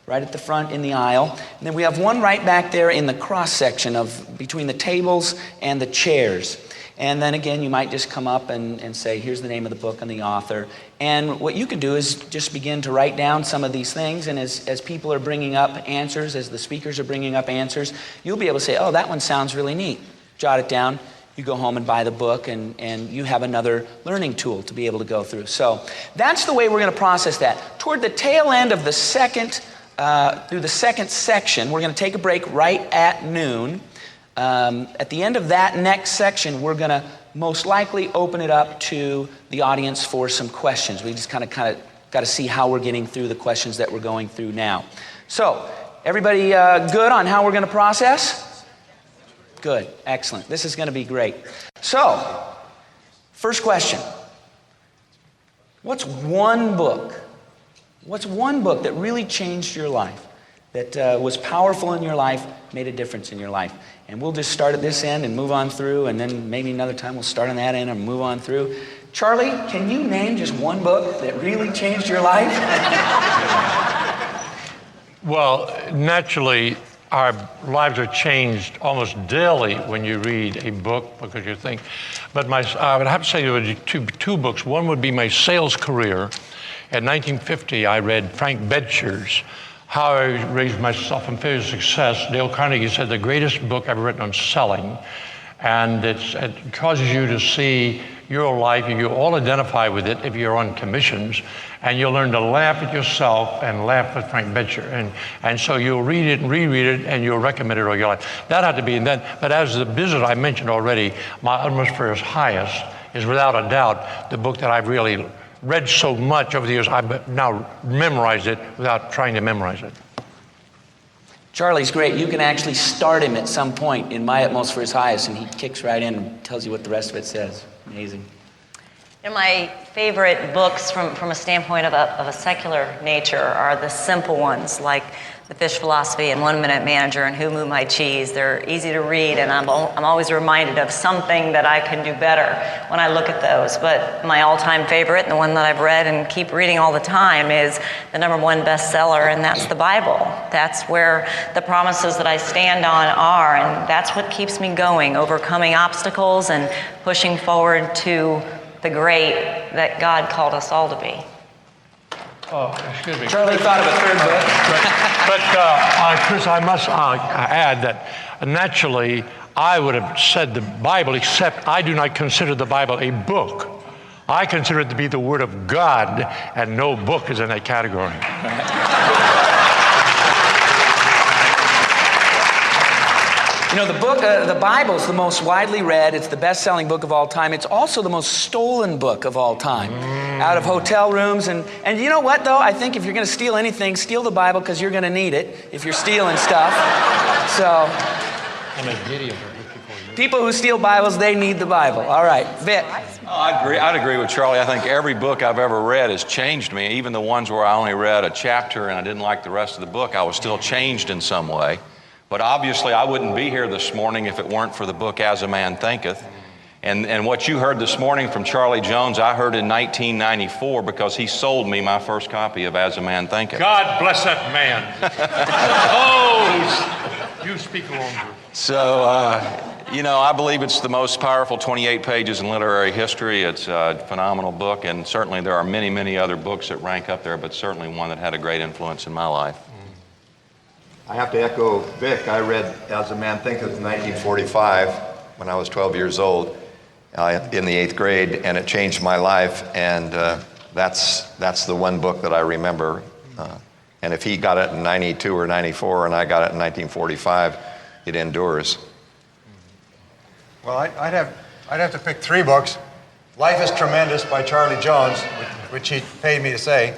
right at the front in the aisle. And then we have one right back there in the cross section between the tables and the chairs. And then again, you might just come up and say, here's the name of the book and the author. And what you can do is just begin to write down some of these things. And as people are bringing up answers, as the speakers are bringing up answers, you'll be able to say, oh, that one sounds really neat. Jot it down. You go home and buy the book, and you have another learning tool to be able to go through. So that's the way we're going to process that. Toward the tail end of the second, through the second section, we're going to take a break right at noon. At the end of that next section, we're going to most likely open it up to the audience for some questions. We just kind of got to see how we're getting through the questions that we're going through now. So, everybody good on how we're going to process? Good, excellent. This is going to be great. So, first question. What's one book that really changed your life, that was powerful in your life, made a difference in your life? And we'll just start at this end and move on through, and then maybe another time we'll start on that end and move on through. Charlie, can you name just one book that really changed your life? Well, naturally, our lives are changed almost daily when you read a book because you think. But I would have to say there were two books. One would be my sales career. In 1950, I read Frank Bedsher's How I Raised Myself in Failure to Success. Dale Carnegie said the greatest book ever written on selling. And it causes you to see your life, and you all identify with it if you're on commissions, and you'll learn to laugh at yourself and laugh at Frank Bettger. And so you'll read it and reread it, and you'll recommend it all your life. That had to be, and then, but as the business I mentioned already, My Utmost for His Highest is without a doubt the book that I've really read so much over the years, I've now memorized it without trying to memorize it. Charlie's great. You can actually start him at some point in My Utmost for His Highest, and he kicks right in and tells you what the rest of it says. Amazing. You know, my favorite books from a standpoint of a secular nature are the simple ones, like The Fish Philosophy and 1 Minute Manager and Who Moved My Cheese. They're easy to read, and I'm always reminded of something that I can do better when I look at those. But my all-time favorite, and the one that I've read and keep reading all the time, is the #1 bestseller, and that's the Bible. That's where the promises that I stand on are, and that's what keeps me going, overcoming obstacles and pushing forward to the great that God called us all to be. Oh, excuse me. Charlie thought of a third book. But Chris, I must add that naturally I would have said the Bible, except I do not consider the Bible a book. I consider it to be the Word of God, and no book is in that category. You know, the Bible is the most widely read. It's the best-selling book of all time. It's also the most stolen book of all time. Out of hotel rooms. And you know what, though? I think if you're going to steal anything, steal the Bible, because you're going to need it if you're stealing stuff. So, people who steal Bibles, they need the Bible. All right, Vic. I'd agree with Charlie. I think every book I've ever read has changed me. Even the ones where I only read a chapter and I didn't like the rest of the book, I was still changed in some way. But obviously, I wouldn't be here this morning if it weren't for the book As a Man Thinketh. And what you heard this morning from Charlie Jones, I heard in 1994 because he sold me my first copy of As a Man Thinketh. God bless that man. Oh, you speak wrong. So, you know, I believe it's the most powerful 28 pages in literary history. It's a phenomenal book, and certainly there are many, many other books that rank up there, but certainly one that had a great influence in my life. I have to echo Vic. I read As a Man Thinketh in 1945 when I was 12 years old in the 8th grade, and it changed my life, and that's the one book that I remember. And if he got it in 92 or 94 and I got it in 1945, it endures. Well, I'd have to pick 3 books. Life is Tremendous by Charlie Jones, which he paid me to say.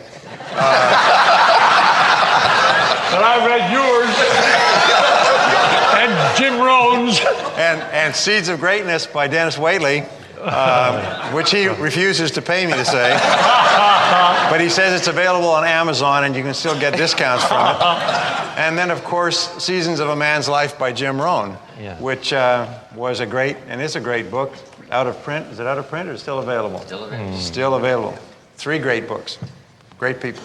But I read yours and Jim Rohn's. And Seeds of Greatness by Dennis Waitley, which he refuses to pay me to say. But he says it's available on Amazon and you can still get discounts from it. And then, of course, Seasons of a Man's Life by Jim Rohn, which was a great, and is a great book. Out of print. Is it out of print or still available? Still available. Still available. 3 great books. Great people.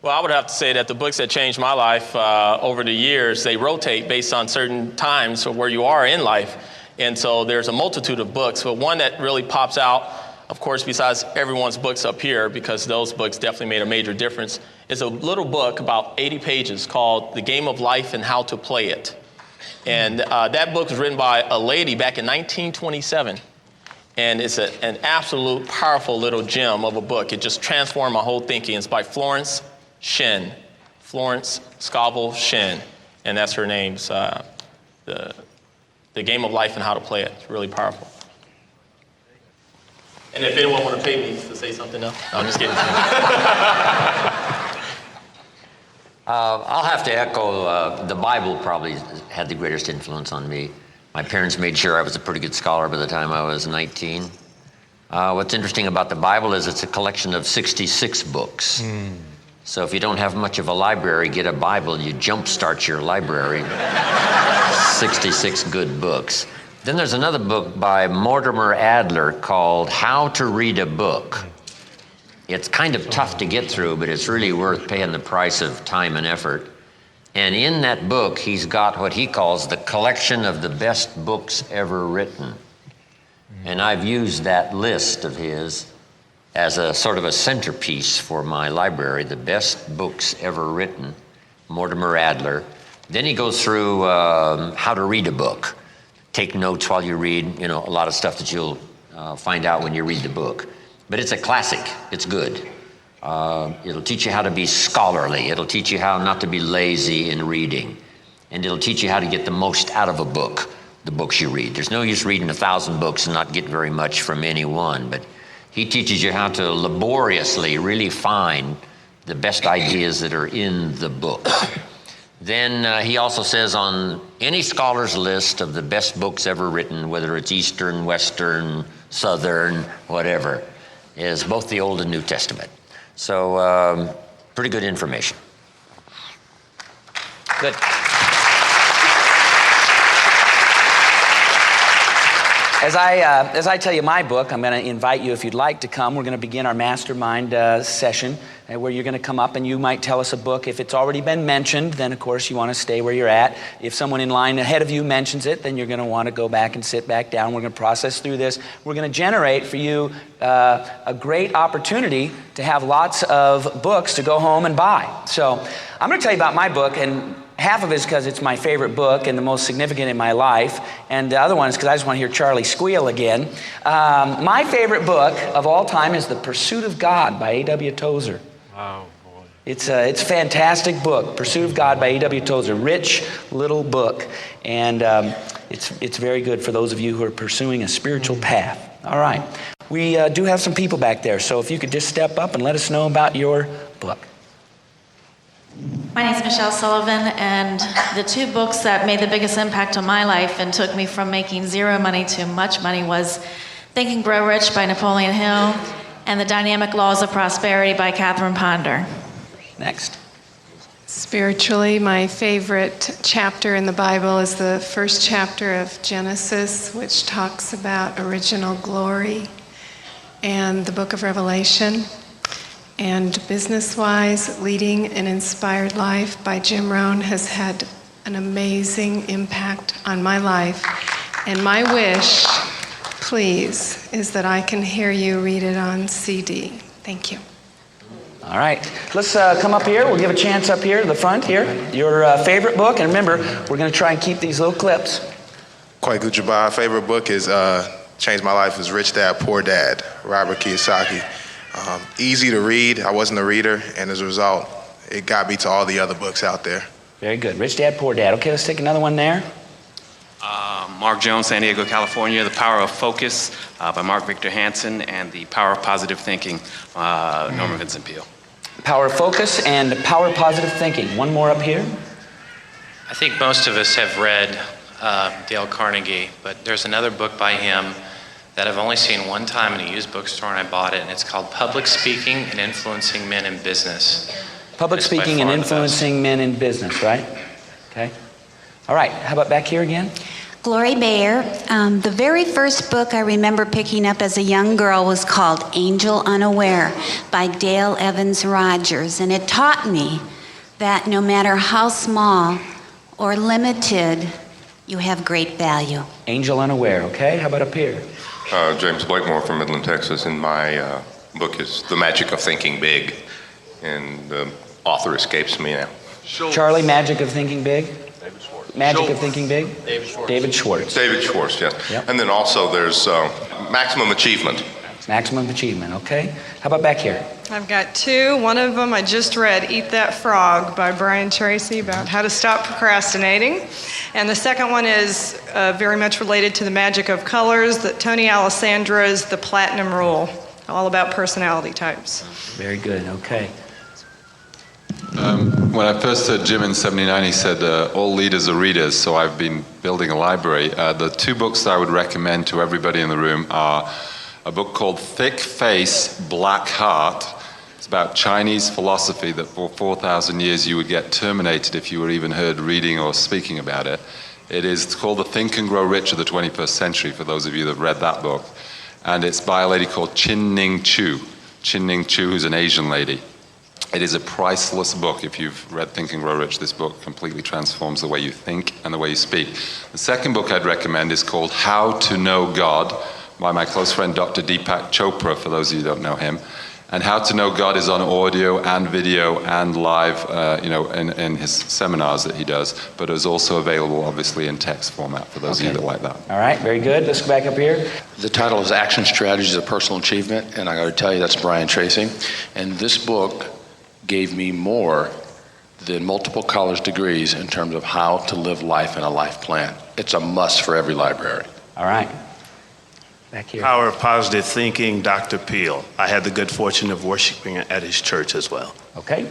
Well, I would have to say that the books that changed my life over the years, they rotate based on certain times of where you are in life. And so there's a multitude of books, but one that really pops out, of course, besides everyone's books up here, because those books definitely made a major difference, is a little book about 80 pages called The Game of Life and How to Play It. And that book was written by a lady back in 1927. And it's an absolute powerful little gem of a book. It just transformed my whole thinking. It's by Florence Scovel Shinn, and that's her name. The Game of Life and How to Play It. It's really powerful. And if anyone want to pay me to say something else, no, I'm just kidding. I'll have to echo, the Bible probably had the greatest influence on me. My parents made sure I was a pretty good scholar by the time I was 19. What's interesting about the Bible is it's a collection of 66 books. So if you don't have much of a library, get a Bible, you jumpstart your library. 66 good books. Then there's another book by Mortimer Adler called How to Read a Book. It's kind of tough to get through, but it's really worth paying the price of time and effort. And in that book, he's got what he calls the collection of the best books ever written. And I've used that list of his as a sort of a centerpiece for my library, the best books ever written, Mortimer Adler. Then he goes through how to read a book, take notes while you read, a lot of stuff that you'll find out when you read the book. But it's a classic. It's good. It'll teach you how to be scholarly. It'll teach you how not to be lazy in reading. And it'll teach you how to get the most out of a book, the books you read. There's no use reading 1,000 books and not get very much from any one. But he teaches you how to laboriously really find the best ideas that are in the book. Then he also says on any scholar's list of the best books ever written, whether it's Eastern, Western, Southern, whatever, is both the Old and New Testament. So pretty good information. Good. As I tell you my book, I'm going to invite you, if you'd like to come. We're going to begin our mastermind session where you're going to come up and you might tell us a book. If it's already been mentioned, then of course you want to stay where you're at. If someone in line ahead of you mentions it, then you're going to want to go back and sit back down. We're going to process through this. We're going to generate for you a great opportunity to have lots of books to go home and buy. So I'm going to tell you about my book, and half of it is because it's my favorite book and the most significant in my life, and the other one is because I just want to hear Charlie squeal again. My favorite book of all time is The Pursuit of God by A.W. Tozer. Wow, boy. It's a fantastic book, Pursuit of God by A.W. Tozer. Rich little book, and it's very good for those of you who are pursuing a spiritual path. All right. We do have some people back there, so if you could just step up and let us know about your book. My name is Michelle Sullivan, and the two books that made the biggest impact on my life and took me from making zero money to much money was Think and Grow Rich by Napoleon Hill and The Dynamic Laws of Prosperity by Catherine Ponder. Next. Spiritually, my favorite chapter in the Bible is the first chapter of Genesis, which talks about original glory, and the book of Revelation. And business-wise, Leading an Inspired Life by Jim Rohn has had an amazing impact on my life. And my wish, please, is that I can hear you read it on CD. Thank you. All right. Let's come up here. We'll give a chance up here to the front here. Your favorite book. And remember, we're going to try and keep these little clips. Kwaku Jabbar. Favorite book is changed my life is Rich Dad, Poor Dad, Robert Kiyosaki. Easy to read. I wasn't a reader, and as a result, it got me to all the other books out there. Very good. Rich Dad, Poor Dad. Okay, let's take another one there. Mark Jones, San Diego, California. The Power of Focus by Mark Victor Hansen, and The Power of Positive Thinking, Norman Vincent Peale. Power of Focus and Power of Positive Thinking. One more up here. I think most of us have read Dale Carnegie, but there's another book by him that I've only seen one time in a used bookstore, and I bought it, and it's called Public Speaking and Influencing Men in Business. Public Speaking and Influencing Men in Business, right? Okay. All right, how about back here again? Glory Bayer. The very first book I remember picking up as a young girl was called Angel Unaware by Dale Evans Rogers, and it taught me that no matter how small or limited, you have great value. Angel Unaware, okay? How about up here? James Blakemore from Midland, Texas, and my book is The Magic of Thinking Big, and the author escapes me now. Charlie, Magic of Thinking Big? David Schwartz. Magic of Thinking Big? David Schwartz. David Schwartz. David Schwartz, yes. Yep. And then also there's Maximum Achievement. Maximum Achievement, okay. How about back here? I've got two. One of them I just read, Eat That Frog by Brian Tracy, about how to stop procrastinating. And the second one is very much related to the magic of colors, that Tony Alessandra's The Platinum Rule, all about personality types. Very good, okay. When I first heard Jim in '79, he said all leaders are readers, so I've been building a library. The two books that I would recommend to everybody in the room are a book called Thick Face, Black Heart. It's about Chinese philosophy that for 4,000 years you would get terminated if you were even heard reading or speaking about it. It's called The Think and Grow Rich of the 21st Century, for those of you that have read that book. And it's by a lady called Chin-Ning Chu. Chin-Ning Chu, who's an Asian lady. It is a priceless book. If you've read Think and Grow Rich, this book completely transforms the way you think and the way you speak. The second book I'd recommend is called How to Know God by my close friend Dr. Deepak Chopra, for those of you who don't know him. And How to Know God is on audio and video and live, in his seminars that he does, but is also available, obviously, in text format for those of you that like that. All right, very good. Let's go back up here. The title is Action Strategies of Personal Achievement, and I got to tell you, that's Brian Tracy. And this book gave me more than multiple college degrees in terms of how to live life in a life plan. It's a must for every library. All right. Back here. Power of Positive Thinking, Dr. Peel. I had the good fortune of worshiping at his church as well. Okay.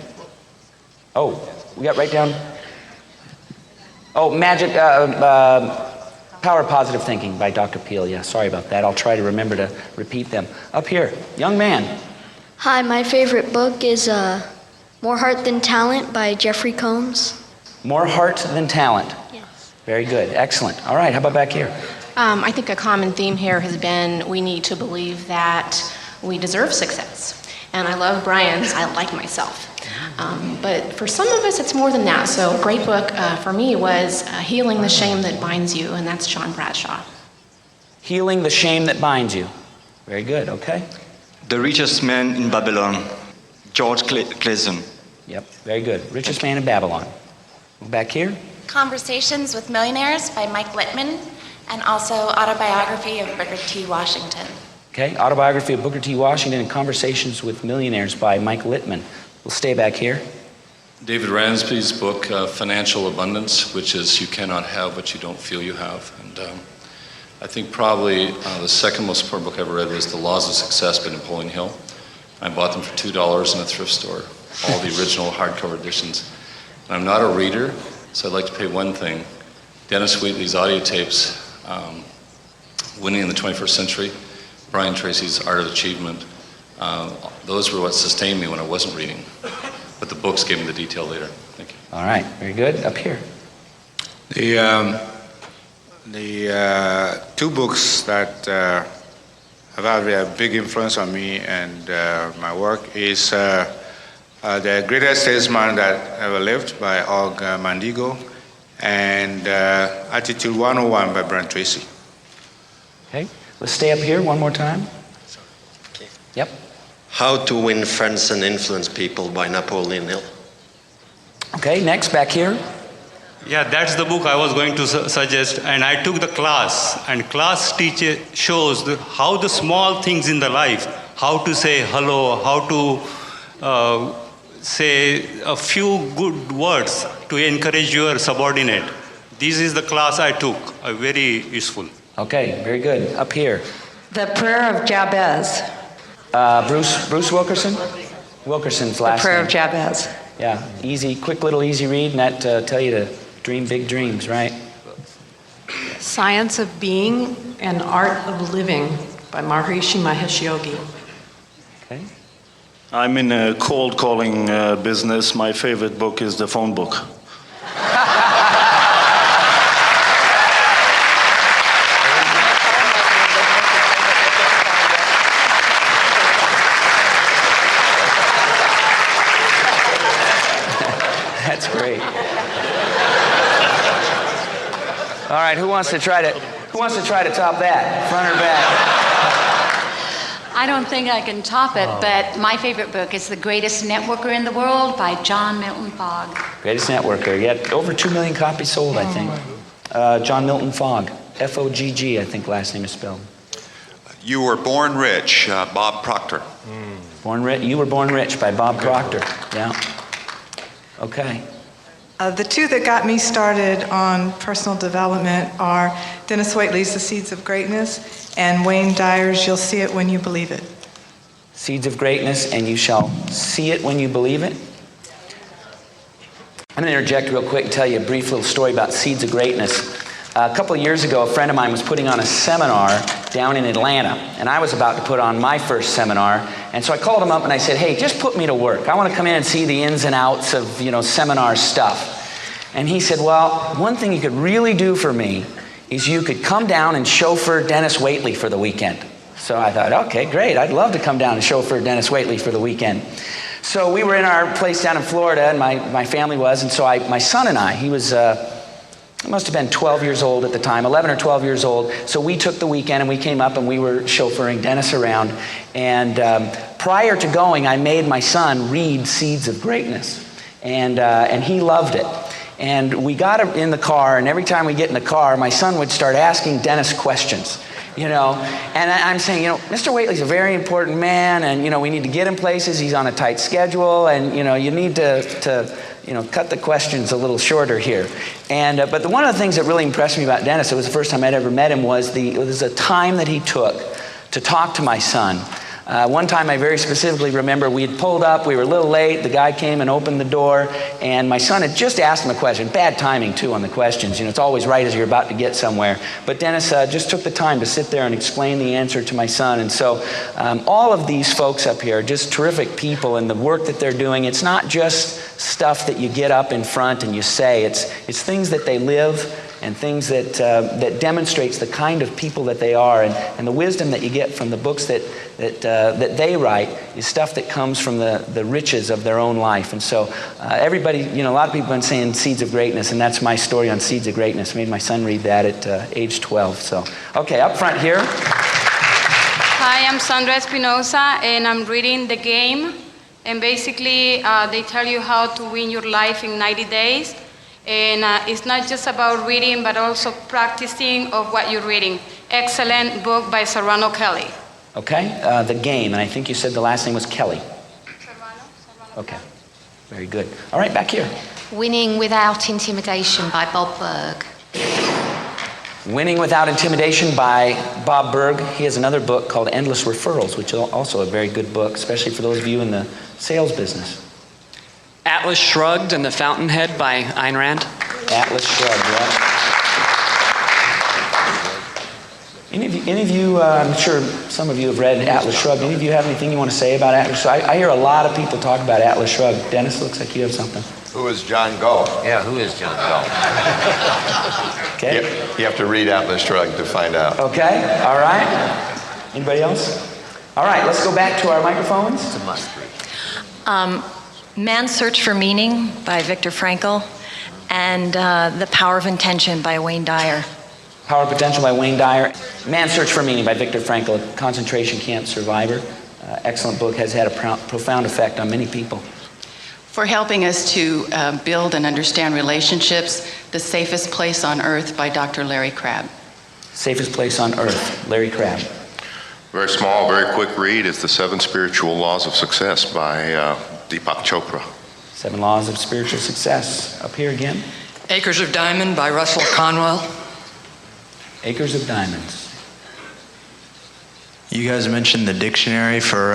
Oh, we got right down. Oh, Power of Positive Thinking by Dr. Peel. Yeah, sorry about that. I'll try to remember to repeat them. Up here, young man. Hi, my favorite book is More Heart Than Talent by Jeffrey Combs. More Heart Than Talent. Yes. Very good. Excellent. All right, how about back here? I think a common theme here has been we need to believe that we deserve success. And I love Brian's I Like Myself. But for some of us, it's more than that. So a great book for me was Healing the Shame That Binds You, and that's John Bradshaw. Healing the Shame That Binds You. Very good, okay. The Richest Man in Babylon, George Clason. Yep, very good. Richest Man in Babylon. Back here. Conversations with Millionaires by Mike Littman, and also Autobiography of Booker T. Washington. Okay, Autobiography of Booker T. Washington and Conversations with Millionaires by Mike Littman. We'll stay back here. David Ransby's book, Financial Abundance, which is You Cannot Have What You Don't Feel You Have. And I think probably the second most important book I ever read was The Laws of Success by Napoleon Hill. I bought them for $2 in a thrift store, all the original hardcover editions. And I'm not a reader, so I'd like to pay one thing. Dennis Wheatley's audio tapes, Winning in the 21st Century, Brian Tracy's Art of Achievement. Those were what sustained me when I wasn't reading. But the books gave me the detail later. Thank you. All right, very good. Up here. The two books that have had a big influence on me and my work is The Greatest Statesman That Ever Lived by Og Mandino and Attitude 101 by Brian Tracy. Okay, let's stay up here one more time. Okay. Yep. How to Win Friends and Influence People by Napoleon Hill. Okay, next, back here. Yeah, that's the book I was going to suggest, and I took the class, and class teacher shows how the small things in the life, how to say hello, how to say a few good words to encourage your subordinate. This is the class I took, very useful. Okay, very good. Up here. The Prayer of Jabez. Bruce Wilkerson? Wilkerson's last name. The Prayer of Jabez. Yeah, easy, quick little easy read, and that tell you to dream big dreams, right? Science of Being and Art of Living by Maharishi Mahesh Yogi. Okay. I'm in a cold calling business. My favorite book is the phone book. That's great. All right, who wants to try to top that? Front or back? I don't think I can top it, but my favorite book is The Greatest Networker in the World by John Milton Fogg. Greatest Networker. Yeah, over 2 million copies sold, I think. John Milton Fogg. F-O-G-G, I think last name is spelled. You Were Born Rich, Bob Proctor. You Were Born Rich by Bob Proctor. Yeah. Okay. The two that got me started on personal development are Dennis Waitley's The Seeds of Greatness and Wayne Dyer's You'll See It When You Believe It. Seeds of Greatness, and you shall see it when you believe it. I'm going to interject real quick and tell you a brief little story about Seeds of Greatness. A couple of years ago, a friend of mine was putting on a seminar down in Atlanta, and I was about to put on my first seminar, and so I called him up and I said, hey, just put me to work. I want to come in and see the ins and outs of, seminar stuff. And he said, well, one thing you could really do for me is you could come down and chauffeur Dennis Waitley for the weekend. So I thought, okay, great. I'd love to come down and chauffeur Dennis Waitley for the weekend. So we were in our place down in Florida, and my family was, and so my son and I, he was I must have been 12 years old at the time, 11 or 12 years old. So we took the weekend and we came up and we were chauffeuring Dennis around. And prior to going, I made my son read Seeds of Greatness. And he loved it. And we got in the car, and every time we get in the car, my son would start asking Dennis questions. And I'm saying, Mr. Whately's a very important man, and, we need to get him places. He's on a tight schedule, and, you need to cut the questions a little shorter here. And but one of the things that really impressed me about Dennis, it was the first time I'd ever met him, was a time that he took to talk to my son. One time I very specifically remember we had pulled up, we were a little late, the guy came and opened the door, and my son had just asked him a question. Bad timing too on the questions, it's always right as you're about to get somewhere. But Dennis just took the time to sit there and explain the answer to my son. And so all of these folks up here are just terrific people, and the work that they're doing, it's not just stuff that you get up in front and you say, it's things that they live, and things that demonstrates the kind of people that they are, and the wisdom that you get from the books that they write is stuff that comes from the riches of their own life. And so everybody, a lot of people have been saying Seeds of Greatness, and that's my story on Seeds of Greatness. I made my son read that at age 12. So, okay, up front here. Hi, I'm Sandra Espinosa, and I'm reading The Game. And basically, they tell you how to win your life in 90 days. And it's not just about reading, but also practicing of what you're reading. Excellent book by Serrano Kelly. Okay, The Game, and I think you said the last name was Kelly. Serrano. Okay, very good. All right, back here. Winning Without Intimidation by Bob Berg. Winning Without Intimidation by Bob Berg. He has another book called Endless Referrals, which is also a very good book, especially for those of you in the sales business. Atlas Shrugged and the Fountainhead by Ayn Rand. Atlas Shrugged, yeah. Any of you, I'm sure some of you have read Atlas Shrugged. Any of you have anything you want to say about Atlas Shrugged? I hear a lot of people talk about Atlas Shrugged. Dennis, looks like you have something. Who is John Galt? Yeah, who is John Galt? Okay. You have to read Atlas Shrugged to find out. Okay, all right. Anybody else? All right, let's go back to our microphones. It's a must read. Man's Search for Meaning by Viktor Frankl, and The Power of Intention by Wayne Dyer. Power of Potential by Wayne Dyer. Man's Search for Meaning by Viktor Frankl, a concentration camp survivor. Excellent book, has had a profound effect on many people. For helping us to build and understand relationships, The Safest Place on Earth by Dr. Larry Crabb. Safest Place on Earth, Larry Crabb. Very small, very quick read is The 7 Spiritual Laws of Success by Deepak Chopra. 7 Laws of Spiritual Success. Up here again. Acres of Diamond by Russell Conwell. Acres of Diamonds. You guys mentioned the dictionary for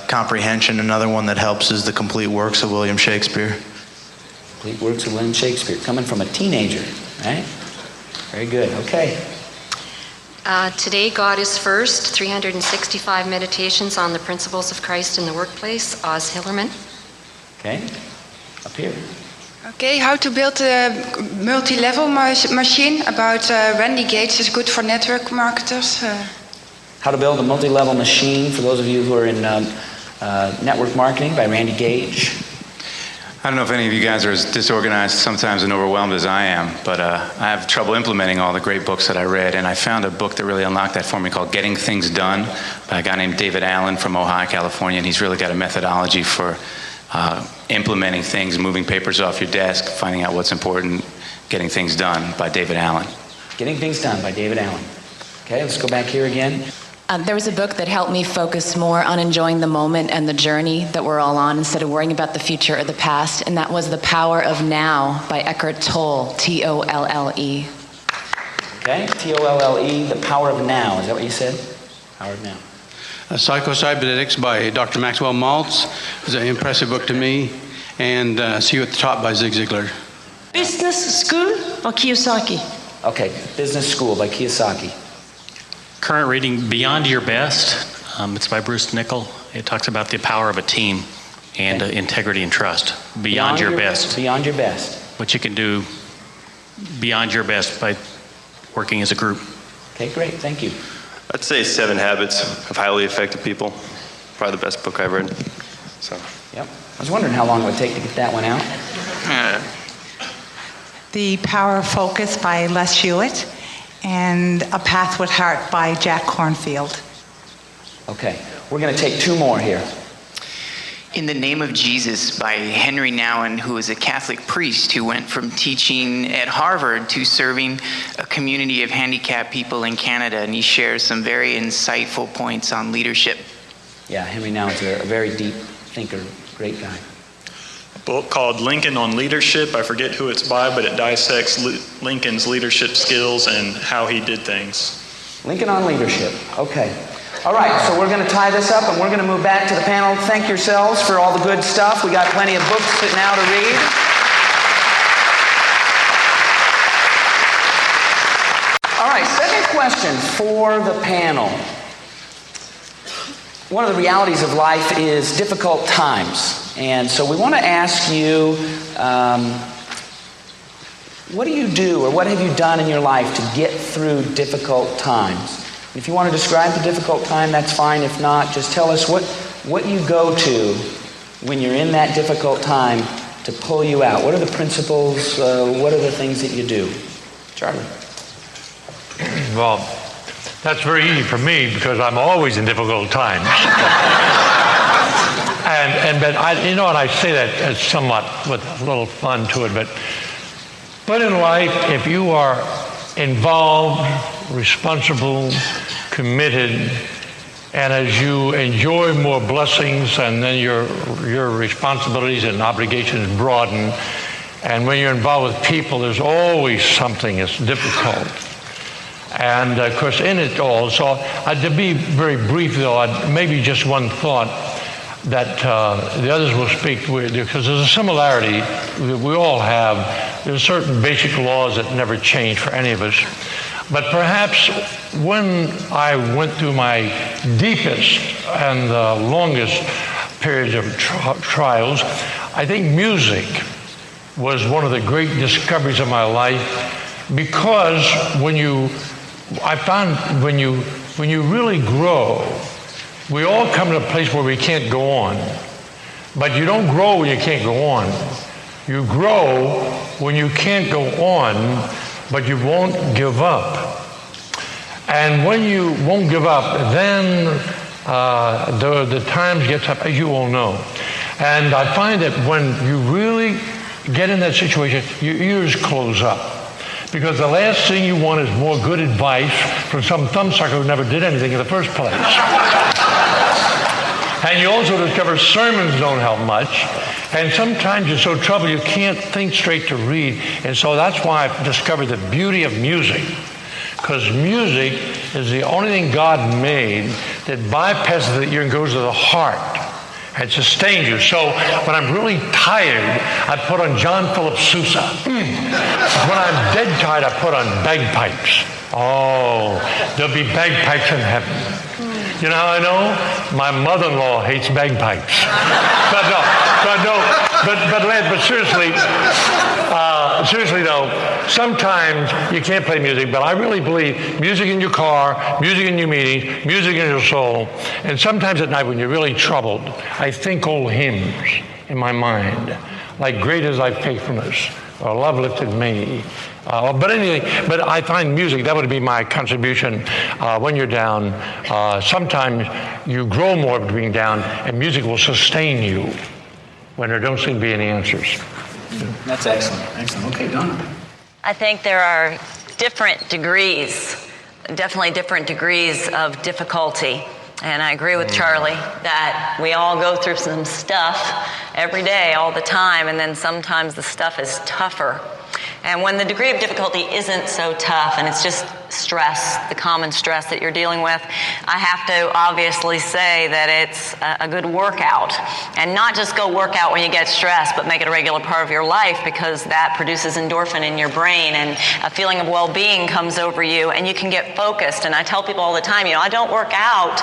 comprehension. Another one that helps is The Complete Works of William Shakespeare. Complete Works of William Shakespeare. Coming from a teenager, right? Very good. Okay. Today, God is First, 365 Meditations on the Principles of Christ in the Workplace, Oz Hillerman. Okay, up here. Okay, how to build a multi-level machine about Randy Gates is good for network marketers. How to Build a Multi-Level Machine, for those of you who are in network marketing, by Randy Gage. I don't know if any of you guys are as disorganized sometimes and overwhelmed as I am, but I have trouble implementing all the great books that I read, and I found a book that really unlocked that for me called Getting Things Done by a guy named David Allen from Ojai, California, and he's really got a methodology for implementing things, moving papers off your desk, finding out what's important, getting things done by David Allen. Getting Things Done by David Allen. Okay, let's go back here again. There was a book that helped me focus more on enjoying the moment and the journey that we're all on instead of worrying about the future or the past, and that was The Power of Now by Eckhart Tolle, T-O-L-L-E. Okay, T-O-L-L-E, The Power of Now. Is that what you said? Power of Now. Psycho-Cybernetics by Dr. Maxwell Maltz is an impressive book to me, and See You at the Top by Zig Ziglar. Business School by Kiyosaki. Okay, Business School by Kiyosaki. Current reading, Beyond Your Best. It's by Bruce Nichol. It talks about the power of a team and integrity and trust. Beyond your best. Beyond your best. What you can do beyond your best by working as a group. Okay, great. Thank you. I'd say 7 Habits of Highly Effective People. Probably the best book I've read. So. Yep. I was wondering how long it would take to get that one out. The The Power of Focus by Les Hewitt, and A Path with Heart by Jack Kornfield. Okay, we're going to take 2 more here. In the Name of Jesus by Henry Nouwen, who is a Catholic priest who went from teaching at Harvard to serving a community of handicapped people in Canada, and he shares some very insightful points on leadership. Yeah, Henry Nouwen's a very deep thinker, great guy. A book called Lincoln on Leadership. I forget who it's by, but it dissects Lincoln's leadership skills and how he did things. Lincoln on Leadership, okay. All right, so we're going to tie this up and we're going to move back to the panel. Thank yourselves for all the good stuff. We got plenty of books now to read. All right, second question for the panel. One of the realities of life is difficult times. And so we want to ask you, what do you do or what have you done in your life to get through difficult times? If you want to describe the difficult time, that's fine. If not, just tell us what you go to when you're in that difficult time to pull you out. What are the principles? What are the things that you do? Charlie. Well, that's very easy for me because I'm always in difficult times. but I say that as somewhat with a little fun to it, but in life, if you are involved, responsible, committed, and as you enjoy more blessings and then your responsibilities and obligations broaden, and when you're involved with people, there's always something that's difficult. And of course, in it all, so to be very brief though, maybe just one thought that the others will speak with, because there's a similarity that we all have. There's certain basic laws that never change for any of us. But perhaps when I went through my deepest and longest periods of trials, I think music was one of the great discoveries of my life, because when you really grow, we all come to a place where we can't go on. But you don't grow when you can't go on. You grow when you can't go on, but you won't give up. And when you won't give up, then the times get tough, as you all know. And I find that when you really get in that situation, your ears close up. Because the last thing you want is more good advice from some thumbsucker who never did anything in the first place. And you also discover sermons don't help much. And sometimes you're so troubled you can't think straight to read. And so that's why I've discovered the beauty of music. Because music is the only thing God made that bypasses the ear and goes to the heart and sustains you. So when I'm really tired, I put on John Philip Sousa. When I'm dead tired, I put on bagpipes. Oh, there'll be bagpipes in heaven. You know how I know? My mother-in-law hates bagpipes. But seriously though, sometimes you can't play music, but I really believe music in your car, music in your meetings, music in your soul. And sometimes at night when you're really troubled, I think old hymns in my mind, like Great Is Thy Faithfulness, or Love Lifted Me. But I find music, that would be my contribution when you're down. Sometimes you grow more of being down, and music will sustain you when there don't seem to be any answers. That's excellent. Excellent. Okay, Donna. I think there are different degrees, definitely different degrees of difficulty. And I agree with Charlie that we all go through some stuff every day, all the time, and then sometimes the stuff is tougher. And when the degree of difficulty isn't so tough and it's just stress, the common stress that you're dealing with, I have to obviously say that it's a good workout. And not just go work out when you get stressed, but make it a regular part of your life, because that produces endorphin in your brain and a feeling of well-being comes over you and you can get focused. And I tell people all the time, I don't work out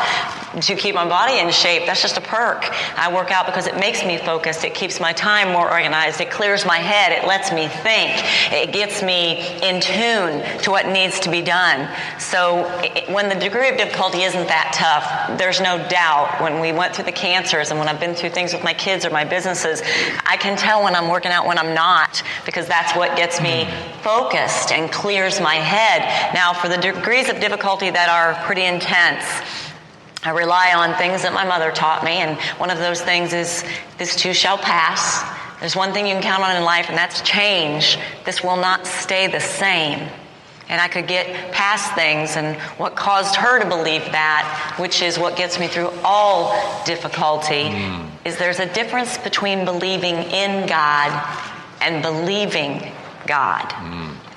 to keep my body in shape. That's just a perk. I work out because it makes me focused. It keeps my time more organized. It clears my head. It lets me think. It gets me in tune to what needs to be done done. So when the degree of difficulty isn't that tough, there's no doubt when we went through the cancers and when I've been through things with my kids or my businesses, I can tell when I'm working out when I'm not, because that's what gets me focused and clears my head. Now, for the degrees of difficulty that are pretty intense, I rely on things that my mother taught me, and one of those things is, this too shall pass. There's one thing you can count on in life, and that's change. This will not stay the same. And I could get past things, and what caused her to believe that, which is what gets me through all difficulty, is there's a difference between believing in God and believing God.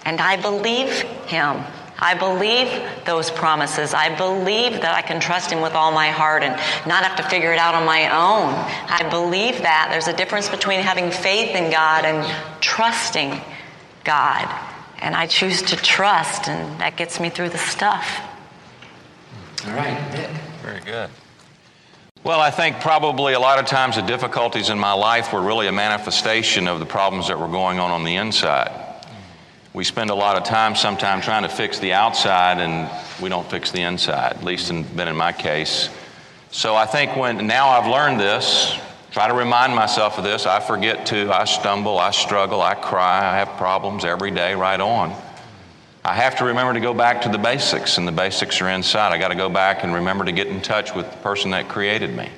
And I believe him. I believe those promises. I believe that I can trust him with all my heart and not have to figure it out on my own. I believe that. There's a difference between having faith in God and trusting God. And I choose to trust, and that gets me through the stuff. All right, Nick. Very good. Well, I think probably a lot of times the difficulties in my life were really a manifestation of the problems that were going on the inside. We spend a lot of time sometimes trying to fix the outside, and we don't fix the inside, at least been in my case. So I think now I've learned this, try to remind myself of this. I forget to, I stumble, I struggle, I cry, I have problems every day right on. I have to remember to go back to the basics, and the basics are inside. I got to go back and remember to get in touch with the person that created me.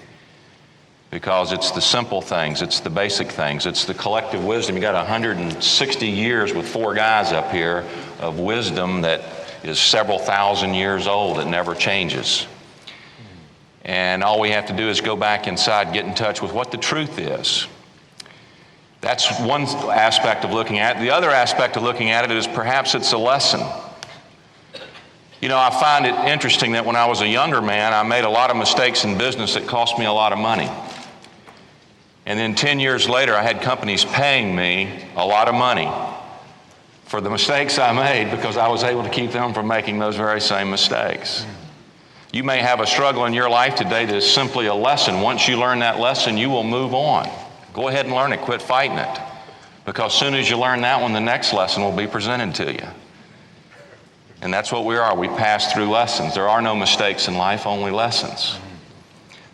Because it's the simple things, it's the basic things, it's the collective wisdom. You got 160 years with 4 guys up here of wisdom that is several thousand years old. It never changes. And all we have to do is go back inside, get in touch with what the truth is. That's one aspect of looking at it. The other aspect of looking at it is perhaps it's a lesson. You know, I find it interesting that when I was a younger man, I made a lot of mistakes in business that cost me a lot of money. And then 10 years later, I had companies paying me a lot of money for the mistakes I made because I was able to keep them from making those very same mistakes. You may have a struggle in your life today that is simply a lesson. Once you learn that lesson, you will move on. Go ahead and learn it. Quit fighting it. Because as soon as you learn that one, the next lesson will be presented to you. And that's what we are. We pass through lessons. There are no mistakes in life, only lessons.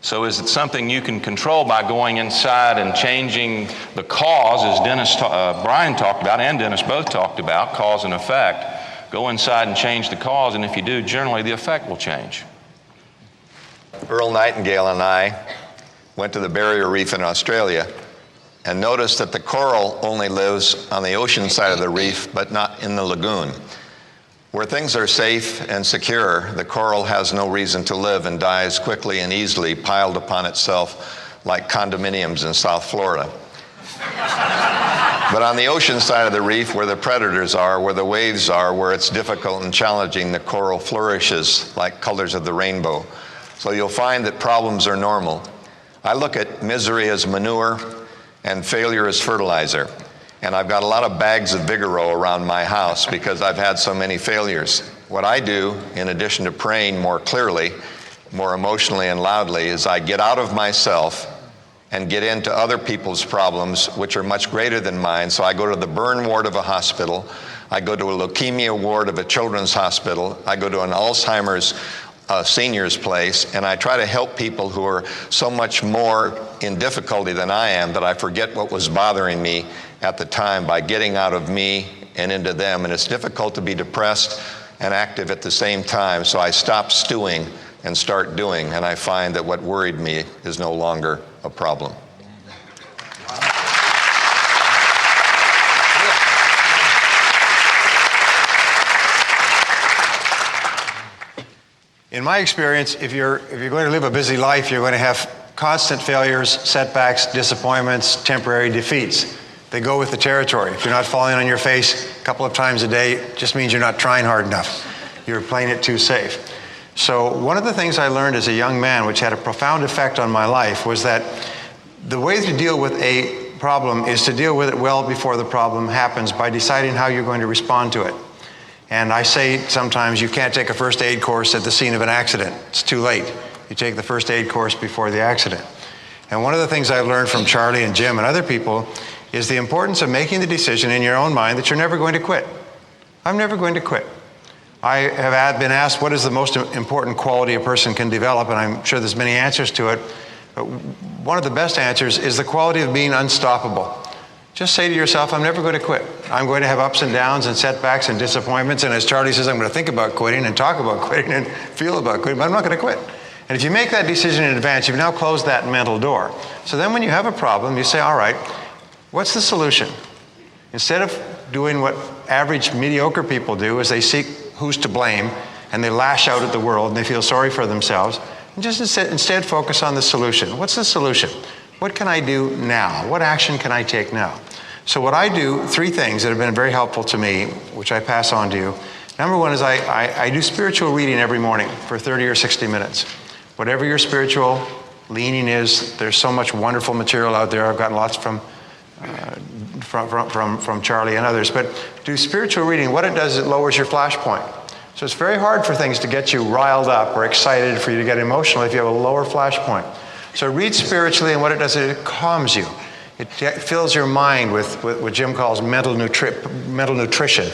So is it something you can control by going inside and changing the cause, as Brian talked about, and Dennis both talked about, cause and effect. Go inside and change the cause, and if you do, generally the effect will change. Earl Nightingale and I went to the Barrier Reef in Australia and noticed that the coral only lives on the ocean side of the reef, but not in the lagoon. Where things are safe and secure, the coral has no reason to live and dies quickly and easily, piled upon itself like condominiums in South Florida. But on the ocean side of the reef, where the predators are, where the waves are, where it's difficult and challenging, the coral flourishes like colors of the rainbow. So you'll find that problems are normal. I look at misery as manure and failure as fertilizer. And I've got a lot of bags of Vigoro around my house because I've had so many failures. What I do, in addition to praying more clearly, more emotionally and loudly, is I get out of myself and get into other people's problems, which are much greater than mine. So I go to the burn ward of a hospital. I go to a leukemia ward of a children's hospital. I go to an Alzheimer's senior's place, and I try to help people who are so much more in difficulty than I am that I forget what was bothering me at the time by getting out of me and into them. And it's difficult to be depressed and active at the same time, so I stop stewing and start doing, and I find that what worried me is no longer a problem. In my experience, if you're going to live a busy life, you're going to have constant failures, setbacks, disappointments, temporary defeats. They go with the territory. If you're not falling on your face a couple of times a day, it just means you're not trying hard enough. You're playing it too safe. So one of the things I learned as a young man, which had a profound effect on my life, was that the way to deal with a problem is to deal with it well before the problem happens by deciding how you're going to respond to it. And I say sometimes you can't take a first aid course at the scene of an accident. It's too late. You take the first aid course before the accident. And one of the things I've learned from Charlie and Jim and other people is the importance of making the decision in your own mind that you're never going to quit. I'm never going to quit. I have been asked what is the most important quality a person can develop, and I'm sure there's many answers to it. But one of the best answers is the quality of being unstoppable. Just say to yourself, I'm never going to quit. I'm going to have ups and downs and setbacks and disappointments. And as Charlie says, I'm going to think about quitting and talk about quitting and feel about quitting, but I'm not going to quit. And if you make that decision in advance, you've now closed that mental door. So then when you have a problem, you say, all right, what's the solution? Instead of doing what average mediocre people do, is they seek who's to blame, and they lash out at the world, and they feel sorry for themselves, and just instead focus on the solution. What's the solution? What can I do now? What action can I take now? So what I do, 3 things that have been very helpful to me, which I pass on to you. Number 1 is I do spiritual reading every morning for 30 or 60 minutes. Whatever your spiritual leaning is, there's so much wonderful material out there. I've gotten lots from Charlie and others. But do spiritual reading. What it does is it lowers your flash point. So it's very hard for things to get you riled up or excited, for you to get emotional if you have a lower flash point. So read spiritually, and what it does is it calms you. It fills your mind with what Jim calls mental nutrition.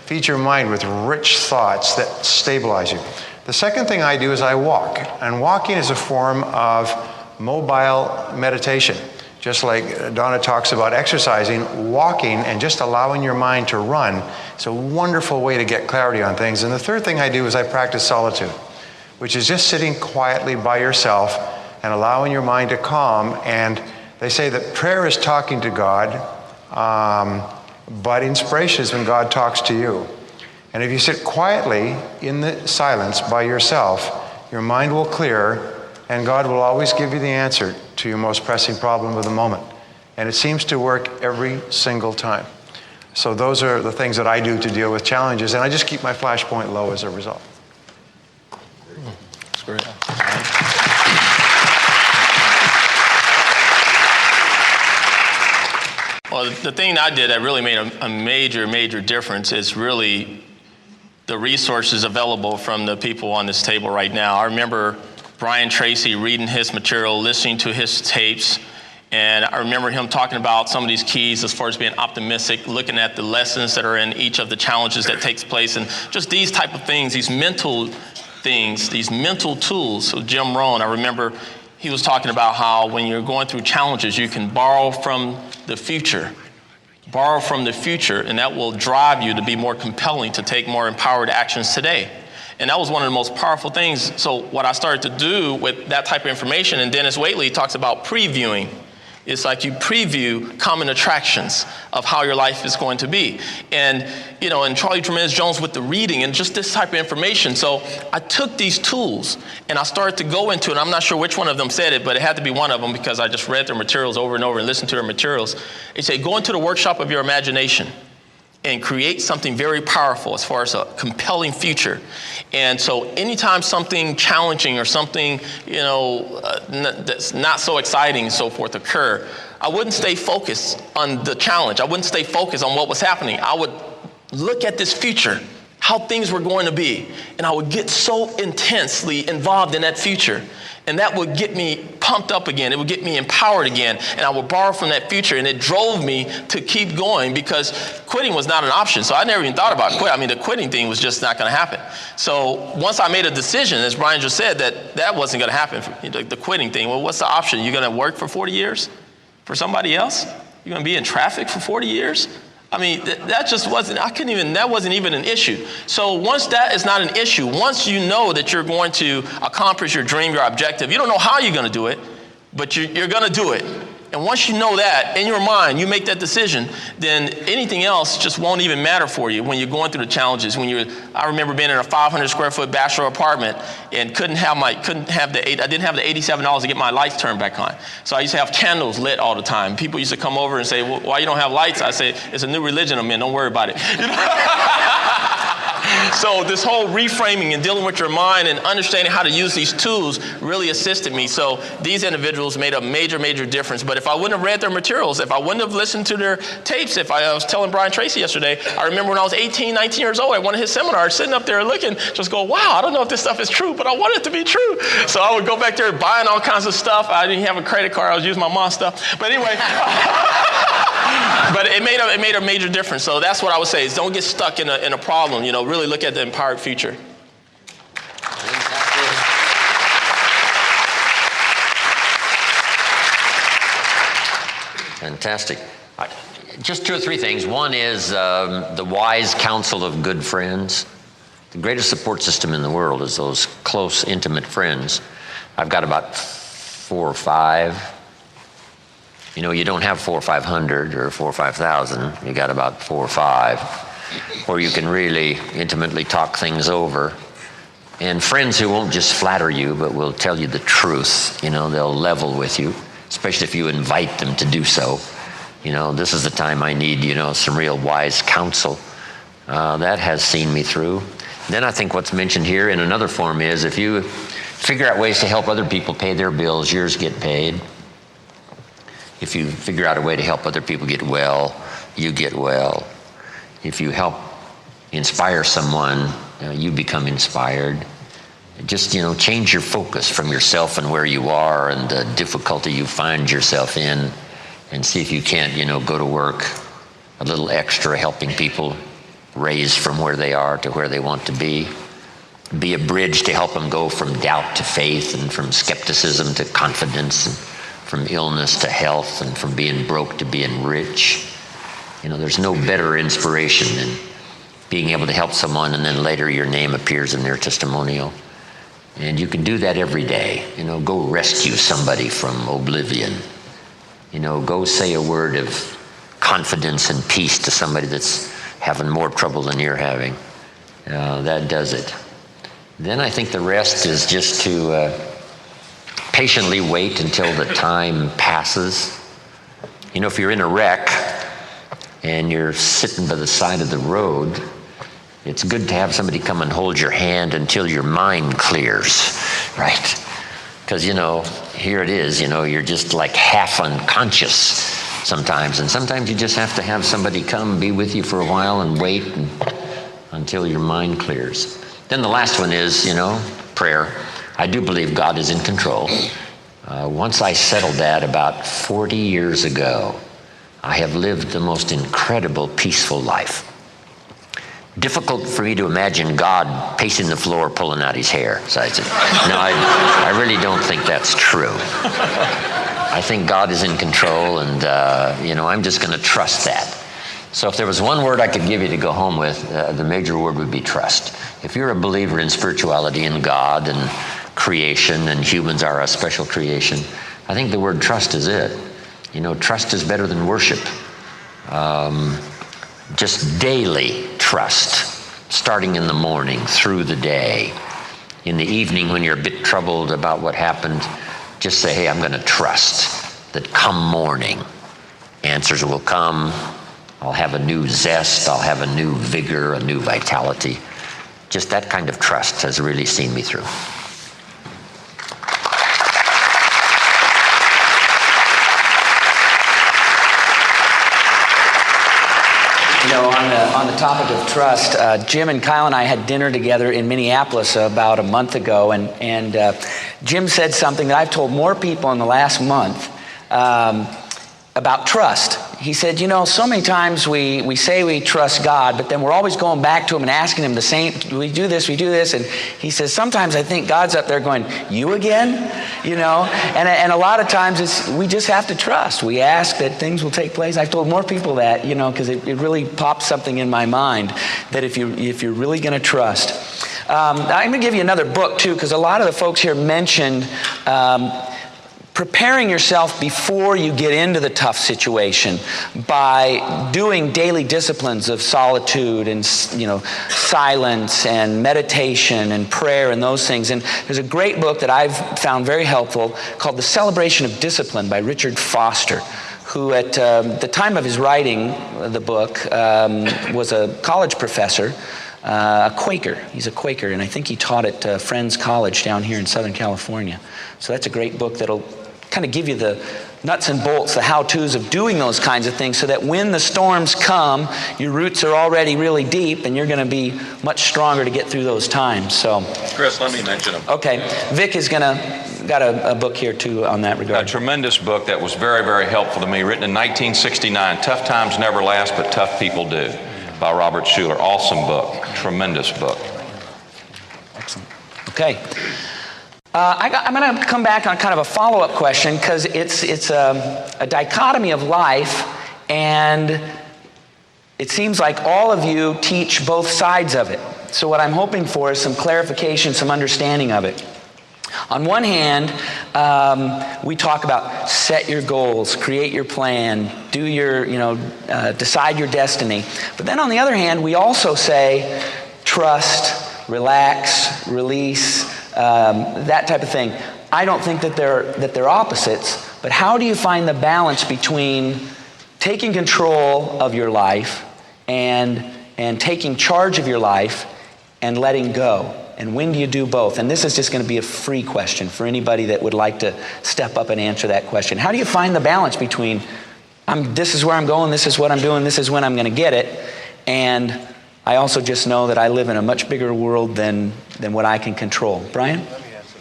Feeds your mind with rich thoughts that stabilize you. The second thing I do is I walk. And walking is a form of mobile meditation. Just like Donna talks about exercising, walking and just allowing your mind to run is a wonderful way to get clarity on things. And the third thing I do is I practice solitude, which is just sitting quietly by yourself and allowing your mind to calm. And they say that prayer is talking to God, but inspiration is when God talks to you. And if you sit quietly in the silence by yourself, your mind will clear, and God will always give you the answer to your most pressing problem of the moment. And it seems to work every single time. So those are the things that I do to deal with challenges, and I just keep my flash point low as a result. That's great. Well, the thing I did that really made a major difference is really the resources available from the people on this table right now. I remember Brian Tracy reading his material, listening to his tapes, and I remember him talking about some of these keys as far as being optimistic, looking at the lessons that are in each of the challenges that takes place, and just these type of things, these mental things, these mental tools. So Jim Rohn, I remember he was talking about how when you're going through challenges, you can borrow from the future, and that will drive you to be more compelling, to take more empowered actions today. And that was one of the most powerful things. So what I started to do with that type of information, and Dennis Waitley talks about previewing. It's like you preview common attractions of how your life is going to be. And, you know, and Charlie Tremendous Jones with the reading and just this type of information. So I took these tools and I started to go into it. I'm not sure which one of them said it, but it had to be one of them because I just read their materials over and over and listened to their materials. They say, go into the workshop of your imagination and create something very powerful as far as a compelling future. And so anytime something challenging or something, you know, that's not so exciting and so forth occur, I wouldn't stay focused on the challenge. I wouldn't stay focused on what was happening. I would look at this future, how things were going to be, and I would get so intensely involved in that future. And that would get me pumped up again. It would get me empowered again. And I would borrow from that future. And it drove me to keep going because quitting was not an option. So I never even thought about quitting. I mean, the quitting thing was just not going to happen. So once I made a decision, as Brian just said, that wasn't going to happen. The quitting thing, well, what's the option? You're going to work for 40 years for somebody else? You're going to be in traffic for 40 years? I mean, that just wasn't, that wasn't even an issue. So once that is not an issue, once you know that you're going to accomplish your dream, your objective, you don't know how you're going to do it, but you're going to do it. And once you know that in your mind, you make that decision, then anything else just won't even matter for you when you're going through the challenges. I remember being in a 500 square foot bachelor apartment and I didn't have the $87 to get my lights turned back on. So I used to have candles lit all the time. People used to come over and say, well, why you don't have lights? I say, it's a new religion I'm in, don't worry about it. So this whole reframing and dealing with your mind and understanding how to use these tools really assisted me. So these individuals made a major difference. But if I wouldn't have read their materials, if I wouldn't have listened to their tapes, I was telling Brian Tracy yesterday, I remember when I was 18, 19 years old at one of his seminars, sitting up there looking, just go, wow, I don't know if this stuff is true, but I want it to be true. So I would go back there buying all kinds of stuff. I didn't have a credit card. I was using my mom's stuff. But anyway. But it made a major difference. So that's what I would say is don't get stuck in a problem. Really look at the empowered future. Fantastic. Just 2 or 3 things. One is the wise counsel of good friends. The greatest support system in the world is those close, intimate friends. I've got about 4 or 5. You don't have 400 or 500 or 4,000 or 5,000. You got about 4 or 5 where you can really intimately talk things over. And friends who won't just flatter you, but will tell you the truth. They'll level with you, especially if you invite them to do so. This is the time I need, some real wise counsel. That has seen me through. Then I think what's mentioned here in another form is if you figure out ways to help other people pay their bills, yours get paid. If you figure out a way to help other people get well, you get well. If you help inspire someone, you become inspired. Just, change your focus from yourself and where you are and the difficulty you find yourself in, and see if you can't, go to work a little extra, helping people raise from where they are to where they want to be. Be a bridge to help them go from doubt to faith, and from skepticism to confidence, and from illness to health, and from being broke to being rich. There's no better inspiration than being able to help someone and then later your name appears in their testimonial. And you can do that every day. Go rescue somebody from oblivion. Go say a word of confidence and peace to somebody that's having more trouble than you're having. That does it. Then I think the rest is just to patiently wait until the time passes. If you're in a wreck and you're sitting by the side of the road, it's good to have somebody come and hold your hand until your mind clears, right? Because, here it is, you're just like half unconscious sometimes. And sometimes you just have to have somebody come be with you for a while and wait until your mind clears. Then the last one is, prayer. I do believe God is in control. Once I settled that about 40 years ago, I have lived the most incredible, peaceful life. Difficult for me to imagine God pacing the floor, pulling out his hair. So I said, no, I really don't think that's true. I think God is in control, and I'm just going to trust that. So if there was one word I could give you to go home with, the major word would be trust. If you're a believer in spirituality and God and creation, and humans are a special creation, I think the word trust is it. Trust is better than worship. Just daily trust, starting in the morning, through the day. In the evening, when you're a bit troubled about what happened, just say, hey, I'm going to trust that come morning, answers will come. I'll have a new zest. I'll have a new vigor, a new vitality. Just that kind of trust has really seen me through. On the topic of trust, Jim and Kyle and I had dinner together in Minneapolis about a month ago, and Jim said something that I've told more people in the last month about trust. He said, so many times we say we trust God, but then we're always going back to him and asking him the same, we do this, and he says, sometimes I think God's up there going, you again? And a lot of times we just have to trust. We ask that things will take place. I've told more people that, because it really pops something in my mind, that if you're really going to trust. I'm going to give you another book too, because a lot of the folks here mentioned preparing yourself before you get into the tough situation by doing daily disciplines of solitude and silence and meditation and prayer and those things. And there's a great book that I've found very helpful called The Celebration of Discipline by Richard Foster, who at the time of his writing the book was a college professor, a Quaker. He's a Quaker, and I think he taught at Friends College down here in Southern California. So that's a great book that'll kind of give you the nuts and bolts, the how-tos of doing those kinds of things, so that when the storms come, your roots are already really deep and you're going to be much stronger to get through those times. So, Chris, let me mention them. Okay, Vic is got a book here too on that regard. A tremendous book that was very, very helpful to me, written in 1969, Tough Times Never Last, But Tough People Do, by Robert Schuller. Awesome book, tremendous book. Excellent. Okay. I'm going to come back on kind of a follow-up question, because it's a dichotomy of life, and it seems like all of you teach both sides of it. So what I'm hoping for is some clarification, some understanding of it. On one hand, we talk about set your goals, create your plan, do your, decide your destiny. But then on the other hand, we also say trust, relax, release, that type of thing. I don't think that they're opposites, but how do you find the balance between taking control of your life and taking charge of your life and letting go? And when do you do both? And this is just going to be a free question for anybody that would like to step up and answer that question. How do you find the balance between this is where I'm going, this is what I'm doing, this is when I'm going to get it, and I also just know that I live in a much bigger world than what I can control. Brian? Let me answer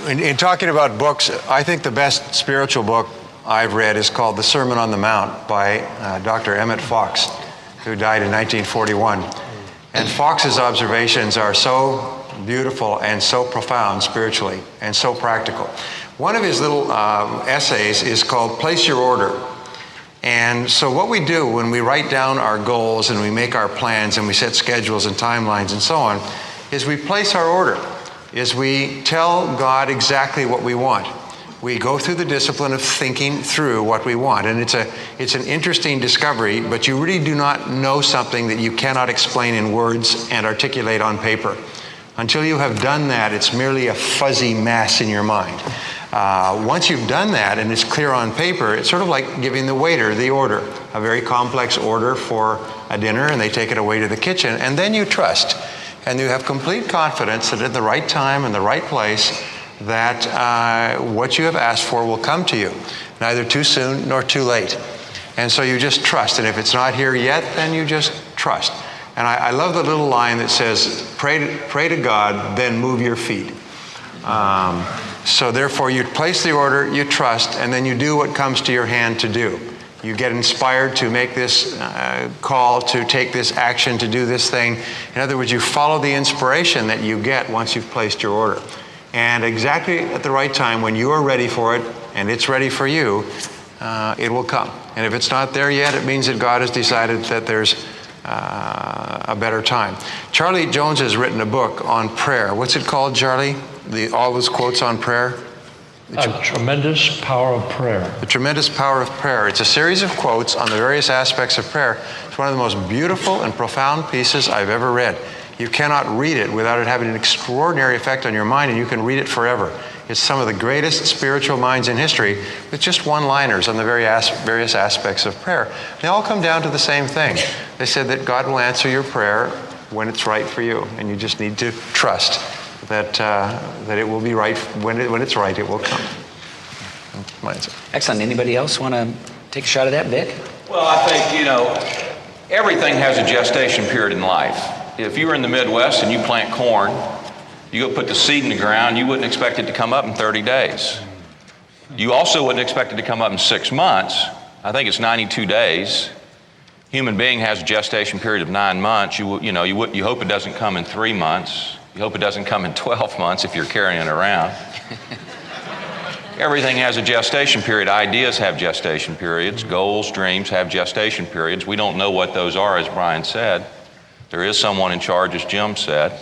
that. In talking about books, I think the best spiritual book I've read is called The Sermon on the Mount by Dr. Emmett Fox, who died in 1941. And Fox's observations are so beautiful and so profound spiritually and so practical. One of his little essays is called Place Your Order. And so what we do when we write down our goals and we make our plans and we set schedules and timelines and so on, is we place our order, is we tell God exactly what we want. We go through the discipline of thinking through what we want. And it's an interesting discovery, but you really do not know something that you cannot explain in words and articulate on paper. Until you have done that, it's merely a fuzzy mass in your mind. Once you've done that and it's clear on paper, it's sort of like giving the waiter the order, a very complex order for a dinner, and they take it away to the kitchen, and then you trust. And you have complete confidence that at the right time and the right place, that what you have asked for will come to you, neither too soon nor too late. And so you just trust. And if it's not here yet, then you just trust. And I love the little line that says, pray to God, then move your feet. So therefore, you place the order, you trust, and then you do what comes to your hand to do. You get inspired to make this call, to take this action, to do this thing. In other words, you follow the inspiration that you get once you've placed your order. And exactly at the right time, when you are ready for it, and it's ready for you, it will come. And if it's not there yet, it means that God has decided that there's a better time. Charlie Jones has written a book on prayer. What's it called, Charlie? All those quotes on prayer? A Tremendous Power of Prayer. The Tremendous Power of Prayer. It's a series of quotes on the various aspects of prayer. It's one of the most beautiful and profound pieces I've ever read. You cannot read it without it having an extraordinary effect on your mind, and you can read it forever. It's some of the greatest spiritual minds in history with just one-liners on the various aspects of prayer. They all come down to the same thing. They said that God will answer your prayer when it's right for you, and you just need to trust that it will be right. When it's right, it will come. Excellent. Anybody else want to take a shot at that, Vic? Well, I think, everything has a gestation period in life. If you were in the Midwest and you plant corn, you go put the seed in the ground, you wouldn't expect it to come up in 30 days. You also wouldn't expect it to come up in 6 months. I think it's 92 days. Human being has a gestation period of 9 months. You hope it doesn't come in 3 months. You hope it doesn't come in 12 months if you're carrying it around. Everything has a gestation period. Ideas have gestation periods. Goals, dreams have gestation periods. We don't know what those are, as Brian said. There is someone in charge, as Jim said.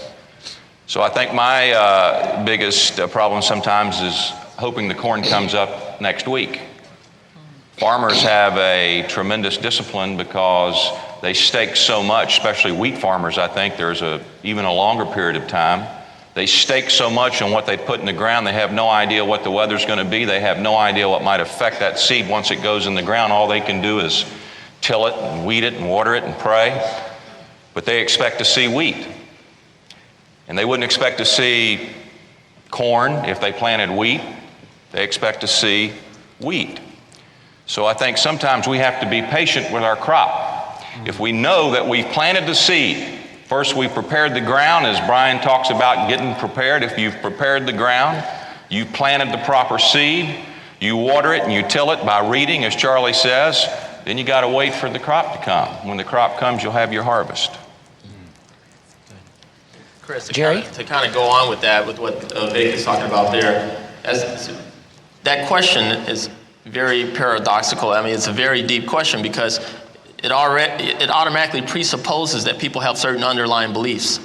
So I think my biggest problem sometimes is hoping the corn comes up next week. Farmers have a tremendous discipline because they stake so much, especially wheat farmers. I think there's even a longer period of time. They stake so much on what they put in the ground, they have no idea what the weather's going to be. They have no idea what might affect that seed once it goes in the ground. All they can do is till it and weed it and water it and pray. But they expect to see wheat. And they wouldn't expect to see corn if they planted wheat. They expect to see wheat. So I think sometimes we have to be patient with our crop. If we know that we've planted the seed, first we prepared the ground, as Brian talks about getting prepared. If you've prepared the ground, you've planted the proper seed, you water it and you till it by reading, as Charlie says, then you got to wait for the crop to come. When the crop comes, you'll have your harvest. Chris, Jerry? To kind of go on with that, with what Vic is talking about there, that question is very paradoxical. I mean, it's a very deep question because it automatically presupposes that people have certain underlying beliefs.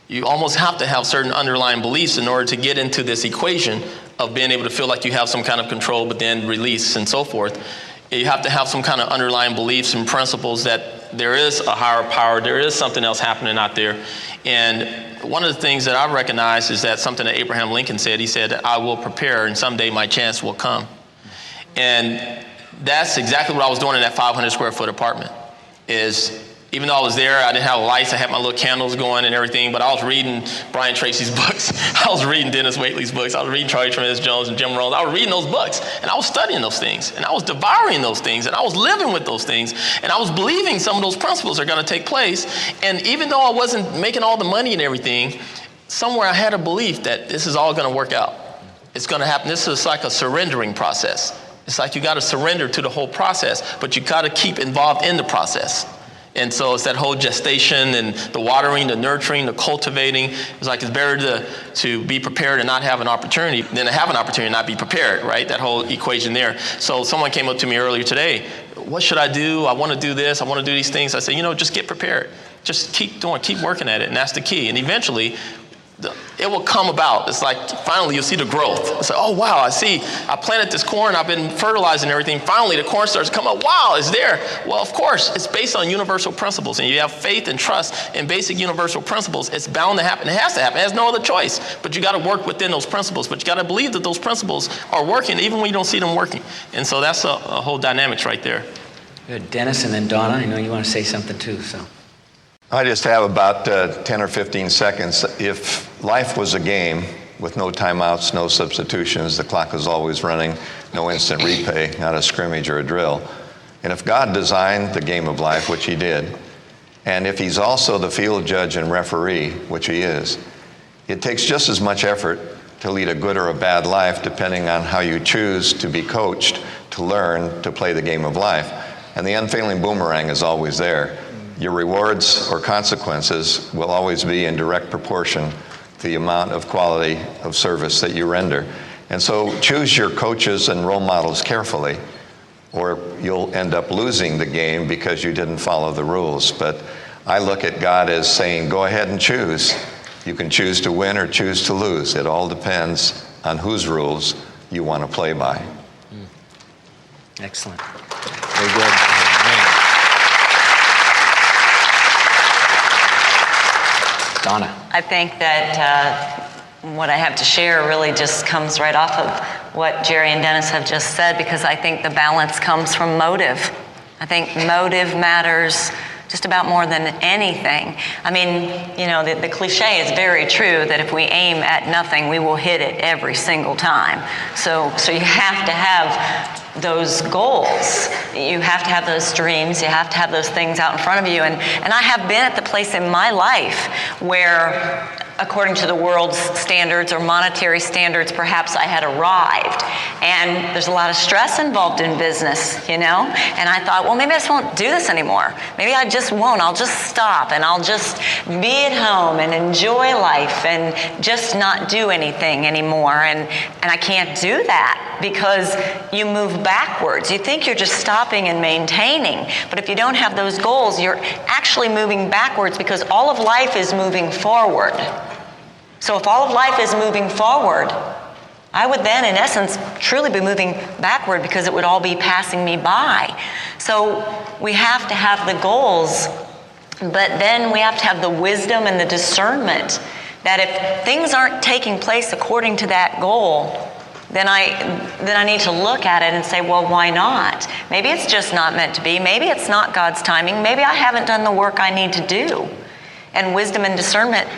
You almost have to have certain underlying beliefs in order to get into this equation of being able to feel like you have some kind of control, but then release and so forth. You have to have some kind of underlying beliefs and principles that there is a higher power, there is something else happening out there. And one of the things that I recognize is that something that Abraham Lincoln said. He said, I will prepare and someday my chance will come. And that's exactly what I was doing in that 500 square foot apartment. Is even though I was there, I didn't have lights, I had my little candles going and everything, but I was reading Brian Tracy's books. I was reading Dennis Waitley's books. I was reading Charlie Tremendous Jones and Jim Rohn. I was reading those books, and I was studying those things, and I was devouring those things, and I was living with those things, and I was believing some of those principles are going to take place. And even though I wasn't making all the money and everything, somewhere I had a belief that this is all going to work out. It's going to happen. This is like a surrendering process. It's like you got to surrender to the whole process, but you got to keep involved in the process. And so it's that whole gestation and the watering, the nurturing, the cultivating. It's like it's better to be prepared and not have an opportunity than to have an opportunity and not be prepared, right? That whole equation there. So someone came up to me earlier today. What should I do? I want to do this. I want to do these things. I said, just get prepared. Just keep doing, keep working at it. And that's the key. And eventually, it will come about. It's like finally you'll see the growth. It's like, oh wow, I planted this corn, I've been fertilizing everything. Finally the corn starts to come up. Wow, it's there. Well, of course, it's based on universal principles, and you have faith and trust in basic universal principles. It's bound to happen. It has to happen. It has no other choice. But you got to work within those principles. But you got to believe that those principles are working even when you don't see them working. And so that's a whole dynamics right there. Good. Dennis, and then Donna, I know you want to say something too, so. I just have about 10 or 15 seconds. If life was a game with no timeouts, no substitutions, the clock is always running, no instant replay, not a scrimmage or a drill. And if God designed the game of life, which he did, and if he's also the field judge and referee, which he is, it takes just as much effort to lead a good or a bad life depending on how you choose to be coached, to learn to play the game of life. And the unfailing boomerang is always there. Your rewards or consequences will always be in direct proportion to the amount of quality of service that you render. And so choose your coaches and role models carefully, or you'll end up losing the game because you didn't follow the rules. But I look at God as saying, go ahead and choose. You can choose to win or choose to lose. It all depends on whose rules you want to play by. Excellent. Very good. Donna. I think that what I have to share really just comes right off of what Jerry and Dennis have just said, because I think the balance comes from motive. I think motive matters just about more than anything. I mean, the cliche is very true that if we aim at nothing, we will hit it every single time. So you have to have those goals. You have to have those dreams. You have to have those things out in front of you. And I have been at the place in my life where, according to the world's standards or monetary standards, perhaps I had arrived. And there's a lot of stress involved in business, And I thought, well, maybe I just won't do this anymore. Maybe I just won't. I'll just stop and I'll just be at home and enjoy life and just not do anything anymore. And I can't do that because you move backwards. You think you're just stopping and maintaining. But if you don't have those goals, you're actually moving backwards, because all of life is moving forward. So if all of life is moving forward, I would then, in essence, truly be moving backward, because it would all be passing me by. So we have to have the goals, but then we have to have the wisdom and the discernment that if things aren't taking place according to that goal, then I need to look at it and say, well, why not? Maybe it's just not meant to be. Maybe it's not God's timing. Maybe I haven't done the work I need to do. And wisdom and discernment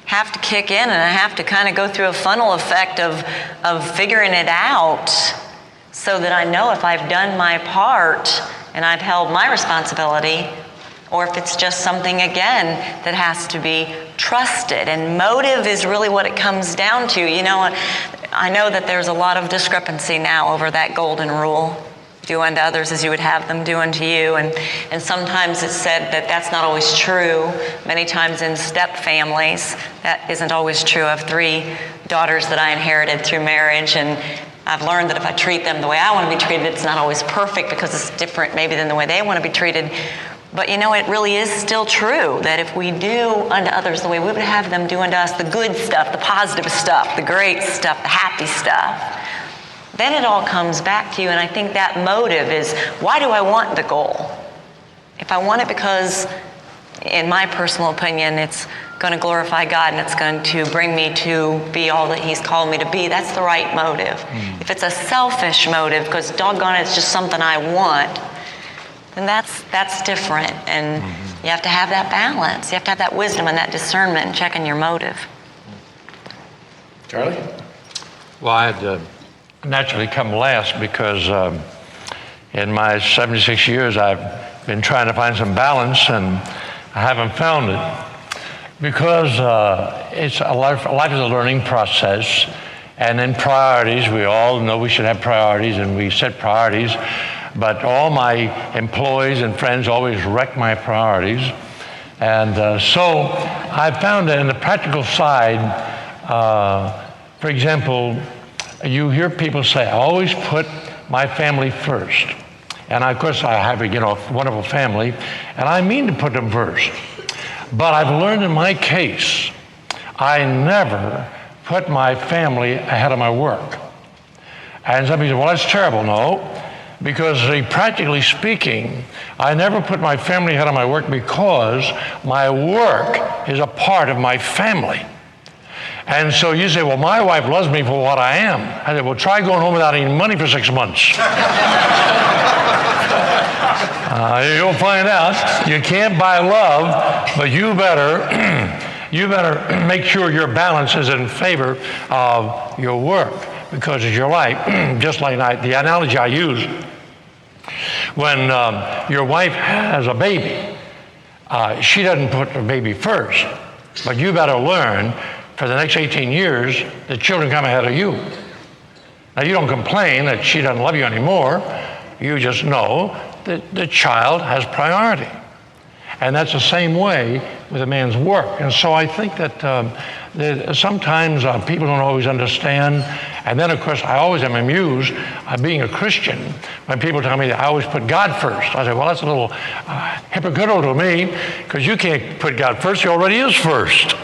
have to kick in, and I have to kind of go through a funnel effect of figuring it out so that I know if I've done my part and I've held my responsibility, or if it's just something, again, that has to be trusted. And motive is really what it comes down to. You know, I know that there's a lot of discrepancy now over that golden rule. Do unto others as you would have them do unto you. And sometimes it's said that that's not always true. Many times in step families, that isn't always true. I have 3 daughters that I inherited through marriage, and I've learned that if I treat them the way I want to be treated, it's not always perfect because it's different maybe than the way they want to be treated. But you know, it really is still true that if we do unto others the way we would have them do unto us, the good stuff, the positive stuff, the great stuff, the happy stuff, then it all comes back to you. And I think that motive is, why do I want the goal? If I want it because, in my personal opinion, it's going to glorify God and it's going to bring me to be all that He's called me to be, that's the right motive. If it's a selfish motive, because doggone it, it's just something I want, then that's different. And you have to have that balance. You have to have that wisdom and that discernment in checking your motive. Charlie? Well, I had naturally come last because in my 76 years I've been trying to find some balance and I haven't found it. Because life is a learning process, and in priorities, we all know we should have priorities, and we set priorities, but all my employees and friends always wreck my priorities. And so I found that in the practical side, for example, you hear people say, I always put my family first. And of course, I have a wonderful family, and I mean to put them first. But I've learned in my case, I never put my family ahead of my work. And some people say, well, that's terrible. No, because practically speaking, I never put my family ahead of my work because my work is a part of my family. And so you say, well, my wife loves me for what I am. I said, well, try going home without any money for 6 months. You'll find out you can't buy love, but you better make sure your balance is in favor of your work, because it's your life. Just like the analogy I use, when your wife has a baby, she doesn't put the baby first, but you better learn for the next 18 years the children come ahead of you. Now, you don't complain that she doesn't love you anymore. You just know that the child has priority. And that's the same way with a man's work. And so I think that sometimes people don't always understand. And then, of course, I always am amused being a Christian when people tell me that I always put God first. I say, well, that's a little hypocritical to me, because you can't put God first. He already is first.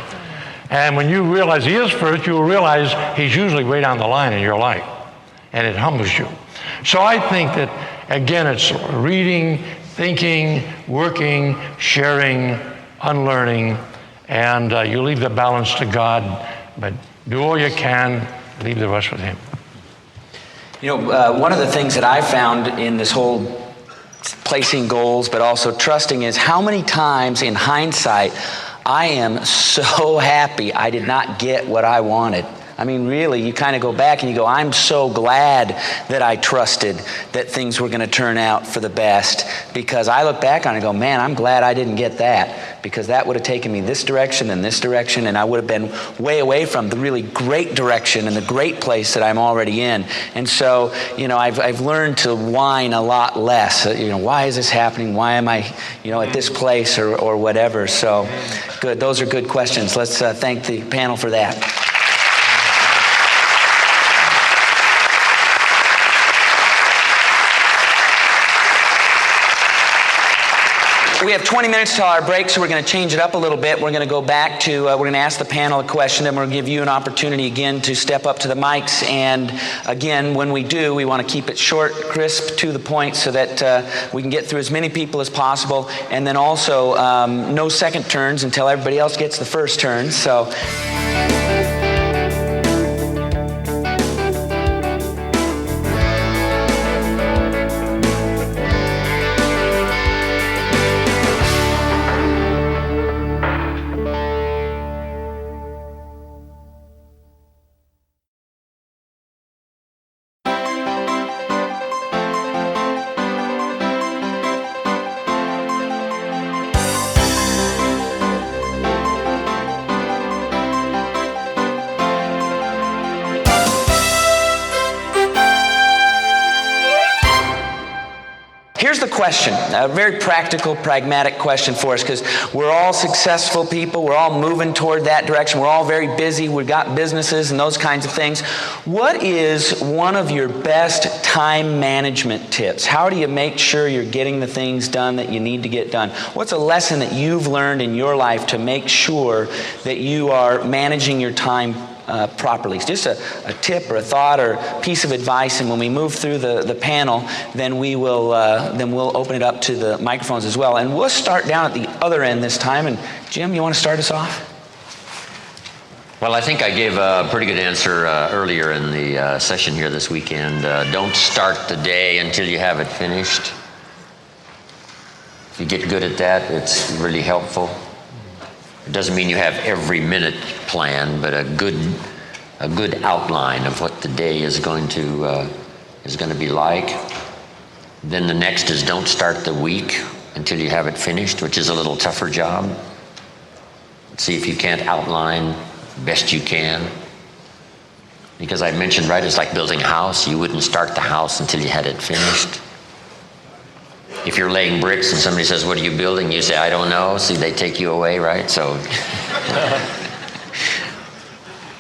And when you realize He is first, you will realize He's usually way down the line in your life. And it humbles you. So I think that, again, it's reading, thinking, working, sharing, unlearning, and you leave the balance to God, but do all you can, leave the rest with Him. You know, one of the things that I found in this whole placing goals, but also trusting, is how many times in hindsight I am so happy I did not get what I wanted. I mean, really, you kind of go back and you go, I'm so glad that I trusted that things were going to turn out for the best, because I look back on it and go, man, I'm glad I didn't get that, because that would have taken me this direction, and I would have been way away from the really great direction and the great place that I'm already in. And so, you know, I've learned to whine a lot less. You know, why is this happening? Why am I, at this place or whatever? So, good. Those are good questions. Let's thank the panel for that. We have 20 minutes till our break, so we're going to change it up a little bit. We're going to go back to, we're going to ask the panel a question, and we're going to give you an opportunity again to step up to the mics. And again, when we do, we want to keep it short, crisp, to the point, so that we can get through as many people as possible. And then also, no second turns until everybody else gets the first turn. So. Here's the question, a very practical, pragmatic question for us, because we're all successful people. We're all moving toward that direction. We're all very busy. We've got businesses and those kinds of things. What is one of your best time management tips? How do you make sure you're getting the things done that you need to get done? What's a lesson that you've learned in your life to make sure that you are managing your time properly? Just a tip or a thought or piece of advice, and when we move through the panel, then we'll open it up to the microphones as well. And we'll start down at the other end this time. And Jim, you want to start us off? Well, I think I gave a pretty good answer earlier in the session here this weekend. Don't start the day until you have it finished. If you get good at that, it's really helpful. It doesn't mean you have every minute planned, but a good outline of what the day is going to be like. Then the next is don't start the week until you have it finished, which is a little tougher job. See if you can't outline best you can. Because I mentioned, right, it's like building a house. You wouldn't start the house until you had it finished. If you're laying bricks and somebody says, "What are you building?" you say, "I don't know." See, they take you away, right? So,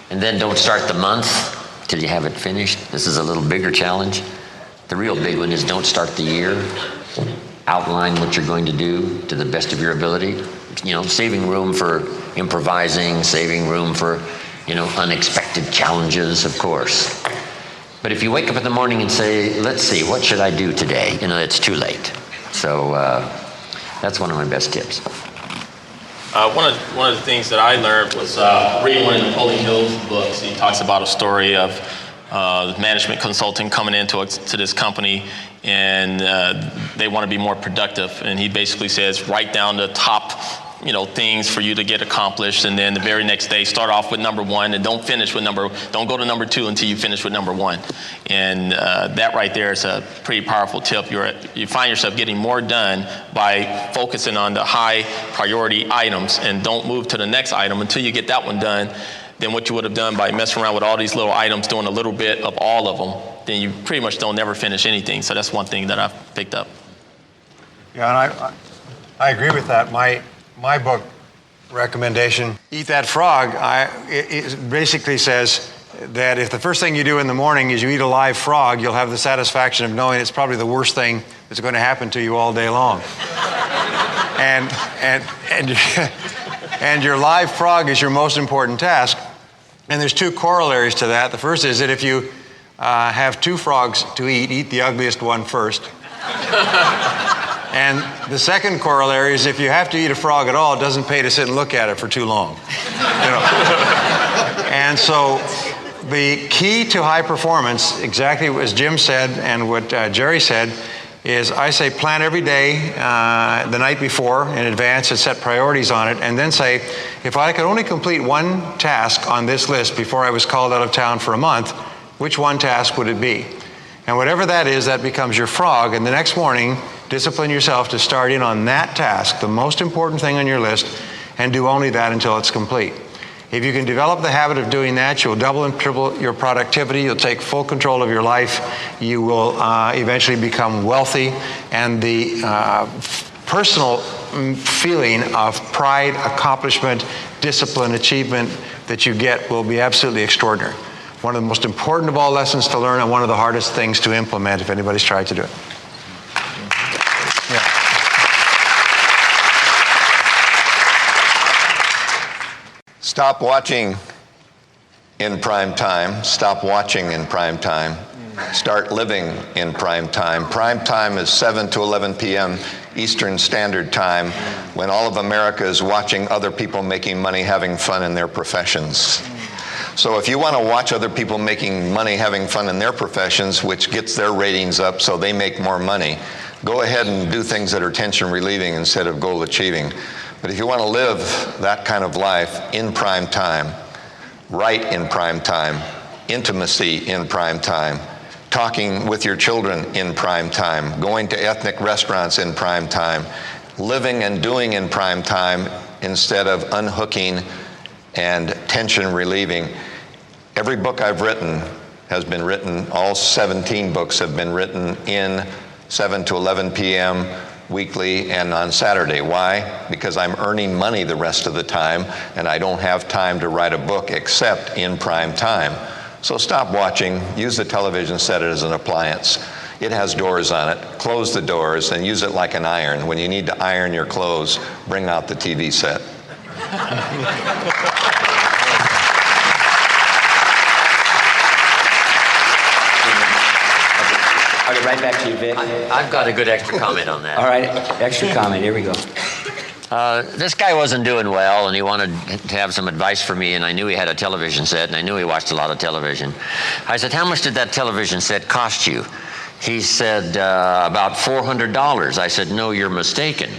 and then don't start the month till you have it finished. This is a little bigger challenge. The real big one is don't start the year. Outline what you're going to do to the best of your ability. You know, saving room for improvising, saving room for, unexpected challenges, of course. But if you wake up in the morning and say, "Let's see, what should I do today?" It's too late. So that's one of my best tips. One of the things that I learned was reading one of Napoleon Hill's books. He talks about a story of management consulting coming into to this company, and they want to be more productive. And he basically says, write down the top things for you to get accomplished, and then the very next day start off with number one and don't go to number two until you finish with number one. And that right there is a pretty powerful tip. You find yourself getting more done by focusing on the high priority items, and don't move to the next item until you get that one done. Then what you would have done by messing around with all these little items, doing a little bit of all of them, then you pretty much don't never finish anything. So that's one thing that I've picked up. Yeah, and I agree with that. My book recommendation, Eat That Frog, it basically says that if the first thing you do in the morning is you eat a live frog, you'll have the satisfaction of knowing it's probably the worst thing that's going to happen to you all day long. And your live frog is your most important task. And there's two corollaries to that. The first is that if you have two frogs to eat the ugliest one first. And the second corollary is if you have to eat a frog at all, it doesn't pay to sit and look at it for too long. And so the key to high performance, exactly as Jim said and what Jerry said, is I say plan every day the night before in advance and set priorities on it, and then say, if I could only complete one task on this list before I was called out of town for a month, which one task would it be? And whatever that is, that becomes your frog, and the next morning, discipline yourself to start in on that task, the most important thing on your list, and do only that until it's complete. If you can develop the habit of doing that, you'll double and triple your productivity, you'll take full control of your life, you will eventually become wealthy, and the personal feeling of pride, accomplishment, discipline, achievement that you get will be absolutely extraordinary. One of the most important of all lessons to learn, and one of the hardest things to implement if anybody's tried to do it. Stop watching in prime time. Stop watching in prime time. Start living in prime time. Prime time is 7 to 11 p.m. Eastern Standard Time, when all of America is watching other people making money, having fun in their professions. So if you want to watch other people making money, having fun in their professions, which gets their ratings up so they make more money, go ahead and do things that are tension relieving instead of goal achieving. But if you want to live that kind of life in prime time, right in prime time, intimacy in prime time, talking with your children in prime time, going to ethnic restaurants in prime time, living and doing in prime time instead of unhooking and tension relieving. Every book I've written has been written, all 17 books have been written in 7 to 11 p.m. weekly and on Saturday. Why? Because I'm earning money the rest of the time, and I don't have time to write a book except in prime time. So stop watching, use the television set as an appliance. It has doors on it. Close the doors and use it like an iron. When you need to iron your clothes, bring out the TV set. I'll get right back to you, Vic. I've got a good extra comment on that. All right, extra comment. Here we go. This guy wasn't doing well, and he wanted to have some advice for me, and I knew he had a television set, and I knew he watched a lot of television. I said, how much did that television set cost you? He said, about $400. I said, no, you're mistaken.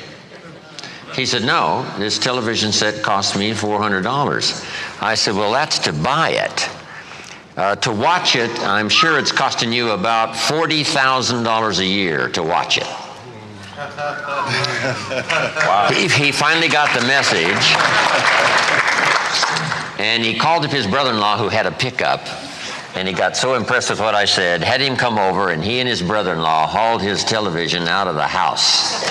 He said, no, this television set cost me $400. I said, well, that's to buy it. To watch it, I'm sure it's costing you about $40,000 a year to watch it. Wow. He finally got the message, and he called up his brother-in-law who had a pickup, and he got so impressed with what I said, had him come over, and he and his brother-in-law hauled his television out of the house.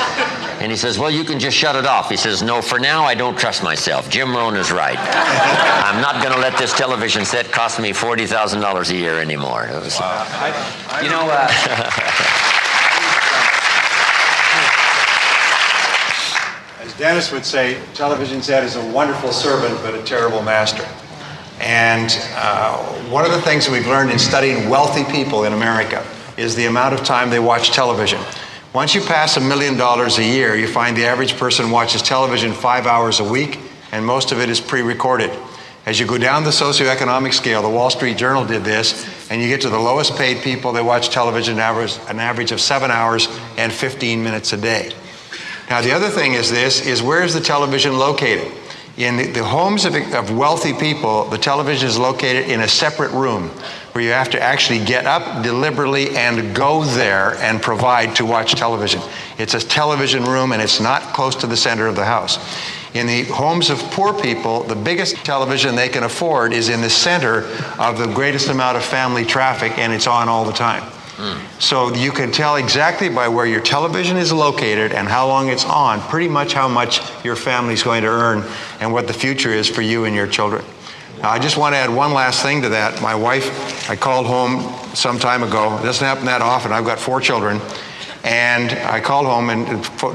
And he says, well, you can just shut it off. He says, no, for now, I don't trust myself. Jim Rohn is right. I'm not going to let this television set cost me $40,000 a year anymore. It was, wow. You know, as Dennis would say, television set is a wonderful servant, but a terrible master. And one of the things that we've learned in studying wealthy people in America is the amount of time they watch television. Once you pass $1 million a year, you find the average person watches television 5 hours a week, and most of it is pre-recorded. As you go down the socioeconomic scale, the Wall Street Journal did this, and you get to the lowest paid people, they watch television an average of 7 hours and 15 minutes a day. Now, the other thing is this, is where is the television located? In the homes of wealthy people, the television is located in a separate room where you have to actually get up deliberately and go there and provide to watch television. It's a television room, and it's not close to the center of the house. In the homes of poor people, the biggest television they can afford is in the center of the greatest amount of family traffic, and it's on all the time. So you can tell exactly by where your television is located and how long it's on, pretty much how much your family's going to earn and what the future is for you and your children. Now, I just want to add one last thing to that. My wife, I called home some time ago. It doesn't happen that often. I've got 4 children. And I called home, and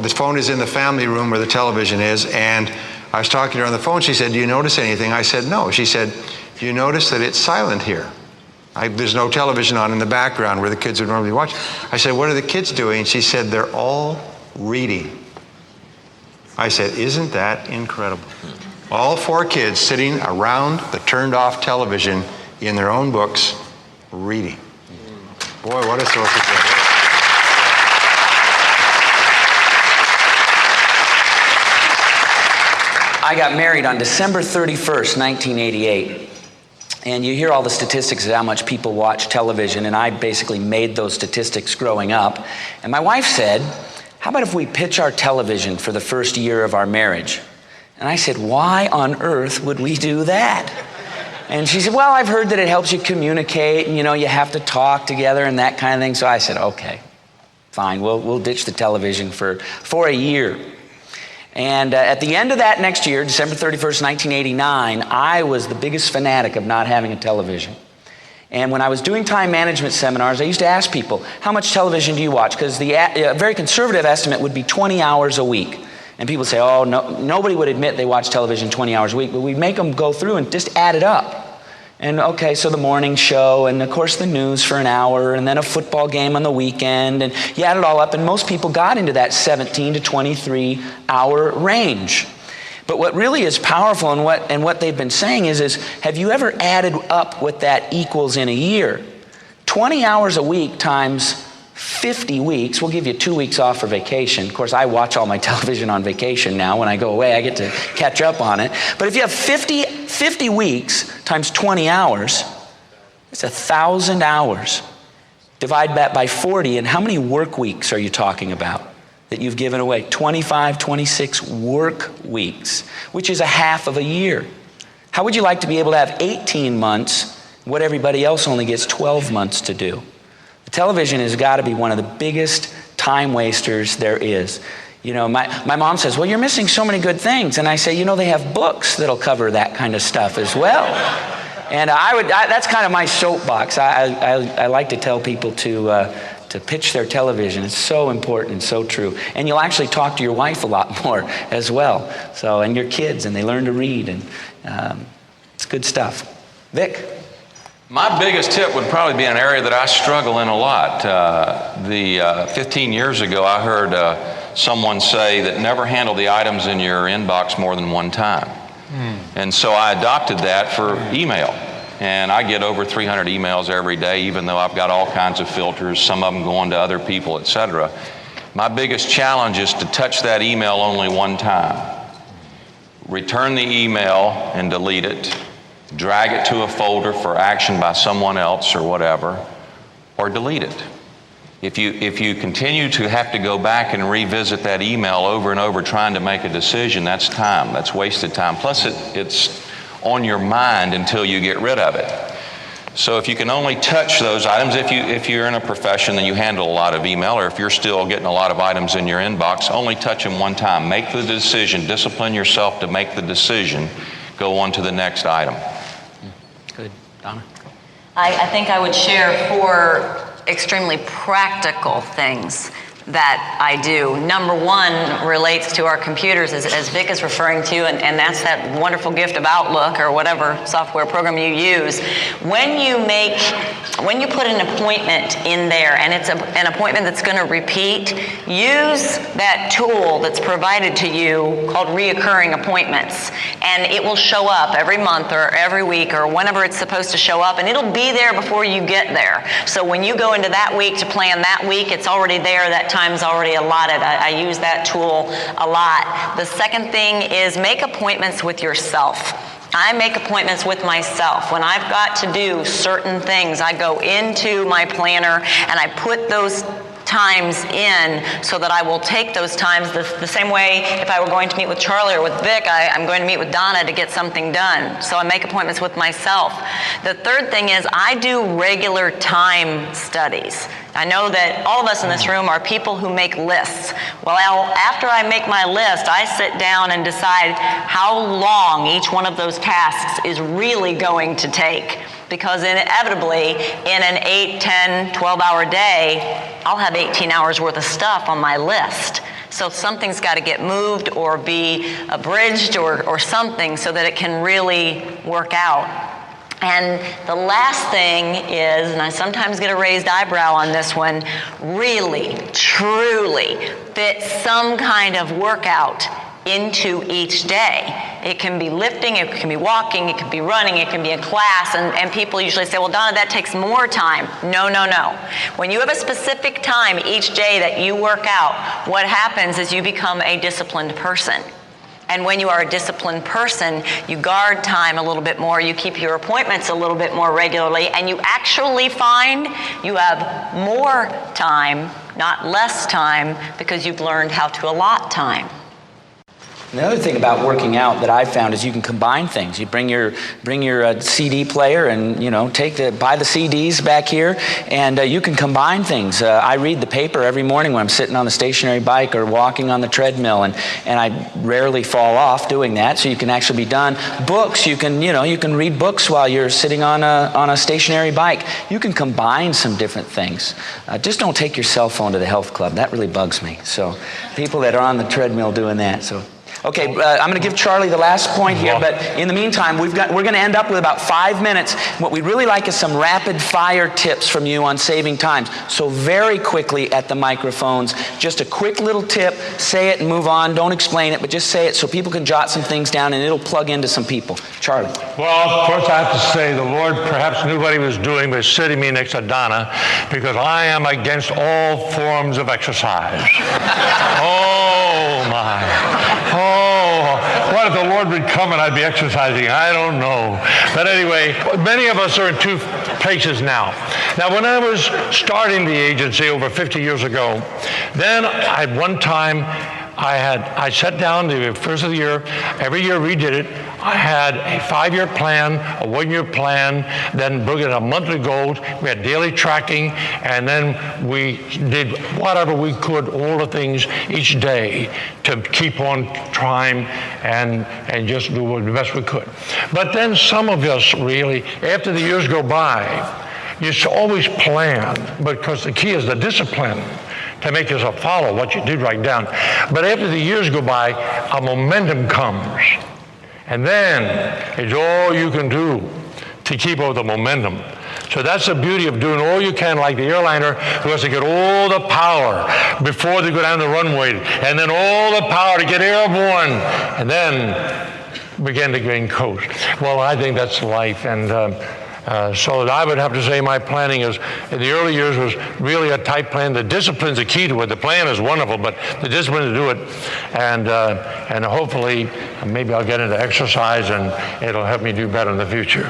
the phone is in the family room where the television is. And I was talking to her on the phone. She said, do you notice anything? I said, no. She said, do you notice that it's silent here? There's no television on in the background where the kids would normally watch. I said, what are the kids doing? She said, they're all reading. I said, isn't that incredible? All 4 kids sitting around the turned off television in their own books, reading. Boy, what a source of joy. I got married on December 31st, 1988. And you hear all the statistics of how much people watch television, and I basically made those statistics growing up. And my wife said, how about if we pitch our television for the first year of our marriage? And I said, why on earth would we do that? And she said, well, I've heard that it helps you communicate, and you have to talk together and that kind of thing. So I said, okay, fine, we'll ditch the television for a year. And at the end of that next year, December 31st, 1989, I was the biggest fanatic of not having a television. And when I was doing time management seminars, I used to ask people, how much television do you watch? Because a very conservative estimate would be 20 hours a week. And people say, oh, no, nobody would admit they watch television 20 hours a week, but we make them go through and just add it up. And okay, so the morning show, and of course the news for an hour, and then a football game on the weekend, and you add it all up, and most people got into that 17 to 23 hour range. But what really is powerful and what they've been saying is have you ever added up what that equals in a year? 20 hours a week times 50 weeks, we'll give you 2 weeks off for vacation. Of course, I watch all my television on vacation now. When I go away, I get to catch up on it. But if you have 50 weeks times 20 hours, it's 1,000 hours. Divide that by 40, and how many work weeks are you talking about that you've given away? 25, 26 work weeks, which is a half of a year. How would you like to be able to have 18 months, what everybody else only gets 12 months to do? Television has got to be one of the biggest time wasters there is. You know, my mom says, well, you're missing so many good things. And I say, you know, they have books that'll cover that kind of stuff as well. And that's kind of my soapbox. I like to tell people to pitch their television. It's so important and so true. And you'll actually talk to your wife a lot more as well. So, and your kids, and they learn to read, and it's good stuff. Vic? My biggest tip would probably be an area that I struggle in a lot. 15 years ago, I heard someone say that never handle the items in your inbox more than one time. And so I adopted that for email. And I get over 300 emails every day, even though I've got all kinds of filters, some of them going to other people, etc. My biggest challenge is to touch that email only one time. Return the email and delete it. Drag it to a folder for action by someone else or whatever, or delete it. If you continue to have to go back and revisit that email over and over trying to make a decision, that's time. That's wasted time. Plus, it's on your mind until you get rid of it. So if you can only touch those items, if you're in a profession that you handle a lot of email, or if you're still getting a lot of items in your inbox, only touch them one time. Make the decision. Discipline yourself to make the decision. Go on to the next item. Good. Donna? I think I would share 4 extremely practical things that I do. Number 1 relates to our computers, as Vic is referring to, and that's that wonderful gift of Outlook or whatever software program you use. When you put an appointment in there, and it's an appointment that's going to repeat, use that tool that's provided to you called reoccurring appointments, and it will show up every month or every week or whenever it's supposed to show up, and it'll be there before you get there. So when you go into that week to plan that week, it's already there. That time's already allotted. I use that tool a lot. The second thing is make appointments with yourself. I make appointments with myself. When I've got to do certain things, I go into my planner and I put those times in so that I will take those times the same way if I were going to meet with Charlie or with Vic, I'm going to meet with Donna to get something done. So I make appointments with myself. The third thing is I do regular time studies. I know that all of us in this room are people who make lists. Well, after I make my list, I sit down and decide how long each one of those tasks is really going to take. Because inevitably, in an 8, 10, 12-hour day, I'll have 18 hours worth of stuff on my list. So something's got to get moved or be abridged or something so that it can really work out. And the last thing is, and I sometimes get a raised eyebrow on this one, really, truly fit some kind of workout into each day. It can be lifting, it can be walking, it can be running, it can be a class, and people usually say, well, Donna, that takes more time. No, no, no. When you have a specific time each day that you work out, what happens is you become a disciplined person. And when you are a disciplined person, you guard time a little bit more, you keep your appointments a little bit more regularly, and you actually find you have more time, not less time, because you've learned how to allot time. The other thing about working out that I've found is you can combine things. You bring your CD player and buy the CDs back here, and you can combine things. I read the paper every morning when I'm sitting on the stationary bike or walking on the treadmill, and I rarely fall off doing that. So you can actually be done. Books, you can read books while you're sitting on a stationary bike. You can combine some different things. Just don't take your cell phone to the health club. That really bugs me. So people that are on the treadmill doing that. So. Okay, I'm going to give Charlie the last point here, but in the meantime, we're going to end up with about 5 minutes. What we really like is some rapid-fire tips from you on saving time. So very quickly at the microphones, just a quick little tip, say it and move on. Don't explain it, but just say it so people can jot some things down and it'll plug into some people. Charlie. Well, of course, I have to say the Lord perhaps knew what he was doing by sitting me next to Donna, because I am against all forms of exercise. Oh, my. Oh, what if the Lord would come and I'd be exercising? I don't know. But anyway, many of us are in 2 places now. Now, when I was starting the agency over 50 years ago, then one time I sat down the first of the year, every year we did it, I had a 5-year plan, a 1-year plan, then broke it into monthly goals. We had daily tracking, and then we did whatever we could, all the things each day to keep on trying and just do the best we could. But then some of us really, after the years go by, you should always plan, because the key is the discipline to make yourself follow what you did write down. But after the years go by, a momentum comes. And then it's all you can do to keep up the momentum. So that's the beauty of doing all you can, like the airliner who has to get all the power before they go down the runway, and then all the power to get airborne, and then begin to gain coast. Well, I think that's life, and so I would have to say my planning is, in the early years, was really a tight plan. The discipline's the key to it. The plan is wonderful, but the discipline to do it, and hopefully maybe I'll get into exercise and it'll help me do better in the future.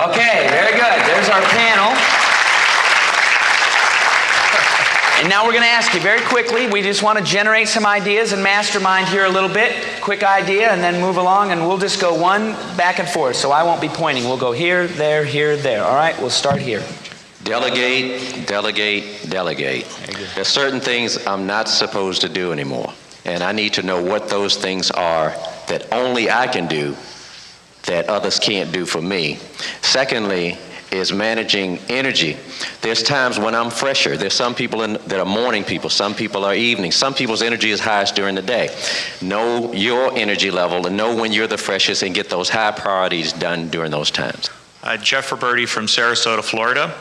Okay, very good. There's our panel. And now we're going to ask you very quickly. We just want to generate some ideas and mastermind here a little bit. Quick idea, and then move along, and we'll just go one back and forth. So I won't be pointing. We'll go here, there. All right, we'll start here. Delegate, delegate, delegate. There's certain things I'm not supposed to do anymore. And I need to know what those things are that only I can do that others can't do for me. Secondly, is managing energy. There's times when I'm fresher. There's some people that are morning people. Some people are evening. Some people's energy is highest during the day. Know your energy level and know when you're the freshest and get those high priorities done during those times. Jeff Roberti from Sarasota, Florida.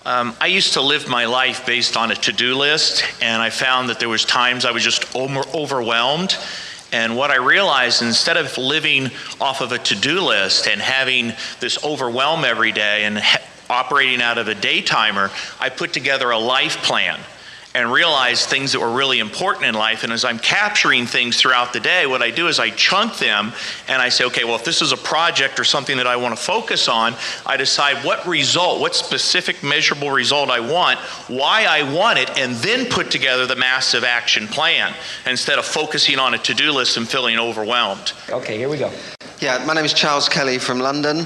I used to live my life based on a to-do list, and I found that there was times I was just overwhelmed. And what I realized, instead of living off of a to-do list and having this overwhelm every day and operating out of a day timer, I put together a life plan and realized things that were really important in life. And as I'm capturing things throughout the day, what I do is I chunk them and I say, okay, well, if this is a project or something that I want to focus on, I decide what result, what specific measurable result I want, why I want it, and then put together the massive action plan instead of focusing on a to-do list and feeling overwhelmed. Okay, here we go. Yeah, my name is Charles Kelly from London.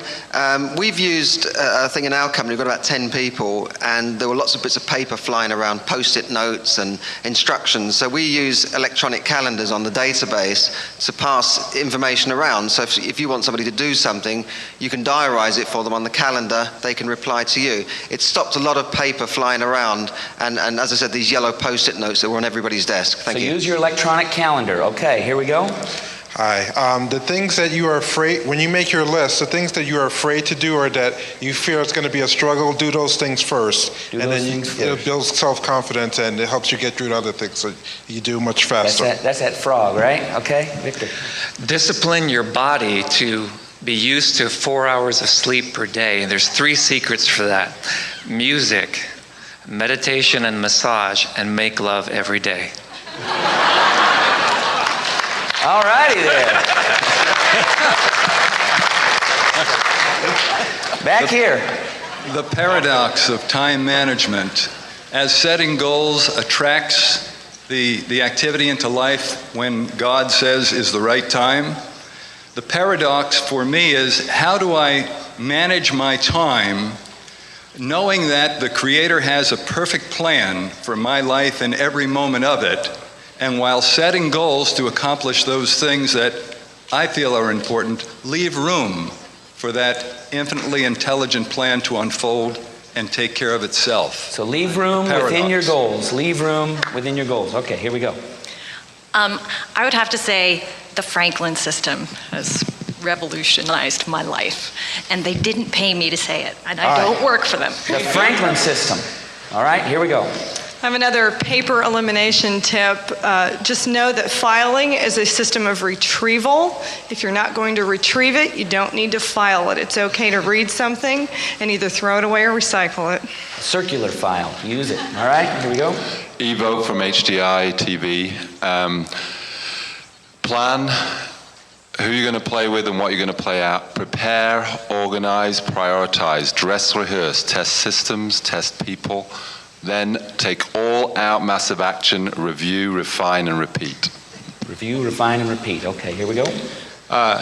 We've used a thing in our company, we've got about 10 people, and there were lots of bits of paper flying around, post-it notes and instructions. So we use electronic calendars on the database to pass information around. So if you want somebody to do something, you can diarize it for them on the calendar, they can reply to you. It stopped a lot of paper flying around, and as I said, these yellow post-it notes that were on everybody's desk. Thank you. So use your electronic calendar. Okay, here we go. Hi. The things that you are afraid, when you make your list, the things that you are afraid to do or that you fear it's going to be a struggle, do those things first. It builds self-confidence and it helps you get through other things so you do much faster. That's that frog, right? Okay, Victor. Discipline your body to be used to 4 hours of sleep per day. And there's 3 secrets for that. Music, meditation and massage, and make love every day. All righty there. Back here. The paradox of time management, as setting goals attracts the activity into life when God says is the right time. The paradox for me is, how do I manage my time knowing that the Creator has a perfect plan for my life and every moment of it, and while setting goals to accomplish those things that I feel are important, leave room for that infinitely intelligent plan to unfold and take care of itself. So leave room within your goals. Leave room within your goals. Okay, here we go. I would have to say the Franklin system has revolutionized my life. And they didn't pay me to say it. And I don't work for them. The Franklin system. All right, here we go. I have another paper elimination tip. Just know that filing is a system of retrieval. If you're not going to retrieve it, you don't need to file it. It's okay to read something and either throw it away or recycle it. Circular file. Use it. All right, here we go. Evo from HDI TV. Plan who you're going to play with and what you're going to play out. Prepare, organize, prioritize, dress, rehearse, test systems, test people. Then take all out massive action, review, refine, and repeat. Review, refine, and repeat. Okay, here we go.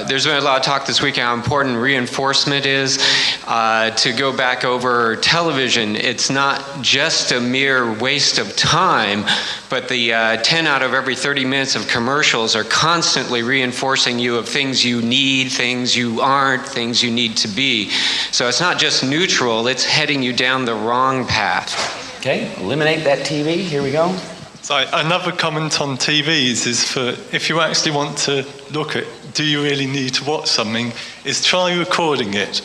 There's been a lot of talk this week how important reinforcement is. To go back over television, it's not just a mere waste of time, but the 10 out of every 30 minutes of commercials are constantly reinforcing you of things you need, things you aren't, things you need to be. So it's not just neutral, it's heading you down the wrong path. Okay, eliminate that TV. Here we go. So another comment on TVs is for if you actually want to look at, do you really need to watch something, is try recording it.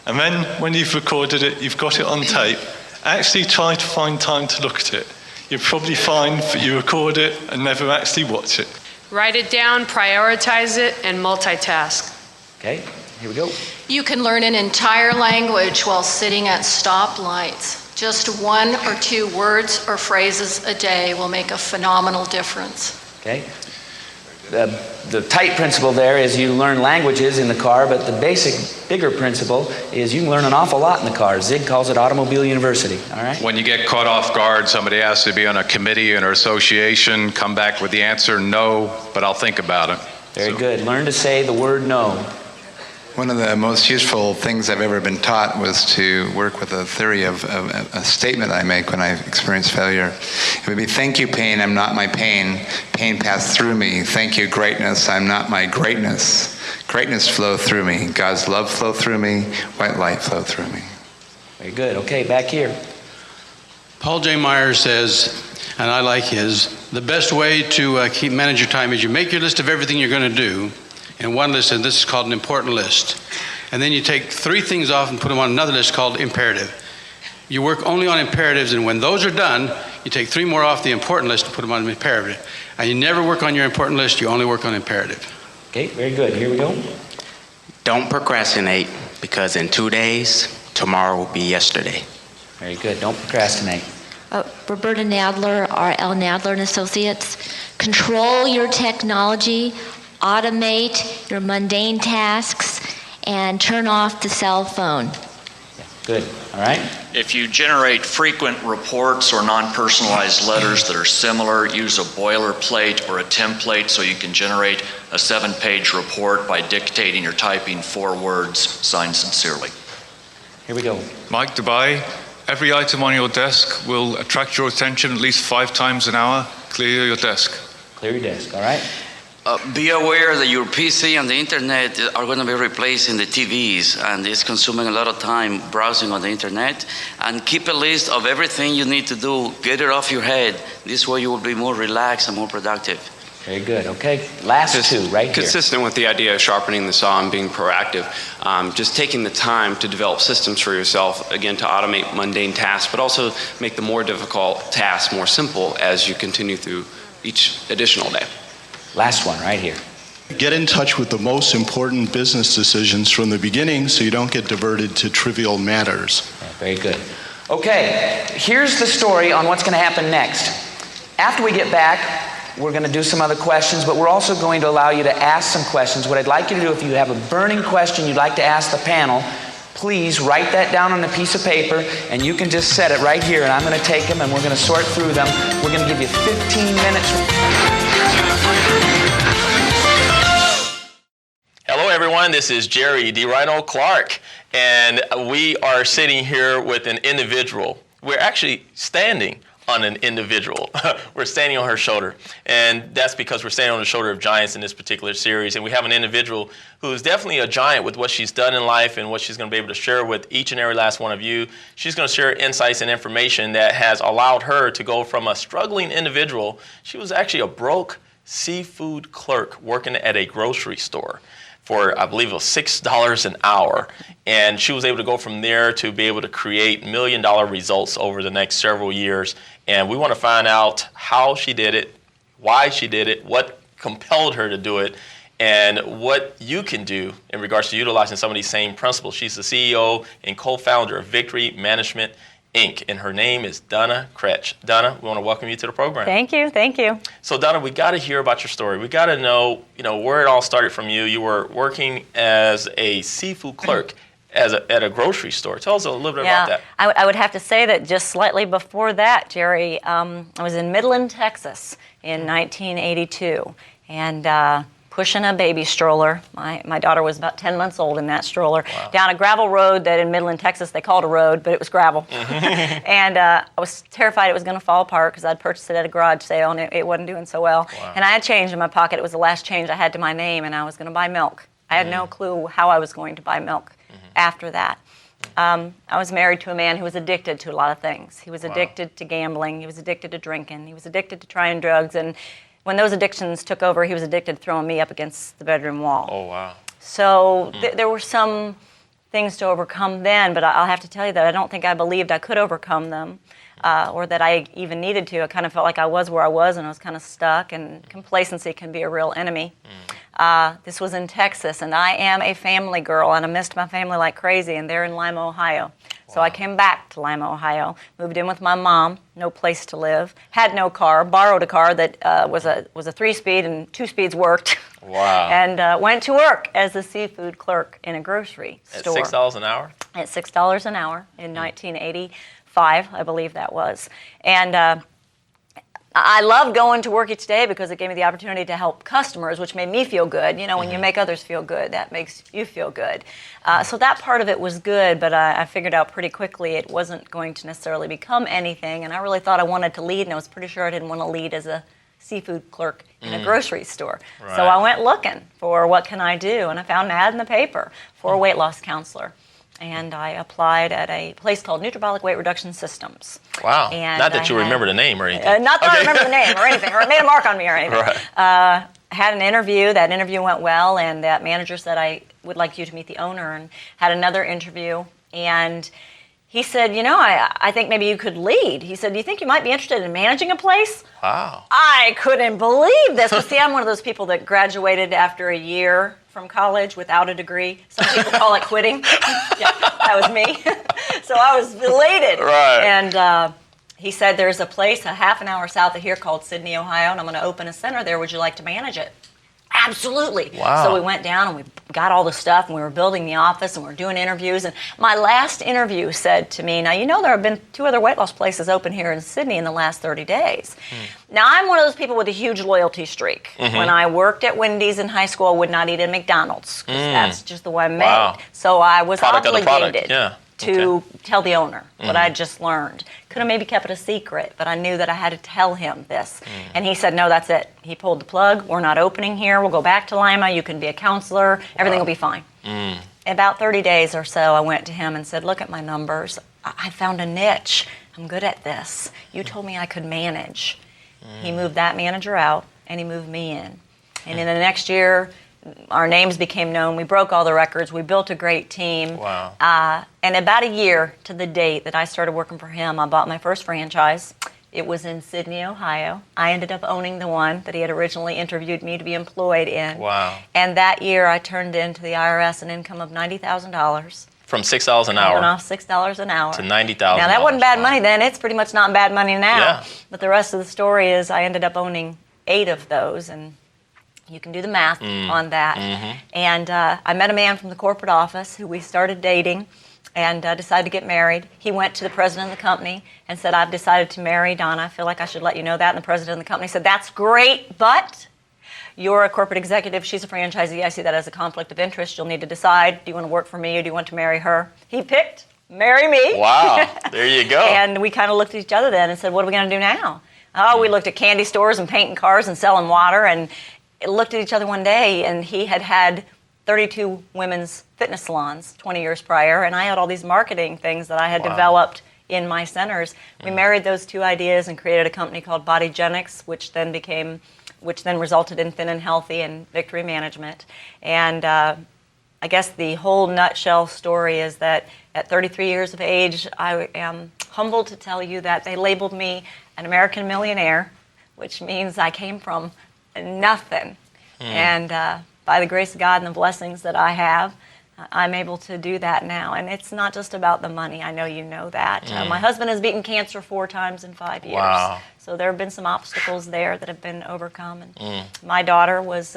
And then when you've recorded it, you've got it on tape, actually try to find time to look at it. You'll probably find that you record it and never actually watch it. Write it down, prioritize it, and multitask. Okay, here we go. You can learn an entire language while sitting at stoplights. Just 1 or 2 words or phrases a day will make a phenomenal difference. Okay. The tight principle there is you learn languages in the car, but the basic, bigger principle is you can learn an awful lot in the car. Zig calls it Automobile University, all right? When you get caught off guard, somebody asks to be on a committee or association, come back with the answer, no, but I'll think about it. Very good. Learn to say the word no. One of the most useful things I've ever been taught was to work with a theory of a statement I make when I experience failure. It would be, thank you, pain, I'm not my pain. Pain passed through me. Thank you, greatness, I'm not my greatness. Greatness flow through me. God's love flow through me. White light flow through me. Very good. Okay, back here. Paul J. Meyer says, and I like his, the best way to manage your time is you make your list of everything you're going to do, in one list, and this is called an important list. And then you take 3 things off and put them on another list called imperative. You work only on imperatives, and when those are done, you take 3 more off the important list and put them on imperative. And you never work on your important list, you only work on imperative. Okay, very good. Here we go. Don't procrastinate, because in 2 days, tomorrow will be yesterday. Very good. Don't procrastinate. Roberta Nadler, R.L. Nadler and Associates. Control your technology, automate your mundane tasks, and turn off the cell phone. Good. All right. If you generate frequent reports or non-personalized letters that are similar, use a boilerplate or a template so you can generate a 7-page report by dictating or typing 4 words, signed sincerely. Here we go. Mike Dubai, every item on your desk will attract your attention at least 5 times an hour. Clear your desk. Clear your desk. All right. Be aware that your PC and the internet are going to be replacing the TVs, and it's consuming a lot of time browsing on the internet. And keep a list of everything you need to do. Get it off your head. This way you will be more relaxed and more productive. Very good. Okay, last 2 right here. Consistent with the idea of sharpening the saw and being proactive, just taking the time to develop systems for yourself, again, to automate mundane tasks, but also make the more difficult tasks more simple as you continue through each additional day. Last one right here. Get in touch with the most important business decisions from the beginning so you don't get diverted to trivial matters. Yeah, very good. Okay, here's the story on what's going to happen next. After we get back, we're going to do some other questions, but we're also going to allow you to ask some questions. What I'd like you to do, if you have a burning question you'd like to ask the panel, please write that down on a piece of paper, and you can just set it right here, and I'm going to take them, and we're going to sort through them. We're going to give you 15 minutes. Hello, everyone. This is Jerry DeRino Clark, and we are sitting here with an individual. We're actually standing on an individual. We're standing on her shoulder, and that's because we're standing on the shoulder of giants in this particular series, and we have an individual who's definitely a giant with what she's done in life and what she's going to be able to share with each and every last one of you. She's going to share insights and information that has allowed her to go from a struggling individual. She was actually a broke seafood clerk working at a grocery store for, I believe it was $6 an hour. And she was able to go from there to be able to create $1 million results over the next several years. And we want to find out how she did it, why she did it, what compelled her to do it, and what you can do in regards to utilizing some of these same principles. She's the CEO and co-founder of Victory Management, Inc., and her name is Donna Kretsch. Donna, we want to welcome you to the program. Thank you, thank you. So Donna, we got to hear about your story. We got to know, where it all started from you. You were working as a seafood clerk at a grocery store. Tell us a little bit about that. I would have to say that just slightly before that, Jerry, I was in Midland, Texas in 1982, and pushing a baby stroller. My daughter was about 10 months old in that stroller, down a gravel road that in Midland, Texas, they called a road, but it was gravel. And I was terrified it was going to fall apart because I'd purchased it at a garage sale, and it wasn't doing so well. And I had change in my pocket. It was the last change I had to my name, and I was going to buy milk. I had no clue how I was going to buy milk after that. I was married to a man who was addicted to a lot of things. He was addicted to gambling. He was addicted to drinking. He was addicted to trying drugs. And when those addictions took over, he was addicted to throwing me up against the bedroom wall. Oh, wow. So there were some things to overcome then, but I'll have to tell you that I don't think I believed I could overcome them or that I even needed to. I kind of felt like I was where I was and I was kind of stuck, and complacency can be a real enemy. This was in Texas, and I am a family girl, and I missed my family like crazy, and they're in Lima, Ohio. So I came back to Lima, Ohio, moved in with my mom, no place to live, had no car, borrowed a car that was a 3-speed and 2 speeds worked. Wow. And went to work as a seafood clerk in a grocery store. At $6 an hour? At $6 an hour in 1985, I believe that was. And I loved going to work each day because it gave me the opportunity to help customers, which made me feel good. You know, when you make others feel good, that makes you feel good. So that part of it was good, but I figured out pretty quickly it wasn't going to necessarily become anything, and I really thought I wanted to lead, and I was pretty sure I didn't want to lead as a seafood clerk in a grocery store. Right. So I went looking for what can I do, and I found an ad in the paper for a weight loss counselor. And I applied at a place called Nutribolic Weight Reduction Systems. Wow. And not that you remember the name or anything. Not that I remember the name or anything, or it made a mark on me or anything. Right. Had an interview. That interview went well, and that manager said, I would like you to meet the owner, and had another interview. And he said, you know, I think maybe you could lead. He said, do you think you might be interested in managing a place? Wow. I couldn't believe this. But see, I'm one of those people that graduated after a year from college without a degree. Some people call it quitting. Yeah, that was me. So I was elated. Right. And he said, there's a place a half an hour south of here called Sydney, Ohio, and I'm going to open a center there. Would you like to manage it? Absolutely. Wow. So we went down and we got all the stuff, and we were building the office, and we were doing interviews. And my last interview said to me, now, you know, there have been 2 other weight loss places open here in Sydney in the last 30 days. Now, I'm one of those people with a huge loyalty streak. When I worked at Wendy's in high school, I would not eat at McDonald's, because that's just the way I'm made. So I was obligated to tell the owner what I just learned. Could have maybe kept it a secret, but I knew that I had to tell him this. And he said, no, that's it. He pulled the plug. We're not opening here. We'll go back to Lima. You can be a counselor. Everything will be fine. About 30 days or so, I went to him and said, look at my numbers. I found a niche. I'm good at this. You told me I could manage. He moved that manager out, and he moved me in. And in the next year, our names became known. We broke all the records. We built a great team. Wow. And about a year to the date that I started working for him, I bought my first franchise. It was in Sydney, Ohio. I ended up owning the one that he had originally interviewed me to be employed in. Wow. And that year, I turned into the IRS an income of $90,000. From $6 an hour. Went off $6 an hour. To $90,000. Now, that wasn't bad money then. It's pretty much not bad money now. Yeah. But the rest of the story is I ended up owning 8 of those, and you can do the math on that. And I met a man from the corporate office who we started dating and decided to get married. He went to the president of the company and said, I've decided to marry Donna. I feel like I should let you know that. And the president of the company said, that's great, but you're a corporate executive. She's a franchisee. I see that as a conflict of interest. You'll need to decide, do you want to work for me or do you want to marry her? He picked, marry me. Wow, there you go. And we kind of looked at each other then and said, what are we going to do now? Oh, we looked at candy stores and painting cars and selling water, and looked at each other one day, and he had 32 women's fitness salons 20 years prior, and I had all these marketing things that I had developed in my centers. We married those 2 ideas and created a company called Bodygenics, which then resulted in Thin and Healthy and Victory Management. And I guess the whole nutshell story is that at 33 years of age, I am humbled to tell you that they labeled me an American millionaire, which means I came from nothing. And by the grace of God and the blessings that I have, I'm able to do that now. And it's not just about the money. I know you know that. My husband has beaten cancer 4 times in 5 years. Wow. So there have been some obstacles there that have been overcome. And my daughter was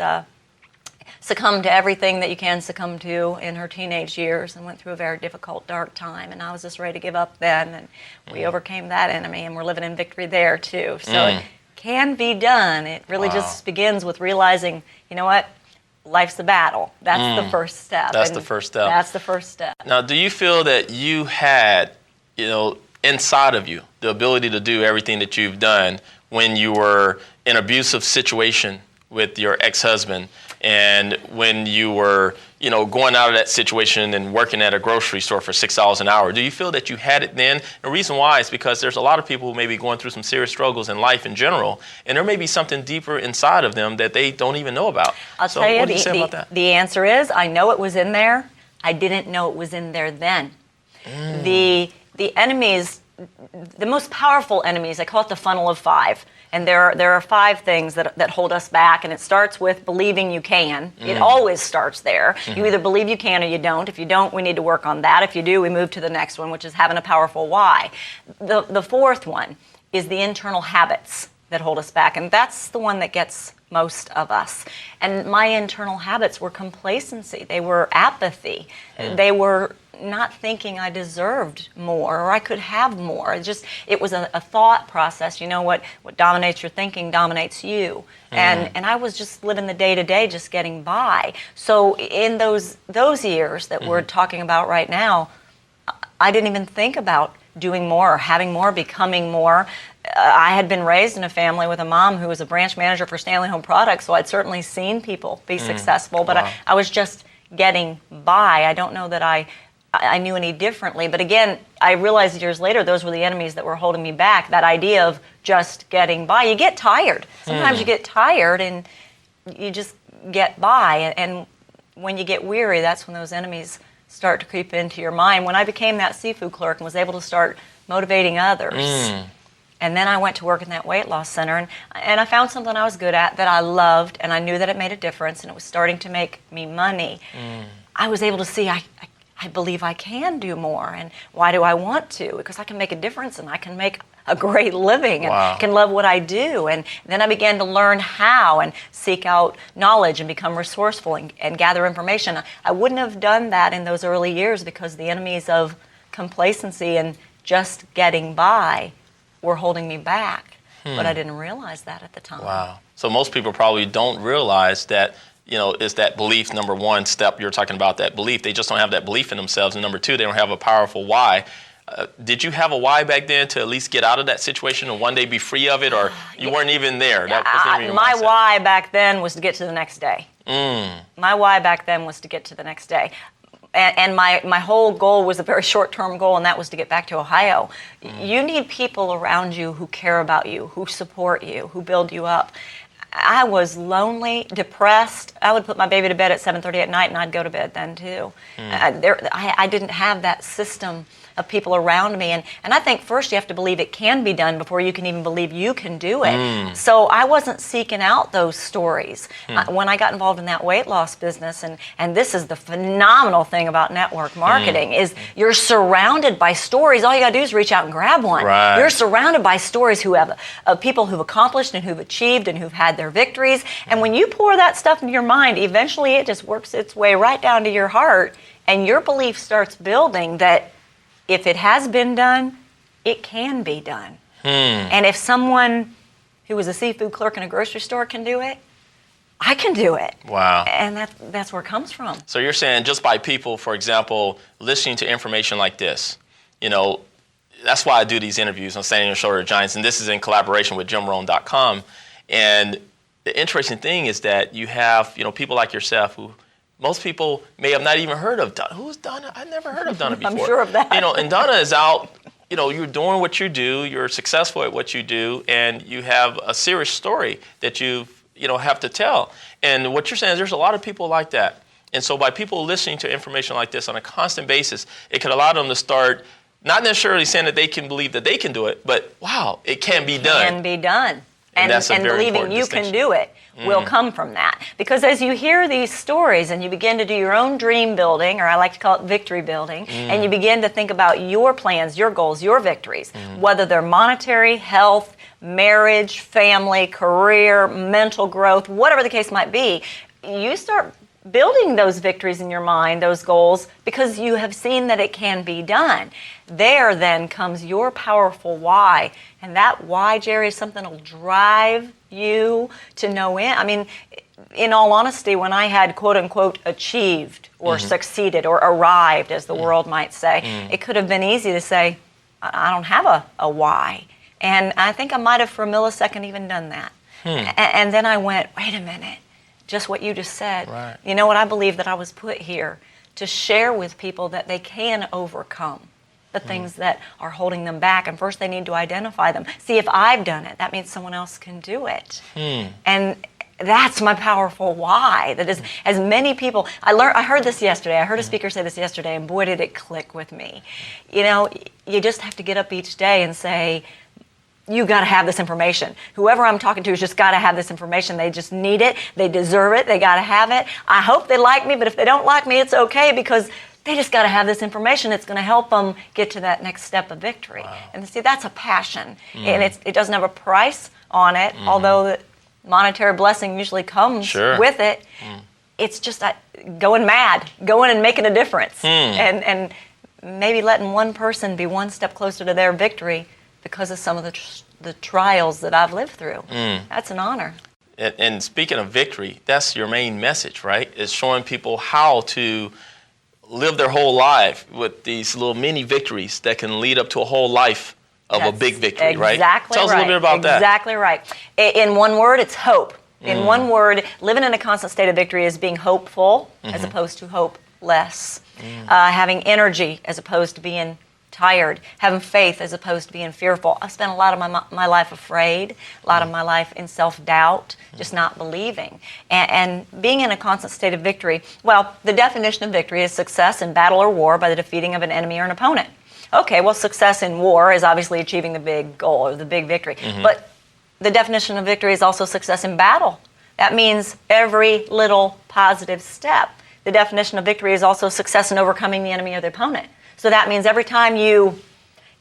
succumbed to everything that you can succumb to in her teenage years and went through a very difficult, dark time. And I was just ready to give up then. And we overcame that enemy, and we're living in victory there too. So it can be done. It really just begins with realizing, you know what? life's a battle. That's the first step. That's the first step. That's the first step. Now, do you feel that you had, inside of you, the ability to do everything that you've done when you were in an abusive situation with your ex-husband, and when you were, going out of that situation and working at a grocery store for $6 an hour? Do you feel that you had it then? The reason why is because there's a lot of people who may be going through some serious struggles in life in general, and there may be something deeper inside of them that they don't even know about. I'll tell you, what do you say about that? The answer is, I know it was in there. I didn't know it was in there then. The enemies, the most powerful enemies, I call it the funnel of 5. And there are 5 things that hold us back, and it starts with believing you can. It always starts there. You either believe you can or you don't. If you don't, we need to work on that. If you do, we move to the next one, which is having a powerful why. The 4th one is the internal habits that hold us back, and that's the one that gets most of us. And my internal habits were complacency. They were apathy. They were not thinking I deserved more or I could have more. It was a thought process. What dominates your thinking dominates you. And I was just living the day-to-day, just getting by. So in those years that we're talking about right now, I didn't even think about doing more or having more, becoming more. I had been raised in a family with a mom who was a branch manager for Stanley Home Products, so I'd certainly seen people be successful, but I was just getting by. I don't know that I knew any differently. But again, I realized years later those were the enemies that were holding me back, that idea of just getting by. You get tired. Sometimes you get tired and you just get by. And when you get weary, that's when those enemies start to creep into your mind. When I became that seafood clerk and was able to start motivating others, and then I went to work in that weight loss center, and I found something I was good at that I loved, and I knew that it made a difference, and it was starting to make me money. I was able to see I believe I can do more. And why do I want to? Because I can make a difference and I can make a great living and can love what I do. And then I began to learn how and seek out knowledge and become resourceful and gather information. I wouldn't have done that in those early years because the enemies of complacency and just getting by were holding me back. But I didn't realize that at the time. Wow. So most people probably don't realize that is that belief, number one step you're talking about, that belief. They just don't have that belief in themselves. And number 2, they don't have a powerful why. Did you have a why back then to at least get out of that situation and one day be free of it, or you weren't even there? That wasn't even your my mindset. why back then was to get to the next day. My why back then was to get to the next day. And my whole goal was a very short-term goal, and that was to get back to Ohio. You need people around you who care about you, who support you, who build you up. I was lonely, depressed. I would put my baby to bed at 7:30 at night, and I'd go to bed then too. I didn't have that system of people around me. And I think first you have to believe it can be done before you can even believe you can do it. So I wasn't seeking out those stories. When I got involved in that weight loss business, and this is the phenomenal thing about network marketing, is you're surrounded by stories. All you got to do is reach out and grab one. Right. You're surrounded by stories who have people who've accomplished and who've achieved and who've had their victories. And when you pour that stuff into your mind, eventually it just works its way right down to your heart, and your belief starts building that if it has been done, it can be done. And if someone who was a seafood clerk in a grocery store can do it, I can do it. Wow. And that's where it comes from. So you're saying just by people, for example, listening to information like this, that's why I do these interviews on Standing on the Shoulder of Giants, and this is in collaboration with JimRohn.com. And the interesting thing is that you have, people like yourself who most people may have not even heard of. Who's Donna? I've never heard of Donna before. I'm sure of that. And Donna is out, you're doing what you do, you're successful at what you do, and you have a serious story that you have to tell. And what you're saying is there's a lot of people like that. And so by people listening to information like this on a constant basis, it could allow them to start not necessarily saying that they can believe that they can do it, but wow, it can be done. It can be done. And that's a very believing you can do it will come from that. Because as you hear these stories and you begin to do your own dream building, or I like to call it victory building, and you begin to think about your plans, your goals, your victories, whether they're monetary, health, marriage, family, career, mental growth, whatever the case might be, you start building those victories in your mind, those goals, because you have seen that it can be done. There then comes your powerful why. And that why, Jerry, is something that will drive you to no end. I mean, in all honesty, when I had quote unquote achieved or succeeded or arrived, as the world might say, it could have been easy to say, I don't have a why. And I think I might have for a millisecond even done that. And then I went, wait a minute, just what you just said. Right. You know what? I believe that I was put here to share with people that they can overcome the things that are holding them back. And first they need to identify them. See, if I've done it, that means someone else can do it. And that's my powerful why. That is, as many people, I heard this yesterday. I heard a speaker say this yesterday, and boy, did it click with me. You know, you just have to get up each day and say, you got to have this information. Whoever I'm talking to has just got to have this information. They just need it. They deserve it. They got to have it. I hope they like me, but if they don't like me, it's okay, because they just got to have this information. It's going to help them get to that next step of victory. Wow. And see, that's a passion. And it doesn't have a price on it, although the monetary blessing usually comes with it. It's just going mad, going and making a difference. And maybe letting one person be one step closer to their victory because of some of the trials that I've lived through. That's an honor. And speaking of victory, that's your main message, right? Is showing people how to live their whole life with these little mini victories that can lead up to a whole life of a big victory, right? Exactly. Tell us a little bit about that. Exactly right. In one word, it's hope. In one word, living in a constant state of victory is being hopeful as opposed to hopeless. Having energy as opposed to being tired. Having faith as opposed to being fearful. I've spent a lot of my life afraid, a lot of my life in self-doubt, just not believing. And being in a constant state of victory, well, the definition of victory is success in battle or war by the defeating of an enemy or an opponent. Okay, well, success in war is obviously achieving the big goal or the big victory. But the definition of victory is also success in battle. That means every little positive step. The definition of victory is also success in overcoming the enemy or the opponent. So that means every time you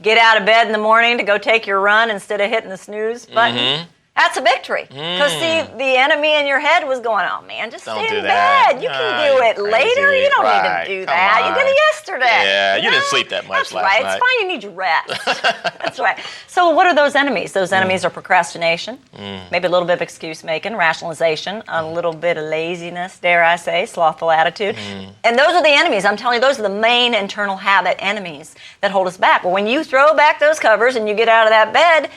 get out of bed in the morning to go take your run instead of hitting the snooze button, that's a victory. Because see, the enemy in your head was going, oh man, just stay in bed. You can do it later. You don't need to do that. You did it yesterday. Yeah, you didn't sleep that much last night. It's fine. You need your rest. That's right. So what are those enemies? Those enemies are procrastination, maybe a little bit of excuse making, rationalization, a little bit of laziness, dare I say, slothful attitude. And those are the enemies. I'm telling you, those are the main internal habit enemies that hold us back. Well, when you throw back those covers and you get out of that bed,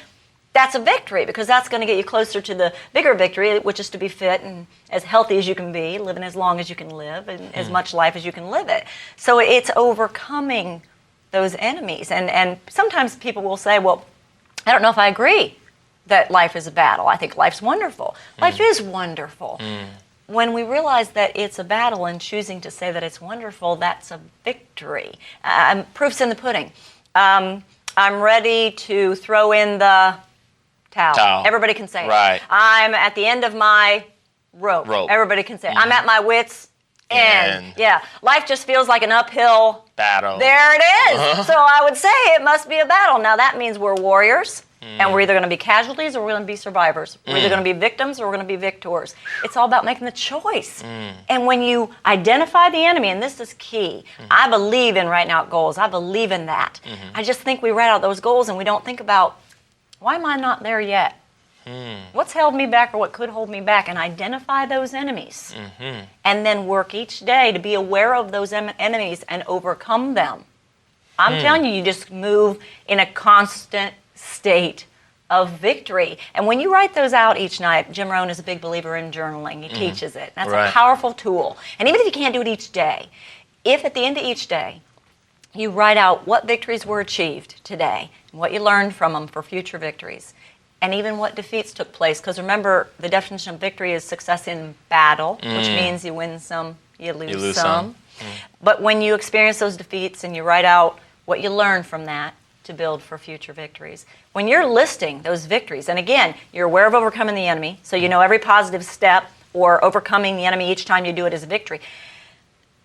that's a victory, because that's going to get you closer to the bigger victory, which is to be fit and as healthy as you can be, living as long as you can live, and as much life as you can live it. So it's overcoming those enemies. And sometimes people will say, well, I don't know if I agree that life is a battle. I think life's wonderful. Life is wonderful. When we realize that it's a battle and choosing to say that it's wonderful, that's a victory. Proof's in the pudding. I'm ready to throw in the towel. Everybody can say it. I'm at the end of my rope. Everybody can say it. I'm at my wit's end. Yeah. Life just feels like an uphill battle. There it is. So I would say it must be a battle. Now that means we're warriors, and we're either going to be casualties or we're going to be survivors. We're either going to be victims or we're going to be victors. It's all about making the choice. And when you identify the enemy, and this is key, I believe in writing out goals. I believe in that. I just think we write out those goals and we don't think about, why am I not there yet? What's held me back or what could hold me back? And identify those enemies. And then work each day to be aware of those enemies and overcome them. I'm telling you, you just move in a constant state of victory. And when you write those out each night, Jim Rohn is a big believer in journaling. He teaches it. That's a powerful tool. And even if you can't do it each day, if at the end of each day, you write out what victories were achieved today, and what you learned from them for future victories, and even what defeats took place. Because remember, the definition of victory is success in battle, which means you win some, you lose some. But when you experience those defeats and you write out what you learned from that to build for future victories. When you're listing those victories, and again, you're aware of overcoming the enemy, so you know every positive step or overcoming the enemy each time you do it is a victory.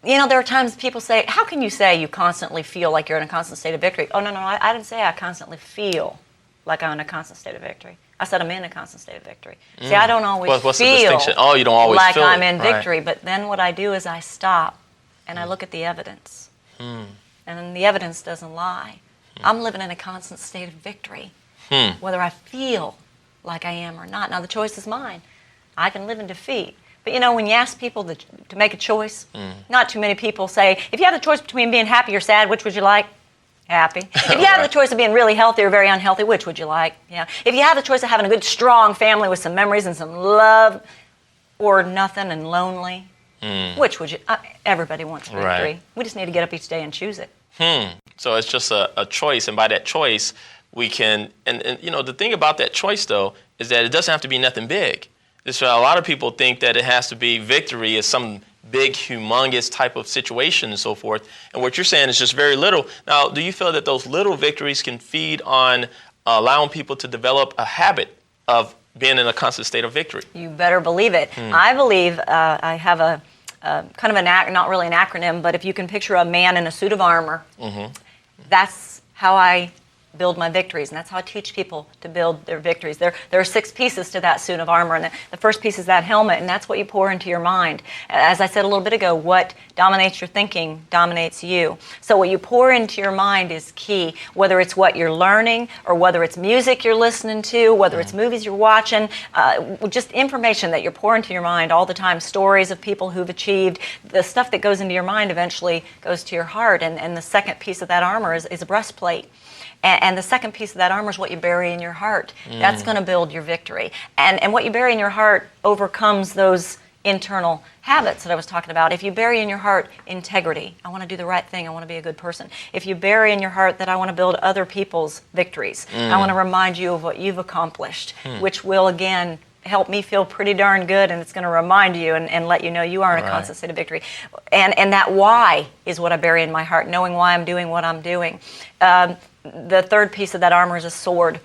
You know, there are times people say, how can you say you constantly feel like you're in a constant state of victory? Oh, no, I didn't say I constantly feel like I'm in a constant state of victory. I said I'm in a constant state of victory. See, I don't always What's feel the distinction? Oh, you don't always like feel I'm it. in victory, but then what I do is I stop and I look at the evidence. And the evidence doesn't lie. I'm living in a constant state of victory, whether I feel like I am or not. Now, the choice is mine. I can live in defeat, But when you ask people to make a choice, not too many people say, if you have the choice between being happy or sad, which would you like? Happy. If you have the choice of being really healthy or very unhealthy, which would you like? Yeah. If you have the choice of having a good, strong family with some memories and some love, or nothing and lonely, which would you? Everybody wants victory. Right. We just need to get up each day and choose it. So it's just a choice, and by that choice, we can. And the thing about that choice, though, is that it doesn't have to be nothing big. So a lot of people think that it has to be victory is some big, humongous type of situation and so forth. And what you're saying is just very little. Now, do you feel that those little victories can feed on allowing people to develop a habit of being in a constant state of victory? You better believe it. I believe I have a kind of not really an acronym, but if you can picture a man in a suit of armor, that's how I build my victories, and that's how I teach people to build their victories. There are 6 pieces to that suit of armor, and the first piece is that helmet, and that's what you pour into your mind. As I said a little bit ago, what dominates your thinking dominates you. So what you pour into your mind is key, whether it's what you're learning, or whether it's music you're listening to, whether it's movies you're watching, just information that you're pouring into your mind all the time, stories of people who've achieved. The stuff that goes into your mind eventually goes to your heart, and the second piece of that armor is a breastplate. And the second piece of that armor is what you bury in your heart. That's going to build your victory. And what you bury in your heart overcomes those internal habits that I was talking about. If you bury in your heart integrity, I want to do the right thing, I want to be a good person. If you bury in your heart that I want to build other people's victories, I want to remind you of what you've accomplished, which will, again, help me feel pretty darn good, and it's going to remind you and let you know you are in a constant state of victory. And that why is what I bury in my heart, knowing why I'm doing what I'm doing. The third piece of that armor is a sword.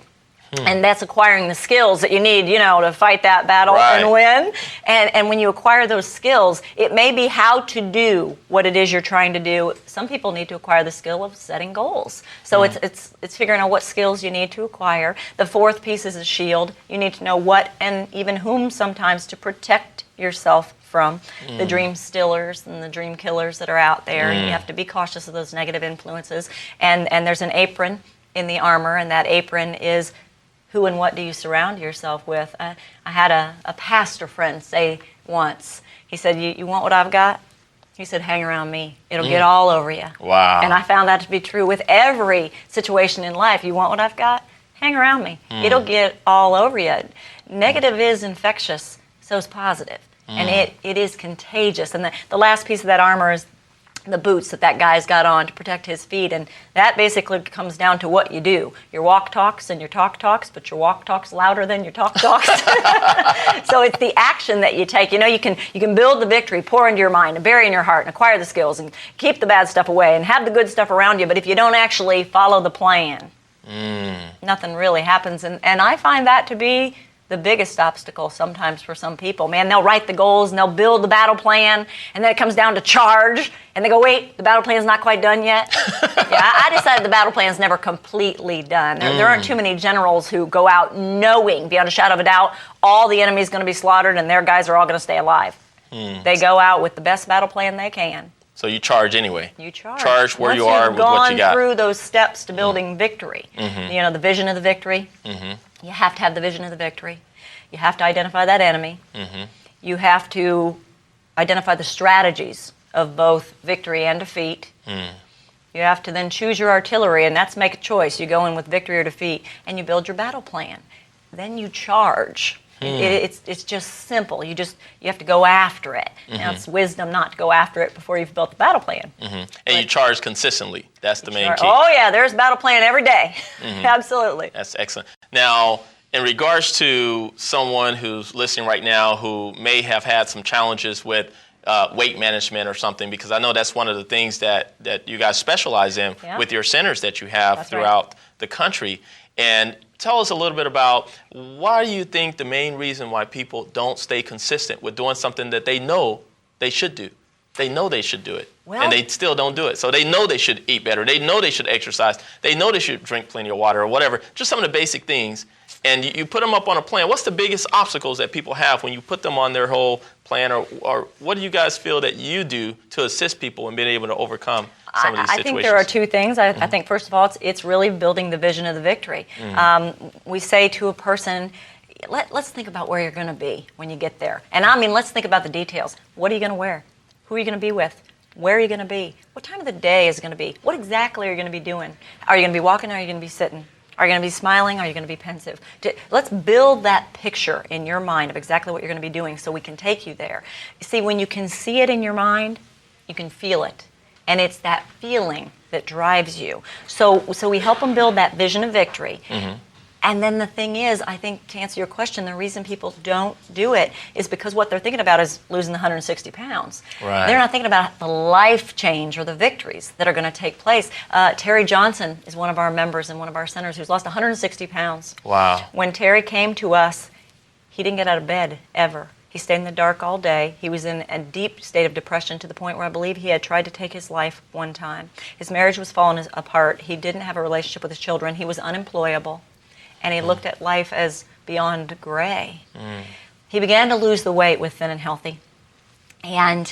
And that's acquiring the skills that you need, to fight that battle and win. And when you acquire those skills, it may be how to do what it is you're trying to do. Some people need to acquire the skill of setting goals. So it's figuring out what skills you need to acquire. The fourth piece is a shield. You need to know what and even whom sometimes to protect yourself from the dream stillers and the dream killers that are out there. And you have to be cautious of those negative influences. And there's an apron in the armor, and that apron is who and what do you surround yourself with. I had a pastor friend say once, he said, you want what I've got? He said, hang around me. It'll get all over you. Wow. And I found that to be true with every situation in life. You want what I've got? Hang around me. It'll get all over you. Negative is infectious, so is positive. And it is contagious. And the last piece of that armor is the boots that guy's got on to protect his feet. And that basically comes down to what you do. Your walk talks and your talk talks, but your walk talks louder than your talk talks. So it's the action that you take. You can build the victory, pour into your mind, and bury in your heart, and acquire the skills, and keep the bad stuff away, and have the good stuff around you. But if you don't actually follow the plan, nothing really happens. And I find that to be the biggest obstacle sometimes for some people. Man, they'll write the goals and they'll build the battle plan, and then it comes down to charge, and they go, wait, the battle plan's not quite done yet? I decided the battle plan's never completely done. There aren't too many generals who go out knowing, beyond a shadow of a doubt, all the enemy's going to be slaughtered and their guys are all going to stay alive. They go out with the best battle plan they can. So you charge anyway. You charge. Charge where you are with what you got. Once you've gone through those steps to building victory, the vision of the victory, you have to have the vision of the victory. You have to identify that enemy. You have to identify the strategies of both victory and defeat. You have to then choose your artillery, and that's make a choice. You go in with victory or defeat, and you build your battle plan. Then you charge. It's just simple. You have to go after it. Now it's wisdom not to go after it before you've built the battle plan. And you charge consistently. That's the main key. Oh yeah, there's battle plan every day. Absolutely. That's excellent. Now, in regards to someone who's listening right now who may have had some challenges with weight management or something, because I know that's one of the things that you guys specialize in with your centers that you have throughout the country. And tell us a little bit about why do you think the main reason why people don't stay consistent with doing something that they know they should do? They know they should do it, and they still don't do it. So they know they should eat better. They know they should exercise. They know they should drink plenty of water or whatever, just some of the basic things. And you put them up on a plan. What's the biggest obstacles that people have when you put them on their whole plan, or what do you guys feel that you do to assist people in being able to overcome some of these situations? I think there are two things. I think, first of all, it's really building the vision of the victory. We say to a person, let's think about where you're going to be when you get there. And I mean, let's think about the details. What are you going to wear? Who are you going to be with? Where are you going to be? What time of the day is it going to be? What exactly are you going to be doing? Are you going to be walking or are you going to be sitting? Are you going to be smiling or are you going to be pensive? Let's build that picture in your mind of exactly what you're going to be doing so we can take you there. You see, when you can see it in your mind, you can feel it. And it's that feeling that drives you. So we help them build that vision of victory. Mm-hmm. And then the thing is, I think to answer your question, the reason people don't do it is because what they're thinking about is losing the 160 pounds. Right. They're not thinking about the life change or the victories that are going to take place. Terry Johnson is one of our members in one of our centers who's lost 160 pounds. Wow. When Terry came to us, he didn't get out of bed ever. He stayed in the dark all day. He was in a deep state of depression to the point where I believe he had tried to take his life one time. His marriage was falling apart. He didn't have a relationship with his children. He was unemployable. And he looked at life as beyond gray. Mm. He began to lose the weight with Thin and Healthy. And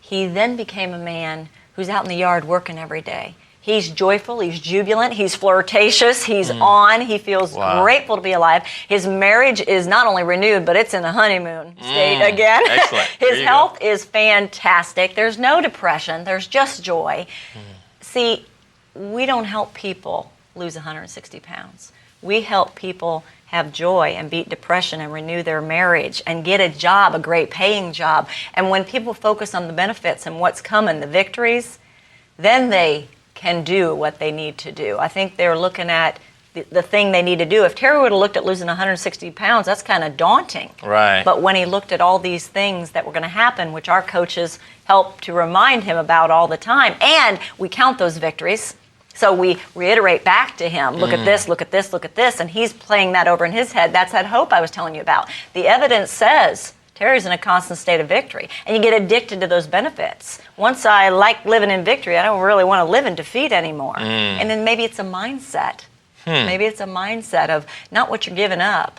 he then became a man who's out in the yard working every day. He's joyful, he's jubilant, he's flirtatious, he's on, he feels grateful to be alive. His marriage is not only renewed, but it's in the honeymoon state again. Excellent. His health is fantastic. There's no depression, there's just joy. See, we don't help people lose 160 pounds. We help people have joy and beat depression and renew their marriage and get a job, a great paying job. And when people focus on the benefits and what's coming, the victories, then they can do what they need to do. I think they're looking at the thing they need to do. If Terry would have looked at losing 160 pounds, that's kind of daunting. Right. But when he looked at all these things that were going to happen, which our coaches help to remind him about all the time, and we count those victories. So we reiterate back to him, look at this, look at this, look at this, and he's playing that over in his head. That's that hope I was telling you about. The evidence says Terry's in a constant state of victory, and you get addicted to those benefits. Once I like living in victory, I don't really want to live in defeat anymore. And then maybe it's a mindset. Maybe it's a mindset of not what you're giving up,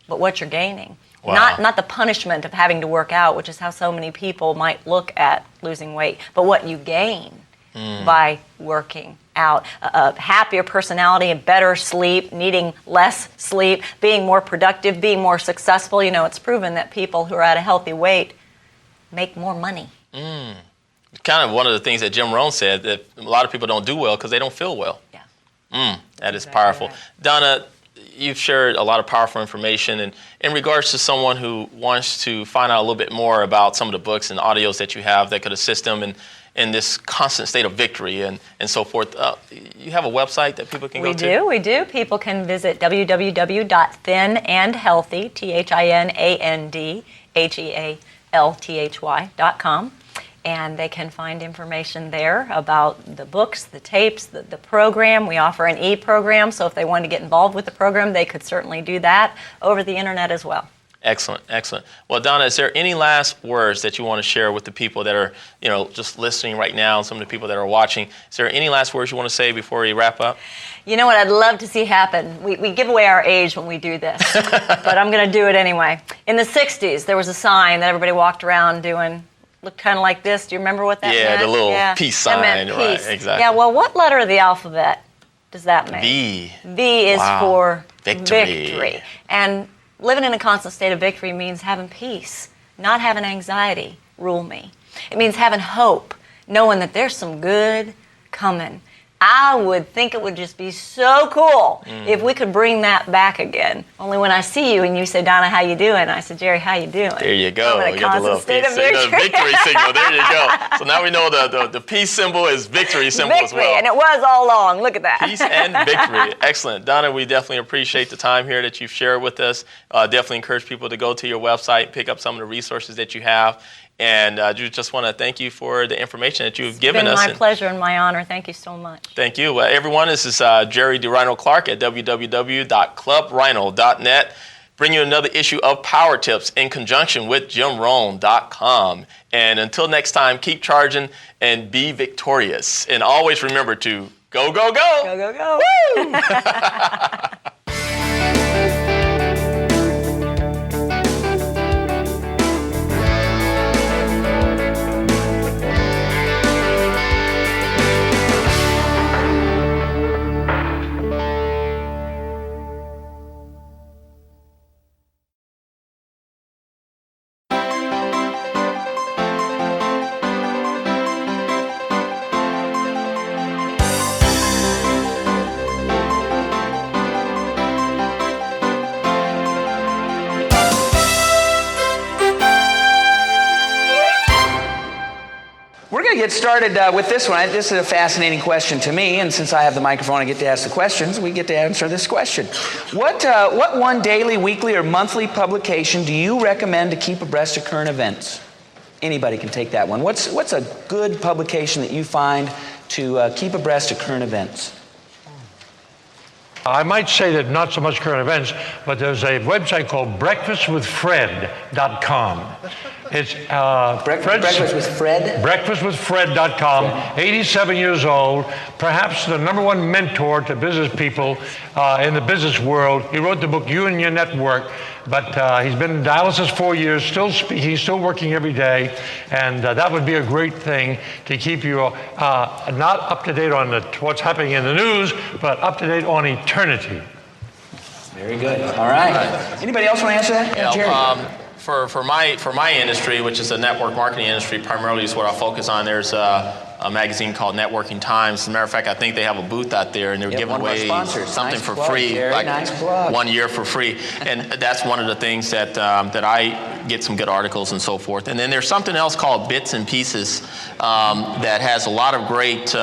but what you're gaining. Wow. Not the punishment of having to work out, which is how so many people might look at losing weight, but what you gain by working out. A happier personality, a better sleep, needing less sleep, being more productive, being more successful. You know, it's proven that people who are at a healthy weight make more money. Kind of one of the things that Jim Rohn said, that a lot of people don't do well because they don't feel well. Yeah. That is powerful. Right. Donna, you've shared a lot of powerful information. And in regards to someone who wants to find out a little bit more about some of the books and audios that you have that could assist them in this constant state of victory and so forth, you have a website that people can go to? We do. People can visit www.thinandhealthy, THINANDHEALTHY.com. And they can find information there about the books, the tapes, the program. We offer an e-program, so if they wanted to get involved with the program, they could certainly do that over the internet as well. Excellent, excellent. Well, Donna, is there any last words that you want to share with the people that are, just listening right now and some of the people that are watching? Is there any last words you want to say before we wrap up? You know what I'd love to see happen? We give away our age when we do this, but I'm going to do it anyway. In the 60s, there was a sign that everybody walked around doing, looked kind of like this. Do you remember what that meant? Yeah, the little peace sign. That meant peace. Right, exactly. Yeah, well, what letter of the alphabet does that make? V. V is for victory. And living in a constant state of victory means having peace, not having anxiety rule me. It means having hope, knowing that there's some good coming. I would think it would just be so cool if we could bring that back again. Only when I see you and you say, Donna, how you doing? I said, Jerry, how you doing? There you go. I'm in a constant state of victory. Victory signal. There you go. So now we know the peace symbol is victory symbol as well. And it was all along. Look at that. Peace and victory. Excellent. Donna, we definitely appreciate the time here that you've shared with us. Definitely encourage people to go to your website, pick up some of the resources that you have. And just want to thank you for the information that you've given us. It's been my pleasure and my honor. Thank you so much. Thank you. Everyone, this is Jerry DeRhino Clark at www.clubrhino.net. Bring you another issue of Power Tips in conjunction with JimRohn.com. And until next time, keep charging and be victorious. And always remember to go, go, go. Go, go, go. Woo! get started with this one. This is a fascinating question to me, and since I have the microphone, I get to ask the questions. We get to answer this question. What one daily, weekly, or monthly publication do you recommend to keep abreast of current events? Anybody can take that one. What's a good publication that you find to keep abreast of current events? I might say that not so much current events, but there's a website called breakfastwithfred.com. It's Breakfast with Fred? Breakfastwithfred.com, 87 years old, perhaps the number one mentor to business people in the business world. He wrote the book You and Your Network, but he's been in dialysis 4 years, still speaking, still working every day, and that would be a great thing to keep you not up to date on what's happening in the news, but up to date on eternity. Very good. All right. Anybody else want to answer that? Yeah, Jerry. For my industry, which is the network marketing industry, primarily is what I focus on. There's a magazine called Networking Times. As a matter of fact, I think they have a booth out there, and they're giving away something for free, Jerry. like nice plug. 1 year for free. And that's one of the things that I get some good articles and so forth. And then there's something else called Bits and Pieces that has a lot of great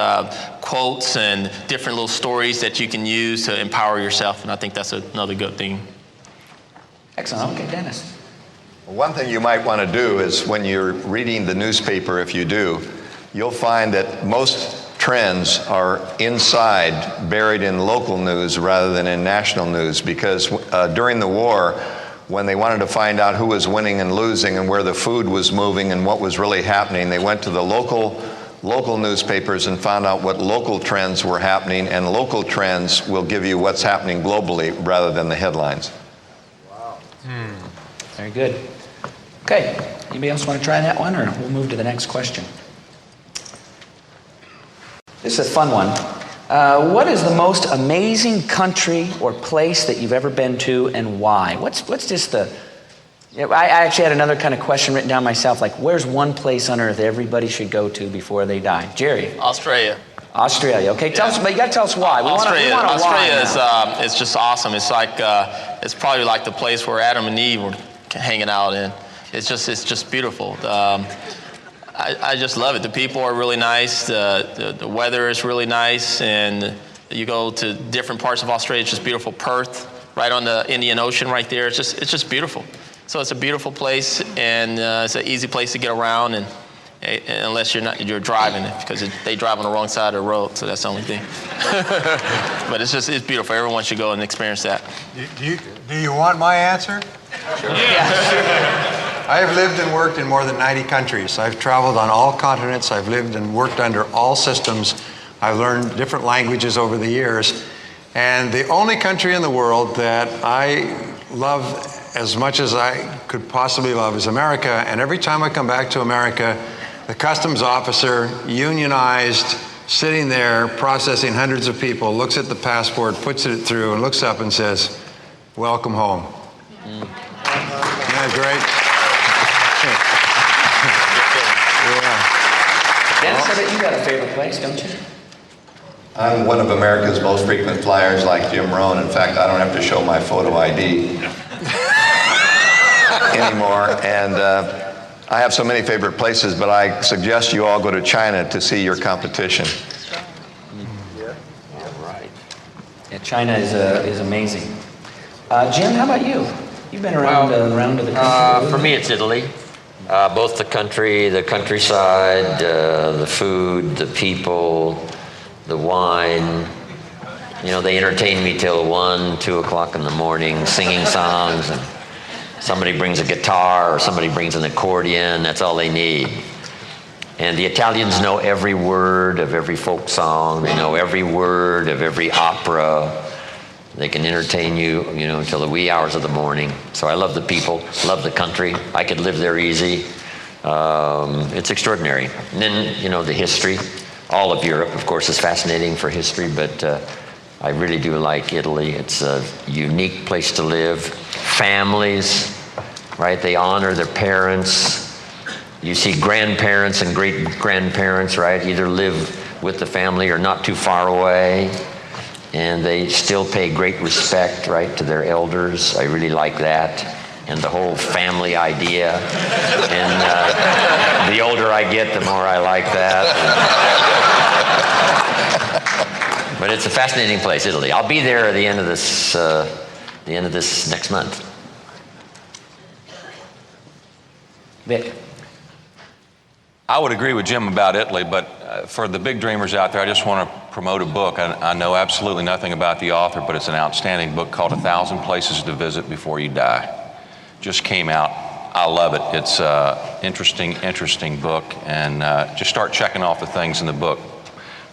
quotes and different little stories that you can use to empower yourself. And I think that's another good thing. Excellent. Okay, Dennis. One thing you might want to do is when you're reading the newspaper, if you do, you'll find that most trends are inside, buried in local news rather than in national news, because during the war, when they wanted to find out who was winning and losing and where the food was moving and what was really happening, they went to the local newspapers and found out what local trends were happening, and local trends will give you what's happening globally rather than the headlines. Wow. Very good. Okay, anybody else want to try that one, or we'll move to the next question? This is a fun one. What is the most amazing country or place that you've ever been to, and why? What's just the... I actually had another kind of question written down myself, like where's one place on earth everybody should go to before they die? Jerry? Australia. Australia. Okay, tell us, but you got to tell us why. Australia is just awesome. It's like it's probably like the place where Adam and Eve were hanging out in. It's just beautiful. I just love it. The people are really nice. The weather is really nice, and you go to different parts of Australia. It's just beautiful. Perth, right on the Indian Ocean, right there. It's just beautiful. So it's a beautiful place, and it's an easy place to get around, and unless you're driving it, because they drive on the wrong side of the road. So that's the only thing. But it's beautiful. Everyone should go and experience that. Do you want my answer? Sure. Yeah. I have lived and worked in more than 90 countries. I've traveled on all continents. I've lived and worked under all systems. I've learned different languages over the years. And the only country in the world that I love as much as I could possibly love is America. And every time I come back to America, the customs officer, unionized, sitting there processing hundreds of people, looks at the passport, puts it through, and looks up and says, "Welcome home." Isn't that great? Dennis, I bet you got a favorite place, don't you? I'm one of America's most frequent flyers, like Jim Rohn. In fact, I don't have to show my photo ID anymore. And I have so many favorite places, but I suggest you all go to China to see your competition. Yeah, China is amazing. Jim, how about you? You've been around to the country. For me, it's Italy. Both the country, the countryside, the food, the people, the wine. You know, they entertain me till 1, 2 o'clock in the morning, singing songs, and somebody brings a guitar or somebody brings an accordion. That's all they need. And the Italians know every word of every folk song. They know every word of every opera. They can entertain you, until the wee hours of the morning. So I love the people, love the country. I could live there easy. It's extraordinary. And then, the history. All of Europe, of course, is fascinating for history, but I really do like Italy. It's a unique place to live. Families, right? They honor their parents. You see grandparents and great-grandparents, right? Either live with the family or not too far away. And they still pay great respect, right, to their elders. I really like that. and the whole family idea. And the older I get, the more I like that. But it's a fascinating place, Italy. I'll be there at the end of this next month. Vic. I would agree with Jim about Italy, but for the big dreamers out there, I just want to promote a book. I know absolutely nothing about the author, but it's an outstanding book called 1,000 Places to Visit Before You Die. Just came out. I love it. It's an interesting book, and just start checking off the things in the book.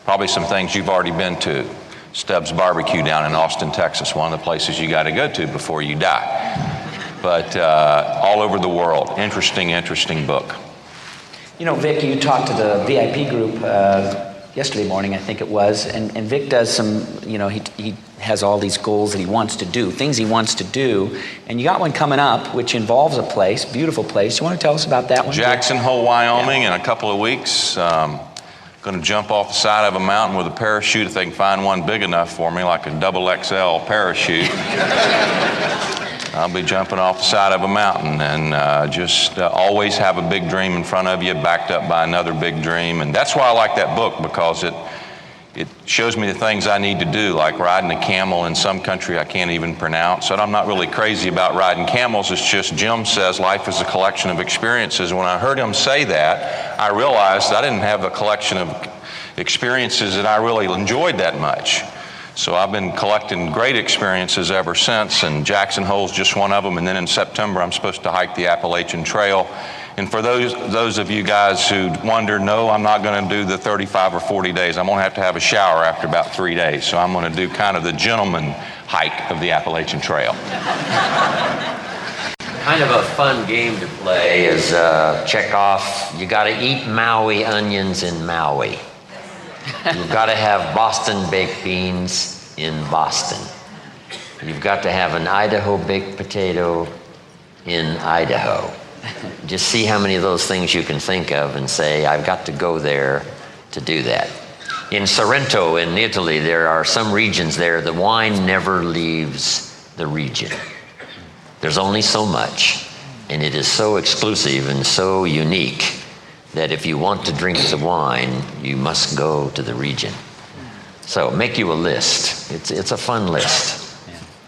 Probably some things you've already been to. Stubbs Barbecue down in Austin, Texas, one of the places you got to go to before you die. But all over the world, interesting book. You know, Vic, you talked to the VIP group yesterday morning, I think it was, and Vic does some, you know, he has all these goals that he wants to do, things he wants to do, and you got one coming up which involves a place, beautiful place. You want to tell us about that one? Jackson Hole, Wyoming, in a couple of weeks. Going to jump off the side of a mountain with a parachute if they can find one big enough for me, like a XXL parachute. I'll be jumping off the side of a mountain, and just always have a big dream in front of you, backed up by another big dream. And that's why I like that book, because it shows me the things I need to do, like riding a camel in some country I can't even pronounce. And I'm not really crazy about riding camels. It's just Jim says life is a collection of experiences. And when I heard him say that, I realized I didn't have a collection of experiences that I really enjoyed that much. So I've been collecting great experiences ever since, and Jackson Hole's just one of them. And then in September, I'm supposed to hike the Appalachian Trail. And for those of you guys who wonder, no, I'm not going to do the 35 or 40 days. I'm going to have a shower after about 3 days. So I'm going to do kind of the gentleman hike of the Appalachian Trail. Kind of a fun game to play is check off, you got to eat Maui onions in Maui. You've got to have Boston baked beans in Boston. You've got to have an Idaho baked potato in Idaho. Just see how many of those things you can think of and say, I've got to go there to do that. In Sorrento, in Italy, there are some regions there, the wine never leaves the region. There's only so much, and it is so exclusive and so unique that if you want to drink the wine, you must go to the region. So make you a list. It's a fun list.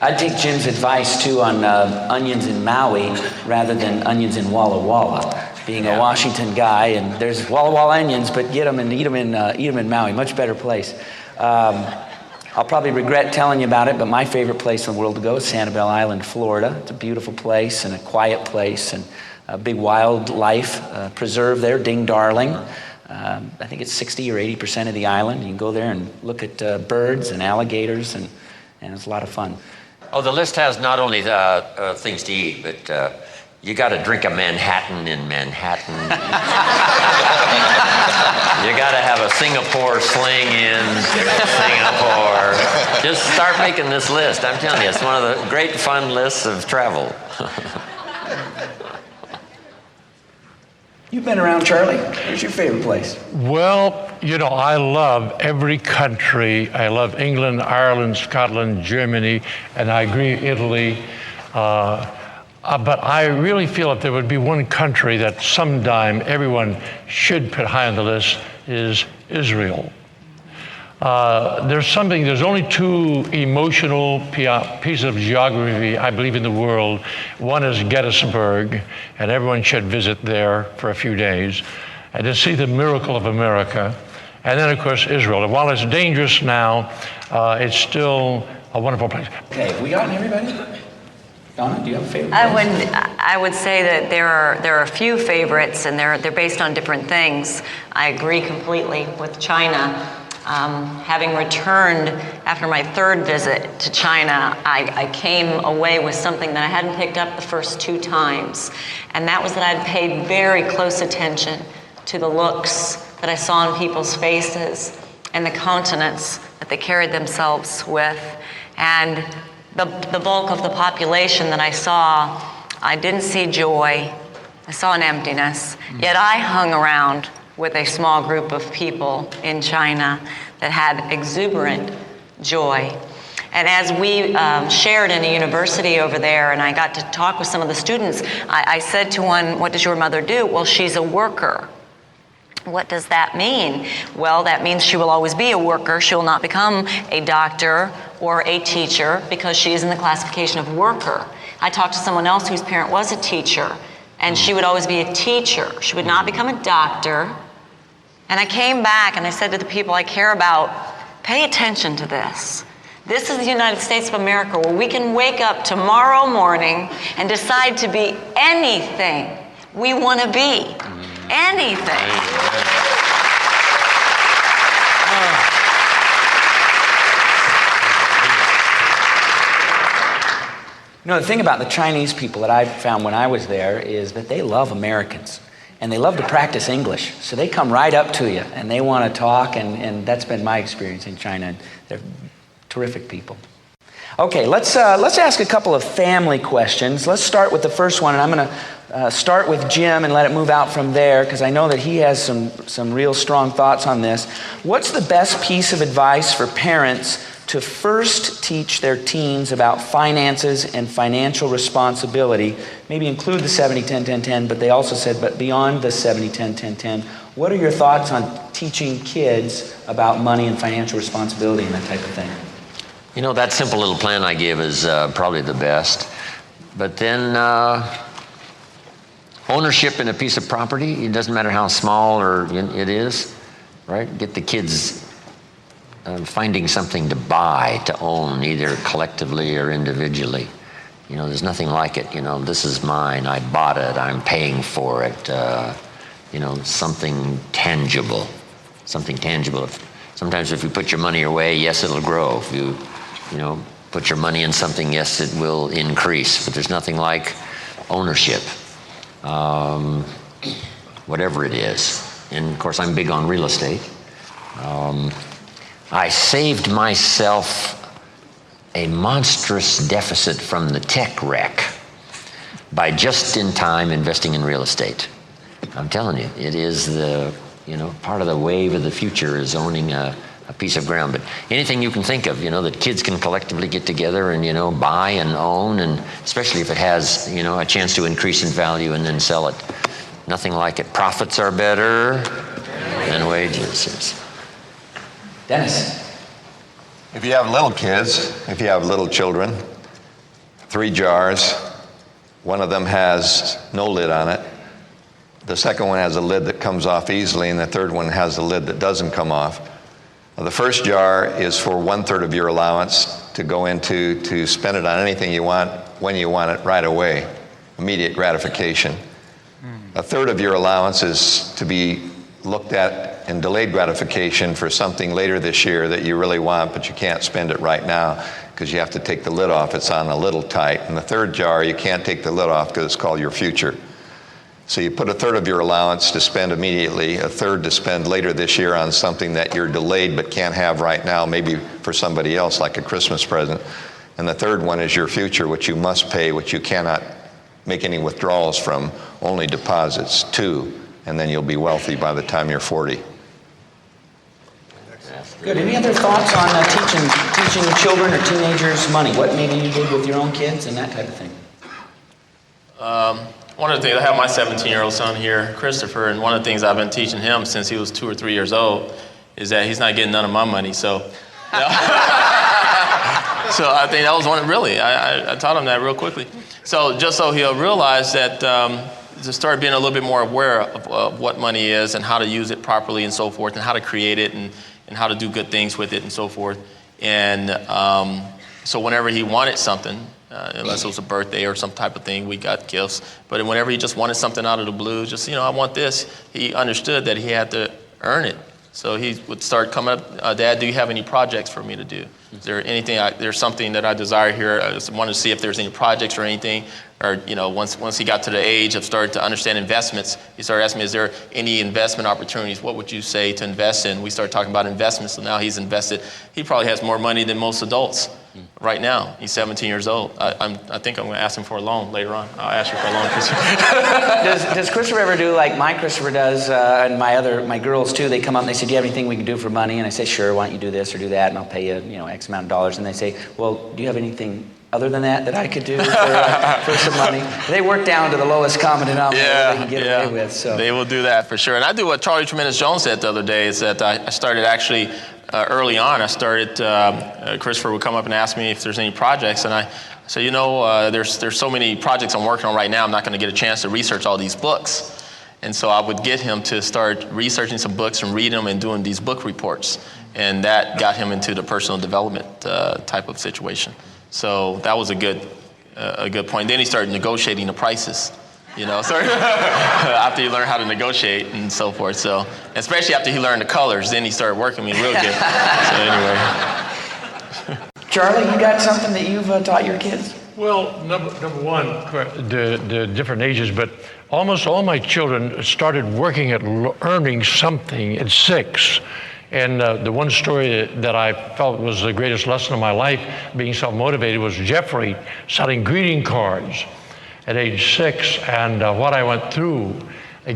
I'd take Jim's advice too on onions in Maui rather than onions in Walla Walla. Being a Washington guy, and there's Walla Walla onions, but get them and eat them in Maui. Much better place. I'll probably regret telling you about it, but my favorite place in the world to go is Sanibel Island, Florida. It's a beautiful place and a quiet place, and a big wildlife preserve there, Ding Darling. I think it's 60 or 80% of the island. You can go there and look at birds and alligators, and it's a lot of fun. Oh, the list has not only things to eat, but you got to drink a Manhattan in Manhattan. You got to have a Singapore sling in Singapore. Just start making this list. I'm telling you, it's one of the great fun lists of travel. You've been around, Charlie. Where's your favorite place? Well, you know, I love every country. I love England, Ireland, Scotland, Germany, and I agree, Italy. But I really feel if there would be one country that sometime everyone should put high on the list is Israel. There's only two emotional pieces of geography, I believe, in the world. One is Gettysburg, and everyone should visit there for a few days and to see the miracle of America. And then, of course, Israel. And while it's dangerous now, it's still a wonderful place. Okay, have we gotten everybody? Donna, do you have a favorite place? I would say that there are a few favorites, and they're based on different things. I agree completely with China. Having returned after my third visit to China, I came away with something that I hadn't picked up the first two times, and that was that I'd paid very close attention to the looks that I saw on people's faces and the countenance that they carried themselves with. And the bulk of the population that I saw, I didn't see joy. I saw an emptiness. Yet I hung around with a small group of people in China that had exuberant joy. And as we shared in a university over there, and I got to talk with some of the students, I said to one, what does your mother do? Well, she's a worker. What does that mean? Well, that means she will always be a worker. She will not become a doctor or a teacher because she is in the classification of worker. I talked to someone else whose parent was a teacher, and she would always be a teacher. She would not become a doctor. And I came back and I said to the people I care about, pay attention to this. This is the United States of America, where we can wake up tomorrow morning and decide to be anything we want to be. Anything. You know, the thing about the Chinese people that I found when I was there is that they love Americans. And they love to practice English. So they come right up to you and they want to talk, and that's been my experience in China. They're terrific people. Okay, let's ask a couple of family questions. Let's start with the first one, and I'm going to start with Jim and let it move out from there, because I know that he has some real strong thoughts on this. What's the best piece of advice for parents to first teach their teens about finances and financial responsibility? Maybe include the 70-10-10-10, but they also said, but beyond the 70-10-10-10, what are your thoughts on teaching kids about money and financial responsibility and that type of thing? You know, that simple little plan I give is probably the best. But then ownership in a piece of property, it doesn't matter how small or it is, right? Get the kids finding something to buy, to own, either collectively or individually. You know, there's nothing like it. You know, this is mine, I bought it, I'm paying for it. You know, something tangible. Something tangible. Sometimes if you put your money away, yes, it'll grow. If you put your money in something, yes, it will increase. But there's nothing like ownership, whatever it is. And of course, I'm big on real estate. I saved myself a monstrous deficit from the tech wreck by just in time investing in real estate. I'm telling you, it is part of the wave of the future is owning a piece of ground. But anything you can think of, that kids can collectively get together and, buy and own, and especially if it has, a chance to increase in value and then sell it. Nothing like it. Profits are better than wages. Yes. Dennis. If you have little kids, if you have little children, 3 jars, one of them has no lid on it. The second one has a lid that comes off easily, and the third one has a lid that doesn't come off. The first jar is for 1/3 of your allowance to go into to spend it on anything you want, when you want it, right away, immediate gratification. 1/3 of your allowance is to be looked at in delayed gratification for something later this year that you really want, but you can't spend it right now because you have to take the lid off. It's on a little tight. And the third jar, you can't take the lid off because it's called your future. So you put 1/3 of your allowance to spend immediately, 1/3 to spend later this year on something that you're delayed but can't have right now, maybe for somebody else, like a Christmas present. And the third one is your future, which you must pay, which you cannot make any withdrawals from, only deposits, 2, and then you'll be wealthy by the time you're 40. Good. Any other thoughts on teaching children or teenagers money? What maybe you did with your own kids and that type of thing? One of the things, I have my 17-year-old son here, Christopher, and one of the things I've been teaching him since he was 2 or 3 years old is that he's not getting none of my money. So, so I think that was one. Really, I taught him that real quickly. So just so he'll realize that to start being a little bit more aware of what money is and how to use it properly and so forth, and how to create it and how to do good things with it and so forth. And so whenever he wanted something, unless it was a birthday or some type of thing, we got gifts. But whenever he just wanted something out of the blue, just, I want this, he understood that he had to earn it. So he would start coming up, Dad, do you have any projects for me to do? Is there anything, there's something that I desire here. I just wanted to see if there's any projects or anything. Or, once he got to the age of starting to understand investments, he started asking me, is there any investment opportunities? What would you say to invest in? We started talking about investments, so now he's invested. He probably has more money than most adults. right now. He's 17 years old. I think I'm going to ask him for a loan later on. I'll ask you for a loan, Christopher. Does Christopher ever do like my Christopher does, and my girls too? They come up and they say, "Do you have anything we can do for money?" And I say, "Sure. Why don't you do this or do that, and I'll pay you, X amount of dollars." And they say, "Well, do you have anything other than that I could do for some money?" They work down to the lowest common denominator they can get away with. So they will do that for sure. And I do what Charlie Tremendous Jones said the other day, is that I started actually early on. I started, Christopher would come up and ask me if there's any projects, and I said, there's so many projects I'm working on right now, I'm not going to get a chance to research all these books. And so I would get him to start researching some books and reading them and doing these book reports. And that got him into the personal development type of situation. So that was a good point. Then he started negotiating the prices, after he learned how to negotiate and so forth. So, especially after he learned the colors, then he started working me real good. So anyway. Charlie, you got something that you've taught your kids? Well, number one, the different ages, but almost all my children started working at earning something at 6. And the one story that I felt was the greatest lesson of my life, being self-motivated, was Jeffrey selling greeting cards at age 6, and what I went through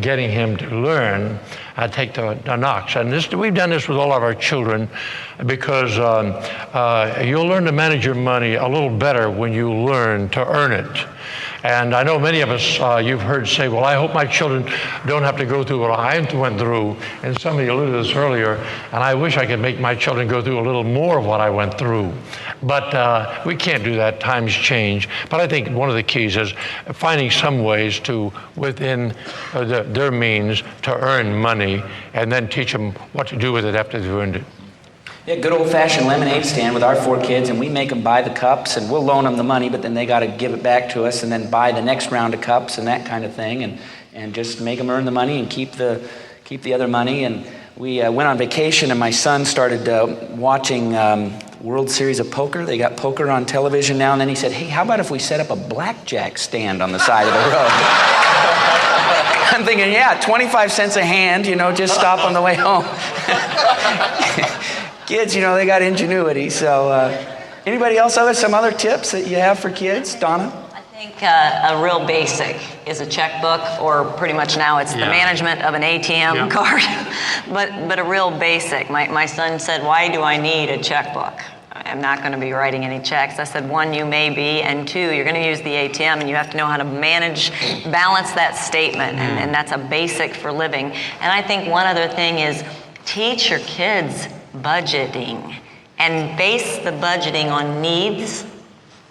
getting him to learn how to take the knocks. And we've done this with all of our children, because you'll learn to manage your money a little better when you learn to earn it. And I know many of us, you've heard say, well, I hope my children don't have to go through what I went through. And somebody alluded to this earlier, and I wish I could make my children go through a little more of what I went through. But we can't do that. Times change. But I think one of the keys is finding some ways to, within their means, to earn money, and then teach them what to do with it after they've earned it. Yeah, good old-fashioned lemonade stand with our 4 kids, and we make them buy the cups, and we'll loan them the money, but then they got to give it back to us and then buy the next round of cups and that kind of thing, and just make them earn the money and keep the other money. And we went on vacation, and my son started watching World Series of Poker. They got poker on television now, and then he said, "Hey, how about if we set up a blackjack stand on the side of the road?" I'm thinking, yeah, 25 cents a hand, just stop on the way home. Kids, they got ingenuity. So anybody else, some other tips that you have for kids? Donna? I think a real basic is a checkbook, or pretty much now it's the management of an ATM card. but a real basic. My son said, "Why do I need a checkbook? I'm not going to be writing any checks." I said, 1, you may be, and 2, you're going to use the ATM, and you have to know how to balance that statement, and that's a basic for living. And I think one other thing is teach your kids budgeting, and base the budgeting on needs,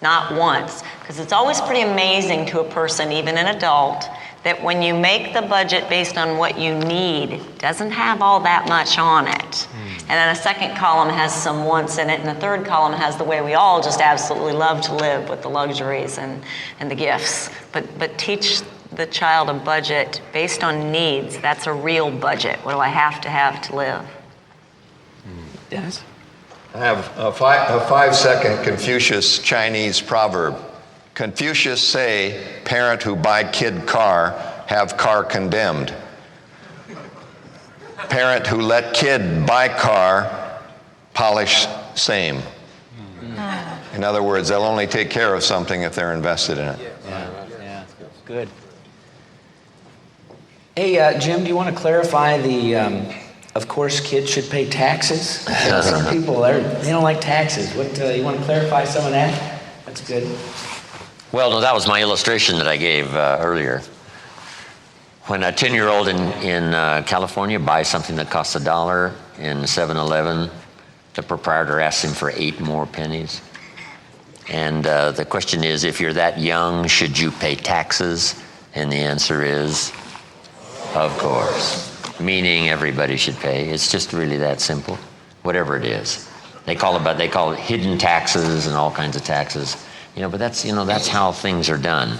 not wants. Because it's always pretty amazing to a person, even an adult, that when you make the budget based on what you need, it doesn't have all that much on it. And then a second column has some wants in it, and the third column has the way we all just absolutely love to live, with the luxuries and the gifts. But teach the child a budget based on needs. That's a real budget. What do I have to live? Dennis? I have a 5-second Confucius Chinese proverb. Confucius say, parent who buy kid car, have car condemned. Parent who let kid buy car, polish same. In other words, they'll only take care of something if they're invested in it. Yeah. Good. Hey, Jim, do you want to clarify of course, kids should pay taxes? Some people, they don't like taxes. You want to clarify some of that? That's good. Well, no, that was my illustration that I gave earlier. When a 10-year-old in California buys something that costs $1 in 7-Eleven, the proprietor asks him for 8 more pennies. And the question is, if you're that young, should you pay taxes? And the answer is, of course. Meaning everybody should pay. It's just really that simple, whatever it is. They call it hidden taxes and all kinds of taxes. But that's how things are done.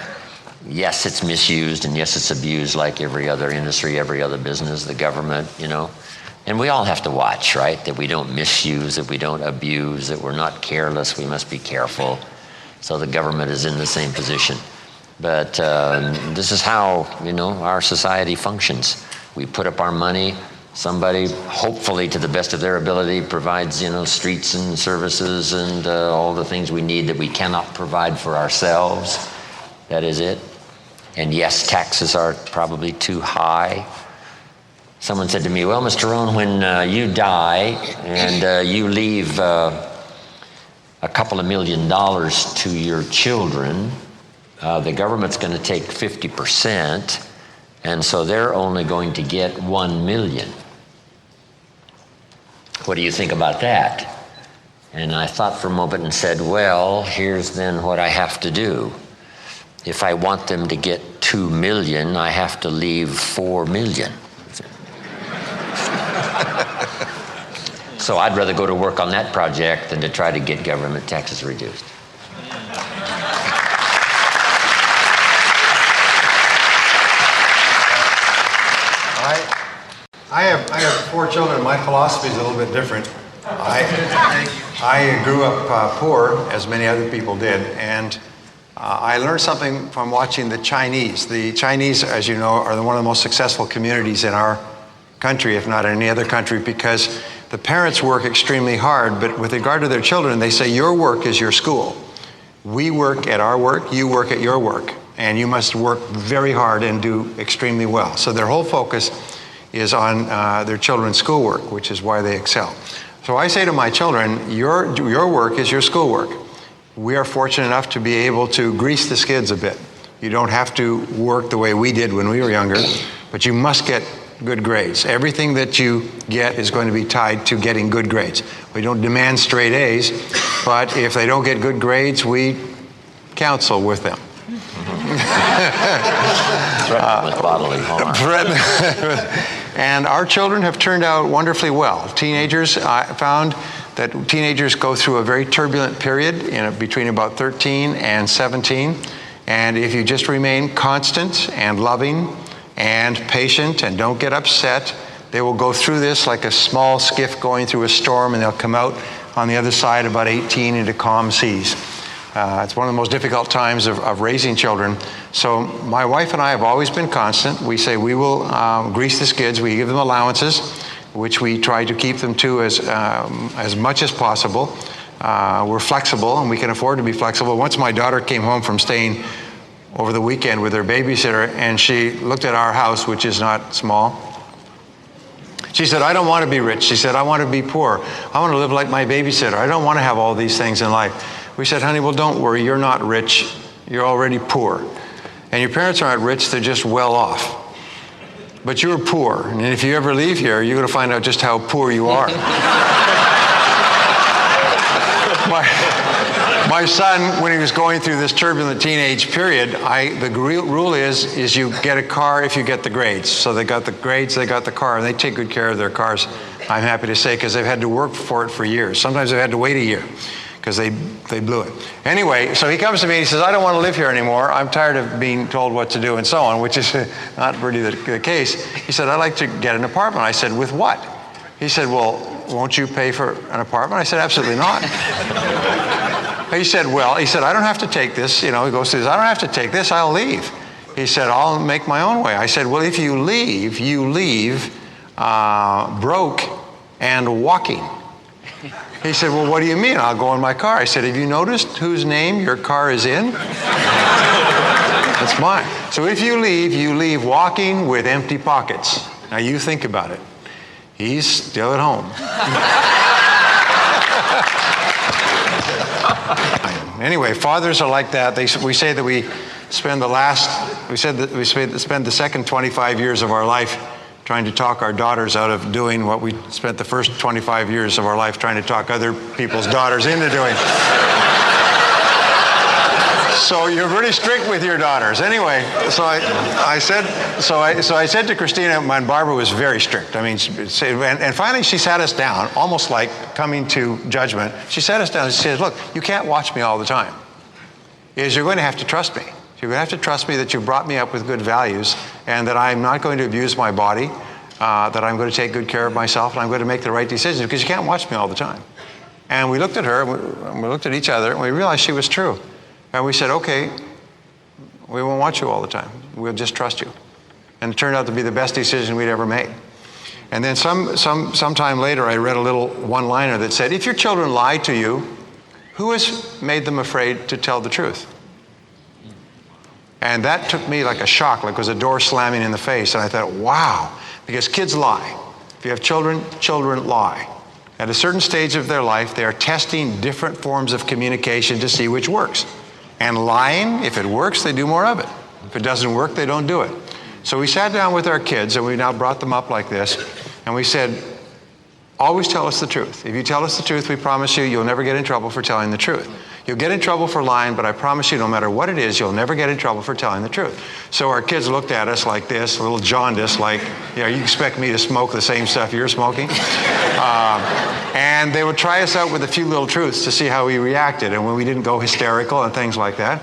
Yes, it's misused, and yes, it's abused like every other industry, every other business, the government, And we all have to watch, right? That we don't misuse, that we don't abuse, that we're not careless. We must be careful. So the government is in the same position. But this is how, our society functions. We put up our money, Somebody, hopefully to the best of their ability, provides, streets and services and all the things we need that we cannot provide for ourselves. That is it. And yes, taxes are probably too high. Someone said to me, well, Mr. Rohn, when you die and you leave a couple of $1 million to your children, the government's going to take 50%, and so they're only going to get $1 million. What do you think about that? And I thought for a moment and said, well, here's then what I have to do. If I want them to get $2 million, I have to leave $4 million. So I'd rather go to work on that project than to try to get government taxes reduced. I have 4 children. My philosophy is a little bit different. I grew up poor, as many other people did, and I learned something from watching the Chinese. The Chinese, as you know, are one of the most successful communities in our country, if not in any other country, because the parents work extremely hard, but with regard to their children, they say your work is your school. We work at our work, you work at your work, and you must work very hard and do extremely well. So their whole focus is on their children's schoolwork, which is why they excel. So I say to my children, your work is your schoolwork. We are fortunate enough to be able to grease the skids a bit. You don't have to work the way we did when we were younger, but you must get good grades. Everything that you get is going to be tied to getting good grades. We don't demand straight A's, but if they don't get good grades, we counsel with them. Threaten with bodily harm. And our children have turned out wonderfully well. Teenagers, I found that teenagers go through a very turbulent period between about 13 and 17. And if you just remain constant and loving and patient and don't get upset, they will go through this like a small skiff going through a storm, and they'll come out on the other side about 18 into calm seas. It's one of the most difficult times of raising children. So my wife and I have always been constant. We say we will grease the skids. We give them allowances, which we try to keep them to as much as possible. We're flexible, and we can afford to be flexible. Once my daughter came home from staying over the weekend with her babysitter, and she looked at our house, which is not small. She said, I don't want to be rich. She said, I want to be poor. I want to live like my babysitter. I don't want to have all these things in life. We said, honey, well, don't worry. You're not rich. You're already poor. And your parents aren't rich. They're just well off. But you're poor. And if you ever leave here, you're going to find out just how poor you are. My son, when he was going through this turbulent teenage period, the rule is you get a car if you get the grades. So they got the grades, they got the car, and they take good care of their cars, I'm happy to say, because they've had to work for it for years. Sometimes they've had to wait a year because they blew it. Anyway, so he comes to me and he says, I don't want to live here anymore. I'm tired of being told what to do and so on, which is not really the case. He said, I'd like to get an apartment. I said, with what? He said, well, won't you pay for an apartment? I said, absolutely not. He said, I don't have to take this. He goes through this, I don't have to take this, I'll leave. He said, I'll make my own way. I said, well, if you leave broke and walking. He said, well, what do you mean? I'll go in my car. I said, have you noticed whose name your car is in? That's mine. So if you leave walking with empty pockets. Now you think about it. He's still at home. Anyway, fathers are like that. We say that we spend the second 25 years of our life trying to talk our daughters out of doing what we spent the first 25 years of our life trying to talk other people's daughters into doing. So you're really strict with your daughters. Anyway, so I said to Christina, and Barbara was very strict. I mean, and finally she sat us down, almost like coming to judgment. She sat us down and she said, look, you can't watch me all the time. You're going to have to trust me. You're going to have to trust me that you brought me up with good values and that I'm not going to abuse my body, that I'm going to take good care of myself, and I'm going to make the right decisions, because you can't watch me all the time. And we looked at her, and we looked at each other, and we realized she was true. And we said, okay, we won't watch you all the time. We'll just trust you. And it turned out to be the best decision we'd ever made. And then sometime later, I read a little one-liner that said, if your children lie to you, who has made them afraid to tell the truth? And that took me like a shock, like it was a door slamming in the face. And I thought, wow, because kids lie. If you have children, children lie. At a certain stage of their life, they are testing different forms of communication to see which works. And lying, if it works, they do more of it. If it doesn't work, they don't do it. So we sat down with our kids, and we now brought them up like this, and we said, always tell us the truth. If you tell us the truth, we promise you, you'll never get in trouble for telling the truth. You'll get in trouble for lying, but I promise you, no matter what it is, you'll never get in trouble for telling the truth. So our kids looked at us like this, a little jaundiced, like, you expect me to smoke the same stuff you're smoking? And they would try us out with a few little truths to see how we reacted. And when we didn't go hysterical and things like that,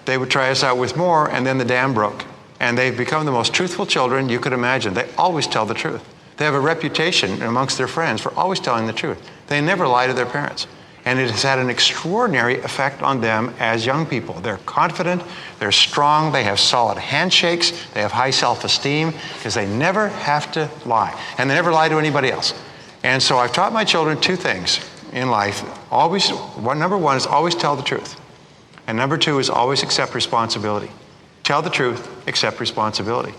they would try us out with more, and then the dam broke. And they've become the most truthful children you could imagine. They always tell the truth. They have a reputation amongst their friends for always telling the truth. They never lie to their parents. And it has had an extraordinary effect on them as young people. They're confident, they're strong, they have solid handshakes, they have high self-esteem, because they never have to lie. And they never lie to anybody else. And so I've taught my children two things in life. Number one is always tell the truth. And number two is always accept responsibility. Tell the truth, accept responsibility.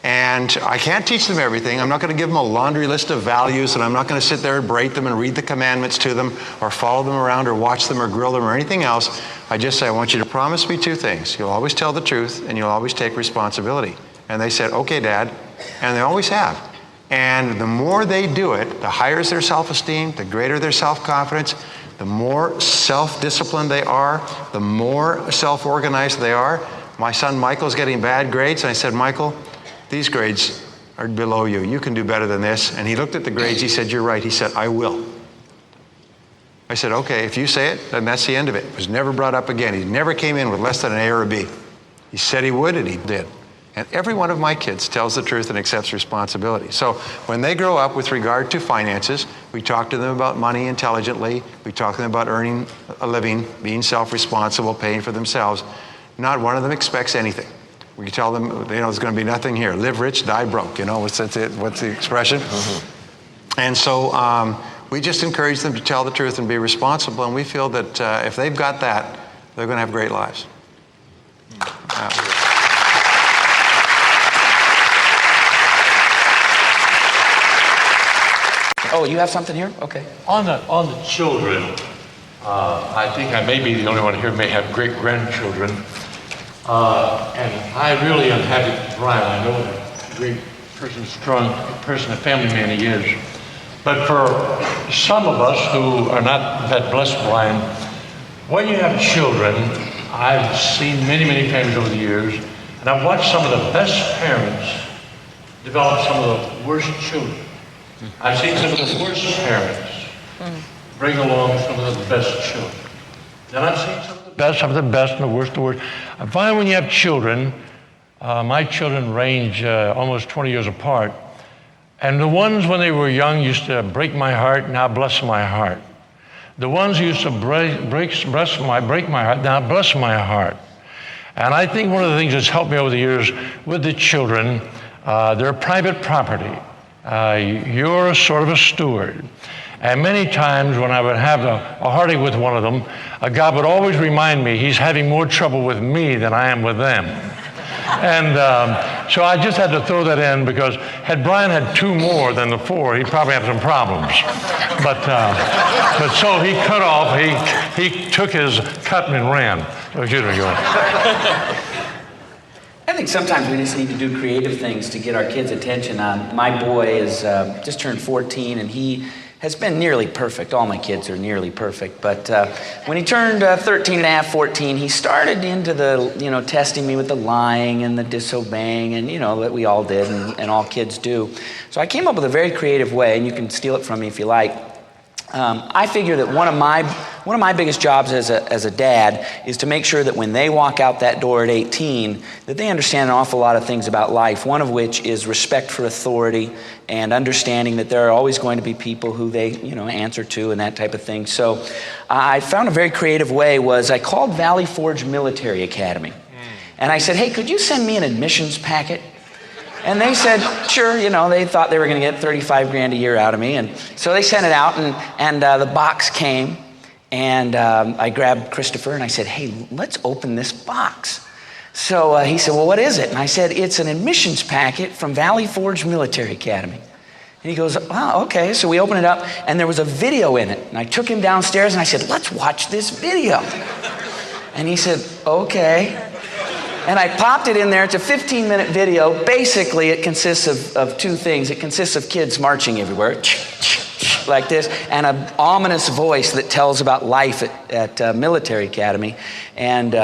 And I can't teach them everything. I'm not going to give them a laundry list of values, and I'm not going to sit there and berate them and read the commandments to them or follow them around or watch them or grill them or anything else. I just say, I want you to promise me two things. You'll always tell the truth and you'll always take responsibility. And they said, okay, Dad. And they always have. And the more they do it, the higher is their self-esteem, the greater their self-confidence, the more self-disciplined they are, the more self-organized they are. My son Michael's getting bad grades, and I said, Michael, these grades are below you. You can do better than this. And he looked at the grades. He said, you're right. He said, I will. I said, okay, if you say it, then that's the end of it. It was never brought up again. He never came in with less than an A or a B. He said he would, and he did. And every one of my kids tells the truth and accepts responsibility. So when they grow up with regard to finances, we talk to them about money intelligently. We talk to them about earning a living, being self-responsible, paying for themselves. Not one of them expects anything. We tell them, there's going to be nothing here. Live rich, die broke. What's the expression? Mm-hmm. And so we just encourage them to tell the truth and be responsible. And we feel that if they've got that, they're going to have great lives. Oh, you have something here? Okay. On the children, I think I may be the only one here who may have great-grandchildren. And I really am happy with Brian. I know what a great person, strong person, a family man he is. But for some of us who are not that blessed, Brian, when you have children, I've seen many, many families over the years, and I've watched some of the best parents develop some of the worst children. I've seen some of the worst parents bring along some of the best children. Then I've seen some of the best and the worst of the worst. I find when you have children, my children range almost 20 years apart, and the ones when they were young used to break my heart, now bless my heart. The ones who used to break my heart, now bless my heart. And I think one of the things that's helped me over the years with the children, they're private property. You're sort of a steward. And many times when I would have a heartache with one of them, God would always remind me he's having more trouble with me than I am with them. And so I just had to throw that in, because had Brian had two more than the four, he'd probably have some problems. But so he cut off, he took his cut and ran. I think sometimes we just need to do creative things to get our kids' attention. My boy is just turned 14, and he has been nearly perfect. All my kids are nearly perfect. But when he turned 13 and a half, 14, he started into the, testing me with the lying and the disobeying, and, that we all did and all kids do. So I came up with a very creative way, and you can steal it from me if you like. I figure that one of my biggest jobs as a dad is to make sure that when they walk out that door at 18, that they understand an awful lot of things about life, one of which is respect for authority and understanding that there are always going to be people who they answer to and that type of thing. So I found a very creative way was I called Valley Forge Military Academy. And I said, hey, could you send me an admissions packet? And they said, sure, they thought they were going to get 35 grand a year out of me. And so they sent it out, and the box came. And I grabbed Christopher and I said, hey, let's open this box. So he said, well, what is it? And I said, it's an admissions packet from Valley Forge Military Academy. And he goes, oh, okay. So we opened it up, and there was a video in it. And I took him downstairs and I said, let's watch this video. And he said, okay. And I popped it in there. It's a 15-minute video. Basically, it consists of two things. It consists of kids marching everywhere, like this, and an ominous voice that tells about life at Military Academy. And,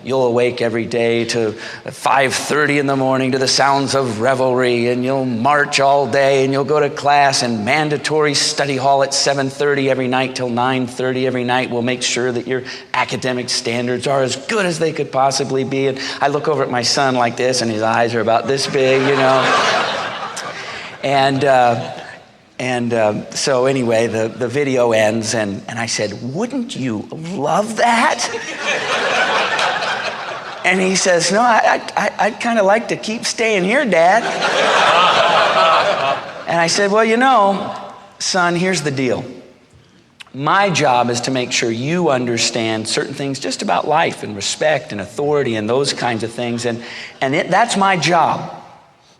you'll awake every day to 5:30 in the morning to the sounds of revelry, and you'll march all day, and you'll go to class, and mandatory study hall at 7:30 every night till 9:30 every night. We'll make sure that your academic standards are as good as they could possibly be. And I look over at my son like this, and his eyes are about this big, And so anyway, the video ends, and I said, wouldn't you love that? And he says, no, I'd kind of like to keep staying here, Dad. And I said, well, son, here's the deal. My job is to make sure you understand certain things just about life and respect and authority and those kinds of things. And that's my job.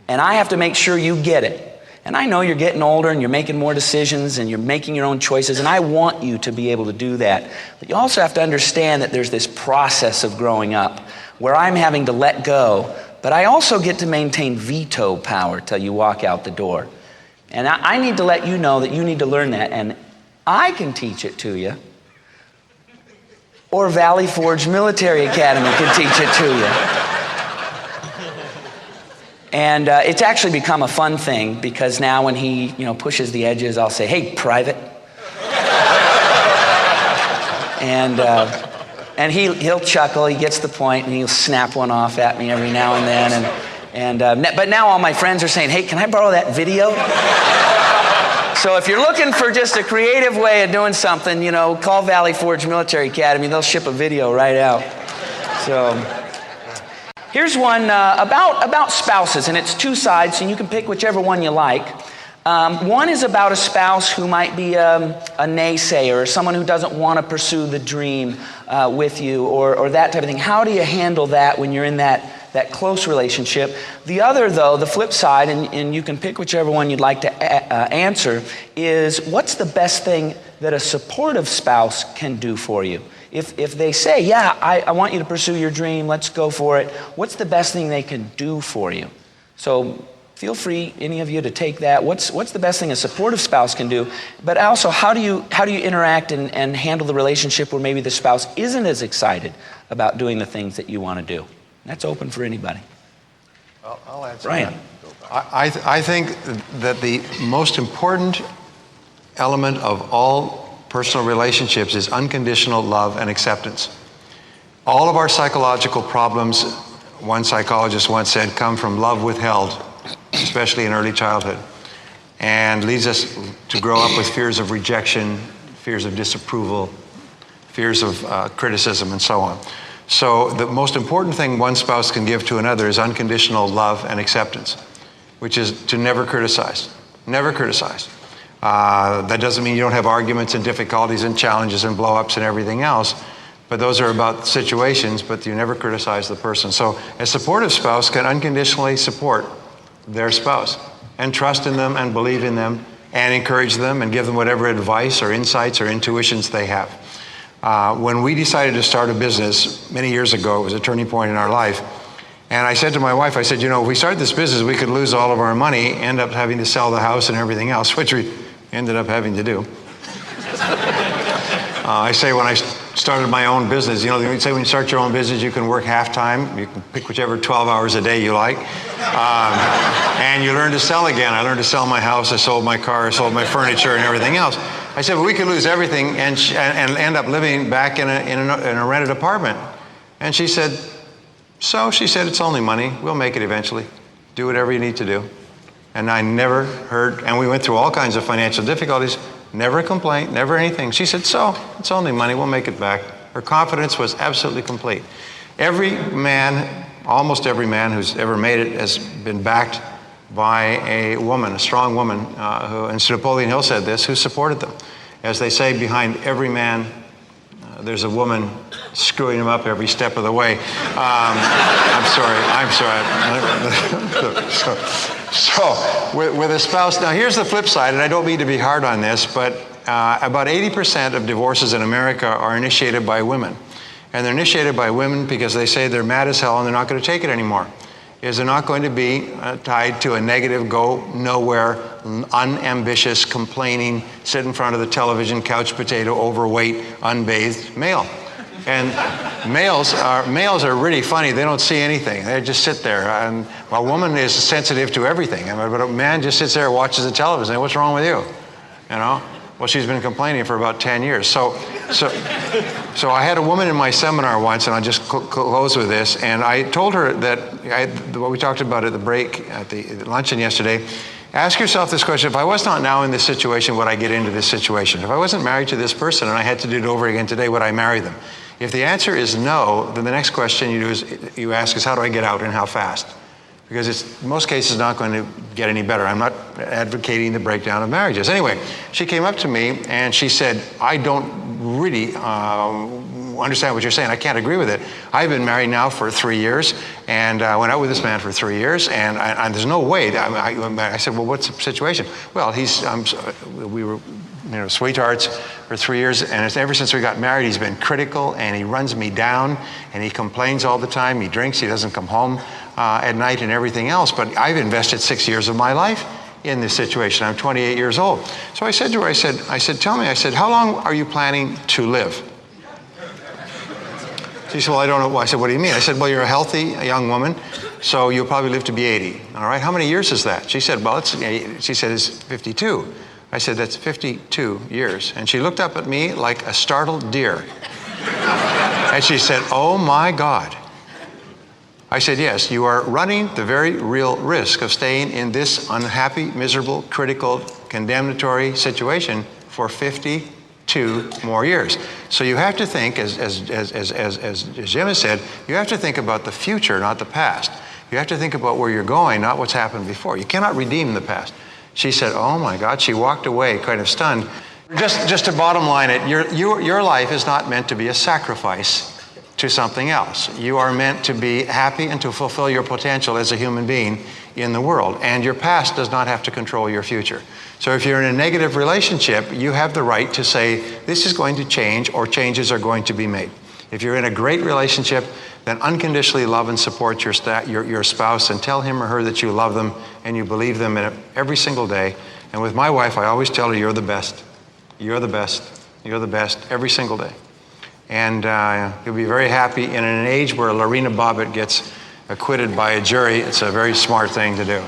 And I have to make sure you get it. And I know you're getting older and you're making more decisions and you're making your own choices, and I want you to be able to do that. But you also have to understand that there's this process of growing up where I'm having to let go, but I also get to maintain veto power till you walk out the door. And I need to let you know that you need to learn that, and I can teach it to you, or Valley Forge Military Academy can teach it to you. And it's actually become a fun thing, because now when he, pushes the edges, I'll say, hey, private. And he'll chuckle, he gets the point, and he'll snap one off at me every now and then. But now all my friends are saying, hey, can I borrow that video? So if you're looking for just a creative way of doing something, call Valley Forge Military Academy. They'll ship a video right out. So here's one about spouses, and it's two sides, and you can pick whichever one you like. One is about a spouse who might be a naysayer, or someone who doesn't want to pursue the dream with you, or that type of thing. How do you handle that when you're in that close relationship? The other, though, the flip side, and you can pick whichever one you'd like to answer, is what's the best thing that a supportive spouse can do for you? If they say, yeah, I want you to pursue your dream, let's go for it, what's the best thing they can do for you? So feel free, any of you, to take that. What's the best thing a supportive spouse can do? But also, how do you interact and handle the relationship where maybe the spouse isn't as excited about doing the things that you want to do? That's open for anybody. I'll answer Brian. that. I think that the most important element of all personal relationships is unconditional love and acceptance. All of our psychological problems, one psychologist once said, come from love withheld, especially in early childhood, and leads us to grow up with fears of rejection, fears of disapproval, fears of criticism, and so on. So the most important thing one spouse can give to another is unconditional love and acceptance, which is to never criticize. Never criticize. That doesn't mean you don't have arguments and difficulties and challenges and blow-ups and everything else, but those are about situations, but you never criticize the person. So a supportive spouse can unconditionally support their spouse and trust in them and believe in them and encourage them and give them whatever advice or insights or intuitions they have. When we decided to start a business many years ago, it was a turning point in our life. And I said to my wife, I said, if we started this business, we could lose all of our money, end up having to sell the house and everything else, which we ended up having to do. I say when I started my own business, they say when you start your own business, you can work half-time. You can pick whichever 12 hours a day you like. And you learn to sell again. I learned to sell my house. I sold my car. I sold my furniture and everything else. I said, we could lose everything and end up living back in a rented apartment. And she said, it's only money. We'll make it eventually. Do whatever you need to do. And I never heard, and we went through all kinds of financial difficulties, never a complaint, never anything. She said, it's only money, we'll make it back. Her confidence was absolutely complete. Every man almost every man who's ever made it has been backed by a woman, a strong woman, who, and Napoleon Hill said this, who supported them. As they say, behind every man, there's a woman screwing him up every step of the way. I'm sorry. So with a spouse, now here's the flip side, and I don't mean to be hard on this, but about 80% of divorces in America are initiated by women. And they're initiated by women because they say they're mad as hell and they're not going to take it anymore. Is they're not going to be tied to a negative, go nowhere, unambitious, complaining, sit in front of the television, couch potato, overweight, unbathed male. And males are really funny. They don't see anything. They just sit there. And a woman is sensitive to everything. But a man just sits there and watches the television. What's wrong with you? You know? Well, she's been complaining for about 10 years. So I had a woman in my seminar once, and I'll just close with this, and I told her that, what we talked about at the break, at the luncheon yesterday, ask yourself this question: if I was not now in this situation, would I get into this situation? If I wasn't married to this person and I had to do it over again today, would I marry them? If the answer is no, then the next question you ask is, how do I get out and how fast? Because it's, in most cases, not going to get any better. I'm not advocating the breakdown of marriages. Anyway, she came up to me and she said, I don't really understand what you're saying. I can't agree with it. I've been married now for 3 years, and I went out with this man for 3 years, and there's no way. I said, well, what's the situation? Well, we were sweethearts for 3 years, and ever since we got married, he's been critical, and he runs me down, and he complains all the time. He drinks, he doesn't come home at night and everything else. But I've invested 6 years of my life in this situation. I'm 28 years old. So I said to her, I said, tell me, how long are you planning to live? She said, well, I don't know. I said, what do you mean? I said, well, you're a healthy young woman, so you'll probably live to be 80. All right, how many years is that? She said, well, it's 52. I said, that's 52 years. And she looked up at me like a startled deer. And she said, oh my God. I said, yes, you are running the very real risk of staying in this unhappy, miserable, critical, condemnatory situation for 52 more years. So you have to think, as Jim has said, you have to think about the future, not the past. You have to think about where you're going, not what's happened before. You cannot redeem the past. She said, oh my God. She walked away kind of stunned. Just to bottom line it, your life is not meant to be a sacrifice to something else. You are meant to be happy and to fulfill your potential as a human being in the world. And your past does not have to control your future. So if you're in a negative relationship, you have the right to say, this is going to change, or changes are going to be made. If you're in a great relationship, then unconditionally love and support your spouse, and tell him or her that you love them and you believe them every single day. And with my wife, I always tell her, you're the best. You're the best. You're the best every single day. And you'll be very happy. And in an age where Lorena Bobbitt gets acquitted by a jury, it's a very smart thing to do.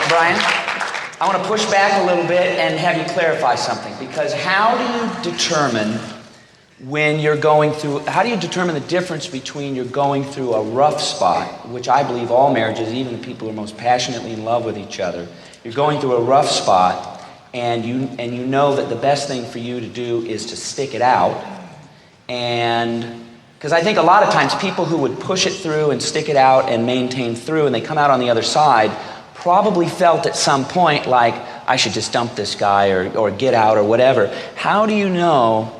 Brian, I want to push back a little bit and have you clarify something, because how do you determine when you're going through, how do you determine the difference between you're going through a rough spot, which I believe all marriages, even the people who are most passionately in love with each other, you're going through a rough spot, and you know that the best thing for you to do is to stick it out, and because I think a lot of times people who would push it through and stick it out and maintain through, and they come out on the other side, probably felt at some point like, I should just dump this guy or get out or whatever. How do you know,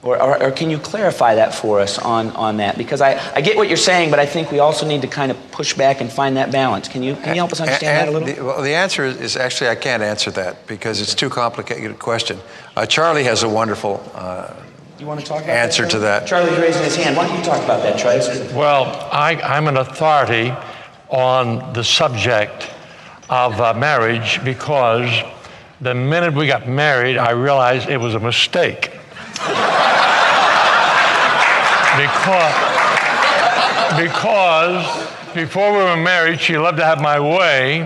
or can you clarify that for us on that? Because I get what you're saying, but I think we also need to kind of push back and find that balance. Can you help us understand that a little? Well, the answer is actually, I can't answer that because it's too complicated a question. Charlie has a wonderful you want to talk about answer to that. Charlie's raising his hand. Why don't you talk about that, Charlie? Well, I'm an authority on the subject of marriage, because the minute we got married, I realized it was a mistake. Because before we were married, she loved to have my way,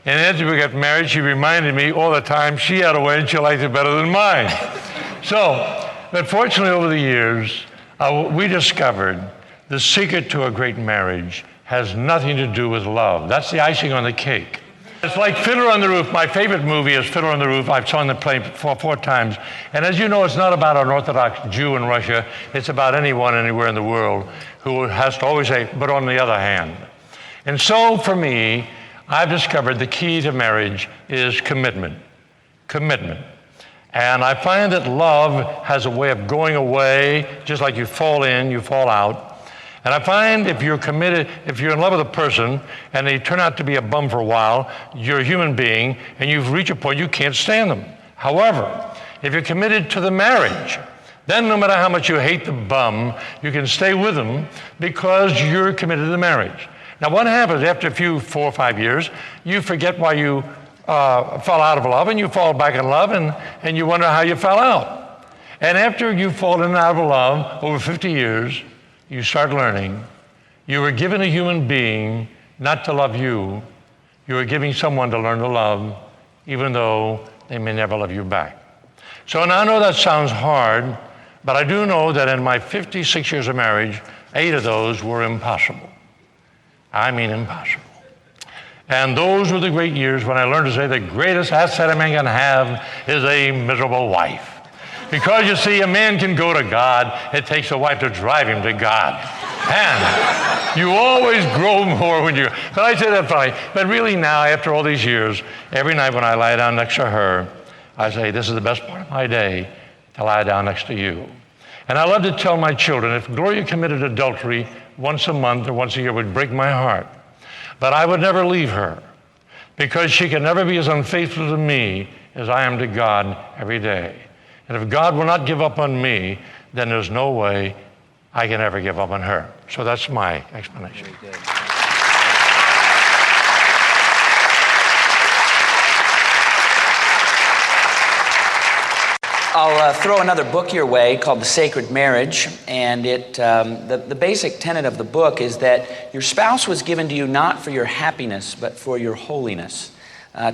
and after we got married, she reminded me all the time she had a way and she liked it better than mine. So, but fortunately over the years, we discovered the secret to a great marriage has nothing to do with love. That's the icing on the cake. It's like Fiddler on the Roof. My favorite movie is Fiddler on the Roof. I've seen the play four times. And as you know, it's not about an Orthodox Jew in Russia. It's about anyone anywhere in the world who has to always say, but on the other hand. And so for me, I've discovered the key to marriage is commitment. Commitment. And I find that love has a way of going away, just like you fall in, you fall out. And I find if you're committed, if you're in love with a person and they turn out to be a bum for a while, you're a human being and you've reached a point you can't stand them. However, if you're committed to the marriage, then no matter how much you hate the bum, you can stay with them because you're committed to the marriage. Now what happens after a few 4 or 5 years, you forget why you fell out of love and you fall back in love and you wonder how you fell out. And after you've fallen out of love over 50 years, you start learning you were given a human being not to love you. You were giving someone to learn to love, even though they may never love you back. So now I know that sounds hard, but I do know that in my 56 years of marriage, 8 of those were impossible. I mean impossible. And those were the great years when I learned to say the greatest asset a man can have is a miserable wife. Because you see, a man can go to God, it takes a wife to drive him to God. And you always grow more when you, but I say that funny, but really now, after all these years, every night when I lie down next to her, I say, this is the best part of my day, to lie down next to you. And I love to tell my children, if Gloria committed adultery once a month or once a year, it would break my heart. But I would never leave her, because she can never be as unfaithful to me as I am to God every day. And if God will not give up on me, then there's no way I can ever give up on her. So that's my explanation. I'll throw another book your way called The Sacred Marriage, and the basic tenet of the book is that your spouse was given to you not for your happiness, but for your holiness.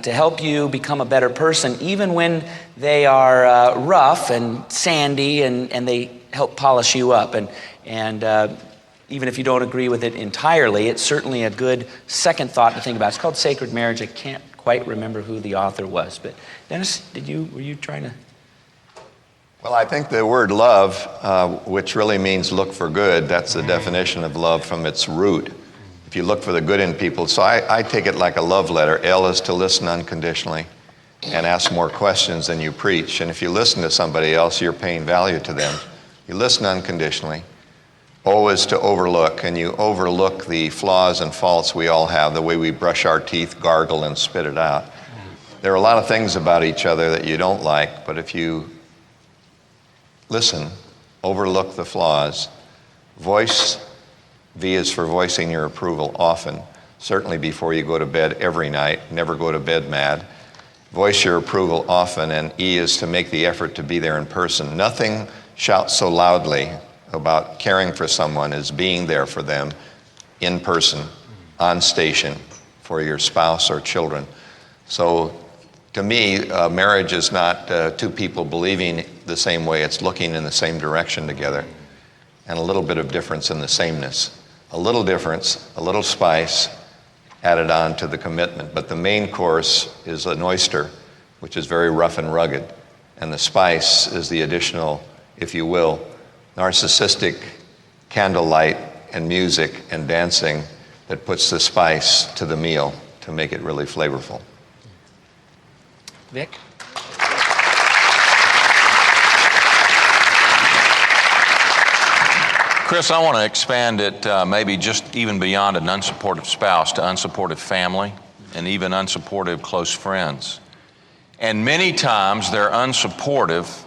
To help you become a better person, even when they are rough and sandy, and they help polish you up. And even if you don't agree with it entirely, it's certainly a good second thought to think about. It's called Sacred Marriage. I can't quite remember who the author was, but Dennis, were you trying to? Well, I think the word love, which really means look for good, that's the definition of love from its root. If you look for the good in people, so I take it like a love letter. L is to listen unconditionally and ask more questions than you preach. And if you listen to somebody else, you're paying value to them. You listen unconditionally. O is to overlook, and you overlook the flaws and faults we all have, the way we brush our teeth, gargle, and spit it out. There are a lot of things about each other that you don't like, but if you listen, overlook the flaws, voice, V is for voicing your approval often, certainly before you go to bed every night, never go to bed mad. Voice your approval often, and E is to make the effort to be there in person. Nothing shouts so loudly about caring for someone as being there for them in person, on station, for your spouse or children. So to me, marriage is not two people believing the same way, it's looking in the same direction together, and a little bit of difference in the sameness. A little difference, a little spice added on to the commitment. But the main course is an oyster, which is very rough and rugged. And the spice is the additional, if you will, narcissistic candlelight and music and dancing that puts the spice to the meal to make it really flavorful. Vic? Chris, I want to expand it maybe just even beyond an unsupportive spouse to unsupportive family and even unsupportive close friends. And many times they're unsupportive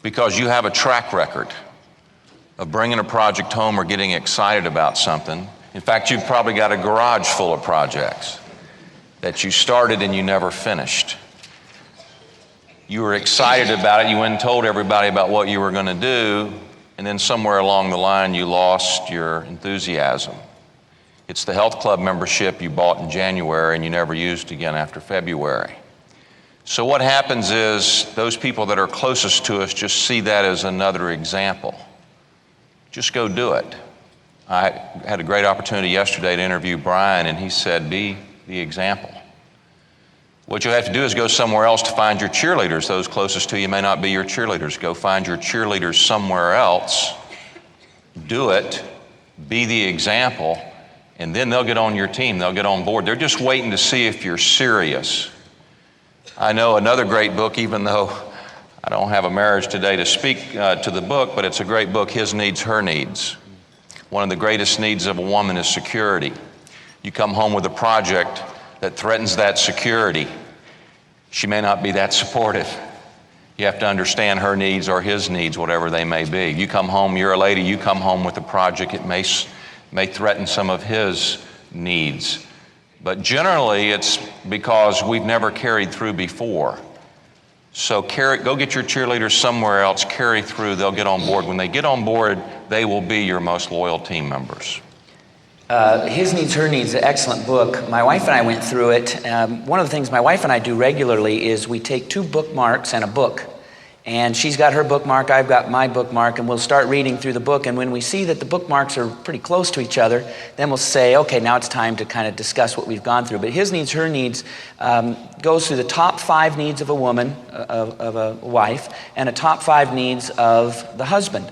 because you have a track record of bringing a project home or getting excited about something, In fact, you've probably got a garage full of projects that you started and you never finished. You were excited about it, you went and told everybody about what you were going to do, and then somewhere along the line you lost your enthusiasm. It's the health club membership you bought in January and you never used again after February. So what happens is those people that are closest to us just see that as another example. Just go do it. I had a great opportunity yesterday to interview Brian, and he said, be the example. What you'll have to do is go somewhere else to find your cheerleaders. Those closest to you may not be your cheerleaders. Go find your cheerleaders somewhere else. Do it. Be the example. And then they'll get on your team. They'll get on board. They're just waiting to see if you're serious. I know another great book, even though I don't have a marriage today to speak to the book, but it's a great book, His Needs, Her Needs. One of the greatest needs of a woman is security. You come home with a project that threatens that security. She may not be that supportive. You have to understand her needs or his needs, whatever they may be. You come home, you're a lady, you come home with a project, it may threaten some of his needs. But generally, it's because we've never carried through before. So go get your cheerleaders somewhere else, carry through, they'll get on board. When they get on board, they will be your most loyal team members. His Needs, Her Needs, an excellent book. My wife and I went through it. One of the things my wife and I do regularly is we take 2 bookmarks and a book. And she's got her bookmark, I've got my bookmark, and we'll start reading through the book. And when we see that the bookmarks are pretty close to each other, then we'll say, okay, now it's time to kind of discuss what we've gone through. But His Needs, Her Needs goes through the top 5 needs of a woman, of a wife, and the top 5 needs of the husband.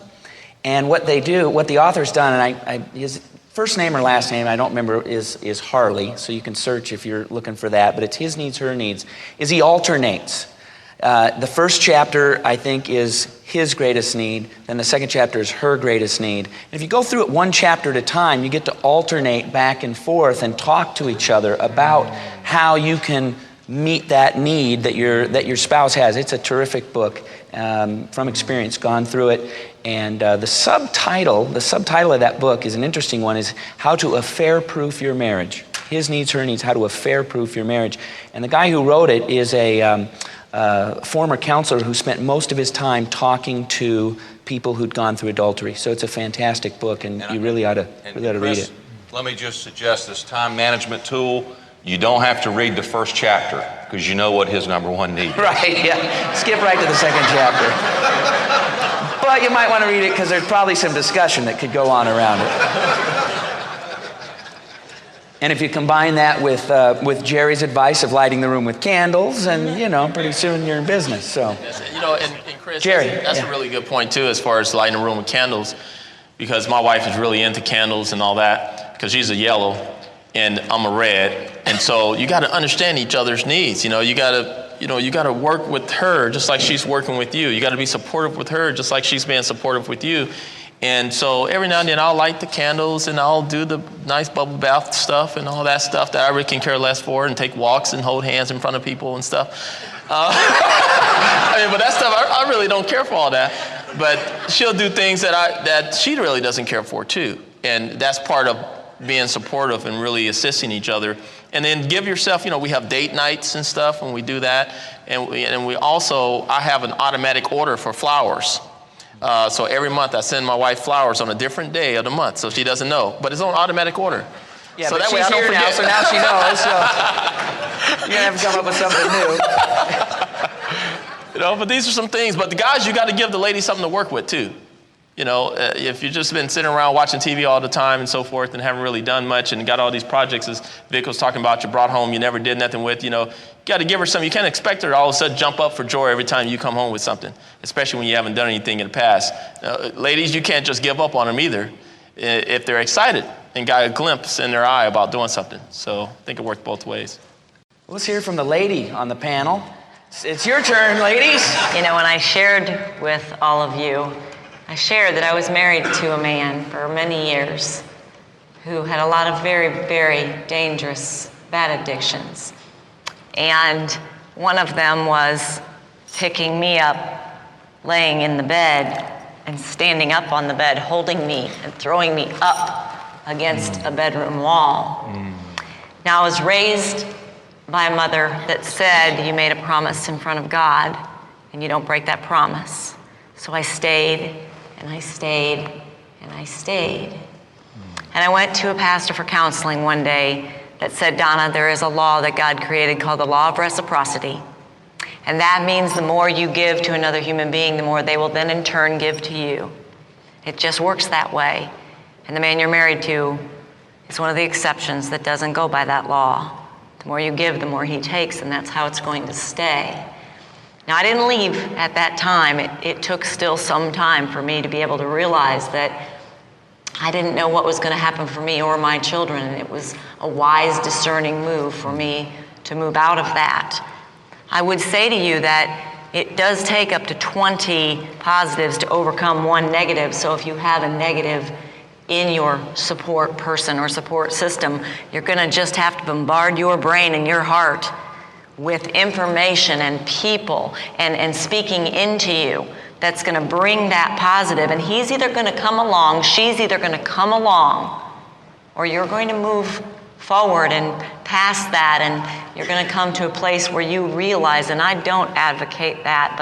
And what they do, what the author's done, and his first name or last name, I don't remember, is Harley, so you can search if you're looking for that, but it's His Needs, Her Needs, is he alternates. The first chapter, I think, is his greatest need. Then the second chapter is her greatest need. And if you go through it one chapter at a time, you get to alternate back and forth and talk to each other about how you can meet that need that your spouse has. It's a terrific book from experience, gone through it. And the subtitle of that book is an interesting one, is How to Affair-Proof Your Marriage. His Needs, Her Needs, How to Affair-Proof Your Marriage. And the guy who wrote it is a former counselor who spent most of his time talking to people who'd gone through adultery. So it's a fantastic book, and you really ought to read it. Let me just suggest this time management tool. You don't have to read the first chapter because you know what his number 1 need is. Right, yeah. Skip right to the second chapter. But you might want to read it because there's probably some discussion that could go on around it. And if you combine that with Jerry's advice of lighting the room with candles, and pretty soon you're in business. So, and Chris, Jerry, that's a really good point too, as far as lighting the room with candles, because my wife is really into candles and all that, because she's a yellow and I'm a red, and so you got to understand each other's needs. You got to work with her just like she's working with you. You got to be supportive with her just like she's being supportive with you. And so every now and then I'll light the candles and I'll do the nice bubble bath stuff and all that stuff that I really can care less for, and take walks and hold hands in front of people and stuff. But that stuff, I really don't care for all that. But she'll do things that she really doesn't care for too. And that's part of being supportive and really assisting each other. And then give yourself, we have date nights and stuff when we do that. And we also, I have an automatic order for flowers. So every month I send my wife flowers on a different day of the month, so she doesn't know. But it's on automatic order. Yeah, so but that she's way I don't here forget. now, so now she knows. So you're gonna have to come up with something new. But these are some things. But the guys, you got to give the ladies something to work with too. If you've just been sitting around watching TV all the time and so forth and haven't really done much and got all these projects, as Vic was talking about, you brought home, you never did nothing with, you got to give her something. You can't expect her to all of a sudden jump up for joy every time you come home with something, especially when you haven't done anything in the past. Ladies, you can't just give up on them either if they're excited and got a glimpse in their eye about doing something. So I think it worked both ways. Let's hear from the lady on the panel. It's your turn, ladies. When I shared with all of you, I shared that I was married to a man for many years who had a lot of very, very dangerous bad addictions. And one of them was picking me up, laying in the bed, and standing up on the bed, holding me and throwing me up against a bedroom wall. Now, I was raised by a mother that said you made a promise in front of God and you don't break that promise. So I stayed and I stayed and I stayed. And I went to a pastor for counseling one day that said, Donna, there is a law that God created called the law of reciprocity. And that means the more you give to another human being, the more they will then in turn give to you. It just works that way. And the man you're married to is one of the exceptions that doesn't go by that law. The more you give, the more he takes, and that's how it's going to stay. Now, I didn't leave at that time. It took still some time for me to be able to realize that I didn't know what was going to happen for me or my children, and it was a wise, discerning move for me to move out of that. I would say to you that it does take up to 20 positives to overcome one negative. So if you have a negative in your support person or support system, you're going to just have to bombard your brain and your heart with information and people and speaking into you that's going to bring that positive. And he's either going to come along, she's either going to come along, or you're going to move forward and past that, and you're going to come to a place where you realize, and I don't advocate that,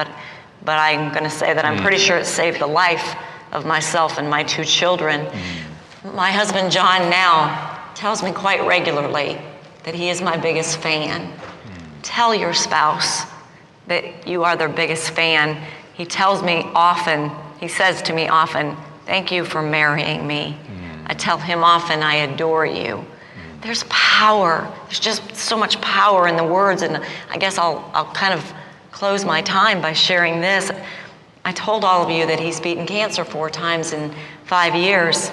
but I'm going to say that I'm pretty sure it saved the life of myself and my two children. My husband John now tells me quite regularly that he is my biggest fan. Tell your spouse that you are their biggest fan. He tells me often, he says to me often, thank you for marrying me. I tell him often, I adore you. There's power. There's just so much power in the words, and I guess I'll kind of close my time by sharing this. I told all of you that he's beaten cancer 4 times in 5 years.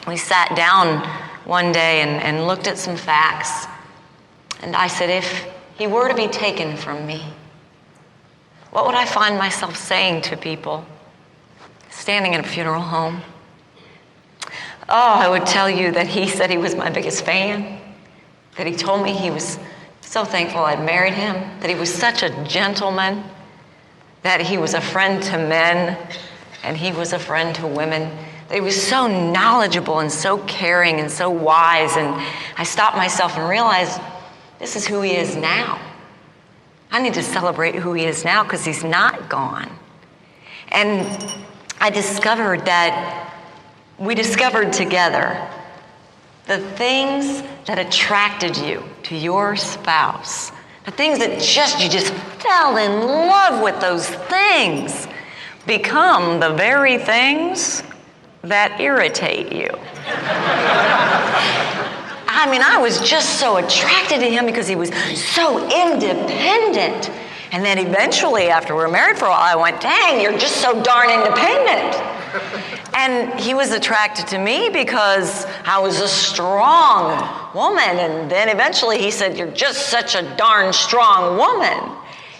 We sat down one day and looked at some facts, and I said, if he were to be taken from me, what would I find myself saying to people standing in a funeral home? Oh, I would tell you that he said he was my biggest fan, that he told me he was so thankful I'd married him, that he was such a gentleman, that he was a friend to men, and he was a friend to women, that he was so knowledgeable and so caring and so wise. And I stopped myself and realized this is who he is now. I need to celebrate who he is now because he's not gone. And I discovered that we discovered together the things that attracted you to your spouse, the things that you just fell in love with, those things become the very things that irritate you. I mean, I was just so attracted to him because he was so independent. And then eventually, after we were married for a while, I went, dang, you're just so darn independent. And he was attracted to me because I was a strong woman. And then eventually he said, you're just such a darn strong woman.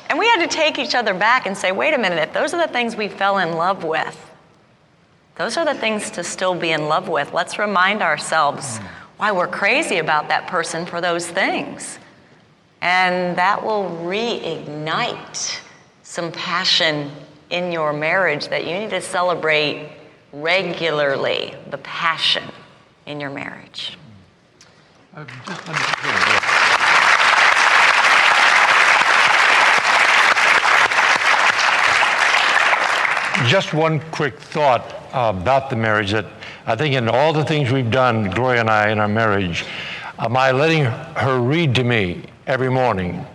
And we had to take each other back and say, wait a minute, if those are the things we fell in love with, those are the things to still be in love with. Let's remind ourselves why we're crazy about that person for those things. And that will reignite some passion in your marriage that you need to celebrate regularly, the passion in your marriage. Just one quick thought about the marriage, that I think in all the things we've done, Gloria and I, in our marriage, my letting her read to me every morning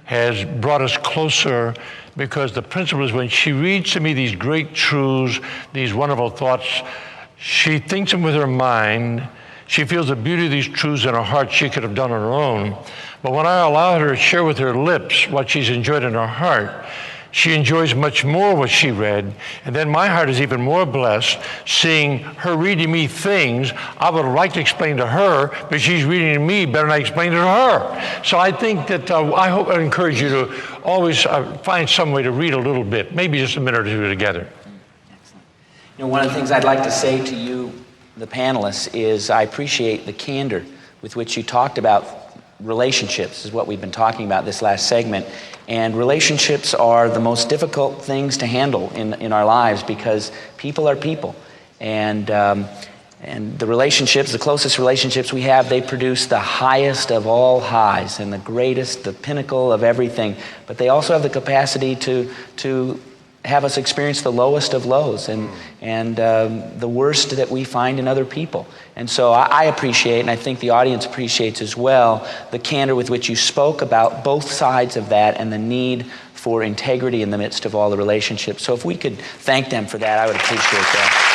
has brought us closer, because the principle is when she reads to me these great truths, these wonderful thoughts, she thinks them with her mind. She feels the beauty of these truths in her heart she could have done on her own. But when I allow her to share with her lips what she's enjoyed in her heart, she enjoys much more what she read, and then my heart is even more blessed seeing her reading me things I would like to explain to her, but she's reading to me better than I explain to her. So I think that I hope I encourage you to always find some way to read a little bit, maybe just a minute or two together. Excellent. You know, one of the things I'd like to say to you, the panelists, is I appreciate the candor with which you talked about relationships, is what we've been talking about this last segment. And relationships are the most difficult things to handle in our lives, because people are people. And And the relationships, the closest relationships we have, they produce the highest of all highs and the greatest, the pinnacle of everything. But they also have the capacity to have us experience the lowest of lows and the worst that we find in other people. And so I appreciate, and I think the audience appreciates as well, the candor with which you spoke about both sides of that and the need for integrity in the midst of all the relationships. So if we could thank them for that, I would appreciate that.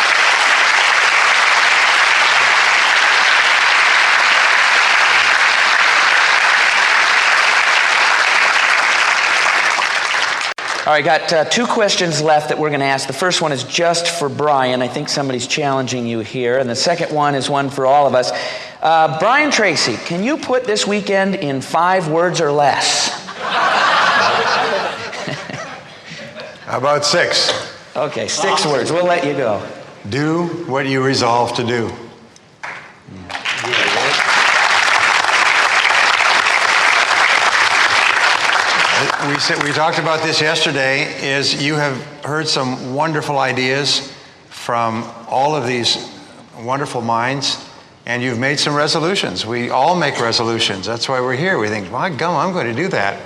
All right, got two questions left that we're going to ask. The first one is just for Brian. I think somebody's challenging you here. And the second one is one for all of us. Brian Tracy, can you put this weekend in 5 words or less? How about 6? Okay, 6 words. We'll let you go. Do what you resolve to do. We talked about this yesterday, is you have heard some wonderful ideas from all of these wonderful minds, and you've made some resolutions. We all make resolutions. That's why we're here. We think, my gum, I'm going to do that.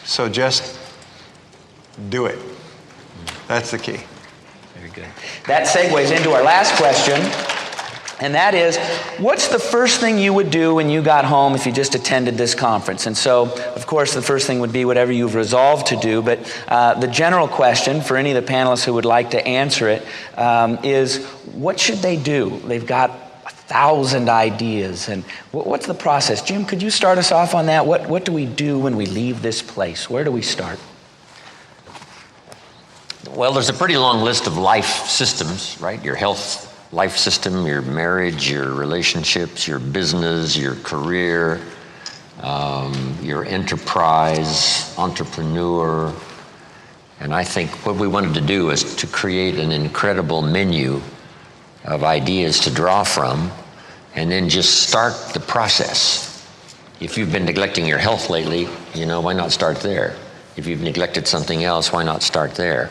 So just do it. That's the key. Very good. That segues into our last question. And that is, what's the first thing you would do when you got home if you just attended this conference? And so, of course, the first thing would be whatever you've resolved to do. But the general question for any of the panelists who would like to answer it is, what should they do? They've got 1,000 ideas. And what's the process? Jim, could you start us off on that? What do we do when we leave this place? Where do we start? Well, there's a pretty long list of life systems, right? Your health life system, your marriage, your relationships, your business, your career, your enterprise, entrepreneur. And I think what we wanted to do is to create an incredible menu of ideas to draw from and then just start the process. If you've been neglecting your health lately, why not start there? If you've neglected something else, why not start there?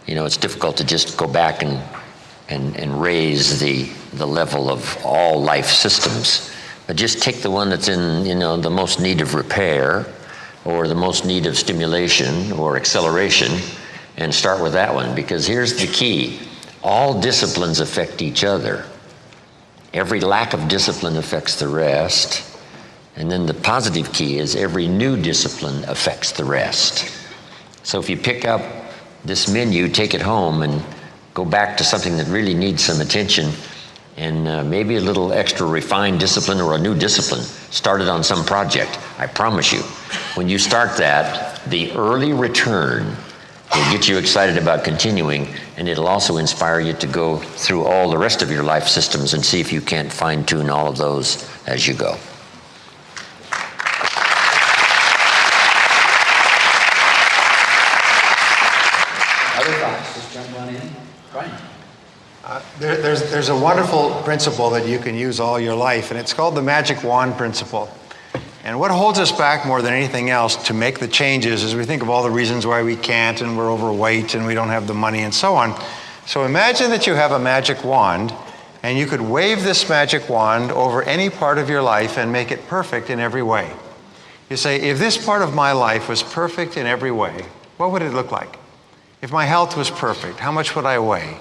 It's difficult to just go back and raise the level of all life systems. But just take the one that's in, the most need of repair or the most need of stimulation or acceleration and start with that one. Because here's the key. All disciplines affect each other. Every lack of discipline affects the rest. And then the positive key is every new discipline affects the rest. So if you pick up this menu, take it home and go back to something that really needs some attention and maybe a little extra refined discipline or a new discipline started on some project. I promise you, when you start that, the early return will get you excited about continuing, and it'll also inspire you to go through all the rest of your life systems and see if you can't fine-tune all of those as you go. Other thoughts? Just jump on in. Brian. There's a wonderful principle that you can use all your life, and it's called the magic wand principle. And what holds us back more than anything else to make the changes is we think of all the reasons why we can't, and we're overweight, and we don't have the money, and so on. So imagine that you have a magic wand, and you could wave this magic wand over any part of your life and make it perfect in every way. You say, if this part of my life was perfect in every way, what would it look like? If my health was perfect, how much would I weigh?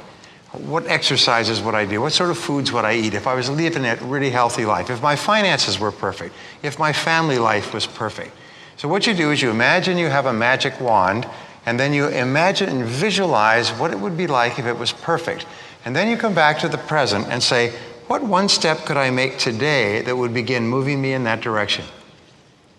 What exercises would I do? What sort of foods would I eat if I was living a really healthy life? If my finances were perfect? If my family life was perfect? So what you do is you imagine you have a magic wand, and then you imagine and visualize what it would be like if it was perfect. And then you come back to the present and say, what one step could I make today that would begin moving me in that direction?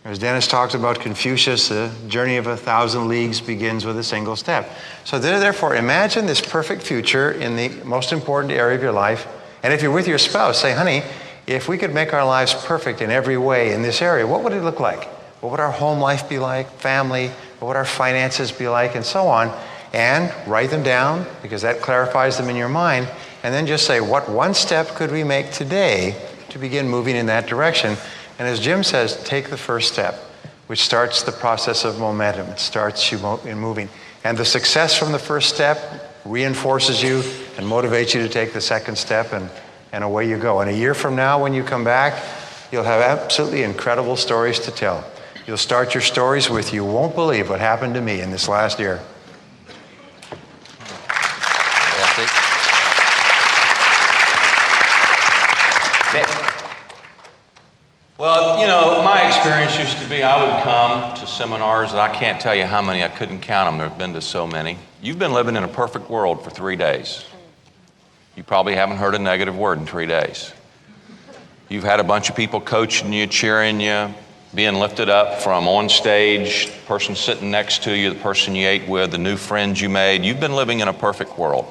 As Dennis talked about Confucius, the journey of 1,000 leagues begins with a single step. So therefore, imagine this perfect future in the most important area of your life. And if you're with your spouse, say, honey, if we could make our lives perfect in every way in this area, what would it look like? What would our home life be like, family? What would our finances be like, and so on? And write them down, because that clarifies them in your mind. And then just say, what one step could we make today to begin moving in that direction? And as Jim says, take the first step, which starts the process of momentum. It starts you in moving. And the success from the first step reinforces you and motivates you to take the second step, and and away you go. And a year from now, when you come back, you'll have absolutely incredible stories to tell. You'll start your stories with, "You won't believe what happened to me in this last year." Well, you know, my experience used to be I would come to seminars, and I can't tell you how many, I couldn't count them. I've been to so many. You've been living in a perfect world for 3 days. You probably haven't heard a negative word in 3 days. You've had a bunch of people coaching you, cheering you, being lifted up from on stage, the person sitting next to you, the person you ate with, the new friends you made. You've been living in a perfect world.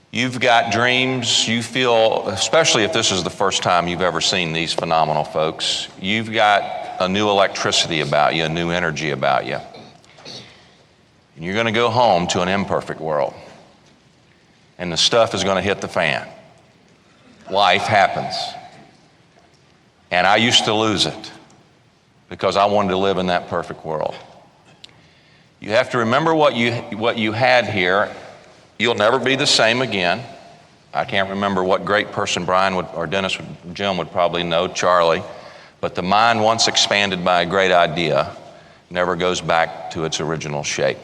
You've got dreams. You feel, especially if this is the first time you've ever seen these phenomenal folks, you've got a new electricity about you, a new energy about you. And you're going to go home to an imperfect world. And the stuff is going to hit the fan. Life happens. And I used to lose it because I wanted to live in that perfect world. You have to remember what you had here. You'll never be the same again. I can't remember what great person Brian would, or Dennis, Jim would probably know, Charlie. But the mind once expanded by a great idea never goes back to its original shape.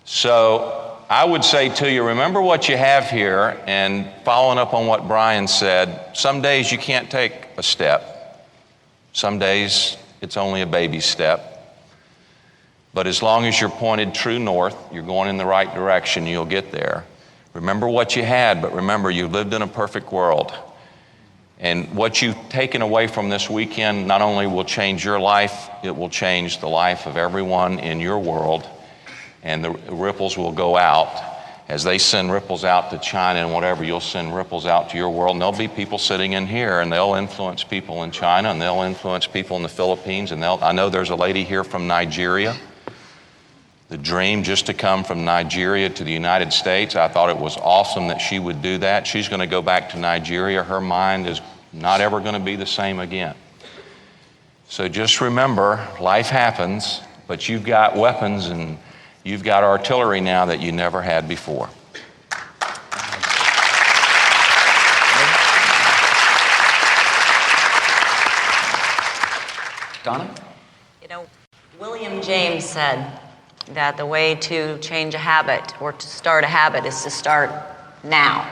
So I would say to you, remember what you have here, and following up on what Brian said, some days you can't take a step. Some days it's only a baby step. But as long as you're pointed true north, you're going in the right direction, you'll get there. Remember what you had, but remember you lived in a perfect world. And what you've taken away from this weekend not only will change your life, it will change the life of everyone in your world. And the ripples will go out. As they send ripples out to China and whatever, you'll send ripples out to your world. And there'll be people sitting in here, and they'll influence people in China, and they'll influence people in the Philippines. And I know there's a lady here from Nigeria. The dream just to come from Nigeria to the United States, I thought it was awesome that she would do that. She's going to go back to Nigeria. Her mind is not ever going to be the same again. So just remember, life happens, but you've got weapons and you've got artillery now that you never had before. Donna? You know, William James said that the way to change a habit or to start a habit is to start now.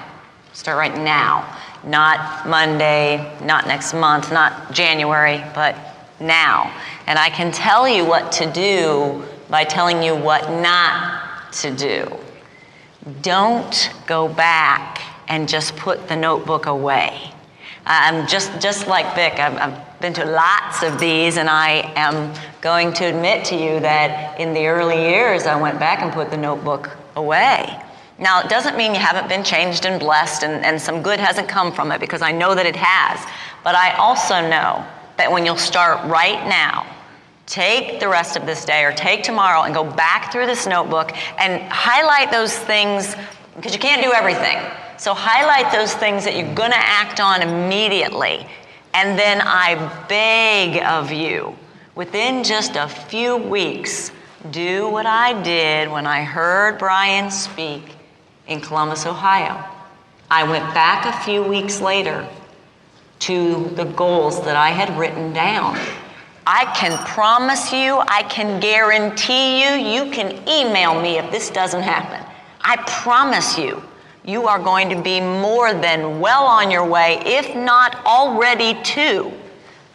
Start right now. Not Monday, not next month, not January, but now. And I can tell you what to do by telling you what not to do. Don't go back and just put the notebook away. I'm just like Vic. I've been to lots of these, and I am going to admit to you that in the early years, I went back and put the notebook away. Now, it doesn't mean you haven't been changed and blessed, and some good hasn't come from it, because I know that it has. But I also know that when you'll start right now, take the rest of this day or take tomorrow and go back through this notebook and highlight those things, because you can't do everything. So highlight those things that you're going to act on immediately. And then I beg of you, within just a few weeks, do what I did when I heard Brian speak in Columbus, Ohio. I went back a few weeks later to the goals that I had written down. I can promise you, I can guarantee you, you can email me if this doesn't happen. I promise you, you are going to be more than well on your way, if not already to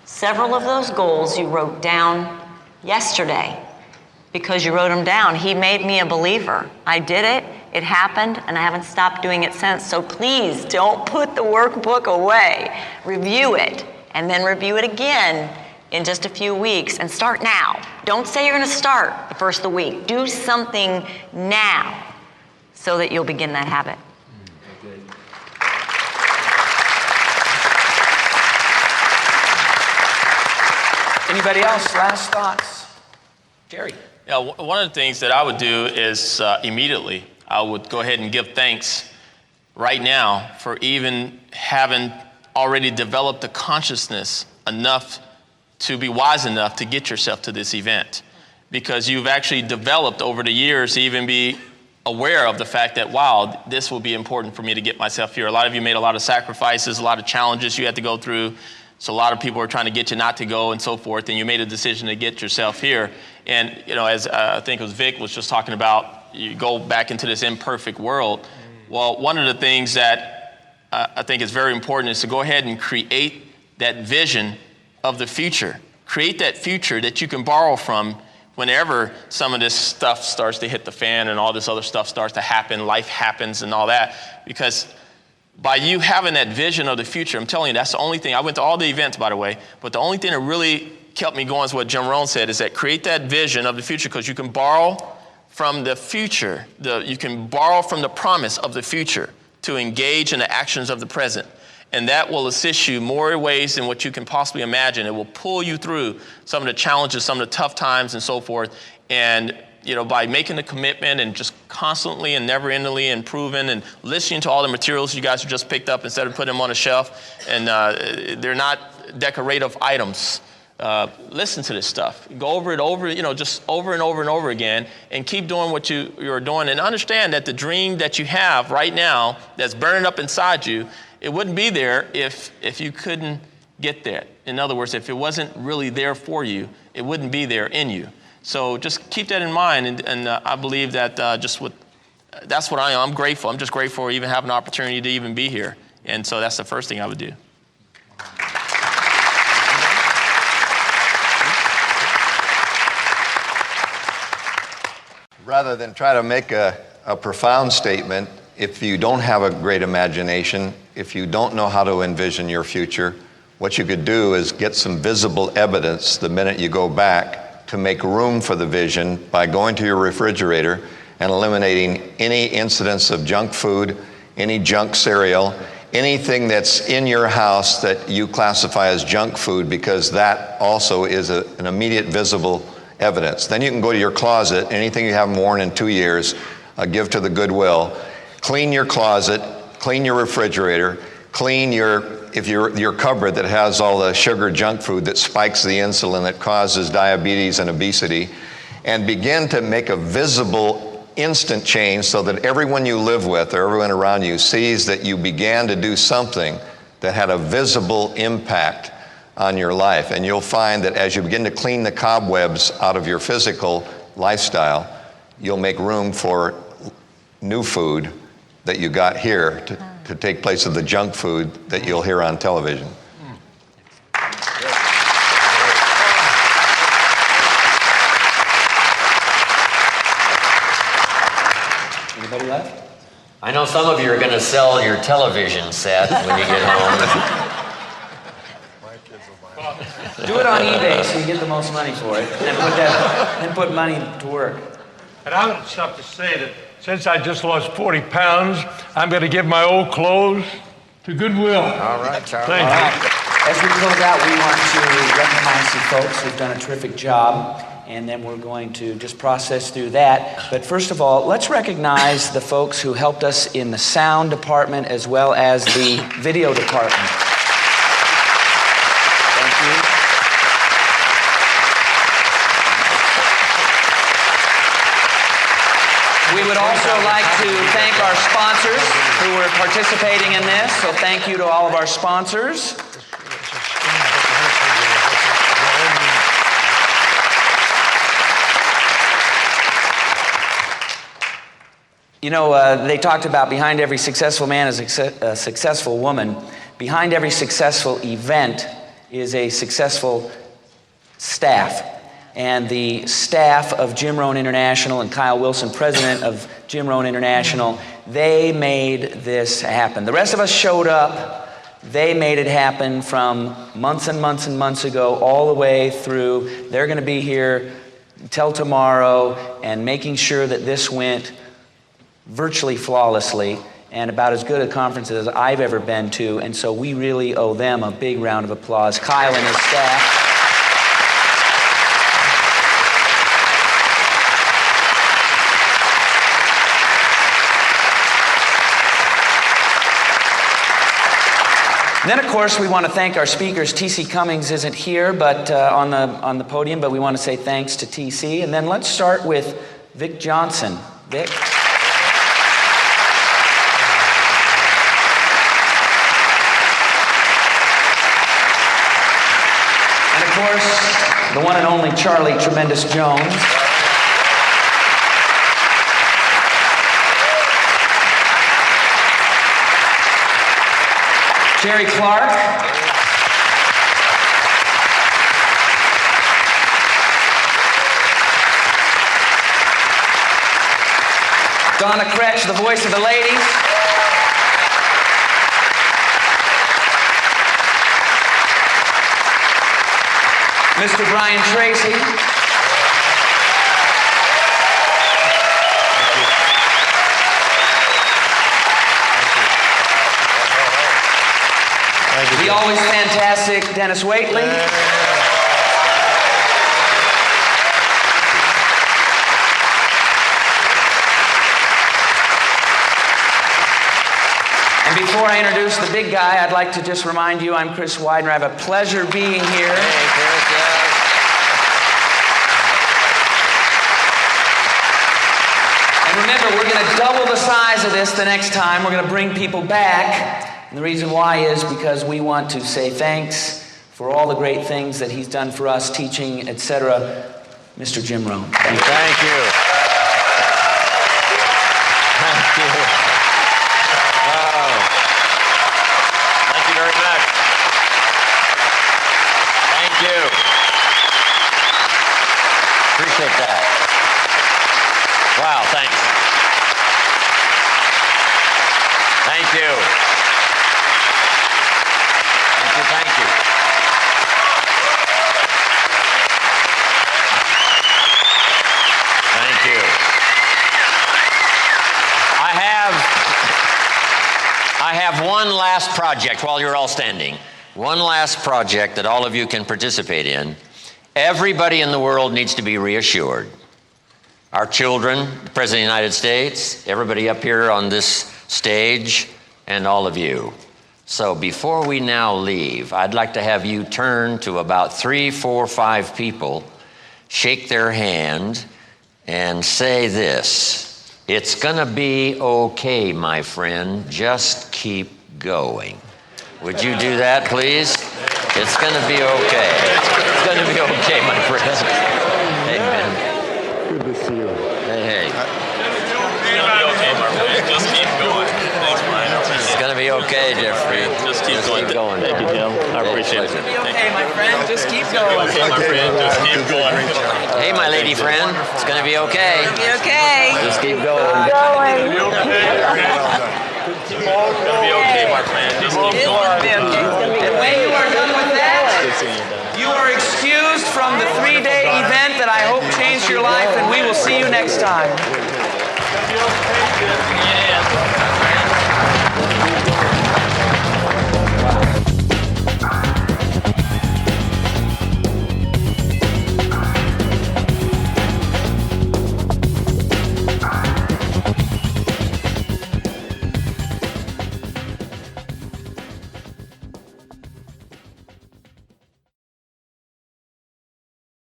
several of those goals you wrote down yesterday. Because you wrote them down. He made me a believer. I did it, it happened, and I haven't stopped doing it since. So please don't put the workbook away. Review it, and then review it again in just a few weeks, and start now. Don't say you're going to start the first of the week. Do something now so that you'll begin that habit. Anybody else? Last thoughts? Jerry. Yeah, one of the things that I would do is immediately, I would go ahead and give thanks right now for even having already developed the consciousness enough to be wise enough to get yourself to this event. Because you've actually developed over the years to even be aware of the fact that, wow, this will be important for me to get myself here. A lot of you made a lot of sacrifices, a lot of challenges you had to go through. So a lot of people are trying to get you not to go and so forth, and you made a decision to get yourself here. And, you know, as I think it was Vic was just talking about, you go back into this imperfect world. Well, one of the things that I think is very important is to go ahead and create that vision of the future. Create that future that you can borrow from whenever some of this stuff starts to hit the fan and all this other stuff starts to happen, life happens and all that. Because by you having that vision of the future, I'm telling you, that's the only thing. I went to all the events, by the way, but the only thing that really kept me going is what Jim Rohn said, is that create that vision of the future, because you can borrow from the future. You can borrow from the promise of the future to engage in the actions of the present. And that will assist you more ways than what you can possibly imagine. It will pull you through some of the challenges, some of the tough times and so forth. And, you know, by making the commitment and just constantly and never-endingly improving and listening to all the materials you guys have just picked up instead of putting them on a shelf, and they're not decorative items. Listen to this stuff. Go over it over, you know, just over and over and over again, and keep doing what you're doing. And understand that the dream that you have right now that's burning up inside you, it wouldn't be there if you couldn't get there. In other words, if it wasn't really there for you, it wouldn't be there in you. So just keep that in mind, and I believe that that's what I am. I'm grateful. I'm just grateful for even having an opportunity to even be here. And so that's the first thing I would do. Rather than try to make a profound statement, if you don't have a great imagination, if you don't know how to envision your future, what you could do is get some visible evidence the minute you go back to make room for the vision by going to your refrigerator and eliminating any incidents of junk food, any junk cereal, anything that's in your house that you classify as junk food, because that also is an immediate visible evidence. Then you can go to your closet, anything you haven't worn in 2 years, give to the Goodwill. Clean your closet, clean your refrigerator, clean your cupboard that has all the sugar junk food that spikes the insulin that causes diabetes and obesity, and begin to make a visible instant change so that everyone you live with or everyone around you sees that you began to do something that had a visible impact on your life. And you'll find that as you begin to clean the cobwebs out of your physical lifestyle, you'll make room for new food that you got here to take place of the junk food that you'll hear on television. Anybody left? I know some of you are going to sell your television set when you get home. Do it on eBay so you get the most money for it, and put money to work. And I would stop to say that since I just lost 40 pounds, I'm going to give my old clothes to Goodwill. All right, Charlie. Thank you. As we close out, we want to recognize some folks who've done a terrific job, and then we're going to just process through that. But first of all, let's recognize the folks who helped us in the sound department as well as the video department. Thank you. We would also like to thank our sponsors who were participating in this, so thank you to all of our sponsors. You know, they talked about behind every successful man is a successful woman. Behind every successful event is a successful staff. And the staff of Jim Rohn International and Kyle Wilson, president of Jim Rohn International, they made this happen. The rest of us showed up. They made it happen from months and months and months ago all the way through. They're going to be here till tomorrow and making sure that this went virtually flawlessly and about as good a conference as I've ever been to. And so we really owe them a big round of applause. Kyle and his staff. Then, of course, we want to thank our speakers. T.C. Cummings isn't here but on the podium, but we want to say thanks to T.C. And then let's start with Vic Johnson. Vic? course, the one and only Charlie Tremendous Jones. Jerry Clark. Donna Kretsch, the voice of the ladies. Mr. Brian Tracy. The always fantastic Dennis Waitley. And before I introduce the big guy, I'd like to just remind you I'm Chris Widener. I have a pleasure being here. Hey, Chris, yeah. And remember, we're going to double the size of this the next time. We're going to bring people back. And the reason why is because we want to say thanks for all the great things that he's done for us, teaching, etc. Mr. Jim Rohn. Thank you. Thank you. Thank you. Wow. Thank you very much. Thank you. Appreciate that. Wow, thanks. Thank you. Thank you. Thank you. I have one last project while you're all standing. One last project that all of you can participate in. Everybody in the world needs to be reassured. Our children, the President of the United States, everybody up here on this stage, and all of you. So before we now leave, I'd like to have you turn to about 3, 4, 5 people, shake their hand, and say this: "It's gonna be okay, my friend, just keep going." Would you do that, please? It's gonna be okay. It's gonna be okay, my friend. Amen. Good to see you. Hey. It's gonna be okay, my friend. Just keep going. Thanks, Brian. It's gonna be okay, Jeffrey. Just keep going. Thank you, Jim. I appreciate it. Okay, my friend, just keep going. Okay, my friend, just keep going. Hey, my lady friend, it's gonna be okay. Be okay. Just keep going. Keep going. It's gonna be okay, my friend. Just keep going. And when you are done with that, you are excused from the 3-day event that I hope changed your life, and we will see you next time. Yeah.